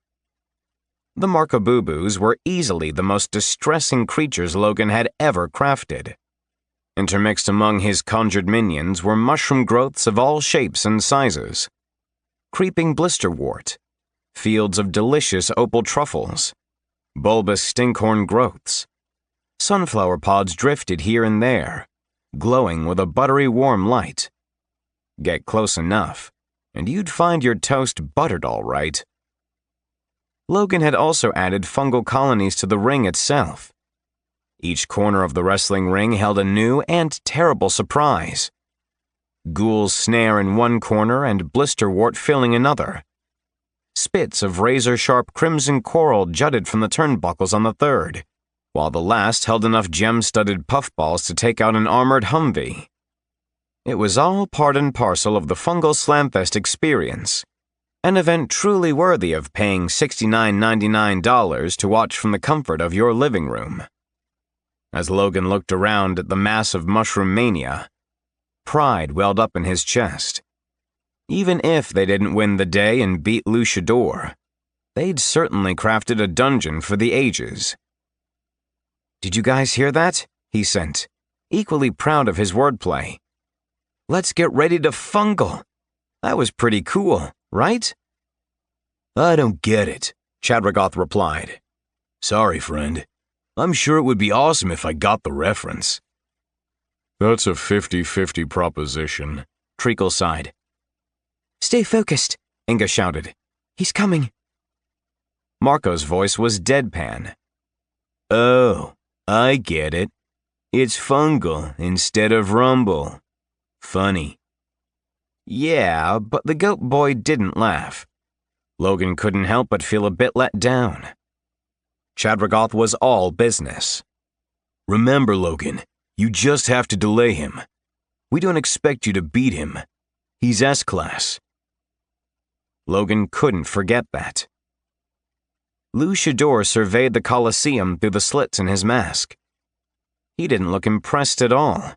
The Marka-Boo-Boos were easily the most distressing creatures Logan had ever crafted. Intermixed among his conjured minions were mushroom growths of all shapes and sizes, creeping blisterwort, fields of delicious opal truffles, bulbous stinkhorn growths. Sunflower pods drifted here and there, glowing with a buttery warm light. Get close enough, and you'd find your toast buttered all right. Logan had also added fungal colonies to the ring itself. Each corner of the wrestling ring held a new and terrible surprise. Ghoul's snare in one corner and blisterwort filling another. Spits of razor-sharp crimson coral jutted from the turnbuckles on the third, while the last held enough gem-studded puffballs to take out an armored Humvee. It was all part and parcel of the Fungal Slamfest experience, an event truly worthy of paying $69.99 to watch from the comfort of your living room. As Logan looked around at the mass of mushroom mania, pride welled up in his chest. Even if they didn't win the day and beat Luchador, they'd certainly crafted a dungeon for the ages. "Did you guys hear that?" he sent, equally proud of his wordplay. "Let's get ready to fungal. That was pretty cool, right?"
"I don't get it,"
Chadrigoth replied.
"Sorry, friend. I'm sure it would be awesome if I got the reference."
"That's a 50-50 proposition,"
Treacle sighed.
"Stay focused,"
Inga shouted.
"He's coming."
Marco's voice was deadpan.
"Oh, I get it. It's fungal instead of rumble. Funny."
Yeah, but the goat boy didn't laugh. Logan couldn't help but feel a bit let down. Chadrigoth was all business.
"Remember, Logan, you just have to delay him. We don't expect you to beat him. He's S-Class."
Logan couldn't forget that. Luchador surveyed the Colosseum through the slits in his mask. He didn't look impressed at all.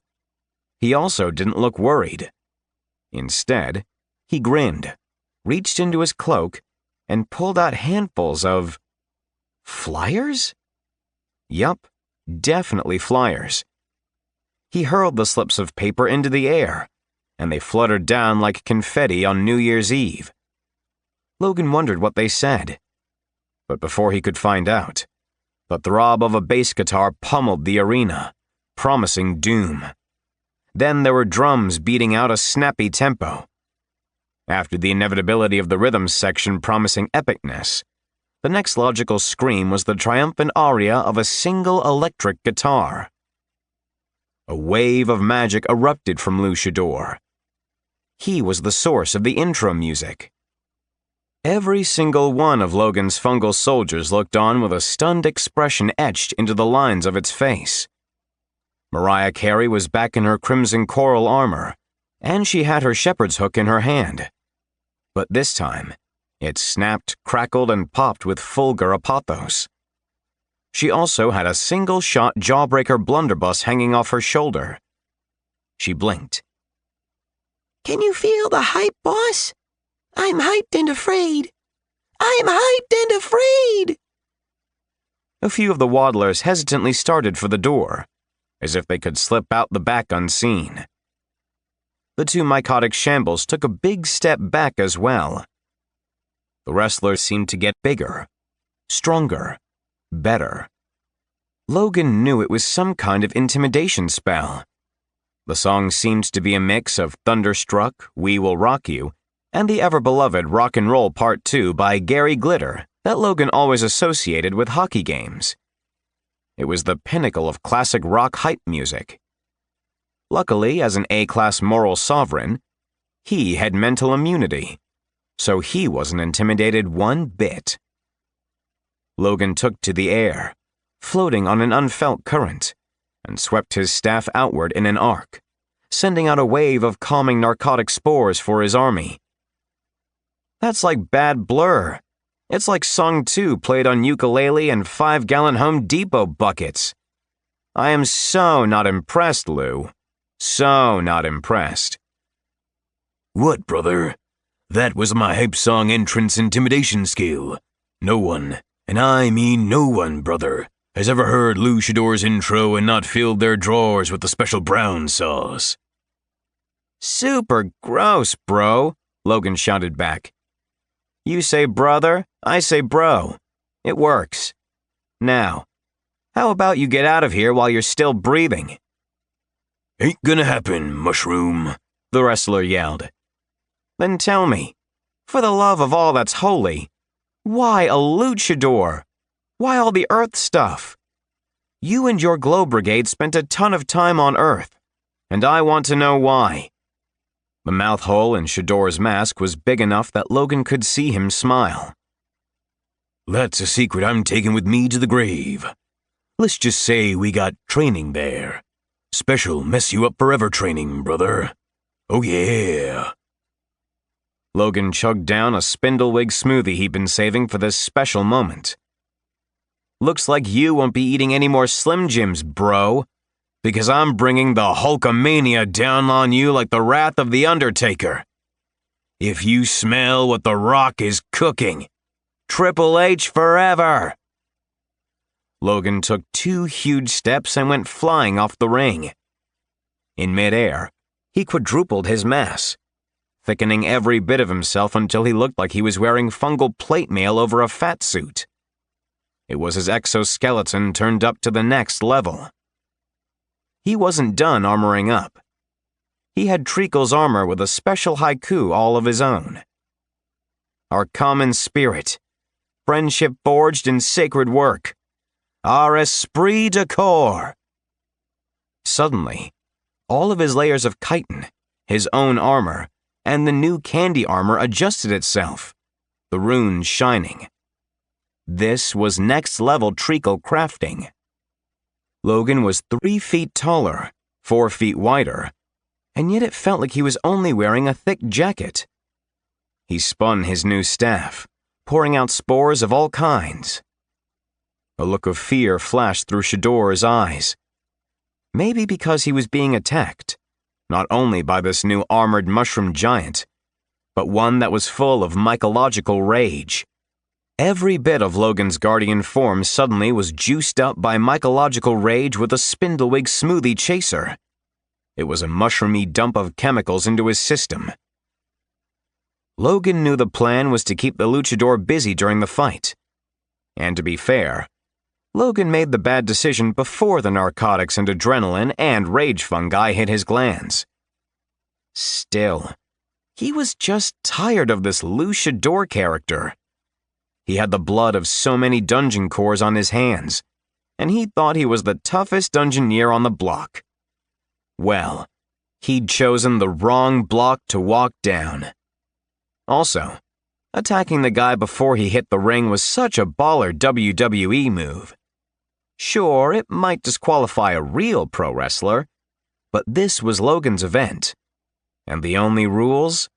He also didn't look worried. Instead, he grinned, reached into his cloak, and pulled out handfuls of flyers? Yup, definitely flyers. He hurled the slips of paper into the air, and they fluttered down like confetti on New Year's Eve. Logan wondered what they said. But before he could find out, the throb of a bass guitar pummeled the arena, promising doom. Then there were drums beating out a snappy tempo. After the inevitability of the rhythms section promising epicness, the next logical scream was the triumphant aria of a single electric guitar. A wave of magic erupted from Luchador. He was the source of the intro music. Every single one of Logan's fungal soldiers looked on with a stunned expression etched into the lines of its face. Mariah Carey was back in her crimson coral armor, and she had her shepherd's hook in her hand. But this time, it snapped, crackled, and popped with fulgur apothos. She also had a single-shot jawbreaker blunderbuss hanging off her shoulder. She blinked.
"Can you feel the hype, boss? I'm hyped and afraid. I'm hyped and afraid."
A few of the waddlers hesitantly started for the door, as if they could slip out the back unseen. The two mycotic shambles took a big step back as well. The wrestlers seemed to get bigger, stronger, better. Logan knew it was some kind of intimidation spell. The song seemed to be a mix of Thunderstruck, We Will Rock You, and the ever-beloved Rock and Roll Part 2 by Gary Glitter that Logan always associated with hockey games. It was the pinnacle of classic rock hype music. Luckily, as an A-class moral sovereign, he had mental immunity, so he wasn't intimidated one bit. Logan took to the air, floating on an unfelt current, and swept his staff outward in an arc, sending out a wave of calming narcotic spores for his army. That's like bad Blur. It's like Song 2 played on ukulele and 5-gallon Home Depot buckets. I am so not impressed, Lou. So not impressed.
"What, brother? That was my hype song entrance intimidation skill. No one, and I mean no one, brother, has ever heard Luchador's intro and not filled their drawers with the special brown sauce."
"Super gross, bro," Logan shouted back. "You say brother, I say bro. It works. Now, how about you get out of here while you're still breathing?"
"Ain't gonna happen, mushroom,"
the wrestler yelled. "Then tell me, for the love of all that's holy, why a luchador? Why all the Earth stuff? You and your Glow Brigade spent a ton of time on Earth, and I want to know why." The mouth hole in Shador's mask was big enough that Logan could see him smile.
That's a secret I'm taking with me to the grave. Let's just say we got training there. Special mess you up forever training, brother. Oh yeah.
Logan chugged down a spindlewig smoothie he'd been saving for this special moment. Looks like you won't be eating any more Slim Jims, bro, because I'm bringing the Hulkamania down on you like the wrath of the Undertaker. If you smell what The Rock is cooking, Triple H forever. Logan took 2 huge steps and went flying off the ring. In midair, he quadrupled his mass, thickening every bit of himself until he looked like he was wearing fungal plate mail over a fat suit. It was his exoskeleton turned up to the next level. He wasn't done armoring up. He had Treacle's armor with a special haiku all of his own. Our common spirit, friendship forged in sacred work, our esprit de corps. Suddenly, all of his layers of chitin, his own armor, and the new candy armor adjusted itself, the runes shining. This was next-level treacle crafting. Logan was 3 feet taller, 4 feet wider, and yet it felt like he was only wearing a thick jacket. He spun his new staff, pouring out spores of all kinds. A look of fear flashed through Shador's eyes. Maybe because he was being attacked, not only by this new armored mushroom giant, but one that was full of mycological rage. Every bit of Logan's guardian form suddenly was juiced up by mycological rage with a spindlewig smoothie chaser. It was a mushroomy dump of chemicals into his system. Logan knew the plan was to keep the luchador busy during the fight. And to be fair, Logan made the bad decision before the narcotics and adrenaline and rage fungi hit his glands. Still, he was just tired of this luchador character. He had the blood of so many dungeon cores on his hands, and he thought he was the toughest dungeoneer on the block. Well, he'd chosen the wrong block to walk down. Also, attacking the guy before he hit the ring was such a baller WWE move. Sure, it might disqualify a real pro wrestler, but this was Logan's event. And the only rules?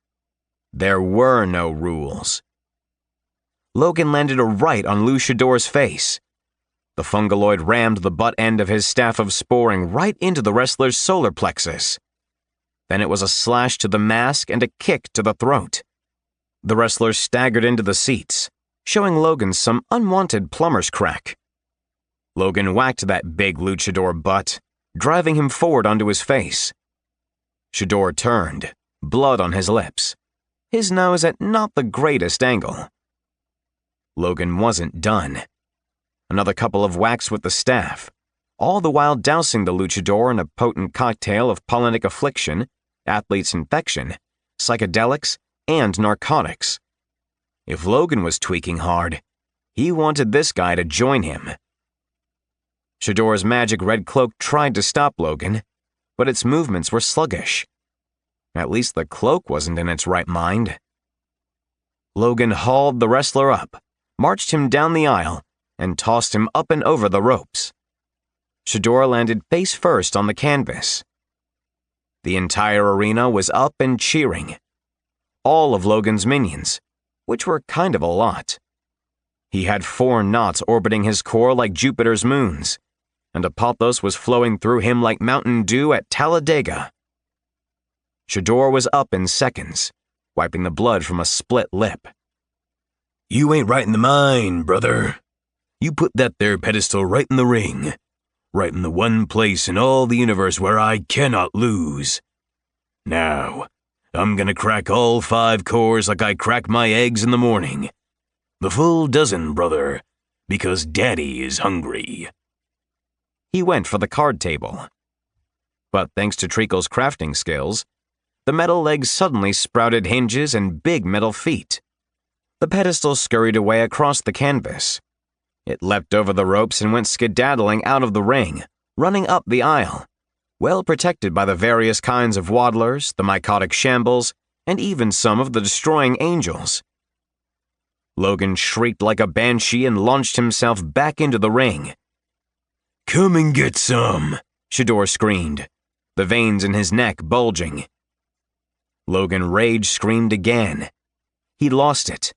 There were no rules. Logan landed a right on Luchador's face. The fungaloid rammed the butt end of his staff of sporing right into the wrestler's solar plexus. Then it was a slash to the mask and a kick to the throat. The wrestler staggered into the seats, showing Logan some unwanted plumber's crack. Logan whacked that big luchador butt, driving him forward onto his face. Shador turned, blood on his lips, his nose at not the greatest angle. Logan wasn't done. Another couple of whacks with the staff, all the while dousing the luchador in a potent cocktail of pollenic affliction, athlete's infection, psychedelics, and narcotics. If Logan was tweaking hard, he wanted this guy to join him. Shador's magic red cloak tried to stop Logan, but its movements were sluggish. At least the cloak wasn't in its right mind. Logan hauled the wrestler up, marched him down the aisle, and tossed him up and over the ropes. Shador landed face first on the canvas. The entire arena was up and cheering. All of Logan's minions, which were kind of a lot. He had 4 knots orbiting his core like Jupiter's moons, and Apophos was flowing through him like Mountain Dew at Talladega. Shador was up in seconds, wiping the blood from a split lip.
You ain't right in the mind, brother. You put that there pedestal right in the ring. Right in the one place in all the universe where I cannot lose. Now, I'm gonna crack all 5 cores like I crack my eggs in the morning. The full dozen, brother, because Daddy is hungry.
He went for the card table. But thanks to Treacle's crafting skills, the metal legs suddenly sprouted hinges and big metal feet. The pedestal scurried away across the canvas. It leapt over the ropes and went skedaddling out of the ring, running up the aisle, well protected by the various kinds of waddlers, the mycotic shambles, and even some of the destroying angels. Logan shrieked like a banshee and launched himself back into the ring.
"Come and get some,"
Shador screamed, the veins in his neck bulging. Logan rage screamed again. He lost it.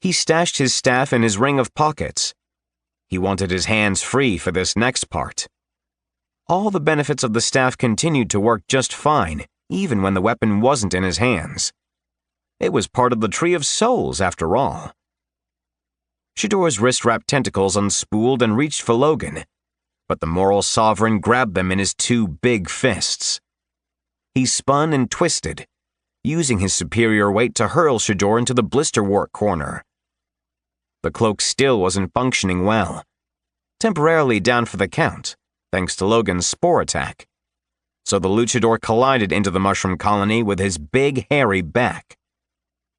He stashed his staff in his ring of pockets. He wanted his hands free for this next part. All the benefits of the staff continued to work just fine, even when the weapon wasn't in his hands. It was part of the Tree of Souls, after all. Shador's wrist-wrapped tentacles unspooled and reached for Logan, but the moral sovereign grabbed them in his two big fists. He spun and twisted, using his superior weight to hurl Shador into the blisterwort corner. The cloak still wasn't functioning well, temporarily down for the count, thanks to Logan's spore attack. So the luchador collided into the mushroom colony with his big, hairy back.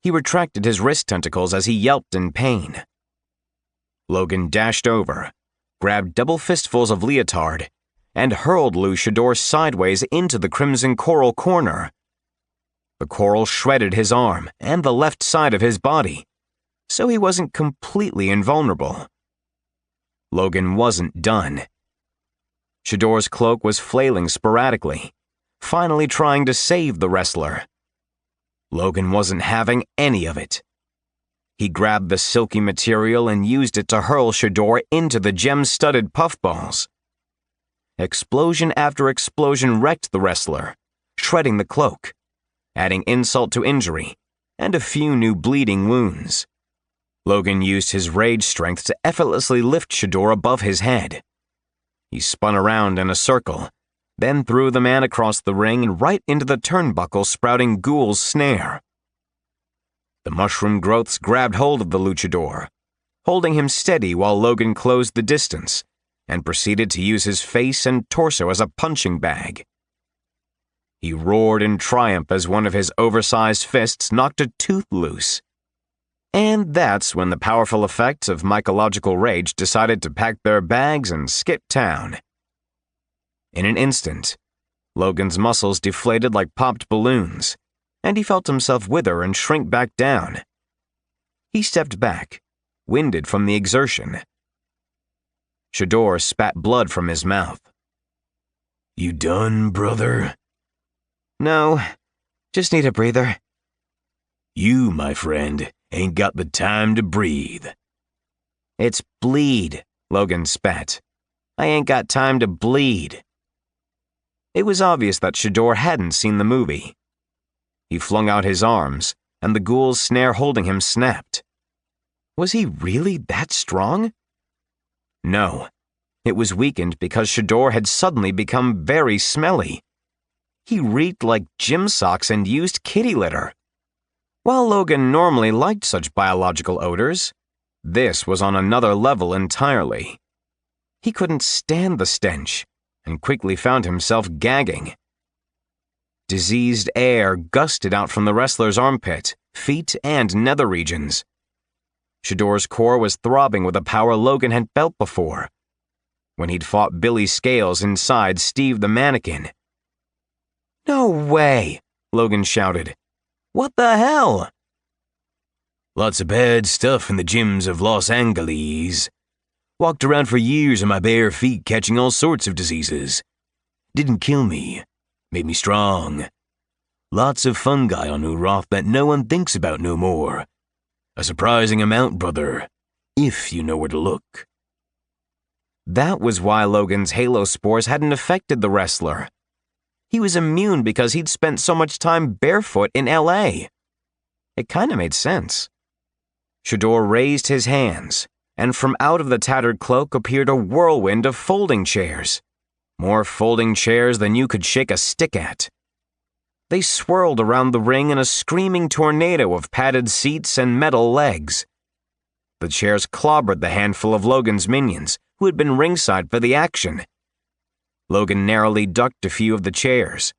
He retracted his wrist tentacles as he yelped in pain. Logan dashed over, grabbed double fistfuls of leotard, and hurled luchador sideways into the crimson coral corner. The coral shredded his arm and the left side of his body, so he wasn't completely invulnerable. Logan wasn't done. Shador's cloak was flailing sporadically, finally trying to save the wrestler. Logan wasn't having any of it. He grabbed the silky material and used it to hurl Shador into the gem-studded puffballs. Explosion after explosion wrecked the wrestler, shredding the cloak, adding insult to injury, and a few new bleeding wounds. Logan used his rage strength to effortlessly lift Shador above his head. He spun around in a circle, then threw the man across the ring and right into the turnbuckle sprouting ghoul's snare. The mushroom growths grabbed hold of the luchador, holding him steady while Logan closed the distance and proceeded to use his face and torso as a punching bag. He roared in triumph as one of his oversized fists knocked a tooth loose. And that's when the powerful effects of mycological rage decided to pack their bags and skip town. In an instant, Logan's muscles deflated like popped balloons, and he felt himself wither and shrink back down. He stepped back, winded from the exertion. Shador spat blood from his mouth.
"You done, brother?"
No, just need a breather.
"You, my friend, ain't got the time to breathe."
It's bleed, Logan spat. I ain't got time to bleed. It was obvious that Shador hadn't seen the movie. He flung out his arms, and the ghoul's snare holding him snapped. Was he really that strong? No, it was weakened because Shador had suddenly become very smelly. He reeked like gym socks and used kitty litter. While Logan normally liked such biological odors, this was on another level entirely. He couldn't stand the stench, and quickly found himself gagging. Diseased air gusted out from the wrestler's armpit, feet, and nether regions. Shador's core was throbbing with a power Logan had felt before, when he'd fought Billy Scales inside Steve the Mannequin. "No way!" Logan shouted. "What the hell?"
"Lots of bad stuff in the gyms of Los Angeles. Walked around for years on my bare feet catching all sorts of diseases. Didn't kill me. Made me strong. Lots of fungi on Uroth that no one thinks about no more. A surprising amount, brother, if you know where to look."
That was why Logan's halo spores hadn't affected the wrestler. He was immune because he'd spent so much time barefoot in LA. It kinda made sense. Shador raised his hands, and from out of the tattered cloak appeared a whirlwind of folding chairs. More folding chairs than you could shake a stick at. They swirled around the ring in a screaming tornado of padded seats and metal legs. The chairs clobbered the handful of Logan's minions, who had been ringside for the action. Logan narrowly ducked a few of the chairs,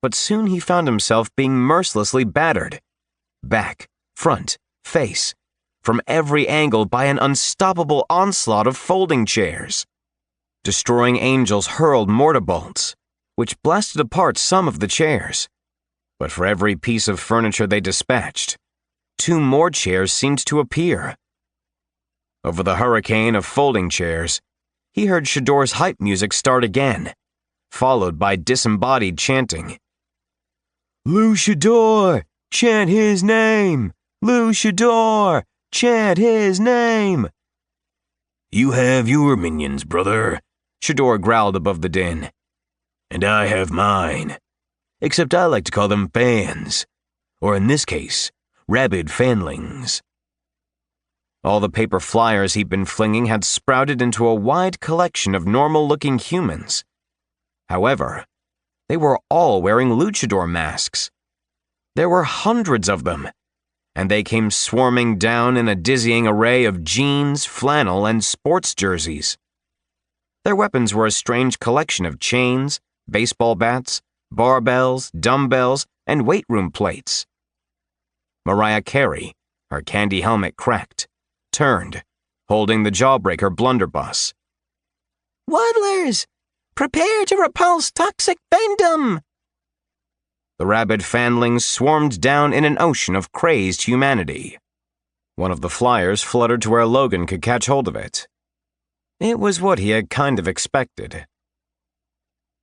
but soon he found himself being mercilessly battered. Back, front, face, from every angle by an unstoppable onslaught of folding chairs. Destroying angels hurled mortar bolts,
which blasted apart some of the chairs. But for every piece of furniture they dispatched, 2 more chairs seemed to appear. Over the hurricane of folding chairs, he heard Shador's hype music start again, followed by disembodied chanting. "Lou Shador! Chant his name! Lou Shador! Chant his name!" "You have your minions, brother," Shador growled above the din. "And I have mine. Except I like to call them fans. Or in this case, rabid fanlings." All the paper flyers he'd been flinging had sprouted into a wide collection of normal-looking humans. However, they were all wearing luchador masks. There were hundreds of them, and they came swarming down in a dizzying array of jeans, flannel, and sports jerseys. Their weapons were a strange collection of chains, baseball bats, barbells, dumbbells, and weight room plates. Mariah Carey, her candy helmet cracked, turned, holding the Jawbreaker blunderbuss.
"Waddlers! Prepare to repulse toxic fandom!"
The rabid fanlings swarmed down in an ocean of crazed humanity. One of the flyers fluttered to where Logan could catch hold of it. It was what he had kind of expected.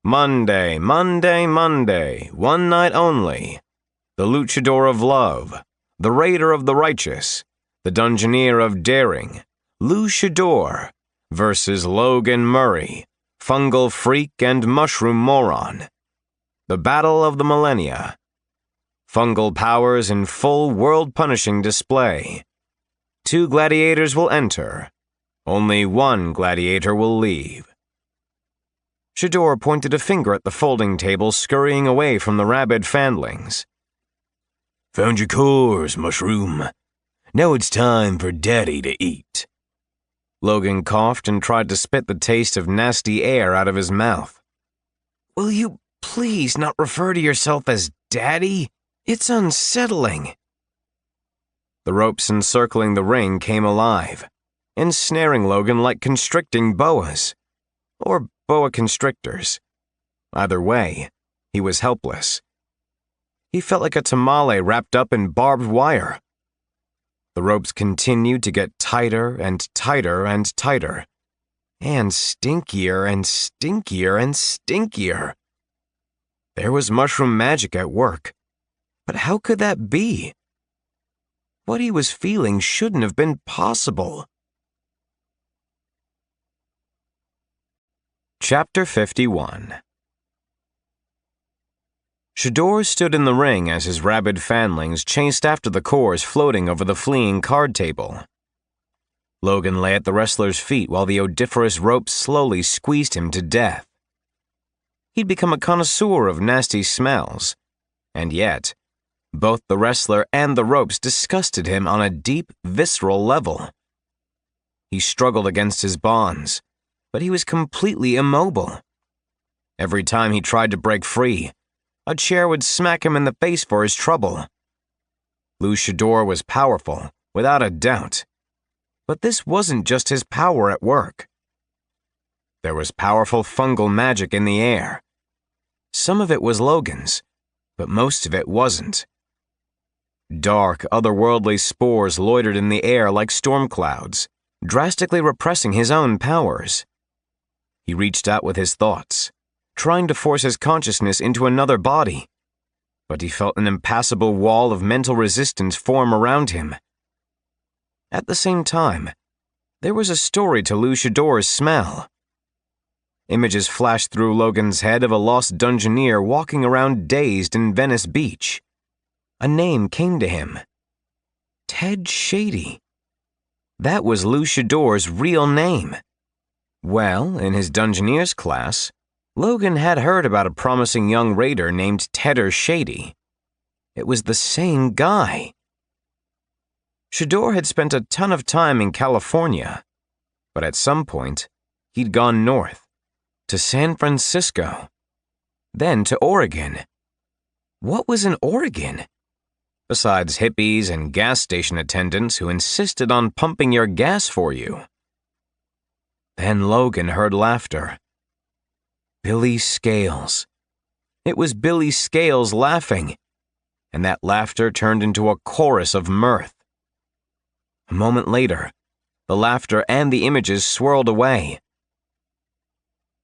Monday, Monday, Monday, one night only. The Luchador of Love, the Raider of the Righteous, the Dungeoneer of Daring, Lou Shador, versus Logan Murray, Fungal Freak and Mushroom Moron. The Battle of the Millennia. Fungal powers in full world-punishing display. 2 gladiators will enter. Only 1 gladiator will leave. Shador pointed a finger at the folding table scurrying away from the rabid fanlings. "Found your cores, Mushroom. Now it's time for Daddy to eat." Logan coughed and tried to spit the taste of nasty air out of his mouth. "Will you please not refer to yourself as Daddy? It's unsettling." The ropes encircling the ring came alive, ensnaring Logan like constricting boas. Or boa constrictors. Either way, he was helpless. He felt like a tamale wrapped up in barbed wire. The ropes continued to get tighter and tighter and tighter, and stinkier and stinkier and stinkier. There was mushroom magic at work, but how could that be? What he was feeling shouldn't have been possible. Chapter 51. Shador stood in the ring as his rabid fanlings chased after the cores floating over the fleeing card table. Logan lay at the wrestler's feet while the odoriferous ropes slowly squeezed him to death. He'd become a connoisseur of nasty smells, and yet, both the wrestler and the ropes disgusted him on a deep, visceral level. He struggled against his bonds, but he was completely immobile. Every time he tried to break free, a chair would smack him in the face for his trouble. Lou Shador was powerful, without a doubt. But this wasn't just his power at work. There was powerful fungal magic in the air. Some of it was Logan's, but most of it wasn't. Dark, otherworldly spores loitered in the air like storm clouds, drastically repressing his own powers. He reached out with his thoughts, trying to force his consciousness into another body, but he felt an impassable wall of mental resistance form around him. At the same time, there was a story to Lou Shador's smell. Images flashed through Logan's head of a lost dungeoneer walking around dazed in Venice Beach. A name came to him. Ted Shady. That was Lou Shador's real name. Well, in his Dungeoneers class, Logan had heard about a promising young raider named Tedder Shady. It was the same guy. Shador had spent a ton of time in California, but at some point, he'd gone north, to San Francisco, then to Oregon. What was in Oregon? Besides hippies and gas station attendants who insisted on pumping your gas for you. Then Logan heard laughter. Billy Scales, It was Billy Scales laughing, and that laughter turned into a chorus of mirth. A moment later, the laughter and the images swirled away.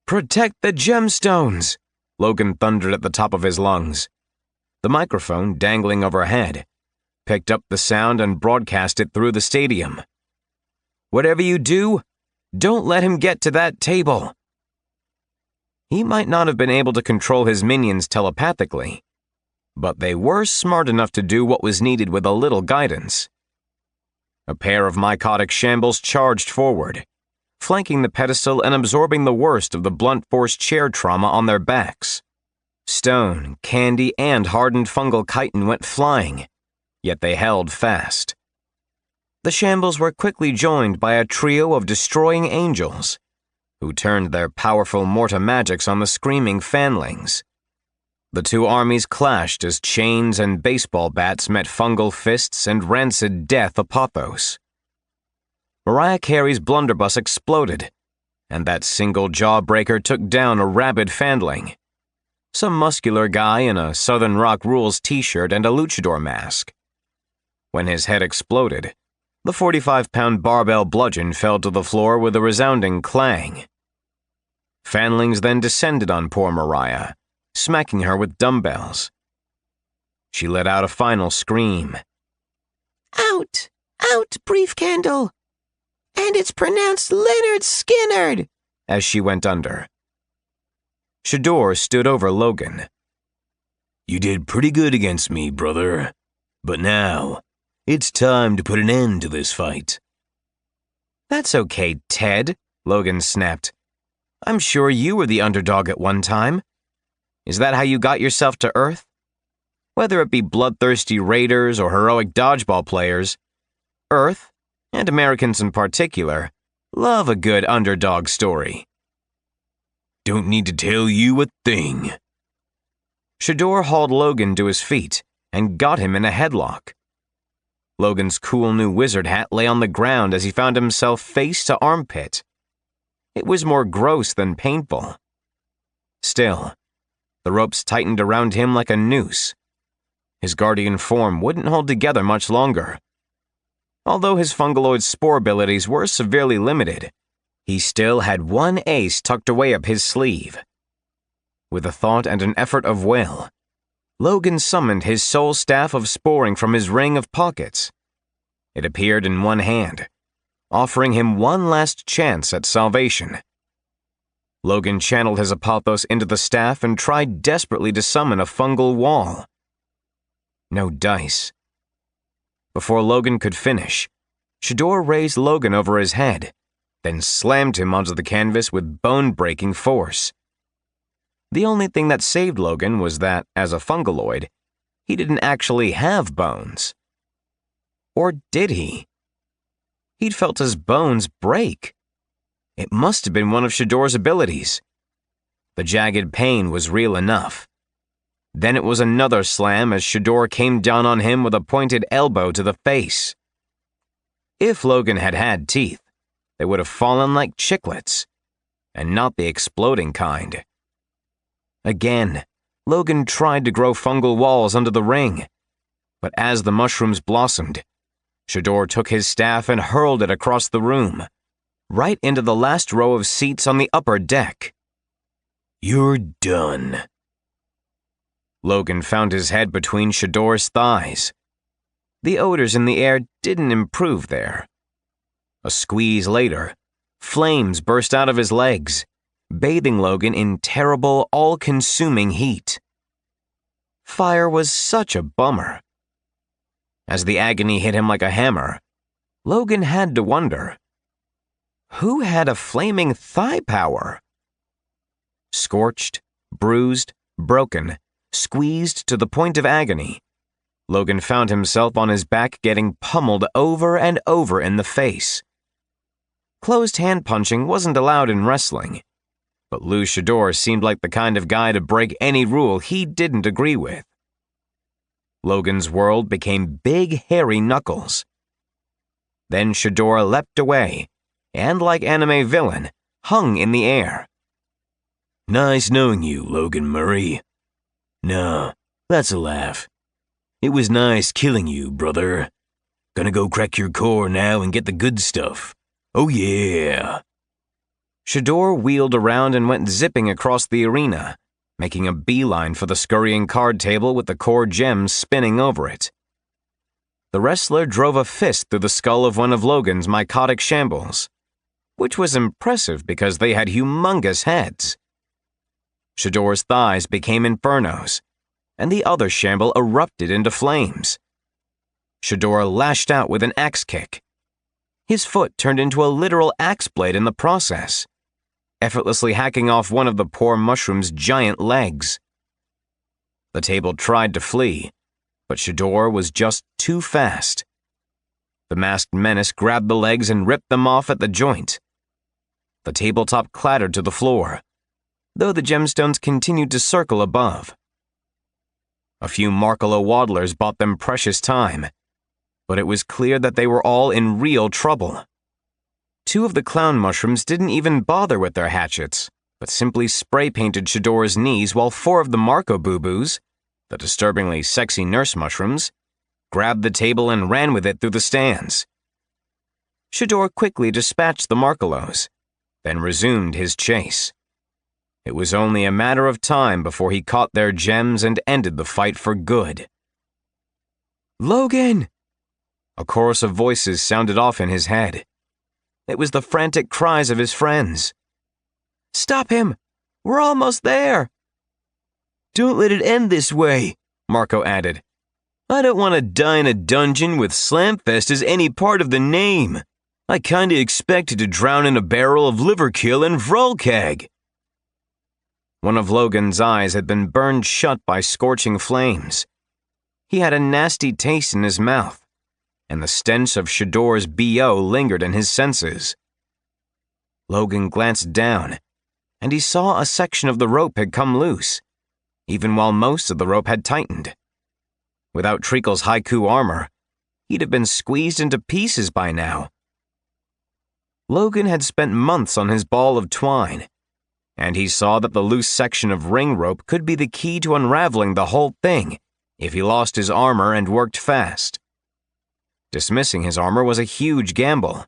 "Protect the gemstones!" Logan thundered at the top of his lungs. The microphone, dangling overhead, picked up the sound and broadcast it through the stadium. "Whatever you do, don't let him get to that table." He might not have been able to control his minions telepathically, but they were smart enough to do what was needed with a little guidance. A pair of mycotic shambles charged forward, flanking the pedestal and absorbing the worst of the blunt force chair trauma on their backs. Stone, candy, and hardened fungal chitin went flying, yet they held fast. The shambles were quickly joined by a trio of destroying angels, who turned their powerful morta magics on the screaming fanlings. The two armies clashed as chains and baseball bats met fungal fists and rancid death apothos. Mariah Carey's blunderbuss exploded, and that single jawbreaker took down a rabid fanling, some muscular guy in a Southern Rock Rules t-shirt and a luchador mask. When his head exploded, the 45-pound barbell bludgeon fell to the floor with a resounding clang. Fanlings then descended on poor Mariah, smacking her with dumbbells. She let out a final scream.
Out! Out, brief candle! And it's pronounced Leonard Skinnerd!
As she went under. Shador stood over Logan.
"You did pretty good against me, brother. But now, it's time to put an end to this fight."
"That's okay, Ted," Logan snapped. "I'm sure you were the underdog at one time. Is that how you got yourself to Earth? Whether it be bloodthirsty raiders or heroic dodgeball players, Earth, and Americans in particular, love a good underdog story."
"Don't need to tell you a thing."
Shador hauled Logan to his feet and got him in a headlock. Logan's cool new wizard hat lay on the ground as he found himself face to armpit. It was more gross than painful. Still, the ropes tightened around him like a noose. His guardian form wouldn't hold together much longer. Although his fungaloid spore abilities were severely limited, he still had one ace tucked away up his sleeve. With a thought and an effort of will, Logan summoned his soul staff of sporing from his ring of pockets. It appeared in one hand, offering him one last chance at salvation. Logan channeled his apothos into the staff and tried desperately to summon a fungal wall. No dice. Before Logan could finish, Shador raised Logan over his head, then slammed him onto the canvas with bone-breaking force. The only thing that saved Logan was that, as a fungaloid, he didn't actually have bones. Or did he? He'd felt his bones break. It must have been one of Shador's abilities. The jagged pain was real enough. Then it was another slam as Shador came down on him with a pointed elbow to the face. If Logan had had teeth, they would have fallen like chiclets, and not the exploding kind. Again, Logan tried to grow fungal walls under the ring, but as the mushrooms blossomed, Shador took his staff and hurled it across the room, right into the last row of seats on the upper deck.
"You're done."
Logan found his head between Shador's thighs. The odors in the air didn't improve there. A squeeze later, flames burst out of his legs, bathing Logan in terrible, all-consuming heat. Fire was such a bummer. As the agony hit him like a hammer, Logan had to wonder, who had a flaming thigh power? Scorched, bruised, broken, squeezed to the point of agony, Logan found himself on his back getting pummeled over and over in the face. Closed hand punching wasn't allowed in wrestling, but Lou Shador seemed like the kind of guy to break any rule he didn't agree with. Logan's world became big, hairy knuckles. Then Shador leapt away, and like anime villain, hung in the air.
"Nice knowing you, Logan Murray." No, that's a laugh. It was nice killing you, brother. Gonna go crack your core now and get the good stuff. Oh yeah.
Shador wheeled around and went zipping across the arena, making a beeline for the scurrying card table with the core gems spinning over it. The wrestler drove a fist through the skull of one of Logan's mycotic shambles, which was impressive because they had humongous heads. Shador's thighs became infernos, and the other shamble erupted into flames. Shador lashed out with an axe kick. His foot turned into a literal axe blade in the process, effortlessly hacking off one of the poor mushroom's giant legs. The table tried to flee, but Shador was just too fast. The masked menace grabbed the legs and ripped them off at the joint. The tabletop clattered to the floor, though the gemstones continued to circle above. A few Markolo waddlers bought them precious time, but it was clear that they were all in real trouble. 2 of the clown mushrooms didn't even bother with their hatchets, but simply spray-painted Shador's knees while 4 of the Marco boo-boos, the disturbingly sexy nurse mushrooms, grabbed the table and ran with it through the stands. Shador quickly dispatched the Markolos, then resumed his chase. It was only a matter of time before he caught their gems and ended the fight for good. "Logan!" A chorus of voices sounded off in his head. It was the frantic cries of his friends. "Stop him! We're almost there!"
"Don't let it end this way," Marco added. "I don't want to die in a dungeon with Slamfest as any part of the name. I kinda expected to drown in a barrel of liverkill and Vrolkag."
One of Logan's eyes had been burned shut by scorching flames. He had a nasty taste in his mouth, and the stench of Shador's BO lingered in his senses. Logan glanced down, and he saw a section of the rope had come loose, even while most of the rope had tightened. Without Treacle's haiku armor, he'd have been squeezed into pieces by now. Logan had spent months on his ball of twine, and he saw that the loose section of ring rope could be the key to unraveling the whole thing if he lost his armor and worked fast. Dismissing his armor was a huge gamble,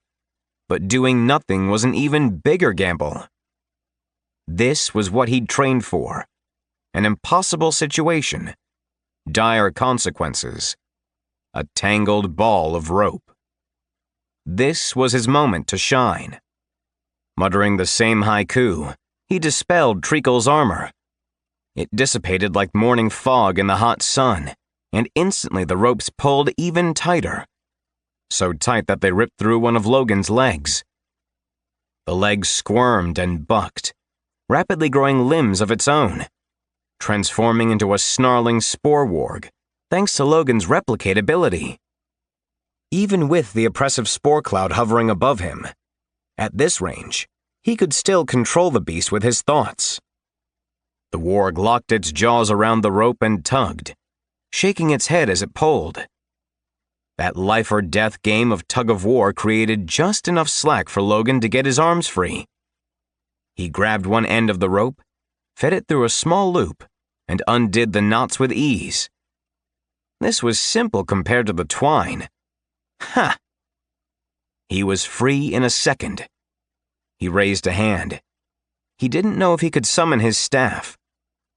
but doing nothing was an even bigger gamble. This was what he'd trained for: an impossible situation, dire consequences, a tangled ball of rope. This was his moment to shine. Muttering the same haiku, he dispelled Treacle's armor. It dissipated like morning fog in the hot sun, and instantly the ropes pulled even tighter, so tight that they ripped through one of Logan's legs. The leg squirmed and bucked, rapidly growing limbs of its own, transforming into a snarling spore warg, thanks to Logan's replicate ability. Even with the oppressive spore cloud hovering above him, at this range, he could still control the beast with his thoughts. The warg locked its jaws around the rope and tugged, shaking its head as it pulled. That life-or-death game of tug-of-war created just enough slack for Logan to get his arms free. He grabbed one end of the rope, fed it through a small loop, and undid the knots with ease. This was simple compared to the twine. Ha! He was free in a second. He raised a hand. He didn't know if he could summon his staff,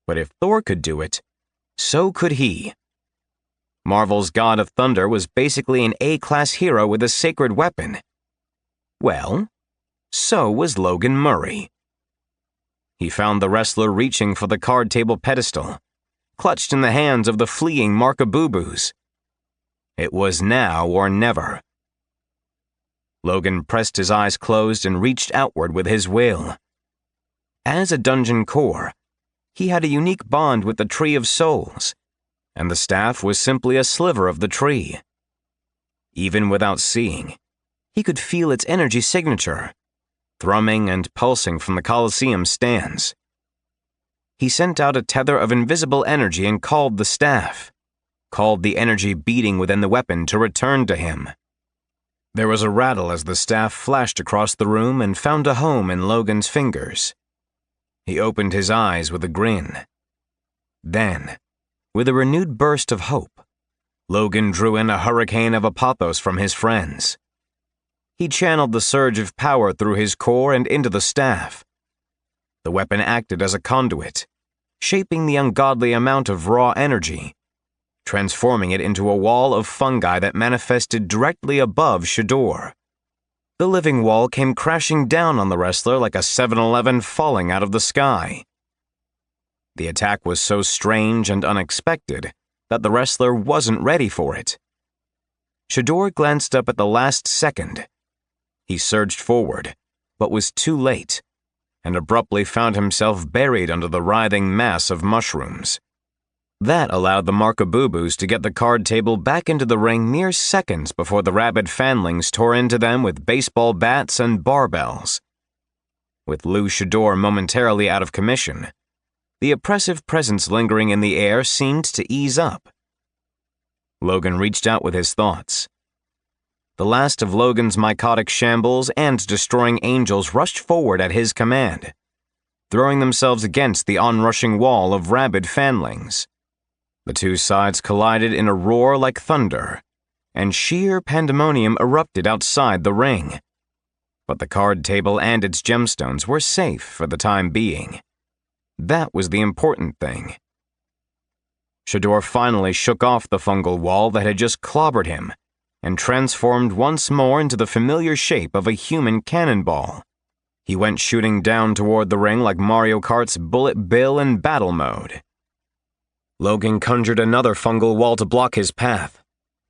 but if Thor could do it, so could he. Marvel's God of Thunder was basically an A-class hero with a sacred weapon. Well, so was Logan Murray. He found the wrestler reaching for the card table pedestal, clutched in the hands of the fleeing Markaboobos. It was now or never. Logan pressed his eyes closed and reached outward with his will. As a dungeon core, he had a unique bond with the Tree of Souls, and the staff was simply a sliver of the tree. Even without seeing, he could feel its energy signature, thrumming and pulsing from the Colosseum stands. He sent out a tether of invisible energy and called the staff, called the energy beating within the weapon to return to him. There was a rattle as the staff flashed across the room and found a home in Logan's fingers. He opened his eyes with a grin. Then, With a renewed burst of hope, Logan drew in a hurricane of apothos from his friends. He channeled the surge of power through his core and into the staff. The weapon acted as a conduit, shaping the ungodly amount of raw energy, transforming it into a wall of fungi that manifested directly above Shador. The living wall came crashing down on the wrestler like a 7-Eleven falling out of the sky. The attack was so strange and unexpected that the wrestler wasn't ready for it. Shador glanced up at the last second. He surged forward, but was too late, and abruptly found himself buried under the writhing mass of mushrooms. That allowed the Markaboobos to get the card table back into the ring mere seconds before the rabid fanlings tore into them with baseball bats and barbells. With Lou Shador momentarily out of commission, the oppressive presence lingering in the air seemed to ease up. Logan reached out with his thoughts. The last of Logan's mycotic shambles and destroying angels rushed forward at his command, throwing themselves against the onrushing wall of rabid fanlings. The two sides collided in a roar like thunder, and sheer pandemonium erupted outside the ring. But the card table and its gemstones were safe for the time being. That was the important thing. Shador finally shook off the fungal wall that had just clobbered him and transformed once more into the familiar shape of a human cannonball. He went shooting down toward the ring like Mario Kart's Bullet Bill in battle mode. Logan conjured another fungal wall to block his path,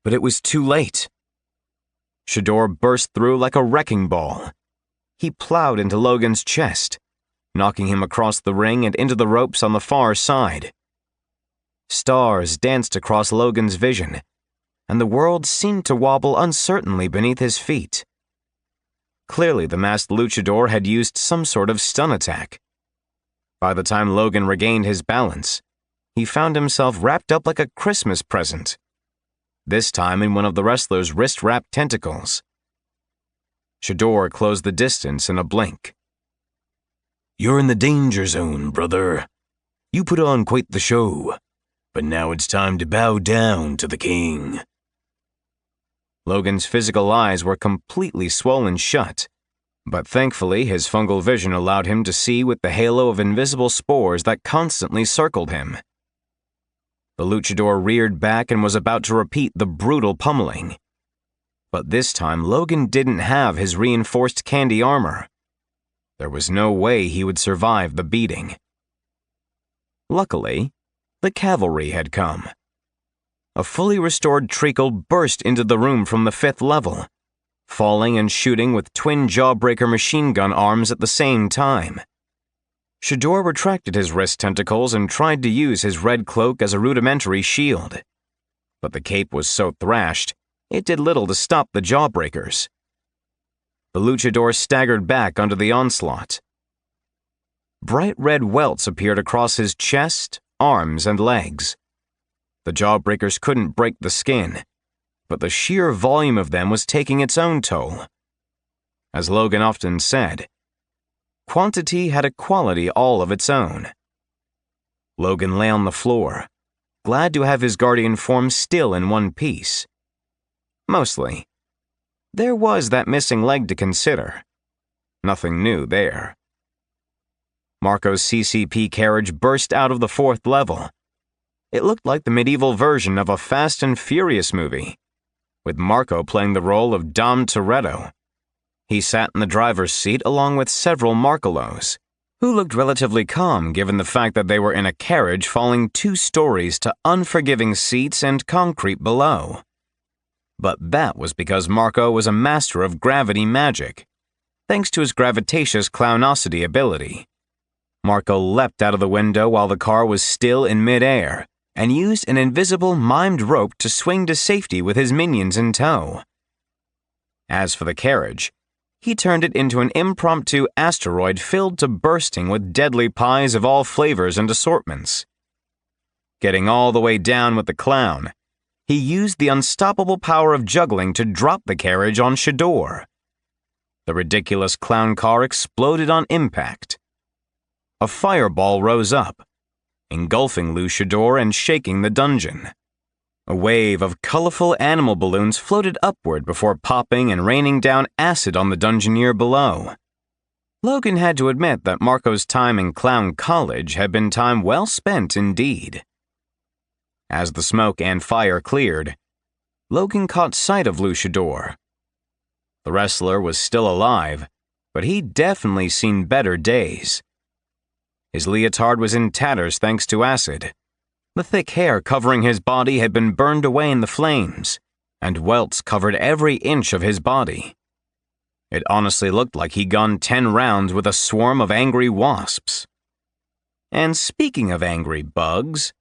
but it was too late. Shador burst through like a wrecking ball. He plowed into Logan's chest, knocking him across the ring and into the ropes on the far side. Stars danced across Logan's vision, and the world seemed to wobble uncertainly beneath his feet. Clearly, the masked luchador had used some sort of stun attack. By the time Logan regained his balance, he found himself wrapped up like a Christmas present, this time in one of the wrestler's wrist-wrapped tentacles. Shador closed the distance in a blink.
"You're in the danger zone, brother. You put on quite the show, but now it's time to bow down to the king."
Logan's physical eyes were completely swollen shut, but thankfully his fungal vision allowed him to see with the halo of invisible spores that constantly circled him. The luchador reared back and was about to repeat the brutal pummeling. But this time Logan didn't have his reinforced candy armor. There was no way he would survive the beating. Luckily, the cavalry had come. A fully restored treacle burst into the room from the 5th level, falling and shooting with twin jawbreaker machine gun arms at the same time. Shador retracted his wrist tentacles and tried to use his red cloak as a rudimentary shield. But the cape was so thrashed, it did little to stop the jawbreakers. The luchador staggered back under the onslaught. Bright red welts appeared across his chest, arms, and legs. The jawbreakers couldn't break the skin, but the sheer volume of them was taking its own toll. As Logan often said, quantity had a quality all of its own. Logan lay on the floor, glad to have his guardian form still in one piece. Mostly. There was that missing leg to consider. Nothing new there. Marco's CCP carriage burst out of the 4th level. It looked like the medieval version of a Fast and Furious movie, with Marco playing the role of Dom Toretto. He sat in the driver's seat along with several Markelos, who looked relatively calm given the fact that they were in a carriage falling 2 stories to unforgiving seats and concrete below. But that was because Marco was a master of gravity magic, thanks to his gravitatious clownosity ability. Marco leapt out of the window while the car was still in midair, and used an invisible mimed rope to swing to safety with his minions in tow. As for the carriage, he turned it into an impromptu asteroid filled to bursting with deadly pies of all flavors and assortments. Getting all the way down with the clown, he used the unstoppable power of juggling to drop the carriage on Shador. The ridiculous clown car exploded on impact. A fireball rose up, engulfing Luchador and shaking the dungeon. A wave of colorful animal balloons floated upward before popping and raining down acid on the dungeoneer below. Logan had to admit that Marco's time in Clown College had been time well spent indeed. As the smoke and fire cleared, Logan caught sight of Luchador. The wrestler was still alive, but he'd definitely seen better days. His leotard was in tatters thanks to acid. The thick hair covering his body had been burned away in the flames, and welts covered every inch of his body. It honestly looked like he'd gone 10 rounds with a swarm of angry wasps. And speaking of angry bugs,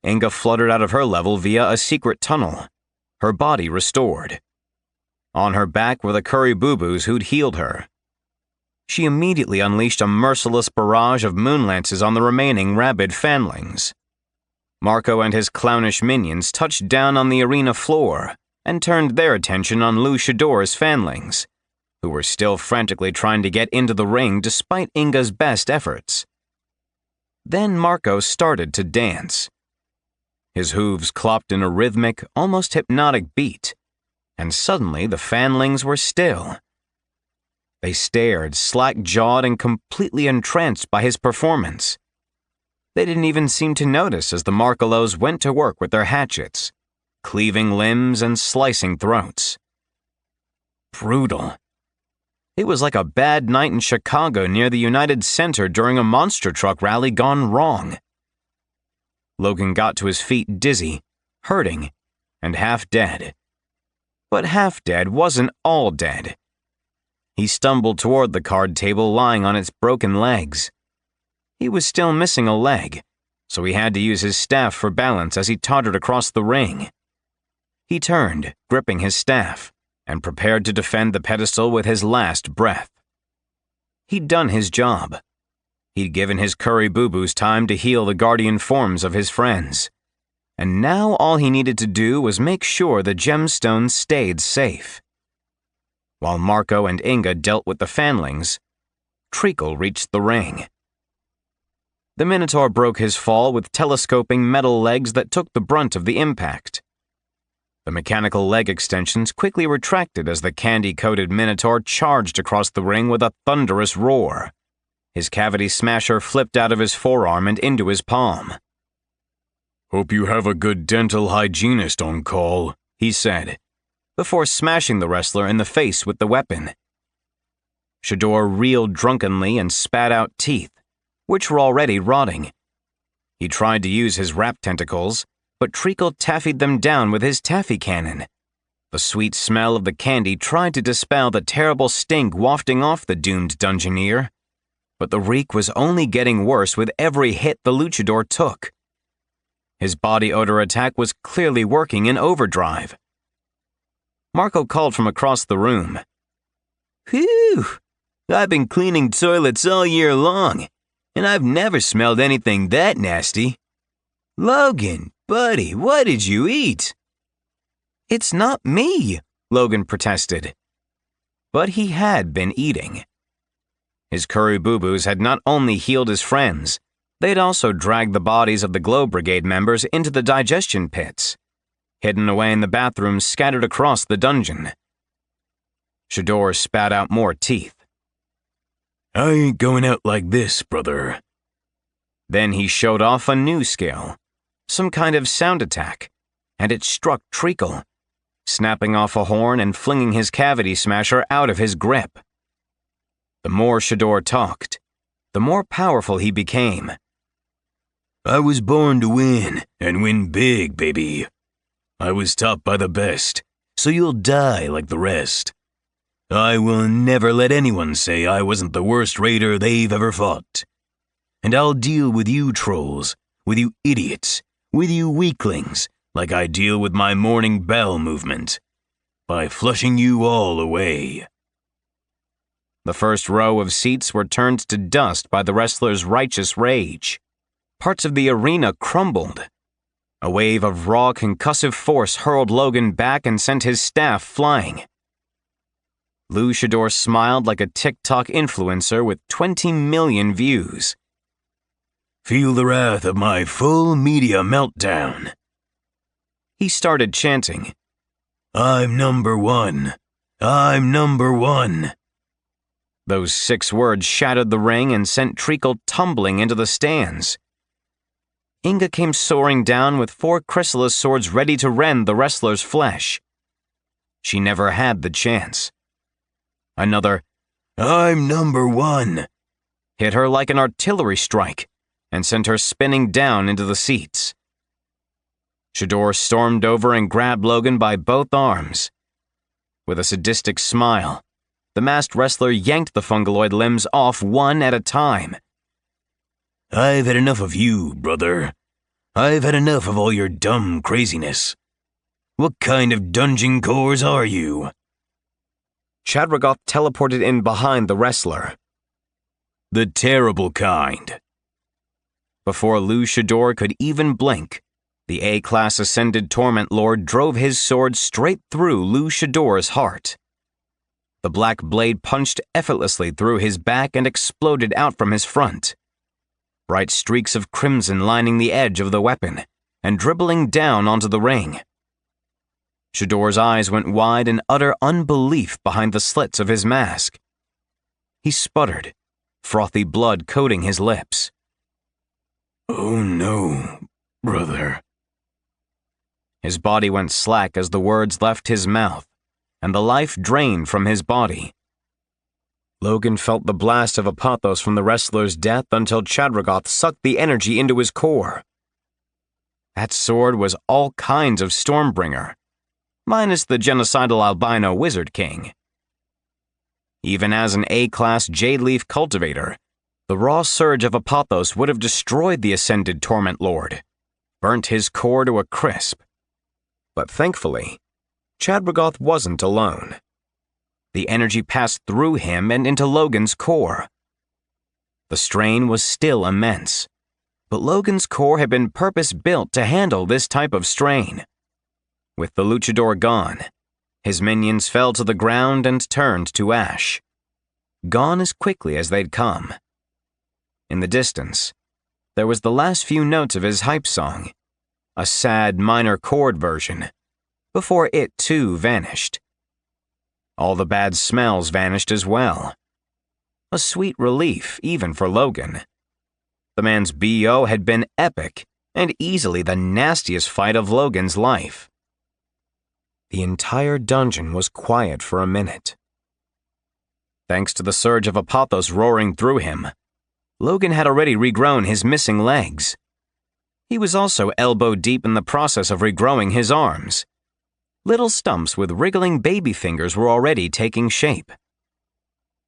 Inga fluttered out of her level via a secret tunnel, her body restored. On her back were the curry boo-boos who'd healed her. She immediately unleashed a merciless barrage of moonlances on the remaining rabid fanlings. Marco and his clownish minions touched down on the arena floor and turned their attention on Luchador's fanlings, who were still frantically trying to get into the ring despite Inga's best efforts. Then Marco started to dance. His hooves clopped in a rhythmic, almost hypnotic beat, and suddenly the fanlings were still. They stared, slack-jawed and completely entranced by his performance. They didn't even seem to notice as the Markelos went to work with their hatchets, cleaving limbs and slicing throats. Brutal. It was like a bad night in Chicago near the United Center during a monster truck rally gone wrong. Logan got to his feet dizzy, hurting, and half dead. But half dead wasn't all dead. He stumbled toward the card table lying on its broken legs. He was still missing a leg, so he had to use his staff for balance as he tottered across the ring. He turned, gripping his staff, and prepared to defend the pedestal with his last breath. He'd done his job. He'd given his curry boo-boos time to heal the guardian forms of his friends. And now all he needed to do was make sure the gemstones stayed safe. While Marco and Inga dealt with the fanlings, Treacle reached the ring. The Minotaur broke his fall with telescoping metal legs that took the brunt of the impact. The mechanical leg extensions quickly retracted as the candy-coated Minotaur charged across the ring with a thunderous roar. His cavity smasher flipped out of his forearm and into his palm.
"Hope you have a good dental hygienist on call,"
he said, before smashing the wrestler in the face with the weapon. Shador reeled drunkenly and spat out teeth, which were already rotting. He tried to use his rap tentacles, but Treacle taffied them down with his taffy cannon. The sweet smell of the candy tried to dispel the terrible stink wafting off the doomed dungeoneer, but the reek was only getting worse with every hit the luchador took. His body odor attack was clearly working in overdrive. Marco called from across the room. "Phew! I've been cleaning toilets all year long, and I've never smelled anything that nasty. Logan, buddy, what did you eat?" "It's not me," Logan protested. But he had been eating. His curry boo-boos had not only healed his friends, they'd also dragged the bodies of the Glow Brigade members into the digestion pits, hidden away in the bathrooms scattered across the dungeon. Shador spat out more teeth.
"I ain't going out like this, brother."
Then he showed off a new skill, some kind of sound attack, and it struck Treacle, snapping off a horn and flinging his cavity smasher out of his grip. The more Shador talked, the more powerful he became.
"I was born to win, and win big, baby. I was taught by the best, so you'll die like the rest. I will never let anyone say I wasn't the worst raider they've ever fought. And I'll deal with you trolls, with you idiots, with you weaklings, like I deal with my morning bell movement, by flushing you all away."
The first row of seats were turned to dust by the wrestler's righteous rage. Parts of the arena crumbled. A wave of raw concussive force hurled Logan back and sent his staff flying. Luchador smiled like a TikTok influencer with 20 million views. Feel the wrath of my full media meltdown.
He started chanting,
I'm number one. I'm number one.
Those 6 words shattered the ring and sent Treacle tumbling into the stands. Inga came soaring down with 4 chrysalis swords ready to rend the wrestler's flesh. She never had the chance. Another,
I'm number one,
hit her like an artillery strike and sent her spinning down into the seats. Shador stormed over and grabbed Logan by both arms. With a sadistic smile, the masked wrestler yanked the fungaloid limbs off one at a time.
I've had enough of you, brother. I've had enough of all your dumb craziness. What kind of dungeon cores are you?
Chadragoth teleported in behind the wrestler.
The terrible kind.
Before Lou Shador could even blink, the A-class Ascended Torment Lord drove his sword straight through Lou Shador's heart. The black blade punched effortlessly through his back and exploded out from his front. Bright streaks of crimson lining the edge of the weapon and dribbling down onto the ring. Shador's eyes went wide in utter unbelief behind the slits of his mask. He sputtered, frothy blood coating his lips.
Oh no, brother.
His body went slack as the words left his mouth, and the life drained from his body. Logan felt the blast of apothos from the wrestler's death until Chadragoth sucked the energy into his core. That sword was all kinds of Stormbringer, minus the genocidal albino Wizard King. Even as an A-class Jade Leaf cultivator, the raw surge of apothos would have destroyed the Ascended Torment Lord, burnt his core to a crisp. But thankfully, Chadragoth wasn't alone. The energy passed through him and into Logan's core. The strain was still immense, but Logan's core had been purpose-built to handle this type of strain. With the luchador gone, his minions fell to the ground and turned to ash. Gone as quickly as they'd come. In the distance, there was the last few notes of his hype song, a sad minor chord version, before it too vanished. All the bad smells vanished as well. A sweet relief even for Logan. The man's BO had been epic and easily the nastiest fight of Logan's life. The entire dungeon was quiet for a minute. Thanks to the surge of apothos roaring through him, Logan had already regrown his missing legs. He was also elbow-deep in the process of regrowing his arms. Little stumps with wriggling baby fingers were already taking shape.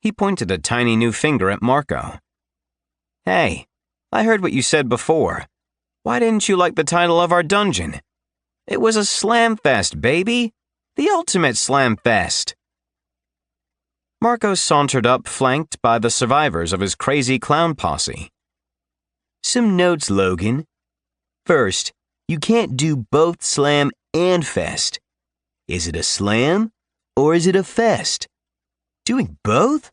He pointed a tiny new finger at Marco. Hey, I heard what you said before. Why didn't you like the title of our dungeon? It was a slam fest, baby. The ultimate slam fest. Marco sauntered up, flanked by the survivors of his crazy clown posse.
Some notes, Logan. First, you can't do both slam and fest. Is it a slam or is it a fest? Doing both?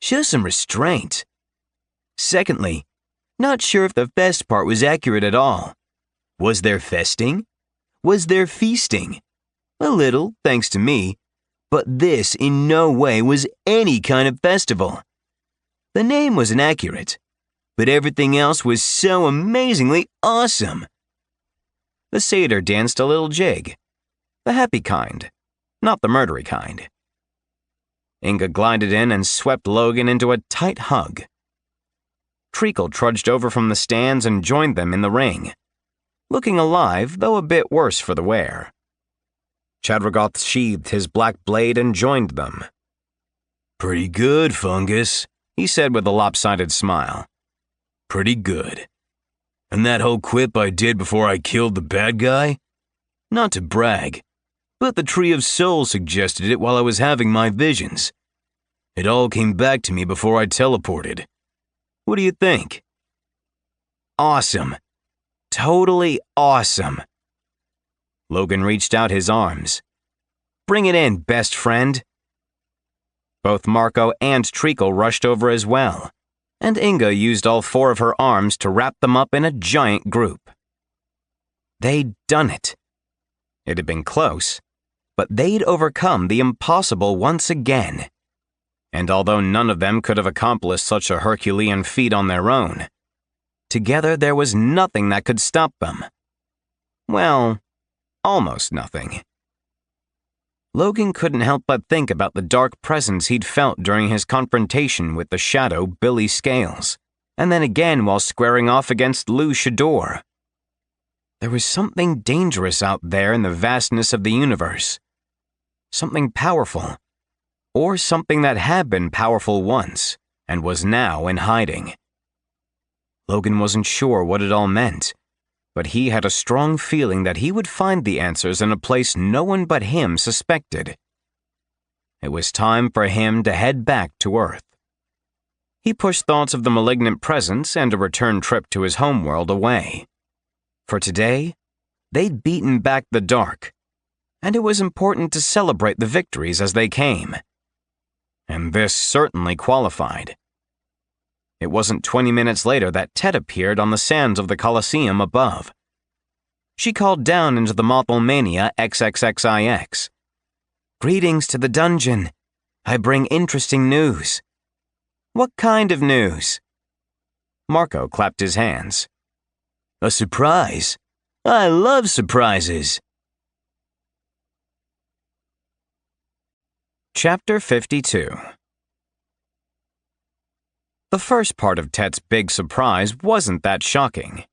Show some restraint. Secondly, not sure if the fest part was accurate at all. Was there festing? Was there feasting? A little, thanks to me, but this in no way was any kind of festival. The name was inaccurate, but everything else was so amazingly awesome. The satyr danced a little jig, the happy kind, not the murdery kind. Inga glided in and swept Logan into a tight hug. Treacle trudged over from the stands and joined them in the ring, looking alive, though a bit worse for the wear. Chadragoth sheathed his black blade and joined them.
Pretty good, Fungus,
he said with a lopsided smile.
Pretty good. And that whole quip I did before I killed the bad guy? Not to brag, but the Tree of Souls suggested it while I was having my visions. It all came back to me before I teleported. What do you think?
Awesome. Totally awesome. Logan reached out his arms. Bring it in, best friend. Both Marco and Treacle rushed over as well,
and Inga used all 4 of her arms to wrap them up in a giant group. They'd done it. It had been close, but they'd overcome the impossible once again. And although none of them could have accomplished such a Herculean feat on their own, together there was nothing that could stop them. Well, almost nothing. Logan couldn't help but think about the dark presence he'd felt during his confrontation with the shadow Billy Scales, and then again while squaring off against Lou Shador. There was something dangerous out there in the vastness of the universe. Something powerful, or something that had been powerful once and was now in hiding. Logan wasn't sure what it all meant, but he had a strong feeling that he would find the answers in a place no one but him suspected. It was time for him to head back to Earth. He pushed thoughts of the malignant presence and a return trip to his homeworld away. For today, they'd beaten back the dark, and it was important to celebrate the victories as they came. And this certainly qualified. It wasn't 20 minutes later that Tet appeared on the sands of the Colosseum above. She called down into the Mothlemania XXXIX. "Greetings to the dungeon. I bring interesting news." "What kind of news?" Marco clapped his hands.
"A surprise. I love surprises."
Chapter 52. The first part of Tet's big surprise wasn't that shocking.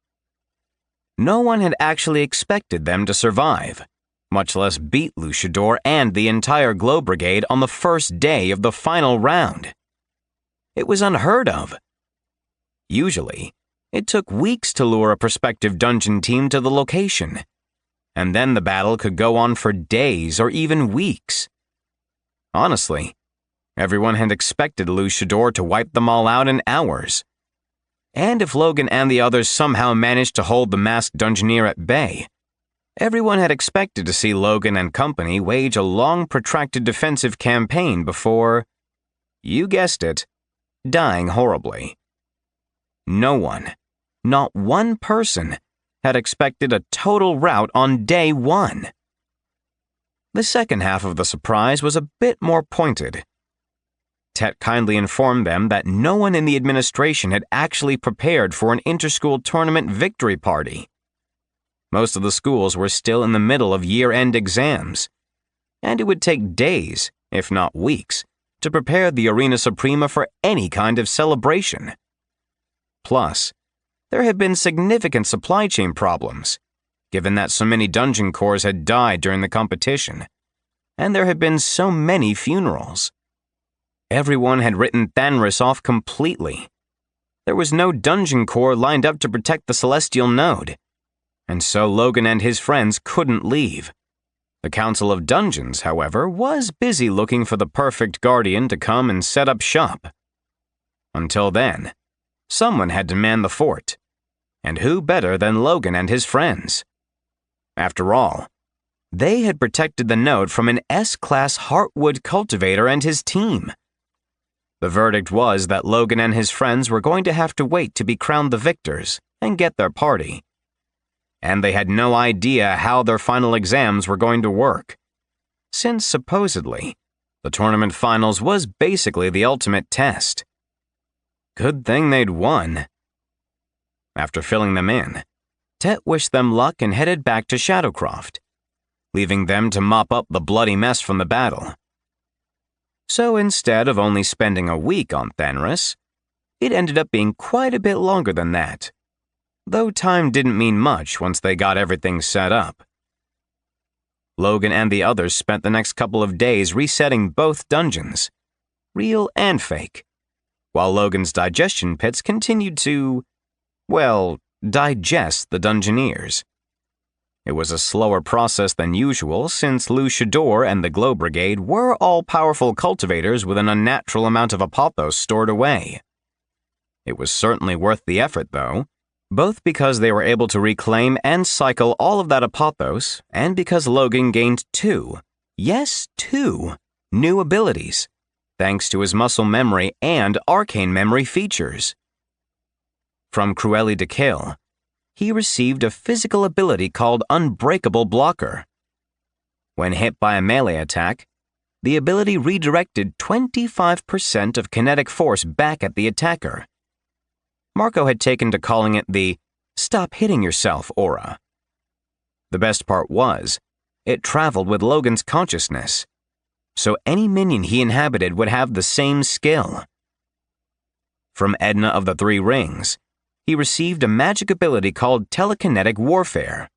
No one had actually expected them to survive, much less beat Luchador and the entire Glow Brigade on the first day of the final round. It was unheard of. Usually, it took weeks to lure a prospective dungeon team to the location, and then the battle could go on for days or even weeks. Honestly, everyone had expected Luchador to wipe them all out in hours. And if Logan and the others somehow managed to hold the masked dungeoneer at bay, everyone had expected to see Logan and company wage a long, protracted defensive campaign before, you guessed it, dying horribly. No one, not one person, had expected a total rout on day 1. The second half of the surprise was a bit more pointed. Tet kindly informed them that no one in the administration had actually prepared for an inter-school tournament victory party. Most of the schools were still in the middle of year-end exams, and it would take days, if not weeks, to prepare the Arena Suprema for any kind of celebration. Plus, there had been significant supply chain problems, given that so many dungeon cores had died during the competition, and there had been so many funerals. Everyone had written Thanris off completely. There was no dungeon core lined up to protect the Celestial Node, and so Logan and his friends couldn't leave. The Council of Dungeons, however, was busy looking for the perfect guardian to come and set up shop. Until then, someone had to man the fort, and who better than Logan and his friends? After all, they had protected the node from an S-class Heartwood cultivator and his team. The verdict was that Logan and his friends were going to have to wait to be crowned the victors and get their party. And they had no idea how their final exams were going to work, since supposedly, the tournament finals was basically the ultimate test. Good thing they'd won. After filling them in, Tet wished them luck and headed back to Shadowcroft, leaving them to mop up the bloody mess from the battle. So instead of only spending a week on Thanris, it ended up being quite a bit longer than that, though time didn't mean much once they got everything set up. Logan and the others spent the next couple of days resetting both dungeons, real and fake, while Logan's digestion pits continued to, well, digest the dungeoneers. It was a slower process than usual since Luchador and the Glow Brigade were all-powerful cultivators with an unnatural amount of apothos stored away. It was certainly worth the effort, though, both because they were able to reclaim and cycle all of that apothos and because Logan gained 2, yes, 2, new abilities, thanks to his muscle memory and arcane memory features. From Cruelli de Kill, he received a physical ability called Unbreakable Blocker. When hit by a melee attack, the ability redirected 25% of kinetic force back at the attacker. Marco had taken to calling it the "stop hitting yourself" aura. The best part was, it traveled with Logan's consciousness, so any minion he inhabited would have the same skill. From Edna of the Three Rings, he received a magic ability called Telekinetic Warfare.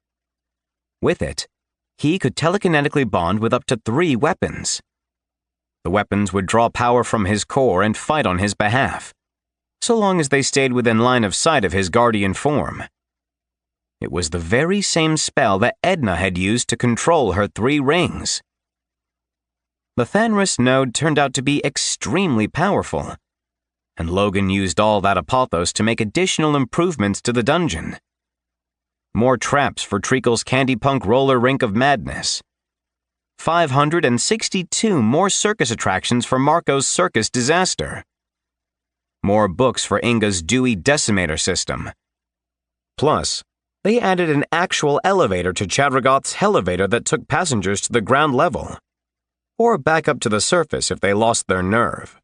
With it, he could telekinetically bond with up to 3 weapons. The weapons would draw power from his core and fight on his behalf, so long as they stayed within line of sight of his guardian form. It was the very same spell that Edna had used to control her 3 rings. The Thanris node turned out to be extremely powerful, and Logan used all that apothos to make additional improvements to the dungeon. More traps for Treacle's Candy Punk Roller Rink of Madness. 562 more circus attractions for Marco's Circus Disaster. More books for Inga's Dewey Decimator system. Plus, they added an actual elevator to Chadragoth's Hellevator that took passengers to the ground level, or back up to the surface if they lost their nerve.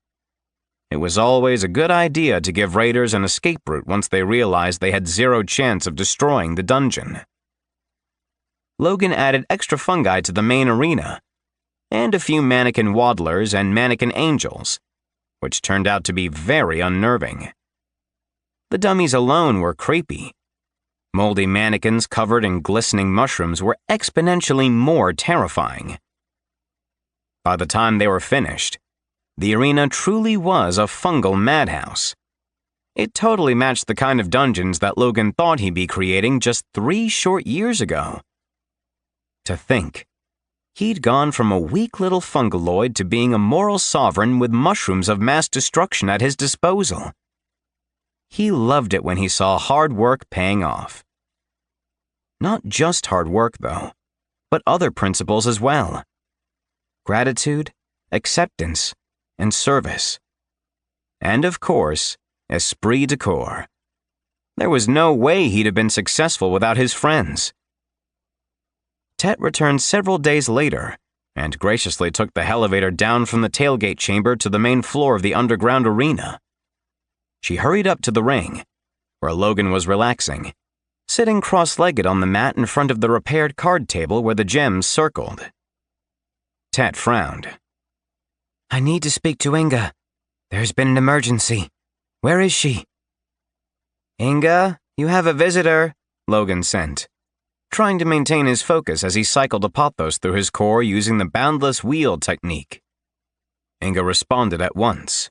It was always a good idea to give raiders an escape route once they realized they had 0 chance of destroying the dungeon. Logan added extra fungi to the main arena, and a few mannequin waddlers and mannequin angels, which turned out to be very unnerving. The dummies alone were creepy. Moldy mannequins covered in glistening mushrooms were exponentially more terrifying. By the time they were finished, the arena truly was a fungal madhouse. It totally matched the kind of dungeons that Logan thought he'd be creating just 3 short years ago. To think, he'd gone from a weak little fungaloid to being a moral sovereign with mushrooms of mass destruction at his disposal. He loved it when he saw hard work paying off. Not just hard work, though, but other principles as well. Gratitude, acceptance, and service. And of course, esprit de corps. There was no way he'd have been successful without his friends. Tet returned several days later and graciously took the elevator down from the tailgate chamber to the main floor of the underground arena. She hurried up to the ring, where Logan was relaxing, sitting cross-legged on the mat in front of the repaired card table where the gems circled. Tet frowned.
I need to speak to Inga. There's been an emergency. Where is she?
Inga, you have a visitor, Logan sent, trying to maintain his focus as he cycled apothos through his core using the boundless wheel technique. Inga responded at once.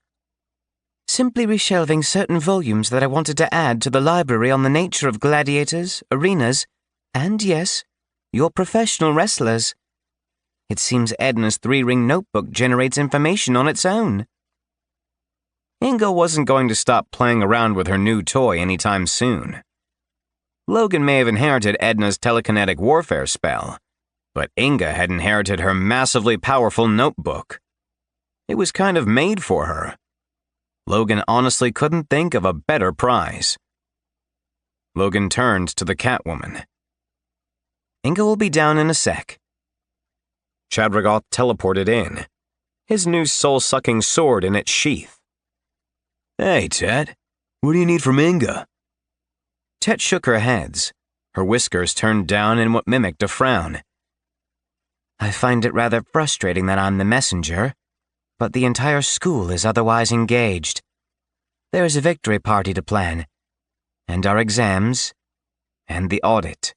Simply reshelving certain volumes that I wanted to add to the library on the nature of gladiators, arenas, and yes, your professional wrestlers. It seems Edna's 3-ring notebook generates information on its own.
Inga wasn't going to stop playing around with her new toy anytime soon. Logan may have inherited Edna's telekinetic warfare spell, but Inga had inherited her massively powerful notebook. It was kind of made for her. Logan honestly couldn't think of a better prize. Logan turned to the Catwoman.
Inga will be down in a sec.
Chadragoth teleported in, his new soul-sucking sword in its sheath.
Hey, Tet. What do you need from Inga?
Tet shook her heads, her whiskers turned down in what mimicked a frown.
I find it rather frustrating that I'm the messenger, but the entire school is otherwise engaged. There is a victory party to plan, and our exams, and the audit.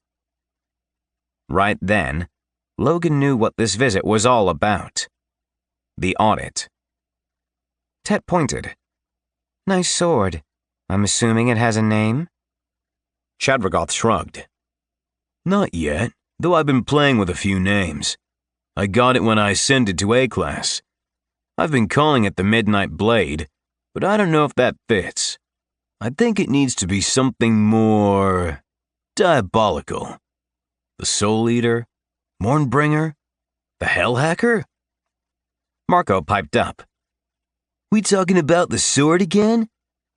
Right then, Logan knew what this visit was all about. The audit.
Tet pointed. Nice sword. I'm assuming it has a name?
Chadragoth shrugged.
Not yet, though I've been playing with a few names. I got it when I ascended to A class. I've been calling it the Midnight Blade, but I don't know if that fits. I think it needs to be something more diabolical. The Soul Eater? Mornbringer? The Hell Hacker?
Marco piped up.
We talking about the sword again?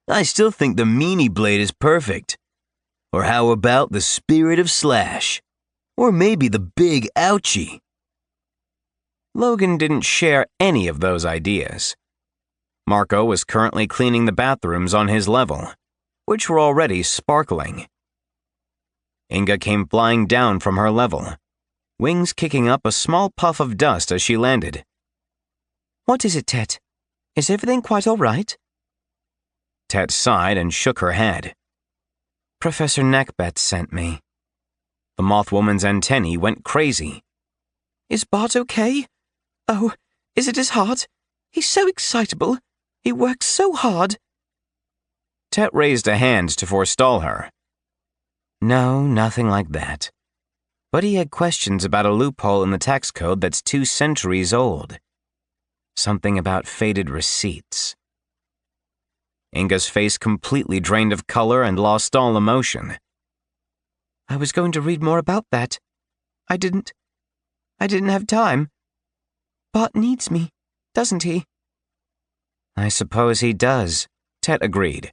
I still think the meanie blade is perfect. Or how about the spirit of slash? Or maybe the big ouchie?
Logan didn't share any of those ideas. Marco was currently cleaning the bathrooms on his level, which were already sparkling. Inga came flying down from her level, wings kicking up a small puff of dust as she landed.
What is it, Tet? Is everything quite all right?
Tet sighed and shook her head.
Professor Neckbet sent me.
The Mothwoman's antennae went crazy.
Is Bart okay? Oh, is it his heart? He's so excitable. He works so hard.
Tet raised a hand to forestall her.
No, nothing like that. But he had questions about a loophole in the tax code that's 2 centuries old. Something about faded receipts.
Inga's face completely drained of color and lost all emotion.
I was going to read more about that. I didn't have time. Bart needs me, doesn't he?
I suppose he does, Tet agreed,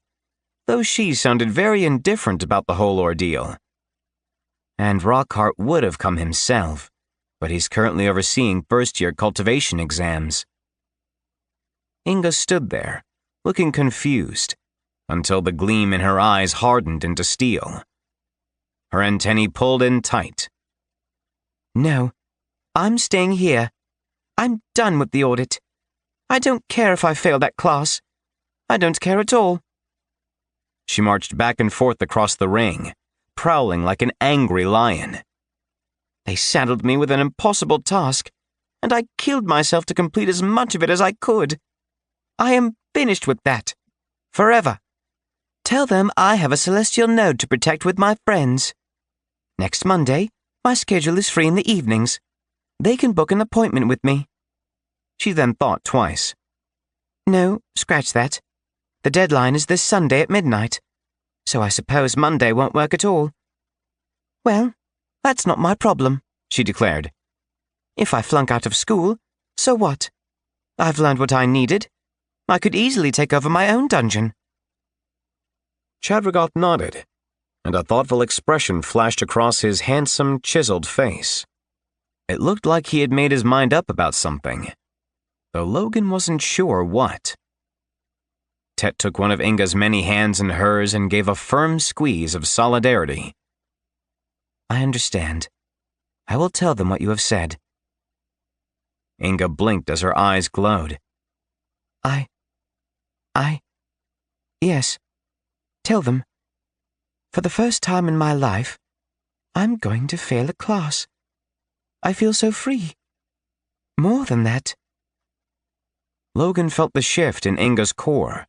though she sounded very indifferent about the whole ordeal. And Rockhart would have come himself, but he's currently overseeing first-year cultivation exams. Inga stood there, looking confused, until the gleam in her eyes hardened into steel. Her antennae pulled in tight.
No, I'm staying here. I'm done with the audit. I don't care if I fail that class. I don't care at all.
She marched back and forth across the ring, prowling like an angry lion.
They saddled me with an impossible task, and I killed myself to complete as much of it as I could. I am finished with that. Forever. Tell them I have a celestial node to protect with my friends. Next Monday, my schedule is free in the evenings. They can book an appointment with me.
She then thought twice.
No, scratch that. The deadline is this Sunday at midnight, so I suppose Monday won't work at all. Well, that's not my problem, she declared. If I flunk out of school, so what? I've learned what I needed. I could easily take over my own dungeon.
Chadrigoth nodded, and a thoughtful expression flashed across his handsome, chiseled face. It looked like he had made his mind up about something, though Logan wasn't sure what. Tet took one of Inga's many hands in hers and gave a firm squeeze of solidarity.
I understand. I will tell them what you have said.
Inga blinked as her eyes glowed.
Yes. Tell them. For the first time in my life, I'm going to fail a class. I feel so free. More than that.
Logan felt the shift in Inga's core.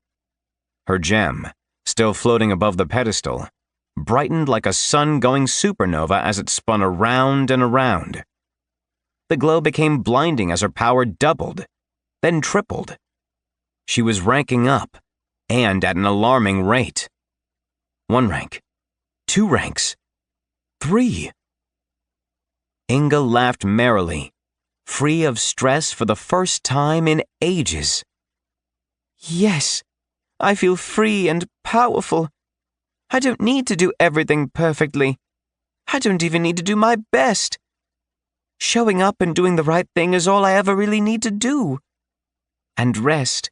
Her gem, still floating above the pedestal, brightened like a sun-going supernova as it spun around and around. The glow became blinding as her power doubled, then tripled. She was ranking up, and at an alarming rate. 1 rank, 2 ranks, 3. Inga laughed merrily, free of stress for the first time in ages.
Yes, I feel free and powerful. I don't need to do everything perfectly. I don't even need to do my best. Showing up and doing the right thing is all I ever really need to do. And rest.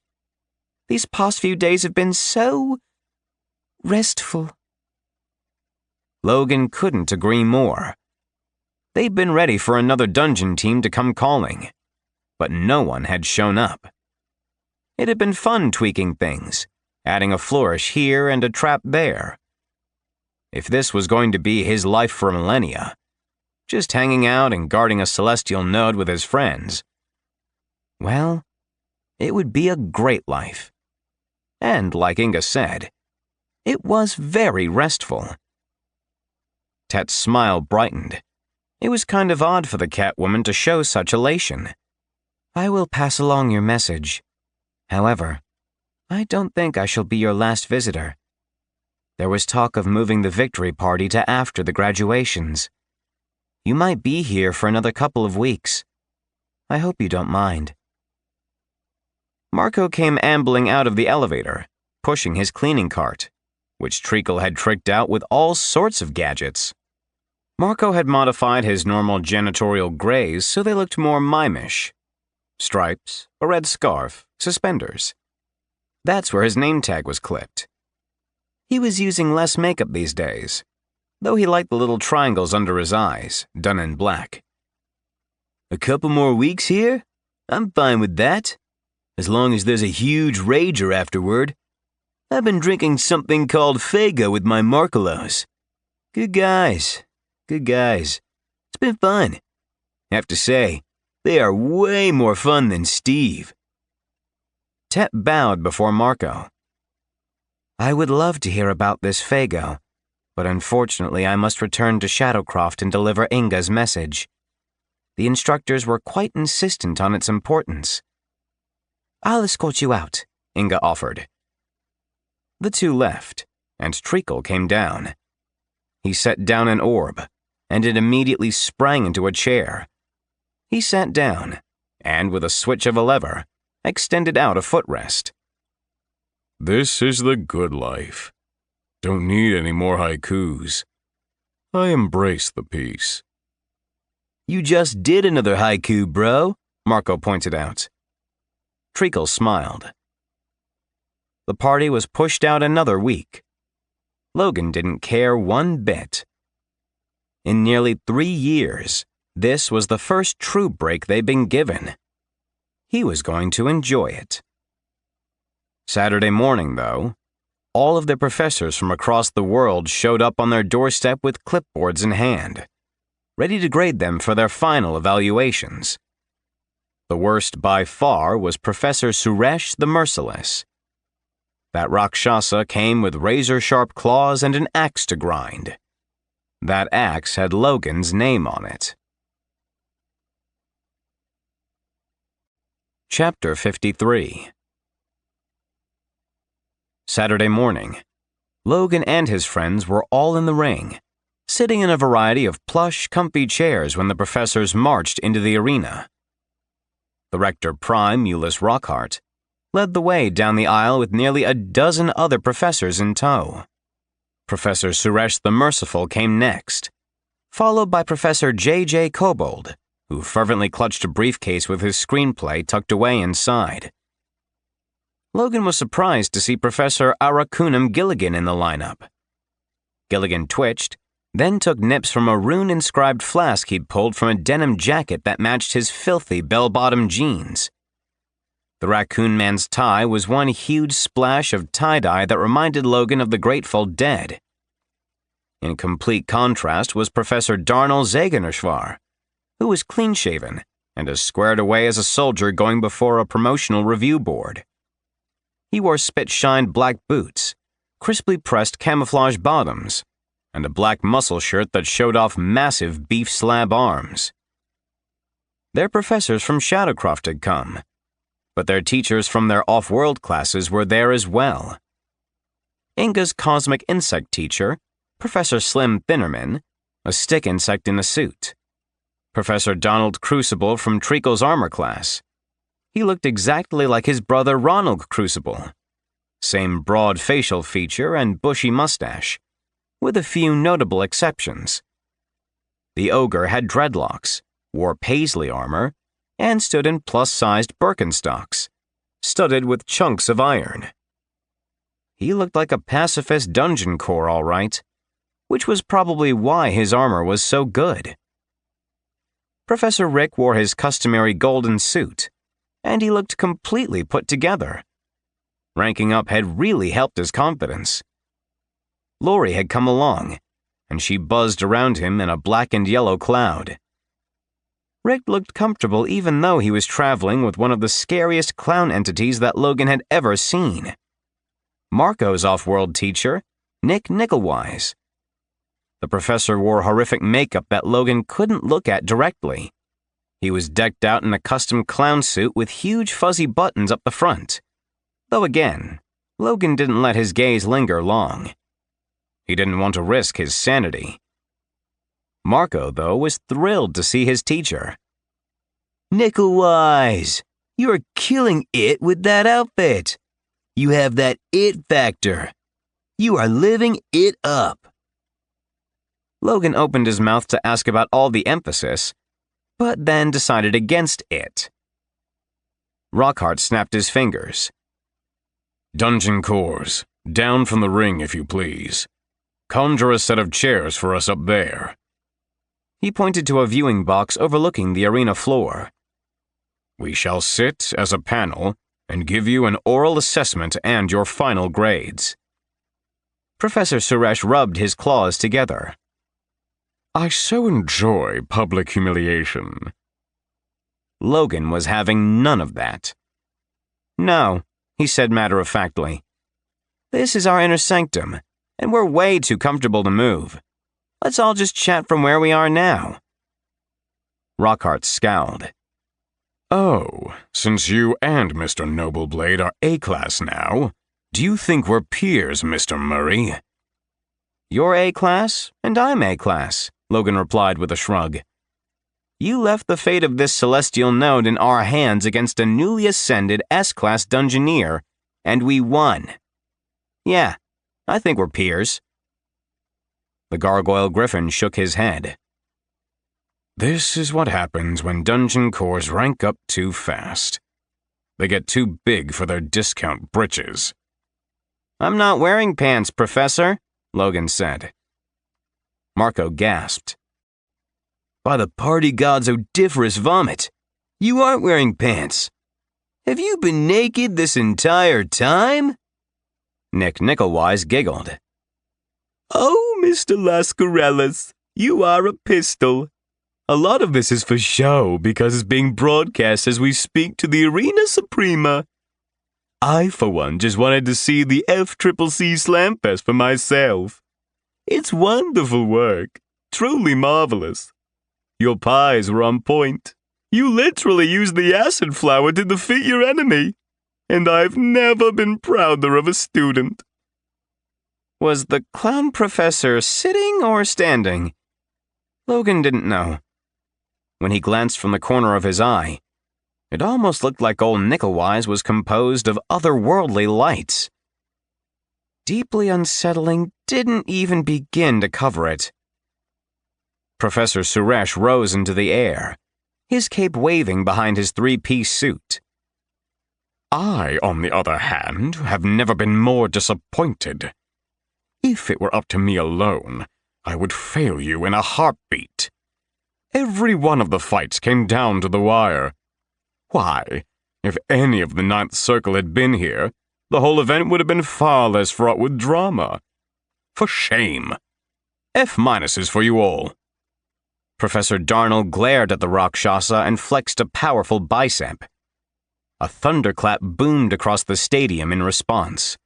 These past few days have been so restful.
Logan couldn't agree more. They'd been ready for another dungeon team to come calling, but no one had shown up. It had been fun tweaking things, adding a flourish here and a trap there. If this was going to be his life for millennia, just hanging out and guarding a celestial node with his friends, well, it would be a great life. And like Inga said, it was very restful. Tet's smile brightened. It was kind of odd for the Catwoman to show such elation.
I will pass along your message. However, I don't think I shall be your last visitor. There was talk of moving the victory party to after the graduations. You might be here for another couple of weeks. I hope you don't mind.
Marco came ambling out of the elevator, pushing his cleaning cart, which Treacle had tricked out with all sorts of gadgets. Marco had modified his normal janitorial grays so they looked more mimish. Stripes, a red scarf, suspenders. That's where his name tag was clipped. He was using less makeup these days, though he liked the little triangles under his eyes, done in black.
A couple more weeks here? I'm fine with that, as long as there's a huge rager afterward. I've been drinking something called Fago with my Markelos. Good guys. It's been fun. Have to say, they are way more fun than Steve.
Tet bowed before Marco. I would love to hear about this Fago, but unfortunately I must return to Shadowcroft and deliver Inga's message. The instructors were quite insistent on its importance. I'll escort you out, Inga offered. The two left, and Treacle came down. He set down an orb, and it immediately sprang into a chair. He sat down, and with a switch of a lever, extended out a footrest.
This is the good life. Don't need any more haikus. I embrace the peace.
You just did another haiku, bro,
Marco pointed out. Treacle smiled. The party was pushed out another week. Logan didn't care one bit. In nearly 3 years, this was the first true break they'd been given. He was going to enjoy it. Saturday morning, though, all of the professors from across the world showed up on their doorstep with clipboards in hand, ready to grade them for their final evaluations. The worst by far was Professor Suresh the Merciless. That Rakshasa came with razor-sharp claws and an axe to grind. That axe had Logan's name on it. Chapter 53. Saturday morning, Logan and his friends were all in the ring, sitting in a variety of plush, comfy chairs when the professors marched into the arena. The Rector Prime, Ulysses Rockhart, led the way down the aisle with nearly a dozen other professors in tow. Professor Suresh the Merciful came next, followed by Professor J.J. Kobold, who fervently clutched a briefcase with his screenplay tucked away inside. Logan was surprised to see Professor Arakunam Gilligan in the lineup. Gilligan twitched, then took nips from a rune-inscribed flask he'd pulled from a denim jacket that matched his filthy bell-bottom jeans. The Raccoon Man's tie was one huge splash of tie-dye that reminded Logan of the Grateful Dead. In complete contrast was Professor Darnell Zaganishvar, who was clean-shaven and as squared away as a soldier going before a promotional review board. He wore spit-shined black boots, crisply pressed camouflage bottoms, and a black muscle shirt that showed off massive beef slab arms. Their professors from Shadowcroft had come, but their teachers from their off-world classes were there as well. Inga's cosmic insect teacher, Professor Slim Thinnerman, a stick insect in a suit. Professor Donald Crucible from Treacle's armor class. He looked exactly like his brother Ronald Crucible. Same broad facial feature and bushy mustache, with a few notable exceptions. The ogre had dreadlocks, wore paisley armor, and stood in plus-sized Birkenstocks, studded with chunks of iron. He looked like a pacifist dungeon core, all right, which was probably why his armor was so good. Professor Rick wore his customary golden suit, and he looked completely put together. Ranking up had really helped his confidence. Lori had come along, and she buzzed around him in a black and yellow cloud. Rick looked comfortable even though he was traveling with one of the scariest clown entities that Logan had ever seen. Marco's off-world teacher, Nick Nickelwise. The professor wore horrific makeup that Logan couldn't look at directly. He was decked out in a custom clown suit with huge fuzzy buttons up the front. Though again, Logan didn't let his gaze linger long. He didn't want to risk his sanity. Marco, though, was thrilled to see his teacher.
Nickelwise, You are killing it with that outfit. You have that it factor. You are living it up.
Logan opened his mouth to ask about all the emphasis, but then decided against it. Rockhart snapped his fingers. Dungeon cores, down from the ring if you please. Conjure a set of chairs for us up there. He pointed to a viewing box overlooking the arena floor. We shall sit as a panel and give you an oral assessment and your final grades. Professor Suresh rubbed his claws together. I so enjoy public humiliation. Logan was having none of that. No, he said matter-of-factly. This is our inner sanctum, and we're way too comfortable to move. Let's all just chat from where we are now. Rockhart scowled. Oh, since you and Mr. Nobleblade are A-class now, do you think we're peers, Mr. Murray? You're A-class, and I'm A-class, Logan replied with a shrug. You left the fate of this celestial node in our hands against a newly ascended S-class dungeoneer, and we won. Yeah, I think we're peers. The gargoyle griffin shook his head. This is what happens when dungeon cores rank up too fast. They get too big for their discount britches. I'm not wearing pants, Professor, Logan said. Marco gasped. By the party god's odoriferous vomit, you aren't wearing pants. Have you been naked this entire time? Nick Nicklewise giggled. Oh, Mr. Lascarellas, you are a pistol. A lot of this is for show because it's being broadcast as we speak to the Arena Suprema. I, for one, just wanted to see the FCCC Slamfest for myself. It's wonderful work. Truly marvelous. Your pies were on point. You literally used the acid flower to defeat your enemy. And I've never been prouder of a student. Was the clown professor sitting or standing? Logan didn't know. When he glanced from the corner of his eye, it almost looked like old Nicklewise was composed of otherworldly lights. Deeply unsettling didn't even begin to cover it. Professor Suresh rose into the air, his cape waving behind his three-piece suit. I, on the other hand, have never been more disappointed. If it were up to me alone, I would fail you in a heartbeat. Every one of the fights came down to the wire. Why, if any of the Ninth Circle had been here, the whole event would have been far less fraught with drama. For shame. F- for you all. Professor Darnell glared at the Rakshasa and flexed a powerful bicep. A thunderclap boomed across the stadium in response.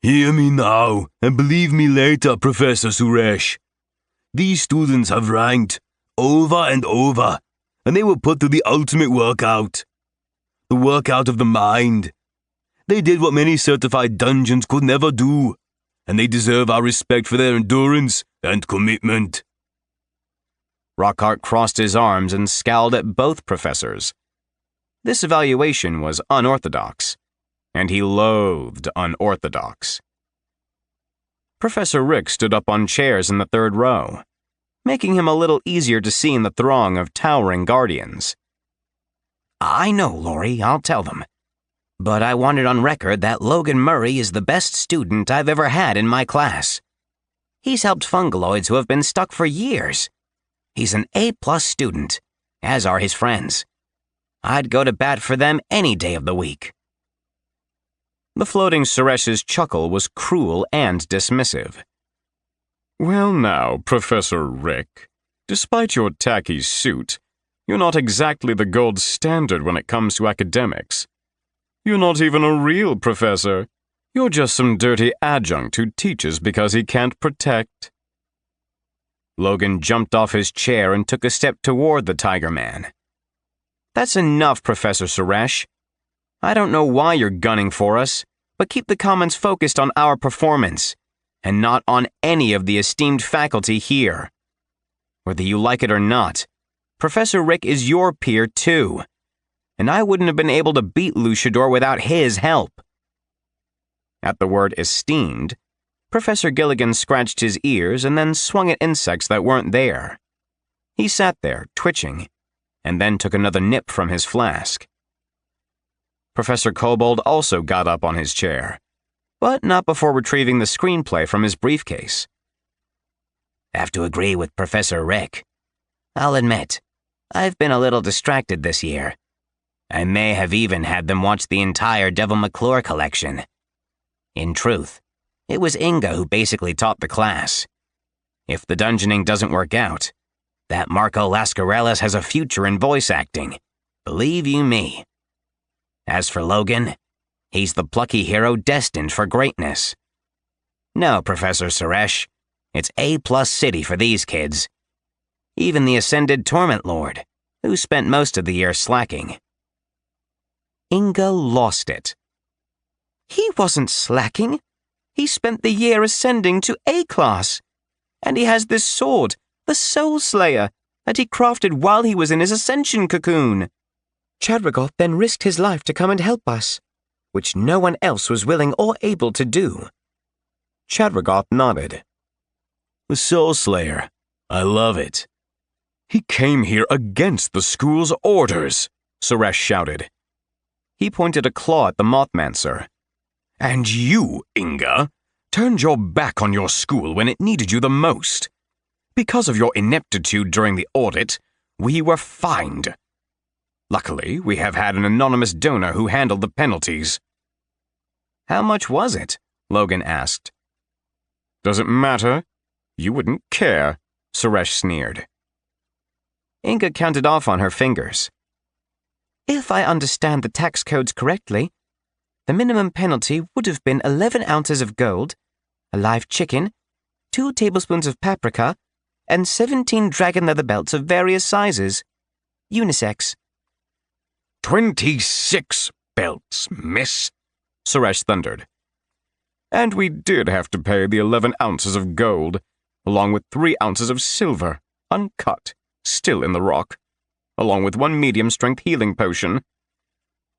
Hear me now, and believe me later, Professor Suresh. These students have ranked over and over, and they were put through the ultimate workout. The workout of the mind. They did what many certified dungeons could never do, and they deserve our respect for their endurance and commitment. Rockhart crossed his arms and scowled at both professors. This evaluation was unorthodox, and he loathed unorthodox. Professor Rick stood up on chairs in the third row, making him a little easier to see in the throng of towering guardians. I know, Laurie, I'll tell them. But I want it on record that Logan Murray is the best student I've ever had in my class. He's helped fungaloids who have been stuck for years. He's an A-plus student, as are his friends. I'd go to bat for them any day of the week. The floating Suresh's chuckle was cruel and dismissive. Well now, Professor Rick, despite your tacky suit, you're not exactly the gold standard when it comes to academics. You're not even a real professor. You're just some dirty adjunct who teaches because he can't protect. Logan jumped off his chair and took a step toward the Tiger Man. That's enough, Professor Suresh. I don't know why you're gunning for us, but keep the comments focused on our performance, and not on any of the esteemed faculty here. Whether you like it or not, Professor Rick is your peer too. and I wouldn't have been able to beat Luchador without his help. At the word esteemed, Professor Gilligan scratched his ears and then swung at insects that weren't there. He sat there, twitching, and then took another nip from his flask. Professor Kobold also got up on his chair, but not before retrieving the screenplay from his briefcase.
Have to agree with Professor Rick. I'll admit, I've been a little distracted this year. I may have even had them watch the entire Devil McClure collection. In truth, it was Inga who basically taught the class. If the dungeoning doesn't work out, that Marco Lascarellas has a future in voice acting. Believe you me. As for Logan, he's the plucky hero destined for greatness. No, Professor Suresh, it's A+ city for these kids. Even the ascended Torment Lord, who spent most of the year slacking.
Inga lost it.
He wasn't slacking. He spent the year ascending to A-class. And he has this sword, the Soul Slayer, that he crafted while he was in his ascension cocoon. Chadrigoth then risked his life to come and help us, which no one else was willing or able to do.
Chadrigoth nodded.
The Soul Slayer. I love it. He came here against the school's orders, Suresh shouted.
He pointed a claw at the Mothmancer.
And you, Inga, turned your back on your school when it needed you the most. Because of your ineptitude during the audit, we were fined. Luckily, we have had an anonymous donor who handled the penalties.
How much was it? Logan asked.
Does it matter? You wouldn't care, Suresh sneered.
Inga counted off on her fingers.
If I understand the tax codes correctly, the minimum penalty would have been 11 ounces of gold, a live chicken, 2 tablespoons of paprika, and 17 dragon leather belts of various sizes. Unisex.
26 belts, miss, Suresh thundered. And we did have to pay the 11 ounces of gold, along with 3 ounces of silver, uncut, still in the rock, along with 1 medium-strength healing potion.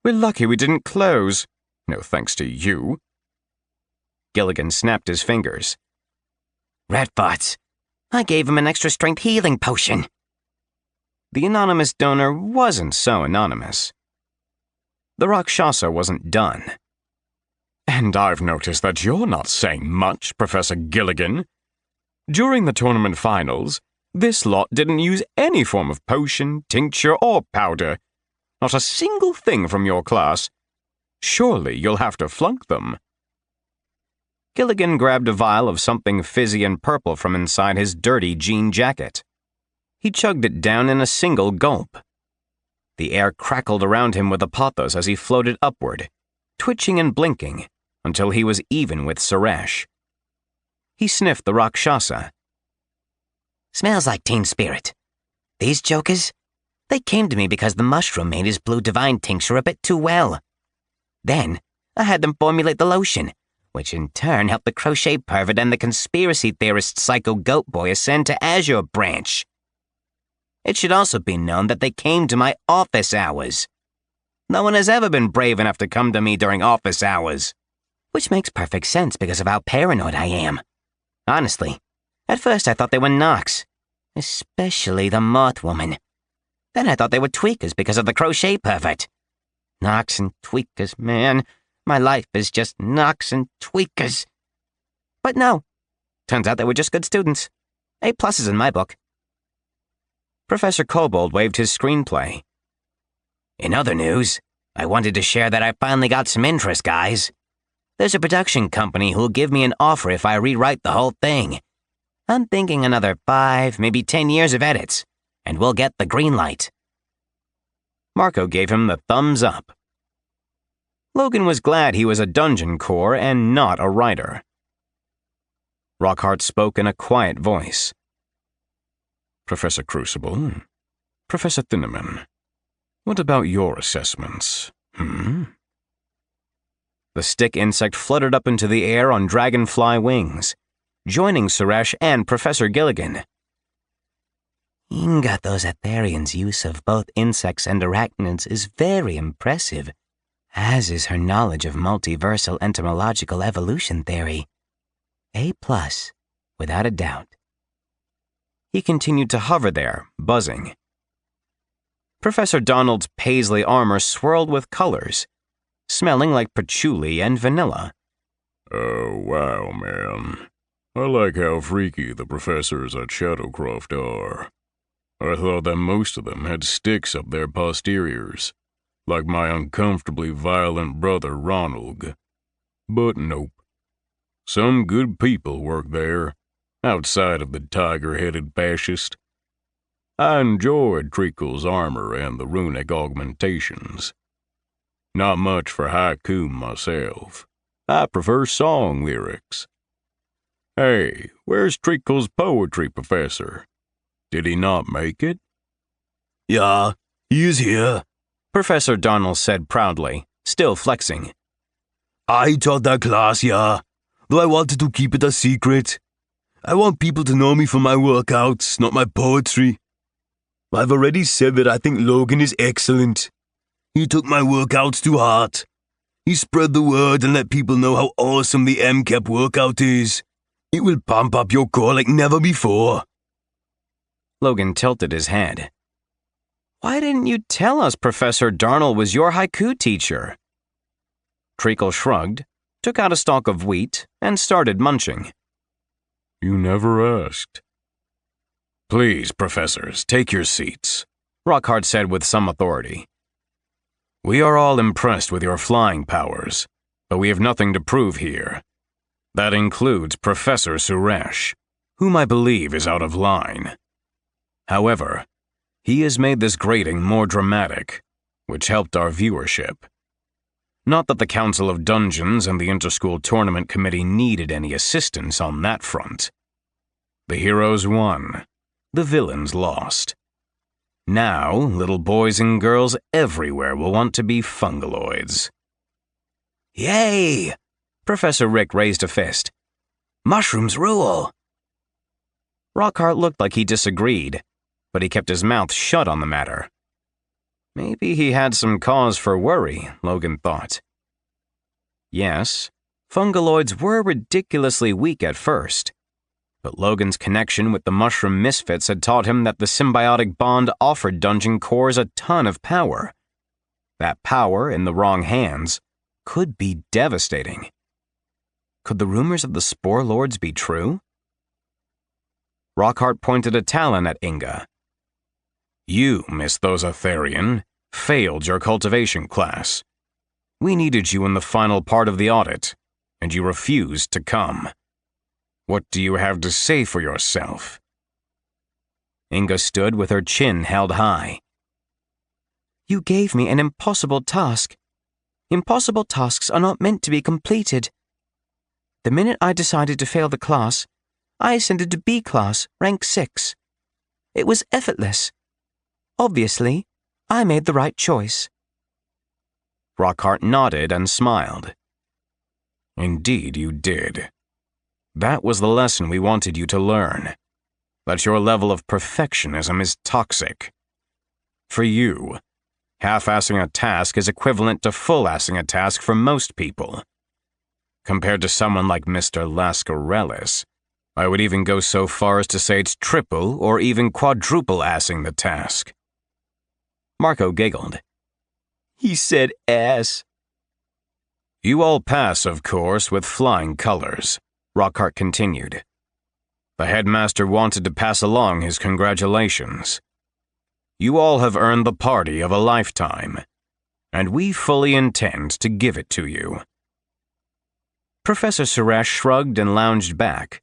We're lucky we didn't close, no thanks to you.
Gilligan snapped his fingers.
Rat farts. I gave him an extra-strength healing potion.
The anonymous donor wasn't so anonymous. The Rakshasa wasn't done.
And I've noticed that you're not saying much, Professor Gilligan. During the tournament finals, this lot didn't use any form of potion, tincture, or powder. Not a single thing from your class. Surely you'll have to flunk them.
Gilligan grabbed a vial of something fizzy and purple from inside his dirty jean jacket. He chugged it down in a single gulp. The air crackled around him with a pathos as he floated upward, twitching and blinking, until he was even with Suresh. He sniffed the Rakshasa.
Smells like teen spirit. These jokers, they came to me because the mushroom made his blue divine tincture a bit too well. Then, I had them formulate the lotion, which in turn helped the crochet pervert and the conspiracy theorist psycho goat boy ascend to Azure Branch. It should also be known that they came to my office hours. No one has ever been brave enough to come to me during office hours. Which makes perfect sense because of how paranoid I am. Honestly, at first I thought they were Nox, especially the Moth Woman. Then I thought they were tweakers because of the crochet pervert. Nox and tweakers, man. My life is just Nox and tweakers. But no, turns out they were just good students. A+ in my book.
Professor Kobold waved his screenplay.
In other news, I wanted to share that I finally got some interest, guys. There's a production company who'll give me an offer if I rewrite the whole thing. I'm thinking another 5, maybe 10 years of edits, and we'll get the green light.
Marco gave him the thumbs up. Logan was glad he was a dungeon core and not a writer. Rockhart spoke in a quiet voice.
Professor Crucible, Professor Thinneman, what about your assessments,
The stick insect fluttered up into the air on dragonfly wings, joining Suresh and Professor Gilligan.
Inga, those Etherians' use of both insects and arachnids is very impressive, as is her knowledge of multiversal entomological evolution theory. A+, without a doubt.
He continued to hover there, buzzing. Professor Donald's paisley armor swirled with colors, smelling like patchouli and vanilla.
Oh, wow, man. I like how freaky the professors at Shadowcroft are. I thought that most of them had sticks up their posteriors, like my uncomfortably violent brother Ronald. But nope. Some good people work there, outside of the tiger-headed fascist. I enjoyed Treacle's armor and the runic augmentations. Not much for haiku myself. I prefer song lyrics. Hey, where's Treacle's poetry professor? Did he not make it?
Yeah, he is here.
Professor Donald said proudly, still flexing.
I taught that class, yeah, though I wanted to keep it a secret. I want people to know me for my workouts, not my poetry. I've already said that I think Logan is excellent. He took my workouts to heart. He spread the word and let people know how awesome the MCAP workout is. It will pump up your core like never before.
Logan tilted his head. Why didn't you tell us Professor Darnell was your haiku teacher? Treacle shrugged, took out a stalk of wheat, and started munching.
You never asked.
Please, professors, take your seats, Rockhart said with some authority. We are all impressed with your flying powers, but we have nothing to prove here. That includes Professor Suresh, whom I believe is out of line. However, he has made this grading more dramatic, which helped our viewership. Not that the Council of Dungeons and the Interschool Tournament Committee needed any assistance on that front. The heroes won. The villains lost. Now, little boys and girls everywhere will want to be fungaloids.
Yay!
Professor Rick raised a fist.
Mushrooms rule!
Rockhart looked like he disagreed, but he kept his mouth shut on the matter. Maybe he had some cause for worry, Logan thought. Yes, fungaloids were ridiculously weak at first, but Logan's connection with the mushroom misfits had taught him that the symbiotic bond offered dungeon cores a ton of power. That power, in the wrong hands, could be devastating. Could the rumors of the Spore Lords be true? Rockhart pointed a talon at Inga. You, Miss Thosetharian, failed your cultivation class. We needed you in the final part of the audit, and you refused to come. What do you have to say for yourself? Inga stood with her chin held high.
You gave me an impossible task. Impossible tasks are not meant to be completed. The minute I decided to fail the class, I ascended to B class, rank 6. It was effortless. Obviously, I made the right choice.
Rockhart nodded and smiled. Indeed you did. That was the lesson we wanted you to learn. That your level of perfectionism is toxic. For you, half-assing a task is equivalent to full-assing a task for most people. Compared to someone like Mr. Lascarellis, I would even go so far as to say it's triple or even quadruple-assing the task. Marco giggled.
He said ass.
You all pass, of course, with flying colors, Rockhart continued. The headmaster wanted to pass along his congratulations. You all have earned the party of a lifetime, and we fully intend to give it to you. Professor Suresh shrugged and lounged back,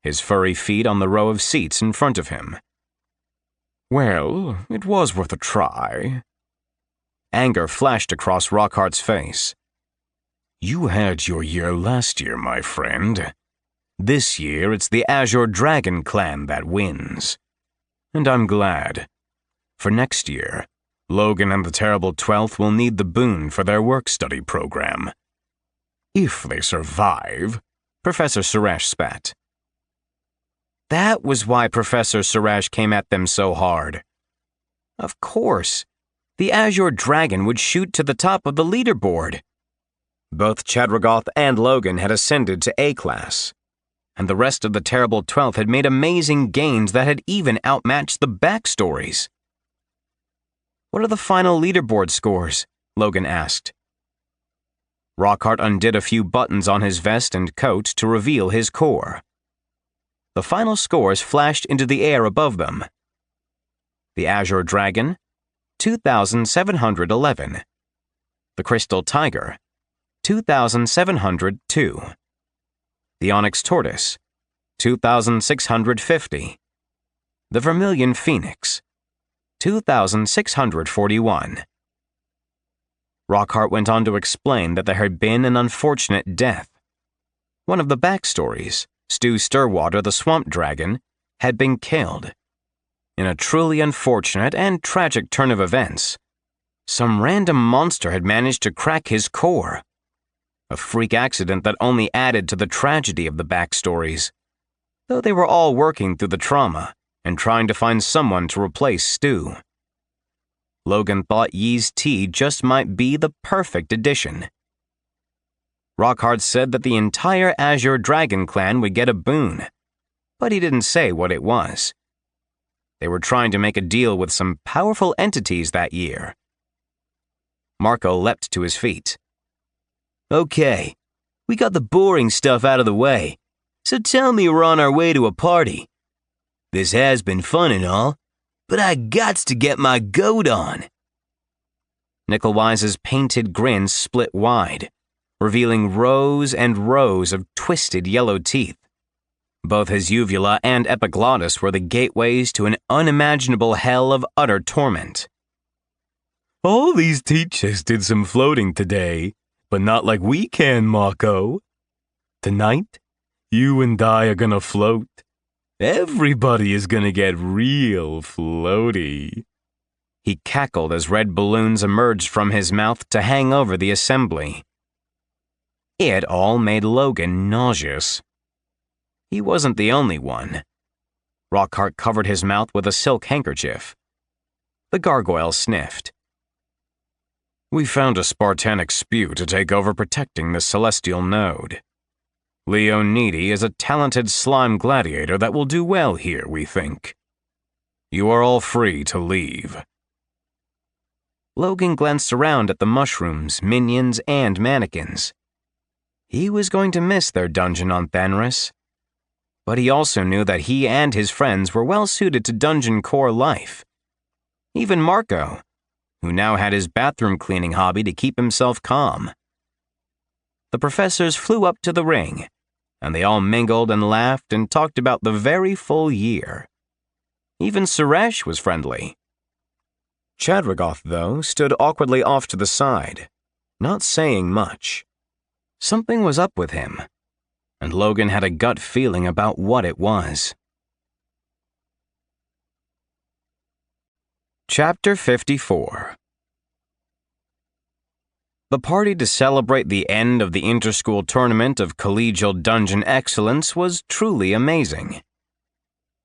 his furry feet on the row of seats in front of him. Well, it was worth a try. Anger flashed across Rockhart's face. You had your year last year, my friend. This year, it's the Azure Dragon clan that wins. And I'm glad. For next year, Logan and the Terrible 12th will need the boon for their work-study program. If they survive, Professor Suresh spat. That was why Professor Suresh came at them so hard. Of course, the Azure Dragon would shoot to the top of the leaderboard. Both Chadragoth and Logan had ascended to A class, and the rest of the terrible 12th had made amazing gains that had even outmatched the backstories. "What are the final leaderboard scores?" Logan asked. Rockhart undid a few buttons on his vest and coat to reveal his core. The final scores flashed into the air above them. The Azure Dragon, 2,711. The Crystal Tiger, 2,702. The Onyx Tortoise, 2,650. The Vermilion Phoenix, 2,641. Rockhart went on to explain that there had been an unfortunate death. One of the backstories, Stu Stirwater the Swamp Dragon, had been killed. In a truly unfortunate and tragic turn of events, some random monster had managed to crack his core. A freak accident that only added to the tragedy of the backstories, though they were all working through the trauma and trying to find someone to replace Stu. Logan thought Yee's Tea just might be the perfect addition. Rockhart said that the entire Azure Dragon clan would get a boon, but he didn't say what it was. They were trying to make a deal with some powerful entities that year. Marco leapt to his feet.
"Okay, we got the boring stuff out of the way, so tell me we're on our way to a party. This has been fun and all, but I gots to get my goat on."
Nicklewise's painted grin split wide, revealing rows and rows of twisted yellow teeth. Both his uvula and epiglottis were the gateways to an unimaginable hell of utter torment.
"All these teachers did some floating today, but not like we can, Marco. Tonight, you and I are gonna float. Everybody is gonna get real floaty."
He cackled as red balloons emerged from his mouth to hang over the assembly. It all made Logan nauseous. He wasn't the only one. Rockhart covered his mouth with a silk handkerchief. The gargoyle sniffed. "We found a Spartanic spew to take over protecting the celestial node. Leonidi is a talented slime gladiator that will do well here, we think. You are all free to leave." Logan glanced around at the mushrooms, minions, and mannequins. He was going to miss their dungeon on Thanris, but he also knew that he and his friends were well suited to dungeon core life. Even Marco, who now had his bathroom cleaning hobby to keep himself calm. The professors flew up to the ring, and they all mingled and laughed and talked about the very full year. Even Suresh was friendly. Chadragoth, though, stood awkwardly off to the side, not saying much. Something was up with him, and Logan had a gut feeling about what it was. Chapter 54. The party to celebrate the end of the interschool tournament of collegial dungeon excellence was truly amazing.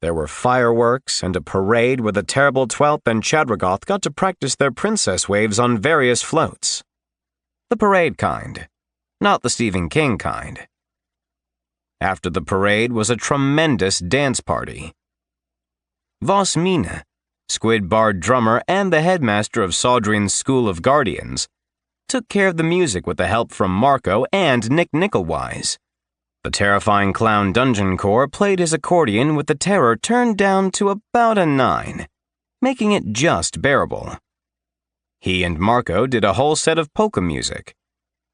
There were fireworks and a parade where the terrible 12th and Chadragoth got to practice their princess waves on various floats. The parade kind, not the Stephen King kind. After the parade was a tremendous dance party. Voss Mina, Squid Bard drummer and the headmaster of Saldrian's School of Guardians, took care of the music with the help from Marco and Nick Nicklewise. The terrifying clown dungeon core played his accordion with the terror turned down to about a 9, making it just bearable. He and Marco did a whole set of polka music,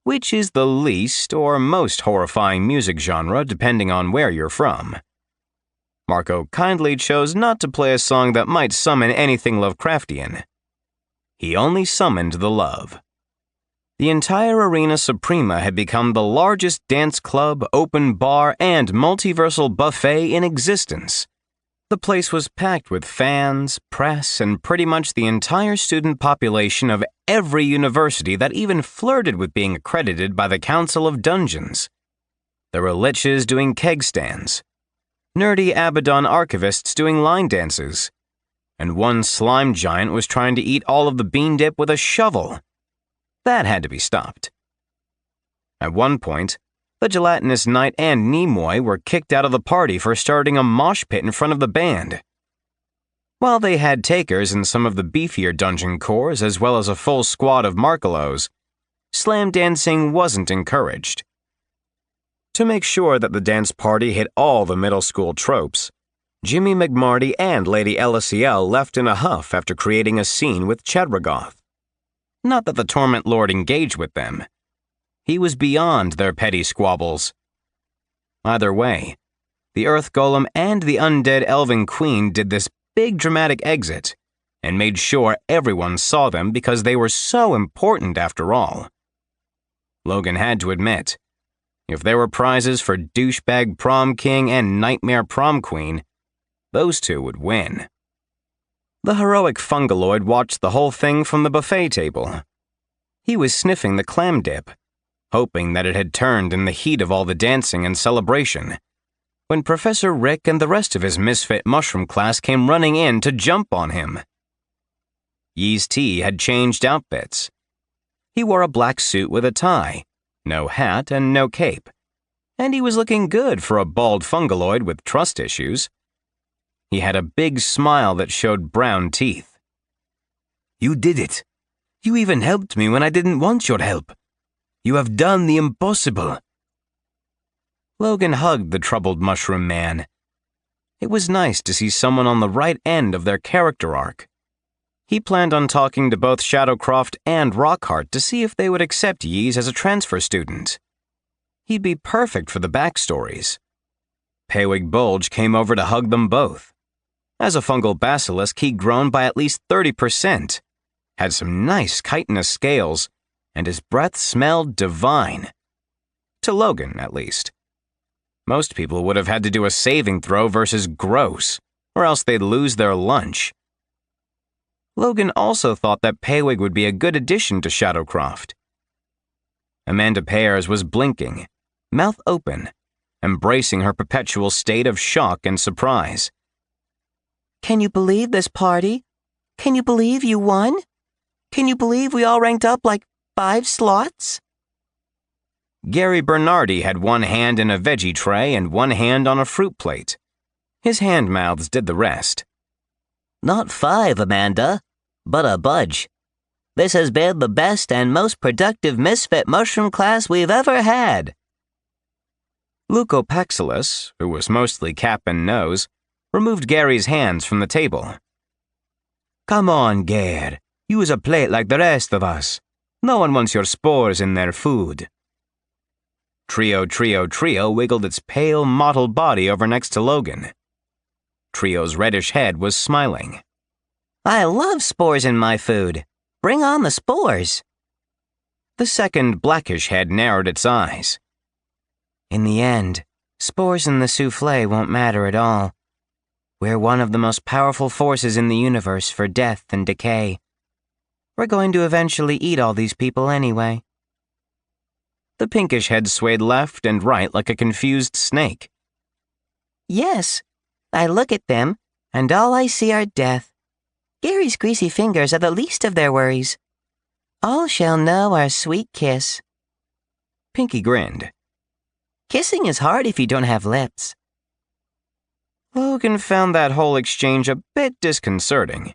which is the least or most horrifying music genre depending on where you're from. Marco kindly chose not to play a song that might summon anything Lovecraftian. He only summoned the love. The entire Arena Suprema had become the largest dance club, open bar, and multiversal buffet in existence. The place was packed with fans, press, and pretty much the entire student population of every university that even flirted with being accredited by the Council of Dungeons. There were liches doing keg stands, nerdy Abaddon archivists doing line dances, and one slime giant was trying to eat all of the bean dip with a shovel. That had to be stopped. At one point, the gelatinous knight and Nimoy were kicked out of the party for starting a mosh pit in front of the band. While they had takers in some of the beefier dungeon cores as well as a full squad of Markelos, slam dancing wasn't encouraged. To make sure that the dance party hit all the middle school tropes, Jimmy McMarty and Lady LCL left in a huff after creating a scene with Chedragoth. Not that the Torment Lord engaged with them. He was beyond their petty squabbles. Either way, the Earth Golem and the undead Elven Queen did this big dramatic exit and made sure everyone saw them because they were so important after all. Logan had to admit, if there were prizes for Douchebag Prom King and Nightmare Prom Queen, those two would win. The heroic Fungaloid watched the whole thing from the buffet table. He was sniffing the clam dip, hoping that it had turned in the heat of all the dancing and celebration, when Professor Rick and the rest of his misfit mushroom class came running in to jump on him. Yee's T had changed outfits. He wore a black suit with a tie, no hat, and no cape, and he was looking good for a bald Fungaloid with trust issues. He had a big smile that showed brown teeth.
You did it. You even helped me when I didn't want your help. You have done the impossible.
Logan hugged the troubled mushroom man. It was nice to see someone on the right end of their character arc. He planned on talking to both Shadowcroft and Rockheart to see if they would accept Yeez as a transfer student. He'd be perfect for the backstories. Paywig Bulge came over to hug them both. As a fungal basilisk, he'd grown by at least 30%, had some nice chitinous scales, and his breath smelled divine. To Logan, at least. Most people would have had to do a saving throw versus gross, or else they'd lose their lunch. Logan also thought that Paywig would be a good addition to Shadowcroft. Amanda Pears was blinking, mouth open, embracing her perpetual state of shock and surprise.
Can you believe this party? Can you believe you won? Can you believe we all ranked up like 5 slots?
Gary Bernardi had one hand in a veggie tray and one hand on a fruit plate. His hand mouths did the rest.
Not 5, Amanda, but a budge. This has been the best and most productive misfit mushroom class we've ever had.
Leucopaxillus, who was mostly cap and nose, removed Gary's hands from the table.
Come on, Gare. Use a plate like the rest of us. No one wants your spores in their food.
Trio wiggled its pale, mottled body over next to Logan. Trio's reddish head was smiling.
I love spores in my food. Bring on the spores.
The second blackish head narrowed its eyes.
In the end, spores in the souffle won't matter at all. We're one of the most powerful forces in the universe for death and decay. We're going to eventually eat all these people anyway.
The pinkish head swayed left and right like a confused snake.
Yes, I look at them, and all I see are death. Gary's greasy fingers are the least of their worries. All shall know our sweet kiss.
Pinky grinned.
Kissing is hard if you don't have lips.
Logan found that whole exchange a bit disconcerting.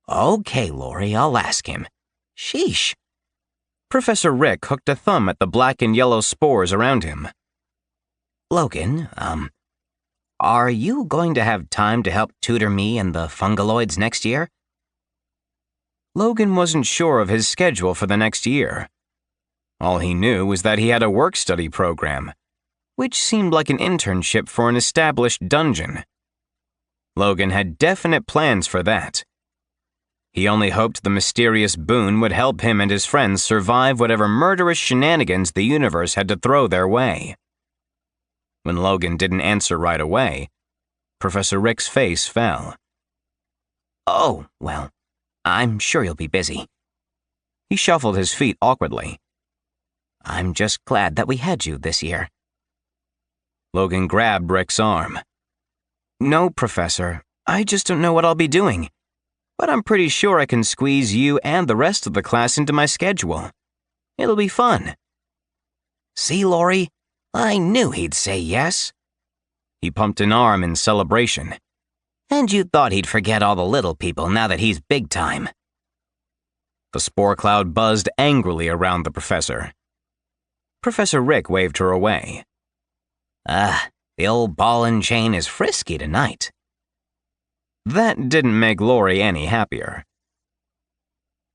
Okay, Lori, I'll ask him. Sheesh.
Professor Rick hooked a thumb at the black and yellow spores around him.
Logan, are you going to have time to help tutor me and the Fungaloids next year?
Logan wasn't sure of his schedule for the next year. All he knew was that he had a work-study program, which seemed like an internship for an established dungeon. Logan had definite plans for that. He only hoped the mysterious boon would help him and his friends survive whatever murderous shenanigans the universe had to throw their way. When Logan didn't answer right away, Professor Rick's face fell.
Oh, well, I'm sure you'll be busy.
He shuffled his feet awkwardly.
I'm just glad that we had you this year.
Logan grabbed Rick's arm.
No, Professor. I just don't know what I'll be doing. But I'm pretty sure I can squeeze you and the rest of the class into my schedule. It'll be fun.
See, Laurie? I knew he'd say yes.
He pumped an arm in celebration.
And you thought he'd forget all the little people now that he's big time.
The spore cloud buzzed angrily around the professor. Professor Rick waved her away.
The old ball and chain is frisky tonight.
That didn't make Laurie any happier.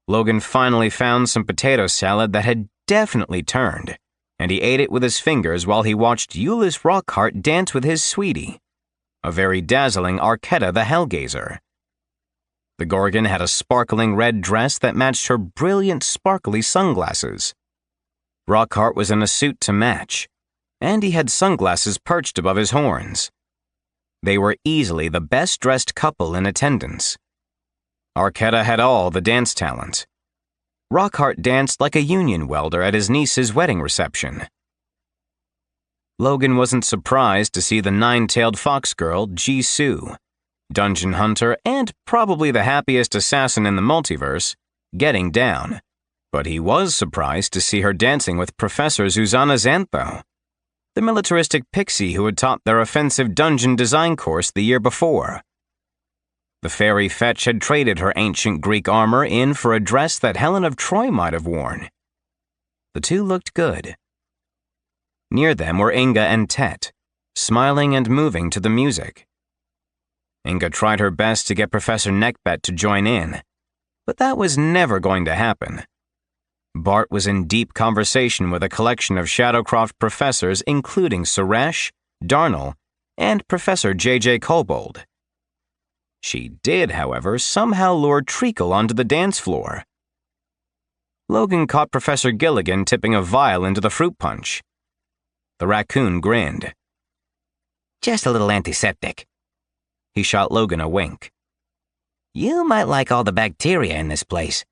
Logan finally found some potato salad that had definitely turned, and he ate it with his fingers while he watched Euless Rockhart dance with his sweetie, a very dazzling Arquetta the Hellgazer. The Gorgon had a sparkling red dress that matched her brilliant sparkly sunglasses. Rockhart was in a suit to match, and he had sunglasses perched above his horns. They were easily the best-dressed couple in attendance. Arquetta had all the dance talent. Rockhart danced like a union welder at his niece's wedding reception. Logan wasn't surprised to see the nine-tailed fox girl, Jisoo, dungeon hunter and probably the happiest assassin in the multiverse, getting down. But he was surprised to see her dancing with Professor Zuzana Xantho, the militaristic pixie who had taught their offensive dungeon design course the year before. The fairy fetch had traded her ancient Greek armor in for a dress that Helen of Troy might have worn. The two looked good. Near them were Inga and Tet, smiling and moving to the music. Inga tried her best to get Professor Neckbet to join in, but that was never going to happen. Bart was in deep conversation with a collection of Shadowcroft professors including Suresh, Darnell, and Professor J.J. Kobold. She did, however, somehow lure Treacle onto the dance floor. Logan caught Professor Gilligan tipping a vial into the fruit punch. The raccoon grinned.
Just a little antiseptic.
He shot Logan a wink.
You might like all the bacteria in this place,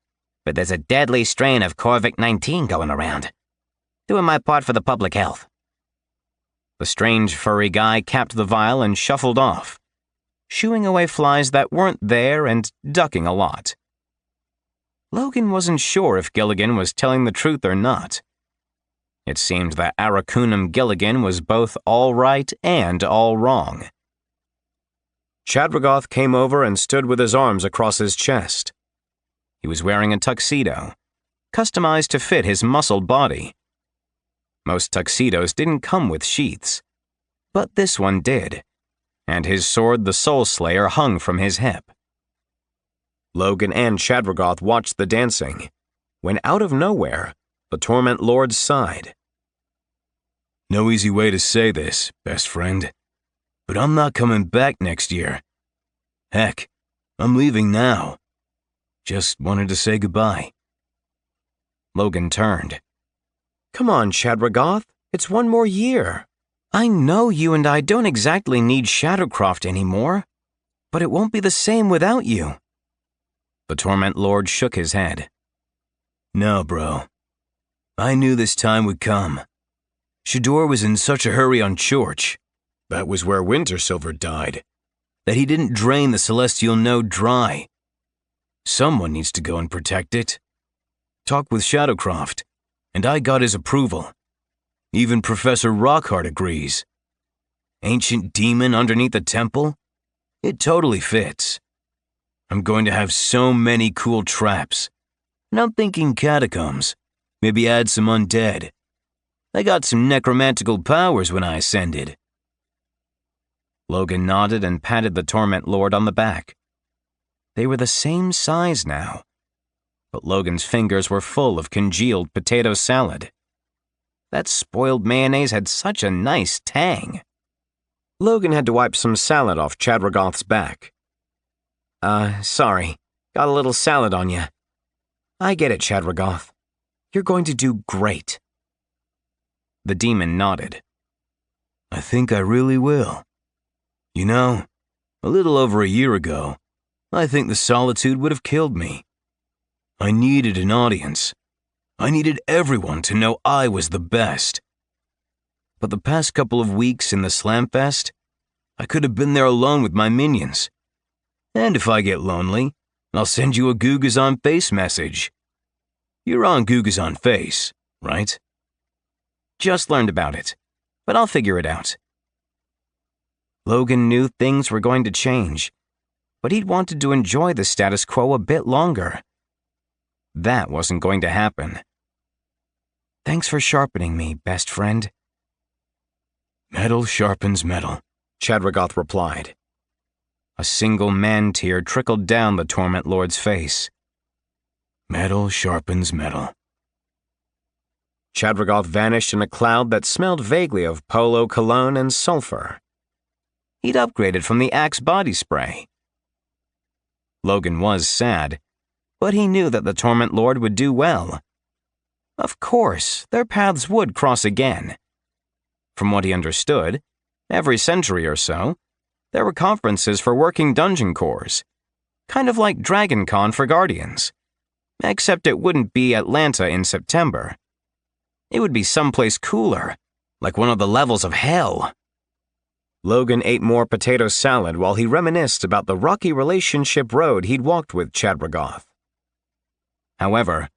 but there's a deadly strain of Corvic-19 going around. Doing my part for the public health.
The strange furry guy capped the vial and shuffled off, shooing away flies that weren't there and ducking a lot. Logan wasn't sure if Gilligan was telling the truth or not. It seemed that Aracunum Gilligan was both all right and all wrong. Chadragoth came over and stood with his arms across his chest. He was wearing a tuxedo, customized to fit his muscled body. Most tuxedos didn't come with sheaths, but this one did, and his sword, the Soul Slayer, hung from his hip. Logan and Chadragoth watched the dancing, when out of nowhere, the Torment Lord sighed. No easy way to say this, best friend, but I'm not coming back next year. Heck, I'm leaving now. Just wanted to say goodbye. Logan turned. Come on, Chadragoth, it's one more year. I know you and I don't exactly need Shadowcroft anymore, but it won't be the same without you. The Torment Lord shook his head. No, bro. I knew this time would come. Shador was in such a hurry on Chorch, that was where Winter Silver died, that he didn't drain the Celestial Node dry. Someone needs to go and protect it. Talked with Shadowcroft, and I got his approval. Even Professor Rockhart agrees. Ancient demon underneath the temple? It totally fits. I'm going to have so many cool traps. And I'm thinking catacombs. Maybe add some undead. I got some necromantical powers when I ascended. Logan nodded and patted the Torment Lord on the back. They were the same size now, but Logan's fingers were full of congealed potato salad. That spoiled mayonnaise had such a nice tang. Logan had to wipe some salad off Chadragoth's back. Sorry, got a little salad on you. I get it, Chadragoth. You're going to do great. The demon nodded. I think I really will. You know, a little over a year ago, I think the solitude would have killed me. I needed an audience. I needed everyone to know I was the best.
But the past couple of weeks in the Slamfest, I could have been there alone with my minions. And if I get lonely, I'll send you a Googazon Face message. You're on Googazon Face, right?
Just learned about it, but I'll figure it out. Logan knew things were going to change, but he'd wanted to enjoy the status quo a bit longer. That wasn't going to happen. Thanks for sharpening me, best friend.
Metal sharpens metal,
Chadragoth replied.
A single man-tear trickled down the Torment Lord's face.
Metal sharpens metal.
Chadragoth vanished in a cloud that smelled vaguely of polo cologne and sulfur.
He'd upgraded from the Axe body spray. Logan was sad, but he knew that the Torment Lord would do well. Of course, their paths would cross again. From what he understood, every century or so, there were conferences for working dungeon cores, kind of like Dragon Con for Guardians, except it wouldn't be Atlanta in September. It would be someplace cooler, like one of the levels of hell.
Logan ate more potato salad while he reminisced about the rocky relationship road he'd walked with Chadragoth.
However,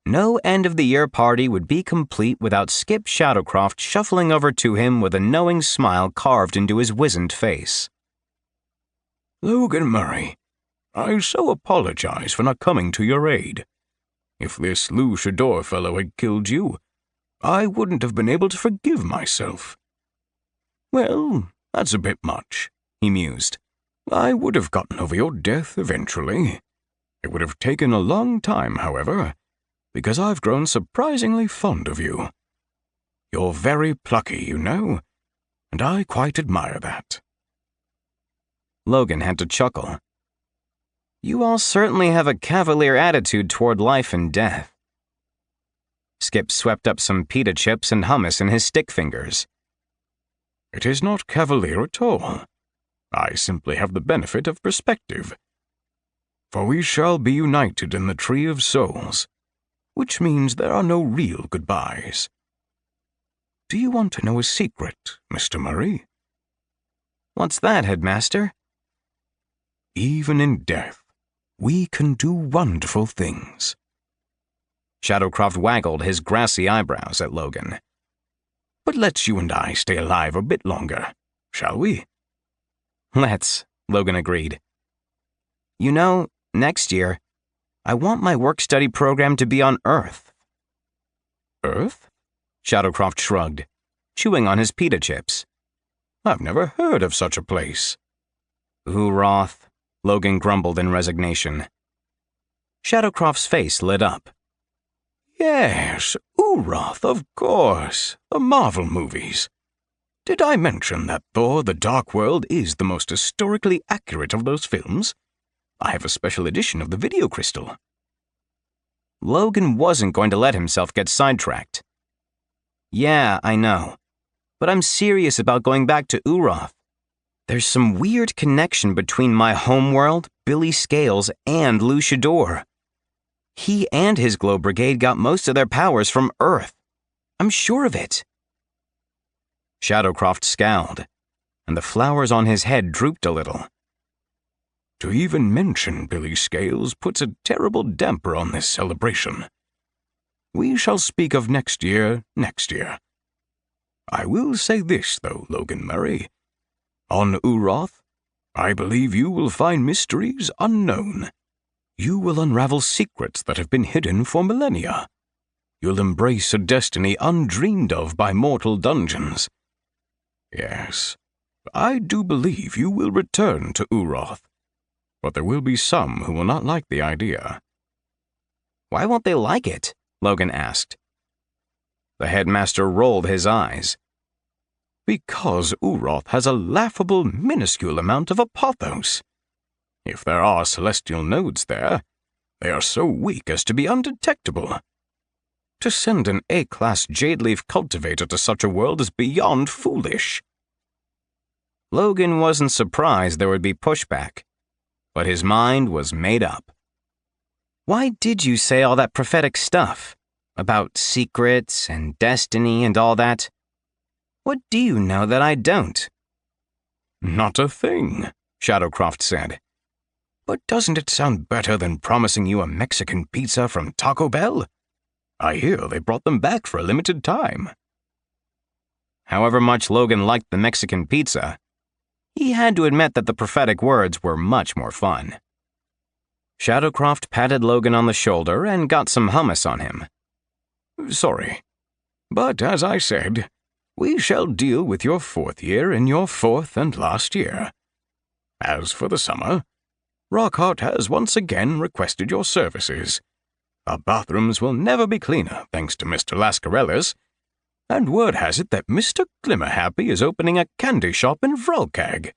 no end-of-the-year party would be complete without Skip Shadowcroft shuffling over to him with a knowing smile carved into his wizened face.
Logan Murray, I so apologize for not coming to your aid. If this Luchador fellow had killed you, I wouldn't have been able to forgive myself. Well, that's a bit much, he mused. I would have gotten over your death eventually. It would have taken a long time, however, because I've grown surprisingly fond of you. You're very plucky, you know, and I quite admire that.
Logan had to chuckle. You all certainly have a cavalier attitude toward life and death. Skip swept up some pita chips and hummus in his stick fingers.
It is not cavalier at all. I simply have the benefit of perspective. For we shall be united in the Tree of Souls, which means there are no real goodbyes. Do you want to know a secret, Mr. Murray?
What's that, Headmaster?
Even in death, we can do wonderful things.
Shadowcroft waggled his grassy eyebrows at Logan.
But let's you and I stay alive a bit longer, shall we?
Let's, Logan agreed. You know, next year, I want my work-study program to be on Earth.
Earth?
Shadowcroft shrugged, chewing on his pita chips.
I've never heard of such a place.
Uroth, Logan grumbled in resignation. Shadowcroft's face lit up.
Yes, Uroth, of course, the Marvel movies. Did I mention that Thor the Dark World is the most historically accurate of those films? I have a special edition of the video crystal.
Logan wasn't going to let himself get sidetracked. Yeah, I know, but I'm serious about going back to Uroth. There's some weird connection between my homeworld, Billy Scales, and Luchador. He and his Glow Brigade got most of their powers from Earth. I'm sure of it. Shadowcroft scowled, and the flowers on his head drooped a little.
To even mention Billy Scales puts a terrible damper on this celebration. We shall speak of next year next year. I will say this, though, Logan Murray. On Uroth, I believe you will find mysteries unknown. You will unravel secrets that have been hidden for millennia. You'll embrace a destiny undreamed of by mortal dungeons. Yes, I do believe you will return to Uroth, but there will be some who will not like the idea.
Why won't they like it? Logan asked. The headmaster rolled his eyes.
Because Uroth has a laughable, minuscule amount of apothos. If there are celestial nodes there, they are so weak as to be undetectable. To send an A-class jade-leaf cultivator to such a world is beyond foolish.
Logan wasn't surprised there would be pushback, but his mind was made up. Why did you say all that prophetic stuff? About secrets and destiny and all that? What do you know that I don't?
Not a thing, Shadowcroft said. But doesn't it sound better than promising you a Mexican pizza from Taco Bell? I hear they brought them back for a limited time.
However much Logan liked the Mexican pizza, he had to admit that the prophetic words were much more fun. Shadowcroft patted Logan on the shoulder and got some hummus on him.
Sorry, but as I said, we shall deal with your 4th year in your 4th and last year. As for the summer, Rockhart has once again requested your services. Our bathrooms will never be cleaner, thanks to Mr. Lascarellis, and word has it that Mr. Glimmerhappy is opening a candy shop in Vrolcag.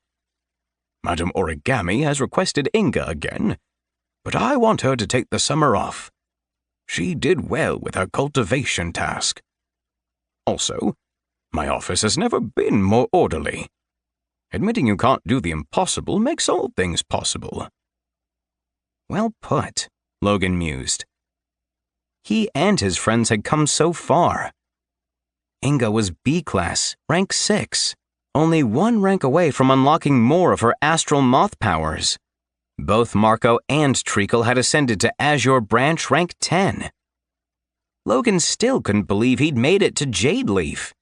Madame Origami has requested Inga again, but I want her to take the summer off. She did well with her cultivation task. Also, my office has never been more orderly. Admitting you can't do the impossible makes all things possible.
Well put, Logan mused. He and his friends had come so far. Inga was B-class, rank 6, only 1 rank away from unlocking more of her astral moth powers. Both Marco and Treacle had ascended to Azure Branch rank 10. Logan still couldn't believe he'd made it to Jade Leaf.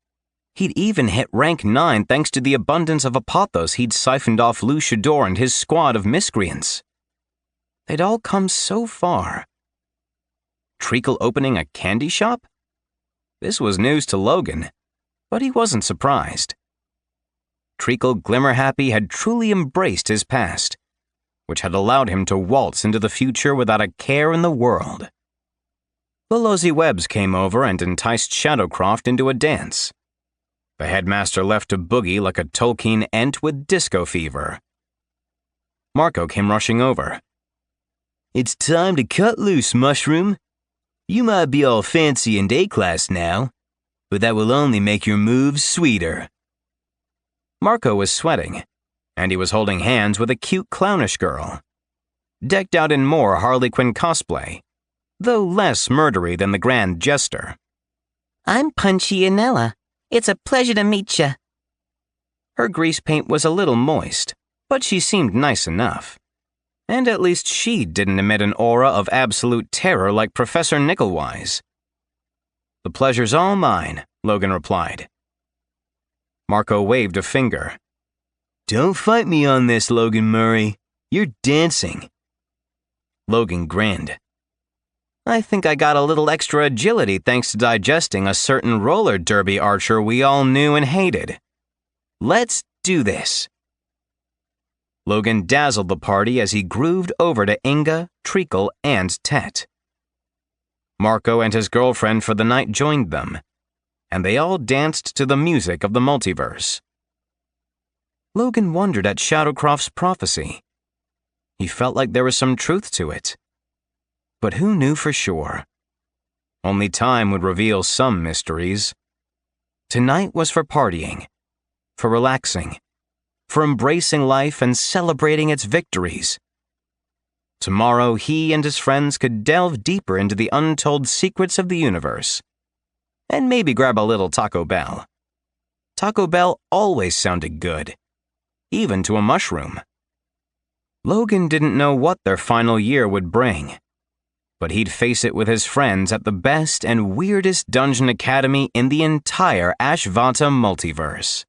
He'd even hit rank 9 thanks to the abundance of apothos he'd siphoned off Luchador and his squad of miscreants. They'd all come so far. Treacle opening a candy shop? This was news to Logan, but he wasn't surprised. Treacle Glimmerhappy had truly embraced his past, which had allowed him to waltz into the future without a care in the world. The Losey Webbs came over and enticed Shadowcroft into a dance. The headmaster left to boogie like a Tolkien ent with disco fever. Marco came rushing over.
It's time to cut loose, Mushroom. You might be all fancy and A-class now, but that will only make your moves sweeter.
Marco was sweating, and he was holding hands with a cute clownish girl, decked out in more Harley Quinn cosplay, though less murdery than the Grand Jester.
I'm Punchy Anella. It's a pleasure to meet ya.
Her grease paint was a little moist, but she seemed nice enough. And at least she didn't emit an aura of absolute terror like Professor Nickelwise. The pleasure's all mine, Logan replied. Marco waved a finger.
Don't fight me on this, Logan Murray. You're dancing.
Logan grinned. I think I got a little extra agility thanks to digesting a certain roller derby archer we all knew and hated. Let's do this. Logan dazzled the party as he grooved over to Inga, Treacle, and Tet. Marco and his girlfriend for the night joined them, and they all danced to the music of the multiverse. Logan wondered at Shadowcroft's prophecy. He felt like there was some truth to it. But who knew for sure? Only time would reveal some mysteries. Tonight was for partying, for relaxing, for embracing life and celebrating its victories. Tomorrow, he and his friends could delve deeper into the untold secrets of the universe, and maybe grab a little Taco Bell. Taco Bell always sounded good, even to a mushroom. Logan didn't know what their final year would bring, but he'd face it with his friends at the best and weirdest dungeon academy in the entire Ashvata multiverse.